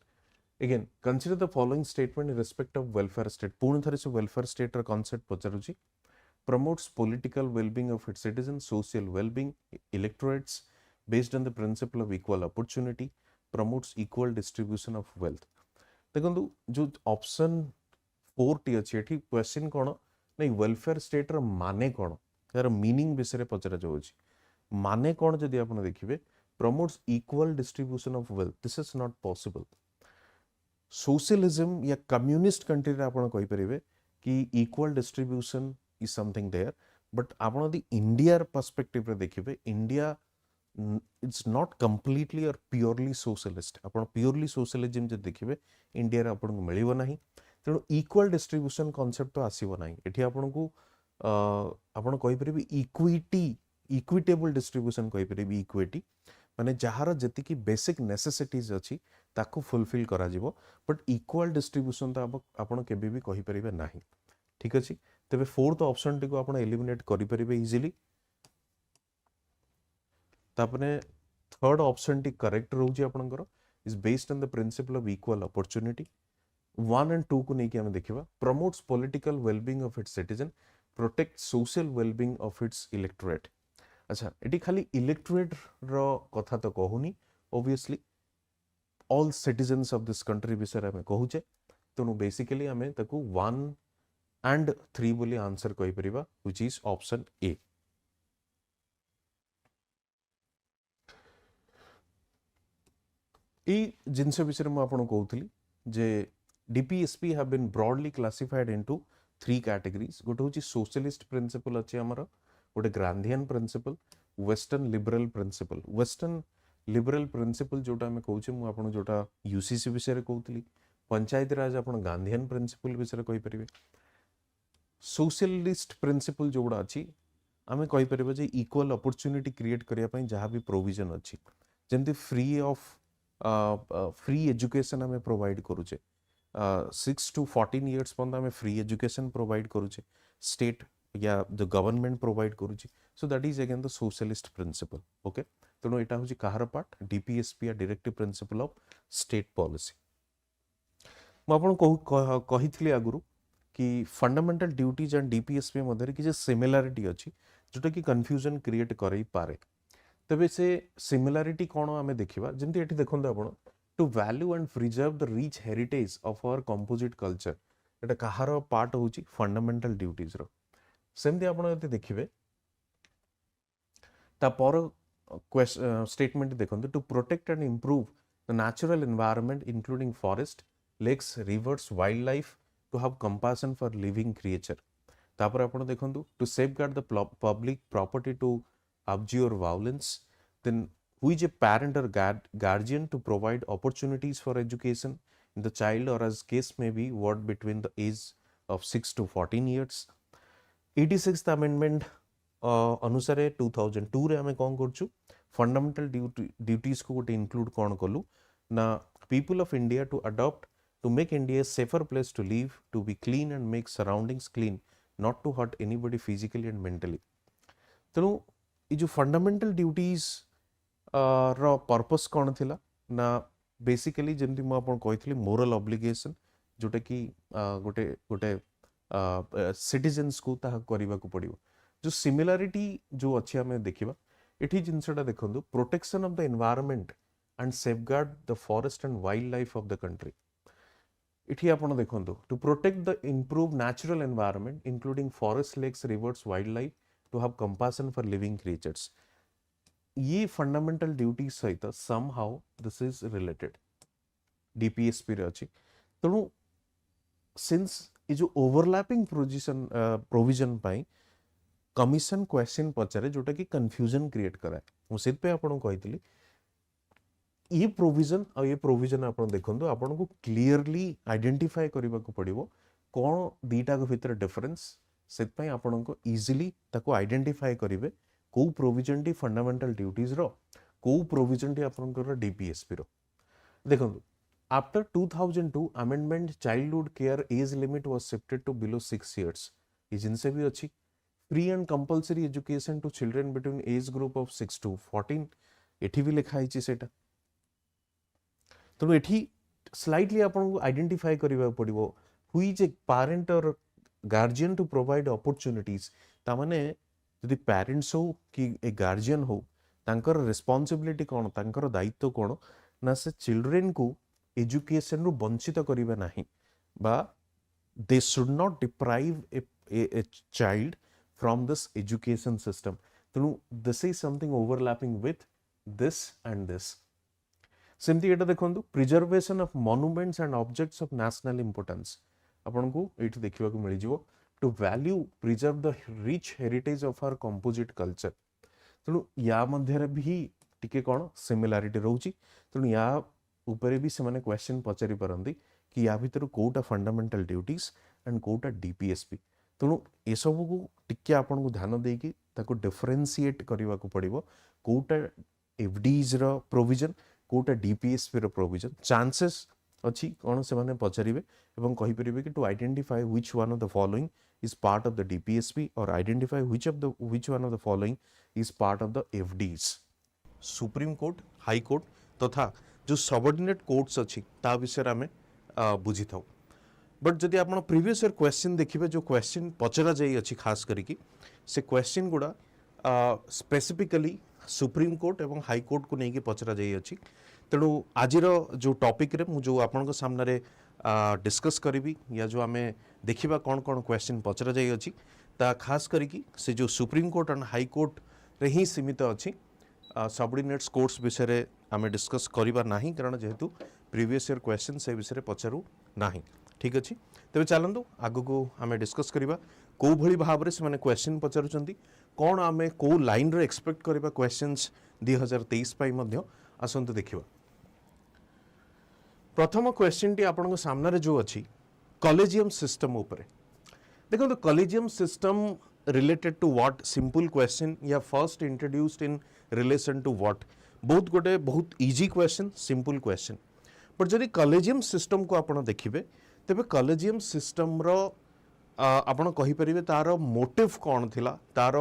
again consider the following statement in respect of welfare state पूर्ण थरे से welfare state रा concept पचारुची promotes political well-being of its citizens social well-being electorates based on the principle of equal opportunity promotes equal distribution of wealth देखंतु जो option 4 T अछि एठी question कोन नै welfare state रा माने कोन यार मीनिंग विषय रे पचरा जाउची माने कोन जदि आपण देखिबे promotes equal distribution of wealth this is not possible socialism या कम्युनिस्ट कंट्री रे आपण कहि परिबे कि equal distribution is something there but आपण द इंडिया पर्सपेक्टिव रे देखिबे India it's not completely or purely socialist आपण प्योरली सोशलिज्म जे देखिबे इंडिया रे आपण को मिलिबो नाही तेणु इक्वल डिस्ट्रीब्यूशन कांसेप्ट तो आसीबो नाही एठी आपण को आपण कहि परिबे इक्विटी इक्विटेबल डिस्ट्रीब्यूशन कहि परिबे इक्विटी माने जहार जति की बेसिक नेसेसिटीज अछि ताकू फुलफिल करा जिवो बट इक्वल डिस्ट्रीब्यूशन तो आपण केबे भी कहि परिबे नाही ठीक अछि तबे फोर्थ ऑप्शन टी को आपण एलिमिनेट करि परिबे इजीली तापने थर्ड ऑप्शन टी करेक्ट रहउची आपनकर is based on the principle of equal opportunity 1 and 2 को नेकी हम देखिबा promotes political wellbeing of its citizen protect social wellbeing of its electorate अच्छा एटी खाली इलेक्टोरेट रो कथा तो कहूनी obviously all citizens of this country विषय में कहूचे तेणु बेसिकली आम ताकू 1 and 3 बोली आंसर कहि परिबा व्हिच इज ऑप्शन ए ई जिनस विषय में आपण कहउथली जे DPSP have been broadly classified into 3 categories गोटे होची सोशलिस्ट प्रिंसिपल अछि हमर गोटे Gandhian principle western liberal principle western liberal principle जोटा मैं कहूँ मुझे आपन जोटा यूसीसी विषय कहूली पंचायत राज आप गांधीयन प्रिंसिपल विषय कहि परिबे सोशलिस्ट प्रिंसिपल जोड़ा अच्छी आम कहीपर जे इक्वल अपॉर्चुनिटी क्रिएट करने जहाँ भी प्रोविजन अच्छी जमती फ्री एजुकेशन आम प्रोवाइड करुचे 6 to 14 years पर्यंत आम फ्री एजुकेशन प्रोवाइड करुचे स्टेट या द गवर्नमेंट प्रोवाइड करुचे सो that is again the socialist principal okay तेणु यहाँ हूँ कहार पार्ट डीपीएसपी या directive principle of state policy मुझे कही आगुरी कि फंडामेंटल ड्यूटीज एंड डीपीएसपी मध्य किसी सिमिलारिटी अच्छी जोटा कि कन्फ्यूजन क्रिएट कर पारे तेबे से सिमिलारिटी कौन आम देखा जमी ये देखते आप to value and preserve the rich heritage of our composite culture एटा कहार पार्ट हूँ फंडामेंटल ड्यूटीज सेमती आप देखिए तापर स्टेटमेंट देखते to protect and improve the natural environment including forest lakes rivers wildlife to have compassion for living creature तापर आपण देखंतु to safeguard the public property to abjure violence then who is a parent or guardian to provide opportunities for education in the child or as case may be what between the age of 6 to 14 years 86th amendment अनुसारे 2002 रे हमें कौन करछु fundamental duties को गोटे include कौन कलु ना people of India to adopt to make India a safer place to live, to be clean and make surroundings clean, not to hurt anybody physically and mentally. तेणु ये जो फंडामेंटल ड्यूटीज रो purpose कौन थिला ना basically जमती मु आपन कहितली moral obligation जोटा कि गोटे गोटे सिटीजन्स को ताहा करबा को पड़िबो जो सिमिलारिटी जो अछि हमें देखिबा एठी जिनसटा देखंतु protection of the environment and safeguard the forest and wildlife of the country इठी आपण देखंतु to protect the improve natural environment including forest lakes rivers wildlife to have compassion for living creatures ये fundamental duty सहित somehow this is related DPSP रे अछि तेणु since ये जो ओवरलैपिंग प्रोविजन पाई कमिशन क्वेश्चन पचारे जोटा कि कंफ्यूजन क्रिएट कराए मु सेत पे आपन कहितली ये प्रोविजन आ ये प्रोविजन आपन देखंतु आपन को क्लियरली आइडेंटिफाई करबा को पड़िबो कोन दीटा के भीतर डिफरेंस सेत पे आपन को इजीली ताको आइडेंटिफाई करिवे को प्रोविजन टी फंडामेंटल ड्यूटीज रो को प्रोविजन टी आपन को डीपीएसपी रो देखंतु after 2002 amendment childhood care age limit was shifted to below 6 years ये जिनसे भी अच्छी free and compulsory education to children between age group of 6 to 14 एठी भी लिखा है सेटा तो एठी स्लाइटली आपन को आइडेंटिफाई करबा पड़िबो हु इज ए पेरेंट और गार्जियन टू प्रोवाइड अपॉर्चुनिटीज ता माने यदि पेरेंट्स हो कि ए गार्जियन हो तांकर रिस्पांसिबिलिटी कोन तांकर दायित्व कोन ना से चिल्ड्रेन को एजुकेशन रु वंचित करिबा नाही बा they should not deprive a child from this education system. तेणु this is something overlapping with this and this. सेमती एटा देखंतु preservation of monuments and objects of national importance. आपन को एठी देखिबा को मिलि जिवो to value preserve the rich heritage of our composite culture. तेणु या मध्य रे भी टिके कोन सिमिलरिटी रहउची तेणु या ऊपर भी से माने क्वेश्चन पचारि परंदी कि या भीतर कोटा फंडामेंटल ड्यूटीज एंड कोटा डीपीएसपी तेणु ये सब को टिके आपन को ध्यान देकी ताको डिफरेंशिएट करबा को पड़िबो कोटा एफडीज रो प्रोविजन कोटा डीपीएसपी रो प्रोविजन चांसेस अछि कोन से माने पचारिबे एवं कहि परिबे कि to identify which one of the following is part of the DPSP और identify which one of the following is part of the FDs supreme court high court तथा जो सबऑर्डिनेट कोर्ट्स अछि ता विषय आमे बुझी थाउ बट जदि आप प्रीवियस ईयर क्वेश्चन देखिए जो क्वेश्चन पचरा जाई अच्छी खास करिकी से क्वेश्चन गुड़ा स्पेसिफिकली सुप्रीम कोर्ट एवं हाई कोर्ट को लेकिन पचरा जाई अच्छी तेणु आज जो टॉपिक रे जो आपण सामने डिस्कस करी या जो आम देखा कौन कौन क्वेश्चन पचरा जाई अच्छी ता खास करिकी से जो supreme court and high court रे ही सीमित अच्छी सबऑर्डिनेट्स कोर्ट्स विषय आम डिस्कस करबा नाही कारण जेहेतु प्रीवियस ईयर क्वेश्चन से विषय पचारू नाही ठीक अच्छे तेज चलतु आग को आम डिस्कस करवा कौ भली भाव से मैंने क्वेश्चन पचारुंट कौन आम कौ लाइन रे एक्सपेक्ट करवा क्वेश्चंस 2023 आसतु देखा प्रथम क्वेश्चन टी आपण सामने जो अच्छी कॉलेजियम सिस्टम उपरे देखो collegium system related to what simple question या first introduced in relation to what बहुत easy question simple question but जदि कॉलेजियम सिस्टम को आपण देखिबे तेबे कॉलेजियम सिस्टम रो आपण कहि परिबे तार मोटिव कोन थिला तार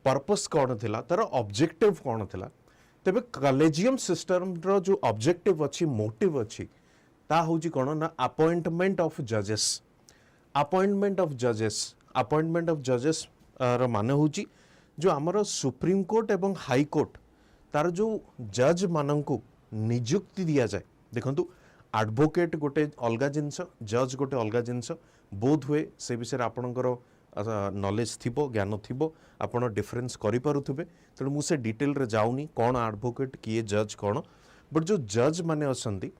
पर्पस कोन थिला तार ऑब्जेक्टिव कोन थिला तेबे कॉलेजियम सिस्टम रो जो ऑब्जेक्टिव अछि मोटिव अछि ता होची कोन ना अपॉइंटमेंट ऑफ जजेस रो माने होची जो हमर सुप्रीम कोर्ट एवं हाई कोर्ट तार जो जज माननकु नियुक्ति दिया जाए देखंतु एडवोकेट गोटे अलगा जिनस जज गोटे अलगा जिनस बोध हुए से विषय आपणकर नॉलेज थिबो ज्ञान थिबो आपण डिफरेंस करि पारुथबे तेणु मुझे डिटेल रे जाउनी कौन एडवोकेट किए जज कौन बट जो जज माने असंती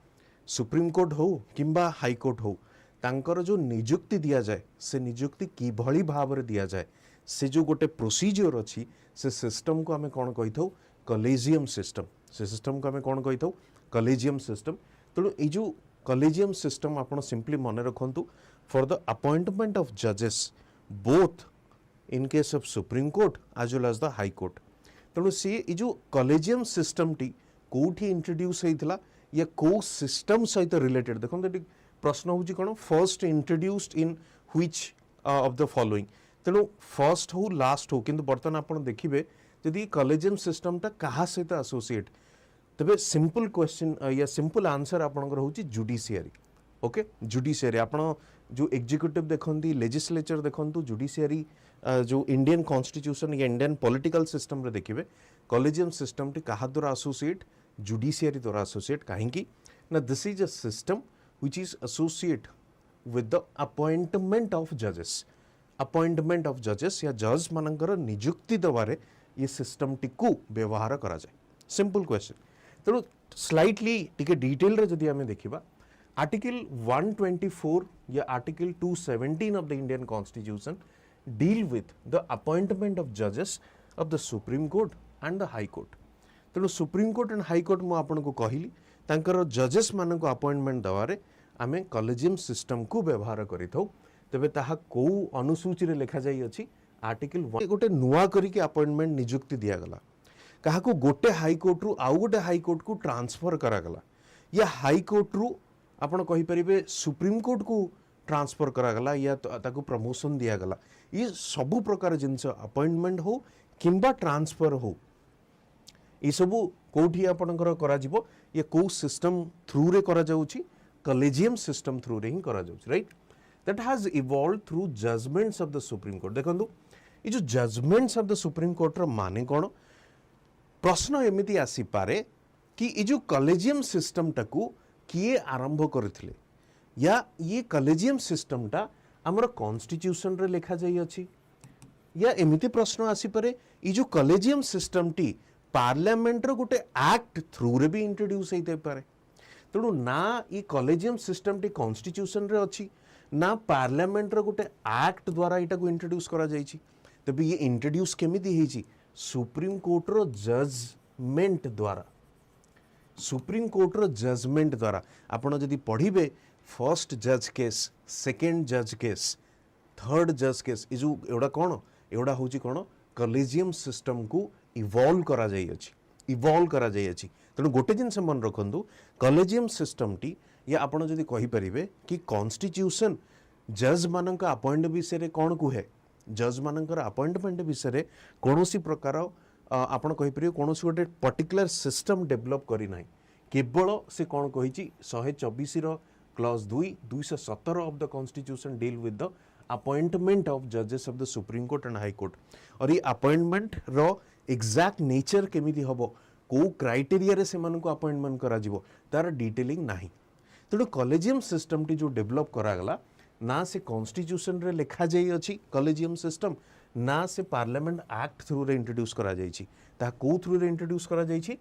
सुप्रीम कोर्ट हो किंबा हाई कोर्ट हो तांकर जो नियुक्ति दिया जाए से नियुक्ति किभली भाव रे दिया जाए से जो गोटे प्रोसीजर अच्छी से सिस्टम को आमे कौन कहि थाउ कॉलेजियम सिस्टम से सिस्टम को आमे कौन कहि थाउ कॉलेजियम सिस्टम तेणु ये जो कॉलेजियम सिस्टम आपन सिंपली मन रखंतु फॉर द अपॉइंटमेंट ऑफ जजेस both in case of supreme court as well as the high court तेणु सी ये जो कॉलेजियम सिस्टम टी कोठी इंट्रोड्यूस होइतला या को सिस्टम सहित रिलेटेड देखो प्रश्न होची कोन first introduced in which of the following तेणु फर्स्ट हो लास्ट हो किंतु बर्तन आपन देखिबे यदि कॉलेजियम सिस्टम टा कहा सहित एसोसिएट तबे सिंपल क्वेश्चन या सिंपल आंसर आपनकर होची जुडिशियरी ओके जुडिशियरी आपण जो एग्जीक्यूटिव देखती लेजिस्लेचर देखु जुडिशियरी जो इंडियन कॉन्स्टिट्यूशन या इंडियन पॉलिटिकल सिस्टम रे देखिए कॉलेजियम सिस्टम टी कहा द्वारा एसोसिएट जुडिशियरी द्वारा एसोसिएट कहीं ना this is a system which is associate with the appointment of जजेस या जज मानकर नियुक्ति दबारे ये सिस्टम टी को व्यवहार करा जाए सिंपल क्वेश्चन तेणु स्लाइटली टिके डिटेल रे जदि आमे देखिबा आर्टिकल 124 या article 217 of the Indian constitution deal with the appointment of जजेस of the supreme court and the high court तेणु supreme court and high court मु आपन को कहली तांकर जजेस मान को अपॉइंटमेंट दवारे आमे कॉलेजियम सिस्टम को व्यवहार करिथौ तेबे ताहा को अनुसूची रे लिखा जाई अछि आर्टिकल 1 गोटे नुआ करी के अपॉइंटमेंट नियुक्ति दिया गला कहा को गोटे हाई कोर्ट रु आउ गोटे हाई कोर्ट को ट्रांसफर करा गला या हाई कोर्ट रु आपण कहि परिबे सुप्रीम कोर्ट को ट्रांसफर करा गला या ताको प्रमोशन दिया गला ये सब प्रकार जिनस अपॉइंटमेंट हो किंबा ट्रांसफर हो ये सब कोठी आपणकर करा जिवो ये को सिस्टम थ्रू रे करा जाउची कॉलेजियम सिस्टम थ्रू रे ही करा जाउची right that has evolved through judgments of the supreme court देखंतु ये जो judgments of the supreme court रो माने कोन प्रश्न एमिति आसी पारे कि ये जो कॉलेजियम सिस्टम टाकू किए आरंभ करथिले या ये कॉलेजियम सिस्टम टा हमर कॉन्स्टिट्यूशन रे लिखा जाई अछि या एमिति प्रश्न आसी पारे ये जो कॉलेजियम सिस्टम टी पार्लियामेंट रो गोटे एक्ट थ्रू रे भी इंट्रोड्यूस हेते पारे तेणु ना ये कॉलेजियम सिस्टम टी कॉन्स्टिट्यूशन रे अछि ना पार्लियामेंट रो गोटे एक्ट द्वारा इटा को इंट्रोड्यूस करा जाई छी तबे ये इंट्रोड्यूस केमिति हेई छी सुप्रीम कोर्ट रो जजमेंट द्वारा सुप्रीम कोर्ट रो जजमेंट द्वारा आपण जदि पढ़िबे फर्स्ट जज केस सेकेंड जज केस थर्ड जज केस ए जो एडा कोन एडा होची कोन कॉलेजियम सिस्टम को इवॉल्व करा जाई अछि तेणु गोटे जिनस मन रखंतु कॉलेजियम सिस्टम टी या आपण जदि कहि परिबे कि कॉन्स्टिट्यूशन जज मानक अपॉइंट विषय कोन कुहे जज मानकर अपॉइंटमेंट विषय कोनोसी प्रकार आपण कहि परिबे कोनोसी गोटे पर्टिकुलर सिस्टम डेवलप करि नाही केवल से कोन कहिछि 124 रो clause 2 217 of the constitution deal with the appointment of जजेस of the supreme court and high court और ये अपॉइंटमेंट रो एग्जैक्ट नेचर केमिति हबो को क्राइटेरिया रे से मानक अपॉइंटमेंट करा जिवो तार डिटेलिंग नाही तेणु कॉलेजियम सिस्टम टी जो डेवलप करा गला ना से कॉन्स्टिट्यूशन रे लिखा जाई अछि कॉलेजियम सिस्टम ना से पार्लियामेंट एक्ट थ्रू रे इंट्रोड्यूस करा जाई छी ता को थ्रू रे इंट्रोड्यूस करा जाई छी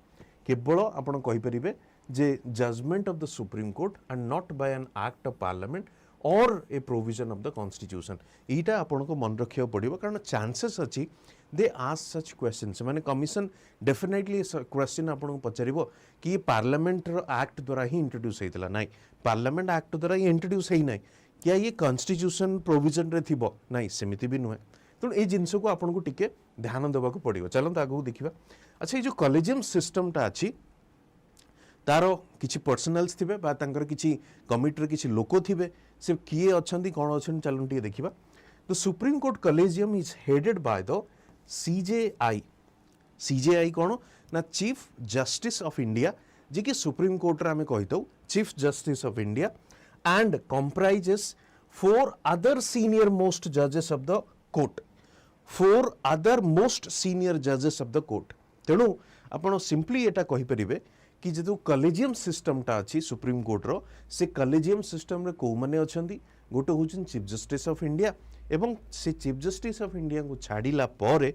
केवल आपण कहि परिबे जे judgment of the supreme court and not by an act of parliament और a provision of the constitution एटा आपण को मन रखियो पड़िबो कारण चांसेस अछि दे आस्क सच क्वेश्चंस माने कमिशन डेफिनेटली क्वेश्चन आपण को पचारिबो कि पार्लियामेंट रो एक्ट द्वारा ही इंट्रोड्यूस हेतला नाही पार्लियामेंट एक्ट द्वारा ही इंट्रोड्यूस हेई नाही क्या ये कॉन्स्टिट्यूशन प्रोविजन रे थिबो नाही सेमिति भी नुहे तेणु ये जिनस को आपण को टिके ध्यान देवा को पड़िबो चलंत आगु देखिबा अच्छा ये जो कॉलेजियम सिस्टम ता अछि तारो किछि पर्सनल्स थिबे बा तांकर किछि कमिटी रे किछि लोको थिबे से किए अछंती कोन अछन चलन टिके देखिबा the supreme court collegium is headed by the CJI कोन ना चीफ जस्टिस ऑफ इंडिया जे कि सुप्रीम कोर्ट रे हमें कहितौ chief justice of India and comprises 4 other senior most जजेस of the court 4 other most senior जजेस ऑफ द कोर्ट तेणु आपण सिंपली एटा कहि परिबे कि जो कॉलेजियम सिस्टम टा अछि सुप्रीम कोर्ट रो से कॉलेजियम सिस्टम रे को माने अछंती गोटे होचन चीफ जस्टिस ऑफ इंडिया एवं से चीफ जस्टिस ऑफ इंडिया को छाड़िला परे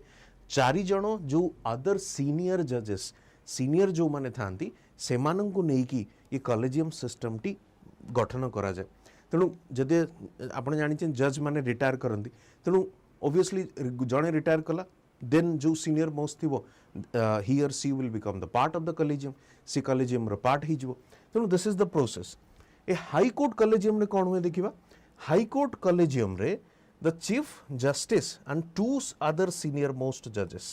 4 जण जो अदर सीनियर जजेस सीनियर जो माने थांती सेमानन को नै कि ये कॉलेजियम सिस्टम टी गठन करा जाय तेणु जदि आपण जानि छन जज माने रिटायर करंती तेणु ऑब्वियसली जणे रिटायर कला then जो senior most थिबो he or she will become the part of the collegium से collegium रो part ही जिवो तेणु this is the process A high court collegium रे कोन हुए देखिबा हाई कोर्ट collegium रे the chief justice and 2 other senior most judges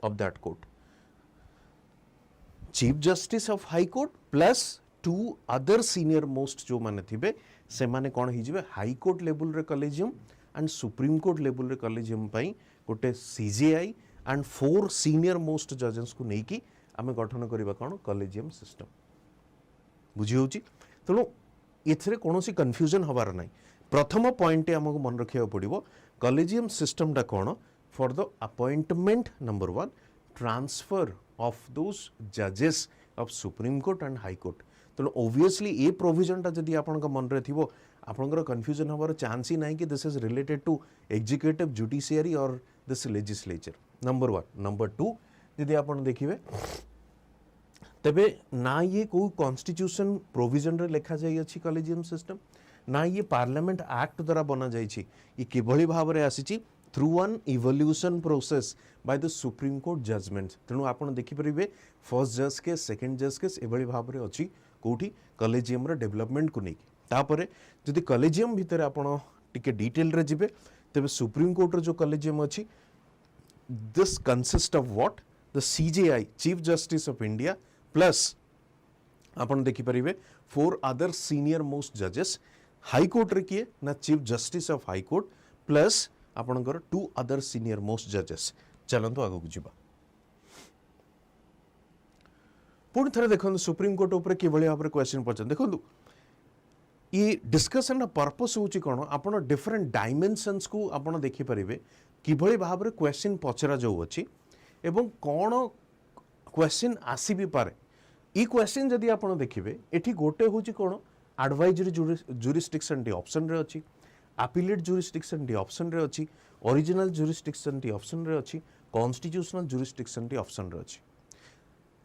of that court chief justice of high court plus 2 other senior most जो माने थिबे से माने कोन ही जिवे high court level रे collegium and supreme court level रे collegium पई गोटे CJI and 4 senior most जजेस को नेकी आमे गठन करिबा कोन कॉलेजियम सिस्टम बुझी होची तेणु एथरे कोनोसी कंफ्यूजन हबार नाही प्रथम पॉइंट आमको मन रखा पड़ो कॉलेजियम सिस्टम कौन for the appointment number 1 transfer of those जजेस of supreme court and high court तेणु ओबियसली ये प्रोविजनटा जदि आपण मन रे थिबो आपणकर कन्फ्यूजन हबार चांस ही नहीं कि this is related to executive judiciary or this legislature number 1 number 2 जदि आपण देखिबे तेबे ना ये को कॉन्स्टिट्यूशन प्रोविजन रे लिखा जाई अछि कॉलेजियम सिस्टम ना ये पार्लियामेंट एक्ट द्वारा बना जाई छी ये किभली भाव रे आसी through one evolution process by the supreme court judgment तेणु आपण देखि परिबे फर्स्ट जज केस सेकंड जज केस एभली भाव रे अछि कोठी कॉलेजियम रो डेवलपमेंट को नहीं तापरे जदि कॉलेजियम भितर आपण टिके डिटेल रे जिबे तेबे सुप्रीम कोर्ट रो जो कॉलेजियम अछि this consist of what the CJI chief justice of India plus आपण देखि परिबे 4 अदर सीनियर मोस्ट जजेस हाई कोर्ट रे किए ना chief justice of high court plus आपणकर 2 अदर सीनियर मोस्ट जजेस चलंतु आगो जिबा पुणी थे देखो सुप्रीम कोर्ट उपर कि भाव में क्वेश्चन पचार देखो ये डिस्कसन पर्पस हूँ कौन आप डिफरेंट डायमेंशंस को आप देखिपारे कि भाव में क्वेश्चन पचरा जाऊ अच्छी एवं कौन क्वेश्चन आसी भी पारे ये क्वेश्चन जदि आप देखिए ये गोटे हूँ कौन एडवाइजरी जुरिस्डिक्शन टी ऑप्शन रे अच्छी अपीलेट जुरिस्डिक्शन टी ऑप्शन रे अच्छी ओरिजिनल जुरिस्डिक्शन टी ऑप्शन रे अच्छी कॉन्स्टिट्यूशनल जुरिस्डिक्शन टी ऑप्शन रे अच्छी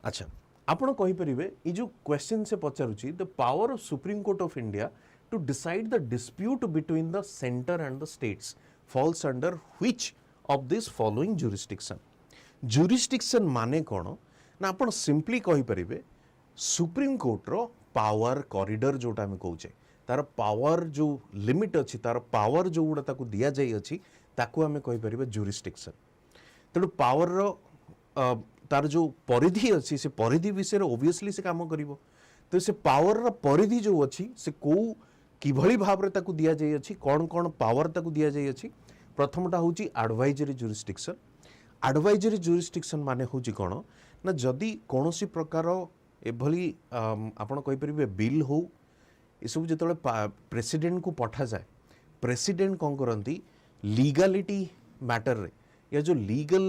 अच्छा आपण कहि परिबे ये जो क्वेश्चन से पचारुची the power of supreme court of India to decide the dispute between the centre and the states falls under which of this following jurisdiction jurisdiction माने कोन ना आपण सिंपली कहि परिबे सुप्रीम कोर्ट रो पावर कॉरिडोर जोटा हम कहूचे तार पावर जो लिमिट अच्छी तार पावर जो गुड़ा ताकू दिया जाई अच्छी ताकू हमें कहि परिबे जुरिस्डिक्शन तेणु पावर रो तार जो परिधि अच्छी से परिधि विषय ओबियसली से काम करिवो तो से पावर रो परिधि जो अच्छी से को किभली भाव रे ताकू दिया जाई अच्छी कौन कौन पावर ताकू दिया जाई अच्छी प्रथमटा होची एडवाइजरी जुरिस्डिक्शन माने होची कोन ना जदि कोनोसी प्रकार एभली आपण कहि परिबे बिल हो ये सब जो प्रेसिडेंट को पठा जाए प्रेसिडेंट कौन करती लीगालिटी मैटर रे या जो लीगल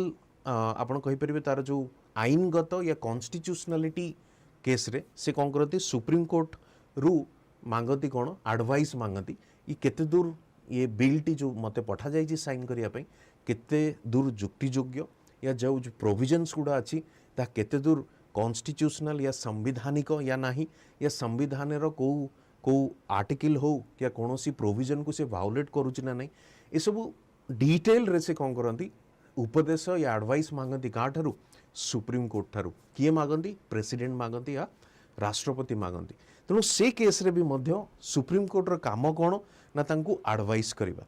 आपण कहि परिबे तार जो आईनगत या कॉन्स्टिट्यूशनलिटी केस रे से कौन करती सुप्रीम कोर्ट रु मांगती कौन एडवाइस मांगती ये केते दूर ये बिल टी जो मते पठा जाई साइन करिया पई केते दूर जुक्तियोग्य या जो प्रोविजन्स गुड़ा अच्छी ता केते दूर कॉन्स्टिट्यूशनल या संविधानिक या नहीं या संविधान को आर्टिकल हो या कौन सी प्रोविजन को से वायोलेट करुच्ची ना नहीं ये सब डिटेल रे से कौन करती उपदेश या एडवाइस मांगती क्या ठारू सुप्रीम कोर्ट ठारू किए मागती प्रेसिडेंट मागती या राष्ट्रपति मागती तेणु से केस रे भी मध्य सुप्रीम कोर्ट रो काम कौन ना तांको एडवाइस करबा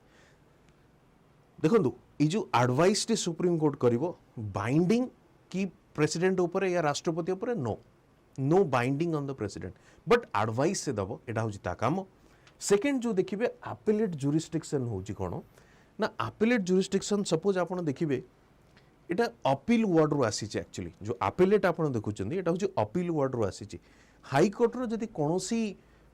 देखंतु ये जो एडवाइस टी सुप्रीम कोर्ट करिवो बाइंडिंग की प्रेसिडेंट ऊपर या राष्ट्रपति ऊपर no binding on the president but advice से दबो एटा होची ता काम सेकंड जो देखिबे अपीलेट जुरिस्डिक्शन होची कोन ना अपीलेट जुरिस्डिक्शन सपोज आपण देखिबे एटा अपील वर्ड रो आसी एक्चुअली जो अपीलेट आपण देखुचंदी एटा होची अपील वर्ड रो आसी हाई कोर्ट रो जदी कोनोसी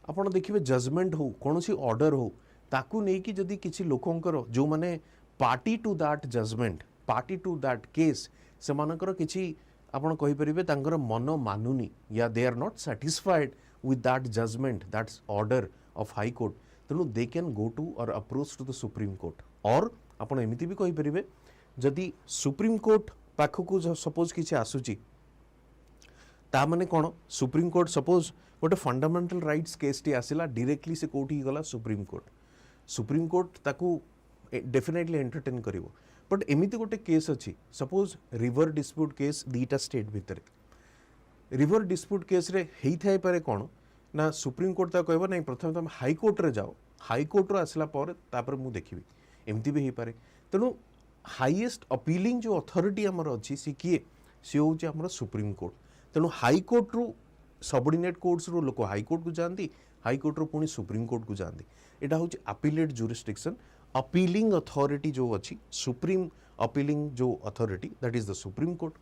आपण देखिबे जजमेंट हो कोनोसी ऑर्डर हो ताकू नै कि जदी किछि लोकंकर जो माने party to that judgment party to that case से मानकर किछि आपण कहि परिबे तांकर मन मानुनी या they are not satisfied with that judgment that's order of high court तेणु they can go to or approach to the supreme court और आपण एमिति भी कहि परिबे जदि सुप्रीम कोर्ट पाखकू सपोज किछि आसुची ता माने कोन सुप्रीम कोर्ट सपोज गोटे फंडामेंटल राइट्स केस टी आसिला डायरेक्टली से कोठी गला सुप्रीम कोर्ट ताकू डेफिनेटली एंटरटेन करिवो बट एमिति गोटे केस अच्छी सपोज रिवर डिस्प्यूट केस दीटा स्टेट भितर रिवर डिस्प्यूट केस रे हेई थाई पारे कोन ना सुप्रीम कोर्ट ता कहबो नहीं प्रथम तुम हाई कोर्ट रे जाओ हाई कोर्ट रो आसला पर तापर मु देखिबी एमिति भी हेई पारे तेणु हाईएस्ट अपीलिंग जो अथॉरिटी हमर अच्छी सी किए सी होची हमर सुप्रीम कोर्ट तेणु हाई कोर्ट रू सबऑर्डिनेट कोर्ट्स रू लोक हाई कोर्ट को जानती हाई कोर्ट रू पुणी सुप्रीम कोर्ट को जानती एटा होची अपीलेट जुरिस्डिक्शन अपीलिंग अथॉरिटी जो अच्छी सुप्रीम अपीलिंग जो authority that is the supreme court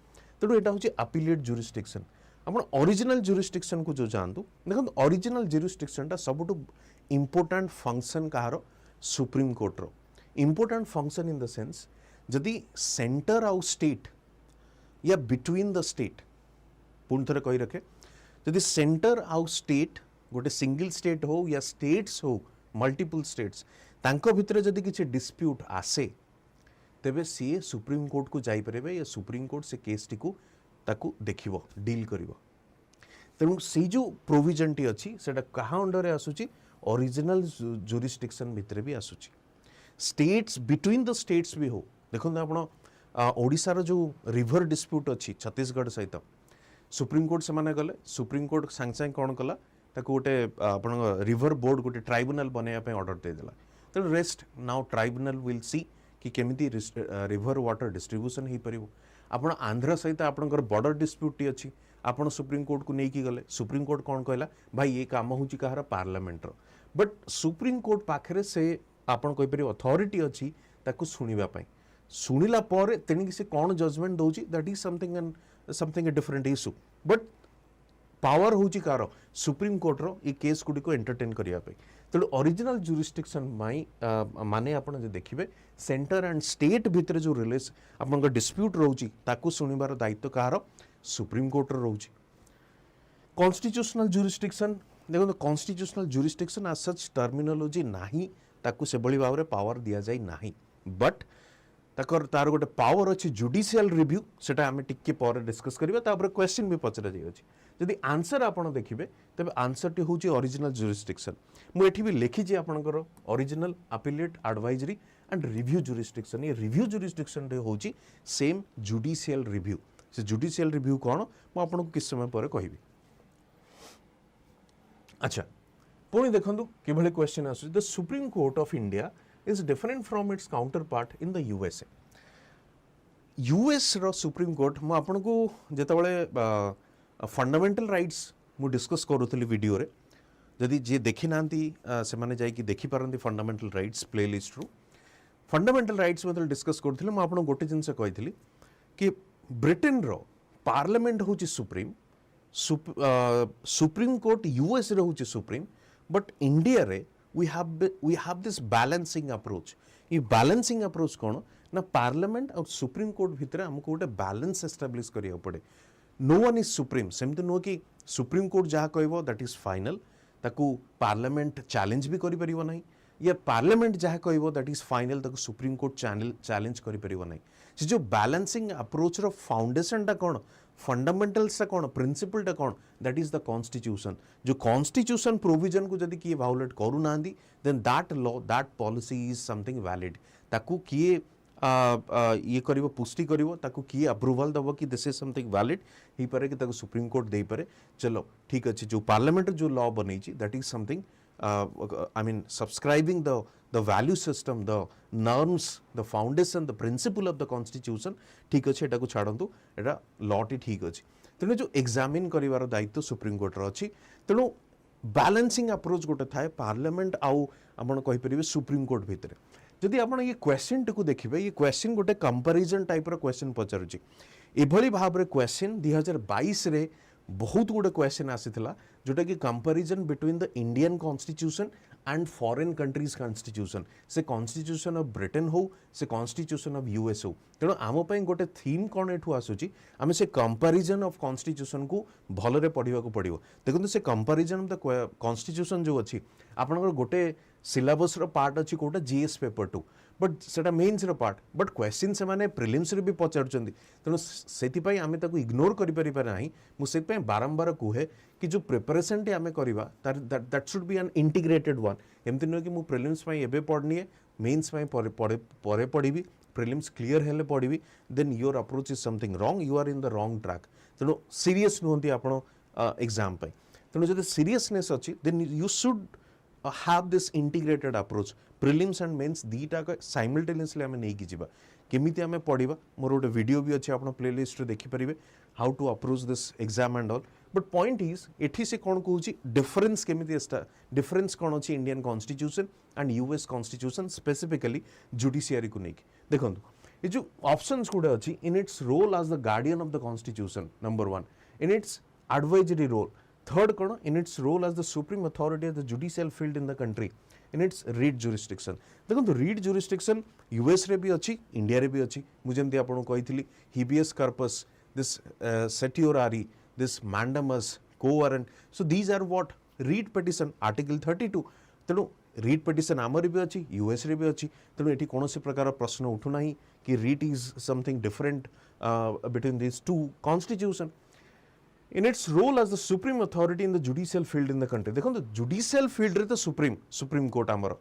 तेणु एटा होची अपीलेट जुरिस्डिक्शन आपण ओरिजिनल जुरिस्डिक्शन को जो जानतु देखो ओरिजिनल जुरिस्डिक्शन टा सबुठ इंपोर्टेंट फंक्शन कहार सुप्रीम कोर्ट रो important function in the sense जदि सेंटर आउ स्टेट या बिटवीन द स्टेट पुणी थे कही रखे जदि सेंटर आउ स्टेट गोटे सिंगल स्टेट हो या स्टेट्स हो मल्टीपल स्टेट्स तांको भितर जदि किसी डिस्प्यूट आसे तेबे सी सुप्रीम कोर्ट को जाइपर या सुप्रीम कोर्ट से केस टी ताकू देखिबो डील करिवो तेणु से जो प्रोविजन टी अच्छी सेटा कहाँ अंडर आसूची ओरिजिनल जुरिस्डिक्शन भितर भी आसूची स्टेट्स बिटवीन द स्टेट्स भी हो देखो आप ओडिशार जो रिवर डिस्प्यूट अच्छी छत्तीसगढ़ सहित सुप्रीम कोर्ट से माने गले सुप्रीम कोर्ट सांगे सांगे कौन कला ताको गोटे आप रिवर बोर्ड गोटे ट्राइब्यूनल बनवाई ऑर्डर देदेला तेणु rest now tribunal will see कि केमिति रिवर वाटर डिस्ट्रीब्यूशन हो पार आपण आंध्र सहित आपणकर बॉर्डर डिस्प्यूट टी अच्छी आपण सुप्रीम कोर्ट को लेकिन गले सुप्रीम कोर्ट कौन कहला भाई ये काम हूँ कहार पार्लियामेंट बट सुप्रीम कोर्ट पाखे से आपन कहीपर अथॉरिटी अच्छी ताकू शुणिला तेणिक से कौन जजमेंट दौर that is something a different issue but power हूँ कार सुप्रीम कोर्ट रो ये केस गुड़ी एंटरटेन करने तेणु ओरिजिनल जुरिस्डिक्शन माने आपण जो देखिए सेंटर एंड स्टेट भितर जो रिलेस आप डिस्प्यूट रोची ताकू शुणिबार दायित्व कहार सुप्रीम कोर्ट रोची कॉन्स्टिट्यूशनल जुरिस्डिक्शन देखो कॉन्स्टिट्यूशनल जुरिस्डिक्शन आज सच टर्मिनोलॉजी नाही ताकू से बड़ी भाव में पावर दिया जाए नाही बट तार गोटे पावर अच्छी जुडिशियल रिव्यू सेटा आम टिके पर डिस्कस करिबा तापर क्वेश्चन भी पचरा जाय अछि जदि आंसर आपण देखिबे तबे आंसर टी होची ओरिजिनल जुरिस्डिक्शन मु एठी भी लिखि जे आपनकर original appellate advisory and review jurisdiction ये रिव्यू जुरिस्डिक्शन रे होची सेम जुडिशियल रिव्यू से जुडिशियल रिव्यू कौन मु आपन को किस समय पर कहबी अच्छा पुणी देखंतु किभली क्वेश्चन आसु the supreme court of India is different from its counterpart in the USA. US रो सुप्रीम कोर्ट मु आपन को जेतबळे फंडामेंटल राइट्स मु डिस्कस करूथली वीडियो रे जदि जे देखि नांती से माने जाय कि देखि पारंती फंडामेंटल राइट्स प्लेलिस्ट रो फंडामेंटल राइट्स मतलब डिस्कस करूथली मु आपन गोटे जिंस कहितली कि ब्रिटेन रो पार्लियामेंट होची सुप्रीम सुप्रीम कोर्ट यूएस रे होची सुप्रीम बट इंडिया रे we have this balancing approach ये balancing approach कौन ना पार्लियामेंट और सुप्रीम कोर्ट भितर हमको गोटे बैलेंस एस्टाब्लिश करिया पड़े नो वन इज सुप्रीम सेमती नुह कि सुप्रीम कोर्ट जहाँ कहबो दैट इज फाइनल ताकू पार्लियामेंट चैलेंज भी करि परिबो नहीं या पार्लियामेंट जहाँ कहबो दैट इज फाइनल ताकू सुप्रीम कोर्ट चैलेंज करि परिबो नहीं से जो बैलेंसिंग अप्रोच रो फाउंडेशन टा कौन फंडामेंटल्स कौन प्रिंसिपल टा कौन दैट इज द कॉन्स्टिट्यूशन जो कॉन्स्टिट्यूशन प्रोविजन को जदि किए वायोलेट करू नांदी then that law that policy is something valid ताकू किए ये करिवो पुष्टि करिवो ताकू किए अप्रूवल दबो कि दिस इज समथिंग वैलिड ही पारे कि ताकू सुप्रीम कोर्ट देई पारे चलो ठीक अछि जो पार्लियामेंट जो लॉ बनै छि that is something I mean subscribing the value system the norms the foundation the principle of the constitution ठीक अच्छे एटा को छाड़ंतु एटा लॉ टी ठीक अच्छे तेणु जो एग्जामिन करिवार दायित्व सुप्रीम कोर्ट रो अछि तेणु बैलेंसिंग अप्रोच गोटे थाए पार्लियामेंट आउ आपण कहि परिबे सुप्रीम कोर्ट भितर जदि आपण ये क्वेश्चन टी को देखिबे ये क्वेश्चन गोटे कंपैरिजन टाइप रो क्वेश्चन पचारुछि एभली भाव रे क्वेश्चन 2022 रे बहुत गुड़े क्वेश्चन आसीथिला जोटा कि comparison between the Indian constitution and foreign countries constitution से कॉन्स्टिट्यूशन ऑफ ब्रिटेन हो से कॉन्स्टिट्यूशन ऑफ यूएस हो तेणु आम पई गोटे थीम कौन एठू आसुची आमे से कंपैरिजन ऑफ कॉन्स्टिट्यूशन को भलरे पढ़िबा को पड़िबो देखंतु से कंपैरिजन ऑफ द कॉन्स्टिट्यूशन जो अछि आपनकर गोटे सिलेबस रो पार्ट अछि कोटा जीएस पेपर 2 बट सेटा मेन्स रो पार्ट बट क्वेश्चन से माने प्रिलिम्स रे भी पचारुचंदी तेणु सेति पई आमे ताको इग्नोर करि परिबा नाही मु सेति पई बारंबार कुहे कि जो प्रिपरेशन टी आमे करिबा that should be an integrated one एमति न कि मु प्रिलिम्स पई एबे पढनी मेन्स पई परे पढिबी प्रिलिम्स क्लियर हेले पढिबी then your approach is something wrong you are in the wrong track तेणु सीरियस नुहंती आपण एग्जाम पई तेणु जदि सीरियसनेस अछि then you should have this integrated approach prelims and mains दीटा को simultaneously आमे नहीं की जिबा केमिति आमे पढिबा मोर गोटे वीडियो भी अछि आपण प्लेलिस्ट रे देखि परिबे how to approach this exam and all but point is एठी से कोन कहूची डिफरेंस केमिति डिफरेंस कोन अछि Indian constitution and US constitution specifically judiciary को नेकी देखंतु ये जो ऑप्शंस गुडे अछि in its role as the guardian of the constitution number 1 in its advisory role Third, in its role as the supreme authority of the judicial field in the country. In its read jurisdiction देखो read jurisdiction US रे भी अच्छी India रे भी अच्छी मुझे जमी आपको कही habeas corpus this certiorari this mandamus quo warranto so these are what writ petition article 32 तेणु रीड पिटिशन आमर भी अच्छी यूएस रे भी अच्छी तेणु ये कौन प्रकार प्रश्न उठुना कि read is something different between this two constitution in its role as the supreme authority in the judicial field in the country देखो judicial field रे तो supreme court आमर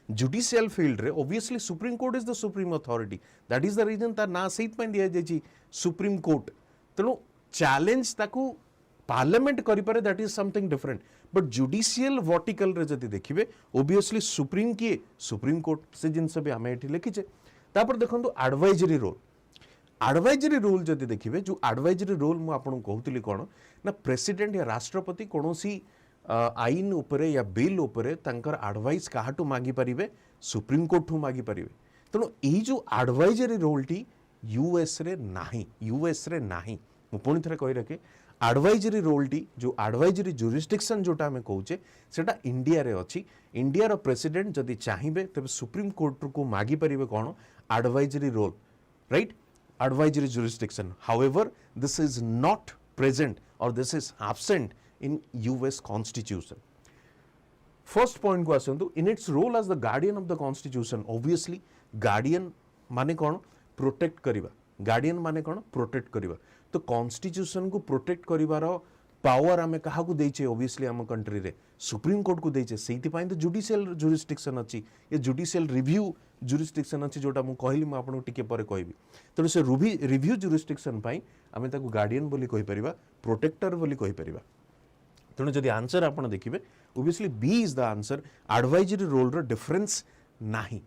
judicial field रे obviously supreme court is the supreme authority that is the reason तार ना सहित ପାଇଁ दिया जायछि supreme court तेणु challenge ताकू parliament करि पारे that is something different but judicial vertical रे जदि देखिबे obviously supreme किए supreme court से जिनस भी आमे एठी लिखिछे तापर देखंतु advisory role एडवाइजरी रोल जदि देखिए जो एडवाइजरी रोल मु आपन कहूतली कोन ना प्रेसिडेंट या राष्ट्रपति कोनोसी आईन उपरे या बिल उपरे तांकर एडवाइस काहाटू मागी परिबे सुप्रीम कोर्ट ठू मागी परिबे तेणु एई जो एडवाइजरी रोल टी यूएस रे नाही मु पुणी थरे कहि रखे एडवाइजरी रोल टी जो एडवाइजरी जुरिस्डिक्शन जोटा हमें कहूचे सेटा इंडिया रे अछि इंडिया रो प्रेसिडेंट जदि चाहिबे तबे सुप्रीम कोर्ट को मागी परिबे कोन advisory role right advisory jurisdiction however this is not present or this is absent in US constitution first point को आसंतु in its role as the guardian of the constitution obviously guardian माने कोन protect करिबा guardian माने कोन protect करिबा तो constitution को protect करिवार power आमे काहा को देइछे obviously हम कंट्री रे सुप्रीम कोर्ट को देइछे सेति पई तो जुडिशियल जुरिस्डिक्शन अछि ये जुडिशियल रिव्यू जुरिस्डिक्शन अछि जोटा मु कहली म आपन टिके परे कहबी तेणु से रिव्यू जुरिस्डिक्शन पई आमे ताको गार्डियन बोली कहि परिबा प्रोटेक्टर बोली कहि परिबा तेणु जदि आंसर आपन देखिबे obviously B is the answer advisory role रो डिफरेंस नाही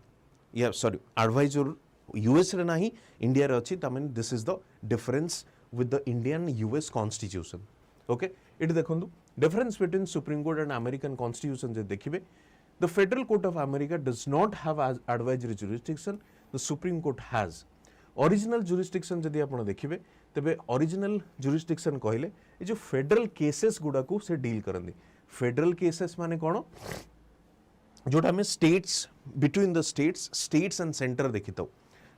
या सॉरी एडवाइजर यूएस रे नाही इंडिया रे अछि त माने this is the difference with the Indian US constitution okay it देखंतु difference between supreme court and American constitution जे देखिबे the federal court of America does not have advisory jurisdiction the supreme court has original jurisdiction जदि आपण देखिबे तबे original jurisdiction कहले ए जो federal cases गुडा को से डील करंदी फेडरल केसेस माने कोन जोटा हमें states between the states and centre देखितो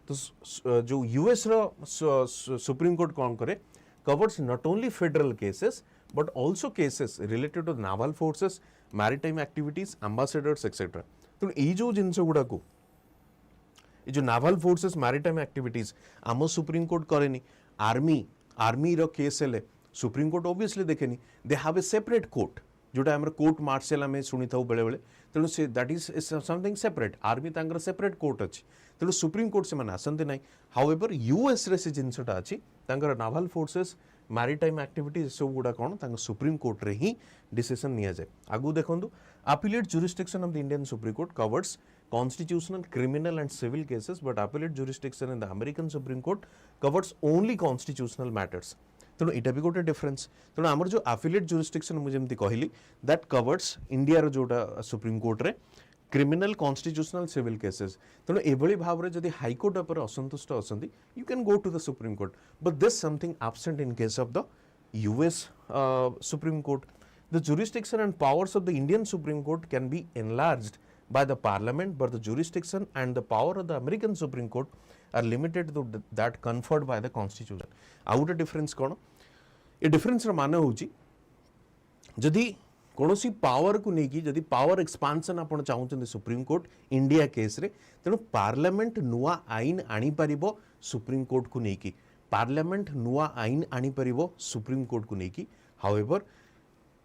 तो जो यूएस रो सुप्रीम कोर्ट कोन करे covers not only federal cases but also cases related to naval forces, maritime activities, ambassadors etc. तो ये जो जिनस गुड़ा को ये जो naval forces, maritime activities आमो सुप्रीम कोर्ट करेनी आर्मी रो केस हेले सुप्रीम कोर्ट ऑब्वियसली देखेनी they have a separate court जोटा हमर कोर्ट मार्शल हमें सुनी थाउ बेले बेले तेणु say that is something separate army तांकर सेपरेट कोर्ट अछि तेणु सुप्रीम कोर्ट से माने आसंते नाही हाउएवर यूएस रे से जिनसटा अछि तांकर नावल फोर्सेस मैरिटाइम एक्टिविटीज सब गुडा कोन तांकर सुप्रीम कोर्ट रे ही डिसीजन निया जाय आगु देखंतु appellate jurisdiction of the Indian supreme court covers constitutional, criminal and civil cases but appellate jurisdiction in the American Supreme Court covers only constitutional matters तेणु इटा भी गोटे डिफरेंस तेणु आमर जो affiliate jurisdiction मुझे जमती कहली that covers इंडिया रो जोटा सुप्रीम कोर्ट रे क्रिमिनल कॉन्स्टिट्यूशनल सिविल केसेस तेणु एभली भाव रे जदि हाई कोर्ट पर असंतुष्ट असंती you can go to the supreme court but this something absent in case of the US supreme court the jurisdiction and powers of the Indian Supreme Court can be enlarged by the parliament but the jurisdiction and the power of the American Supreme Court are limited to that conferred by the constitution आउ गोटे difference कोन ए difference र माने होची जदि कोनोसी power को नेकी जदि power expansion आपण चाहउछन सुप्रीम कोर्ट इंडिया केस रे तेनु पार्लियामेंट नुआ आईन आनी परिबो सुप्रीम कोर्ट को नेकी पार्लियामेंट नुआ आईन आनी परिबो सुप्रीम कोर्ट को नेकी हाउएवर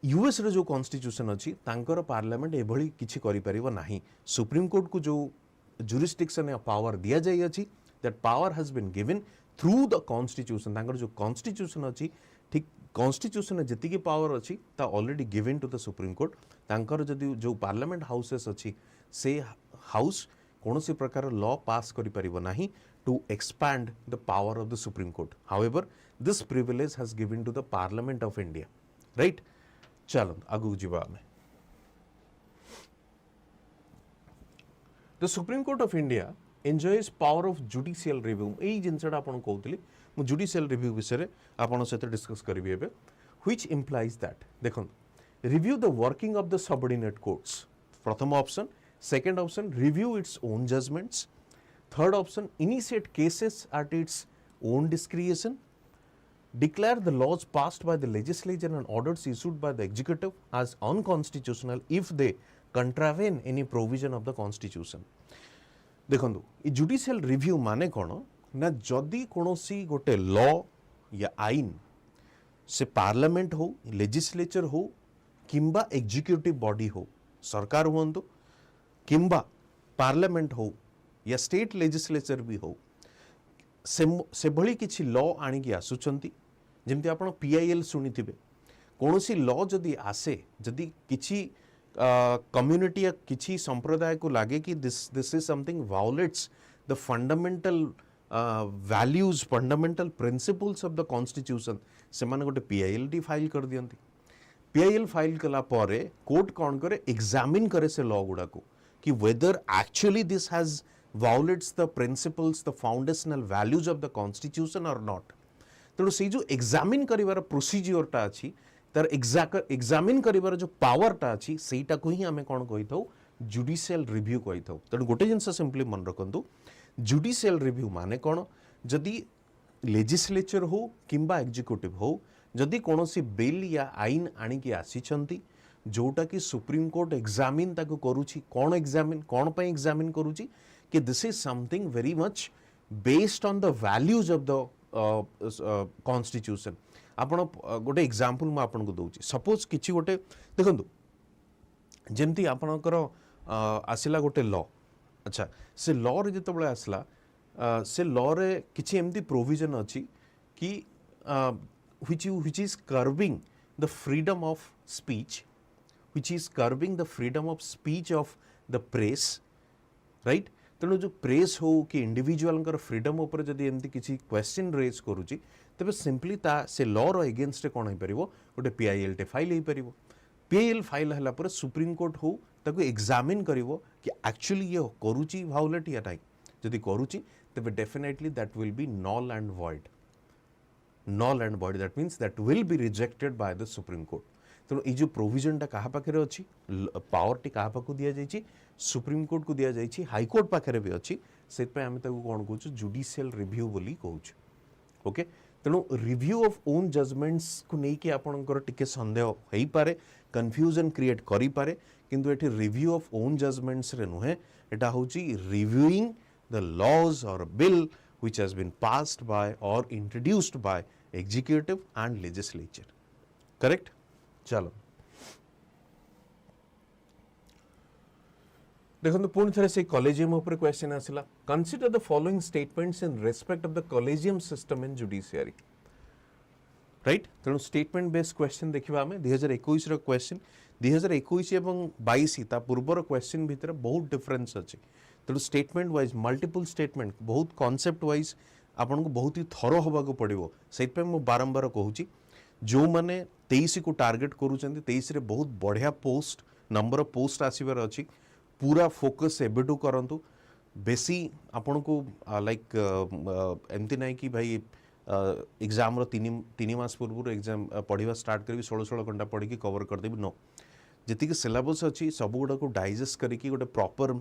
यूएस रे जो कॉन्स्टिट्यूशन अछि तांकर पार्लियामेंट एभली किछि करि परिबो नाही सुप्रीम कोर्ट को जो जुरिस्डिक्शन या पावर दिया जाय अछि that power has been given through the constitution तांकर जो कॉन्स्टिट्यूशन अछि ठीक कॉन्स्टिट्यूशन जति की पावर अछि ता already given to the supreme court तांकर जदि जो पार्लियामेंट हाउसेस अछि से हाउस कोनोसी प्रकार लॉ पास करि परिबो नाही to expand the power of the supreme court however this privilege has given to the parliament of India right चलो आगु जीवा में the supreme court of India enjoys power of judicial review एई जिनसडा आपण कहउतली मु जुडिशियल रिव्यू विषय आपण सहित डिस्कस करिवे एबे व्हिच इंप्लाइज दैट देखो review the working of the subordinate courts प्रथम option Second option, review its own judgments. Third option, initiate cases at its own discretion. Declare the laws passed by the legislature and orders issued by the executive as unconstitutional if they contravene any provision of the constitution. देखो ये judicial review माने कौन ना जदि कौनसी गोटे law या आईन से पार्लियामेंट हो लेजिस्लेचर हो किंबा एग्जीक्यूटिव बॉडी हो सरकार हुंतु किंबा पार्लियामेंट हो या स्टेट लेजिस्लेचर भी हो से भली किछि लॉ आनिकी आसुचंती जेमती आपण पीआईएल सुनिथिबे कौनसी लॉ जदि आसे जदि किछि कम्युनिटी या किसी संप्रदाय को लगे कि this is something violates the fundamental values fundamental principles of the constitution से माने गोटे पीआईएल टी फाइल कर दियंती पीआईएल फाइल कला परे कोर्ट कौन करे एग्जामिन करे से लॉ गुड़ा को कि whether actually this has violates the principles the foundational values of the constitution और नॉट तेणु से जो एग्जामिन करिवार प्रोसीजरटा अच्छी तार एग्जामिन करिवार जो पावरटा अच्छी सेटा को ही आमे कौन कही थाउ जुडिशियल रिव्यू कही थाउ तेणु गोटे जिनस सिंपली मन रखंतु जुडिशियल रिव्यू माने कौन जदि लेजिस्लेचर हो किंबा एग्जीक्यूटिव हो जदि कौनसी बिल या आईन आनिकी आसीचंती जोटा कि सुप्रीम कोर्ट एग्जामिन ताको करूची कौन एग्जामिन कौन पे एग्जामिन करूची कि this is something very much based on the values of the constitution आपण गोटे एग्जांपल मु आपन को दउची सपोज किछि गोटे देखंतु जेमती आपनकर आसिला गोटे लॉ अच्छा से लॉ रे जते बळे आसला से लॉ रे किछि एमती प्रोविजन अछि कि which is curbing the freedom of speech which is curbing the freedom of speech of the press right तेणु जो प्रेस हो कि इंडिविजुअल फ्रीडम उपर जदि एमती किसी क्वेश्चन रेज करूची तेबे सिंपली ता से लॉ रो अगेंस्ट कौन हो पारिबो गोटे पीआईएल टे फाइल हो पारिबो पीआईएल फाइल हला पर सुप्रीम कोर्ट हो ताको एग्जामिन करिवो कि एक्चुअली ये करूची वायोलेट या नाही जदि करूची तेबे definitely that will B null and void that means that will be rejected by the supreme court तेणु ये जो प्रोविजन टा कहा पाखे अच्छी पावर टी कहा पाखु दिया जाइए सुप्रीम कोर्ट को दिया जाइए हाई कोर्ट पाखे भी अच्छी से आम कौन कहूँ जुडिशियल रिव्यू बोली कहूँ ओके तेणु रिव्यू ऑफ ओन जजमेंट्स को लेकिन आपंकर टिके संदेह हो पारे कन्फ्यूजन क्रिएट करि पारे किंतु एठी रिव्यू ऑफ ओन जजमेंट्स रे नुहे एटा होची रिव्यूइंग द लॉज और bill which has been passed by or introduced by executive and legislature correct चलो देखो पुणी थे से कॉलेजियम ऊपर क्वेश्चन आसिला consider the following statements in respect of the collegium system in judiciary right तेणु statement based question देखा आम 2021 क्वेश्चन 2021 एवं 22 ता पूर्वर क्वेश्चन भितर बहुत डिफरेंस अच्छी तेणु स्टेटमेंट वाइज मल्टीपल स्टेटमेंट बहुत कॉन्सेप्ट वाइज आपन को बहुत ही थरो होबा को पड़िबो सेट मु बारंबार कहूची जो माने 23 को टार्गेट करूचंती 23 रे बहुत बढ़िया पोस्ट नंबर ऑफ पोस्ट आसीबार अछि पूरा फोकस एबेटू करंतु बेसी आपन को लाइक एमती नाही कि भाई एग्जाम रो 3 मास पूर्व एग्जाम पढ़िबा स्टार्ट करबी 16 घंटा पढ़ी की कवर कर देबी नो जी सिलेबस अच्छी सब गुड़ा को डाइजेस्ट करके गोटे प्रॉपर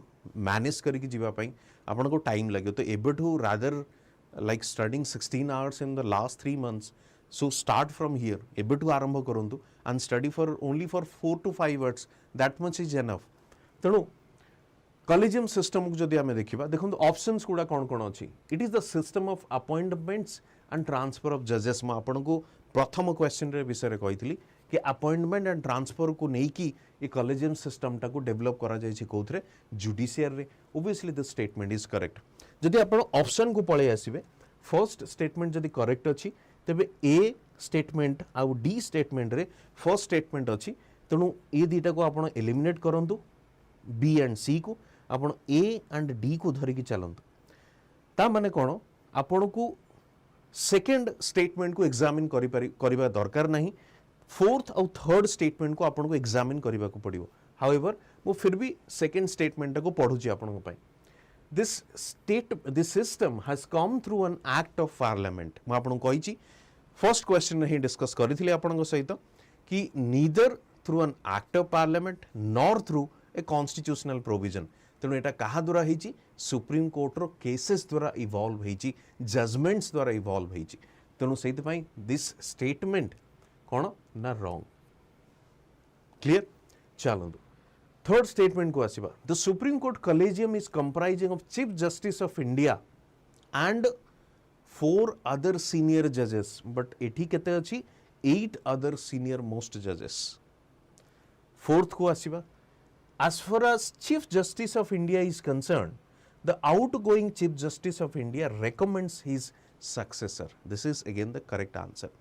मैनेज करके जीवाई आपन को टाइम लगे तो एबेठू rather like studying 16 hours in the last 3 months so start from here एबेठू आरंभ करंतु and study for only for 4 to 5 hours that much is enough तेणु कॉलेजियम सिस्टम को जदि आमे देखिबा देखंतु ऑप्शंस गुड़ा कौन कौन अच्छी it is the system of appointments and transfer of जजेस मैं आपन को प्रथम क्वेश्चन रे विषय रे कहितली कि अपॉइंटमेंट एंड ट्रांसफर को लेकिन ये कॉलेजियम सिस्टम टा को डेवलप करा जाय छि कोथरे जुडिशियर रे obviously the statement is correct जदि आपण ऑप्शन को पळे आसीबे फर्स्ट स्टेटमेंट जदि करेक्ट अछि तबे ए स्टेटमेंट आ डी स्टेटमेंट रे फर्स्ट स्टेटमेंट अछि तेणु ए दीटा को आपण एलिमिनेट करंतु बी एंड सी को आपण ए एंड डी को धरिकी चलंतु ता माने कोन आपण को सेकंड स्टेटमेंट को एग्जामिन करिबा दरकार नहीं फोर्थ और थर्ड स्टेटमेंट को आपन को एग्जामिन करने को पड़ो हाउएवर वो फिर भी सेकेंड स्टेटमेंट को पढ़ुची आपन को this system has come through an act of parliament मैं आपन को कही फर्स्ट क्वेश्चन ही डिस्कस करी आपन सहित कि neither through an act of parliament nor through a constitutional provision तेणु एटा कहा द्वारा होईची सुप्रीम कोर्ट रो केसेस द्वारा इवॉल्व होईची जजमेंट्स द्वारा इवॉल्व होईची तेणु सेति पई दिस स्टेटमेंट कोन ना रॉन्ग क्लियर चलंदु थर्ड स्टेटमेंट को आसीबा the supreme court collegium is comprising of chief justice of India and 4 other senior judges but एठी केते अछि 8 other senior most judges fourth को आसीबा as far as chief justice of India is concerned the outgoing chief justice of India recommends his successor this is again the correct answer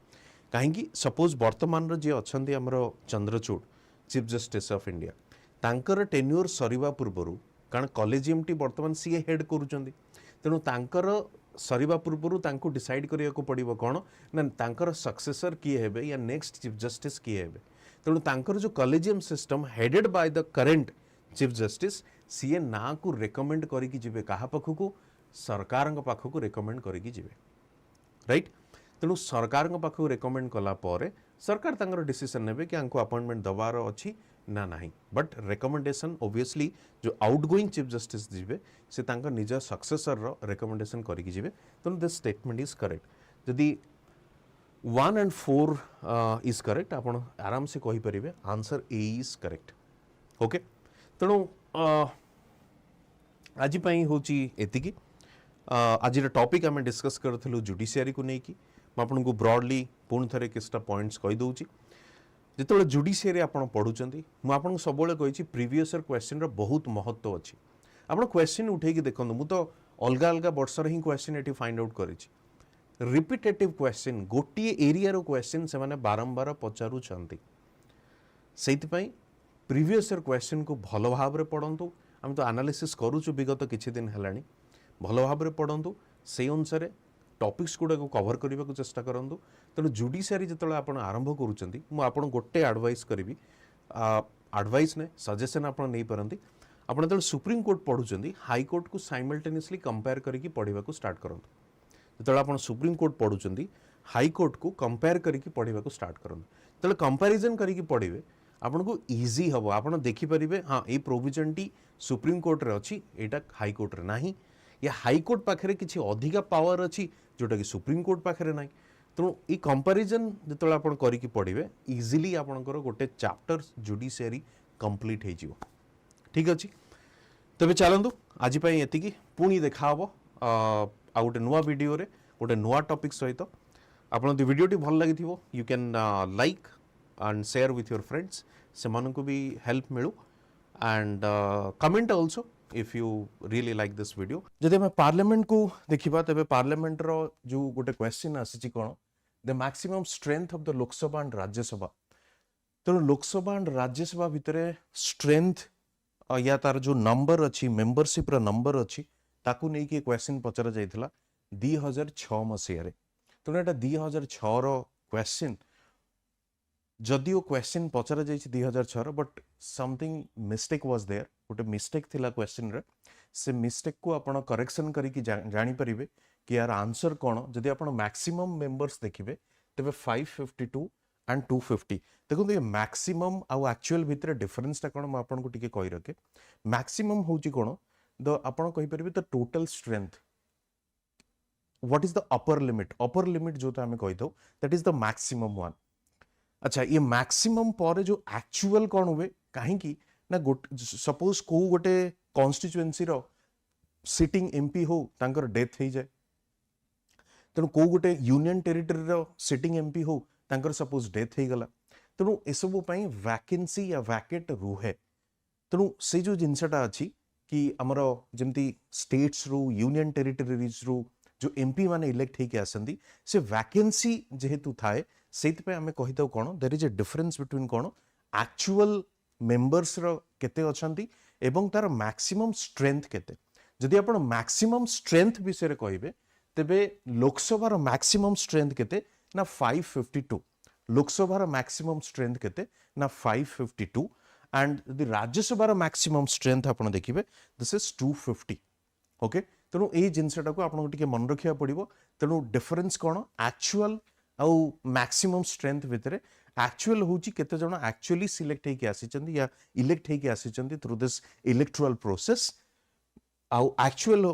काहेकि suppose वर्तमान रो जे अछंती हमरो Chandrachud chief justice of India तांकर tenure सरीबा पूर्वरु कारण collegium T वर्तमान CA head करूचंदी तेणु तांकर सरीबा पूर्वरु तांको decide करिया को पड़िबो कोन ना तांकर सक्सेसर किए हेबे या नेक्स्ट चीफ जस्टिस किए हेबे तेणु तांकर जो collegium system headed by the current chief justice CA ना को रेकमेंड करिकी जिबे कहा पाखकु सरकारक पाखकु रेकमेंड करिकी जिबे राइट तेणु सरकारक पाखकु रेकमेंड कला परे सरकार तांकर डिसीजन नेबे कि आंको अपॉइंटमेंट दबार अछि ना नहीं बट रेकमेंडेशन ऑब्वियसली जो आउटगोइंग चीफ जस्टिस जिबे से तांकर निज सक्सेसर रो रेकमेंडेशन करिकी जिबे तेणु दिस स्टेटमेंट इज करेक्ट जदि 1 and 4 इज करेक्ट आपण आराम से कहि परिबे answer A is correct okay तेणु आज पई होची एतिकी आज टॉपिक आम डिस्कस करथिलु जुडिशियरी को नेकी म आपनको ब्रॉडली पुणी थरे किछटा पॉइंट्स कहि दउची जिते जुडिशियरी आप पढ़ुंट मुझे सब कही प्रिवियस ईयर क्वेश्चन बहुत महत्व अच्छी आप क्वेश्चन उठे देखो मुझे तो अलग अलग वर्षर ही क्वेश्चन ये फाइंड आउट कर रिपिटेटिव क्वेश्चन गोटे एरिया रो क्वेश्चन से माने बारंबार पचारूँ से प्रिवियस ईयर क्वेश्चन को भल भाव पढ़तु आम तो एनालिसिस करूँ विगत किछि दिन है भल भाव पढ़तु से अनुसार टॉपिक्स गुड़ा को कवर करने को चेष्टा करूँ तेणु जुडिशियरी जो आप आरंभ करुँच गोटे एडवाइस करी एडवाइस ने सजेशन आप नहीं पारती आप जो सुप्रीम कोर्ट पढ़ुं हाई कोर्ट को साइमल्टेनियसली कंपेयर करके पढ़ा को स्टार्ट करूँ जो आप सुप्रीम कोर्ट पढ़ुं हाई कोर्ट को कंपेयर करके पढ़ा को स्टार्ट करूँ जो कंपेरिजन करके पढ़े आपन को इजी हम आप देखिपारे हाँ ये प्रोविजन टी सुप्रीम कोर्ट रे अच्छी यहाँ हाई कोर्ट रे नहीं या हाई कोर्ट पाखे किसी अधिका पावर अच्छी जोटा कि सुप्रीम कोर्ट पाखे ना तेणु ये कंपेरिजन जो आप करके पढ़े इजिली आपंकर गोटे चैप्टर जुडिशियरी कंप्लीट हो ठीक अच्छे तेज चलतु आज ये पुणी देखा आ गोटे नुआ वीडियो रे गोटे नुआ टॉपिक सहित आपन जो वीडियो भल लगी you can like and share with your friends से मानू भी हेल्प मिलू and comment also if you really like this video जदि आम पार्लियामेंट को देखा तेज पार्लियामेंट रो जो गोटे क्वेश्चन आसी कौन the maximum strength of the Lok Sabha and Rajya Sabha तेणु लोकसभा एंड राज्यसभा भितर स्ट्रेंथ या तार जो नंबर अच्छी मेंबरशिप रो नंबर अच्छी ताकू नहीं कि क्वेश्चन पचरा जाइथिला 2006 मसीह तेणु एटा 2006 रो क्वेश्चन जदिओ क्वेश्चन पचरा जाइछि 2006 रो but something mistake was there गोटे मिस्टेक थिला क्वेश्चन रे से मिस्टेक को आपण करेक्शन करिकि जानि परिबे कि यार आंसर कोन जदि आपण मैक्सिमम मेंबर्स देखिबे तबे 552 एंड 250 देखो ये मैक्सिमम आउ एक्चुअल भितर डिफरेंसटा कोन म आपण को टिके कहि रखे मैक्सिमम होची कोन द आपण कहि परिबे the total strength what is the upper limit जो आम कही दो that is the maximum one अच्छा ये मैक्सिमम पर जो एक्चुअल कौन हुए कहीं ना सपोज को गोटे कॉन्स्टिट्यूएंसी रो सिटिंग एमपी हो तांकर डेथ हो जाए तेणु को गोटे यूनियन टेरिटरी रो सिटिंग एमपी हो तांकर सपोज डेथ हो गला तेणु एसबू वैकेंसी या वैकेट रुहे तेणु से जो जिनसटा अच्छी कि आमर जमती स्टेट्स रू यूनियन टेरिटरीज रू जो एमपी माने इलेक्ट होके आसंदी से वैकेंसी जेहेतु थाए से आम कही दो कौन there is a difference between कौन एक्चुअल मेंबर्स रो केते अछंती एवं तार मैक्सिमम स्ट्रेंथ केते जदि आपण मैक्सिमम स्ट्रेंथ विषय कहिबे तेबे लोकसभा रो मैक्सिमम स्ट्रेंथ केते ना 552 लोकसभा रो मैक्सिमम स्ट्रेंथ केते ना 552 एंड यदि राज्यसभा रो मैक्सिमम स्ट्रेंथ आपण देखिबे दिस इज 250 ओके तेणु ये जिनसटा को आपको टिके मन रखा पड़ो तेणु डिफरेंस कौन एक्चुअल आउ मैक्सिमम स्ट्रेंथ भितर एक्चुअल होची केते जण एक्चुअली सिलेक्ट हेकि आसीचंदी या इलेक्ट हेकि आसीचंदी थ्रू दिस इलेक्टोरल प्रोसेस आउ एक्चुअल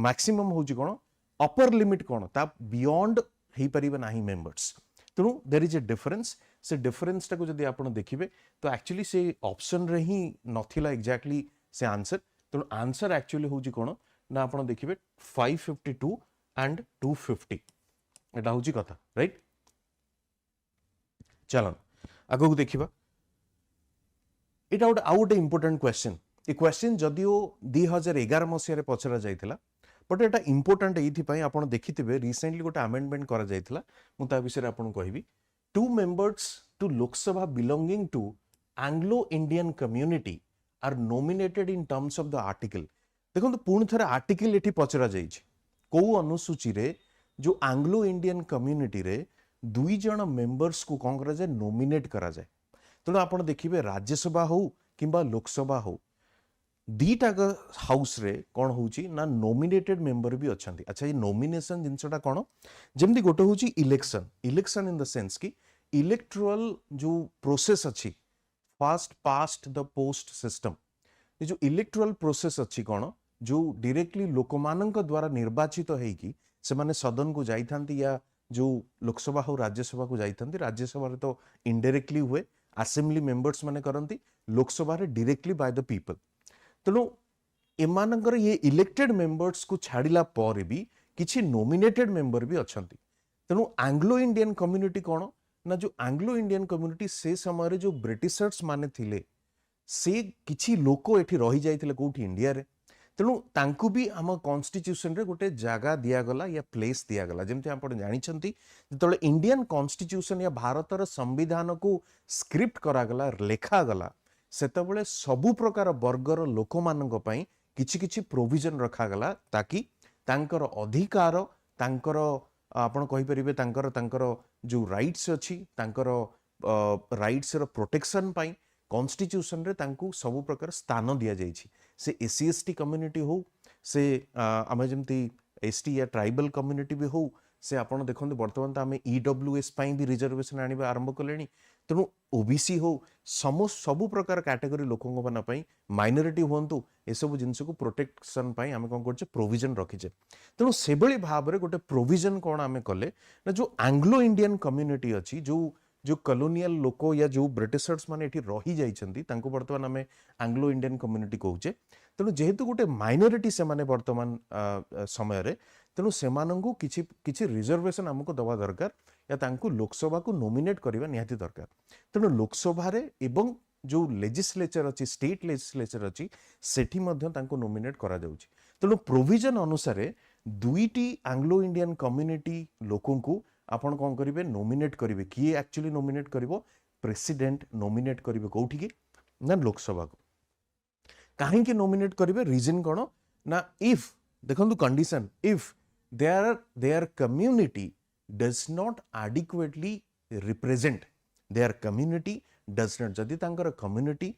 मैक्सिमम होची कोन अपर लिमिट कोन ता बियॉन्ड हेई परिबे नाही मेंबर्स तेणु देयर इज ए डिफरेंस से डिफरेंस टाको जदि आपण देखिबे तो एक्चुअली से ऑप्शन रे ही नथिला एग्जैक्टली से आंसर तेणु आंसर एक्चुअली होची कोन ना आपण देखिबे 552 एंड 250 एटा होची कथा राइट चलन आगो देखिबा एटा आउ गोटे इंपोर्टेंट क्वेश्चन ए क्वेश्चन जदिओ 2011 मसीह पचरा जाइथिला बट एटा इंपोर्टेंट एइथिपाई आपण देखिथिबे रिसेंटली गोटे अमेंडमेंट करा जाइथिला मु ता विषय आपण कहबी 2 members to Lok Sabha belonging to Anglo-Indian community are nominated in terms of the article. देखो पुणी थे आर्टिकल ये पचरा कौ अनुसूची रे जो आंग्लो इंडियन कम्युनिटी रे 2 जण मेंबर्स को कौन करा जाए नोमिनेट करा जाए तेणु आप देखिए राज्यसभा हो कि लोकसभा हो दीटा हाउस रे कौन होची ना नोमिनेटेड मेंबर भी अच्छा अच्छा ये नोमिनेशन जिनसटा कौन जमती गोटे हूँ election election in the sense कि इलेक्ट्रोल जो प्रोसेस अच्छी fast past the post system ये जो इलेक्ट्रोल प्रोसेस अच्छी कौन जो डायरेक्टली लोक मान द्वारा निर्वाचित होगी से माने सदन को जाइथांती या जो लोकसभा हो राज्यसभा को जाइथांती राज्यसभा तो इनडायरेक्टली हुए असेंबली मेंबर्स माने करंती लोकसभा रे डायरेक्टली बाय द पीपल तेणु एमानकर ये इलेक्टेड मेंबर्स को छाड़िला पर भी किछि नोमिनेटेड मेंबर भी अछंती तेणु आंग्लो इंडियन कम्युनिटी कौन ना जो आंग्लो इंडियन कम्युनिटी से समय जो ब्रिटिशर्स माने थिले से किछि लोक एठी रही जाइथिले कोठी इंडिया रे तेणु तांकु भी आम कॉन्स्टिट्यूशन रे गोटे जगह दिया गला या प्लेस दिया गला जेमते आपण जानिछंती जतले इंडियन कॉन्स्टिट्यूशन या भारतर संविधान को स्क्रिप्ट करा गला लेखा गला सेतबले सबु प्रकार वर्गर लोक मानक पई किछि किछि प्रोविजन रखा गला ताकि तांकर अधिकार तांकर आपण कहि परिबे तांकर तांकर जो राइट्स अछि तांकर राइट्स रो प्रोटेक्शन पई कॉन्स्टिट्यूशन रे तांकु सबु प्रकार स्थान दिया जाइछि से एससी एसटी कम्युनिटी हो से आमे जेमती एसटी या ट्राइबल कम्युनिटी भी हो से आपण देखंतु वर्तमान आमे ईडब्ल्यूएस पई भी रिजर्वेशन आनिबा आरंभ कलेनी तेणु ओबीसी हो सबु प्रकार कैटेगरी लोकों मान पई माइनॉरिटी हुंतु ए सब जिंस को प्रोटेक्शन पई आमे कोन करछे प्रोविजन रखिछे तेणु सेबळी भाव रे गोटे प्रोविजन कोन आमे कले ना जो एंग्लो इंडियन कम्युनिटी अछि जो कॉलोनियल लोको या जो ब्रिटिशर्स माने एठी रही जाइछंती तांको वर्तमान आमे एंग्लो इंडियन कम्युनिटी कहूचे तेणु जेहेतु गोटे माइनॉरिटी से माने वर्तमान समय रे तेणु सेमानंकु किछि किछि रिजर्वेशन हमको दवा दरकार या तांकु लोकसभा को नोमिनेट करबा निहाती दरकार तेणु लोकसभा रे एवं जो लेजिस्लेचर अछि स्टेट लेजिस्लेचर अछि सेठी मध्य तांकु नोमिनेट करा जाउछि तेणु प्रोविजन अनुसार दुईटी एंग्लो इंडियन कम्युनिटी लोकों को आपण कौन करेंगे नोमिनेट करेंगे किए एक्चुअली नोमिनेट करिवो प्रेसिडेंट नोमिनेट करेंगे कोठी की ना लोकसभा को काहे की नोमिनेट करेंगे रीजन कौन ना इफ देखंतु condition if their community does not adequately represent their community does not जदि तांकर कम्युनिटी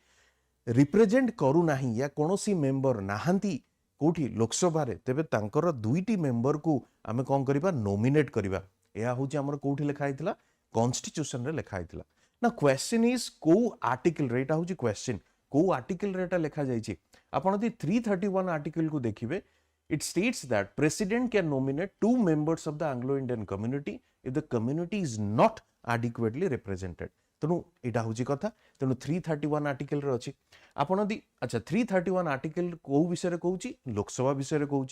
रिप्रेजेंट करू नाही या कोनोसी मेंबर नाहंती कोठी लोकसभा रे तेबे तांकर दुईटी मेंबर को आमे कोन करिबा नोमिनेट करिबा या होची हमर कोठी लिखा हितला कॉन्स्टिट्यूशन रे लिखा हितला ना क्वेश्चन इज को आर्टिकल रे एटा होची क्वेश्चन को आर्टिकल रे एटा लिखा जाईची आपण यदि 331 आर्टिकल को देखिबे it states that president can nominate 2 members of the Anglo-Indian community if the community is not adequately represented तेणु यहाँ हूँ कथा तेणु 331 आर्टिकल रे अछि आपण दी अच्छा 331 आर्टिकल को विषय कहूँ लोकसभा विषय कहूँ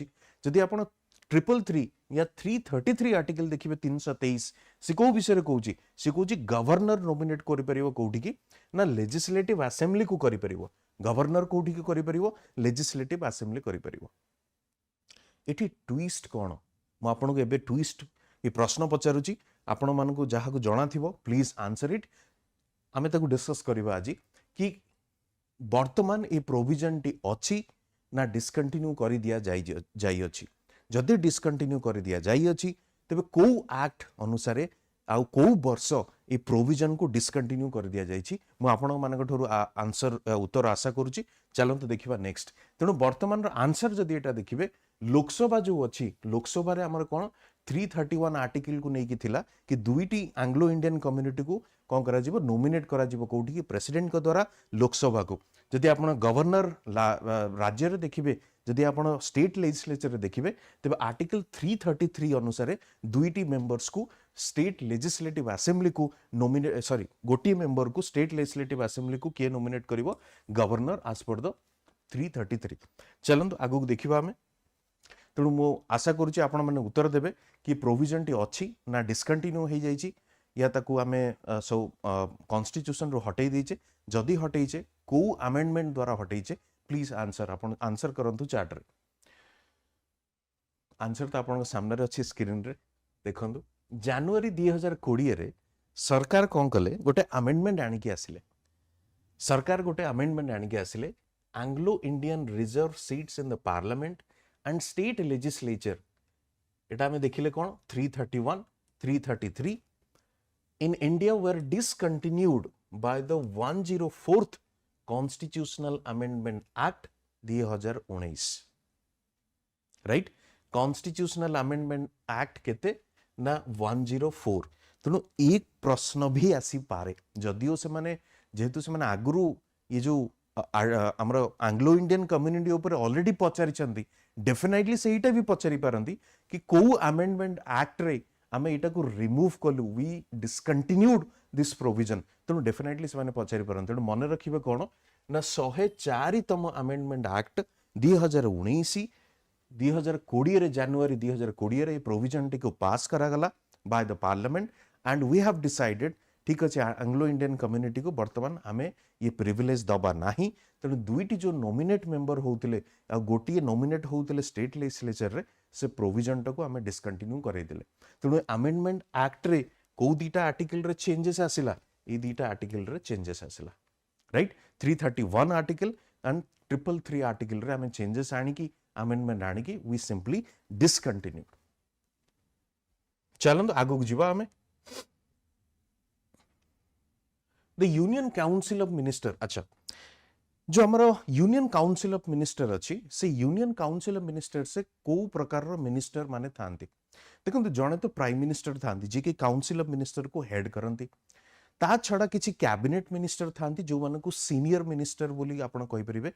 जदि आपण 333 या 333 आर्टिकल देखिए 323 से कौ विषय कहूँ सी कहूँ गवर्नर नोमिनेट कौटी ना लेजिस्लेटिव असेंबली को करि गवर्नर कौटी करि लेजिस्लेटिव असेंबली करि एठी ट्विस्ट कौन मुझे एबे ट्विस्ट ये प्रश्न पचारुची आपण मानक जहाँ जना थी प्लीज आंसर इट आमे ताकू डिस्कस करबा आज कि वर्तमान ये प्रोविजन टी अच्छी ना डिस्कंटिन्यू कर दिया जाई अछि जदि डिस्कंटिन्यू कर दिया जाई अछि तेबे को एक्ट अनुसार आउ को वर्ष ये प्रोविजन को डिस्कंटिन्यू कर दिया जाइछि मु आपण मानक ठोरु आंसर उत्तर आशा करूची चलंतु देखिबा नेक्स्ट तेणु वर्तमान आंसर जदि एटा देखिबे लोकसभा जो अच्छी लोकसभा रे हमर कोन 331 आर्टिकल को नहीं थिला कि दुईटी आंग्लो इंडियन कम्युनिटी को कौन करा जीवो नोमिनेट करा जीवो कोठी कि प्रेसिडेंट को द्वारा लोकसभा को जदि आपण गवर्नर राज्य रे देखिबे जदि आपण स्टेट लेजिस्लेचर रे देखिबे तबे आर्टिकल 333 अनुसार दुईटी मेंबर्स को स्टेट लेजिस्लेटिव असेंबली को नोमिनेट सॉरी गोटी मेंबर को स्टेट लेजिस्लेटिव असेंबली को किए नोमिनेट करिवो गवर्नर एज पर द 333 चलंतु आगु देखिबा हमें तेणु मु आशा करुच्ची आपण मैंने उत्तर देबे कि प्रोविजन टी अच्छी ना डिस्कंटिन्यू हो जाइए या ताकू आमे सब कॉन्स्टिट्यूशन रो हटई दीचे जदि हटईचे को अमेंडमेंट द्वारा हटईचे प्लीज आंसर आपण आंसर करंतु चार्ट रे आंसर तो आपण सामने रे अच्छी स्क्रीन रे देखंतु जनवरी 2020 रे सरकार कौन कले गोटे अमेंडमेंट आनिकी आसिले सरकार गोटे अमेंडमेंट आनिकी आसिले Anglo Indian reserve seats in the parliament and state legislature एटा में देखिले कौन 331 333 in India were discontinued by the 104th constitutional amendment act 2019 right constitutional amendment act केते ना 104 तेणु एक प्रश्न भी आसी पारे जदियो से माने जेहेतु से माने आगुरु ये जो आमर आंग्लो इंडियन कम्युनिटी ऊपर ऑलरेडी पचारि डेफिनेटली से इटा भी पचारि पारंती कि को अमेंडमेंट एक्ट रे आमे इटा को रिमूव कलु वी डिसकंटिन्यूड दिस प्रोविजन तेणु डेफिनेटली से माने पचारि पारंती तेणु मन रखिबे कोन ना 104तम अमेंडमेंट एक्ट 2019 2020 रे जनवरी 2020 रे प्रोविजन टी को पास करा गला by the parliament and we have decided ठीक अच्छे आंग्लो इंडियन कम्युनिटी को वर्तमान आमे ये प्रिविलेज दबा नाही तेणु दुईटी जो नोमिनेट मेंबर होउतिले आ गोटिए नोमिनेट होउतिले स्टेट लेजिस्लेचर रे से प्रोविजन टाको आमे डिस्कंटिन्यू करै दिले तेणु अमेंडमेंट एक्ट रे को दीटा आर्टिकल रे चेंजेस आसिला ए दीटा आर्टिकल रे चेंजेस आसिला राइट 331 आर्टिकल एंड 333 आर्टिकल रे आमे चेंजेस आनी की अमेंडमेंट आनी की वी सिंपली डिस्कंटिन्यू चलंदो आगु जीवा आमे the union council of minister अच्छा जो हमारा यूनियन काउंसिल ऑफ मिनिस्टर अच्छी से यूनियन काउंसिल ऑफ मिनिस्टर से को प्रकार मिनिस्टर माने थांती देखो जड़े तो प्राइम मिनिस्टर थांती जी कि काउंसिल ऑफ मिनिस्टर को हेड करती ता छड़ा किसी कैबिनेट मिनिस्टर थांती जो माने को सीनियर मिनिस्टर बोली आपण कहि परिबे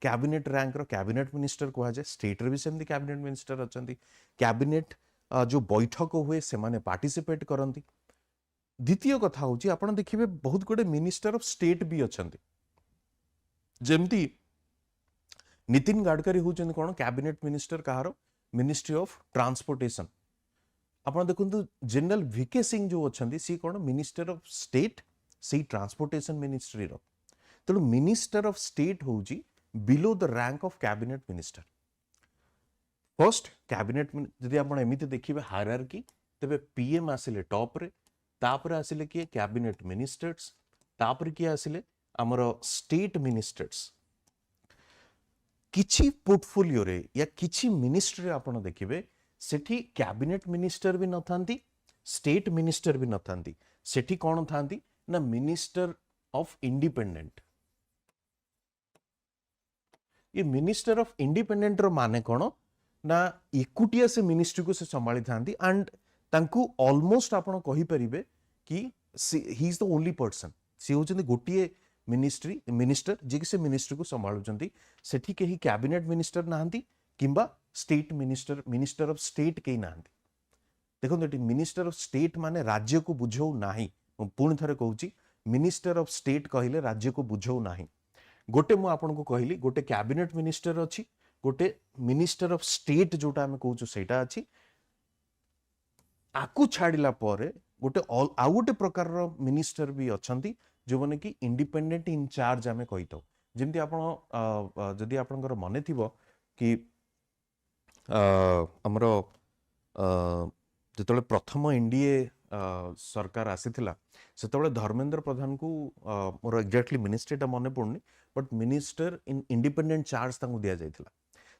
कैबिनेट रैंक रो कैबिनेट मिनिस्टर कहा जाए स्टेट रे भी सेमती कैबिनेट मिनिस्टर अछंती कैबिनेट जो बैठक हुए से माने पार्टिसिपेट करती द्वितीय कथा होची आपण देखिबे बहुत गुडे मिनिस्टर ऑफ स्टेट भी अछंती जेमती नितिन गडकरी होचन कोन कैबिनेट मिनिस्टर कहारो मिनिस्ट्री ऑफ ट्रांसपोर्टेशन आपण देखंतु जनरल वीके सिंह जो अछंती सी कोन मिनिस्टर ऑफ स्टेट सी ट्रांसपोर्टेशन मिनिस्ट्री रो तेणु मिनिस्टर ऑफ स्टेट होची below the rank of cabinet minister first cabinet जदि आपण एमिति देखिबे हायरार्की तबे पीएम आसिले टॉप रे तापर आसिले किए कैबिनेट मिनिस्टर्स तापर किए आसिले आमर स्टेट मिनिस्टर्स किछि पोर्टफोलियो रे या किछि मिनिस्ट्री आपण देखिबे सेठी कैबिनेट मिनिस्टर भी नथांती स्टेट मिनिस्टर भी नथांती सेठी कोन थांती ना मिनिस्टर ऑफ इंडिपेंडेंट ये मिनिस्टर ऑफ इंडिपेंडेंट रो माने कोन ना एकुटिया से मिनिस्ट्री को से संभाली थांती एंड तांकू ऑलमोस्ट आपण कहि परिबे कि he is the only person सी होचंदी गोटिए मिनिस्ट्री मिनिस्टर जे कि से मिनिस्ट्री को संभालुचंती सेठी केही कैबिनेट मिनिस्टर नाहंती किंबा state minister minister of state केही नाहंती देखो एटी मिनिस्टर ऑफ स्टेट माने राज्य को बुझौ नाही पुणी थरे कहूची मिनिस्टर ऑफ स्टेट कहिले राज्य को बुझौ नाही गोटे मु आपन को कहली गोटे कैबिनेट मिनिस्टर अछि गोटे मिनिस्टर ऑफ स्टेट जोटा हम कहूछु सेटा अछि आकु छाड़िला परे गोटे आउ गोटे प्रकार मिनिस्टर भी अछंती जो माने कि इंडिपेंडेंट इनचार्ज आमे कहितो जेमति आपण जदि आपनकर मने थिबो कि हमरो जेतले प्रथम एनडीए सरकार आसीथिला सेतबेले धर्मेंद्र प्रधान को मोर एग्जैक्टली मिनिस्ट्रीटा मने पड़नी but minister in independent charge तांको दिया जायतिला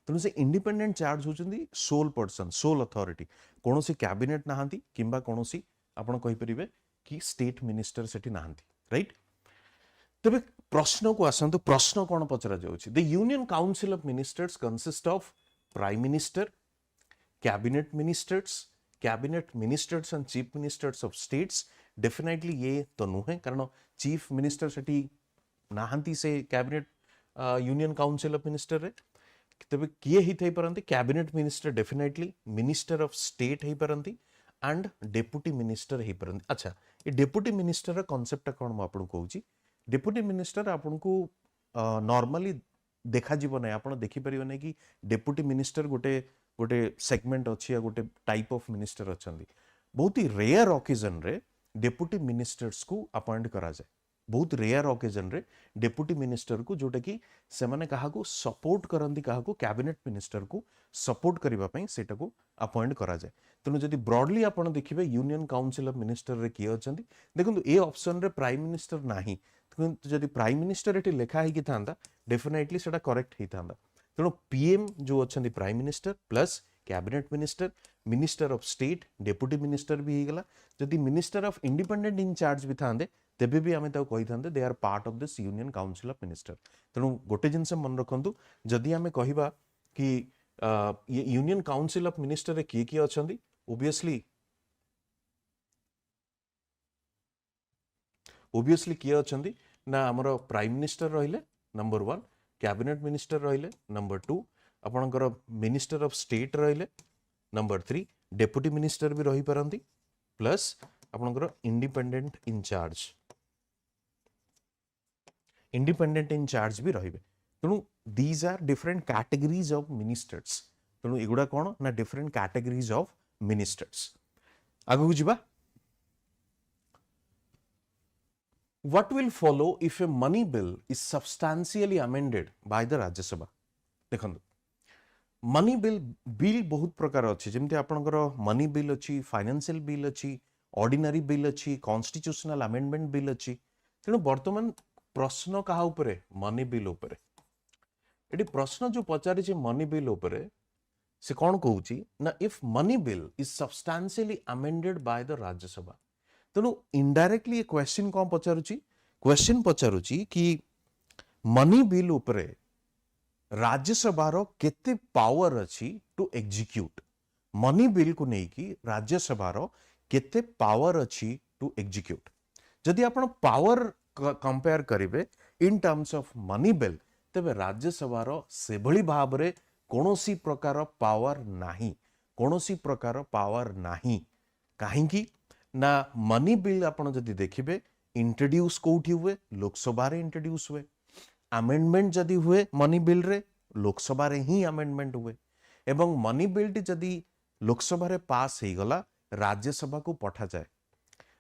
तेणु से इंडिपेंडेंट चार्ज होचंदी सोल पर्सन सोल अथॉरिटी कोनोसी कैबिनेट नाहंती किंबा कोनोसी आपण कहि परिबे कि स्टेट मिनिस्टर सेठी नाहंती राइट तबे प्रश्न को आसंतु प्रश्न कोन पचरा जाउछि the union council of ministers consist of prime minister cabinet ministers cabinet ministers and chief ministers of states definitely ये तो नुहे कारण चीफ मिनिस्टर सेठी नाहंती से cabinet union council of minister रे तेबे किए ही थई परंती cabinet minister definitely minister of state ही परंती एंड डेप्यूटी मिनिस्टर ही परंती अच्छा ये डेप्यूटी मिनिस्टर कांसेप्ट कोन म आपन कहूची डेप्यूटी मिनिस्टर आपन को नॉर्मली देखा जीव ना आप देखी पारे ना कि डेप्यूटी मिनिस्टर गोटे गोटे सेगमेंट अच्छी या गोटे टाइप ऑफ मिनिस्टर अच्छा बहुत ही रेयर ओकेजन रे डेप्यूटी मिनिस्टर्स को अपॉइंट करा जाए बहुत रेयर ओकेजन रे डेप्यूटी मिनिस्टर को जोटा कि से माने कहा को सपोर्ट करंदी कहा को कैबिनेट मिनिस्टर को सपोर्ट करबा पई सेटा को अपॉइंट करा जाए तेणु जदि ब्रॉडली आपण देखिबे यूनियन काउंसिल ऑफ मिनिस्टर रे किए अछंती देखंतु ए ऑप्शन रे प्राइम मिनिस्टर नाही तो जदि प्राइम मिनिस्टर एटी लेखा है कि थांदा डेफिनेटली सेटा करेक्ट ही थांदा तेणु पीएम जो अछंती prime minister plus cabinet minister minister of state deputy minister भी ही गला जदि मिनिस्टर ऑफ इंडिपेंडेंट इंचार्ज भी थांदे तेबे भी आमे ताको कहि थांदे they are part of this union council of minister तेणु गोटे जिनस मन रखंतु जदि आमे कहिबा कि ये यूनियन काउंसिल ऑफ मिनिस्टर रे किए किए अछंती ओबियसली किए अछंती ना हमर प्राइम मिनिस्टर रहिले नंबर 1 कैबिनेट मिनिस्टर रहिले नंबर 2 आपणकर मिनिस्टर ऑफ स्टेट रहिले नंबर 3 डेप्यूटी मिनिस्टर भी रही परंती प्लस आपणकर इंडिपेंडेंट इंचार्ज भी रहिबे तेणु these are different categories of ministers तेणु एगुडा कोन ना डिफरेंट कैटेगरीज ऑफ मिनिस्टर्स आगु जिबा What will follow if a money bill is substantially amended by the Rajya Sabha? देखंतु मनी बिल बहुत प्रकार अच्छी जमती आपनकर मनी बिल अच्छी फाइनेंशियल बिल अच्छी ऑर्डिनरी बिल अच्छी कॉन्स्टिट्यूशनल अमेंडमेंट बिल अच्छी तेणु वर्तमान प्रश्न कहा उपरे मनी बिल उपरे एटी प्रश्न जो पचारि मनी बिल उपरे से कौन कहूची ना if money bill is substantially amended bye the Rajya Sabha तेणु इनडायरेक्टली ये क्वेश्चन कौन पचारुची क्वेश्चन पचारुची कि मनी बिल उपरे राज्यसभा रो केते पावर अच्छी टू एग्जीक्यूट मनी बिल को नहीं कि राज्यसभा रो केते पावर अच्छी टू एग्जीक्यूट जदि आपण पावर कंपेयर करिवे in terms of money bill तेबे राज्यसभा रो सेभली भाबरे कोनोसी प्रकार पावर नाही कोनोसी प्रकार पावर नाही काहेकि ना मनी बिल आपण जदि देखिबे इंट्रोड्यूस कोठी हुए लोकसभा रे इंट्रोड्यूस हुए अमेंडमेंट जदि हुए मनी बिल रे लोकसभा रे ही अमेंडमेंट हुए एवं मनी बिल टी जदि लोकसभा रे पास ही गला राज्यसभा को पठा जाए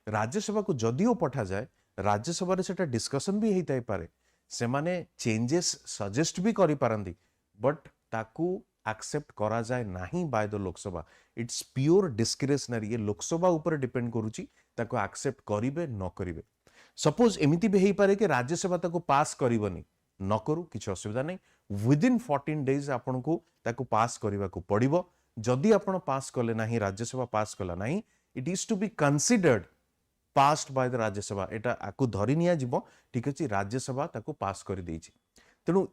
राज्यसभा को जदिओ पठा जाए राज्यसभा रे सेटा डिस्कशन भी हेई पारे से माने चेंजेस सजेस्ट भी करि पारंदी बट ताकू एक्सेप्ट करा जाए नहीं by the Lok Sabha it's pure discretionary ये लोकसभा ऊपर डिपेंड करूची ताको एक्सेप्ट करिवे न करिवे सपोज एमिति भी हेई पारे कि राज्यसभा ताको पास करिवनी न करू किछ असुविधा नहीं विद इन 14 डेज आपन को ताको पास करबा को पड़िबो जदि आपन पास कले नहीं राज्यसभा पास कला नहीं it is to be considered passed by the Rajya Sabha एटा आकु धरि निया जिवो ठीक अछि राज्यसभा ताको पास करि देछि तेनु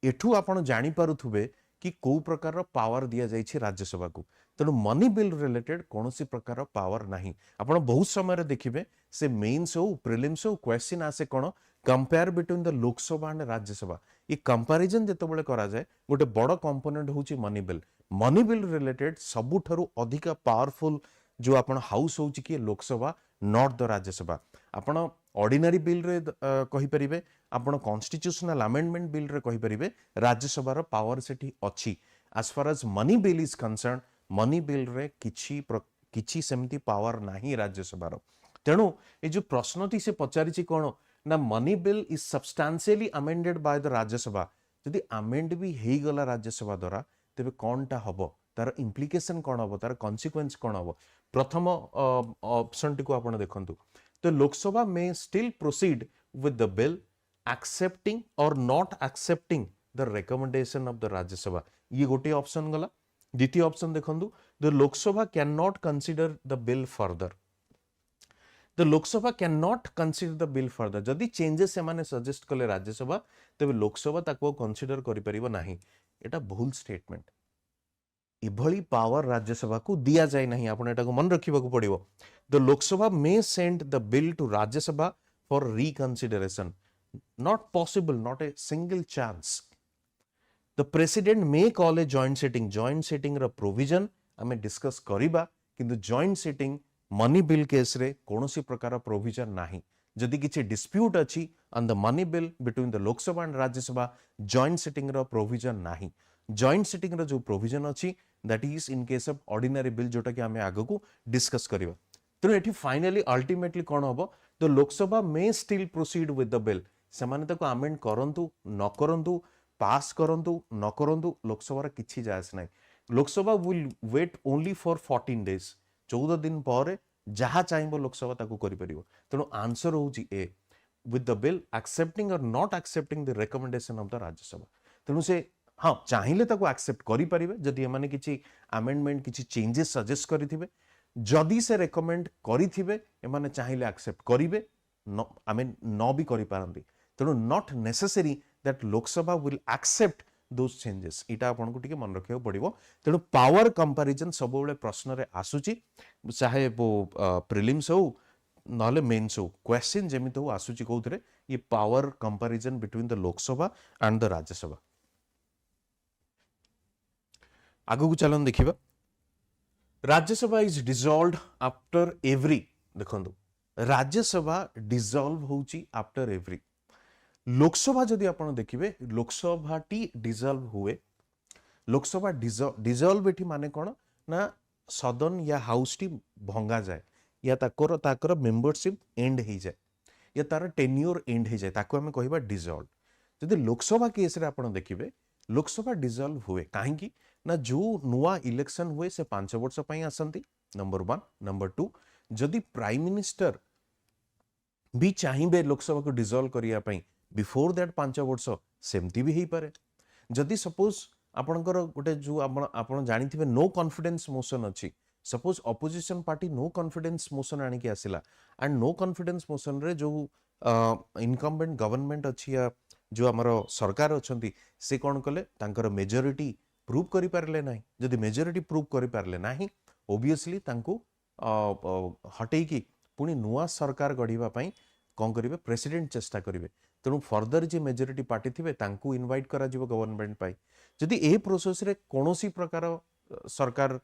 एठू आपन जानि पारुथुबे कि को प्रकार पावर दिया जाइछि राज्यसभा को तेणु मनी बिल रिलेटेड कौन सी प्रकार पावर नहीं आपण बहुत समय देखिबे से मेन्स हो प्रिलिम्स हो क्वेश्चन आसे कौन compare between the Lok Sabha and Rajya Sabha ये कंपैरिजन जेतेबेले करा जाए गोटे बड़ कंपोनेंट होची मनी बिल रिलेटेड सबुठारु अधिक पावरफुल जो आपण हाउस होची कि लोकसभा नॉट द राज्यसभा आपण ऑर्डिनरी बिल रे कहि परिबे आपण कॉन्स्टिट्यूशनल अमेंडमेंट बिल रे कहि परिबे राज्यसभा रो पावर सेठी अछि as far as money bill is concern money bill रे किछि सेमती पावर नाही राज्यसभा रो तेणु ए जो प्रश्नटी से पचारिछि कोन ना money bill is substantially amended bye the Rajya Sabha जदि अमेंड भी हेई गला राज्यसभा द्वारा तेबे कोनटा हबो तार इम्प्लिकेशन कोन हबो तार कॉन्सिक्वेंस कोन हबो प्रथम ऑप्शन टी को आपण देखंतु तो लोकसभा में still proceed with the bill excepting और not excepting the recommendation of the Rajya Sabha ये गोटे ऑप्शन गला द्वितीय ऑप्शन देखंतु the Lok Sabha can not consider the bill further the Lok Sabha can not consider the bill further जदि चेंजेस से माने सजेस्ट कले राज्यसभा तबे लोकसभा ताको कंसीडर करि परिबो नाही एटा भूल स्टेटमेंट एभली पावर राज्यसभा को दिया जाए नहीं आपण एटा को मन रखिबा को पड़िबो the Lok Sabha may send the bill to Rajya Sabha for reconsideration not possible not a single chance the president may call a joint sitting रो प्रोविजन आमे डिस्कस करिबा किंतु joint sitting money bill case रे कोनोसी प्रकार प्रोविजन नाही जदि किछि डिस्प्यूट अछि on the money bill between the Lok Sabha and Rajya Sabha joint sitting रो प्रोविजन नाही जॉइंट सेटिंग रो जो प्रोविजन अछि that is in case of ordinary bill जोटा कि आमे आगो को डिस्कस करिबा तेणु एठी फाइनली अल्टीमेटली कोन हबो the Lok Sabha may still proceed with the bill सेमाने ताको अमेंड करंतु न करंतु पास करंतु न करंतु लोकसभा किछि जायस नाही Lok Sabha will wait only for 14 days 14 दिन पर जहाँ चाहिए लोकसभा ताको करि परिबो तेणु आंसर होची ए विथ द बिल एक्सेप्टिंग और not excepting the recommendation of the Rajya Sabha तेणु से हाँ चाहिए ताको एक्सेप्ट करि परिबे जदि एमाने किछि अमेंडमेंट किछि चेंजेस सजेस्ट करिथिबे जदि से रेकमेंड करिथिबे एमाने चाहिए एक्सेप्ट करिवे आई मीन न भी करि पारंती तेणु not necessary that Lok Sabha will accept those changes इटा आपन को टिके मन रखियो पड़िबो तेणु पावर कंपैरिजन सब बेले प्रश्न रे आसुची चाहे वो प्रिलिम्स हो नले मेंस हो क्वेश्चन जेमित हो आसुची कोथरे ये power comparison between the Lok Sabha and the Rajya Sabha आगु को चलन देखिबा Rajya Sabha is dissolved after every देखंतु राज्यसभा डिसॉल्व होची आफ्टर एवरी लोकसभा जदि आपण देखिबे लोकसभा टी डिसॉल्व हुए लोकसभा डिसॉल्व एठी माने कोन ना सदन या हाउस टी भंगा जाए या ताकर मेंबरशिप एंड हो जाए या तार टेन्योर एंड हो जाए ताको हमें कहबा डिसॉल्व जदि लोकसभा केस रे आपण देखिबे लोकसभा डिसॉल्व हुए काहेकि ना जो नुआ इलेक्शन हुए से 5 वर्ष पई आसंती नंबर 1 नंबर 2 जदि प्राइम मिनिस्टर भी चाहिए लोकसभा को डिसॉल्व करिया पई बिफोर दैट 5 वर्ष सेमती भी पारे जदि सपोज आपणकर गोटे जो आपण जानिथिबे नो कॉन्फिडेंस मोशन अछि suppose opposition party no confidence motion आनी के आसिला एंड नो कॉन्फिडेंस मोशन रे जो इनकम्बेंट गवर्नमेंट अछि या जो हमरो सरकार अछंती से कोन कले तांकर मेजॉरिटी प्रूव करि पारले नाही जदि मेजॉरिटी प्रूव करि पारले नाही ऑब्वियसली तांको हटेई की पुनी नुआ सरकार गढिबा पई कोन करिवे प्रेसिडेंट चेष्टा करिवे तेणु फर्दर जे मेजॉरिटी पार्टी थिबे तांको इनवाइट करा जिवो गवर्नमेंट पाई जदि ए प्रोसेस रे कोनोसी प्रकार सरकार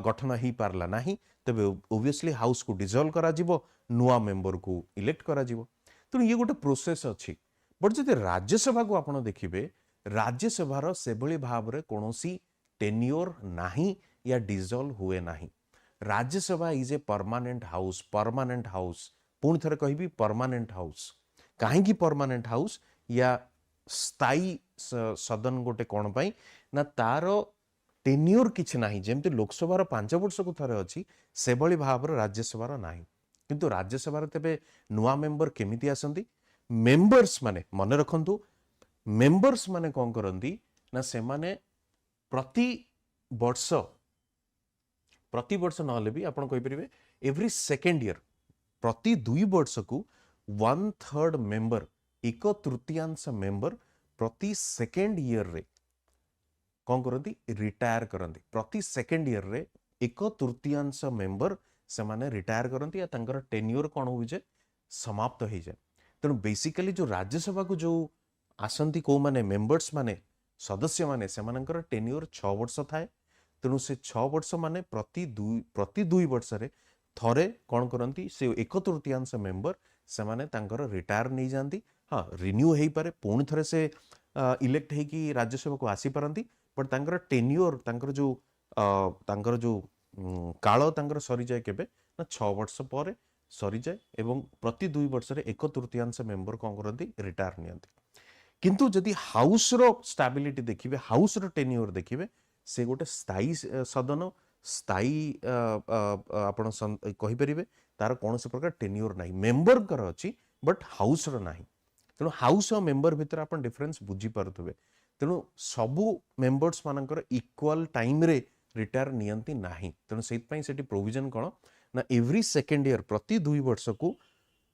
गठन ही पारला नाही तबे ऑब्वियसली हाउस को डिसॉल्व करा जिवो नुआ मेंबर को इलेक्ट करा जिवो तेणु ये गोटे प्रोसेस अछि बट जदि राज्यसभा को आपण देखिबे राज्यसभार सेभली भाव रे कोनोसी टेन्योर नाही या डिसॉल्व हुए नाही Rajya Sabha is a permanent house पुणी थरे कहबी परमानेंट हाउस काहेकि परमानेंट हाउस या स्थायी सदन गोटे कोन पाई ना तारो टेन्योर किछ नाही जेमते लोकसभार 5 वर्ष को थरे अछि सेभली भाव रे राज्यसभार नाही किंतु राज्यसभार तेबे नुआ मेंबर केमिति आसंती मेंबर्स माने मन रखंतु मेंबर्स माने कोन करंती ना से माने प्रति वर्ष नहले भी आपण कहि परिबे एवरी सेकेंड ईयर प्रति 2 वर्ष को 1/3 मेंबर 1/3 मेंबर प्रति सेकेंड ईयर रे कौन करती रिटायर करती प्रति सेकेंड ईयर रे 1/3 मेंबर से माने रिटायर करती या तांकर टेन्योर कौन हो जाए समाप्त हो जाए तेणु बेसिकली जो राज्यसभा को जो आसंती को माने मेंबर्स माने सदस्य माने से मानकर टेन्योर 6 वर्ष थाए तेणु से 6 वर्ष माने प्रति 2 वर्ष रे थरे कौन करती से 1/3 मेंबर से माने तांकर रिटायर नहीं जाती हाँ रिन्यू हो पारे पुणी थरे से इलेक्ट है कि राज्यसभा को आसी पारती बट तांकर टेन्योर तांकर जो काल तांकर सरी जाए केबे ना 6 वर्ष पर सरी जाए एवं प्रति 2 वर्ष रे 1/3 मेंबर कौन करती रिटायर नियंती किंतु जदि हाउस रो स्टेबिलिटी देखिबे हाउस रो टेन्योर देखिबे से गोटे स्थायी सदन स्थायी आपण कहि परिबे तार कौन से प्रकार टेन्योर नाही मेंबर कर अछि बट हाउस रो नाही तेणु हाउस और मेंबर भितर आपण डिफरेंस बुझी पारुथबे तेणु सबु मेंबर्स मानकर इक्वल टाइम रे रिटायर नियंती नाही तेणु सेत पई सेठी प्रोविजन कोन ना एवरी सेकेंड ईयर प्रति 2 वर्ष को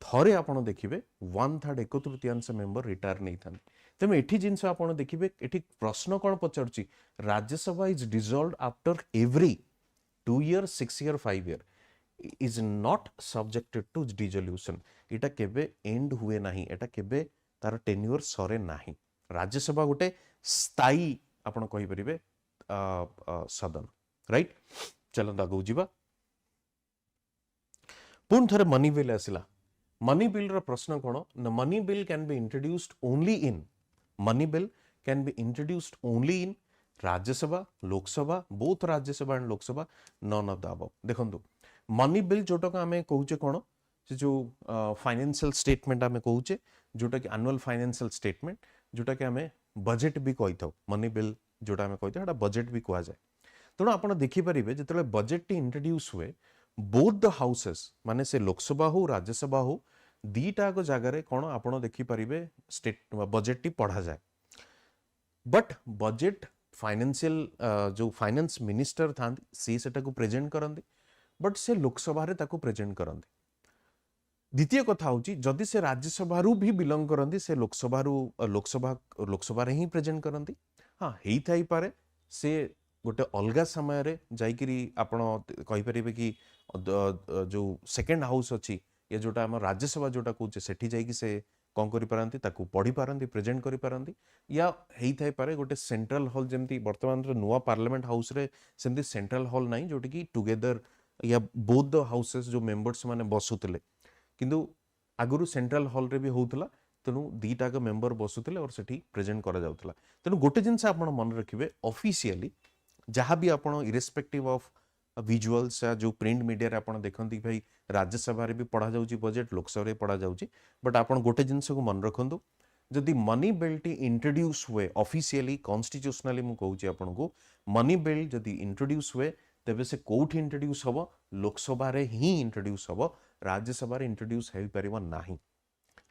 थरे आपण देखिबे 1/3 1/3 मेंबर रिटायर नहीं थान तेणु एठी जिनस आपण देखिबे एठी प्रश्न कोन पचारुची Rajya Sabha is dissolved after every 2 year 6 year 5 year is not subjected to dissolution एटा केबे एंड हुए नाही एटा केबे तार टेन्योर सरे नाही राज्यसभा गोटे स्थायी आपण कहि परिबे सदन राइट चलंदा गौ जीवा पुन थरे मनी बिल आसिला मनी बिल रो प्रश्न कोन न money bill can be introduced only in money bill can be introduced only in Rajya Sabha Lok Sabha both Rajya Sabha and Lok Sabha none of the above देखंतु मनी बिल जोटा का आमे कहूचे कोन से जो फाइनेंशियल स्टेटमेंट आमे कहूचे जोटा कि एनुअल फाइनेंशियल स्टेटमेंट जोटा कि आमे बजेट भी कहि थाउ मनी बिल जोटा आमे कहि थाउ एटा बजेट भी कहा जाय तेणु आपण देखि परिबे जेतले बजेट टी इंट्रोड्यूस हुए बोथ द हाउसेस माने से लोकसभा हो राज्यसभा हो दीटा को जगह कौन आपण देखि परिबे स्टेट बजेट टी पढ़ा जाए बट बजेट फाइनेंशियल जो फाइनेंस मिनिस्टर था सी सेटा को प्रेजेंट करंदी बट से लोकसभा रे ताको प्रेजेंट करंदी द्वितीय कथा होची जदि से राज्यसभा रु भी बिलोंग करंदी से लोकसभा रु लोकसभा रे ही प्रेजेंट करंदी हां हेई थाई पारे से गोटे अलगा समय रे जाइकिरी आपण कहि परिबे कि जो सेकंड हाउस अछि या जोटा हम राज्यसभा जोटा कहूचे सेठी जाइकी से कौन करि पारंती ताकू पढ़ी पारंती प्रेजेंट करि पारंती या हेई थाई पारे गोटे सेंट्रल हॉल जेमती वर्तमान रे नुवा पार्लियामेंट हाउस रे सेमती सेंट्रल हॉल नाही जोटी कि टुगेदर या बोथ द हाउसेस जो मेंबर्स माने बसुतले किंतु आगुरु सेंट्रल हॉल रे भी होउतला तेणु दीटा का मेंबर बसुतले और सेठी प्रेजेंट करा जाउतला तेणु गोटे जिनस आपण मन रखिबे ऑफिशियली जहाँ भी आपण इरेस्पेक्टिव ऑफ विजुअल्स या जो प्रिंट मीडिया रे आपण देखंती भाई राज्यसभा रे भी पढ़ा जाउची बजेट लोकसभा रे पढ़ा जाउची बट आपण गोटे जिनस को मन रखंतु जदि मनी बिल टी इंट्रोड्यूस हुए ऑफिशियली कॉन्स्टिट्यूशनली मु कहूची आपण को मनी बिल जदि इंट्रोड्यूस हुए तेबे से कोठी इंट्रोड्यूस हबो लोकसभा रे ही इंट्रोड्यूस हबो राज्यसभा रे इंट्रोड्यूस हेई परिबो नाही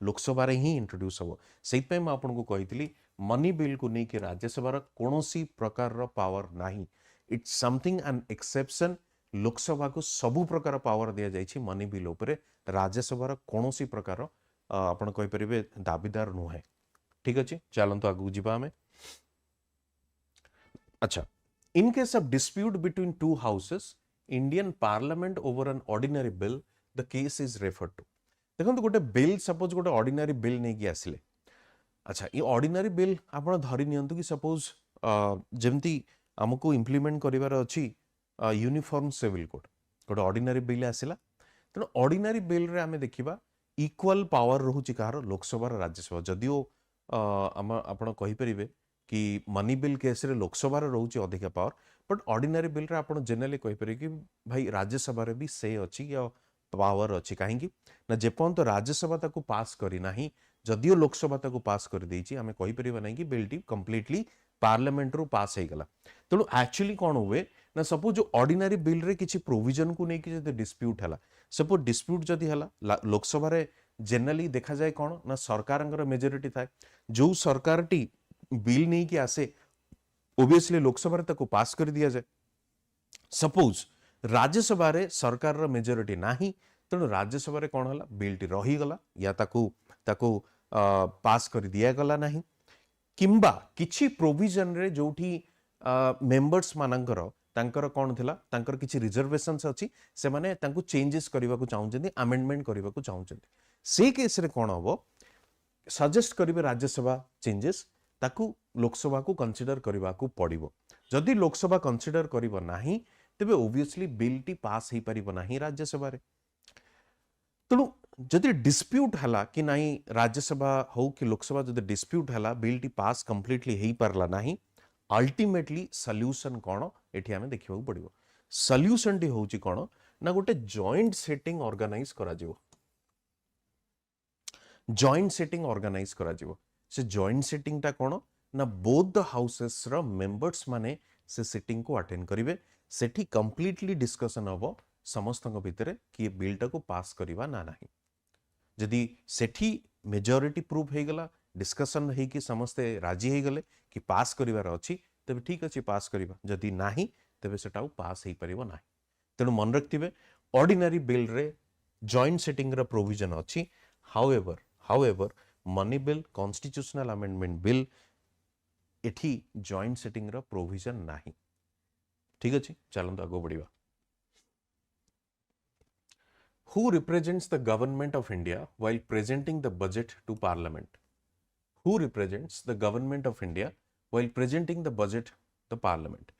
लोकसभा रे ही इंट्रोड्यूस हबो सेइत पे म आपन को कहितली मनी बिल को नै कि राज्यसभा रा कोनोसी प्रकार रो पावर नाही it's something an exception Lok Sabha को सबु प्रकार पावर दिया जाइछि मनी बिल उपरे राज्यसभा रा कोनोसी प्रकार आपण कहि परिबे दाबीदार नुहे ठीक अछि चलंतु आगु जिबा हमें अच्छा in case of dispute between two houses Indian parliament over an ordinary bill the case is referred to देखंतु गोटे बिल सपोज गोटे ऑर्डिनरी बिल नै कि आसिले अच्छा ये ऑर्डिनरी बिल आपण धरि नियंतु कि सपोज जेमती हमको इंप्लीमेंट करिवार अछि यूनिफॉर्म सिविल कोड गोटे ऑर्डिनरी बिल आसिला तेणु ऑर्डिनरी बिल रे आमे देखिबा इक्वल पावर रहुची कार लोकसभा राज्यसभा जदिओ आपण कहि परिबे कि मनी बिल केस रे लोकसभा रे रहुची अधिक पावर बट ऑर्डिनरी बिल रे आपण जनरली कहि परिबे कि भाई राज्यसभा रे भी से अछि या पावर अछि काहेकि ना जेपंत राज्यसभा ताकू पास करी नाही जदिओ लोकसभा ताकू पास कर देछि हमें कहि परिबा नाही कि बिल टी कंप्लीटली पार्लियामेंट रो पास हे गला तेणु एक्चुअली कोन हुए ना सपोज जो ऑर्डिनरी बिल रे किछि प्रोविजन को नै कि जदि डिस्प्यूट हला सपोज डिस्प्यूट जदि हला लोकसभा रे जनरली देखा जाय कोन ना सरकारंगर मेजॉरिटी थाए जो सरकार टी बिल नहीं कि आसे ओबियसली लोकसभा ताको पास कर दिया जाए सपोज राज्यसभा रे सरकार रो मेजॉरिटी नाही तेणु राज्यसभा रे कोन हला बिल टी रही गला या ताको पास कर दिया गला नाही किंबा किछि प्रोविजन रे जोठी मेंबर्स मानकर तांकर कोन थिला तांकर किछि रिजर्वेशंस अछि से माने तांको चेंजेस करबा को चाहउचंदी अमेंडमेंट करबा को चाहउचंदी से केस रे कोन हबो सजेस्ट करिवे राज्यसभा चेंजेस ताकू लोकसभा को कंसीडर करबा को पड़िबो जदि लोकसभा कंसीडर करिवो नाही तेबे ओबियसली बिल टी पास ही परिबो नाही राज्यसभा रे तेणु जदि डिस्प्यूट हला कि नाही राज्यसभा हो कि लोकसभा जदि डिस्प्यूट हला बिल टी पास कंप्लीटली हेई परला नाही अल्टीमेटली सॉल्यूशन कोन एठी हमें देखिबो पड़िबो सॉल्यूशन टी होउची कोन ना गोटे जॉइंट सेटिंग ऑर्गेनाइज करा जिवो जॉइंट सेटिंग ऑर्गेनाइज करा जिवो से जॉइंट सेटिंग ता कोन ना बोथ द हाउसेस रो मेंबर्स माने से सेटिंग को अटेंड करिवे सेठी कंप्लीटली डिस्कशन हबो समस्तଙ୍କ भितरे कि बिल टा को पास करिवा ना नाही जदि सेठी मेजॉरिटी प्रूफ हे गला डिस्कशन हे कि समस्त राजी हे गले कि पास करिवार अछि तबे ठीक अछि पास करिवा जदि नाही तबे सेटा पास हे परिबो नाही तेणु मन रखथिबे ऑर्डिनरी बिल रे जॉइंट सेटिंग रा प्रोविजन अछि however money bill constitutional amendment bill एठी जॉइंट सेटिंग रो प्रोविजन नाही ठीक अछि चलंतु आगो बढ़िबा Who represents the government of India while presenting the budget to parliament? Who represents the government of India while presenting the budget to parliament?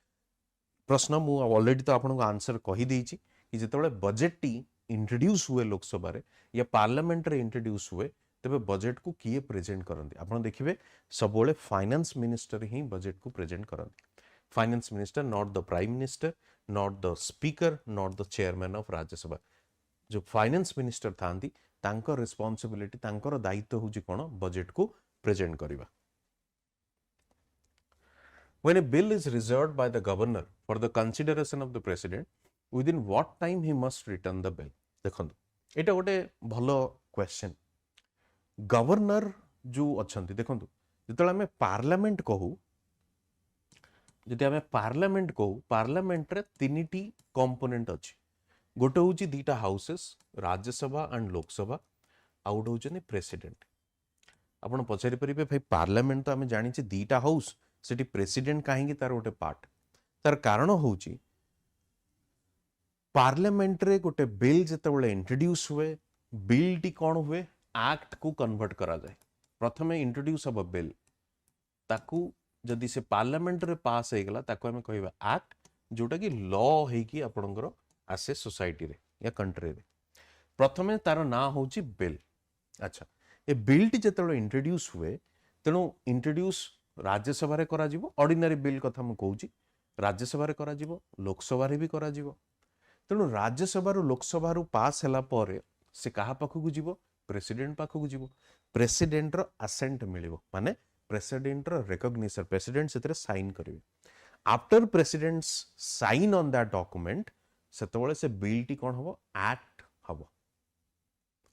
प्रश्न मु already तो आपन को आंसर कहि देछि कि जेतबेले बजेट टी इंट्रोड्यूस हुए लोकसभा रे या पार्लियामेंट रे इंट्रोड्यूस हुए तबे बजेट को किए प्रेजेंट करंती आपन देखिबे सबोले फाइनेंस मिनिस्टर ही बजेट को प्रेजेंट करंती finance minister not the prime minister not the speaker not the chairman of Rajya Sabha जो फाइनेंस मिनिस्टर थांती तांकर रिस्पांसिबिलिटी तांकर दायित्व होची कोन बजेट को प्रेजेंट करिबा When a bill is reserved by the governor for the consideration of the president, within what time he must return the bill? देखंतु एटा गोटे भलो क्वेश्चन गवर्नर जो अछंती देखंतु जेतला हमें पार्लियामेंट कहू जदि हमें पार्लियामेंट कहू पार्लियामेंट रे तीनिटी कंपोनेंट अछि गोटे होची दीटा houses Rajya Sabha and Lok Sabha out होचनी प्रेसिडेंट आपण पचारि परिबे भाई पार्लियामेंट तो हमें जानि छी दीटा हाउस सेठी प्रेसिडेंट काहेकि तार गोटे पार्ट तार कारण होची पार्लियामेंट रे गोटे बिल जेतेबेले इंट्रोड्यूस हुए बिल टी कोन हुए एक्ट को कन्वर्ट करा जाए प्रथमे इंट्रोड्यूस अब बिल ताकू जदि से पार्लियामेंट रे पास हे गला ताकू हमें कहबा एक्ट जोटा कि लॉ हे कि आपनकर आसे सोसाइटी रे या कंट्री रे प्रथमे तार ना होची बिल अच्छा ए बिल टी जेतेबेले इंट्रोड्यूस हुए तेणु इंट्रोड्यूस राज्यसभा रे करा जिवो ऑर्डिनरी बिल कथा हम कहूची राज्यसभा रे करा जिवो लोकसभा रे भी करा जिवो तेणु राज्यसभा रो लोकसभा रो पास हैला परे से कहा पाखकु जिवो प्रेसिडेंट पाखकु जिवो प्रेसिडेंट रो असेंट मिलिवो माने प्रेसिडेंट रो रिकॉग्निशन प्रेसिडेंट सेतरे साइन करिवे after president's sign on that document सेतबेले से बिल टी कोन हबो एक्ट हबो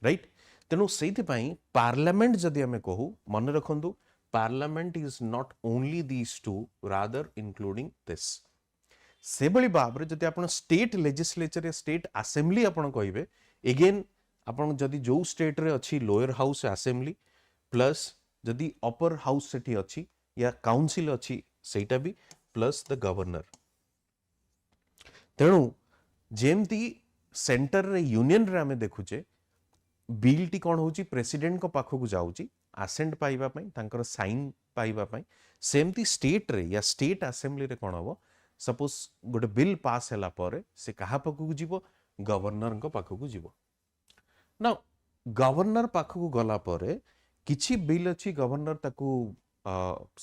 राइट तेणु सेति पई पार्लियामेंट जदि हमें कहू मन रखंतु parliament is not only these two rather including this से बड़ी भाव रे जदि आपण स्टेट लेजिस्लेचर या स्टेट असेंबली आपण कहिबे अगेन आपण जदि जो स्टेट रे अछि लोअर हाउस असेंबली प्लस जदि अपर हाउस सेठी अछि या काउंसिल अछि सेटा भी प्लस द गवर्नर तेणु जेमती सेंटर रे यूनियन रे हमें देखुचे बिल टी कोन होची प्रेसिडेंट को पाखकु जाउची असेंट पाइबा पई तांकर साइन पाइबा पई सेमती स्टेट रे या स्टेट असेंबली रे कोन हबो सपोज गोटे बिल पास हैला परे से कहा पाखकु जीवो गवर्नर को पाखकु जीवो ना गवर्नर पाखकु गला परे किछि बिल अछि गवर्नर ताकू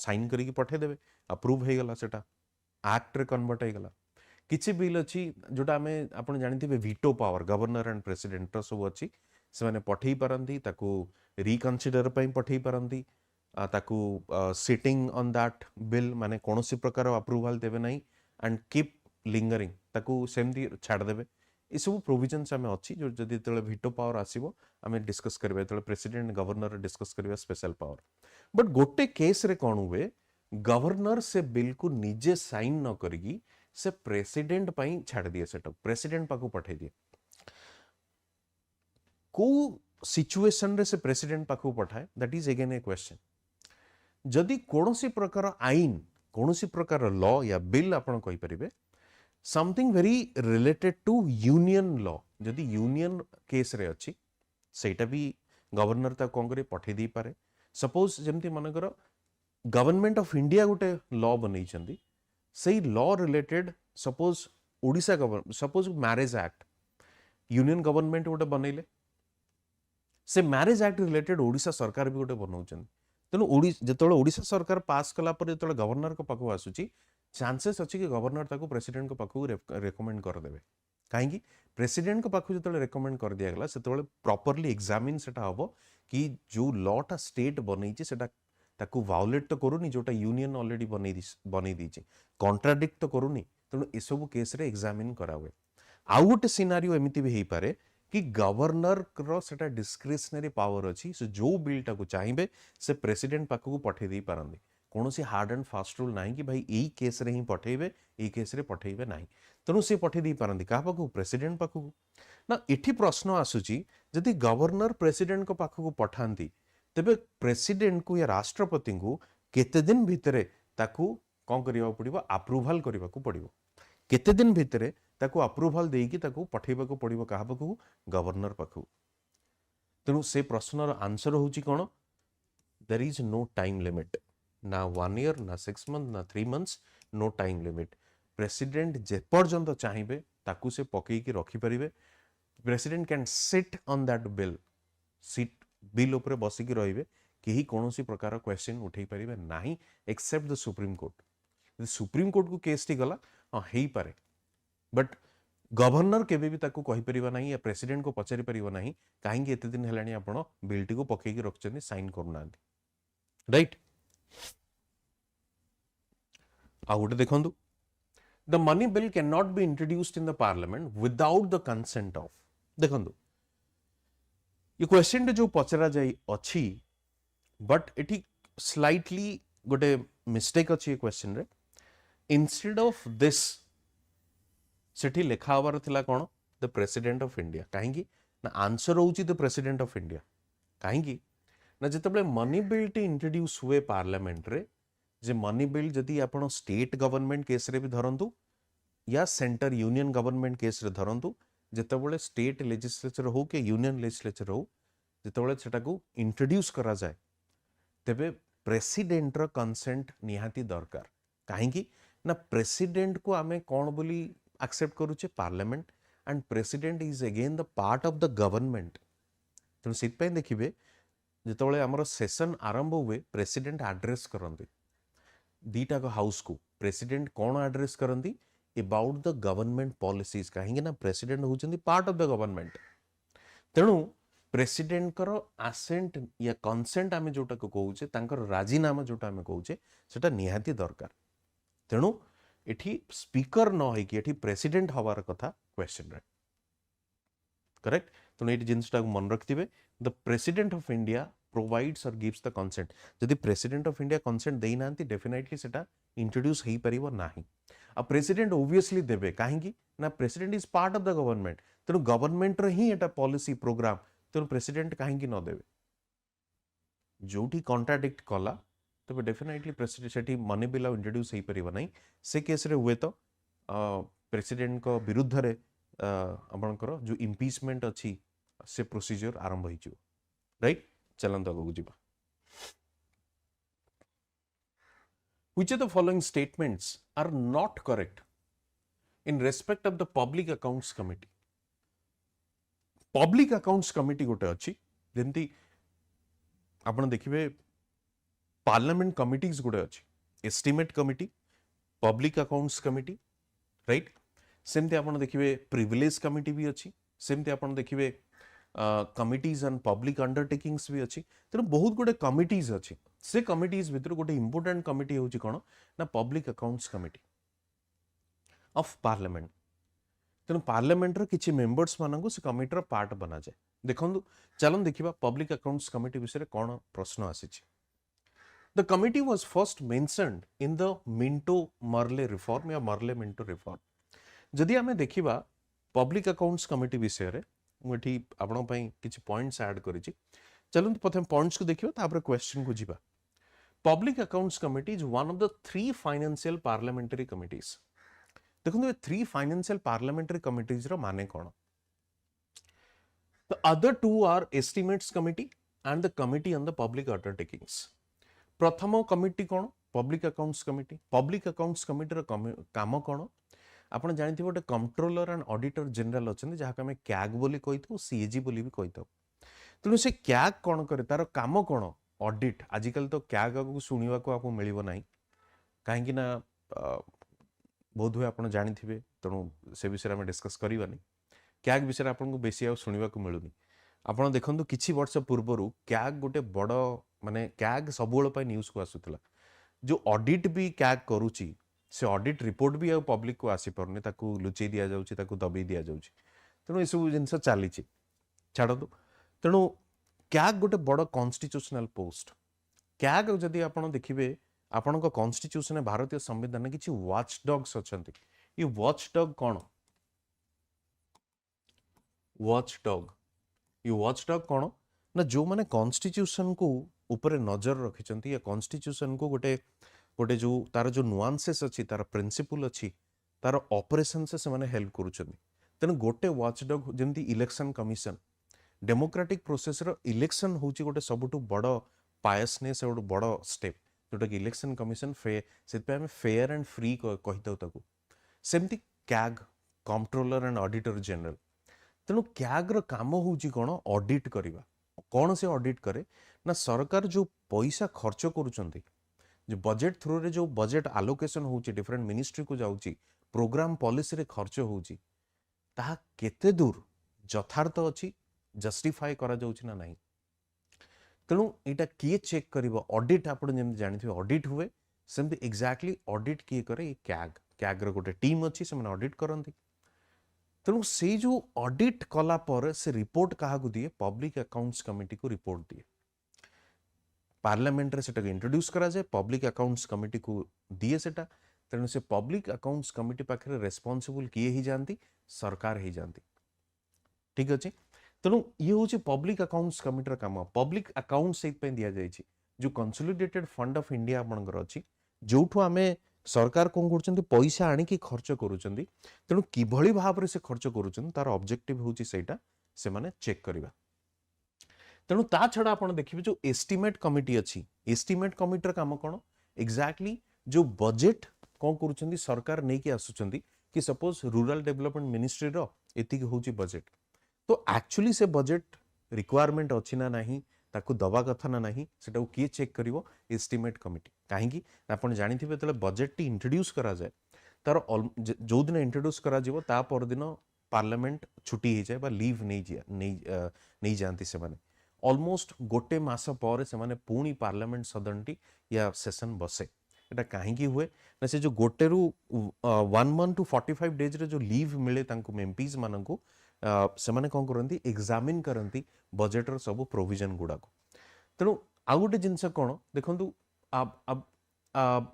साइन करिकि पठे देबे अप्रूव हे गला सेटा एक्ट रे कन्वर्ट हे गला किछि बिल अछि जोटा हमें आपण जानिथिबे veto power governor and president रो सब अछि से माने पठेई परंती ताकू रिकन्सिडर पई पठेई परंती ताकू सिटिंग ऑन दैट बिल माने कोनोसी प्रकार अप्रूवल देबे नाही एंड कीप लिंगरिंग ताकू सेमती छाड़ देबे ए सब प्रोविजन्स हमें अछि जो जदि तळे वीटो पावर आसीबो हमें डिस्कस करबे तळे प्रेसिडेंट गवर्नर डिस्कस करबे स्पेशल पावर बट गोटे केस रे कोन हुए गवर्नर से बिल को निजे साइन न करिगी से प्रेसिडेंट पई छाड़ दिए सेटा प्रेसिडेंट पाकू पठे दिए को सिचुएशन रे से प्रेसिडेंट पाखु पठाए that is again A question जदि कोनोसी प्रकार आईन कोनोसी प्रकार लॉ या बिल आपण कहि परिबे something very related to union law जदि यूनियन केस रे अछि सेटा भी गवर्नर ता कोन करे पठे दी पारे सपोज जेमति मनकर गवर्नमेंट ऑफ इंडिया गोटे लॉ बनै छथि सेही law related suppose Odisha government suppose marriage act union government गोटे बनैले से मैरिज एक्ट रिलेटेड ओडिशा सरकार भी गोटे बनाउछन तेणु जेतବେଳେ ओडिशा सरकार पास कला पर जेतବେଳେ गवर्नर को पाखु आसुची चांसेस अछि कि गवर्नर ताको प्रेसिडेंट को पाखु रेकमेंड कर देबे काहेकि प्रेसिडेंट को पाखु जेतବେଳେ रेकमेंड कर दिया गला सेतବେଳେ प्रॉपर्ली एग्जामिन सेटा हबो कि जो लॉटा स्टेट बनैछि सेटा ताको वायोलेट तो करूनी जोटा यूनियन ऑलरेडी बनै दिछि कॉन्ट्राडिक्ट तो करूनी तेणु ए सब केस रे एग्जामिन करा हुए आउ गोटे सिनारियो एमिति भी हेई पारे कि गवर्नर रो सेटा डिस्क्रिशनरी पावर अछि से जो बिल टाको चाहिबे से प्रेसिडेंट पाखु पठे दी पारंदी कोनोसी हार्ड एंड फास्ट रूल नाही कि भाई एई केस रे ही पठेबे एई केस रे पठेबे नाही तेणु से पठे दी पारंदी का पाखु प्रेसिडेंट पाखु ना एठी प्रश्न आसुची जदि गवर्नर प्रेसिडेंट को पाखु पठांती तेबे प्रेसिडेंट को या राष्ट्रपति को केते दिन भितरे ताकू कौन करिया पड़िबो अप्रूवल करिबा को पड़िबो केते दिन भितरे ताकू अप्रूवल देकी ताकू पठेबा को पड़िबो कहा पाखु गवर्नर पाखु तेणु से प्रश्नर आंसर होची कोन there is no time limit ना 1 ईयर ना 6 मंथ ना 3 months no time limit president जे पर्यंत चाहिए ताकू से पकई की रखी परिबे president can sit on that bill seat bill ऊपर बसिकी रहिबे केही कोनोसी प्रकार क्वेश्चन उठेई परिबे नाही except the supreme court supreme court को केस टी गला हाँ हेई पारे बट गवर्नर केबे भी ताकू कहि परिबा नाही या प्रेसिडेंट को पचारि परिबा नाही काहेकि एते दिन हेलानी आपण बिल टी को पकेई की रखचनी साइन करूनांती राइट आ गोटे देखंतु the money bill can not be introduced in the parliament without the consent of देखंतु ये क्वेश्चन जो पचरा जाई अछि बट एटी स्लाइटली गोटे मिस्टेक अछि ये क्वेश्चन रे इंस्टेड ऑफ दिस सेठी लेखा हबार थिला कोन द प्रेसिडेंट ऑफ इंडिया काहेकि ना आंसर होउची द प्रेसिडेंट ऑफ इंडिया काहेकि ना जेतबे मनी बिल टी इंट्रोड्यूस हुए पार्लियामेंट रे जे मनी बिल जदि आपण स्टेट गवर्नमेंट केस रे भी धरंतु या सेंटर यूनियन गवर्नमेंट केस रे धरंतु जेतबेले स्टेट लेजिस्लेचर हो के यूनियन लेजिस्लेचर हो जेतबेले सेटा को इंट्रोड्यूस करा जाए तेबे प्रेसिडेंट रो कंसेंट निहाती दरकार काहेकि ना प्रेसिडेंट को आमे कोन बोली एक्सेप्ट करूचे parliament and president is again the part of the government तेणु से देखिए जिते आमर सेशन आरंभ हुए प्रेसिडेंट एड्रेस करते दीटा हाउस को प्रेसिडेंट कौन एड्रेस करती अबाउट द गवर्नमेंट पॉलिसीज कहीं प्रेसिडेंट होती पार्ट ऑफ द गवर्नमेंट तेणु प्रेसिडेंट आसेंट या कंसेंट आम जोटा को कौचे राजीनामा जोटा आम कौचे सेटा निहाती दरकार तेणु एठी स्पीकर न होइकी एठी प्रेसिडेंट हवार कथा क्वेश्चन रे करेक्ट तेणु ये जिनसटा मन रखिथे the president of India provides और गिव्स द कंसेंट जदि प्रेसिडेंट ऑफ इंडिया कंसेंट देई नांती डेफिनेटली सेटा इंट्रोड्यूस हेई परिबो नाही आ प्रेसिडेंट ऑब्वियसली देबे काहेकि ना president is part of the government तेणु गवर्नमेंट रे ही एटा पॉलिसी प्रोग्राम तेणु प्रेसिडेंट काहेकि न देबे जोठी कॉन्ट्राडिक्ट कला तबे डेफिनेटली प्रेसिडेंट सेठी मनी बिल इंट्रोड्यूस हेई परिबो नाही से केस रे हुए तो प्रेसिडेंट को विरुद्ध रे आपनकर जो इम्पीचमेंट अछि से प्रोसीजर आरंभ होई जो राइट चलंत आगु जिबा Which of the following statements are not correct in respect of the Public Accounts Committee? Public Accounts Committee गोटे अच्छी जेमती आपण देखिबे पार्लियामेंट कमिटीज गोटे अच्छी estimate committee public accounts committee right सेमती आपण देखिबे प्रिविलेज कमिटी भी अच्छी सेमती आपण देखिबे कमिटीज एंड पब्लिक अंडरटेकिंग्स भी अच्छी तेणु बहुत गुडे कमिटीज अच्छी से कमिटीज भितर गोटे इंपोर्टेंट कमिटी होची कोन ना public accounts committee of parliament तेणु पार्लियामेंट रो किछि मेंबर्स मानंगु से कमिटी रो पार्ट बना जाए देखंतु चलन देखिबा पब्लिक अकाउंट्स कमिटी विषय कोन प्रश्न आसीछि the committee was first mentioned in the Minto Morley reform या मर्ले मिंटो रिफॉर्म जदि आमे देखिबा पब्लिक अकाउंट्स कमिटी विषय रे मुठी आपण पई किछि पॉइंट्स ऐड करिछि चलंतु प्रथम पॉइंट्स को देखिबा तापर क्वेश्चन को जिबा public accounts committee is one of the 3 financial parliamentary committees देखो ये 3 फाइनेंशियल पार्लियामेंटरी कमिटीज रो माने कोन the other 2 are estimates committee and the committee on the public undertakings प्रथम कमिटी कोन पब्लिक अकाउंट्स कमिटी रो काम कोन आपण जानिथिबो गोटे कंट्रोलर एंड ऑडिटर जनरल अछन जहा हमें कैग बोली कहिथो सीएजी बोली भी कहिथो तेणु से कैग कोन करे तार काम कोन ऑडिट आजिकल तो कैग को सुनिवा को आपको मिलिबो नाही काहेकि ना बहुत हुए आपण जानिथिबे तेणु से विषय में डिस्कस करिवानी कैग विषय आपन को बेसी आ सुनिवा को मिलुनी आपण देखंतु किछि वर्ष पूर्वरु कैग गोटे बड़ माने कैग सबुल पय न्यूज को आसुतला जो ऑडिट भी कैग करूची से ऑडिट रिपोर्ट भी पब्लिक को आसी परने ताकू लुचेई दिया जाउची ताकू दबेई दिया जाउची तेणु ए सब जिनस चलीची छाड़ो तेणु कैग गोटे बड़ कॉन्स्टिट्यूशनल पोस्ट कैग जदि आपण देखिबे आपण को कॉन्स्टिट्यूशन भारतीय संविधान किछि वॉच डॉग्स अछंती ये वॉच डॉग कोन वॉच डॉग कोन ना जो मैंने कॉन्स्टिट्यूशन को ऊपर नजर रखिचंती या कॉन्स्टिट्यूशन को गोटे गोटे जो तार जो नुआंसेस अच्छी तार प्रिंसिपल अच्छी तार ऑपरेशन से माने हेल्प करूछंती तेणु गोटे watchdog जेमती election commission democratic process रो इलेक्शन होची गोटे सबुठु बड़ पायसनेस और बड़ स्टेप जोटा कि इलेक्शन कमिशन से हमें फेयर एंड फ्री कहीदे ताकू सेमती CAG controller and auditor general तेणु कैग रो काम होची कोन ऑडिट करवा कौन से ऑडिट करे ना सरकार जो पैसा खर्च करुचंती जो बजेट थ्रू रे जो बजेट आलोकेशन होची डिफरेंट मिनिस्ट्री को जाउची प्रोग्राम पॉलिसी रे खर्च होची ताहा केते दूर यथार्थ अछि जस्टिफाई करा जाउची ना नहीं तेणु एटा किए चेक करिवो ऑडिट आपण जेम जानिथिबे ऑडिट हुए सेमती एग्जैक्टली ऑडिट किए करे ये कैग रो गोटे टीम अछि से माने ऑडिट करंती तेणु से जो ऑडिट कला पर से रिपोर्ट कहा दिए पब्लिक अकाउंट्स कमिटी को रिपोर्ट दिए पार्लियामेंट रे सेटा इंट्रोड्यूस करा जाए पब्लिक अकाउंट्स कमिटी को दिए सेटा तेणु से पब्लिक अकाउंट्स कमिटी पाखे रेस्पॉन्सिबल किए ही जानती सरकार ही जानती ठीक अच्छे तेणु ये हूँ पब्लिक अकाउंट्स कमिटी काम पब्लिक अकाउंट से दिया जाए जो कंसोलिडेटेड फंड ऑफ इंडिया आपंकर अच्छी जो आम सरकार कौन कर पैसा आणिकी खर्च करुँच तेणु किभली भाव से खर्च करुँच तार ऑब्जेक्टिव हूँ सेटा से माने चेक करवा तेणु ता छड़ा आप देखिए जो एस्टिमेट कमिटी अच्छी एस्टिमेट कमिटर काम कौन एग्जैक्टली जो बजेट कौन कर सरकार नहीं कि आसुचंदी कि सपोज रूरल डेवलपमेंट मिनिस्ट्री रो एतिक होची बजेट तो एक्चुअली से बजेट रिक्वायरमेंट अच्छी ना नहीं ताकू दवा कथा ना नहीं सेटा किए चेक करिवो एस्टिमेट कमिटी कहीं आप जानिथिबे तले बजेट टी इंट्रोड्यूस करा जाए तार जो दिन इंट्रोड्यूस करा जिवो ता पर दिन पार्लियामेंट छुट्टी हो जाए बा लीव नहीं जानती से माने ऑलमोस्ट गोटे मास पर से माने पुणी पार्लियामेंट सदन टी या सेशन बसे एटा कहीं हुए ना से जो गोटे रु 1 मंथ टू 45 डेज रे जो लीव मिले तांको एमपीज माननको से माने कौन करती एग्जामिन करती बजेट रो सब प्रोविजन गुड़ा को तेणु आउ गोटे जिनस कौन देखु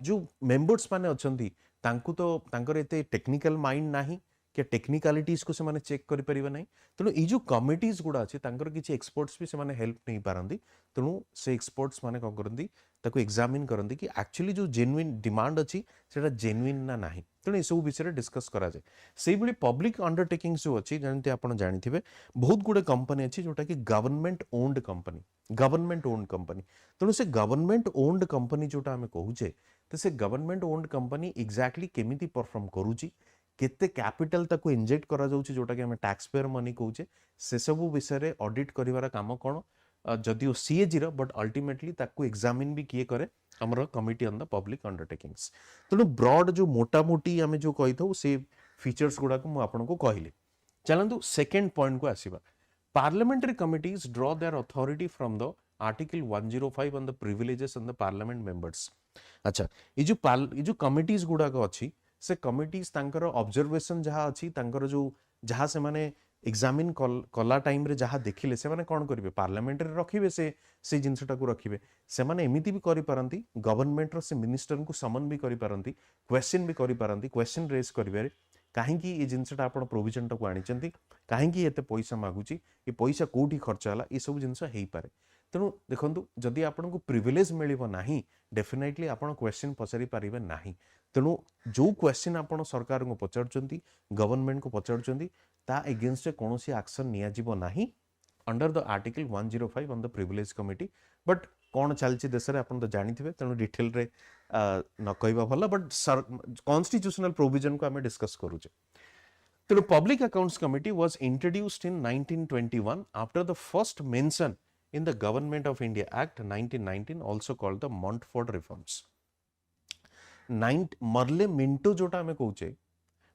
जो मेंबर्स माने अछंती तांको तो तांकर एते टेक्निकल माइंड नाही कि टेक्निकालिटीज को से माने चेक करि परिबा नाही तेणु ई जो कमिटीज गुड़ा अछि तांकर किछि एक्सपर्ट्स भी से माने हेल्प नहीं पारंती तेणु से एक्सपर्ट्स माने कौन करती ताको एग्जामिन करती कि एक्चुअली जो जेन्युइन डिमांड अच्छी सेटा जेन्युइन ना नाही तेणु ये सब विषय डिस्कस करा जाए से भाई पब्लिक अंडरटेकिंग्स जो अच्छी जानते आप जानिथिबे बहुत गुड़े कंपनी अच्छी जोटा कि गवर्नमेंट ओन्ड कंपनी तेणु से गवर्नमेंट ओन्ड कंपनी जोटा आम कहूचे तो से गवर्नमेंट ओन्ड कंपनी एग्जैक्टली केमिति परफॉर्म करूची केते कैपिटल ताको इंजेक्ट करा जाउची जोटा कि आम टैक्स पेयर मनी कहूचे से सब विषय ऑडिट करिवार काम कौन जदिओ सीएजी बट अल्टीमेटली ताको एग्जामिन भी किए करे हमर committee on the public undertakings तेणु ब्रॉड जो मोटामोटी आम जो कही था से फीचर्स गुड़ा को आपको कहली चलतु सेकेंड पॉइंट को आसवा parliamentary committees draw their authority from the article 105 on the privileges on the parliament members अच्छा ये जो कमिटीज गुड़ा को अच्छी से कमिटीज तांकर ऑब्जर्वेशन जहाँ अच्छी तांकर जो जहाँ से माने एग्जामिन कला टाइम रे जहाँ देखिले से माने कौन करेंगे पार्लियामेंट रे रखिबे से जिनसटा को रखिबे से माने एमिति भी करि पारंती गवर्नमेंट रो से मिनिस्टर को समन भी करि पारंती क्वेश्चन भी करि पारंती क्वेश्चन रेज करिवे काहे ये जिनसटा आपण प्रोविजन टाको आनिचंती काहे एते पैसा मागुची ये पैसा कोठी खर्च होला ये सब जिनस हेई पारे तेणु देखंतु जदि आपन को प्रिविलेज मिलिबो नाही डेफिनेटली आपण क्वेश्चन पचारि पारिबे नाही तेणु जो क्वेश्चन आपण सरकार को पचारचंती गवर्नमेंट को पचारचंती ता एगेंस्ट कौन सी एक्शन नियाजिबो नाही under the article 105 on the privilege committee but कौन चलछि देश रे आपण तो जानिथिबे तेणु डिटेल रे न कहबा भला बट कॉन्स्टिट्यूशनल प्रोविजन को हमें डिस्कस करूचे तेणु public accounts committee was introduced in 1921 after the first mention in the Government of India Act 1919 also called the Montfort Reforms Merle Minto जोटा आमे कहूचे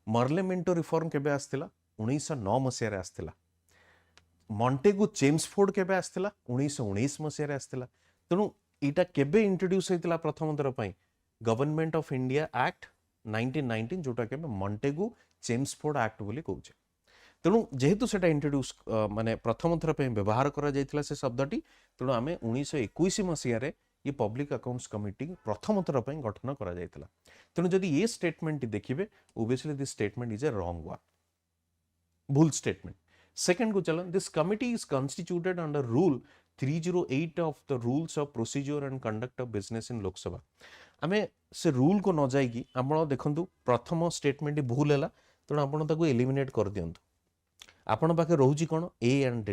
मर्ले मिंटो रिफॉर्म केबे आस्थिला 1909 मसिया रे आस्थिला मॉन्टेगु चेम्सफोर्ड केबे आस्थिला 1919 मसिया रे आस्थिला तेणु इटा केबे इंट्रोड्यूस हेतिला प्रथम थर पई गवर्नमेंट ऑफ इंडिया एक्ट 1919 जोटा केबे मॉन्टेगु चेम्सफोर्ड एक्ट बोली कहूचे तेणु जेहेतु सेटा इंट्रोड्यूस माने प्रथम थर पे व्यवहार करा जायतिला से शब्दटी तेणु आमे 1921 मसिया रे ये पब्लिक अकाउंट्स कमिटी प्रथम थर पे गठन करा जायतिला तेणु जदि ये स्टेटमेंट देखिबे obviously this statement is a wrong one भूल स्टेटमेंट सेकंड को चलन this committee is constituted under rule 308 of the rules of procedure and conduct of business in Lok Sabha आमे से रूल को न जाई कि आपण देखंतु प्रथम स्टेटमेंट भूल हैला तेणु आपण ताको एलिमिनेट कर दियंतु आपण पाखे रहउची कोन ए एंड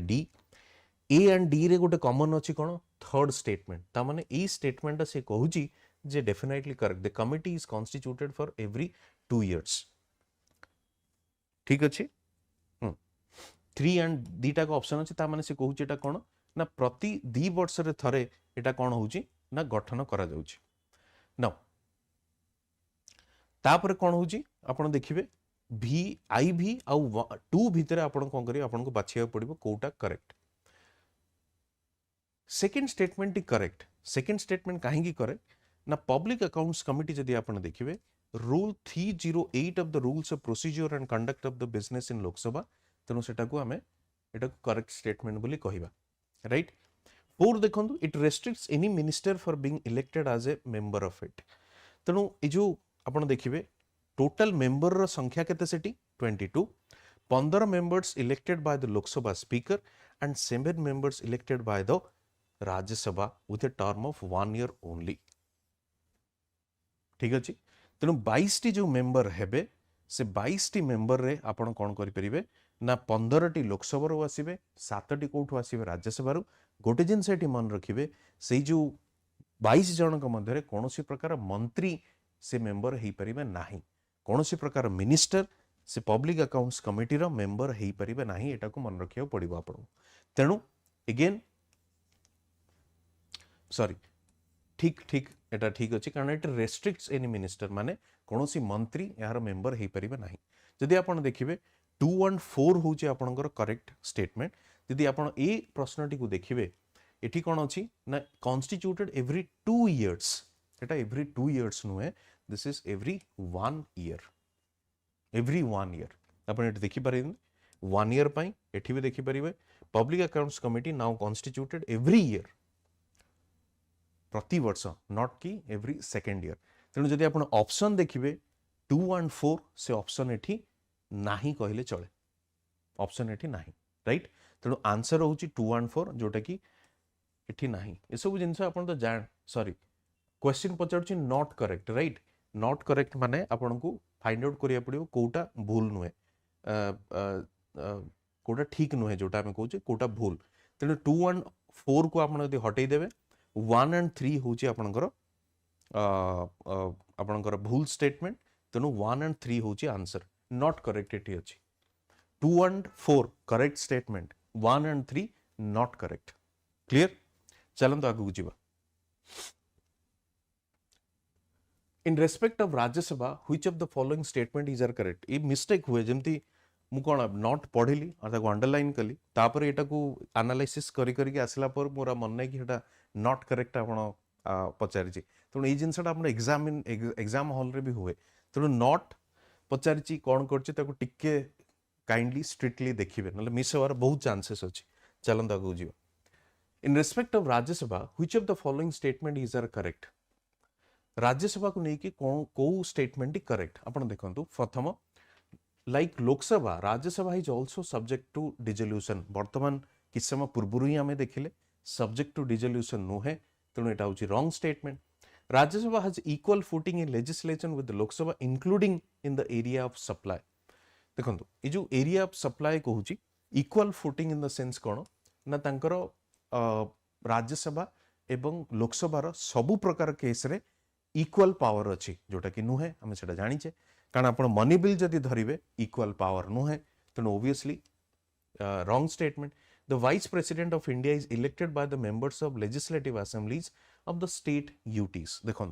डी रे गोटे कॉमन अछि कोन थर्ड स्टेटमेंट ता माने ए स्टेटमेंट से कहउची जे definitely correct the committee is constituted for every 2 years ठीक अछि 3 एंड दीटा को ऑप्शन अछि ता माने से कहउची एटा कोन ना प्रति 2 वर्ष रे थरे एटा कोन होउची ना गठन करा जाउची नाउ तापर कोन होउची आपण देखिबे भी आई भी आउ 2 भितर आपण कोन करी आपण को बाछिया पड़िबो कोटा correct second statement is correct second statement काहे की करेक्ट ना पब्लिक अकाउंट्स कमिटी जदि आपण देखिबे rule 308 of the rules of procedure and conduct of the business in Lok Sabha तेणु सेटा को हमें एटा करेक्ट स्टेटमेंट बोली कहिबा राइट फोर देखंतु it restricts any minister for being elected as a member of it तेणु ए जो आपण देखिबे टोटल मेंबर रो संख्या केते सेटी 22 15 members elected by the Lok Sabha speaker and 7 members elected by the Rajya Sabha with a term of 1 year only ठीक अछि तेणु 22 टी जो मेंबर हेबे से 22 टी मेंबर रे आपण कोन करि परिबे ना 15 टी लोकसभा रो आसीबे 7 टी कोठो आसीबे राज्यसभा रो गोटे जिन सेठी मन रखिबे सेई जो 22 जनक मध्य रे कोनोसी प्रकार मंत्री से मेंबर हेई परिबे नाही कोनोसी प्रकार मिनिस्टर से पब्लिक अकाउंट्स कमिटी रो मेंबर हेई परिबे नाही एटा को मन रखियो पड़िबो आपण तेणु अगेन सॉरी ठीक ठीक एटा ठीक अछि कारण एट रेस्ट्रिक्ट्स एनी मिनिस्टर माने कोनोसी मंत्री यार मेंबर हेई परिबे नाही जदि आपण देखिबे 2 and 4 होचे आपणकर करेक्ट स्टेटमेंट जदि आपण ए प्रश्नटी को देखिबे एठी कोन अछि ना कॉन्स्टिट्यूटेड एवरी 2 इयर्स एटा एवरी 2 इयर्स नुहे this is every 1 year every 1 year आपण एठी देखि पारिन 1 ईयर पई एठी भी देखि परिबे public accounts committee now constituted every year प्रति वर्ष नॉट की एवरी सेकेंड ईयर तेणु जदि आपण ऑप्शन देखिबे 2 and 4 से ऑप्शन एठी नाही कहले चले ऑप्शन एठी नाही राइट तेणु आंसर होची 2 and 4 जोटा की एठी नाही ए सब जिंस आपण तो जान सॉरी क्वेश्चन पचारछि not correct right not correct माने आपण को फाइंड आउट करिया पड़ियो कोटा भूल नुहे कोटा ठीक नुहे जोटा हम कहूचे कोटा भूल तेणु 2 and 4 को आपण यदि हटै देबे 1 and 3 होची आपणकर आपणकर भूल स्टेटमेंट तेणु 1 and 3 होची आंसर नॉट करेक्ट एटी अछि 2 and 4 correct statement 1 and 3 not correct clear चलंत आगु जीवा in respect of Rajya Sabha which of the following statement is are correct a mistake हुए जेमती मु कोन नॉट पढ़िली और ताको अंडरलाइन कली तापर एटा को एनालिसिस करी करी के आसला पर मोरा मन नै कि एटा नॉट करेक्ट आपण पचारिछि तेणु ए जिनसटा आपण एग्जाम हॉल रे भी हुए तेणु नॉट पचारिछि कोन करछि ताको टिके काइंडली स्ट्रिक्टली देखिबे नले मिस होवार बहुत चांसेस अछि चलन आगु जीवा in respect of Rajya Sabha which of the following statement is are correct Rajya Sabha को लेकिन को स्टेटमेंट करेक्ट आपण देखंतु प्रथम like Lok Sabha Rajya Sabha is also subject to dissolution वर्तमान किस समय पूर्व ही आम देखिले सब्जेक्ट टू डिजोल्यूशन नुहे तेणु एटा होची wrong statement Rajya Sabha has equal footing in legislation with Lok Sabha including in the area of supply देखंतु ए जो एरिया ऑफ सप्लाई कहूची equal footing in the sense कोन ना तांकर राज्यसभा एवं लोकसभा सबु प्रकार केस रे इक्वल पावर अच्छी जोटा कि नुहे आम से जाचे कारण आप मनी बिल जदि धरिबे इक्वल पावर नुहे तेणु obviously wrong statement the vice president of India is elected by the members of legislative assemblies of the state UTs देखो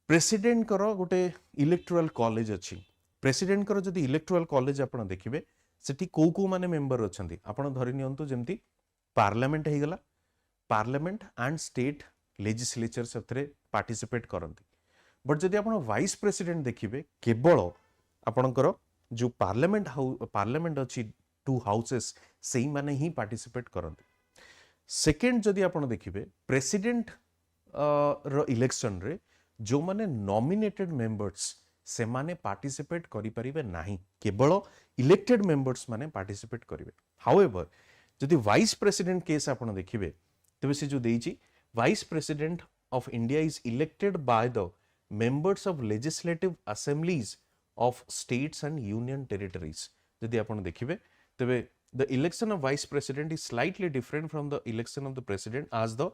प्रेसिडेंट कर गोटे इलेक्टोरल कॉलेज अच्छी प्रेसिडेंट कर जदि इलेक्टोरल कॉलेज आप देखिए सेठी को माने मेंबर अच्छी आपड़ धरी नियंतु जेमती पार्लियामेंट हो गला पार्लियामेंट एंड स्टेट लेजिस्लेचर से पार्टिसिपेट करती बट जदि आप वाइस प्रेसिडेंट देखिए केवल आपणकर जो पार्लियामेंट अच्छी 2 हाउसेस से ही माने ही पार्टिसिपेट करती सेकेंड जदि आप देखिए प्रेसिडेंट रो इलेक्शन रे जो माने नॉमिनेटेड मेंबर्स से माने पार्टिसिपेट करि परिबे नाही केवल इलेक्टेड मेंबर्स माने पार्टिसिपेट करिवे हाउएवर जदि वाइस प्रेसिडेंट केस आपण देखिबे तबे से जो देइची vice president of India is elected by the members of legislative assemblies of states and union territories जदि आपण देखिबे तबे the election of vice president is slightly different from the election of the president as the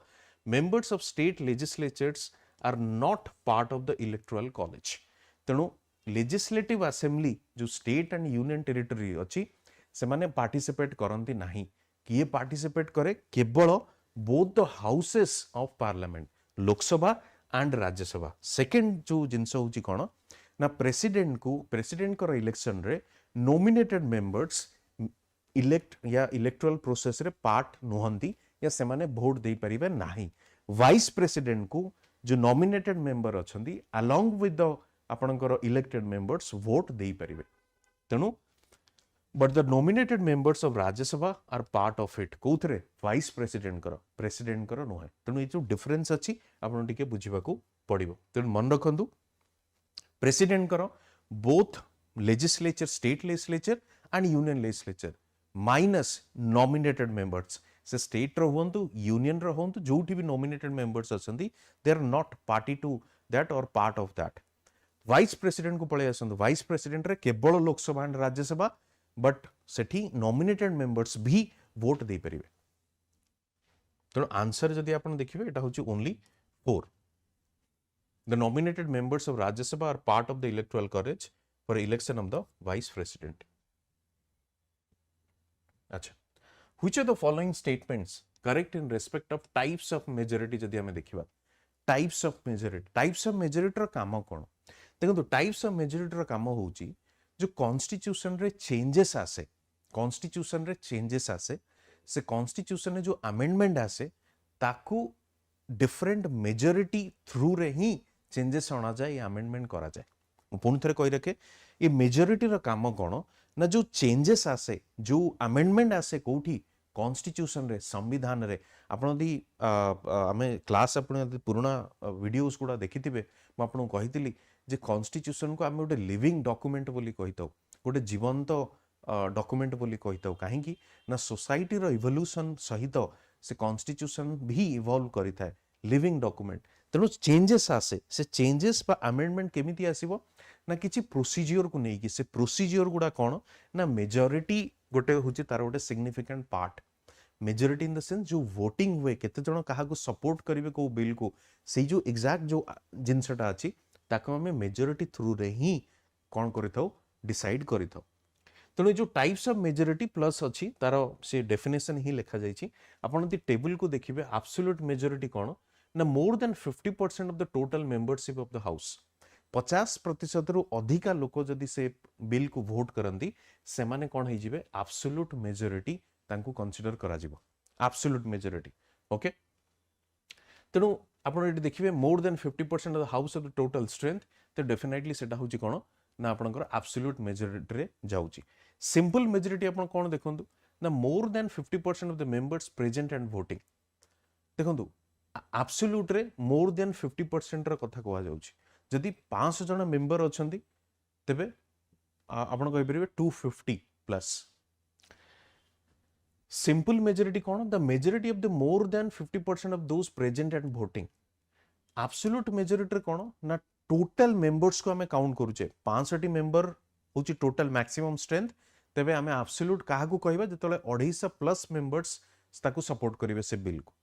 members of state legislatures are not part of the electoral college तेणु legislative assembly जो state and union territory अछि से माने participate करंती नाही किए participate करे केवल both the houses of parliament Lok Sabha and Rajya Sabha second जो जिंस होची कोन ना president को election रे nominated members इलेक्ट या इलेक्टोरल प्रोसेस रे पार्ट नुहंती या सेमाने वोट दे परिबे नाही वाइस प्रेसिडेंट को जो नॉमिनेटेड मेंबर अछंती अलोंग विथ द आपनकर इलेक्टेड मेंबर्स वोट दे परिबे तेनु but the nominated members of Rajya Sabha are part of it कोथरे वाइस प्रेसिडेंट कर नुहे तेनु ए जो डिफरेंस अछि आपन टिके बुझिबा को पड़िबो तेनु मन रखंतु प्रेसिडेंट कर both legislature state legislature and union legislature minus nominated members से स्टेट रहंतु यूनियन रहंतु जोठी भी नॉमिनेटेड मेंबर्स अछंती they are not party to that or part of that vice president को पळे आसंतु वाइस प्रेसिडेंट रे केवल लोकसभा एंड राज्यसभा बट सेठी नॉमिनेटेड मेंबर्स भी वोट दे परिबे तो आंसर जदि आपण देखिबे एटा होची only 4 the nominated members of Rajya Sabha are part of the electoral college for election of the vice president अच्छा which of the following statements correct in respect of types of majority जदि हमें देखिबा types of majority रो काम कोन देखो types of majority रो काम होची जो constitution रे चेंजेस आसे से कॉन्स्टिट्यूशन रे जो अमेंडमेंट आसे ताकू डिफरेंट मेजॉरिटी थ्रू रे ही चेंजेस आना जाए या अमेंडमेंट करा जाए पुणी थे कही रखे ये मेजॉरिटी रो काम कोन ना जो चेंजेस आसे जो अमेंडमेंट आसे कोठी कॉन्स्टिट्यूशन रे संविधान रे आपण दी आमे क्लास आपण पुराना वीडियोस गुडा देखिथिबे म आपण कहितली जे कॉन्स्टिट्यूशन को आमे गोटे लिविंग डॉक्यूमेंट बोली कहिताउ गोटे जीवंत डॉक्यूमेंट बोली कहिताउ काहे कि ना सोसाइटी रो इवोल्यूशन सहित से कॉन्स्टिट्यूशन भी इवॉल्व करिथाय लिविंग डॉक्यूमेंट तेणु चेंजेस आसे से चेंजेस बा अमेंडमेंट केमिति आसीबो ना किछि प्रोसीजर को नहीं कि से प्रोसीजर गुडा कोन ना मेजॉरिटी गोटे होची तार गोटे significant part majority in the sense जो वोटिंग हुए केते जण काहा को सपोर्ट करिवे को बिल को से जो एग्जैक्ट जो जिंसटा अछि ताको हमें मेजॉरिटी थ्रू रे ही कोन करिथौ डिसाइड करिथौ तेणु जो टाइप्स ऑफ मेजॉरिटी प्लस अछि तार से डेफिनेशन ही लिखा जाइछि आपण दी टेबल को देखिबे एब्सोल्यूट मेजॉरिटी कोन ना more than 50% of the total membership of the house 50% रु अधिका लोक जदि से बिल को वोट करंती से माने कोन हे जिवे एब्सोल्यूट मेजॉरिटी तांको कंसीडर करा जिवो एब्सोल्यूट मेजॉरिटी ओके तेणु आपण एटी देखिबे more than 50% of the house of the total strength तो डेफिनेटली सेटा होची कोन ना आपनकर एब्सोल्यूट मेजॉरिटी रे जाउची सिंपल मेजॉरिटी आपण कोन देखंतु ना more than 50% of the members present and voting देखंतु एब्सोल्यूट रे मोर देन 50% रो कथा कहवा जाउची जदि 500 जन मेंबर अछंती तेबे आपण कहि परिबे 250 प्लस सिंपल मेजॉरिटी कोन the majority of the more than 50% of those present and voting absolute majority कोन ना टोटल मेंबर्स को हमें काउंट करूचे 500 मेंबर होची टोटल मैक्सिमम स्ट्रेंथ तेबे हमें एब्सोल्यूट काहा को कहबा जतले 250 प्लस मेंबर्स ताको सपोर्ट करिवे से बिल को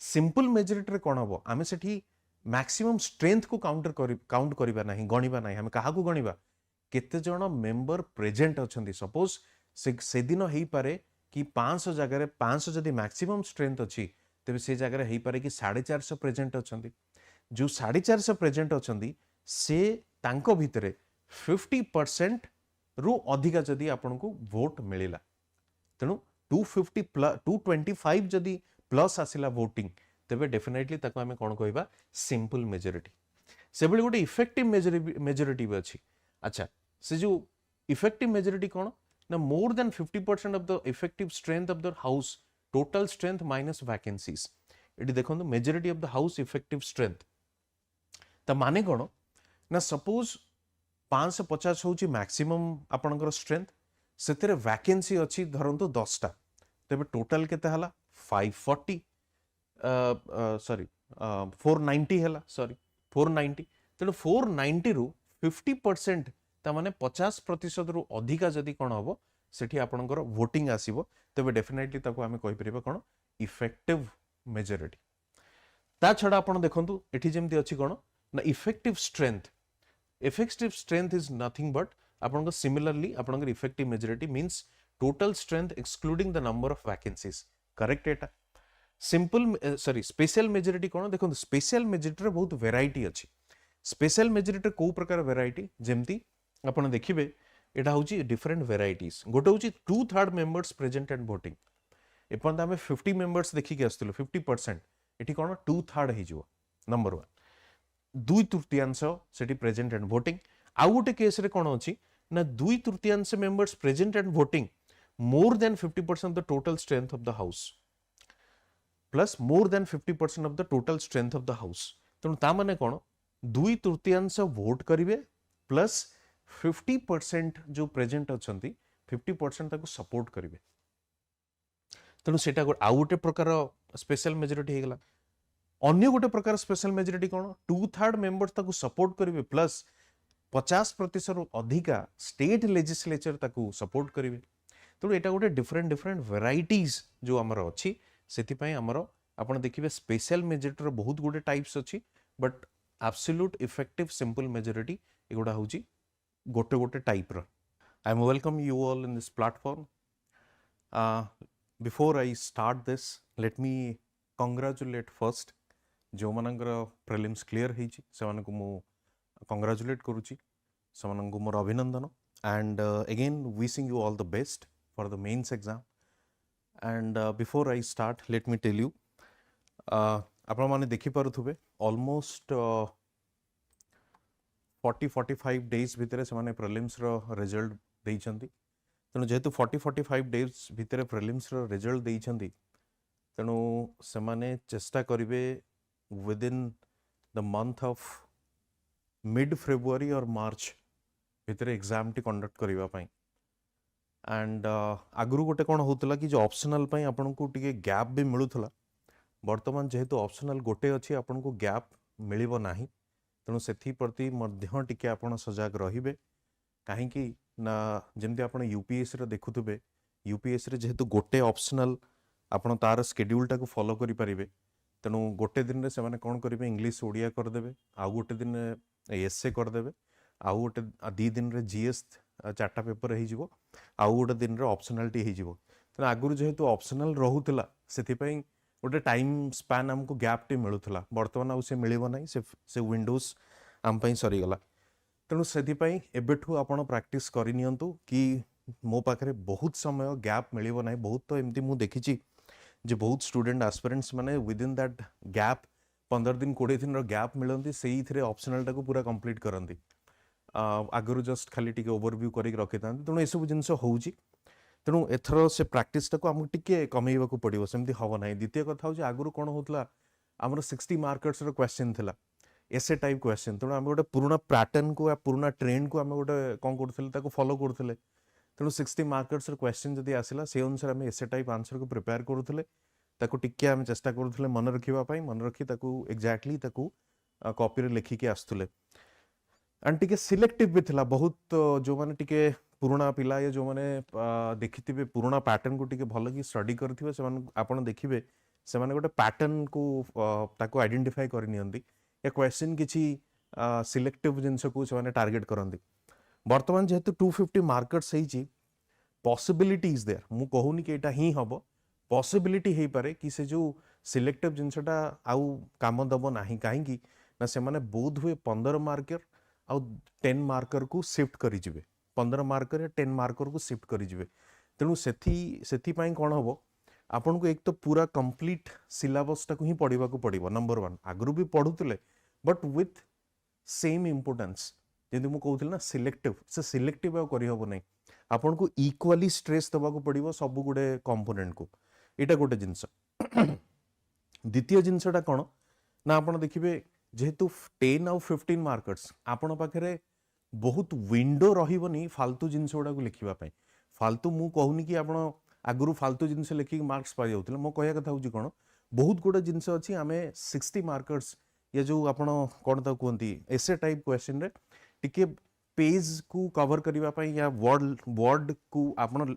सिंपल मेजॉरिटी रे कोन हबो हमें सेठी मैक्सिमम स्ट्रेंथ को काउंट करिबा नाही गणिबा नाही हमें काहा को गणिबा केते जण मेंबर प्रेजेंट अछंती सपोज से दिन हेई पारे कि 500 जगह रे 500 जदि मैक्सिमम स्ट्रेंथ अछि तेबे से जगह रे हेई पारे कि 450 प्रेजेंट अछंती जो 450 प्रेजेंट अछंती से तांको भितरे 50% रु अधिका जदि आपन को वोट मिलिला तेनु 250 प्लस 225 जदि प्लस आसिला वोटिंग तेबे डेफिनेटली ताको हमें कोन कहबा सिंपल मेजॉरिटी से बळे गोटे इफेक्टिव मेजॉरिटी भी अछि अच्छा से जो इफेक्टिव मेजॉरिटी कोन ना more than 50% of the effective strength of the house total strength minus vacancies एटी देखंतु majority of the house effective strength त माने कोन ना सपोज 550 होची मैक्सिमम आपनकर स्ट्रेंथ सेतेरे वैकेंसी अछि धरंतु 10 टा तेबे टोटल केते हला 540 सॉरी 490 हला सॉरी 490 तेणु 490 रु 50% ता माने 50% रु अधिका जदि कोन हबो सेठी आपनकर वोटिंग आसीबो तेबे डेफिनेटली ताको आमे कहि परिबा कोन इफेक्टिव मेजॉरिटी ता छडा आपण देखंतु एठी जेमति अछि कोन ना effective strength is nothing but आपनकर सिमिलरली आपनकर effective majority means total strength excluding the number of vacancies correct Etah simple sorry special majority कोन देखंतु स्पेशल मेजॉरिटी रे बहुत वैरायटी अछि स्पेशल मेजॉरिटी को प्रकार वैरायटी जेमति आपण देखिबे एटा होची डिफरेंट वैरायटीज गोटे होची 2/3 मेंबर्स प्रेजेंट एंड वोटिंग एपन आमे 50 मेंबर्स देखि के आस्तलो 50% एठी कोन 2/3 हे जिवो number 1 2/3 Sethi present and voting आउ गोटे केस रे कोन अछि ना 2/3 members present and voting more than 50% of the total strength of the house plus more than 50% of the total strength of the house तेणु ता माने कोन 2/3 वोट करिवे प्लस 50% जो प्रेजेंट अछंती 50% ताको सपोर्ट करिवे तेणु सेटा आउ गोटे प्रकार स्पेशल मेजॉरिटी हे गेला अन्य गोटे प्रकार स्पेशल मेजॉरिटी कोन 2/3 मेंबर्स ताको सपोर्ट करिवे प्लस 50% अधिका स्टेट लेजिस्लेचर ताको सपोर्ट करिवे तेणु एटा गोटे डिफरेंट वेराइटीज जो हमर अछि सेति पई हमर आपण देखिबे स्पेशल मेजॉरिटी रो बहुत गोटे टाइप्स अछि but absolute effective simple majority एगुडा होची गोटे गोटे टाइप रो I am welcome you all in this platform before I start this let me congratulate first जो मानकर प्रिलिम्स क्लियर ହେଇଛି ସେମାନଙ୍କୁ ମୁଁ कंग्रेचुलेट करुची ସେମାନଙ୍କୁ ମୋର ଅଭିନନ୍ଦନ and again wishing you all the best for the mains exam and before I start let me tell you ଆପଣ ମାନେ ଦେଖି ପାରୁଥିବେ almost 40-45 days भिତରେ ସେମାନେ प्रिलिम्स रो रिजल्ट ଦେଇଛନ୍ତି ତେଣୁ ଯେହେତୁ 40-45 days ଭିତରେ ପ୍ରିଲିମ୍ସ ର ରିଜଲ୍ଟ ଦେଇଛନ୍ତି ତେଣୁ ସେମାନେ ଚେଷ୍ଟା କରିବେ within the month of mid February or March भिତରେ एग्जाम टी कंडक्ट करबा पई एंड आगरु गोटे कोन होतला कि जो ऑप्शनल पई आपन को टिके गैप भी मिलुथला वर्तमान जेहेतु ऑप्शनल गोटे अछि आपन को गैप मिलिबो नाही तेणु सेथि प्रति मध्य टिके आपन सजाग रहिबे काहे कि ना जेमति आपन यूपीएससी रे देखुथबे यूपीएससी रे जेहेतु गोटे ऑप्शनल आपन तार शेड्यूल टाको फॉलो करि परिबे तेणु गोटे दिन रे सेमाने कोन करिवे इंग्लिश ओडिया कर देबे आ गोटे दिन एसए कर देबे आउ गोटे 2 दिन रे जीएस 4टा पेपर हे जिवो आउ गोटे दिन रे ऑप्शनल टी हे जिवो तेणु आगुरु जेहेतु ऑप्शनल रहुतला सेथि पई गोटे टाइम स्पैन हमको गैप टी मिलुथला वर्तमान आउ से मिलिबो नाही से विंडोज आम पई सरी गला तेणु सेथि पई एबेठु आपण प्रैक्टिस करि नियंतु कि मो पाखरे बहुत समय गैप मिलिबो नाही बहुत तो एमती मु देखिची जे बहुत स्टूडेंट एस्पिरेंट्स माने विद इन दैट गैप 15 दिन 20 दिन रो गैप मिलंती सेही थरे ऑप्शनल टाको पूरा कंप्लीट करंती आगरु जस्ट खाली टिके ओवरव्यू करि रखितांती तेणु ए सब जिंस होउची तेणु एथरो से प्रैक्टिस टाको हमको टिके कमेइबा को पड़िबो सेमती हबो नाही द्वितीय कथा होची आगरु कोन होतला हमर 60 मार्कर्स रो क्वेश्चन थिला एसे टाइप क्वेश्चन तेणु हम गोटे पुराना पैटर्न को या पुराना ट्रेंड को हम गोटे कोन करथले ताको फॉलो करथले तेणु 60 मार्कर्स रो क्वेश्चन जदि आसिला से अनुसार हम एसे टाइप आंसर को प्रिपेयर करथले ताको टिके हम चेष्टा करथले मन रखिबा पई मन रखी ताको एग्जैक्टली ताको कॉपी रे लिखि के आस्तुले एंड टिके सिलेक्टिव भी थिला बहुत जो माने टिके पुराना पिला या जो माने देखिथिबे पुराना पैटर्न को टिके भलो की स्टडी करथिबे से माने आपण देखिबे से माने गोटे पैटर्न को ताको आइडेंटिफाई करि नियंती या क्वेश्चन किछि सिलेक्टिव जिंस को से माने टारगेट करंती वर्तमान जेहेतु 250 मार्कर्स हेची पॉसिबिलिटी इज देयर मु कहूनी कि एटा ही हबो पॉसिबिलिटी हे पारे कि से जो सिलेक्टिव जिंसटा आउ काम दबो नाही काहे कि ना से माने बोध हुए 15 मार्कर आउ 10 मार्कर को शिफ्ट करि जिवे 15 मार्कर या 10 मार्कर को शिफ्ट करि जिवे तेणु सेथि पई कोन हबो आपन को एक तो पूरा कंप्लीट सिलेबस टाको ही पढिबा को पड़िबो नंबर 1 आगरु भी पढुतले बट विथ सेम इंपोर्टेंस जेंति मु कहउथिल ना सिलेक्टिव करि हबो नै आपन को इक्वली स्ट्रेस दबा को पड़िबो सब गुडे कंपोनेंट को एटा गोटे जिंस द्वितीय जिंसटा कोन ना आपन देखिबे जेहेतु 10 और 15 मार्कर्स आपन पाखरे बहुत विंडो रहिबोनी फालतू जिंस गुडा को लिखिबा पई फालतू मु कहूनी कि आपन आगुरी फालतू जिनस लिखिक मार्क्स पाई जाउथिले मो कहया कथा होची कोन बहुत गुडा जिनस अछि आमे 60 मार्कर्स ये जो आपण कोन ता कहंती एसे टाइप क्वेश्चन रे टिके पेज को कवर करबा पई या वर्ड को आपण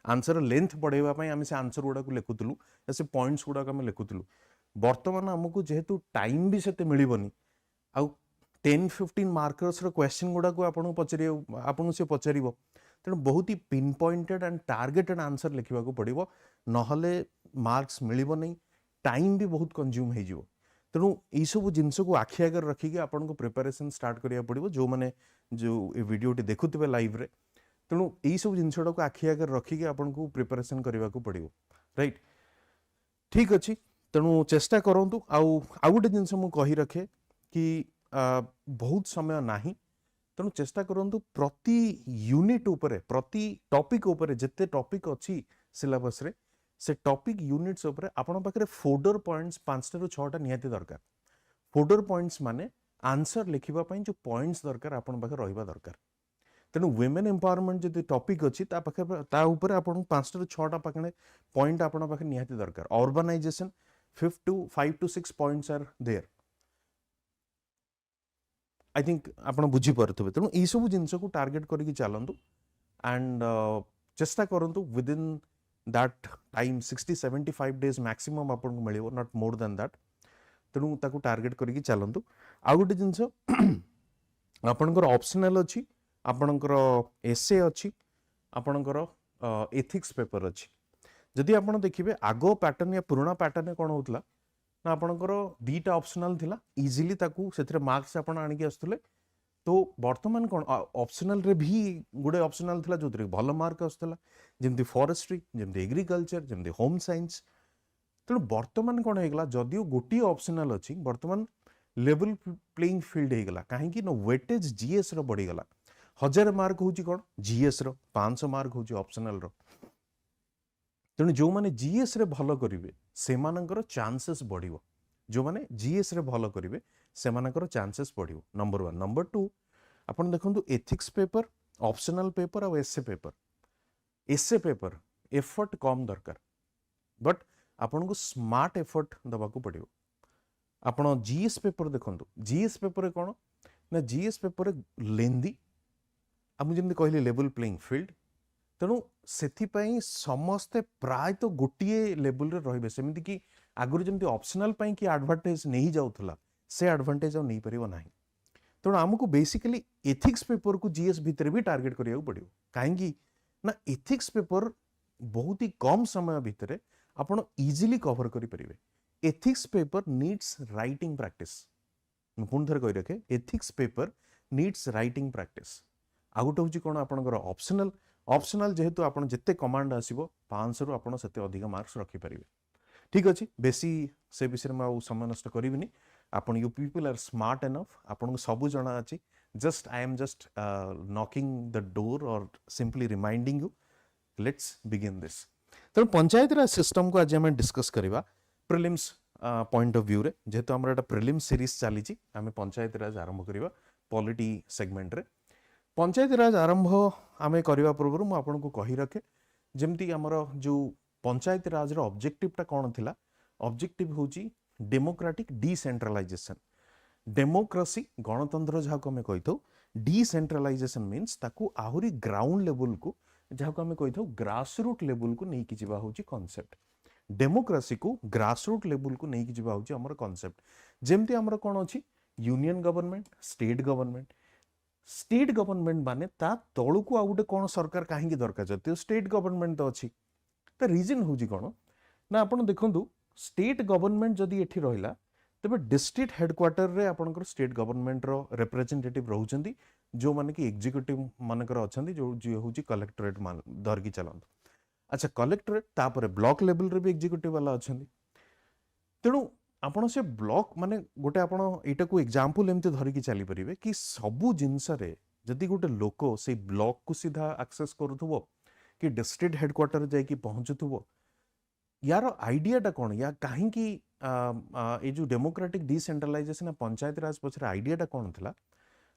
आंसर लेंथ बढ़ेबा पई आमे से आंसर गुडा को लिखुतलु या से पॉइंट्स गुडा को आमे लिखुतलु वर्तमान हमकु जेहेतु टाइम भी सेते मिलिबनी आ 10-15 मार्कर्स रो क्वेश्चन गुडा को आपण पचरियो आपण से पचरिबो तेणु बहुत ही pinpointed and targeted answer लिखा पड़ो नहले मार्क्स मिलिबो नहीं टाइम भी बहुत कंज्यूम हो तेणु यही सब जिनस को आखि आगे रखिक आपन को प्रिपरेशन स्टार्ट करिया पड़ो जो मैंने जो वीडियोटी देखुवे लाइव रे तेणु यही सब जिनसटा को आखि आगे रखिक आपन को प्रिपरेशन करने को पड़ो राइट ठीक अच्छे तेणु चेष्टा करूँ आउ गोटे जिनस मुझे कही रखे कि बहुत समय नाही तेणु चेष्टा करूँ प्रति यूनिट उपरे प्रति टॉपिक उपरे जिते टॉपिक अच्छी सिलेबस रे से टॉपिक यूनिट्स उपरे आपण पाखरे फोल्डर पॉइंट्स 5 ରୁ 6टा निहाती दरकार फोल्डर पॉइंट्स माने आंसर लिखिबा पई जो पॉइंट्स दरकार आपण पाखरे रहिबा दरकार तेणु वुमेन एम्पावरमेंट जदि टॉपिक अच्छी ता ऊपर आपण 5 ରୁ 6टा पाखरे पॉइंट आपण पाखरे निहाती दरकार urbanisation 5 to 6 points are there I think आप बुझी पारे तेणु यही सब जिनस को टार्गेट करके चलतु एंड चेष्टा करूँ with in that time 60-75 days maximum आपको मिल नॉट मोर देन दैट तेणु ताको टार्गेट करके चलतु आ गोटे जिनस आपणकर ऑप्शनल अच्छी आपणकर एसे अच्छी आपणकर एथिक्स पेपर अच्छी जदि आप देखिए आग पैटर्न या पुराना पैटर्न कौन होता ना आपणकर दीटा ऑप्शनल थिला इजीली ताकू सेथिरे मार्क्स आपण आनिक आसुले तो वर्तमान कौन ऑप्शनल रे भी गुडे ऑप्शनल थिला जोथरे भलो मार्क आसुला जेमती फॉरेस्ट्री जेमती एग्रीकल्चर जेमती होम साइंस तेणु वर्तमान कौन होगला जदियो गोटी ऑप्शनल अच्छी वर्तमान लेवल प्लेइंग फील्ड होगला कहीं ना वेटेज जीएस रो बढ़ीगला 1000 मार्क होची कौन जीएस रो 500 मार्क होची ऑप्शनल रो तेणु जो माने जीएस रे भलो करिवे सेमानकर चांसेस बढ़िवो जो माने जीएस रे भलो करिवे सेमानकर चांसेस बढ़िवो नंबर 1 नंबर 2 आपण देखंतु एथिक्स पेपर ऑप्शनल पेपर और एसे पेपर एफर्ट कम दरकार बट आपण को स्मार्ट एफर्ट दबा को पड़िवो आपण जीएस पेपर देखंतु जीएस पेपर कोन ना जीएस पेपर लेंदी हम जेमति कहले लेवल प्लेइंग फील्ड तेणु से समस्ते प्राय तो गोटे लेवल रे रहिबे सेमिति कि आगुरी जमती ऑप्शनल पई कि एडवांटेज नहीं जाउथला से एडवांटेज आ नहीं परिबो नाही तेणु आमको बेसिकली एथिक्स पेपर को जीएस भितर भी टार्गेट करिया पड़ियो काहेकि ना एथिक्स पेपर बहुत ही कम समय भितर आपण इजीली कवर करि परिबे ethics paper needs writing practice पुन थर कहि रखे ethics paper needs writing practice आ गोटे होची कोन आपनकर ऑप्शनल जेहेतु आपन जिते कमांड आसीबो 500 रु आपन सेते अधिक मार्क्स रखि परिबे ठीक अछि बेसी से विषय में आ समय नष्ट करिबिनी आपन you people are smart enough आपन को सब जना अछि just I am just knocking the door और simply reminding you let's begin this तो पंचायत राज सिस्टम को आज हम डिस्कस करबा प्रिलिम्स पॉइंट ऑफ व्यू रे जेहेतु हमर एटा प्रिलिम्स सीरीज चली छी आमे पंचायत राज आरंभ करबा पॉलिटी सेगमेंट रे पंचायत राज आरंभ आमे करबा पूर्व मु आपन को कहि रखे जेमती हमर जो पंचायत राज रो ऑब्जेक्टिव ता कोन थिला ऑब्जेक्टिव होची डेमोक्रेटिक डिसेंट्रलाइजेशन डेमोक्रेसी गणतंत्र जहाँ को कही था डिसेंट्रलाइजेशन मीन्स ताकू आहुरी ग्राउंड लेवल को जहाँ को कही था ग्रासरूट लेवल को नहीं जावा होची कॉन्सेप्ट डेमोक्रेसी को ग्रासरूट लेवल को नहीं जावा होची हमर कॉन्सेप्ट जेमती हमर कोन अछि यूनियन गवर्नमेंट स्टेट गवर्नमेंट माने ता तळु को आ गुटे कोन सरकार काहेकि दरकार जते स्टेट गवर्नमेंट तो अछि त रीजन होची कोन ना आपण देखंतु स्टेट गवर्नमेंट जदि एठी रहिला तबे डिस्ट्रिक्ट हेडक्वार्टर रे आपनकर स्टेट गवर्नमेंट रो रिप्रेजेंटेटिव रहउचंदी जो माने कि एग्जीक्यूटिव मानकर अछंदी जो जो होची कलेक्टरेट मान धरकी चलंत अच्छा कलेक्टरेट तापर ब्लॉक लेवल रे भी एग्जीक्यूटिव वाला अछंदी तेणु आपण से ब्लॉक माने गोटे आपण एटा को एग्जांपल एमते धरकी चली परिबे कि सबु जिंस रे जदि गोटे लोक से ब्लॉक को सीधा एक्सेस करूथबो कि डिस्ट्रिक्ट हेडक्वार्टर जाय कि पहुंचुथबो यार आइडिया टा कौन या कहीं की ये जो डेमोक्रेटिक डिसेंट्रलाइजेशन पंचायत राज पछरे आइडिया टा कौन थिला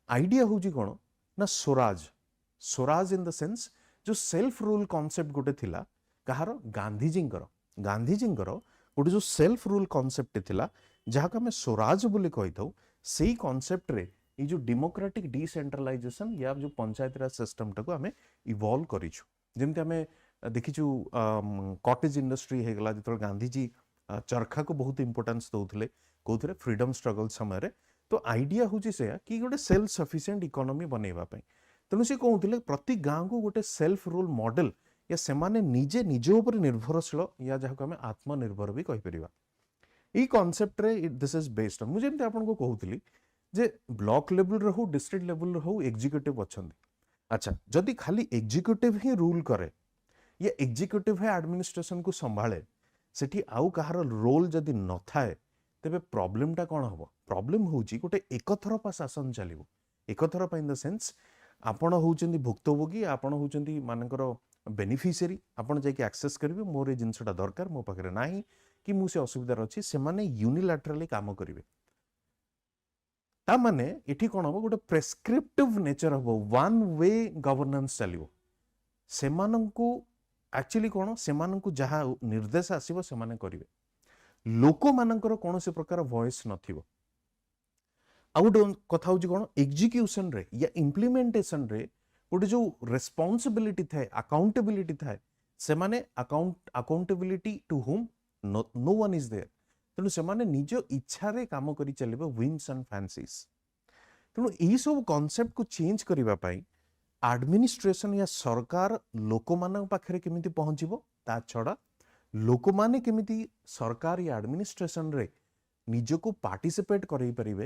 आइडिया होची कौन ना स्वराज इन द सेंस जो सेल्फ रूल कॉन्सेप्ट गोटे थिला କାହାର ଗାନ୍ଧୀଜୀଙ୍କର ଗୋଟେ ଯେଉଁ ସେଲ୍ଫ ରୁଲ୍ କନସେପ୍ଟ ଥିଲା ଯାହାକୁ ଆମେ ସ୍ୱରାଜ ବୋଲି କହିଥାଉ ସେଇ କନସେପ୍ଟରେ ଏଇ ଯେଉଁ ଡେମୋକ୍ରାଟିକ୍ ଡିସେଣ୍ଟ୍ରାଲାଇଜେସନ୍ ୟା ଯେଉଁ ପଞ୍ଚାୟତିରାଜ ସିଷ୍ଟମଟାକୁ ଆମେ ଇଭଲ୍ଭ କରିଛୁ। ଯେମିତି ଆମେ ଦେଖିଛୁ କଟେଜ ଇଣ୍ଡଷ୍ଟ୍ରି ହେଇଗଲା ଯେତେବେଳେ ଗାନ୍ଧୀଜୀ ଚରଖାକୁ ବହୁତ ଇମ୍ପୋର୍ଟାନ୍ସ ଦେଉଥିଲେ କେଉଁଥିରେ ଫ୍ରିଡମ୍ ଷ୍ଟ୍ରଗଲ ସମୟରେ। ତ ଆଇଡ଼ିଆ ହେଉଛି ସେୟା କି ଗୋଟେ ସେଲ୍ଫ ସଫିସିଏଣ୍ଟ ଇକୋନୋମି ବନେଇବା ପାଇଁ। ତେଣୁ ସେ କହୁଥିଲେ ପ୍ରତି ଗାଁକୁ ଗୋଟେ ସେଲ୍ଫ ରୁଲ୍ ମଡେଲ या ସେମାନେ ନିଜେ ନିଜ ଉପରେ ନିର୍ଭରଶୀଳ या ଯାହାକୁ ଆମେ ଆତ୍ମନିର୍ଭର ବି କହିପାରିବା। ଏଇ କନସେପ୍ଟରେ ଦିସ୍ ଇଜ୍ ବେସ୍ଡ ଅନ୍। ମୁଁ ଯେମିତି ଆପଣଙ୍କୁ କହୁଥିଲି ଯେ ବ୍ଲକ ଲେଭେଲରେ ହଉ ଡିଷ୍ଟ୍ରିକ୍ଟ ଲେଭେଲରେ ହଉ ଏକ୍ଜିକ୍ୟୁଟିଭ ଅଛନ୍ତି। ଆଚ୍ଛା ଯଦି ଖାଲି ଏକ୍ଜିକ୍ୟୁଟିଭ ହିଁ ରୁଲ୍ କରେ या ଏକ୍ଜିକ୍ୟୁଟିଭ ହିଁ ଆଡମିନିଷ୍ଟ୍ରେସନକୁ ସମ୍ଭାଳେ ସେଠି ଆଉ କାହାର ରୋଲ୍ ଯଦି ନଥାଏ ତେବେ ପ୍ରୋବ୍ଲେମଟା କ'ଣ ହେବ? ପ୍ରୋବ୍ଲେମ ହେଉଛି ଗୋଟେ ଏକଥରପା ଶାସନ ଚାଲିବ। ଏକଥରପା ଇନ୍ ଦ ସେନ୍ସ ଆପଣ ହେଉଛନ୍ତି ଭୁକ୍ତଭୋଗୀ, ଆପଣ ହେଉଛନ୍ତି ମାନଙ୍କର ବେନିଫିସିଆରୀ, ଆପଣ ଯାଇକି ଆକ୍ସେସ୍ କରିବେ ମୋର ଏ ଜିନିଷଟା ଦରକାର ମୋ ପାଖରେ ନାହିଁ କି ମୁଁ ସେ ଅସୁବିଧାରେ ଅଛି, ସେମାନେ ୟୁନିଲାଟରାଲି କାମ କରିବେ। ତାମାନେ ଏଠି କ'ଣ ହେବ ଗୋଟେ ପ୍ରେସ୍କ୍ରିପ୍ଟିଭ ନେଚର ହେବ, ୱାନ୍ ୱେ ଗଭର୍ନାନ୍ସ ଚାଲିବ। ସେମାନଙ୍କୁ ଆକ୍ଚୁଆଲି କ'ଣ ସେମାନଙ୍କୁ ଯାହା ନିର୍ଦ୍ଦେଶ ଆସିବ ସେମାନେ କରିବେ, ଲୋକମାନଙ୍କର କୌଣସି ପ୍ରକାର ଭଏସ୍ ନଥିବ। ଆଉ ଗୋଟେ କଥା ହେଉଛି କ'ଣ ଏକ୍ଜିକ୍ୟୁସନରେ या ଇମ୍ପ୍ଲିମେଣ୍ଟେସନରେ ଗୋଟେ ଯେଉଁ ରେସ୍ପନ୍ସିବିଲିଟି ଥାଏ ଆକାଉଣ୍ଟେବିଲିଟି ଥାଏ ସେମାନେ accountability to whom no one is there. तेणु ସେମାନେ ନିଜ ଇଚ୍ଛାରେ କାମ କରି ଚାଲିବେ ୱିନ୍ସ ଆଣ୍ଡ ଫ୍ୟାନ୍ସିସ୍। ତେଣୁ ଏହିସବୁ କନସେପ୍ଟକୁ ଚେଞ୍ଜ କରିବା ପାଇଁ ଆଡମିନିଷ୍ଟ୍ରେସନ या ସରକାର ଲୋକମାନଙ୍କ ପାଖରେ କେମିତି ପହଞ୍ଚିବ, ତା ଛଡ଼ା ଲୋକମାନେ କେମିତି ସରକାର या ଆଡମିନିଷ୍ଟ୍ରେସନରେ ନିଜକୁ ପାର୍ଟିସିପେଟ୍ କରାଇପାରିବେ,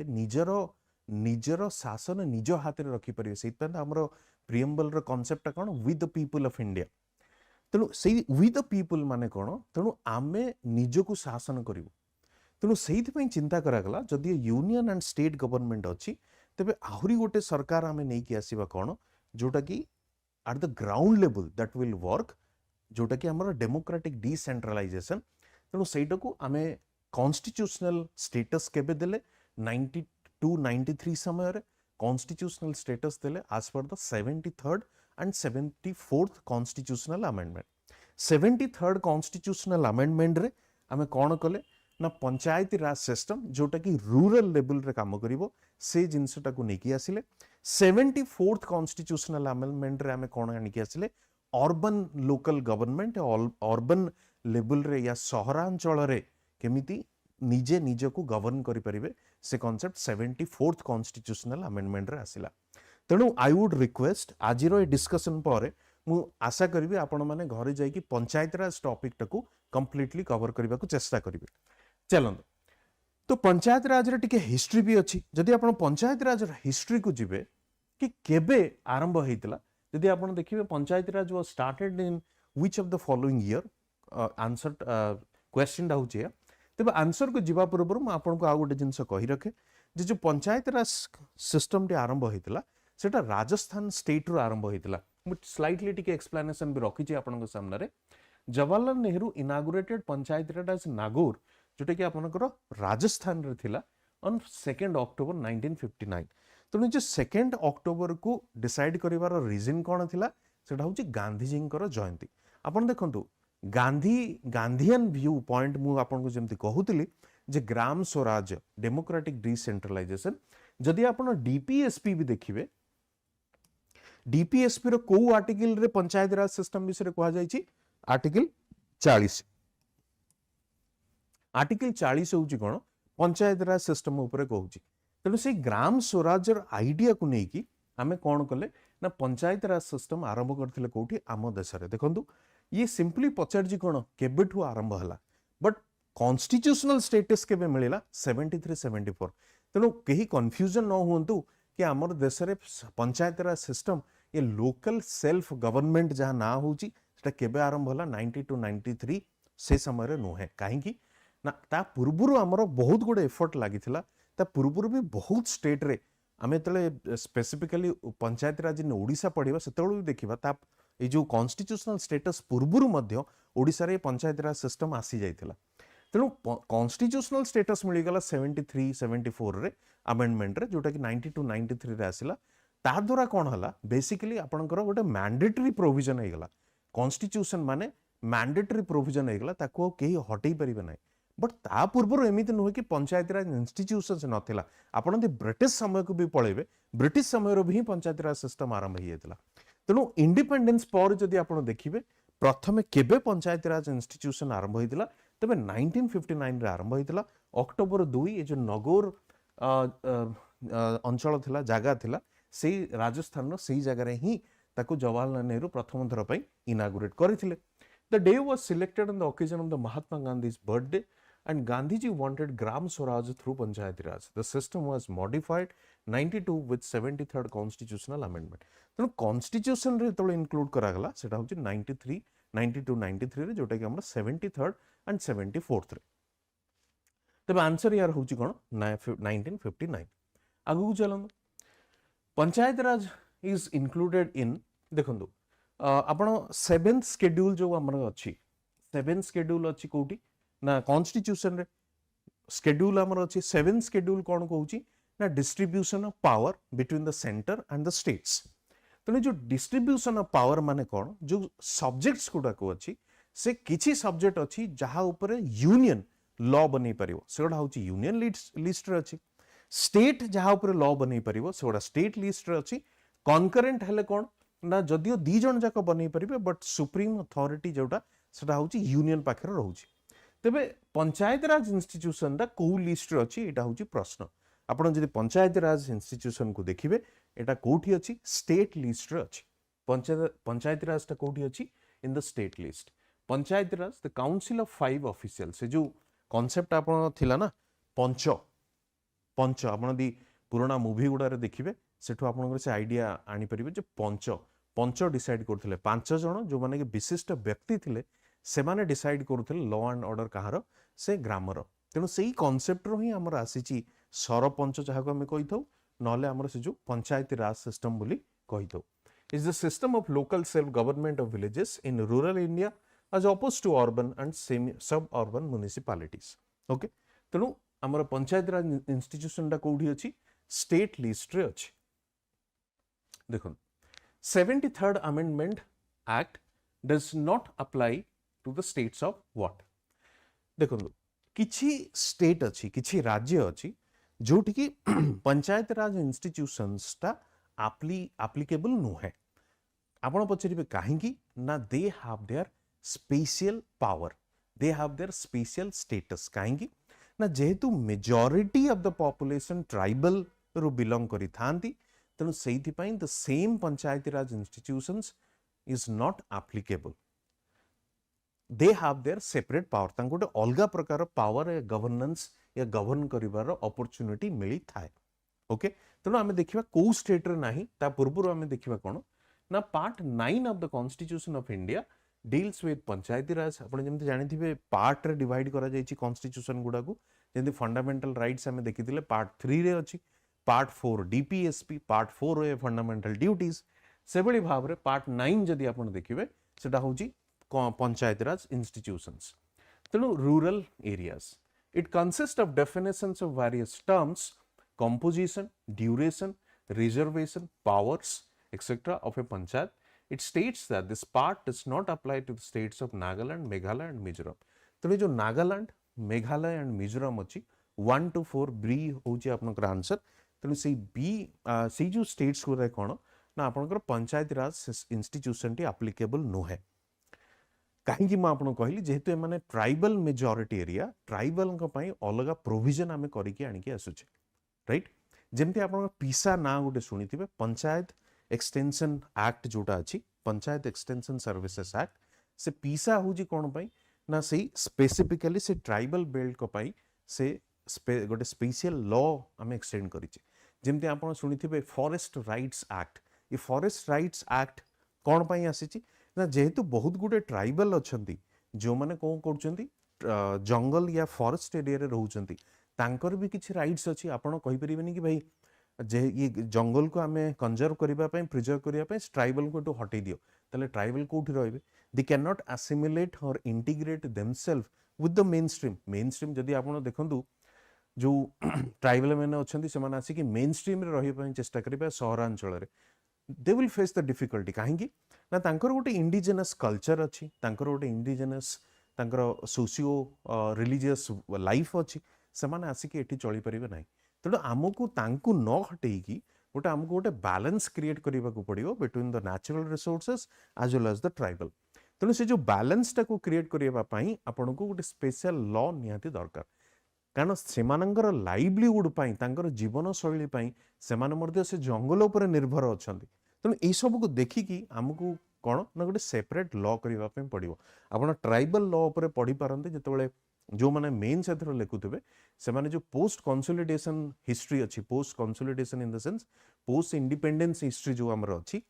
ନିଜର ଶାସନ ନିଜ ହାତରେ ରଖିପାରିବେ। ସେଇଥିପାଇଁ ତ ଆମର ପ୍ରିଏମ୍ବଲର କନସେପ୍ଟଟା କ'ଣ with the people of India. ତେଣୁ ସେଇ ୱିଥ୍ ଦ ପିପୁଲ ମାନେ କ'ଣ, ତେଣୁ ଆମେ ନିଜକୁ ଶାସନ କରିବୁ। ତେଣୁ ସେଇଥିପାଇଁ ଚିନ୍ତା କରାଗଲା ଯଦି ୟୁନିୟନ ଆଣ୍ଡ ଷ୍ଟେଟ୍ ଗଭର୍ଣ୍ଣମେଣ୍ଟ ଅଛି ତେବେ ଆହୁରି ଗୋଟେ ସରକାର ଆମେ ନେଇକି ଆସିବା କ'ଣ ଯେଉଁଟାକି at the ground level that will work, ଯେଉଁଟାକି ଆମର ଡେମୋକ୍ରାଟିକ୍ ଡିସେଣ୍ଟ୍ରାଲାଇଜେସନ୍। ତେଣୁ ସେଇଟାକୁ ଆମେ କନଷ୍ଟିଚ୍ୟୁସନାଲ ଷ୍ଟେଟସ୍ କେବେ ଦେଲେ 92-93 ସମୟରେ କନଷ୍ଟିଚ୍ୟୁସନାଲ ଷ୍ଟେଟସ୍ ଦେଲେ as per the 73rd and 74th constitutional amendment. 73rd constitutional ଆମେଣ୍ଡମେଣ୍ଟରେ ଆମେ କ'ଣ କଲେ ନା ପଞ୍ଚାୟତି ରାଜ ସିଷ୍ଟମ ଯେଉଁଟାକି ରୁରାଲ ଲେଭେଲରେ କାମ କରିବ ସେ ଜିନିଷଟାକୁ ନେଇକି ଆସିଲେ। 74th କନଷ୍ଟିଚ୍ୟୁସନାଲ ଆମେଣ୍ଡମେଣ୍ଟରେ ଆମେ କ'ଣ ଆଣିକି ଆସିଲେ ଅର୍ବାନ ଲୋକାଲ ଗଭର୍ଣ୍ଣମେଣ୍ଟ ଅର୍ବାନ ଲେଭେଲରେ या ସହରାଞ୍ଚଳରେ କେମିତି ନିଜେ ନିଜକୁ ଗଭର୍ଣ୍ଣ କରିପାରିବେ ସେ କନସେପ୍ଟ 74th କନଷ୍ଟିଚ୍ୟୁସନାଲ ଆମେଣ୍ଡମେଣ୍ଟରେ ଆସିଲା। ତେଣୁ ଆଇ ଉଡ୍ ରିକ୍ୱେଷ୍ଟ ଆଜିର ଏ ଡିସ୍କସନ୍ ପରେ ମୁଁ ଆଶା କରିବି ଆପଣମାନେ ଘରେ ଯାଇକି ପଞ୍ଚାୟତିରାଜ ଟପିକଟାକୁ କମ୍ପ୍ଲିଟଲି କଭର କରିବାକୁ ଚେଷ୍ଟା କରିବେ। ଚାଲନ୍ତୁ ତ ପଞ୍ଚାୟତିରାଜରେ ଟିକେ ହିଷ୍ଟ୍ରି ବି ଅଛି। ଯଦି ଆପଣ ପଞ୍ଚାୟତିରାଜର ହିଷ୍ଟ୍ରିକୁ ଯିବେ କି କେବେ ଆରମ୍ଭ ହେଇଥିଲା, ଯଦି ଆପଣ ଦେଖିବେ panchayati raj was started in which of the following year, answer କ୍ୱେଶ୍ଚିନ୍ଟା ହେଉଛି ଏହା। ତେବେ ଆନ୍ସରକୁ ଯିବା ପୂର୍ବରୁ ମୁଁ ଆପଣଙ୍କୁ ଆଉ ଗୋଟେ ଜିନିଷ କହି ରଖେ ଯେ ଯେଉଁ ପଞ୍ଚାୟତିରାଜ ସିଷ୍ଟମଟି ଆରମ୍ଭ ହେଇଥିଲା ସେଟା ରାଜସ୍ଥାନ ଷ୍ଟେଟ୍ରୁ ଆରମ୍ଭ ହେଇଥିଲା। ମୁଁ ସ୍ଲାଇଟଲି ଟିକେ ଏକ୍ସପ୍ଲାନେସନ୍ ବି ରଖିଛି ଆପଣଙ୍କ ସାମ୍ନାରେ। ଜବାହରଲାଲ ନେହେରୁ ଇନାଗୁରେଟେଡ୍ ପଞ୍ଚାୟତିରାଜ ନାଗୌର ଯେଉଁଟାକି ଆପଣଙ୍କର ରାଜସ୍ଥାନରେ ଥିଲା ଅନ୍ 2nd October 1959। ତେଣୁ ଯେ 2nd Octoberକୁ ଡିସାଇଡ୍ କରିବାର ରିଜନ୍ କ'ଣ ଥିଲା ସେଟା ହେଉଛି ଗାନ୍ଧୀଜୀଙ୍କର ଜୟନ୍ତୀ। ଆପଣ ଦେଖନ୍ତୁ ଗାନ୍ଧିଆନ ଭ୍ୟୁ ପଏଣ୍ଟ ମୁଁ ଆପଣଙ୍କୁ ଯେମିତି କହୁଥିଲି ଯେ ଗ୍ରାମ ସ୍ୱରାଜ ଡେମୋକ୍ରାଟିକ୍ ଡିସେଣ୍ଟ୍ରାଲାଇଜେସନ୍, ଯଦି ଆପଣ ଡିପିଏସ୍ପି ବି ଦେଖିବେ ଡିପିଏସ୍ପିର କୋଉ ଆର୍ଟିକିଲରେ ପଞ୍ଚାୟତିରାଜ ସିଷ୍ଟମ ବିଷୟରେ କୁହାଯାଇଛି ଆର୍ଟିକିଲ 40। ଆର୍ଟିକିଲ 40 ହେଉଛି କ'ଣ ପଞ୍ଚାୟତିରାଜ ସିଷ୍ଟମ ଉପରେ କହୁଛି। ତେଣୁ ସେଇ ଗ୍ରାମ ସ୍ୱରାଜର ଆଇଡିଆକୁ ନେଇକି ଆମେ କ'ଣ କଲେ ନା ପଞ୍ଚାୟତିରାଜ ସିଷ୍ଟମ ଆରମ୍ଭ କରିଥିଲେ କୋଉଠି ଆମ ଦେଶରେ। ଦେଖନ୍ତୁ ଇଏ ସିମ୍ପଲି ପଚାରିଛି କ'ଣ କେବେଠୁ ଆରମ୍ଭ ହେଲା, ବଟ୍ କନଷ୍ଟିଚ୍ୟୁସନାଲ ଷ୍ଟେଟସ୍ କେବେ ମିଳିଲା 73-74। ତେଣୁ କେହି କନଫ୍ୟୁଜନ ନ ହୁଅନ୍ତୁ कि आमर देश में पंचायतराज सिस्टम ये लोकल सेल्फ गवर्नमेंट जहाँ ना होची सेटा केबे आरंभ होला 92-93 से समय नुहे कहीं ना ता पूर्वर आमर बहुत गुड़े एफर्ट लगी ता पूर्वर भी बहुत स्टेट रे आम जो स्पेसिफिकली पंचायतराज ओडिशा पढ़ा से भी देखा ता ये जो कॉन्स्टिट्यूशनल स्टेटस पूर्वर ओडिशा रे पंचायतराज सिस्टम आसी जाइथिला तेणु कॉन्स्टिट्यूशनल स्टेटस मिलगला 73-74 रे अमेंडमेंट रे जोटा कि 92-93 रे आसिला ता द्वारा कौन हला बेसिकली आपनकर गोटे मैंडेटरी प्रोविजन हो गला कॉन्स्टिट्यूशन माने मैंडेटरी प्रोविजन होगला ताको केही हटई परिबे नै बट ता पूर्व एमती नुहे कि पंचायती राज इंस्टीट्यूशंस नथिला आपण दि ब्रिटिश समय को भी पळेबे ब्रिटिश समय भी पंचायती राज सिस्टम आरंभ हो जाता तेणु इंडिपेंडेंस पर जदि आपण देखिबे प्रथमे केबे पंचायती राज इंस्टीट्यूशन आरंभ होइतिला तबे 1959 रे आरंभ होइतिला अक्टोबर 2 ये जो नगौर अंचल थिला जागा थिला से राजस्थान रो सेही जगह रे ही ताको जवाहरलाल नेहरू प्रथम थर पई इनागुरेट करथिले the day was selected on the occasion of the Mahatma Gandhi's birthday and Gandhiji wanted Gram Swaraj through Panchayati Raj. The system was modified 92 with 73rd constitutional amendment. तेणु constitution रे तो include करा गला सेटा होची 93 92 93 रे जोटा कि हमरा 73rd and 74th रे तबे आंसर यार होची कोन 1959 आगु चलन पंचायत राज इज इंक्लूडेड इन देखंदु आपण 7th शेड्यूल जो हमर अछि 7th शेड्यूल अछि कोठी ना कॉन्स्टिट्यूशन रे शेड्यूल हमर अछि 7th शेड्यूल कोन कहूची ना distribution of power between the centre and the states तने जो डिस्ट्रीब्यूशन ऑफ पावर माने कोन जो सब्जेक्ट्स गुडा को अछि से किछि सब्जेक्ट अछि जहा ऊपर यूनियन लॉ बनै परिवो सेडा होची यूनियन लिस्ट रे अछि स्टेट जहा ऊपर लॉ बनै परिवो सेडा स्टेट लिस्ट रे अछि कॉन्करेंट हेले कोन ना जदियो दी जण जाक बनै परिबे बट सुप्रीम अथॉरिटी जोटा सेडा होची यूनियन पाखरे रहउची तेबे पंचायत राज इंस्टीट्यूशन दा को लिस्ट रे अछि एटा होची प्रश्न आपण जदि पंचायत राज इंस्टीट्यूशन को देखिबे एटा कोठी अछि स्टेट लिस्ट रे अछि पंचायत राज ता कोठी अछि in the state list panchayat Raj the council of 5 officials से जो कांसेप्ट आपण थिला ना पंच पंच आपण दी पुराना मूवी गुडा रे देखिबे सेठो आपण से आइडिया आनी परिबे जे पंच पंच डिसाइड करथिले 5 जण जो माने कि विशिष्ट व्यक्ति थिले से माने डिसाइड करथिले लॉ एंड ऑर्डर कहार से ग्रामर तेणु सेही कांसेप्ट रो ही हमर आसीची सरपंच जहाको हमें कहिथौ नले हमर से जो पंचायती राज सिस्टम बोली कहिथौ is the system of local self government of villages in rural India as opposed to urban and sub-urban municipalities. Okay? तेणु हमर पंचायत राज इंस्टीट्यूशन दा कोठी अछि स्टेट लिस्ट रे अछि देखो 73rd amendment act does not apply to the states of what देखो किछि स्टेट अछि किछि राज्य अछि जोठी कि पंचायत राज इंस्टीट्यूशंस ता एप्लीकेबल नो है आपण पछरिबे काहेकि ना they have their special power they have their special status काहेकि ना जेहेतु majority of the population tribal रो बिलोंग करि थांती तेनु सेहि पई the same Panchayati Raj institutions is not applicable they have their separate power तांको गोटे अलगा प्रकार पावर या गवर्नेंस या गवर्न करिवार अपॉर्चुनिटी मिली थाए ओके तेनु आमे देखिबा को स्टेट रे नाही ता पूर्वरु आमे देखिबा कोन ना part 9 of the constitution of India deals with panchayati raj आपण जेमति जानिथिबे पार्ट रे डिवाइड करा जायछि कॉन्स्टिट्यूशन गुडा को जेमति फंडामेंटल राइट्स हमें देखिथिले पार्ट 3 रे अछि पार्ट 4 डीपीएसपी पार्ट 4 रे फंडामेंटल ड्यूटीज सेबळी भाव रे पार्ट 9 जदि आपण देखिबे सेटा होछि पंचायती राज इंस्टीट्यूशंस तेनु rural areas it consist of definitions of various terms composition duration reservation powers etcetera of a panchayat. It states that this part does not apply to the states of Nagaland, Meghalaya and Mizoram. तो जो Nagaland Meghalaya and Mizoram अच्छी 1 to 4 B होची आपनकर answer तेणु से B से जो states को रे कोन ना आपनकर पंचायती राज इंस्टीट्यूशन टी एप्लीकेबल नो है काहे कि म आपन कहली जेहेतु माने ट्राइबल मेजॉरिटी एरिया ट्राइबल को पई अलगा प्रोविजन हमें करी के आनी के आसुचे राइट जेमति आपन पीसा ना गुटे सुनिथिबे पंचायत एक्सटेंशन एक्ट जोटा अछि पंचायत एक्सटेंशन सर्विसेस एक्ट से पीसा होजी कोन पई ना से स्पेसिफिकली से ट्राइबल बेल्ट को पई से गोटे स्पेशल लॉ हमें एक्सटेंड करिचे जेमति आपण सुनिथिबे फॉरेस्ट राइट्स एक्ट ये फॉरेस्ट राइट्स एक्ट कोन पई आसीची ना जेहेतु बहुत गुटे ट्राइबल अछंती जो माने कोन करचंती जंगल या फॉरेस्ट एरिया रे रहउचंती तांकर भी किछि राइट्स अछि आपण कहि परिबेनी कि भाई जे ये जंगल को आमे कंजर्व करिबा पई प्रिजर्व करिबा पई ट्राइबल को तो हटै दियो तले ट्राइबल कोठी रहबे they can not assimilate or integrate themself with the mainstream जदी आपण देखंतु जो ट्राइबल मैंने अछंती से माने आसी कि मेन स्ट्रीम रे रहि पई चेष्टा करिबा सहरांचल रे they will face the difficulty काहेकि ना तांकर गोटे इंडिजिनस कल्चर अच्छी, तांकर गोटे इंडिजिनस तांकर सोशियो रिलीजियस लाइफ अच्छी, सेमाने आसिक एठी चली परिबे नाही। तेणु आमको तांकु न हटेइकी गोटे आमको गोटे बैलेंस क्रिएट करने को पड़ो between the natural resources as well as the tribal. तेणु से जो बैलेंसटा को क्रिएट करने आपन को गोटे स्पेशल लॉ निहाती दरकार, कारण सेमानंकर लाइवलीहुड पाई तांकर जीवन शैली पाई सेमाने मध्य से जंगल उपर निर्भर अछंती। तेणु ए सब को देखिकी आमको कौन ना गोटे सेपरेट लॉ करबा पई पड़िबो। आपण ट्राइबल लॉ उपर पढ़ी पारंते जेतेबेले जो माने मेन क्षेत्र लिखुथिबे सेमाने जो पोस्ट कंसोलिडेशन हिस्ट्री अच्छी, post consolidation in the sense post independence history जो हमर अच्छी,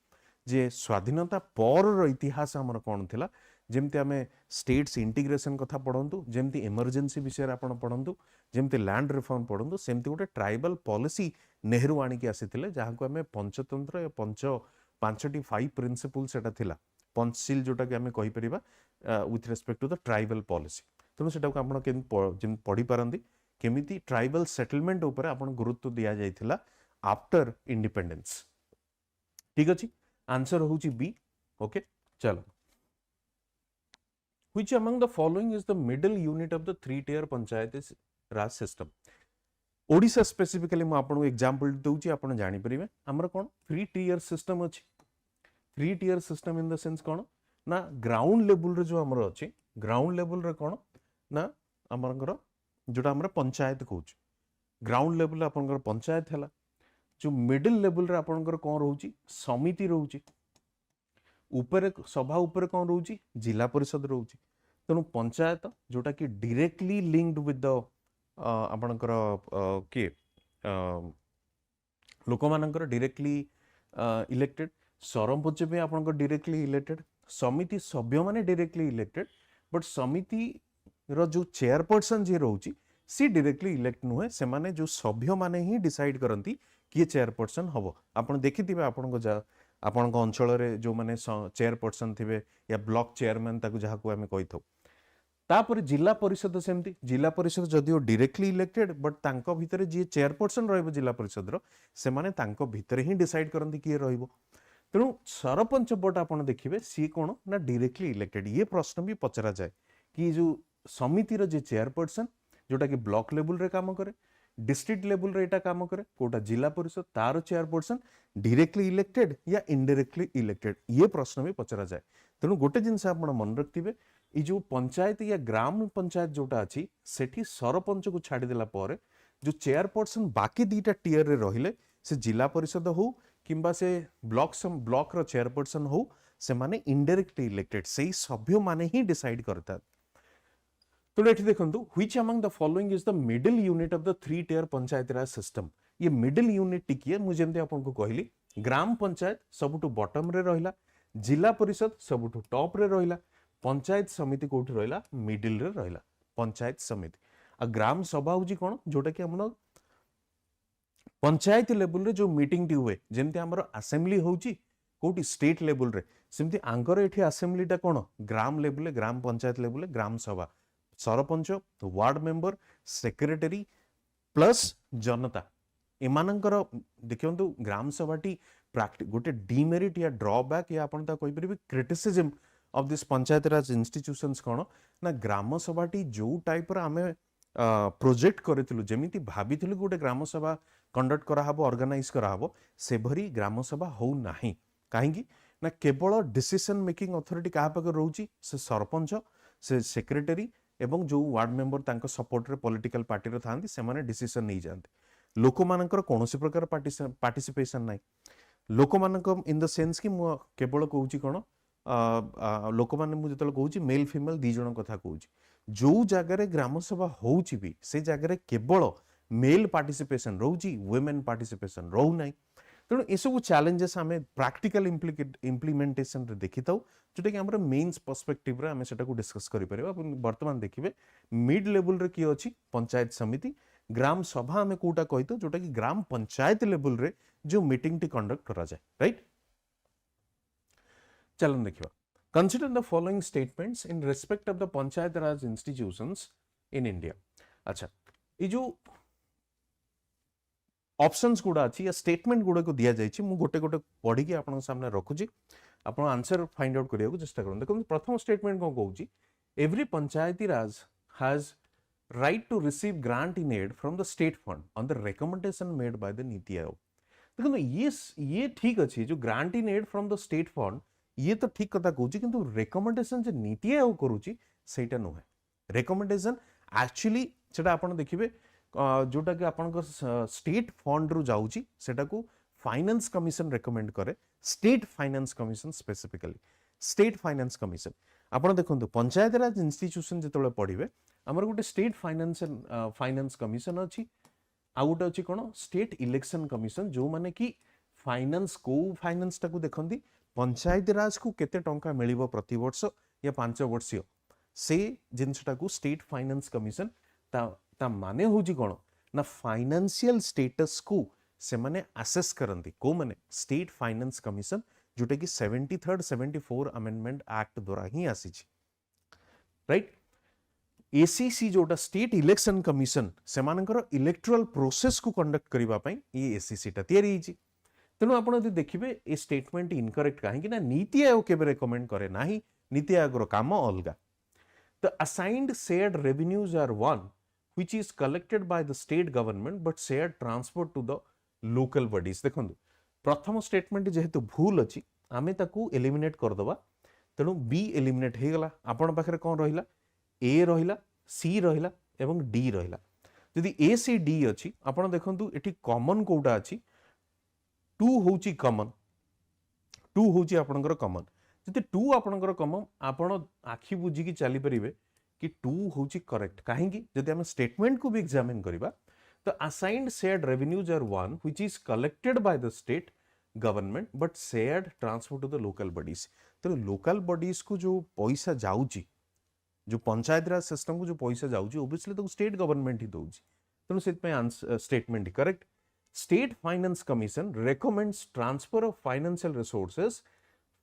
जे स्वाधीनता पर इतिहास हमर कौन थिला, जेमती आमे स्टेट्स इंटीग्रेशन कथा पढ़ंतु, जेमती इमरजेंसी विषय आपण पढ़ंतु, जेमती लैंड रिफॉर्म पढ़ंतु, सेमती गोटे ट्राइबल पॉलिसी नेहरू आनिकी आसीथिले जहाँ को आमे पंचतंत्र या पांचटी 5 प्रिंसिपल सेटा थिला, पंचशील जोटा कि आमे कहि परिबा with respect to the tribal policy. तेणु सेटा को आपण केम पढ़ी पारंती केमिति ट्राइबल सेटलमेंट ऊपर आपण गुरुत्व दिया जाइथिला आफ्टर इंडिपेंडेंस। ठीक अछि, आंसर होउची बी। ओके, चलो। Which among the following is the middle unit of the 3-tier panchayat Raj system? Odisha specifically मु आपन एग्जांपल दउची, आपण जानि परिबे हमर कोन 3-tier सिस्टम अछि। 3-tier system in the sense कोन ना ग्राउंड लेवल रे जो हमर अछि, ग्राउंड लेवल रे कोन ना हमरकर जोटा हमर पंचायत कहउची, ग्राउंड लेवल रे आपनकर पंचायत हैला। जो मिडिल लेवल रे आपनकर कोन रहउची, समिति रहउची। ऊपर सभा ऊपर कौन रोची, जिला परिषद रोची। तेणु पंचायत जोटा कि डायरेक्टली लिंक्ड विथ द आपणकर किए लोक मानकर डायरेक्टली इलेक्टेड, सरपंच भी आपणकर डायरेक्टली इलेक्टेड, समिति सभ्य माने डायरेक्टली इलेक्टेड, बट समिति रो जो चेयरपर्सन जे रोची सी डायरेक्टली इलेक्ट नुहे, से माने जो सभ्य माने ही डिसाइड करंती किए चेयरपर्सन हबो। आपण देखिथिबे आपण अंचल रे जो माने चेयरपर्सन थिबे या ब्लॉक चेयरमैन ताकू जहा को हमें कहिथौ। तापर जिला परिषद सेमती, जिला परिषद जदिओ डायरेक्टली इलेक्टेड बट तांको भितरे जे चेयरपर्सन रहइबो जिला परिषद रो, से माने तांको भितरे ही डिसाइड करंती किए रहइबो। तेणु सरपंच बट आपण देखिबे सी कोन ना डायरेक्टली इलेक्टेड। ये प्रश्न भी पचरा जाए कि जो समिति रो जे चेयरपर्सन जोटा कि ब्लॉक लेवल रे काम करे, डिस्ट्रिक्ट लेवल रे एटा काम करे, कोटा जिला परिषद तार चेयरपर्सन डायरेक्टली इलेक्टेड या इनडायरेक्टली इलेक्टेड, ये प्रश्न भी पचरा जाए। तेणु गोटे जिनस आपण मन रखिथिबे, ई जो पंचायत या ग्राम पंचायत जोटा अछि सेठी सरपंच को छाड़ी देला पर जो चेयरपर्सन बाकी दीटा टियर रे रहिले, से जिला परिषद हो किंबा से ब्लॉक रो चेयरपर्सन हो, से माने इनडायरेक्टली इलेक्टेड, सेही सभ्य माने ही डिसाइड करता। तो एठी देखंतु, which among the following is the middle unit of the 3-tier panchayat Raj system? ये मिडिल यूनिट टिकिए मु जेमते आपन को कहली, ग्राम पंचायत सबुटु बॉटम रे रहिला, जिला परिषद सबुटु टॉप रे रहिला, पंचायत समिति कोठी रहिला मिडिल रे रहिला, पंचायत समिति। आ ग्राम सभा होजी कोन जोटा कि हमन पंचायत लेवल रे जो मीटिंग टी हुए, जेमते हमर असेंबली होची कोठी स्टेट लेवल रे, सेमती आंगर एठी असेंबली टा कोन ग्राम लेवल रे, ग्राम पंचायत लेवल रे ग्राम सभा, sarpanch, ward member, secretary plus जनता, एमानंकर देखियंतु ग्राम सभाटी गोटे डिमेरिट या ड्रॉबैक या आपण ता कहि परिबे criticism of this panchayat Raj institutions कोन ना ग्राम सभाटी जो टाइप रा हमें प्रोजेक्ट करिथिलु, जेमिति भाबिथिलु गोटे ग्राम सभा कंडक्ट करा हबो, ऑर्गेनाइज करा हबो, से भरी ग्राम सभा हो नाही। काहेकि ना केवल डिसीजन मेकिंग अथॉरिटी कहा पाकर रहउची, से सरपंच, से सेक्रेटरी एवं जो वार्ड मेंबर तांको सपोर्ट रे पॉलिटिकल पार्टी रे थांती, से माने डिसीजन नै जानते। लोक मानकर कोनोसी प्रकार पार्टिसिपेशन नाही। लोक मानक इन द सेंस कि मु केवल कहउची कोन लोक माने मु जतल कहउची मेल फीमेल दी जण कथा कहउची, जो जगह रे ग्राम सभा होउची भी से जगह रे केवल मेल पार्टिसिपेशन रहउची, वुमेन पार्टिसिपेशन रहउ नाही। तेणु ये सब चैलेंजेस आम प्रैक्टिकल इम्प्लीमेंटेशन रे देखि थाउ, जोटा कि हमर मेन्स पर्सपेक्टिव रे आम सेटा को डिस्कस करि परिबा। वर्तमान देखिबे मिड लेवल रे की अछि पंचायत समिति, ग्राम सभा आम कोटा कहितो जोटा कि ग्राम पंचायत लेवल रे जो मीटिंग टी कंडक्ट करा जाय, राइट। चलन देखिबा, consider the following statements in respect of the panchayat Raj institutions in India. अच्छा, ये जो ऑप्शंस गुड़ा अच्छी या स्टेटमेंट गुड़ा को दिया जाइए, मु गोटे गोटे पढ़ी आपन सामने रखुची, आप आंसर फाइंड आउट करने को चेष्टा करूँ। देखो प्रथम स्टेटमेंट कौन कहूँ, every Panchayati Raj has right to receive grant in aid from the state fund on the recommendation made by the NITI Aayog. देखो ये ठीक अच्छे, जो grant in aid from the state fund ये तो ठीक कथा कहूँ, किंतु रिकमेंडेशन जो नीति आयोग करूची सेटा नुहे। रिकमेंडेशन एक्चुअली सेटा आपण देखिबे जोटा कि आपण स्टेट फंड रु जाउची सेटा को फाइनेंस कमिशन रेकमेंड करे, state finance commission specifically state finance commission. आपण देखंतु पंचायत राज इंस्टीट्यूशन जेतबेले पढ़िबे हमर गोटे स्टेट फाइनेंस कमिशन अछि, आ गोटे अछि कोन स्टेट इलेक्शन कमिशन, जो माने कि फाइनेंस को फाइनेंस टाकू देखंती पंचायत राज को केते टंका मिलिबो प्रति वर्ष या 5 वर्षीय से जिनसटाकू स्टेट फाइनेंस कमिशन ता माने होजी कोन ना फाइनेंशियल स्टेटस को से माने असेस करंती को माने स्टेट फाइनेंस कमिशन, जोटे कि 73rd 74 अमेंडमेंट एक्ट द्वारा ही आसी छी, राइट। एसीसी जोटा स्टेट इलेक्शन कमिशन से मानकर इलेक्टोरल प्रोसेस को कंडक्ट करबा पई ये एसीसी ता तयारी हिची। तेणु आप देखिए ये स्टेटमेंट इनकरेक्ट कहीं ना नीति आयोग केबे रेकमेंड करे नाही, नीति आयोग काम अलगा। The assigned shared revenues are one which is collected by the state government but shared transfer to the local bodies. देखो प्रथम स्टेटमेंट जेहेतु भूल अच्छी आमे ताकू एलिमिनेट करदबा, तेणु बी एलिमिनेट हो गला। आपण पाखरे कौन रहिला, ए रहिला, सी रहिला एवं डी रहिला। यदि ए सी डी अच्छी आपण देखंतु एठी कॉमन कोटा अच्छी 2 होची कॉमन, 2 होची आपनकर कॉमन। जति 2 आपनकर कॉमन आपण आखि बुझी की चली परिबे कि 2 होची करेक्ट। काहेकि जदि हम स्टेटमेंट को भी एग्जामिन करिबा तो assigned shared revenues are one which is collected by the state government but shared transfer to the local bodies. तो लोकल बॉडीज को जो पैसा जाउची, जो पंचायत राज सिस्टम को जो पैसा जाउची ओबियसली तो स्टेट गवर्नमेंट ही दउची, तेणु सेत पे statement correct. State Finance Commission recommends transfer of financial resources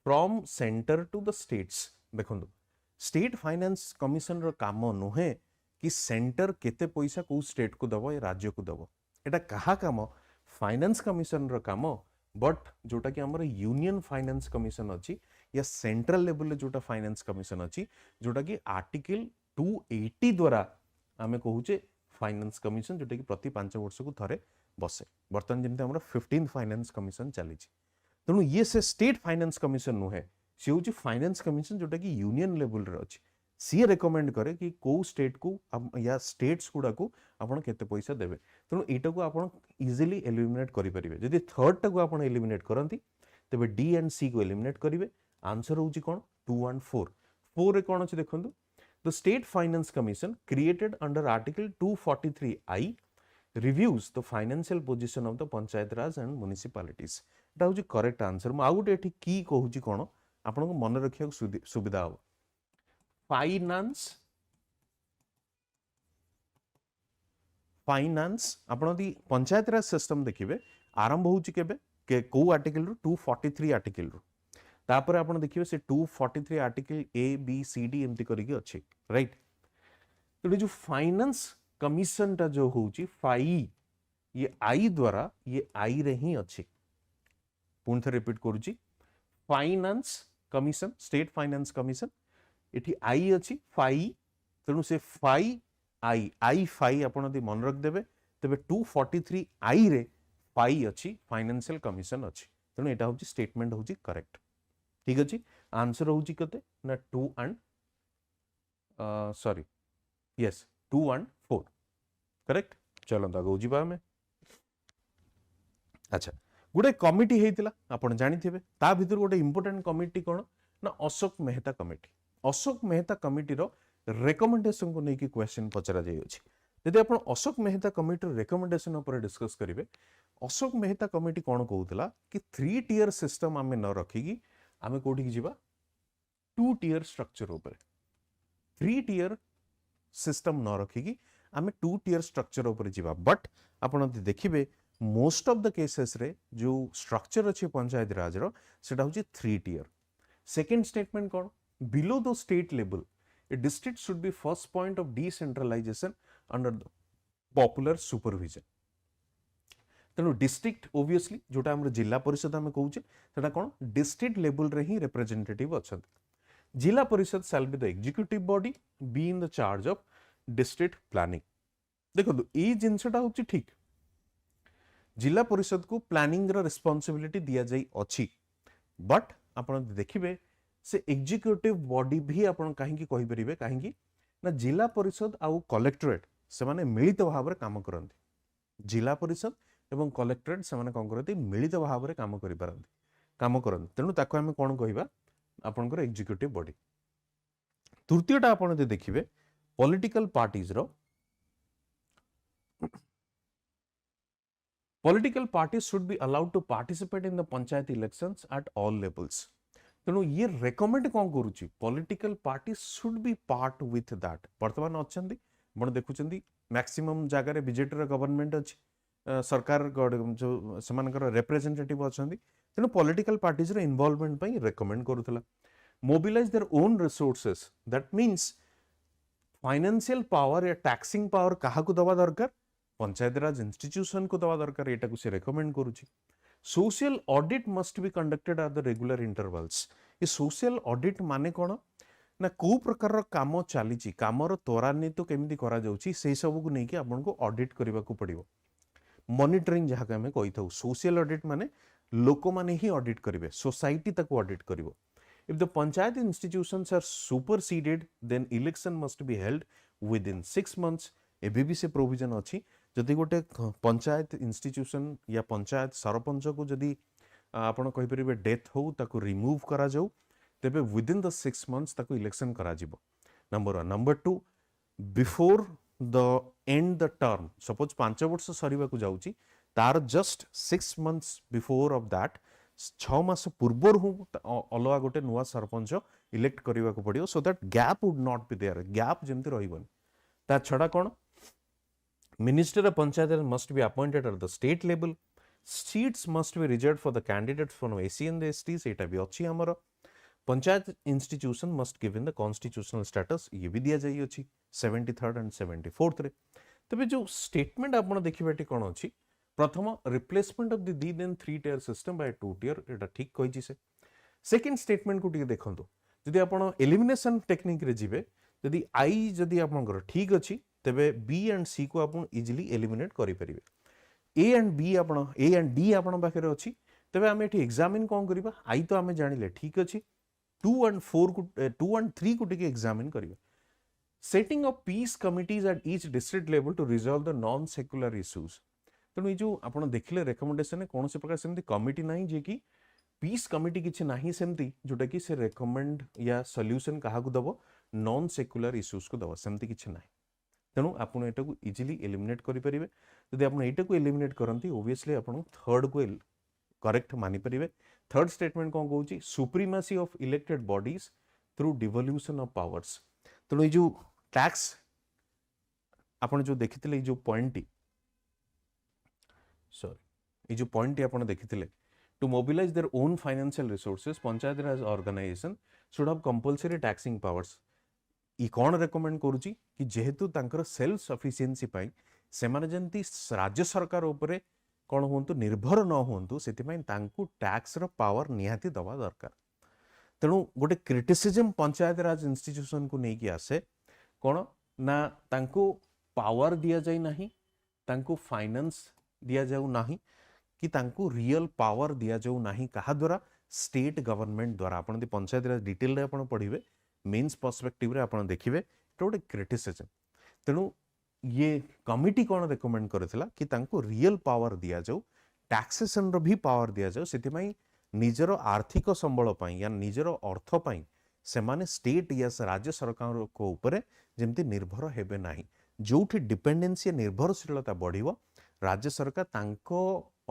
from center to the states। देखो स्टेट फाइनेंस कमिशन रो काम नुहे कि सेंटर केते पैसा को स्टेट को दबो या राज्य को दबो, एटा कहा काम फाइनेंस कमिशन रो काम। बट जोटा कि हमर यूनियन फाइनेंस कमिशन अछि या सेंट्रल लेवल ले जोटा फाइनेंस कमिशन अछि, जोटा कि आर्टिकल 280 द्वारा आमे कहूचे फाइनेंस कमिशन, जोटा कि प्रति 5 वर्ष को थरे बसे। बर्तमान जमी आम 15th फाइनेंस कमिशन चली, तेणु ये से स्टेट फाइनेंस कमिशन नुहे, सी हूँ फाइनेंस कमिशन जोटा कि यूनियन लेवल रे अच्छी। सी रेकमेंड करे कि को स्टेट को या स्टेट्स गुड़ा को आपन केते पैसा देबे, तेणु एटा को आपन इजीली एलिमिनेट करि परिबे। जदि थर्ड टा को आपन एलिमिनेट करंती तबे डी एंड सी को एलिमिनेट करिवे। आंसर होची कोन 2 1 4। 4 रे कोन अछि देखंतु, the state finance commission created under article 243I reviews the financial position of the panchayat raj and municipalities। एटा होची करेक्ट आंसर। मु आउट एठी की कहूची कोन आपन को मन रखिया सुविधा हो। फाइनेंस आपन दी पंचायत राज सिस्टम देखिबे आरंभ होची केबे के को आर्टिकल रो 243 आर्टिकल रो, तापर आपन देखिबे से 243 article A B C D एमती करिके अछि, राइट। तो जो फाइनेंस कमिशन टा जो होची फाई, ये आई द्वारा ये आई रे ही अच्छी। पुन थे रिपीट करूची, finance commission state finance commission एठी आई अच्छी फाई, तेणु से फाई आई फाई आपण यदि मन रख देबे तबे 243 आई रे फाई अच्छी फाइनेंशियल कमिशन अच्छी, तेणु एटा होची स्टेटमेंट होची करेक्ट। ठीक अछि, आंसर होची कते ना 2 and sorry yes 2 and 4 correct. चलता आगे जीवा हमें। अच्छा गोटे कमिटी हेतिला आपण जानिथिबे, ता भितर गोटे इंपोर्टेंट कमिटी कोन ना अशोक मेहता कमिटी। अशोक मेहता कमिटी रो रेकमेंडेशन को लेकिन क्वेश्चन पचरा जाय अछि। यदि आपण अशोक मेहता कमिटी रेकमेंडेशन ऊपर डिस्कस करिवे, अशोक मेहता कमिटी कोन कहउतला कि 3 टियर सिस्टम आमे न रखिगी आमे कोठी जीवा 2 टियर स्ट्रक्चर ऊपर। 3 टियर सिस्टम न रखिगी आमे 2 टियर स्ट्रक्चर ऊपर जीवा। बट आपण देखिबे मोस्ट ऑफ द केसेस रे जो स्ट्रक्चर अच्छे पंचायत राज रो सेटा होची 3 टियर। सेकंड स्टेटमेंट कोन, below the state level a district should be first point of decentralisation under the popular supervision. तेणु डिस्ट्रिक्ट ओबियसली जोटा आम जिला परिषद आम कौचे सेटा कौन डिस्ट्रिक्ट लेवल रे ही रिप्रेजेंटेटिव अच्छा जिला परिषद shall be the executive body be in the charge of district planning देखो ये जिनसटा हूँ ठीक जिला परिषद को प्लानिंग रिस्पांसिबिलिटी दि जाई अच्छी बट आपण देखिए से एग्जीक्यूटिव बॉडी भी आपण कहीं कहींपर कहीं ना जिला परिषद आउ कलेक्टरेट से माने मिलित भाव में काम करती जिला परिषद एवं कलेक्टरेट से माने कौन करती मिलित भाव में काम करि पारंती काम करती तेणु ताको आमे कोन कहिबा आपनकर एग्जीक्यूटिव बॉडी तृतीयटा आपण जे देखिबे पॉलिटिकल पार्टीज रो political parties should be allowed to participate in the panchayat elections at all levels तेणु ये रेकमेंड कौन करुच्ची political party should be part with that वर्तमान अच्छा आप देखुं मैक्सिमम जगार बीजेपी गवर्नमेंट अच्छी सरकार जो से रिप्रेजेंटेटिव अच्छा तेणु पॉलिटिकल पार्टीज इन्वॉल्वमेंट रेकमेंड करूला mobilise their own resources that means financial power या टैक्सिंग पावर क्या दवा दरकार पंचायत राज इंस्टीट्यूशन को दवा दरकार एटा को से रेकमेंड करुच्ची social audit must be conducted at the regular intervals ये सोशल ऑडिट माने कौन ना को प्रकार काम चली कामर त्वरान्वित केमी करा से सब को लेकिन आपको ऑडिट करने को पड़ो मॉनिटरिंग जहाँ आम कही था सोशल ऑडिट माने लोक माने ही ऑडिट करेंगे सोसाइटी ताको ऑडिट करिवो if the panchayat institutions are superseded then election must be held within 6 months एबी भी से प्रोविजन अच्छी जदि गोटे पंचायत इंस्टीट्यूशन या पंचायत सरपंच को जदि आपण कहीपर डेथ हो ताको रिमूव करा जाऊ तेबे विद इन द 6 months ताको इलेक्शन करा जिवो number 1 number 2 before the end the term suppose 5 वर्ष सरीबा को जाउची तार just 6 months before of that 6 मास पूर्वर हूँ अलगा गोटे नुआ सरपंच इलेक्ट करने को पड़ो so that gap would not be there gap जमती रहिबन ता छड़ा कौन Minister of Panchayat must be appointed at the state level. Seats must be reserved for the candidates from SC and the STs. एटा भी अच्छी हमारा panchayat institution must given the constitutional status ये भी दिया जाई अछि 73rd and 74th रे तबे जो स्टेटमेंट आपण देखिबाटी कोन अछि प्रथम replacement of the the then 3 tier system by 2 tier एटा ठीक कहि से सेकंड स्टेटमेंट को टिके देखंतु जदि आपण एलिमिनेशन टेक्निक रे जिवे जदि आई जदि आपनकर ठीक अछि तेबे बी एंड सी को आप इजिली एलिमिनेट करें ए एंड बी आप ए एंड डी आपण पाखे अच्छी तेबे आम ये एग्जामिन कौन करवा आई तो आम जानिले ठीक अच्छे 2 and 3 को टिके एग्जामिन करिवे setting of peace committees at each district level to resolve the non secular issues तेणु ये जो आप देखिले रेकमेंडेशन कौन से प्रकार सेमती कमिटी ना जे कि पीस कमिटी किसी ना सेमती जोटा कि से रेकमेंड या सॉल्यूशन क्या दब नॉन सेक्युलर इश्यूज को दब सेमती किसी ना तेणु आपड़ एटा को इजिली एलिमिनेट करेंगे जदि आप एटा को एलिमिनेट करती ओबियसली आप थर्ड को करेक्ट मानिपारे थर्ड स्टेटमेंट कौन कौन supremacy of elected bodies through devolution of powers तेणु ये टैक्स आप जो देखी जो पॉइंट सॉरी ये जो पॉइंट आप देखी to mobilise their own financial resources panchayat raj organisation should have compulsory taxing powers ई कौन रेकमेंड करुच्ची कि जेहेतु तांकर सेल्फ सफिशिएंसी पाई से माने जंती राज्य सरकार उपरे कौन हूँ निर्भर न हूँ से टैक्स रो पावर निहाती दवा दरकार तेणु गोटे क्रिटिसिजम पंचायत राज इंस्टीट्यूशन को लेकिन आसे कौन ना तांको पावर दि जाए नहीं तांको फाइनेंस दि जाऊ नहीं कि तांको रियल पावर दि जाऊ नहीं कहा द्वारा स्टेट गवर्नमेंट द्वारा आप पंचायत राज डिटेल रे आपण पढ़िबे मेन्स पर्सपेक्टिव रे आपण देखिबे गोटे क्रिटिसिजम तेणु ये कमिटी कौन रेकमेंड करथिला कि तांको रियल पावर दिया जाऊ टैक्सेशन रो भी पावर दिया जाऊ सेतिमाई निजर आर्थिक संबल पाई या निजर अर्थ पाई से माने स्टेट या राज्य सरकार को ऊपर जेमती निर्भर हेबे नाही जोठी डिपेंडेंसी निर्भरशीलता बढ़िवो राज्य सरकार तांको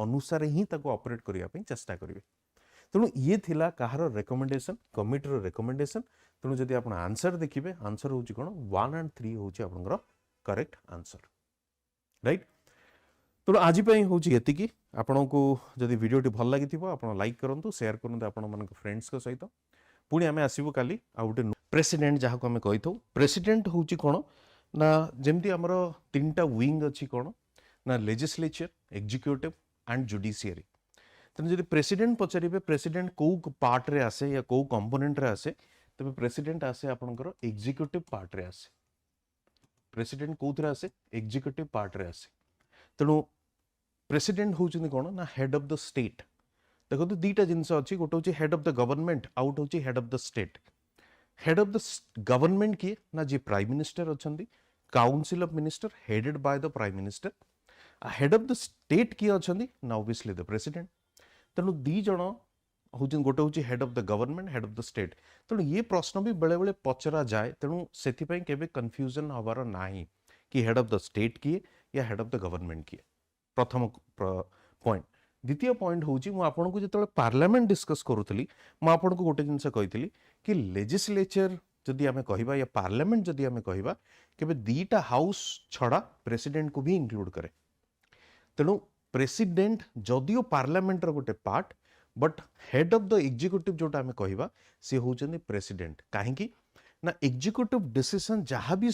अनुसार ही ताको ऑपरेट करिया पई चेष्टा करिवे तेणु ये थिला कहार रेकमेंडेशन कमिटीर रेकमेंडेशन तेणु जदि आप आंसर देखिए आंसर हूँ कौन 1 and 3 हूँ आपंकर करेक्ट आंसर राइट तेणु आज ये आपन को जदि वीडियोटी भल लगी आप लाइक करूँ शेयर करूँ आपण फ्रेंड्स सहित पुणी आम आसबू काली आ गोटे प्रेसिडेंट जहाँ को आम कही था प्रेसिडेंट हूँ कौन ना जमती आमर 3टा विंग अच्छी कौन ना लेजिस्लेचर एग्जीक्यूटिव एंड जुडिशियरी तेणु जदि प्रेसिडेंट पचारे प्रेसिडेंट कौ पार्ट रे आसे या कौ कंपोनेंट रे आसे तेज प्रेसिडेंट आसे आपंकर एग्जीक्यूटिव पार्ट रे आसे प्रेसिडेंट कौन आसे एग्जीक्यूटिव पार्ट रे आसे तेणु प्रेसिडेंट होउछन्ति कोन ना हेड ऑफ द स्टेट देखो दीटा जिनस अच्छी गोटे who head of the government आउट who head of the state head of the government किए ना जी प्राइम मिनिस्टर अच्छा council of minister headed by the prime minister head of the state किए अच्छा ना ऑब्वियसली द प्रेसिडेंट तेणु दी जन हूँ गोटे who head of the government head of the state तेणु ये प्रश्न भी बेले बेले पचरा जाए तेणु से केबे कन्फ्यूजन हबार नाही कि हेड ऑफ द स्टेट किए या हेड ऑफ द गवर्नमेंट किए प्रथम पॉइंट द्वितीय पॉइंट हूँ मुझे जो पार्लियामेंट डिस्कस करूली मुझे गोटे जिनस कही कि लेजिस्लेचर जदि आम कह या पार्लियामेंट जदि आम कह केबे दीटा हाउस छड़ा प्रेसिडेंट को भी इंक्लूड करे तेणु प्रेसिडेंट जदियो पार्लियामेंट गोटे part but head of the executive जोटा आम कह सी होउछन्ति प्रेसिडेंट कहीं ना एग्जीक्यूटिव डिसीजन जहाँ भी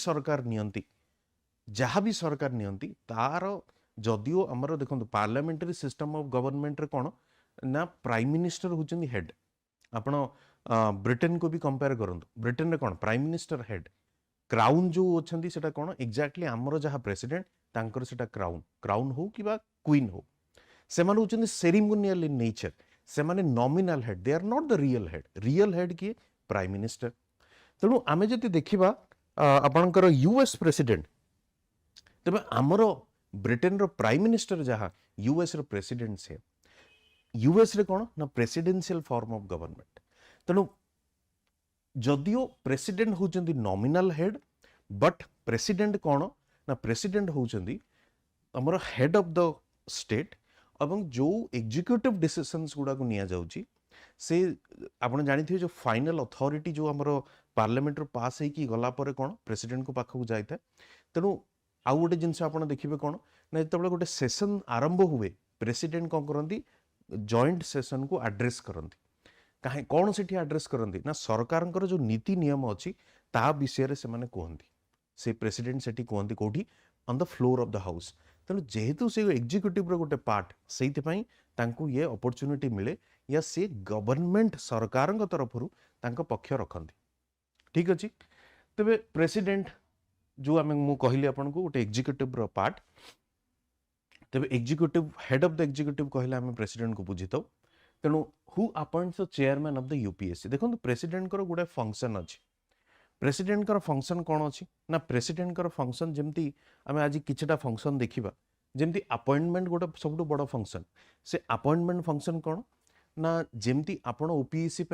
सरकार नियंती तार जदियो आमर देखो पार्लियामेंटरी सिस्टम ऑफ गवर्नमेंट रे कौन ना प्राइम मिनिस्टर होउछन्ति हेड आपण ब्रिटेन को भी कंपेयर करंतु ब्रिटेन रे कौन प्राइम मिनिस्टर हेड क्राउन जो अच्छी सेटा कौन एक्जाक्टली आमर जहाँ प्रेसिडेंट तांकर सेटा क्राउन हो कि क्वीन हो से होउछन्ति सेरिमोनियल इन नेचर से nominal head they are not the real head किए प्राइम मिनिस्टर तेणु आमे जदि देखिबा आपणकर यूएस प्रेसिडेंट तबे आमर ब्रिटेन रो प्राइम मिनिस्टर जहाँ यूएस रो प्रेसिडेंट से यूएस रे कौन ना प्रेसिडेंशियल फॉर्म ऑफ गवर्नमेंट तेणु जदियो प्रेसिडेंट होउछन्ति नॉमिनल हेड बट प्रेसिडेंट कौन ना प्रेसिडेंट होउछन्ति हमर हेड ऑफ द स्टेट एवं जो एग्जीक्यूटिव डिसीजंस गुडा को निया जाउची से आपण जानिथिबे जो फाइनल अथॉरिटी जो हमर पार्लियामेंट रो पास है कि गला पर कौन प्रेसिडेंट को पाखक जाय था तेणु आउ गोटे जिनस आप देखिए कौन ना जो गोटे सेसन आरंभ हुए प्रेसिडेंट कौन करती जॉइंट सेसन को एड्रेस करती कहीं कौन से एड्रेस करती ना सरकार जो नीति नियम अच्छी ता विषय से कहती से प्रेसिडेंट से कहती कौटी on the floor of the house तेणु जेहेतु से एग्जीक्यूटिव गोटे पार्ट से ये अपॉर्चुनिटी मिले या से गवर्नमेंट सरकार तरफ पक्ष रखती ठीक अच्छे तेरे प्रेसिडेंट जो आम मु कहली आपन को गोटे एग्जीक्यूटिव रो पार्ट तेरे executive head of the executive कहले आम प्रेसिडेंट को बुझी थाउ तेणु who appoints the chairman of the UPSC देखो प्रेसिडेंट को गोटे फंक्शन अच्छी प्रेसिडेंट कर फंक्शन कौन अच्छी ना प्रेसिडेंट कर फंक्शन जमती आम आज किछटा फंक्शन देखा जमती अपॉइंटमेंट गोटे सब बड़ फंक्शन से अपॉइंटमेंट फंक्शन कौन ना जमती आपण ओपीएससी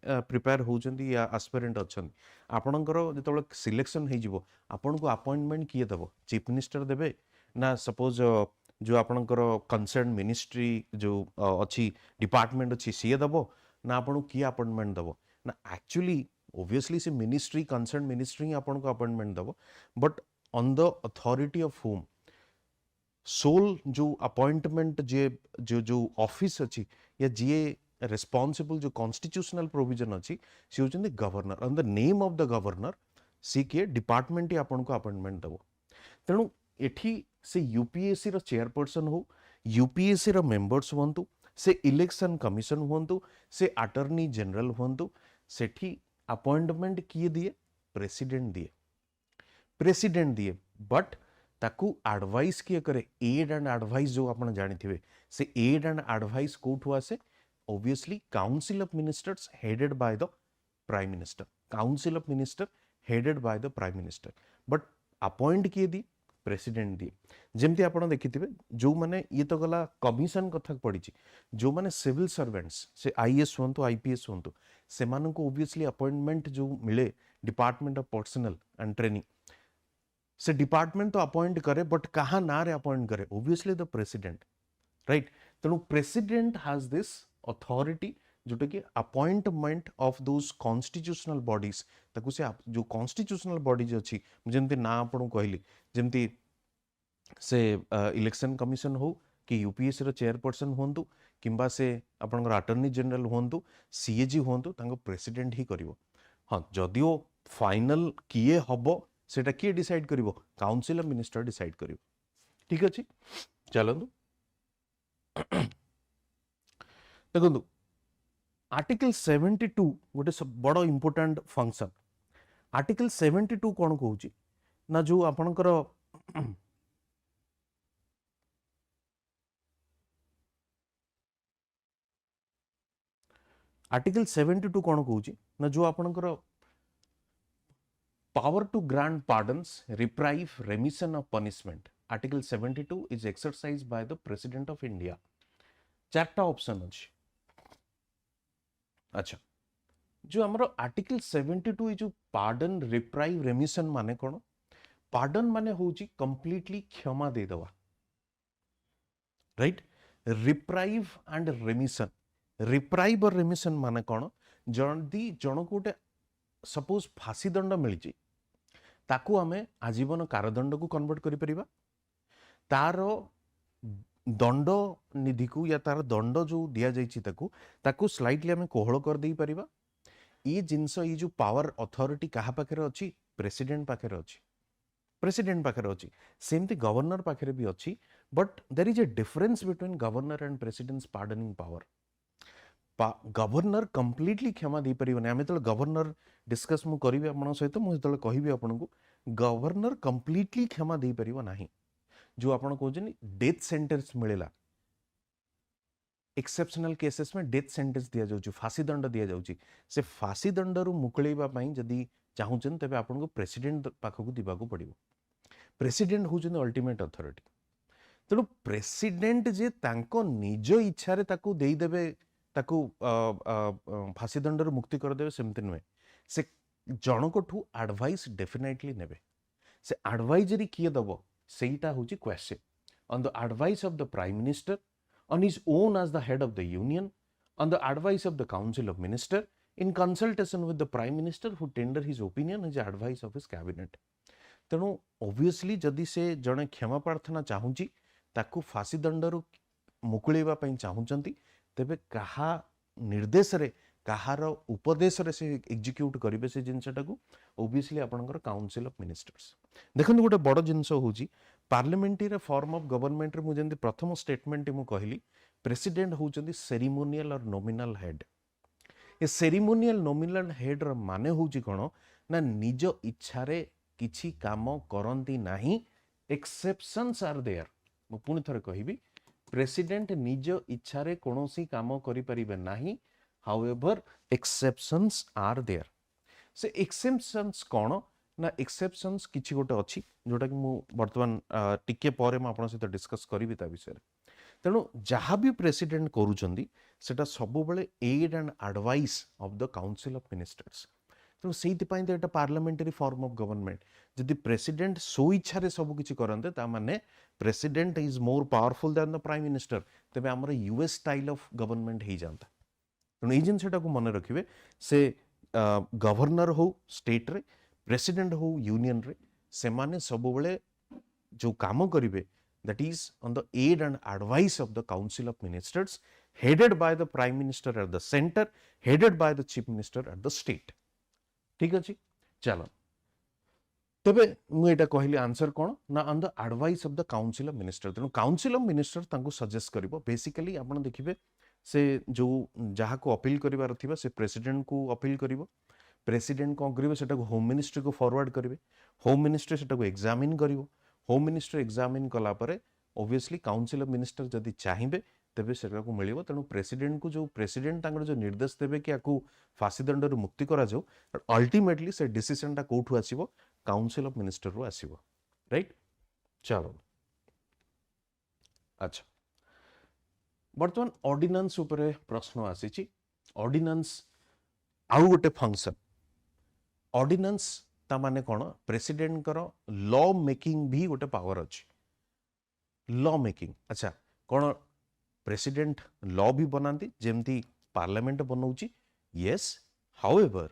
प्रिपेयर होउछन्ती या एस्पिरेंट अच्छा आपणकर जो सिलेक्शन हो आपण को अपॉइंटमेंट किए देव चीफ मिनिस्टर देवे ना सपोज जो आपणकर कंसर्न मिनिस्ट्री जो अच्छी डिपार्टमेंट अच्छी सी देव ना आपण किए अपॉइंटमेंट देव ना एक्चुअली ओब्वियसली से मिनिस्ट्री कंसर्न मिनिस्ट्री ही आपण को अपॉइंटमेंट देव but on the authority of home सोल जो अपॉइंटमेंट जे जो ऑफिस अच्छी या जी रेस्पॉन्सिबल जो कॉन्स्टिट्यूशनल प्रोविजन अच्छी सी होउछन्ति governor on the name of the governor सी किए डिपार्टमेंट ही आपण को अपॉइंटमेंट देव तेणु एठी से यूपीएससी रो चेयरपर्सन हो यूपीएससी रो मेंबर्स हुंतु से इलेक्शन कमिशन हुंतु से अटॉर्नी जनरल हुंतु सेठी अपॉइंटमेंट किए दिए प्रेसिडेंट दिए बट ताकू एडवाइस किए करे एड एंड एडवाइस जो आपण जानिथिबे से एड एंड एडवाइस कोठु आसे obviously council of ministers headed by the prime minister but appoint किए दी प्रेसिडेंट दिए जमती आपण देखिथिबे जो माने ये तो गला कमिशन कथा पड़ी जो माने सिविल सर्वेंट्स से आईएएस होंतु आईपीएस होंतु से मानन को ऑब्वियसली अपॉइंटमेंट जो मिले department of personal and training से डिपार्टमेंट तो अपॉइंट करे बट कहाँ ना रे अपॉइंट करे ऑब्वियसली द प्रेसिडेंट राइट तेणु प्रेसिडेंट हैज दिस अथॉरिटी जोटा कि appointment of those constitutional bodies ताकू से जो कॉन्स्टिट्यूशनल बॉडीज अच्छी जमती ना आपन कहली जमती से इलेक्शन कमिशन हो कि यूपीएससी रो चेयरपर्सन होंतु किंबा से आपनकर अटॉर्नी जनरल होंतु सीएजी होंतु तांको प्रेसिडेंट ही करिवो हाँ जदियो फाइनल किए हबो सेटा किए डिसाइड करिवो काउंसिल ऑफ मिनिस्टर डिसाइड करिवो ठीक अछि चलंतु देखो आर्टिकल 72 गोटे बड़ इंपोर्टाट फंक्शन आर्टिकल 72 कौन कहूँ ना जो आपणकर आर्टिकल 72 कौन कहूँ ना जो आपणकर power to grant pardons reprieve remission of punishment article 72 is exercise by the president of India चार्टा ऑप्शन अच्छी अच्छा जो आमर आर्टिकल 72 ये जो पार्डन रिप्राइव रेमिशन माने कौन पार्डन माने होची कंप्लीटली क्षमा दे दवा राइट रिप्राइव एंड रेमिशन रिप्राइव और रेमिशन माने कौन जदि जन को गोटे सपोज फांसी दंड मिली ताकू आमे आजीवन कारादंड को कन्वर्ट करि परिबा तार दंड निधि को या तार दंड जो दिया जाइछि ताकू स्लाइटली आमे कोहळ कर देई परिबा ये जिनस ये जो पावर अथॉरिटी कहा पाखे अच्छी प्रेसिडेंट पाखे अच्छी प्रेसिडेंट पाखे अच्छी सेमती गवर्नर पाखे भी अच्छी but there is a difference between governor and presidents pardoning power governor completely क्षमा दे परिबने आमे तो गवर्नर डिस्कस मु करिवे आपन सहित मु जतले कहिबे आपन को गवर्नर कंप्लीटली क्षमा दे परिबो नाही जो आपन कहजनी डेथ सेंटेंस मिलेला एक्सेप्शनल केसेस में डेथ सेंटेंस दिया जाउची फांसी दंड दिया जाउची से फांसी दंड रु मुकळेबा पई जदी चाहुचन तबे आपन को प्रेसिडेंट पाखकु दिबा को पड़िबो प्रेसिडेंट होजन अल्टीमेट अथॉरिटी तेणु प्रेसिडेंट जे तांको निज इच्छा रे ताकू देई देबे ताकू फांसी दंड मुक्ति करदेवे सेमती नुहे से जनकठू एडवाइस डेफिनेटली नेबे से एडवाइजरी किए दब सेटा होची question on the advice of the prime minister on his own as the head of the union on the advice of the council of minister in consultation with the prime minister who tender his opinion his advice of his cabinet तेणु obviously जदि से जड़े क्षमा प्रार्थना चाहूँगी ताकू फांसी दंडरू मुकुलेबा पई चाहूचंती तेबे कहा निर्देश रे कहार उपदेश रे से एग्जीक्यूट करिवे से जिनसटा को ओबियसली आपनकर काउंसिल ऑफ मिनिस्टर्स देखन गोटे बड़ जिनस होची पार्लियामेंटरी फॉर्म ऑफ गवर्नमेंट रे मु जेंति प्रथम स्टेटमेंट मु कहली प्रेसिडेंट होचंती सेरेमोनियल और नॉमिनल हेड ए सेरेमोनियल नॉमिनल हेड र माने होची कोन ना निज इच्छा रे किछि काम करंती नाही एक्सेप्शंस आर देयर मु पुनी थरे कहिबी प्रेसिडेंट निज इच्छा रे कोनोसी काम करि परिबे नाही हाउएवर एक्सेप्शंस आर देयर से एक्सेप्शंस कोन ना एक्सेप्शंस किछि गोटे अछि जोटा कि मु वर्तमान टिके परे म आपन सहित डिस्कस करिवि ता विषय तेणु जहाँ भी प्रेसिडेंट करूचंदी सेटा सबु बेले aid and advice of the council of ministers तेणु सेति पई तो एटा पार्लियामेंटरी फॉर्म ऑफ गवर्नमेंट जदि प्रेसिडेंट सो इच्छा रे सब किछि करंते ता माने president is more powerful than the prime minister तेबे हमर यूएस स्टाइल ऑफ गवर्नमेंट हे जानता तेणु ए जिनसटा को मन रखिबे से गवर्नर हो स्टेट रे प्रेसिडेंट हो यूनियन रे से माने सब बेले जो काम करिवे that is on the aid and advice of the council of ministers headed by the prime minister at the center headed by the chief minister at the state ठीक अछि चलो तबे मु एटा कहली आंसर कोन ना on the advice of the council of minister तेनु council of minister तांको सजेस्ट करिवो बेसिकली आपण देखिबे से जो जहा को अपील करिवार थिबा से प्रेसिडेंट को अपील करिवो प्रेसिडेंट को करिवो सेटा को होम मिनिस्टर को फॉरवर्ड करिवे होम मिनिस्टर सेटा को एग्जामिन करिवो होम मिनिस्टर एग्जामिन कला परे ऑब्वियसली काउंसिल ऑफ मिनिस्टर जदि चाहिबे तेबे सेटा को मिलिवो तेनु प्रेसिडेंट को जो प्रेसिडेंट तांगर जो निर्देश देबे कि आकू फांसी दंड रु मुक्ति करा जाऊ अल्टीमेटली से डिसीजन ता कोठु आसीबो काउंसिल ऑफ मिनिस्टर रु आसीबो राइट चलो अच्छा वर्तमान ऑर्डिनेंस उपरे प्रश्न आसीची ऑर्डिनेंस आउ गोटे फंक्शन ऑर्डिनेंस ता माने कोन प्रेसिडेंट करो लॉ मेकिंग भी गोटे पावर अछि लॉ मेकिंग अच्छा कोन प्रेसिडेंट लॉ भी बनाती जेमती पार्लियामेंट बनौची यस हाउएवर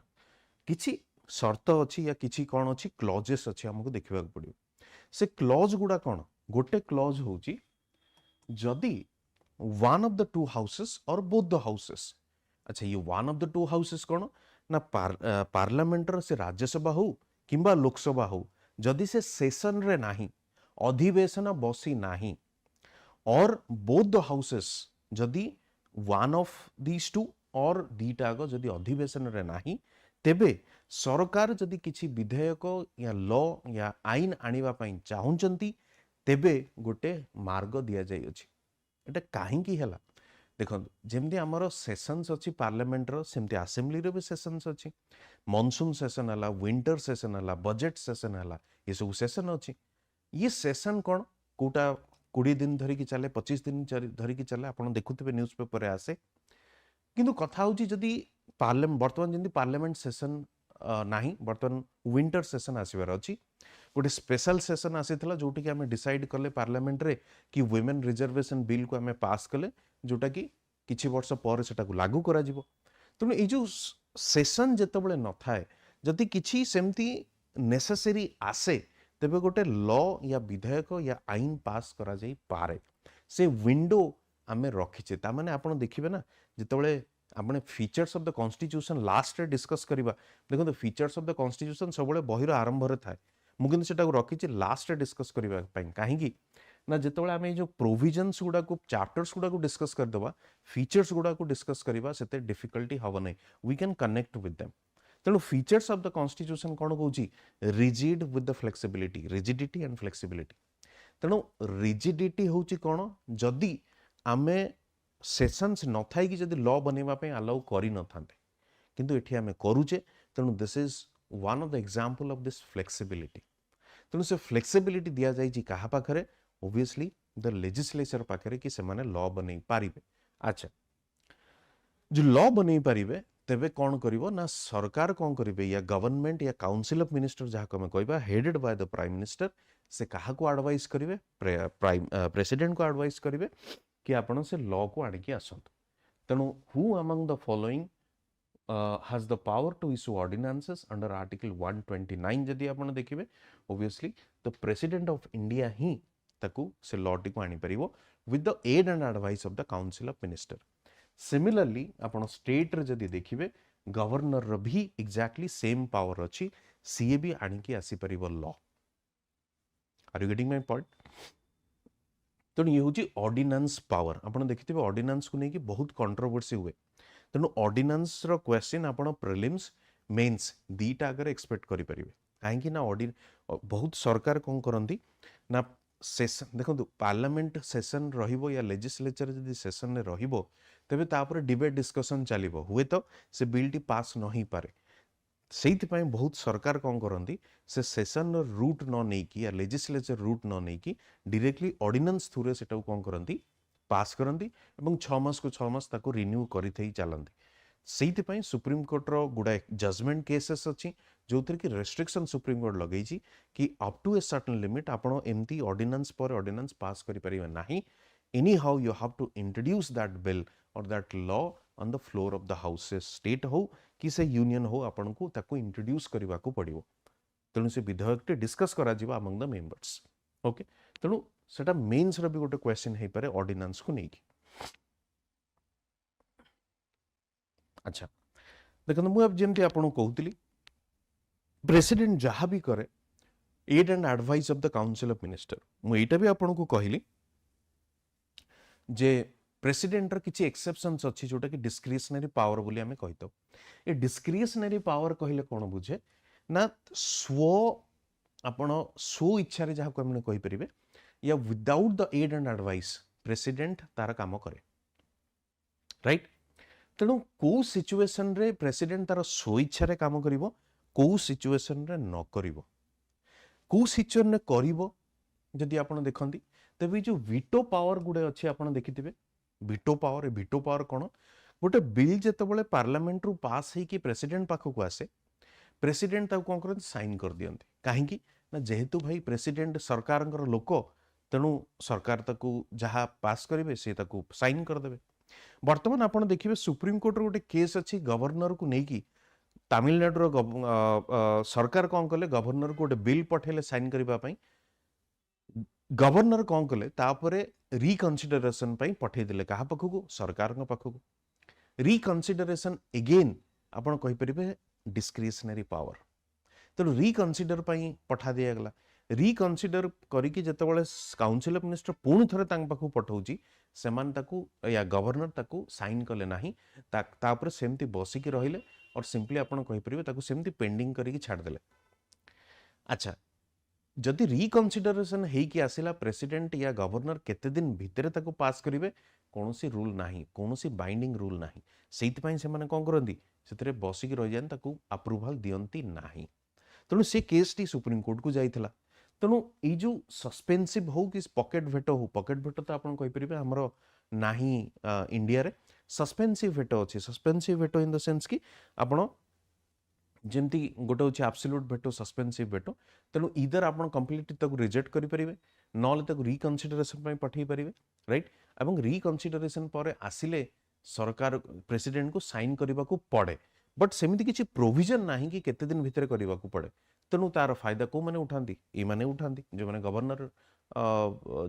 किछि शर्त अछि या किछि कोन अछि क्लॉजेस अछि हमको देखिबा पड़ियो से क्लॉज गुडा कोन गोटे क्लॉज होची जदी one of the two houses or both the houses अच्छा ये one of the two houses कोन ना पार्लियामेंट रो से राज्यसभा हो किंबा लोकसभा हो जदि से सेशन रे नाही अधिवेशन बसी नाही or both the houses जदि one of these two or दीटा आग जदि अधिवेशन रे नाही तेबे सरकार जदि किछि विधेयक या लॉ या आईन आनिबा पई चाहुचंती तेबे गोटे मार्ग दिया जाय अछि एटा काहे की हला देखो जेमती आमर सेशंस अच्छी पार्लियामेंट रो सेमती असेंबली रो भी सेशंस अच्छी मॉनसून सेशन हला विंटर सेशन हला बजेट सेशन हला ये सब सेशन अच्छी ये सेशन कौन कोटा 20 दिन धरिकी चले 25 दिन धरिकी चले आपन देखुथिबे न्यूज पेपर रे आसे किंतु कथा होची जदि पार्लियामेंट वर्तमान जेंती पार्लियामेंट सेशन नाही वर्तमान विंटर सेशन आसीबार अछि गोटे स्पेशल सेशन आसीथिला जोटी कि आमे डिसाइड कले पार्लियामेंट रे कि वुमेन रिजर्वेशन बिल को आमे पास कले जोटा कि किछि वर्ष पर सेटा को लागू करा जिवो तनु ए जो सेशन जेतबेले न थाए जदि किछि सेमती नेसेसरी आसे तेबे गोटे लॉ या विधेयक या आईन पास करा जाई पारे से विंडो आमे रखिचे ता माने आपण देखिबे ना जेतबेले आपने features of the constitution last रे डिस्कस करिबा देखो फीचर्स ऑफ द कॉन्स्टिट्यूशन सबले बहिर आरंभ रे थाए मुगिन सेटा को रखिचे लास्ट रे डिस्कस करिबा पई काहे की ना जेतबेले आमे जो प्रोविजन्स गुडा को चैप्टर्स गुडा को डिस्कस कर दबा फीचर्स गुडा को डिस्कस करिबा सेते डिफिकल्टी हबो नै we can connect with them तेणु फीचर्स ऑफ द कॉन्स्टिट्यूशन कौन कहूँ rigid with the flexibility rigidity and flexibility तेणु रिजिडिटी हूँ कौन जदि आमे सेशंस न थाई कि जदि लॉ बनैबा पे अलाउ करि न थांते किंतु एठी आमे करूचे तेणु this is one of the example of this flexibility तेणु से फ्लेक्सिबिलिटी दिया जाई जी कहा पाखरे ऑब्वियसली द लेजिस्लेचर पाखरे कि से माने लॉ बनै पारिबे अच्छा जो लॉ बनै पारिबे तेबे कौन करिवो ना सरकार कौन करिवे या गवर्नमेंट या काउंसिल ऑफ मिनिस्टर जहाँ को हमें कहबा headed by the prime minister से कहा को एडवाइस करिवे प्रेसिडेंट को एडवाइस करिवे कि आपण से लॉ को आनिकी आसंतु तेणु who among the following has the power to issue ordinances under article 129 जदि आपण देखिबे obviously the president of India ही ताकू से लॉ टी को आनी परिवो with the aid and advice of the council of minister similarly आपण state रे जदि देखिबे गवर्नर र भी एग्जैक्टली सेम पावर अछि सीए भी आनिकी आसी परिवो law are you getting my point तेणु ये हूँ ऑर्डिनेंस पावर आपड़ देखिए ऑर्डिनेंस को लेकिन बहुत कंट्रोवर्सी हुए तेणु ऑर्डिनेंस रो क्वेश्चन आपड़ प्रिलिम्स मेंस दीटा आगे एक्सपेक्ट करें कहीं ना बहुत सरकार कौन करती ना सेशन देखो पार्लियामेंट सेशन रहिबो या लेजिस्लेचर जदि सेशन रे रहिबो तेबे तापर डिबेट डिस्कशन चलिबो हुए तो से बिल टी पास न ही पारे से बहुत सरकार कौन करती से सेशन रूट न नहीं या लेजिस्लेचर रूट न नहीं डायरेक्टली ऑर्डिनेंस थ्रू से कौन करती पास करती 6 मास को 6 मास ताको रिन्यू करी चलती से सुप्रीम कोर्ट रो गुडाए जजमेंट केसेस अच्छी जो थी कि रेस्ट्रिक्शन सुप्रीम कोर्ट लगे कि up to a certain limit आपड़ एमती ऑर्डिनेंस पर ऑर्डिनेंस पास करें ना anyhow you have to introduce that bill or that law on the floor of the house state हो कि से यूनियन हो आपन को ताको इंट्रोड्यूस करबा को पड़िबो तेणु से विधेयक टे डिस्कस करा जिबा अमंग द मेंबर्स ओके तेणु सेटा मेंस रो भी गोटे क्वेश्चन हे पारे ऑर्डिनेंस को नेकी अच्छा देखो मु अब जेमती आपन कहउतली प्रेसिडेंट जहाँ भी करे aid and advice of the council of minister मु एटा भी आपन को कहली जे प्रेसिडेंट किसी एक्सेप्शंस अच्छी जोटा कि डिस्क्रिशनरी पावर बोली आमे कहि तो ए डिस्क्रिशनरी पावर कहले कोन बुझे ना स्व आपण स्व इच्छा रे जहाँ को हमने कहि परिबे या without the aid and advice president तार काम करे राइट तेणु को सिचुएशन रे प्रेसिडेंट तार स्व इच्छा रे काम करिवो को सिचुएशन रे न करिवो को सिचुएशन रे करिवो जदि आपण देखंती तबे जो वीटो पावर गुडे अच्छी आपण देखिथिबे वीटो पावर कौन गोटे बिल जितेबाला पार्लियामेंट रु पास हो कि प्रेसिडेंट पाखक आसे प्रेसिडेंट कौन करते साइन कर दियंती कहीं ना जेहेतु भाई प्रेसिडेंट सरकार लोक तेणु सरकार ताकू जहाँ पास करेंगे सी साइन करदे बर्तमान आपड़ देखिए सुप्रीम कोर्ट गोटे केस अच्छी गवर्नर को लेकिन तमिलनाडु सरकार कौन कले गवर्नर को गोटे बिल पठेले साइन करने गवर्नर कौन कले तापरे रिकनसिडरेशन पठेदेले कहा पाखक सरकार पाखक रिकनसिडरेशन एगेन आपड़ कहीपर डिस्क्रिशनरी पावर तेणु रिकनसिडर पठा दिगला रिकनसीडर करिकी जेतेबेले काउंसिल ऑफ मिनिस्टर पुणी थरे तांग पाखु पठाउची सेमान ताकू या गवर्नर ताकू साइन कले नाही तापर सेमती बसिकी रहिले और सिंपली आपण कहि परिबे ताकू सेमती पेंडिंग करिकी छाड़ देले। अच्छा जदि रिकनसीडरेशन हेकी आसिला प्रेसिडेंट या गवर्नर केते दिन भितर ताकू पास करिवे कोनोसी रूल नाही कोनोसी बाइंडिंग रूल नाही सेति पई से माने कोन करंदी सेतरे बसिकी रहि जान ताकू अप्रूवल दियंती नाही। तेणु से केस टी सुप्रीम कोर्ट को जाइथिला। तेणु ये जो सस्पेंसिव हो कि पॉकेट भेटो तो आपण कहि परिबे हमरो नाही इंडिया रे सस्पेंसिव भेटो अछि। सस्पेंसिव भेटो इन द सेंस कि आपण जेमती गोटे होछि एब्सोल्यूट भेटो सस्पेंसिव भेटो तेणु इधर आपण कंप्लीटली ताको रिजेक्ट करि परिबे नले ताको रिकनसीडरेशन पई पठेई परिबे राइट। एवं रिकनसीडरेशन पर आसिले सरकार प्रेसिडेंट को साइन करबा को पड़े बट सेमिति किछि प्रोविजन नाही कि केते दिन भितर करबा को पड़े। तेणु तार फायदा को माने उठांती ए माने उठांती जो माने गवर्नर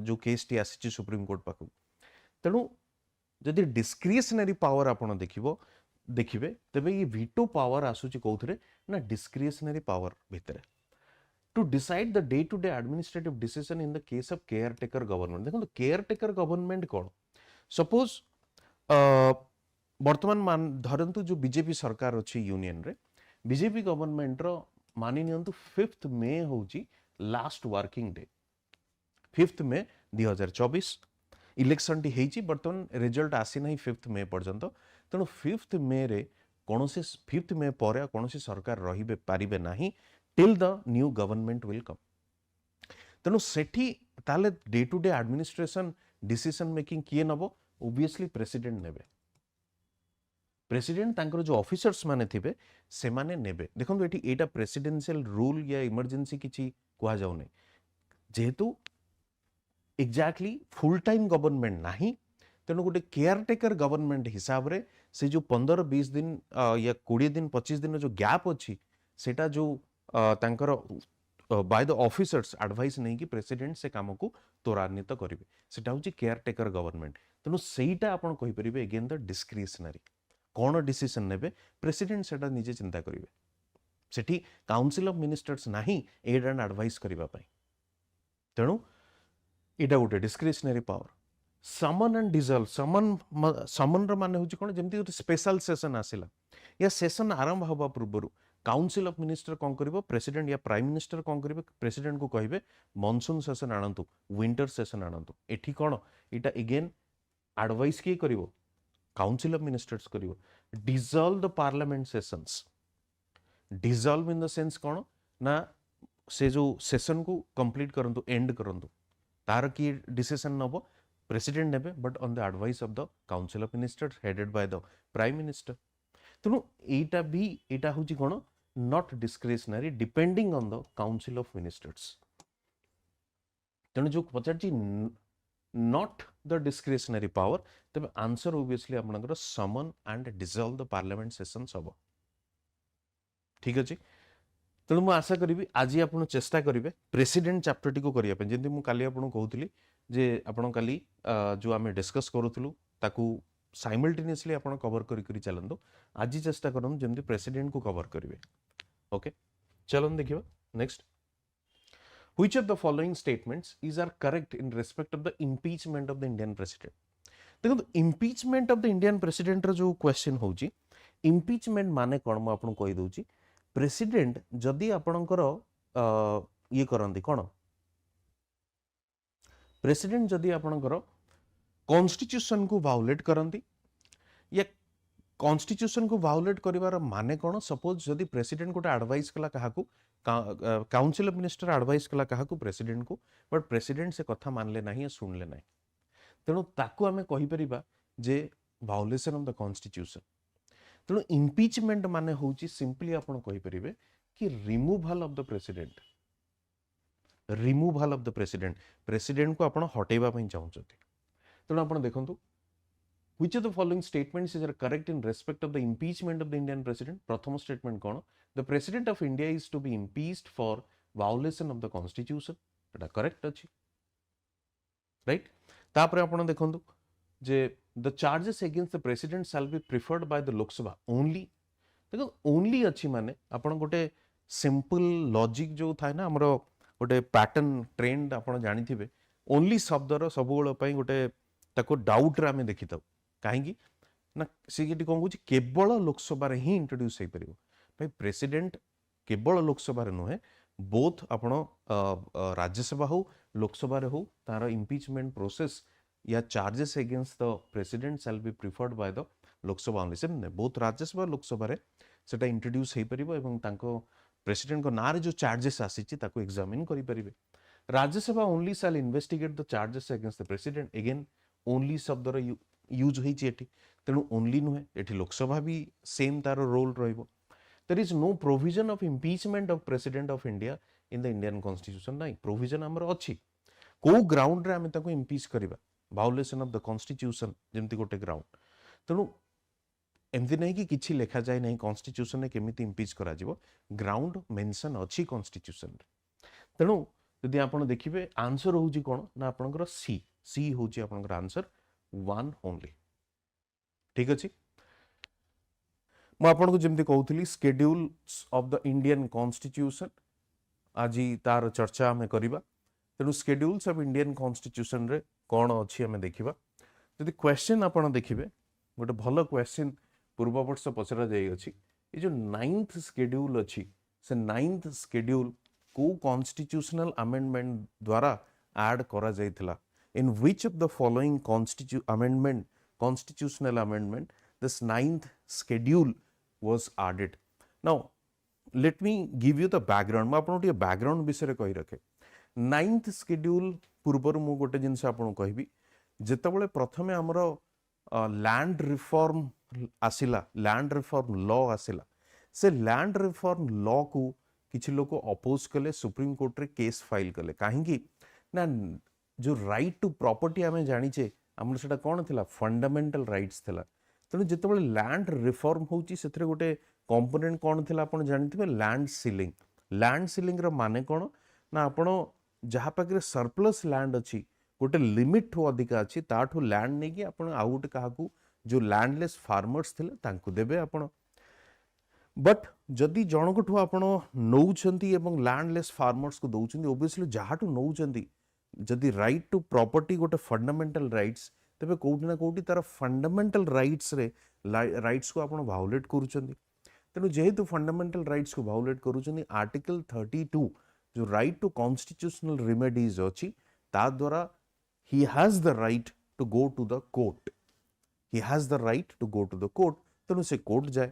जो केस टी आसी सुप्रीम कोर्ट पाखु। तेणु जदि डिस्क्रिशनरी पावर आपण देखिबे तबे ये वीटो पावर आसुची कोथरे ना डिस्क्रिशनरी पावर भितर to decide the day to day administrative decision in the case of caretaker government. देखो केयर टेकर गवर्नमेंट कौन सपोज वर्तमान मान धरंतु जो बीजेपी सरकार अच्छी यूनियन रे बीजेपी गवर्नमेंट रो मानि नियंतु 5th मे होची लास्ट वर्किंग डे 5th मे 2024 इलेक्शन टी हेची वर्तमान रिजल्ट आसी नहीं 5th मे पर्यंत। तेणु 5th मे रे कोनोसी 5th मे पर कोनोसी सरकार रहिबे पारिबे नाही till the new government will come. तेणु सेठी ताले day to day administration decision making किए नबो ओबियसली प्रेसिडेंट नेबे। प्रेसिडेंट तांकर जो ऑफिसर्स माने थिबे से माने नेबे। देखंतु एठी एटा प्रेसिडेंशियल रूल या इमरजेंसी किछि कुआ जाउ नै जेहेतु एग्जैक्टली फुल टाइम गवर्नमेंट नाही तेणु गोटे केयरटेकर गवर्नमेंट हिसाब रे से जो 15-20 दिन या 20 दिन 25 दिन जो गैप अच्छी सेटा जो तांकर बाय द ऑफिसर्स एडवाइस नहीं कि प्रेसिडेंट से काम को त्वरान्वित करिवे सेटा होची केयरटेकर गवर्नमेंट। तेणु सेटा आपण कहि परिबे अगेन द डिस्क्रिशनरी कौन डिसीजन नेबे प्रेसिडेंट सेटा निजे चिंता करिवे सेठी काउंसिल ऑफ मिनिस्टर्स नाही एड एंड एडवाइस करिबा पई। तेणु एटा गोटे discretionary power. Summon and dissolve summon र माने होची कोन जेमती गोटे स्पेशल सेशन आसिला या सेशन आरंभ हबा पूर्व काउंसिल ऑफ मिनिस्टर कौन करिवो प्रेसिडेंट या प्राइम मिनिस्टर कौन करिवे प्रेसिडेंट को कहिबे मॉनसून सेशन आनंतु विंटर सेशन आनंतु। एठी कोन एटा अगेन एडवाइस के करिवो काउंसिल ऑफ मिनिस्टर्स करिवो। Dissolve the parliament sessions dissolve in the sense कोन ना से जो सेशन को कंप्लीट करंतु एंड करंतु तार की डिसीजन नबो प्रेसिडेंट नेबे but on the advice of the council of ministers headed by the prime minister. तेणु एटा होची कोन not discretionary depending on the council of ministers. तेणु जो पचारची नॉट द डिस्क्रिशनरी पावर तबे आंसर ऑब्वियसली आपनकर summon and dissolve the parliament sessions हबो। ठीक अछि। तेणु मु आशा करी आज आप चेष्टा करेंगे प्रेसिडेंट चैप्टर टी को करने जमी मुझे काली आपको कहूली जे आपण काली जो आम डिस्कस करूँ ताकू साइमल्टेनियसली आप कवर करी चलतु आज चेष्टा करूँ जमी प्रेसिडेंट को कवर करेंगे। ओके चलन देखिए next which of the following statements is are correct in respect of the impeachment of the Indian president. देखो impeachment of the Indian president जो क्वेश्चन होची इम्पीचमेंट माने कौन मुझे आपको कही दूची प्रेसिडेंट जदि आपणकर ये करंती कौन प्रेसिडेंट जदि आपणकर कॉन्स्टिट्यूशन को वायोलेट करंती या कॉन्स्टिट्यूशन को वायोलेट करिवार माने कौन सपोज जदि प्रेसिडेंट गोटे एडवाइस कला काहाकू काउंसिल ऑफ मिनिस्टर एडवाइस कला काहाकू प्रेसिडेंट को बट प्रेसिडेंट से कथा मानले नाही या सुनले नाही तेणु ताकू आमे कहि परिबा जे वायोलेशन ऑफ द कॉन्स्टिट्यूशन। तेणु इम्पीचमेंट माने होची सिंपली आपण कहि परिबे कि removal of the president president को आपण हटेबा पई चाहउछथि। तेणु आपण देखंतु which of the following statements is correct in respect of the impeachment of the Indian president। प्रथम statement cone the president of India is to be impeached for violation of the constitution Etah correct अछि right. तापर आपण देखंतु जे the charges against the president shall be preferred by the Lok Sabha only। देखो only अच्छी माने आपण गोटे simple logic जो थाए ना हमरो गोटे पैटर्न ट्रेंड आप जानी ओनली शब्दर सब गोटे ताको डाउट रे आमे देखि थाउ कहीं ना सी कौन कहूँ केवल लोकसभा ही इंट्रोड्यूस हो पार भाई प्रेसिडेंट केवल लोकसभा नुहे बोथ आपण राज्यसभा हो लोकसभा हो तार इम्पीचमेंट प्रोसेस या charges against the president shall be preferred by the Lok Sabha only same both Rajya Sabha Lok Sabha रे सेटा इंट्रोड्यूस हो पार एवं तांको प्रेसिडेंट को ना जो चार्जेस आसी एग्जामिन करि परिबे Rajya Sabha only shall investigate the charges against the president again only शब्दर यूज होती तेणु ओनली नुहे एठी लोकसभा भी सेम तार रोल रहिबो there is no provision of impeachment of president of India in the Indian constitution नहीं प्रोविजन हमर अछि को ग्राउंड रे आमे ताको इम्पीच करिबा वायोलेशन ऑफ द कॉन्स्टिट्यूशन जेमति गोटे ग्राउंड तेणु एमती नहीं कि किछि लेखा जाए नहीं कॉन्स्टिट्यूशन ने केमिति इम्पीच करा जिवो ग्राउंड मेंशन अछि कॉन्स्टिट्यूशन तेणु यदि आपण देखिबे आंसर होउची कोन ना आपनकर सी सी होउची आपनकर आंसर 1 ओनली ठीक अछि मु आपनको जेमति कहउथली schedules of the Indian constitution आजि तार चर्चा हमें करिबा तेणु शेड्यूल्स ऑफ इंडियन कॉन्स्टिट्यूशन रे कोन अछि हमें देखिबा यदि क्वेश्चन आपण देखिबे गोटे भलो क्वेश्चन पूर्व वर्ष पचरा जाई अछि ए जो 9th शेड्यूल अछि से 9th शेड्यूल को कॉन्स्टिट्यूशनल अमेंडमेंट द्वारा ऐड करा जाइथिला in which of the following constitutional amendment this 9th schedule was added now let me give you the background मैं आपन बैकग्राउंड विषय कहि रखे 9th schedule पूर्वर मु गोटे जिनस आपन कहबी जेतबेले प्रथमे हमरो लैंड रिफॉर्म आसिला लैंड रिफॉर्म लॉ आसिला से लैंड रिफॉर्म लॉ को किछि लोक अपोज कले सुप्रीम कोर्ट रे केस फाइल कले काहेकि ना जो राइट टू प्रॉपर्टी आमे जानिचे हमर सेटा कोन थिला फंडामेंटल राइट्स थिला तेणु जेतबेले लैंड रिफॉर्म होउची सेथरे गोटे कंपोनेंट कोन थिला आपण जानिथिबे लैंड सीलिंग रो माने कोन ना आपण जहा पाकरे सरप्लस लैंड अछि गोटे लिमिट ठो अधिका अछि ताठो लैंड नै कि आपण आउट काहाकू जो लैंडलेस फार्मर्स थिले तांको देबे आपण बट जदि जनकठू आपण नौचंती एवं लैंडलेस फार्मर्स को दउचंती ओबियसली जहाठू नौचंती जदि राइट टू प्रॉपर्टी गोटे फंडामेंटल राइट्स तेबे कोउठी ना कोउठी तार फंडामेंटल राइट्स रे राइट्स को आपण वायोलेट करूचंती तेनु जेहेतु फंडामेंटल राइट्स को वायोलेट करूचंती आर्टिकल 32 जो राइट टू कॉन्स्टिट्यूशनल रेमेडीज अछि ता द्वारा he has the right to go to the court he has the right to go to the court तेनु से कोर्ट जाए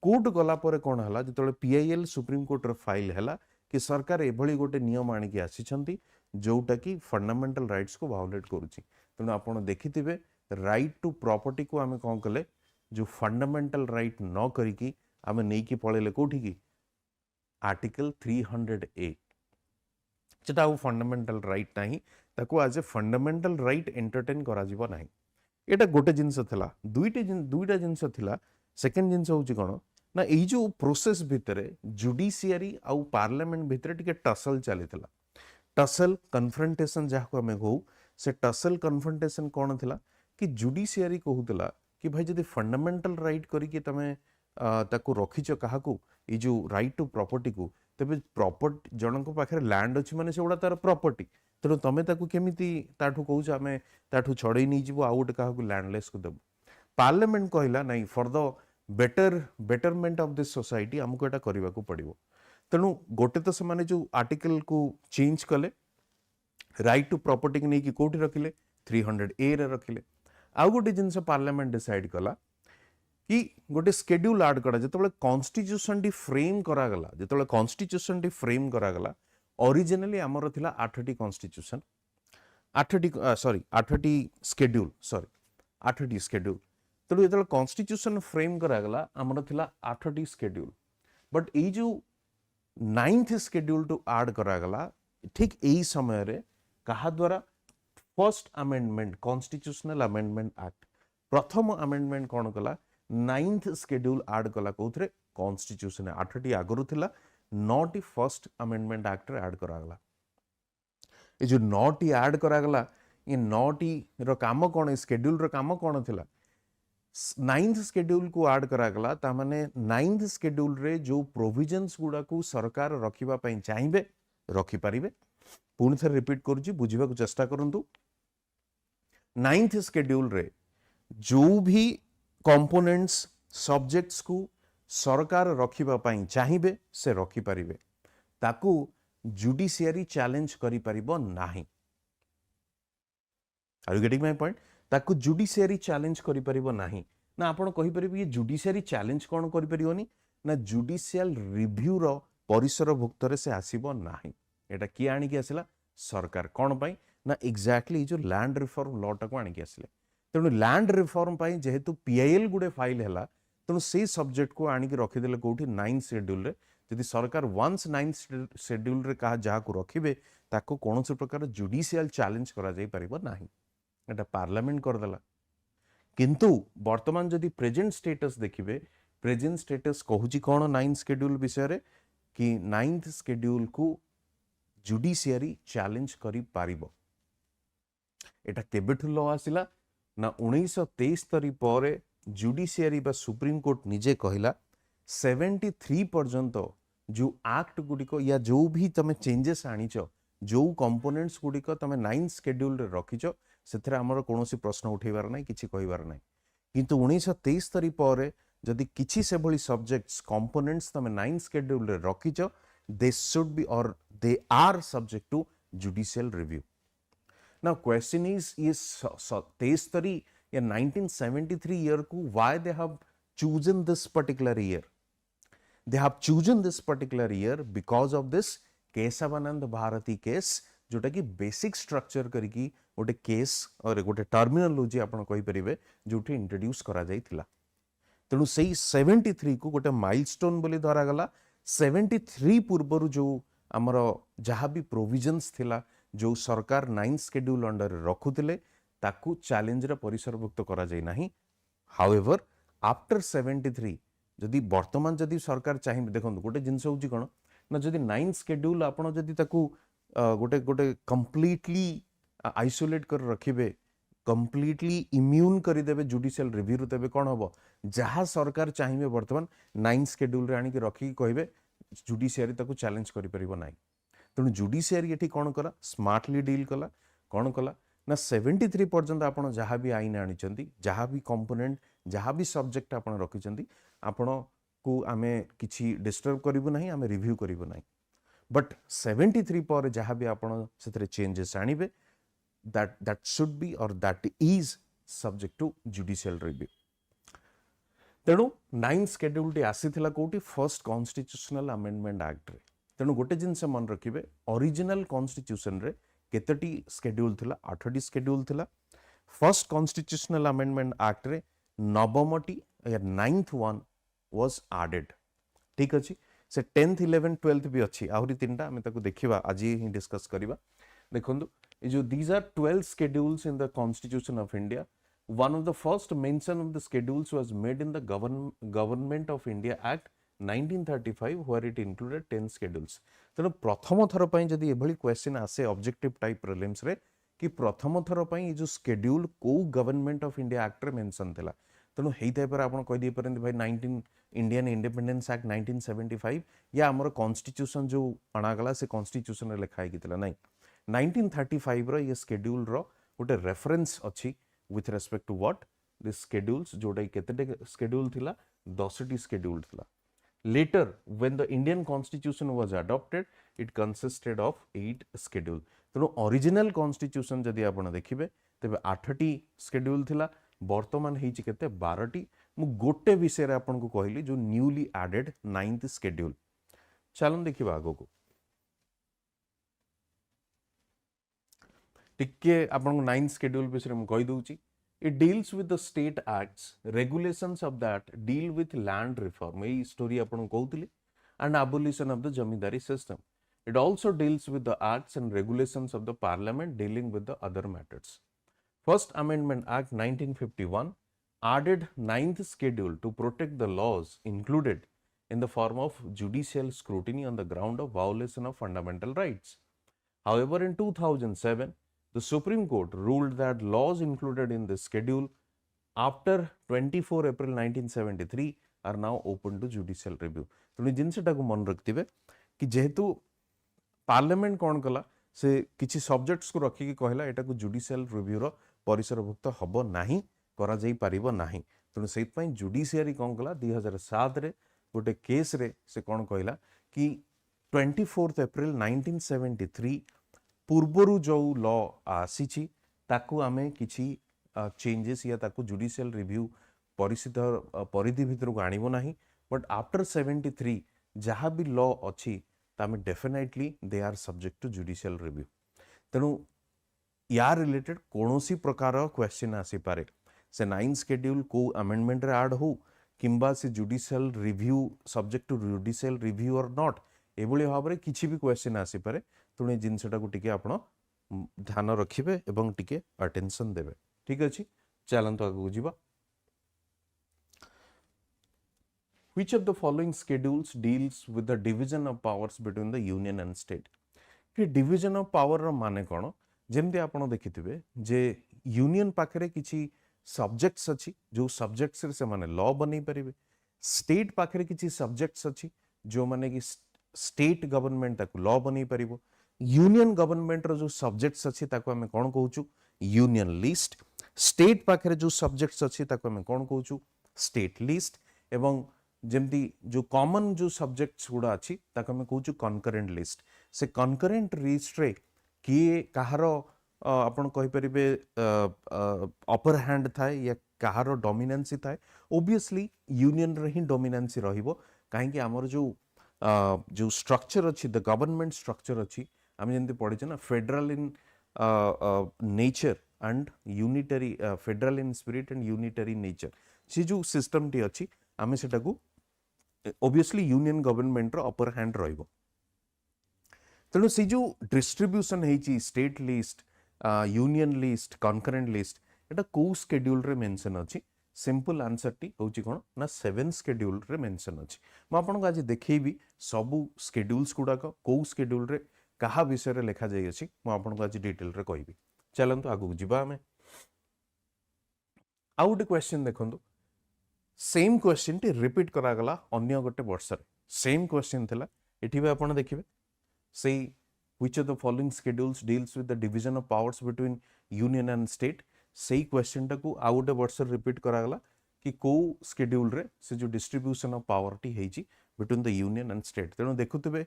कोर्ट गला परे कोन हला जतले पीआईएल सुप्रीम कोर्ट रे फाइल हला कि सरकार एभली गोटे नियम आनी कि आसीछंती जोटा कि फंडामेंटल राइट्स को वायोलेट करूची तेणु आपण देखिथिबे राइट टू प्रॉपर्टी को आमे कोन कले जो फंडामेंटल राइट न करिकी आमे नै कि पळेले कोठी की आर्टिकल 308 जेटा वो फंडामेंटल राइट नाही ताको आज ए फंडामेंटल राइट एंटरटेन करा जिवो नाही एटा गोटे जिंस थिला दुईटा जिंस थिला सेकंड जिंस होची कोन ना ए जो प्रोसेस भितरे जुडिशियरी आउ पार्लियामेंट भितरे टिके टसल चलीथिला टसल कन्फ्रंटेशन जहाँ को हमें कहू से टसल कन्फ्रंटेशन कौन थिला कि जुडिशियरी कहूला कि भाई जदि फंडामेंटल राइट करिके तमे ताको रखिच काहाकू ये जो राइट टू प्रॉपर्टी को तेबे प्रॉपर्टी जनक पाखे लैंड अछि माने सेउडा तार प्रॉपर्टी तेणु तमे ताको केमिति ताठू कहूछ आमे ताठू छड़ई नहीं जीवो आउट काहाकू लैंडलेस को देबो पार्लियामेंट कहला नहीं for the betterment of this society हमको एटा करबा को पड़िबो तेणु गोटे तो से जो आर्टिकल को चेंज कले राइट टू प्रॉपर्टी की नहीं कोठी रखिले 300A रे रखिले आउ गोटे जिनस पार्लियामेंट डिसाइड कला कि गोटे शेड्यूल ऐड करा जेतबेले कॉन्स्टिट्यूशन डी फ्रेम करा गला जेतबेले कॉन्स्टिट्यूशन डी फ्रेम करा गला ओरिजिनली हमर थिला 8टी कॉन्स्टिट्यूशन 8टी शेड्यूल तेणु जेतबेले कॉन्स्टिट्यूशन फ्रेम करा गला हमर थिला 8टी शेड्यूल बट ए जो 9th शेड्यूल टू ऐड करा गला ठीक यही समय रे कहा द्वारा first amendment constitutional amendment act प्रथम अमेंडमेंट कौन कला 9th शेड्यूल ऐड कला कोथरे कॉन्स्टिट्यूशन 8टी आगरु थिला 9टी फर्स्ट अमेंडमेंट एक्ट रे ऐड करा गला ए जो 9टी ऐड करा गला ये 9टी रो काम कोन शेड्यूल रो काम कोन थिला 9th शेड्यूल को ऐड करा गला ता माने 9th शेड्यूल रे जो प्रोविजंस गुडा को सरकार रखिबा पई चाहिबे रखिपारे। पुणी थे रिपीट करुच्ची बुझा चेष्टा करूँ। 9th शेड्यूल रे जो भी कंपोनेंट्स सब्जेक्ट्स को सरकार रखिबा पई चाहिए से रखिपारे, ताकू जुडिशियरी चैलेंज करि परिबो नाही। Are you getting my point? ताकू जुडिशियरी चैलेंज करि परिबो नाही ना। आपण कहि परिबे ये जुडिशियरी चैलेंज कोन करि परिबोनी ना, जुडिशियल रिव्यू रो परिसर भुक्त रे से आसीबो नाही। एटा की आनी की आसिला सरकार कोन पई ना, एग्जैक्टली जो लैंड रिफॉर्म लॉ टा को आनी की आसिले। तेणु लैंड रिफॉर्म पई जेहेतु पीआईएल गुडे फाइल हैला, तेणु से सब्जेक्ट को आनी की रखि देले कोठी 9th शेड्यूल रे। यदि सरकार वंस 9th शेड्यूल रे कहा जहा को रखिबे, ताको कोनोसी प्रकार जुडिशियल चैलेंज करा जाई परिबो नाही। एटा पार्लियामेंट कर देला। किंतु वर्तमान जदि प्रेजेंट स्टेटस देखिबे, प्रेजेंट स्टेटस कहूची कोन 9th शेड्यूल विषय रे कि 9th शेड्यूल को जुडिशियरी चैलेंज करि पारिबो। एटा केबेठु लॉ आसिला ना 1973 पर जुडिशियरी बा सुप्रीम कोर्ट निजे कहिला 73 पर्यंत जो एक्ट गुडिक या जो भी तमे चेंजेस आनीच, जो कंपोनेंट्स गुडिक तमे 9th शेड्यूल रे रखिच, सेथरे हमर कोनोसी प्रश्न उठेबार नै, किछि कहिबार नै। किंतु 1973 पर जदि किछि से भली सब्जेक्ट्स कंपोनेंट्स तमे 9th शेड्यूल रे रखिच, दे should be or they are subject to judicial review. Now question is 73 या 1973 year को why they have chosen this particular year? They have chosen this particular year because of this Kesavananda Bharati case, जोटा कि basic structure करिकी गोटे case और गोटे terminology आपण कहि परिबे जोठी इंट्रोड्यूस करा जाइथिला। तेणु सेही 73 को गोटे माइलस्टोन बोली धरा गला। 73 पूर्वरु जो आमर जहाँ भी प्रोविजन्स थिला, जो सरकार 9th शेड्यूल अंडर रखुतिले, ताकू चैलेंज रे परिसरभुक्त करा जाय नाही। हाउएवर आफ्टर 73 जदि वर्तमान जदि सरकार चाहिए, देखो गोटे जिनस होची कोन ना, जदि 9th शेड्यूल आपण जदि ताकू गोटे गोटे कंप्लीटली आइसोलेट कर रखिबे, कंप्लीटली इम्यून कर देबे जुडिशियल रिव्यू रू, तेबे कोन हबो, जहाँ सरकार चाहिए वर्तमान 9th शेड्यूल रे आनी कि रखी कहबे जुडिशियरी ताकू चैलेंज करि परिबो नाही। तेणु जुडिशियरी एठी कौन कला, स्मार्टली डील कला। कौन कला ना 73 पर्यंत आपण जहाँ भी आईन आनी, जहाँ भी कंपोनेंट, जहाँ भी सब्जेक्ट आपण रखिछंती, आपण को आमे किछि डिस्टर्ब करिवु नाही, आमे रिव्यू करिवु नाही। बट 73 पर जहाँ भी आपण सेतरे चेंजेस आनिबे, that should be or that is subject to judicial review. तेणु 9th शेड्यूल टी आसीथिला कोठी, फर्स्ट कॉन्स्टिट्यूशनल अमेंडमेंट एक्ट रे। तेणु गोटे जिनस मन रखिबे, ओरिजिनल कॉन्स्टिट्यूशन रे केतटी शेड्यूल थिला, 8टी शेड्यूल थिला। फर्स्ट कॉन्स्टिट्यूशनल अमेंडमेंट एक्ट रे 9मटी या 9th वन वाज एडेड। ठीक अछि, से 10th 11th 12th भी अछि, आहुरी तीनटा हम ताको देखिबा, आज ही डिस्कस करिबा। देखंतु ए जो these are 12 schedules in the constitution of India. One of the first mention of the schedules was made in the Government of India Act 1935, where it included 10 schedules. तेणु प्रथम थर पई जदि एभली क्वेश्चन आसे ऑब्जेक्टिव टाइप प्रीलिम्स रे कि प्रथम थर पई जो शेड्यूल को गवर्नमेंट ऑफ इंडिया एक्ट रे मेंशन थिला, तेणु हेई टाइप रे आपण कहि दे परंती भाई 19 इंडियन इंडिपेंडेंस एक्ट 1975 या हमर कॉन्स्टिट्यूशन जो अणागला से कॉन्स्टिट्यूशन रे लिखा हिकितला नाही। 1935 रो ये शेड्यूल रो गोटे रेफरेंस अछि with respect to what this schedules, जोटा केते schedule थिला, 10टी schedule थिला। Later when the Indian constitution was adopted, it consisted of 8 schedule। तेणु ओरिजिनल constitution जदि आपण देखिबे तेबे 8टी schedule थिला, वर्तमान हेछि केते 12टी। मु गोटे विषय रे आपण को कहली जो न्यूली एडेड 9th schedule। चलन देखिबा आगो को टिके आपण 9th शेड्यूल विषय में कहि दउची। It deals with the state acts, regulations of that deal with land reform, a story आपण कहउतली, and abolition of the zamindari system. It also deals with the acts and regulations of the parliament dealing with the other matters. First amendment act 1951 added 9th schedule to protect the laws included in the form of judicial scrutiny on the ground of violation of fundamental rights. However, in 2007, the Supreme Court ruled that laws included in this schedule after 24 April 1973 are now open to judicial review. तेणु जिनसटा को मन रखिबे कि जेहेतु parliament कौन कला से किसी subjects को रखिकी कहला एटा को जुडिशियल रिव्यूर परिसरभुक्त हब नाही करा जाई परिबो नाही तेणु से जुडिशियरी कौन कला 2007 रे गोटे केस रे से कौन कहला कि 24 एप्रिल 1973 पूर्वरु जो लॉ आसी ताकू आमे किछि चेंजेस या ताकू जुडिशियल रिव्यू परिधि भितर को आनिबो नाही बट आफ्टर 73 जहाँ भी लॉ अच्छी तामे definitely they are subject to judicial review तेणु यार रिलेटेड कौनसी प्रकार क्वेश्चन आसी पारे से 9 शेड्यूल को अमेंडमेंट रे ऐड हो किंबा से judicial review subject to judicial review or not एभली भाव में किसी भी क्वेश्चन आसी पारे तेणु ये जिनसटा को टिके आपण ध्यान रखिबे एवं टिके अटेंशन देबे ठीक अछि चलंतु आगु जिबा Which of the following schedules deals with the division of powers between the union and state? कि division of power रो माने कोन जेमते आपण देखिथिबे जे यूनियन पाखरे किछि सब्जेक्ट्स अछि जो सब्जेक्ट्स रे से माने लॉ बनै परिबे स्टेट पाखरे किछि सब्जेक्ट्स अछि जो माने कि स्टेट गवर्नमेंट ताकू लॉ बनै परिबो यूनियन गवर्नमेंट रो जो सब्जेक्ट्स अछि ताकू हमें कोन कहउछु यूनियन लिस्ट स्टेट पाखरे जो सब्जेक्ट्स अछि ताकू हमें कोन कहउछु स्टेट लिस्ट एवं जमती जो कॉमन जो सब्जेक्ट्स गुड़ा अच्छी ताको हमें कहूँ कनकरेंट लिस्ट से कनकरेंट लिस्ट रे किए कहार आपण कहि परिबे अपर हैंड थाए या कहार डोमिनेंसी थाए ओबियसली यूनियन रे ही डोमिनेंसी रहिबो काहे कि हमर जो स्ट्रक्चर अच्छी द गवर्नमेंट स्ट्रक्चर अच्छी आम जमती पढ़ी ना federal in nature and unitary federal in spirit and unitary nature से जो सिस्टम टी अच्छी आमे सेटा को ओबियसली यूनियन गवर्नमेंट रो अपर हैंड रहिबो तेणु से जो डिस्ट्रीब्यूशन है state list union list concurrent list एटा को शेड्यूल रे मेंशन अछि सिंपल आंसर टी होची कोन ना 7 शेड्यूल रे मेंशन अछि म आपन को आज देखैबी सबु शेड्यूल्स गुडा को शेड्यूल रे कहा विषय रे लिखा जाय अछि म आपन को आज डिटेल रे कहबी चलंतु आगु जिबा हमें आउट क्वेश्चन देखंतु सेम क्वेश्चन टी रिपीट करा गला अन्य गोटे वर्ष रे सेम क्वेश्चन थिला एठी भी आपण देखिबे से which of the following schedules deals with the division of powers between union and state सेही क्वेश्चन टा को आउ गोटे वर्ष रिपीट करा गला कि को शेड्यूल रे से जो डिस्ट्रीब्यूशन ऑफ पावर टी हेची between the union and state तेणु देखुथिबे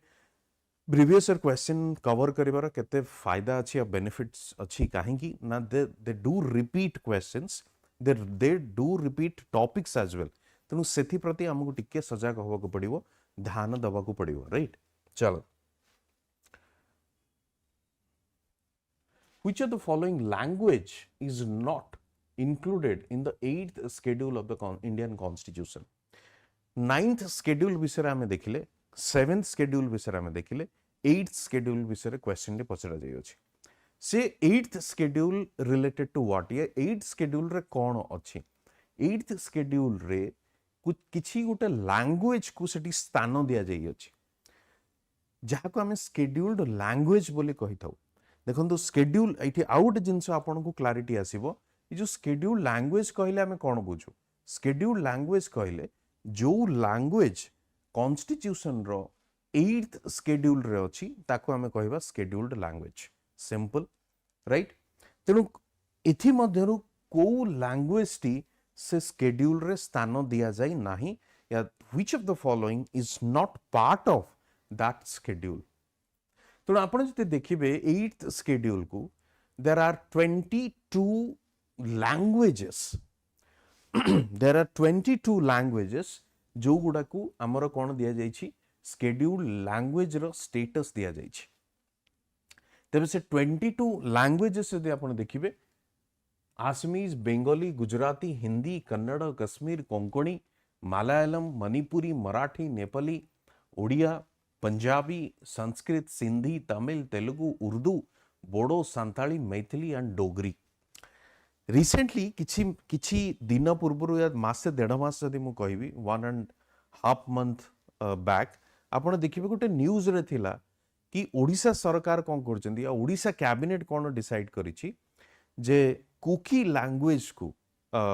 प्रीवियस ईयर क्वेश्चन कवर करिवार केते फायदा अछि या बेनिफिट्स अछि काहे कि ना they do repeat questions they do repeat topics as well तेणु सेथि प्रति हमको टिके सजग होबा को पड़िबो ध्यान दबा को पड़िबो राइट चलो which of the following language is not included in the 8th schedule of the Indian Constitution 9th schedule विषय हमें देखिले 7th schedule विषय हमें देखिले 8th schedule विषय क्वेश्चन रे पचरा जाय अछि से 8th schedule related to what ये 8th schedule रे कौन अच्छी 8th schedule रे कुछ किसी गोटे लैंग्वेज को सेठी स्थान दिया जाई अछि जहाँ को हमें scheduled language बोली कहि थाउ देखंतु schedule एठी आउट जिंस आपन को क्लैरिटी आसीबो ये जो scheduled language कहले हमें कौन बुझू scheduled language कहले जो लैंग्वेज कॉन्स्टिट्यूशन रो 8th schedule रे अछि ताको हमें कहबा scheduled language सिंपल राइट तेणु एथि मध्यरु को लैंग्वेज टी से शेड्यूल रे स्थान दिया जाय नाही या which of the following is not part of that schedule तेणु आपण जते देखिबे 8th शेड्यूल को there are 22 languages there are 22 languages जो गुडा को हमर कोन दिया जाय छी शेड्यूल लैंग्वेज रो स्टेटस दिया जाय छी तेबे से 22 लैंग्वेजेस यदि आपण देखिबे Assamese Bengali Gujarati Hindi Kannada Kashmir Konkani Malayalam Manipuri Marathi Nepali Odia Punjabi Sanskrit Sindhi Tamil Telugu Urdu Bodo Santali Maithili and Dogri recently किछि दिन पूर्व या मासे 1.5 मास यदि मु कहबी 1.5 month बैक आपण देखिबे गोटे न्यूज रे थिला कि ओडिशा सरकार कौन कर ओडिशा कैबिनेट कौन डिसाइड करिछि जे कुकी लैंग्वेज को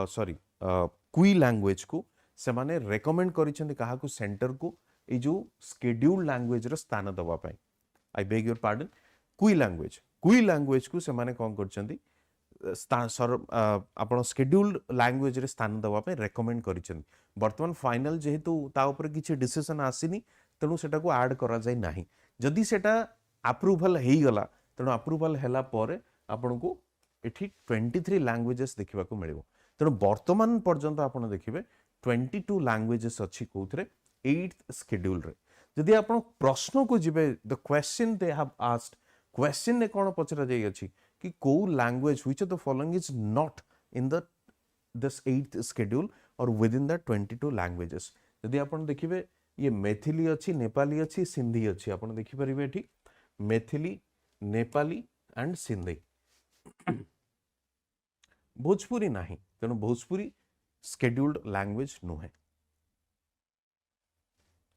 सॉरी कुई लैंग्वेज को से माने रेकमेंड करिसेंती कहा को सेंटर को ए जो शेड्यूल लैंग्वेज रो स्थान दबा पई आई बेग योर पार्डन क्वी लैंग्वेज को से माने कौन करछंती ଆପଣ ସ୍କେଡ୍ୟୁଲ୍ଡ ଲାଙ୍ଗୁଏଜରେ ସ୍ଥାନ ଦେବା ପାଇଁ ରେକମେଣ୍ଡ କରିଛନ୍ତି ବର୍ତ୍ତମାନ ଫାଇନାଲ ଯେହେତୁ ତା ଉପରେ କିଛି ଡିସିସନ ଆସିନି ତେଣୁ ସେଟାକୁ ଆଡ୍ କରାଯାଇ ନାହିଁ ଯଦି ସେଟା ଆପ୍ରୁଭାଲ ହେଇଗଲା ତେଣୁ ଆପ୍ରୁଭାଲ ହେଲା ପରେ ଆପଣଙ୍କୁ ଏଠି 23 ଲାଙ୍ଗୁଏଜେସ୍ ଦେଖିବାକୁ ମିଳିବ ତେଣୁ ବର୍ତ୍ତମାନ ପର୍ଯ୍ୟନ୍ତ ଆପଣ ଦେଖିବେ 22 ଲାଙ୍ଗୁଏଜେସ୍ ଅଛି କୋଉଥିରେ 8th ସ୍କେଡ୍ୟୁଲରେ ଯଦି ଆପଣ ପ୍ରଶ୍ନକୁ ଯିବେ ଦ କ୍ୱେଶ୍ଚିନ୍ ଦେ ହାଭ୍ ଆସ୍କ୍ଡ କ୍ୱେଶ୍ଚିନ୍ରେ କ'ଣ ପଚରା ଯାଇଅଛି कि को language which of the following is not in the this 8th schedule or within the 22 languages यदि आपण देखिबे ये मैथिली अछि नेपाली अछि सिंधी अछि आपण देखि परिबे एठी मैथिली नेपाली एंड सिंधी भोजपुरी नाही तेणु भोजपुरी scheduled language नुहे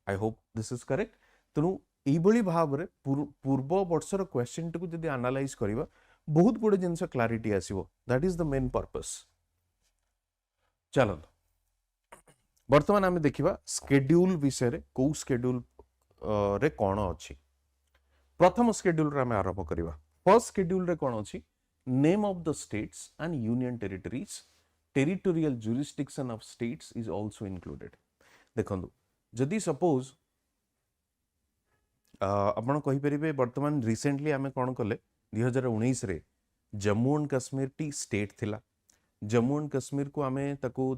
I hope this is correct तेणु एइबळी भाबरे पूर्व वर्षर क्वेश्चन टू जदि एनालाइज करिबा बहुत गुड़े जिनस क्लारिटी आसीबो that is the main purpose चलो वर्तमान आम देखिबा स्केड्यूल विषय रे को स्केड्यूल रे कोन अछि प्रथम स्केड्यूल रे आम आरंभ करिबा फर्स्ट स्केड्यूल रे कोन अछि name of the states and union territories territorial jurisdiction of states is also included देखंदु जदि सपोज आपण कहि परिबे वर्तमान रिसेंटली आम कोन कले 2019 रे Jammu and Kashmir T state थिला जम्मू एंड कश्मीर को आमे ताकू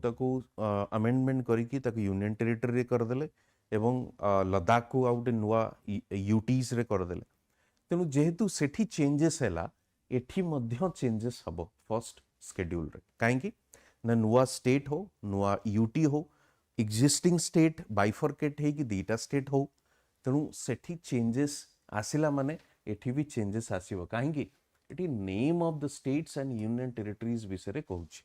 अमेंडमेंट करिकी ताकू यूनियन टेरिटरी कर देले एवं लद्दाख को आउट नुआ यूटीज रे कर देले तेनु जेहेतु सेठी चेंजेस हैला एठी मध्य चेंजेस हबो फर्स्ट स्केड्यूल रे काहे कि ना नुआ स्टेट हो नुआ यूटी हो एग्जिस्टिंग स्टेट बाइफरकेट हे कि दीटा स्टेट हो तेनु सेठी चेंजेस आसिला माने एठी भी चेंजेस आसीबो काहे कि एठी name of the states and union territories विषय रे कहूची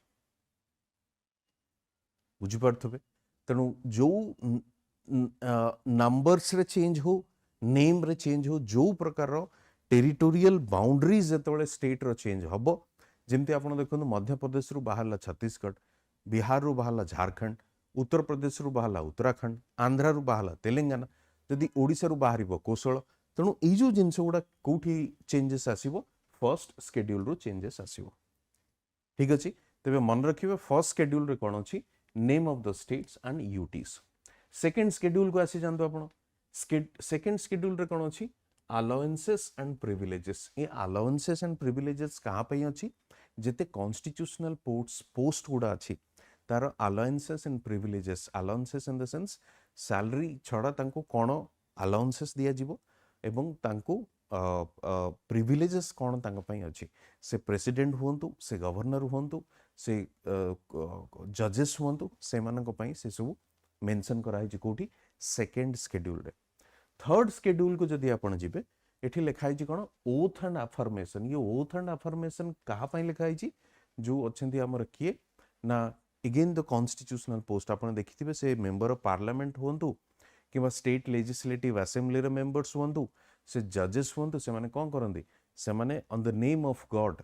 बुझी पड़थबे तेनु जो नंबर्स रे चेंज हो नेम रे चेंज हो जो प्रकार रो टेरिटोरियल बाउंड्रीज जतबे स्टेट रो चेंज हबो जेमति आपण देखनु मध्य प्रदेश रु बाहरला छत्तीसगढ़ बिहार रु बाहरला झारखंड उत्तर प्रदेश रु बाहरला उत्तराखंड आंध्र रु बाहरला तेलंगाना जदि ओडिसा रु बाहरिबो कोसळ तेणु ये जो जिनस गुड़ा कौटी चेंजेस आसीबो फर्स्ट स्केड्यूल रो चेंजेस आसीबो ठीक अछि तबे मन रखिबे फर्स्ट स्केड्यूल रे कोन अछि name of the states and UTs second schedule को आसी जानतो आपण सेकंड स्केड्यूल रे कोन अछि allowances and privileges A allowances and privileges कहा पई अछि जेते कॉन्स्टिट्यूशनल पोस्ट गुड़ा अछि तार allowances and privileges allowances in the sense salary छड़ा तांको कोन अलाउंसेस दिया जिवो एवं तांको प्रिविलेजेस कौन तांको पई अछि से प्रेसिडेंट हुंतु से गवर्नर हुंतु से जजेस हुंतु से मानक पई से सब मेंशन कराई छि कोठी सेकंड स्केड्यूल रे थर्ड स्केड्यूल को जदि आपण जिबे एठी लिखाई छि कोन ओथ एंड अफर्मेशन ये ओथ एंड अफर्मेशन कहा पई लिखाई छि जो अछंती हमर किए ना अगेन द कॉन्स्टिट्यूशनल पोस्ट आपण देखिथिबे से मेंबर ऑफ पार्लियामेंट हुंतु कि स्टेट लेजिस्लेटिव असेंबली रे मेंबर्स हुंतु से जजेस हुंतु से माने कोन करंदी से माने on the name of God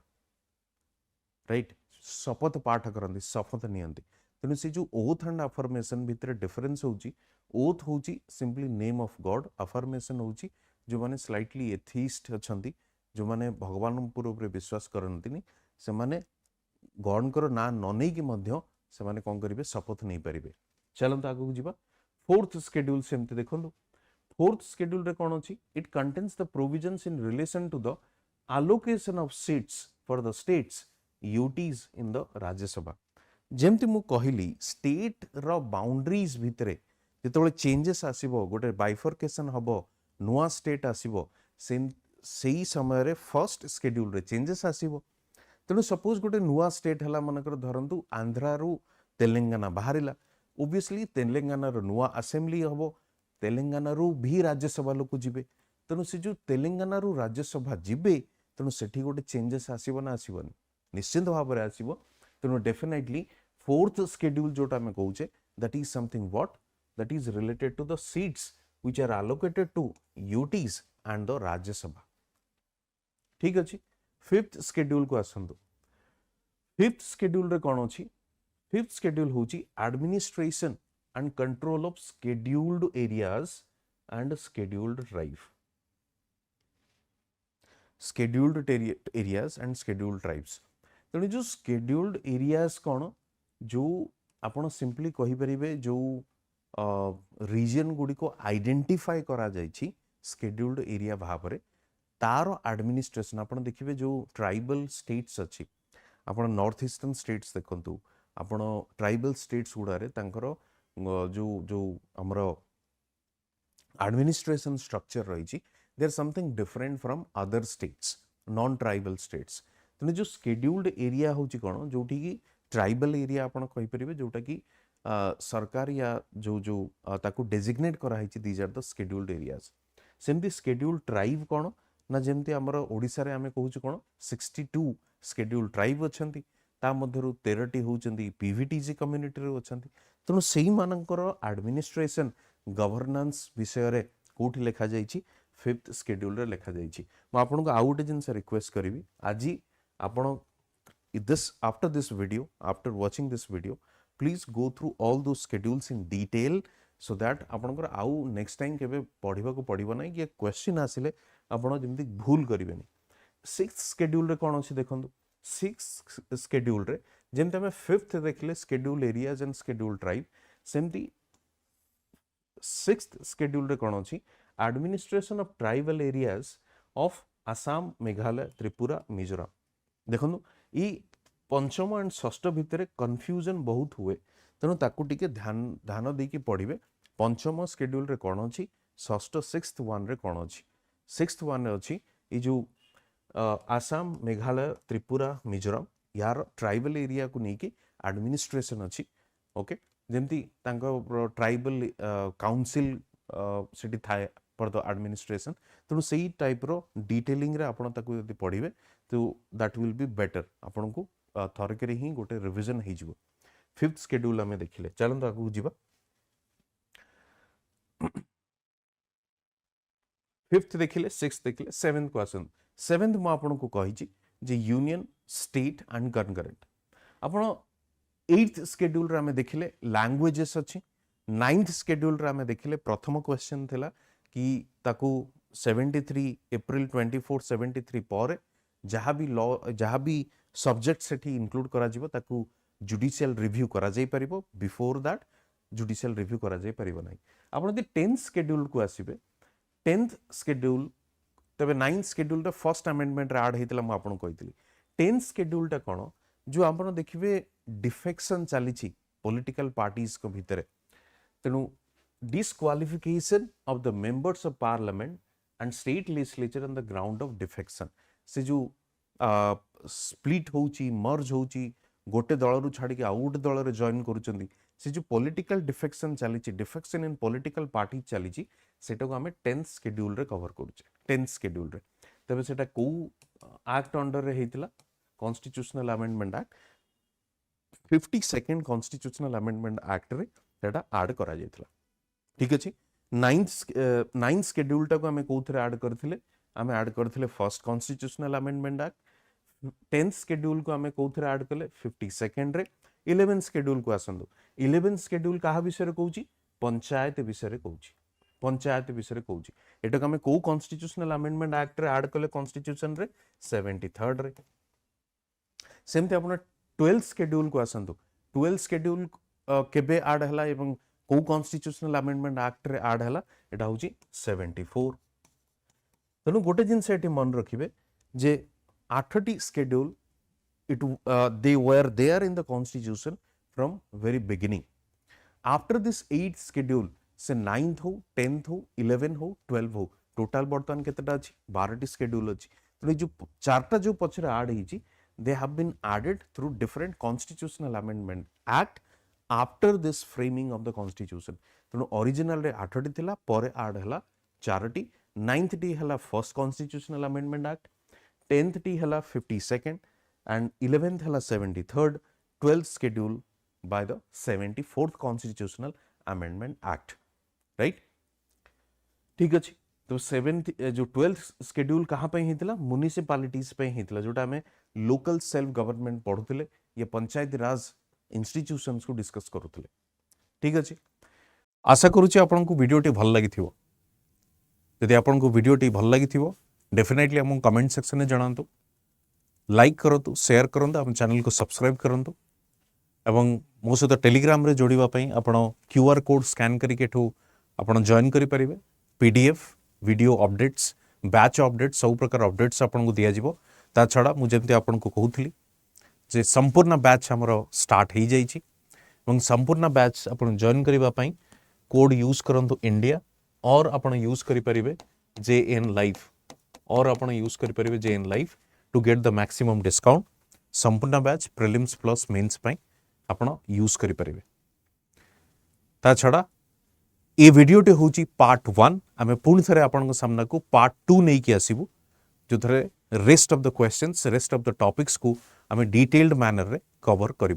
right शपथ पाठ करंदी शपथ नियंती तेणु से जो ओथ एंड अफर्मेशन भितर डिफरेंस होची ओथ होची simply name of God affirmation होची जो माने स्लाइटली एथिस्ट अछंती जो माने भगवान पूर्व विश्वास करंतिनी से माने गॉड कर ना न नै कि मध्य से माने कोन करिवे शपथ नै परिबे चलंत आगु जिबा फोर्थ स्केड्यूल सेमते देखंदु फोर्थ स्केड्यूल रे कोन अछि it contains the provisions in relation to the allocation of seats for the states UTs in the Rajya Sabha जेमति मु कहिली स्टेट रो बाउंड्रीज भितरे जेतबे चेंजेस आसीबो गोटे बाइफरकेशन हबो नुआ स्टेट आसीबो सेही समय रे फर्स्ट स्केड्यूल रे चेंजेस आसीबो तेणु सपोज गोटे नुआ स्टेट हला मनकर धरंतु आंध्रा रु तेलंगाना बाहरिला ओबियसली तेलंगाना रो नुआ असेंबली हबो तेलंगाना रु भी राज्यसभा लोक जिबे तेणु से जो तेलंगाना रु राज्यसभा जिबे तेणु सेठी गोटे चेंजेस आसीबो ना आसीबोनी निश्चित भाव में आसीबो तेणु डेफिनेटली फोर्थ स्केड्यूल जोटा मैं कहूचे that is something what that is related to the seats which are allocated to UTs and the Rajya Sabha ठीक अछि फिफ्थ स्केड्यूल को आसंतु फिफ्थ स्केड्यूल रे कोन अछि फिफ्थ स्केड्यूल होची administration and control of scheduled areas and scheduled drive scheduled areas and scheduled tribes. ତେଣୁ जो scheduled areas କ'ଣ जो ଆପଣ simply କହିପାରିବେ ଯୋଉ region ଗୁଡ଼ିକ identify କରାଯାଇଛି scheduled area ଭାବରେ तार एडमिनिस्ट्रेशन आपण देखिए जो ट्राइबल स्टेट्स अच्छी आपण नॉर्थ ईस्टर्न स्टेट्स देखंतु आपण ट्राइबल स्टेट्स गुड़ारे तांकर जो जो हमर एडमिनिस्ट्रेशन स्ट्रक्चर रही there something different from other states non tribal states तेणु जो स्केड्यूल्ड एरिया होची कोन जोठी की ट्राइबल एरिया आपण कहि परिबे जोटा की सरकार या जो जो ताकू डेजिग्नेट करा हिची these are the scheduled areas सेमती स्केड्यूल्ड ट्राइब कोन ना जमती आमर ओडिसा रे आमे कहूछु कोन 62 स्केड्यूल्ड ट्राइब अछंती ता मध्यरु 13टी होचंती पीवीटीजी कम्युनिटी रे अछंती तेणु सेही मानकर एडमिनिस्ट्रेशन गवर्नेंस विषय रे कोठी लेखा जाईची 5th स्केड्यूल रे लेखा जाईची म आपन को आउट जिंस रिक्वेस्ट करिवि आजी आपन this after this video, after watching this video, please go through all those schedules in detail so that आपनकर आउ नेक्स्ट टाइम केबे पढिबा को पडिबो नै कि क्वेश्चन आसिले आपण जेमति भूल करिवेनी 6th स्केड्यूल रे कोन अछि देखंतु 6th स्केड्यूल रे जेमति हमें 5th देखले schedule areas and schedule tribe सेमति 6th स्केड्यूल रे कोन अछि administration of tribal areas of Assam Meghalaya Tripura Mizoram देखंतु ई पंचम एंड षष्ठ भितर कन्फ्यूजन बहुत हुए तेणु ताकू टिके ध्यान देकी पढ़िबे पंचम स्केड्यूल रे कोन अछि षष्ठ 6th वन रे कोन अछि 6th वन रे अछि ई जो आसाम मेघालय त्रिपुरा मिजोरम यार ट्राइबल एरिया को नेकी एडमिनिस्ट्रेशन अछि ओके जेमती तांको ट्राइबल काउंसिल सिटी थाए फॉर द एडमिनिस्ट्रेशन तेणु सेही टाइप रो डिटेलिंग रे आपण ताकू यदि पढ़िबे तो दैट विल बी बेटर आपण को थरके ही गोटे रिवीजन हो जिवो 5th स्केड्यूल हमें देखिले चलंत आगु जिबा 5th देखिले 6th देखिले 7th को आसन 7th म आपण को कहि छि जे यूनियन स्टेट एंड कनकरेंट आपण 8th स्केड्यूल रे हमें देखिले लैंग्वेजेस अछि 9th स्केड्यूल रे हमें देखिले प्रथम क्वेश्चन थिला कि ताकू 73 अप्रैल 24 73 पर जहाँ भी लॉ जहाँ भी सब्जेक्ट सेठी इंक्लूड करा जिवो ताकू जुडिशियल रिव्यू करा जाई परिबो बिफोर दैट जुडिशियल रिव्यू करा जाई परिबो नै आपण दि 10th स्केड्यूल को आसीबे 10th स्केड्यूल तबे 9th स्केड्यूल रे फर्स्ट अमेंडमेंट रे ऐड हेतिला म आपण कहितली 10th स्केड्यूल टा कोन जो आपण देखिबे डिफेक्शन चलीछि पॉलिटिकल पार्टीज को भितरे तेनु disqualification of the members of parliament and state legislature on the ground of defection से जो स्प्लिट होची मर्ज होची गोटे दल रु छाड़ी के आउट दल रे जॉइन करूचंदी से जो पॉलिटिकल डिफेक्शन चलीची डिफेक्शन इन पॉलिटिकल पार्टी चलीची सेटा को हमें 10th स्केड्यूल रे कवर करूचे 10th स्केड्यूल रे तबे सेटा को एक्ट अंडर रे हेतिला constitutional amendment act 52nd constitutional amendment act रे सेटा ऐड करा जायतिला ठीक अछि 9th स्केड्यूल टा को हमें कोथरे ऐड करथिले हमें ऐड करथिले first constitutional amendment act 10th schedule को हमें कोथरे ऐड करले 52nd रे 11th स्केड्यूल को आसंदो 11th स्केड्यूल काहा विषय रे कहूची पंचायत विषय रे कहूची पंचायत विषय रे कहूची एटा को हमें को कॉन्स्टिट्यूशनल अमेंडमेंट एक्ट रे ऐड करले कॉन्स्टिट्यूशन रे 73rd रे सेमते आपण 12th स्केड्यूल को आसंदो 12th स्केड्यूल केबे ऐड हला एवं को कॉन्स्टिट्यूशनल अमेंडमेंट एक्ट रे ऐड हला एटा होची 74 तनु गोटे जिनसे एटी मन रखिबे जे 8टी schedule it they were there in the constitution from very beginning after this 8th schedule से 9th हो 10th हो 11 हो 12 हो टोटल बर्तमान केतेटा अछि 12टी स्केड्यूल अछि तो जो चारटा जो पछरे ऐड हिची they have been added through different constitutional amendment act after this framing of the constitution तेणु ओरिजिनल रे 8टी थिला परे ऐड हला 4टी 9th टी हला first constitutional amendment act 10th टी हला 52nd एंड 11th हला 73rd 12th schedule by the 74th constitutional amendment act right ठीक अछि तो 7th जो 12th स्केड्यूल कहाँ पे हितला म्युनिसिपैलिटीज पे हितला जोटा हमें लोकल सेल्फ गवर्नमेंट पढुथिले ये पंचायती राज इंस्टीट्यूशंस को डिस्कस करूथिले ठीक अछि आशा करूची आपन को वीडियो टी भल लागिथिबो यदि आपन को वीडियो टी भल लागिथिबो डेफिनेटली आम कमेंट सेक्शन में जनातु लाइक करूँ शेयर करूँ आम चैनल को सब्सक्राइब करूँ एवं मो सहित टेलीग्राम रे जोड़ापी आप क्यूआर कोड स्कैन करके आप जॉइन करेंगे PDF video updates batch updates सब प्रकार अपडेट्स आपको दिज्व ता छड़ा मुझे आपको कहूली जे संपूर्ण बैच आमर स्टार्ट हो जाइए संपूर्ण बैच आप जॉइन करने कोड यूज करूँ इंडिया और आप यूज करेंगे JN लाइव और आप यूज करेंगे JN live to get the maximum discount संपूर्ण बैच प्रिलिम्स प्लस मेन्स पाई आप यूज करेंगे ता छड़ा ये वीडियोटे हूँ पार्ट 1 आम पुणी थे आपण सामना को पार्ट 2 नहीं कि आसबू जो थे rest of the questions rest of the topics को आम डिटेल्ड मैनर रे कवर करें।